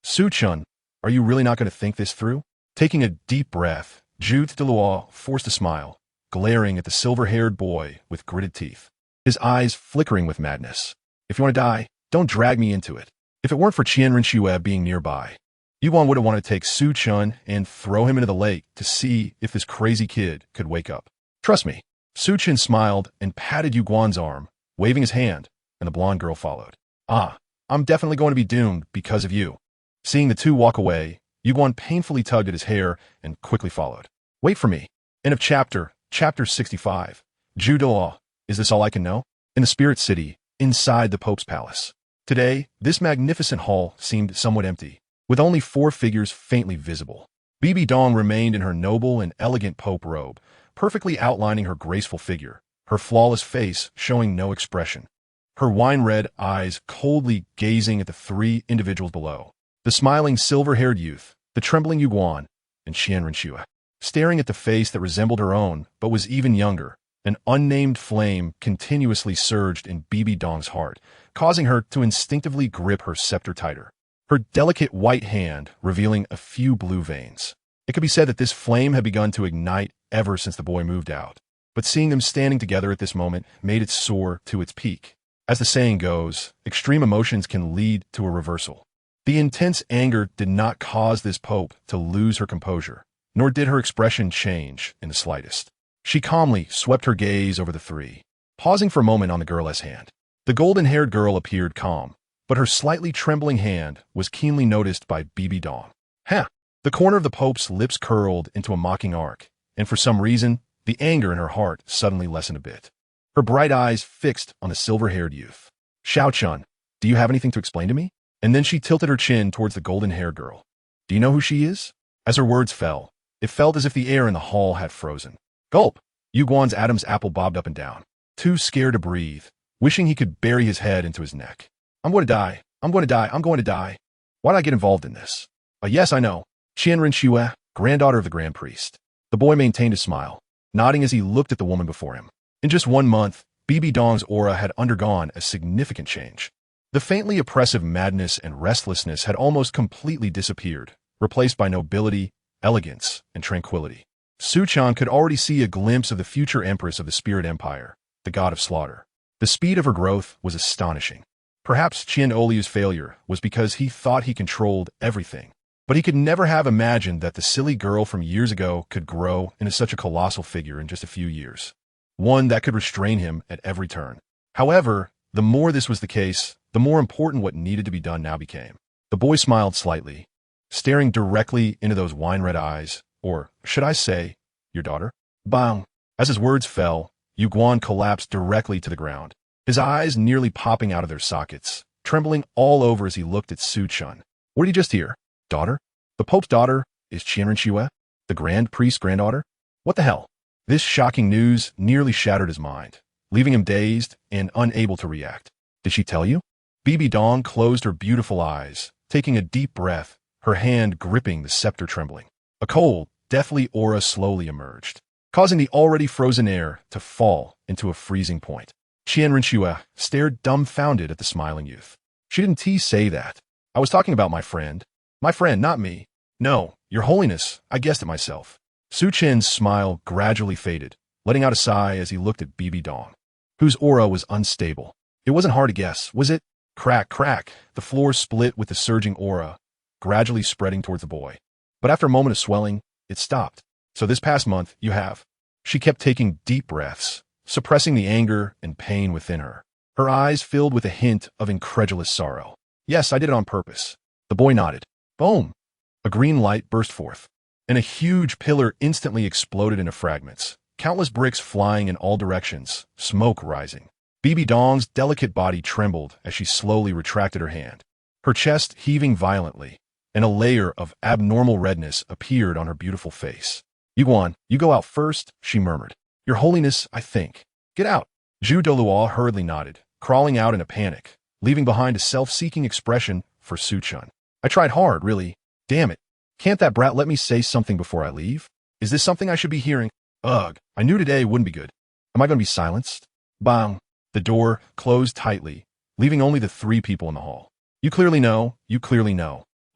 Su-Chen, are you really not going to think this through? Taking a deep breath, Zhu Duo forced a smile, glaring at the silver-haired boy with gritted teeth, his eyes flickering with madness. If you want to die, don't drag me into it. If it weren't for Qianren being nearby, Yuan would have wanted to take Su-Chen and throw him into the lake to see if this crazy kid could wake up. Trust me. Su-Chen smiled and patted Yuguan's arm, waving his hand, and the blonde girl followed. Ah, I'm definitely going to be doomed because of you. Seeing the two walk away, Yuguan painfully tugged at his hair and quickly followed. Wait for me. End of chapter 65. Zhu Duo, is this all I can know? In the Spirit City, inside the Pope's palace. Today, this magnificent hall seemed somewhat empty, with only 4 figures faintly visible. Bibi Dong remained in her noble and elegant Pope robe, perfectly outlining her graceful figure, her flawless face showing no expression. Her wine-red eyes coldly gazing at the 3 individuals below. The smiling silver-haired youth, the trembling Yuguan, and Qianren, staring at the face that resembled her own but was even younger. An unnamed flame continuously surged in Bibi Dong's heart, causing her to instinctively grip her scepter tighter, her delicate white hand revealing a few blue veins. It could be said that this flame had begun to ignite ever since the boy moved out, but seeing them standing together at this moment made it soar to its peak. As the saying goes, extreme emotions can lead to a reversal. The intense anger did not cause this Pope to lose her composure, nor did her expression change in the slightest. She calmly swept her gaze over the 3, pausing for a moment on the girl's hand. The golden-haired girl appeared calm, but her slightly trembling hand was keenly noticed by Bibi Dong. Ha! The corner of the Pope's lips curled into a mocking arc, and for some reason, the anger in her heart suddenly lessened a bit. Her bright eyes fixed on the silver-haired youth. Xiao-Chun, do you have anything to explain to me? And then she tilted her chin towards the golden-haired girl. Do you know who she is? As her words fell, it felt as if the air in the hall had frozen. Gulp! Yuguan's Adam's apple bobbed up and down, too scared to breathe, wishing he could bury his head into his neck. I'm going to die. I'm going to die. I'm going to die. Why did I get involved in this? Yes, I know. Qianren, granddaughter of the Grand Priest. The boy maintained a smile, nodding as he looked at the woman before him. In just 1 month, Bibi Dong's aura had undergone a significant change. The faintly oppressive madness and restlessness had almost completely disappeared, replaced by nobility, elegance, and tranquility. Su-Chen could already see a glimpse of the future empress of the Spirit Empire, the god of slaughter. The speed of her growth was astonishing. Perhaps Qian Oliu's failure was because he thought he controlled everything, but he could never have imagined that the silly girl from years ago could grow into such a colossal figure in just a few years, one that could restrain him at every turn. However, the more this was the case, the more important what needed to be done now became. The boy smiled slightly, staring directly into those wine-red eyes, or should I say, your daughter? Bang! As his words fell, Yuguan collapsed directly to the ground, his eyes nearly popping out of their sockets, trembling all over as he looked at Su-Chen. What did he just hear? Daughter? The Pope's daughter is Qianren, the Grand Priest's granddaughter? What the hell? This shocking news nearly shattered his mind, leaving him dazed and unable to react. Did she tell you? Bibi Dong closed her beautiful eyes, taking a deep breath, her hand gripping the scepter trembling. A cold, deathly aura slowly emerged, causing the already frozen air to fall into a freezing point. Chen Rinshua stared dumbfounded at the smiling youth. She didn't say that. I was talking about my friend. My friend, not me. No, your holiness, I guessed it myself. Su Chen's smile gradually faded, letting out a sigh as he looked at Bibi Dong, whose aura was unstable. It wasn't hard to guess, was it? Crack, crack. The floor split with the surging aura, gradually spreading towards the boy. But after a moment of swelling, it stopped. So this past month, you have. She kept taking deep breaths, suppressing the anger and pain within her. Her eyes filled with a hint of incredulous sorrow. Yes, I did it on purpose. The boy nodded. Boom! A green light burst forth, and a huge pillar instantly exploded into fragments, countless bricks flying in all directions, smoke rising. Bibi Dong's delicate body trembled as she slowly retracted her hand, her chest heaving violently, and a layer of abnormal redness appeared on her beautiful face. Yuguan, you go out first, she murmured. Your holiness, I think. Get out. Zhu Douluo hurriedly nodded, crawling out in a panic, leaving behind a self-seeking expression for Su Chen. I tried hard, really. Damn it. Can't that brat let me say something before I leave? Is this something I should be hearing? Ugh, I knew today wouldn't be good. Am I going to be silenced? Bang. The door closed tightly, leaving only the three people in the hall. You clearly know.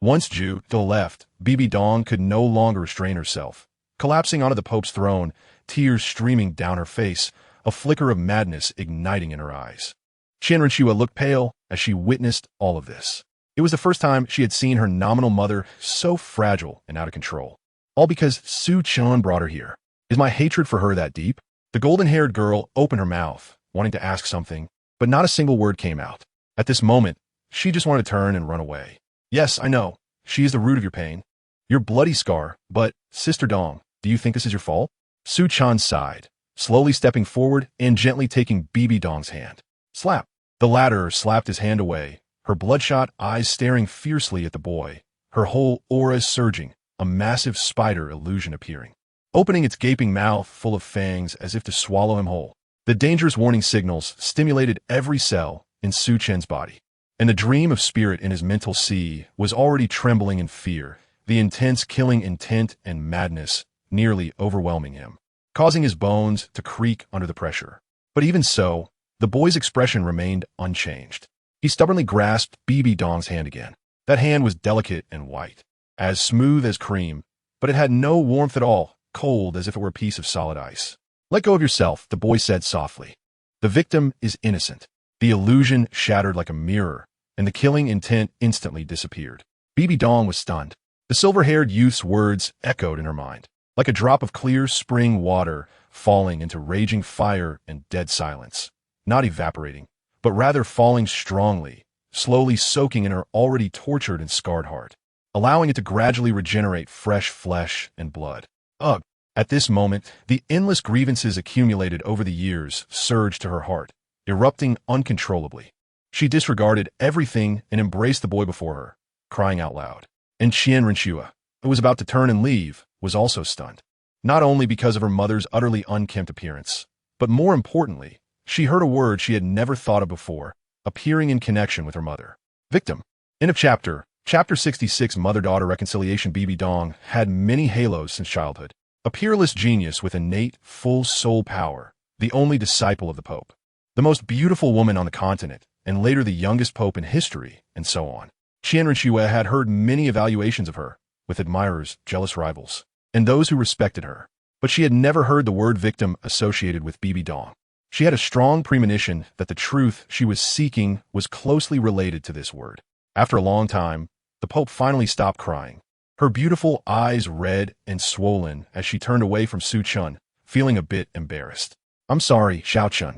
Once Zhu left, Bibi Dong could no longer restrain herself. Collapsing onto the Pope's throne, tears streaming down her face, a flicker of madness igniting in her eyes. Chen Rinshua looked pale as she witnessed all of this. It was the first time she had seen her nominal mother so fragile and out of control. All because Su Chen brought her here. Is my hatred for her that deep? The golden-haired girl opened her mouth, wanting to ask something, but not a single word came out. At this moment, she just wanted to turn and run away. Yes, I know. She is the root of your pain. Your bloody scar, but, Sister Dong, do you think this is your fault? Su Chen sighed, slowly stepping forward and gently taking Bibi Dong's hand. Slap. The latter slapped his hand away, her bloodshot eyes staring fiercely at the boy, her whole aura surging, a massive spider illusion appearing, opening its gaping mouth full of fangs as if to swallow him whole. The dangerous warning signals stimulated every cell in Su Chen's body, and the dream of spirit in his mental sea was already trembling in fear, the intense killing intent and madness nearly overwhelming him, causing his bones to creak under the pressure. But even so, the boy's expression remained unchanged. He stubbornly grasped Bibi Dong's hand again. That hand was delicate and white, as smooth as cream, but it had no warmth at all, cold as if it were a piece of solid ice. Let go of yourself, the boy said softly. The victim is innocent. The illusion shattered like a mirror, and the killing intent instantly disappeared. Bibi Dong was stunned. The silver-haired youth's words echoed in her mind, like a drop of clear spring water falling into raging fire and dead silence, not evaporating, but rather falling strongly, slowly soaking in her already tortured and scarred heart, allowing it to gradually regenerate fresh flesh and blood. Ugh! At this moment, the endless grievances accumulated over the years surged to her heart, erupting uncontrollably. She disregarded everything and embraced the boy before her, crying out loud. And Chen Rinshua, who was about to turn and leave, was also stunned. Not only because of her mother's utterly unkempt appearance, but more importantly, she heard a word she had never thought of before, appearing in connection with her mother. Victim. End of chapter. Chapter 66 Mother-Daughter Reconciliation. Bibi Dong had many halos since childhood. A peerless genius with innate, full soul power, the only disciple of the Pope. The most beautiful woman on the continent, and later the youngest Pope in history, and so on. Chen Rinshua had heard many evaluations of her, with admirers, jealous rivals, and those who respected her. But she had never heard the word victim associated with Bibi Dong. She had a strong premonition that the truth she was seeking was closely related to this word. After a long time, the Pope finally stopped crying, her beautiful eyes red and swollen as she turned away from Su Chen, feeling a bit embarrassed. I'm sorry, Xiao Chen.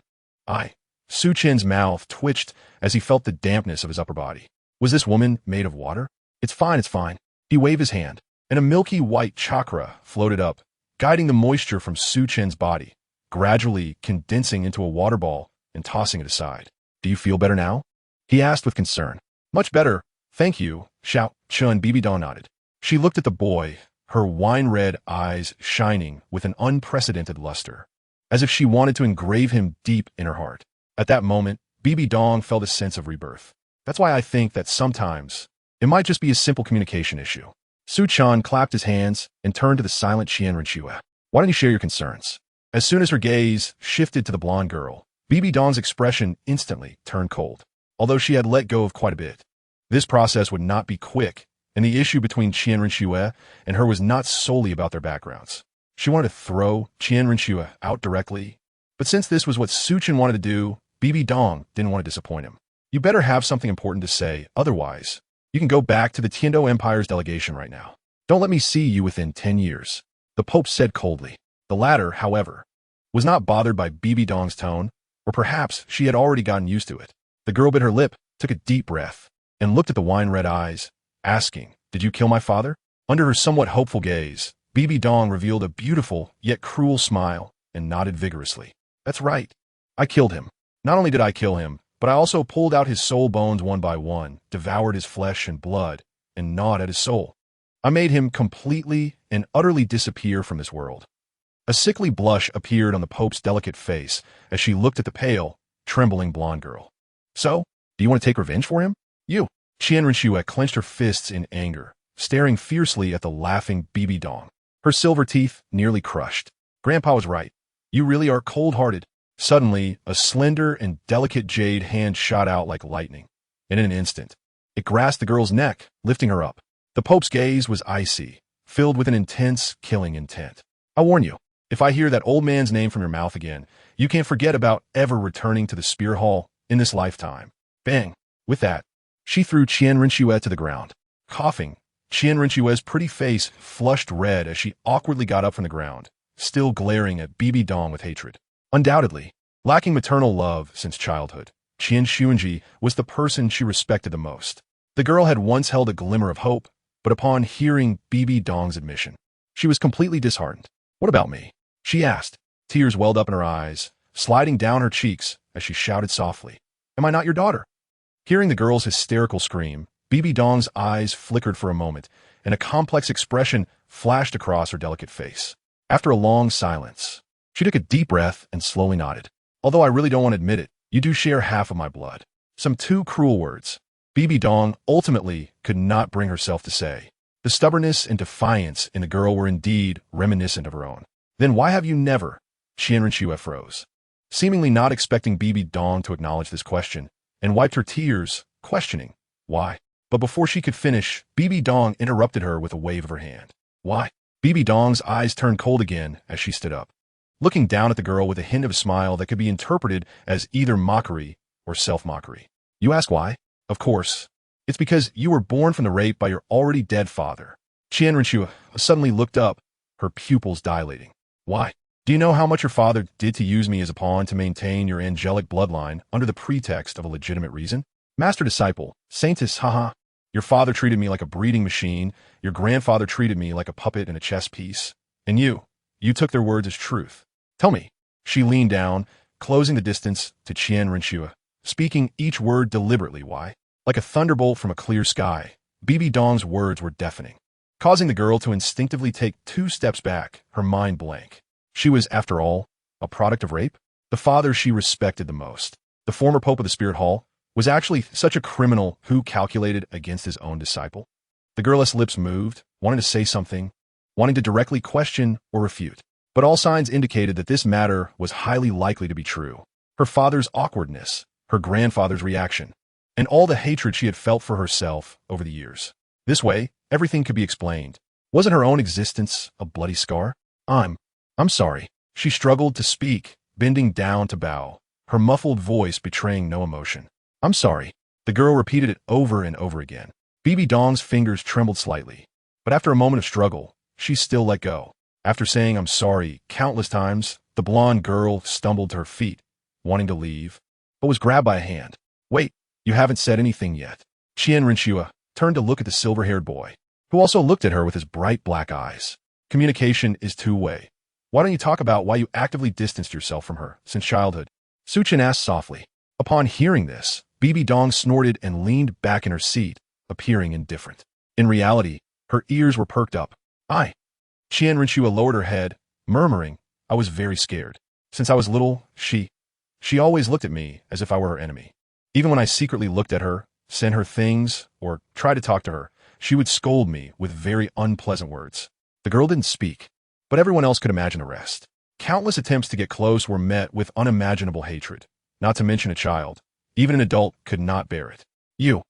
Su Chen's mouth twitched as he felt the dampness of his upper body. Was this woman made of water? It's fine. He waved his hand, and a milky white chakra floated up, guiding the moisture from Su Chen's body, gradually condensing into a water ball and tossing it aside. Do you feel better now? He asked with concern. Much better, thank you, Xiao Chen. Bibi Dong nodded. She looked at the boy, her wine-red eyes shining with an unprecedented luster, as if she wanted to engrave him deep in her heart. At that moment, Bibi Dong felt a sense of rebirth. That's why I think that sometimes it might just be a simple communication issue. Su Chen clapped his hands and turned to the silent Chen Rinshua. Why don't you share your concerns? As soon as her gaze shifted to the blonde girl, BB Dong's expression instantly turned cold, although she had let go of quite a bit. This process would not be quick, and the issue between Qian Rinxue and her was not solely about their backgrounds. She wanted to throw Qian Rinxue out directly, but since this was what Su Chen wanted to do, BB Dong didn't want to disappoint him. You better have something important to say, otherwise, you can go back to the Tiando Empire's delegation right now. Don't let me see you within 10 years, the Pope said coldly. The latter, however, was not bothered by BB Dong's tone, or perhaps she had already gotten used to it. The girl bit her lip, took a deep breath, and looked at the wine-red eyes, asking, "Did you kill my father?" Under her somewhat hopeful gaze, BB Dong revealed a beautiful yet cruel smile and nodded vigorously. "That's right. I killed him. Not only did I kill him, but I also pulled out his soul bones one by one, devoured his flesh and blood, and gnawed at his soul. I made him completely and utterly disappear from this world." A sickly blush appeared on the Pope's delicate face as she looked at the pale, trembling blonde girl. "So, do you want to take revenge for him? You?" Qian Rinxue clenched her fists in anger, staring fiercely at the laughing BB Dong, her silver teeth nearly crushed. "Grandpa was right. You really are cold-hearted." Suddenly, a slender and delicate jade hand shot out like lightning, and in an instant, it grasped the girl's neck, lifting her up. The Pope's gaze was icy, filled with an intense, killing intent. "I warn you, if I hear that old man's name from your mouth again, you can't forget about ever returning to the Spear Hall in this lifetime." Bang! With that, she threw Qian Rinxue to the ground. Coughing, Qian Rinxue's pretty face flushed red as she awkwardly got up from the ground, still glaring at BB Dong with hatred. Undoubtedly, lacking maternal love since childhood, Qian Xuanji was the person she respected the most. The girl had once held a glimmer of hope, but upon hearing BB Dong's admission, she was completely disheartened. "What about me?" she asked. Tears welled up in her eyes, sliding down her cheeks as she shouted softly, "Am I not your daughter?" Hearing the girl's hysterical scream, BB Dong's eyes flickered for a moment, and a complex expression flashed across her delicate face. After a long silence, she took a deep breath and slowly nodded. "Although I really don't want to admit it, you do share half of my blood." Some two cruel words BB Dong ultimately could not bring herself to say. The stubbornness and defiance in the girl were indeed reminiscent of her own. "Then why have you never?" Qian Rinxue froze, seemingly not expecting BB Dong to acknowledge this question, and wiped her tears, questioning, "Why?" But before she could finish, BB Dong interrupted her with a wave of her hand. "Why?" BB Dong's eyes turned cold again as she stood up, looking down at the girl with a hint of a smile that could be interpreted as either mockery or self-mockery. "You ask why? Of course. It's because you were born from the rape by your already dead father." Qian Rinxue suddenly looked up, her pupils dilating. "Why? Do you know how much your father did to use me as a pawn to maintain your angelic bloodline under the pretext of a legitimate reason? Master-disciple, saintess, haha. Your father treated me like a breeding machine, your grandfather treated me like a puppet in a chess piece, and you took their words as truth. Tell me." She leaned down, closing the distance to Qian Rinxue, speaking each word deliberately. "Why?" Like a thunderbolt from a clear sky, BB Dong's words were deafening, causing the girl to instinctively take 2 steps back, her mind blank. She was, after all, a product of rape? The father she respected the most, the former Pope of the Spirit Hall, was actually such a criminal who calculated against his own disciple? The girl's lips moved, wanting to say something, wanting to directly question or refute. But all signs indicated that this matter was highly likely to be true. Her father's awkwardness, her grandfather's reaction, and all the hatred she had felt for herself over the years. This way, everything could be explained. Wasn't her own existence a bloody scar? I'm sorry." She struggled to speak, bending down to bow, her muffled voice betraying no emotion. "I'm sorry." The girl repeated it over and over again. BB Dong's fingers trembled slightly, but after a moment of struggle, she still let go. After saying "I'm sorry" countless times, the blonde girl stumbled to her feet, wanting to leave, but was grabbed by a hand. "Wait, you haven't said anything yet." Qian Rinxue turned to look at the silver-haired boy, who also looked at her with his bright black eyes. "Communication is two-way. Why don't you talk about why you actively distanced yourself from her since childhood?" Su Chen asked softly. Upon hearing this, BB Dong snorted and leaned back in her seat, appearing indifferent. In reality, her ears were perked up. Qian Rinxue lowered her head, murmuring, "I was very scared. Since I was little, she always looked at me as if I were her enemy. Even when I secretly looked at her, sent her things, or tried to talk to her, she would scold me with very unpleasant words." The girl didn't speak, but everyone else could imagine the rest. Countless attempts to get close were met with unimaginable hatred, not to mention a child. Even an adult could not bear it. You.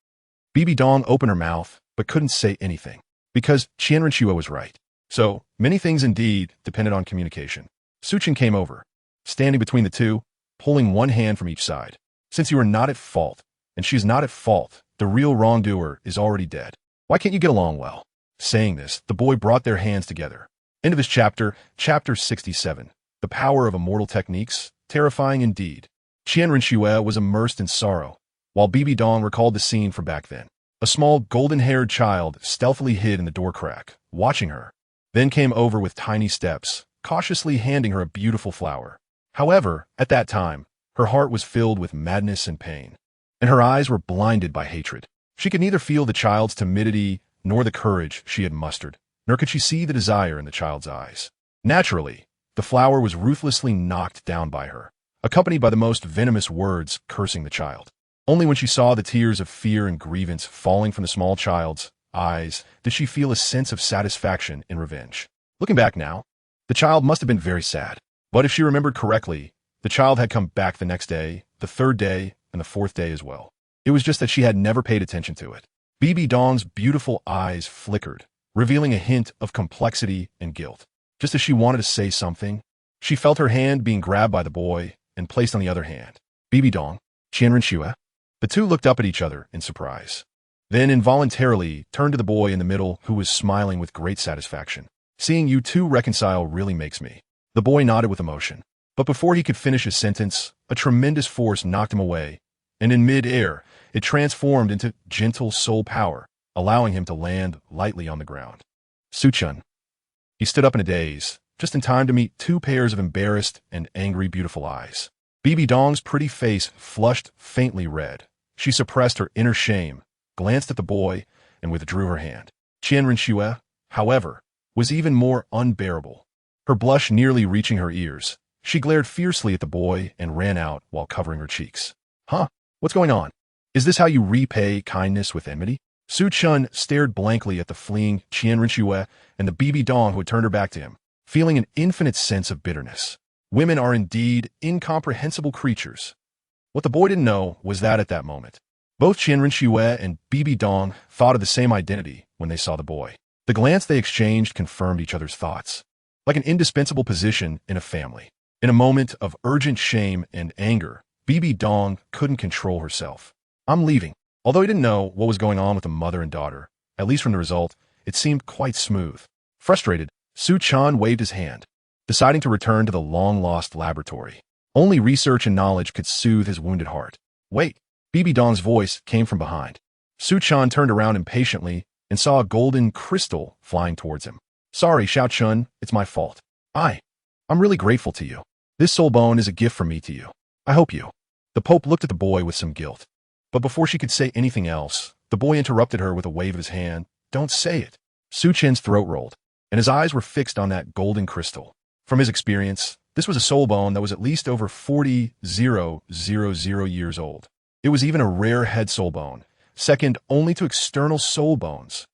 Bibi Dong opened her mouth, but couldn't say anything. Because Qian Renshua was right. So, many things indeed depended on communication. Su Chen came over, standing between the two, pulling one hand from each side. Since you are not at fault, and she's not at fault, the real wrongdoer is already dead. Why can't you get along well? Saying this, the boy brought their hands together. End of his chapter, chapter 67. The power of immortal techniques, terrifying indeed. Qian Renshua was immersed in sorrow, while Bibi Dong recalled the scene from back then. A small golden-haired child stealthily hid in the door crack, watching her. Then came over with tiny steps, cautiously handing her a beautiful flower. However, at that time, her heart was filled with madness and pain, and her eyes were blinded by hatred. She could neither feel the child's timidity nor the courage she had mustered, nor could she see the desire in the child's eyes. Naturally, the flower was ruthlessly knocked down by her, accompanied by the most venomous words cursing the child. Only when she saw the tears of fear and grievance falling from the small child's eyes did she feel a sense of satisfaction in revenge. Looking back now, the child must have been very sad. But if she remembered correctly, the child had come back the next day, the third day, and the fourth day as well. It was just that she had never paid attention to it. Bibi Dong's beautiful eyes flickered, revealing a hint of complexity and guilt. Just as she wanted to say something, she felt her hand being grabbed by the boy and placed on the other hand. Bibi Dong, Qian Renshua. The two looked up at each other in surprise, then involuntarily turned to the boy in the middle who was smiling with great satisfaction. Seeing you two reconcile really makes me. The boy nodded with emotion. But before he could finish his sentence, a tremendous force knocked him away, and in mid-air, it transformed into gentle soul power, allowing him to land lightly on the ground. Su Chen. He stood up in a daze, just in time to meet two pairs of embarrassed and angry beautiful eyes. Bibi Dong's pretty face flushed faintly red. She suppressed her inner shame, glanced at the boy, and withdrew her hand. Qian Renshua, however, was even more unbearable. Her blush nearly reaching her ears, she glared fiercely at the boy and ran out while covering her cheeks. Huh? What's going on? Is this how you repay kindness with enmity? Su Chen stared blankly at the fleeing Qian Renshua and the Bibi Dong who had turned her back to him, feeling an infinite sense of bitterness. Women are indeed incomprehensible creatures. What the boy didn't know was that at that moment, both Qian Renshua and Bibi Dong thought of the same identity when they saw the boy. The glance they exchanged confirmed each other's thoughts, like an indispensable position in a family. In a moment of urgent shame and anger, Bibi Dong couldn't control herself. I'm leaving. Although he didn't know what was going on with the mother and daughter, at least from the result, it seemed quite smooth. Frustrated, Su Chen waved his hand, deciding to return to the long-lost laboratory. Only research and knowledge could soothe his wounded heart. Wait, Bibi Dong's voice came from behind. Su Chen turned around impatiently and saw a golden crystal flying towards him. Sorry, Xiao Chun, it's my fault. I'm really grateful to you. This soul bone is a gift from me to you. I hope you. The Pope looked at the boy with some guilt. But before she could say anything else, the boy interrupted her with a wave of his hand. Don't say it. Su Chen's throat rolled, and his eyes were fixed on that golden crystal. From his experience, this was a soul bone that was at least over 40,000 years old. It was even a rare head soul bone, second only to external soul bones.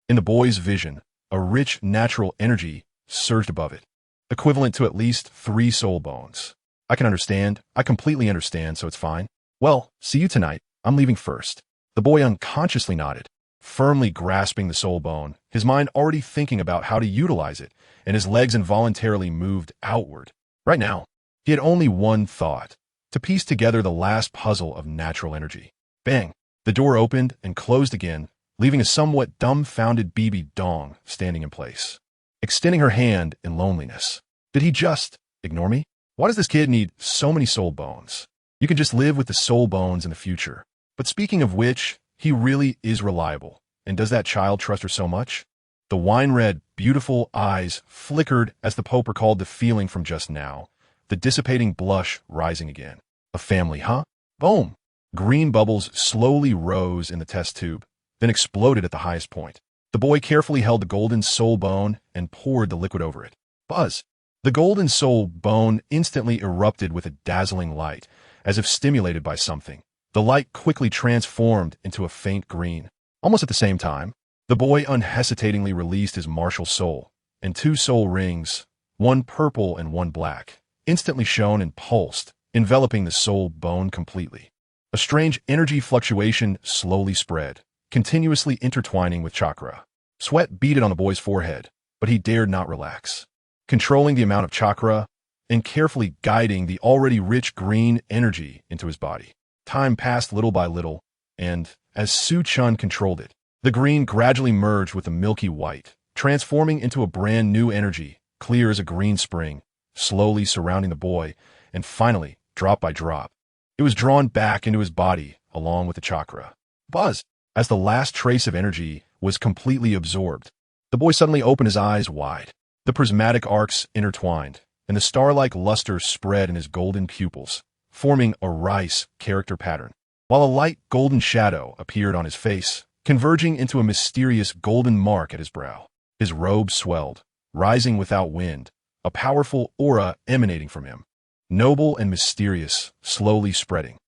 In the boy's vision, a rich natural energy surged above it, equivalent to at least 3 soul bones. I can understand. I completely understand, so it's fine. Well, see you tonight. I'm leaving first. The boy unconsciously nodded, firmly grasping the soul bone, his mind already thinking about how to utilize it, and his legs involuntarily moved outward. Right now, he had only one thought, to piece together the last puzzle of natural energy. Bang! The door opened and closed again, leaving a somewhat dumbfounded Bibi Dong standing in place, extending her hand in loneliness. Did he just ignore me? Why does this kid need so many soul bones? You can just live with the soul bones in the future. But speaking of which, he really is reliable. And does that child trust her so much? The wine-red, beautiful eyes flickered as the Pope recalled the feeling from just now, the dissipating blush rising again. A family, huh? Boom! Green bubbles slowly rose in the test tube, then exploded at the highest point. The boy carefully held the golden soul bone and poured the liquid over it. Buzz! The golden soul bone instantly erupted with a dazzling light, as if stimulated by something. The light quickly transformed into a faint green. Almost at the same time, the boy unhesitatingly released his martial soul, and 2 soul rings, one purple and one black, instantly shone and pulsed enveloping the soul bone completely. A strange energy fluctuation slowly spread, continuously intertwining with chakra. Sweat beaded on the boy's forehead, but he dared not relax. Controlling the amount of chakra and carefully guiding the already rich green energy into his body. Time passed little by little, and, as Su Chen controlled it, the green gradually merged with the milky white, transforming into a brand new energy, clear as a green spring, slowly surrounding the boy, and finally, drop by drop, it was drawn back into his body along with the chakra. Buzz! As the last trace of energy was completely absorbed, the boy suddenly opened his eyes wide. The prismatic arcs intertwined, and the star-like luster spread in his golden pupils, forming a rice character pattern, while a light golden shadow appeared on his face, converging into a mysterious golden mark at his brow. His robe swelled, rising without wind, a powerful aura emanating from him. Noble and mysterious, slowly spreading.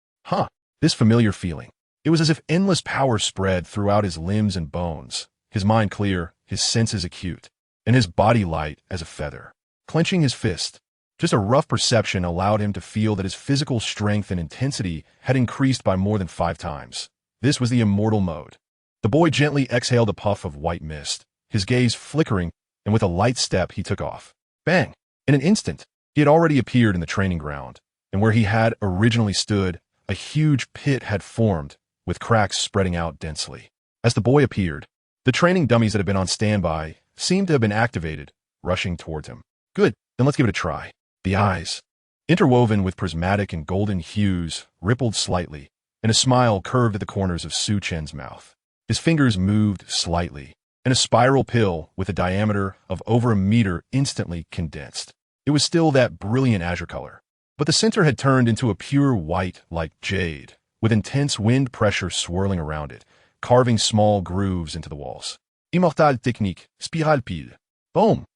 This familiar feeling. It was as if endless power spread throughout his limbs and bones, his mind clear, his senses acute, and his body light as a feather. Clenching his fist, just a rough perception allowed him to feel that his physical strength and intensity had increased by more than 5 times. This was the immortal mode. The boy gently exhaled a puff of white mist, his gaze flickering, and with a light step he took off. Bang! In an instant, he had already appeared in the training ground, and where he had originally stood, a huge pit had formed, with cracks spreading out densely. As the boy appeared, the training dummies that had been on standby seemed to have been activated, rushing towards him. Good, then let's give it a try. The eyes, interwoven with prismatic and golden hues, rippled slightly, and a smile curved at the corners of Su Chen's mouth. His fingers moved slightly, and a spiral pill with a diameter of over a meter instantly condensed. It was still that brilliant azure color, but the center had turned into a pure white like jade, with intense wind pressure swirling around it, carving small grooves into the walls. Immortale technique, spirale pile. Boom!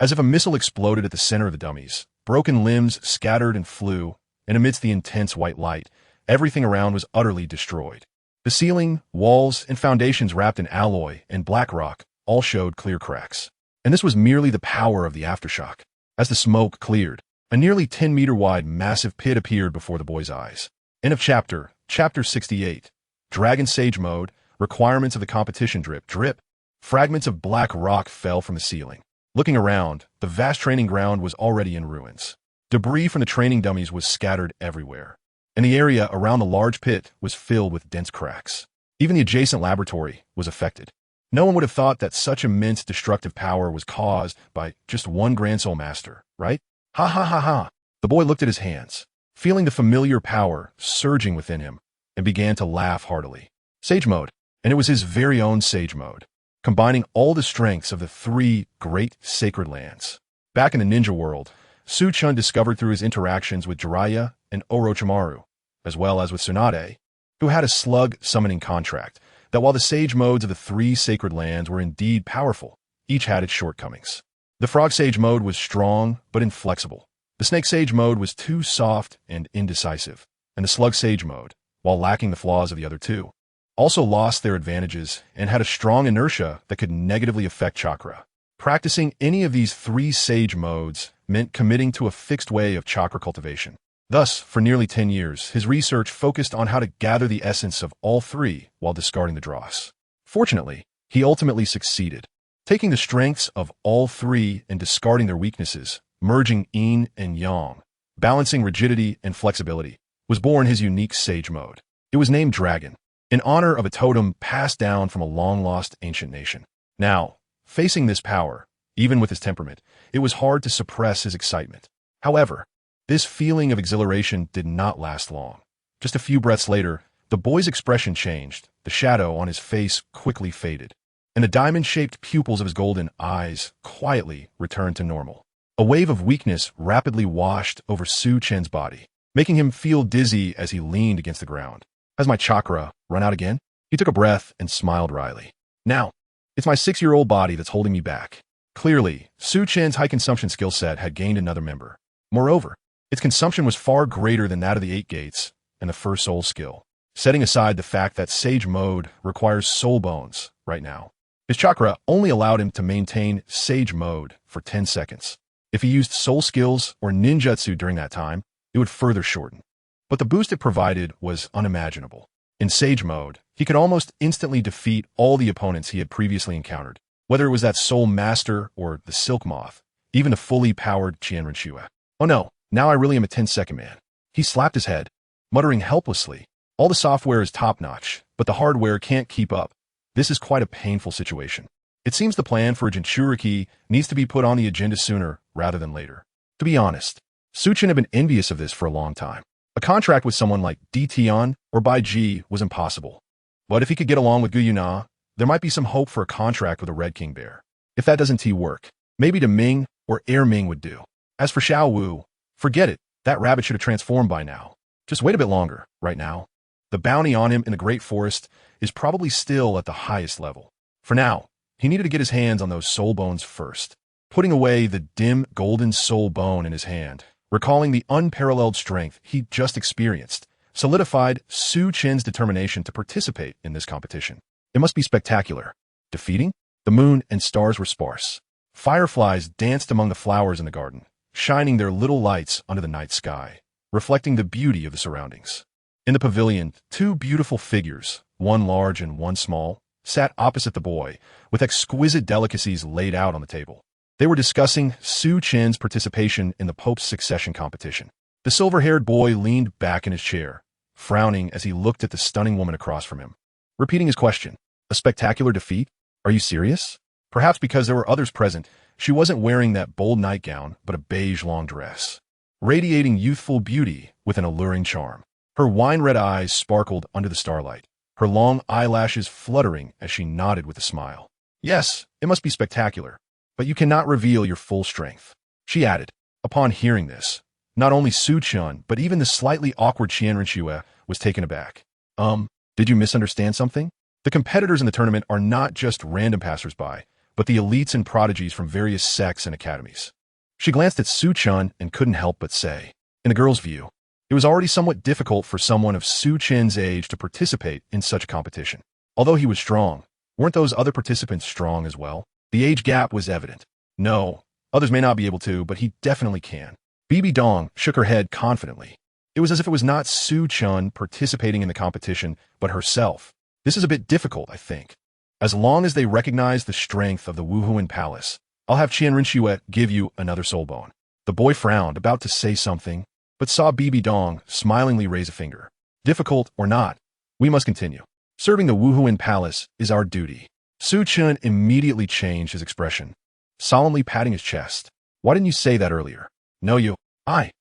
As if a missile exploded at the center of the dummies, broken limbs scattered and flew, and amidst the intense white light, everything around was utterly destroyed. The ceiling, walls, and foundations wrapped in alloy and black rock all showed clear cracks. And this was merely the power of the aftershock. As the smoke cleared, a nearly 10-meter-wide massive pit appeared before the boy's eyes. End of chapter. Chapter 68. Dragon Sage Mode. Requirements of the competition. Drip. Fragments of black rock fell from the ceiling. Looking around, the vast training ground was already in ruins. Debris from the training dummies was scattered everywhere, and the area around the large pit was filled with dense cracks. Even the adjacent laboratory was affected. No one would have thought that such immense destructive power was caused by just one Grand Soul Master, right? Ha ha ha ha. The boy looked at his hands, feeling the familiar power surging within him, and began to laugh heartily. Sage Mode, and it was his very own Sage Mode, combining all the strengths of the 3 great sacred lands. Back in the ninja world, Su Chen discovered through his interactions with Jiraiya and Orochimaru, as well as with Tsunade, who had a slug summoning contract, that while the sage modes of the 3 sacred lands were indeed powerful, each had its shortcomings. The frog sage mode was strong but inflexible. The snake sage mode was too soft and indecisive, and the slug sage mode, while lacking the flaws of the other 2, also lost their advantages and had a strong inertia that could negatively affect chakra. Practicing any of these 3 sage modes meant committing to a fixed way of chakra cultivation. Thus, for nearly 10 years, his research focused on how to gather the essence of all 3 while discarding the dross. Fortunately, he ultimately succeeded. Taking the strengths of all 3 and discarding their weaknesses, merging yin and yang, balancing rigidity and flexibility, was born his unique sage mode. It was named Dragon, in honor of a totem passed down from a long-lost ancient nation. Now, facing this power, even with his temperament, it was hard to suppress his excitement. However, this feeling of exhilaration did not last long. Just a few breaths later, the boy's expression changed, the shadow on his face quickly faded, and the diamond-shaped pupils of his golden eyes quietly returned to normal. A wave of weakness rapidly washed over Su Chen's body, making him feel dizzy as he leaned against the ground. Has my chakra run out again? He took a breath and smiled wryly. Now, it's my 6-year-old body that's holding me back. Clearly, Su Chen's high-consumption skill set had gained another member. Moreover, its consumption was far greater than that of the 8 gates and the first soul skill, setting aside the fact that Sage Mode requires soul bones right now. His chakra only allowed him to maintain Sage Mode for 10 seconds. If he used soul skills or ninjutsu during that time, it would further shorten. But the boost it provided was unimaginable. In Sage mode, he could almost instantly defeat all the opponents he had previously encountered, whether it was that Soul Master or the Silk Moth, even the fully powered Qianren. Oh no, now I really am a 10-second man. He slapped his head, muttering helplessly. All the software is top-notch, but the hardware can't keep up. This is quite a painful situation. It seems the plan for a Jinchuriki needs to be put on the agenda sooner rather than later. To be honest, Chen had been envious of this for a long time. A contract with someone like Tion or Bai Ji was impossible. But if he could get along with Guyu, there might be some hope for a contract with a Red King Bear. If that doesn't work, maybe to Ming or Air Ming would do. As for Xiao Wu, forget it. That rabbit should have transformed by now. Just wait a bit longer, right now. The bounty on him in the Great Forest is probably still at the highest level. For now, he needed to get his hands on those soul bones first. Putting away the dim golden soul bone in his hand, recalling the unparalleled strength he just experienced, solidified Chen's determination to participate in this competition. It must be spectacular. Defeating? The moon and stars were sparse. Fireflies danced among the flowers in the garden, shining their little lights under the night sky, reflecting the beauty of the surroundings. In the pavilion, two beautiful figures, one large and one small, sat opposite the boy, with exquisite delicacies laid out on the table. They were discussing Chen's participation in the Pope's succession competition. The silver-haired boy leaned back in his chair, frowning as he looked at the stunning woman across from him. Repeating his question, a spectacular defeat? Are you serious? Perhaps because there were others present, she wasn't wearing that bold nightgown, but a beige long dress, radiating youthful beauty with an alluring charm. Her wine-red eyes sparkled under the starlight, her long eyelashes fluttering as she nodded with a smile. Yes, it must be spectacular, but you cannot reveal your full strength, she added. Upon hearing this, not only Chen, but even the slightly awkward Qianren was taken aback. Did you misunderstand something? The competitors in the tournament are not just random passersby, but the elites and prodigies from various sects and academies. She glanced at Chen and couldn't help but say, in the girl's view, it was already somewhat difficult for someone of Chen's age to participate in such a competition. Although he was strong, weren't those other participants strong as well? The age gap was evident. No, others may not be able to, but he definitely can. Bibi Dong shook her head confidently. It was as if it was not Chen participating in the competition, but herself. This is a bit difficult, I think. As long as they recognize the strength of the Wuhuan Palace, I'll have Qianren give you another soul bone. The boy frowned, about to say something, but saw Bibi Dong smilingly raise a finger. Difficult or not, we must continue. Serving the Wuhuan Palace is our duty. Chen immediately changed his expression, solemnly patting his chest. Why didn't you say that earlier? No, you. I.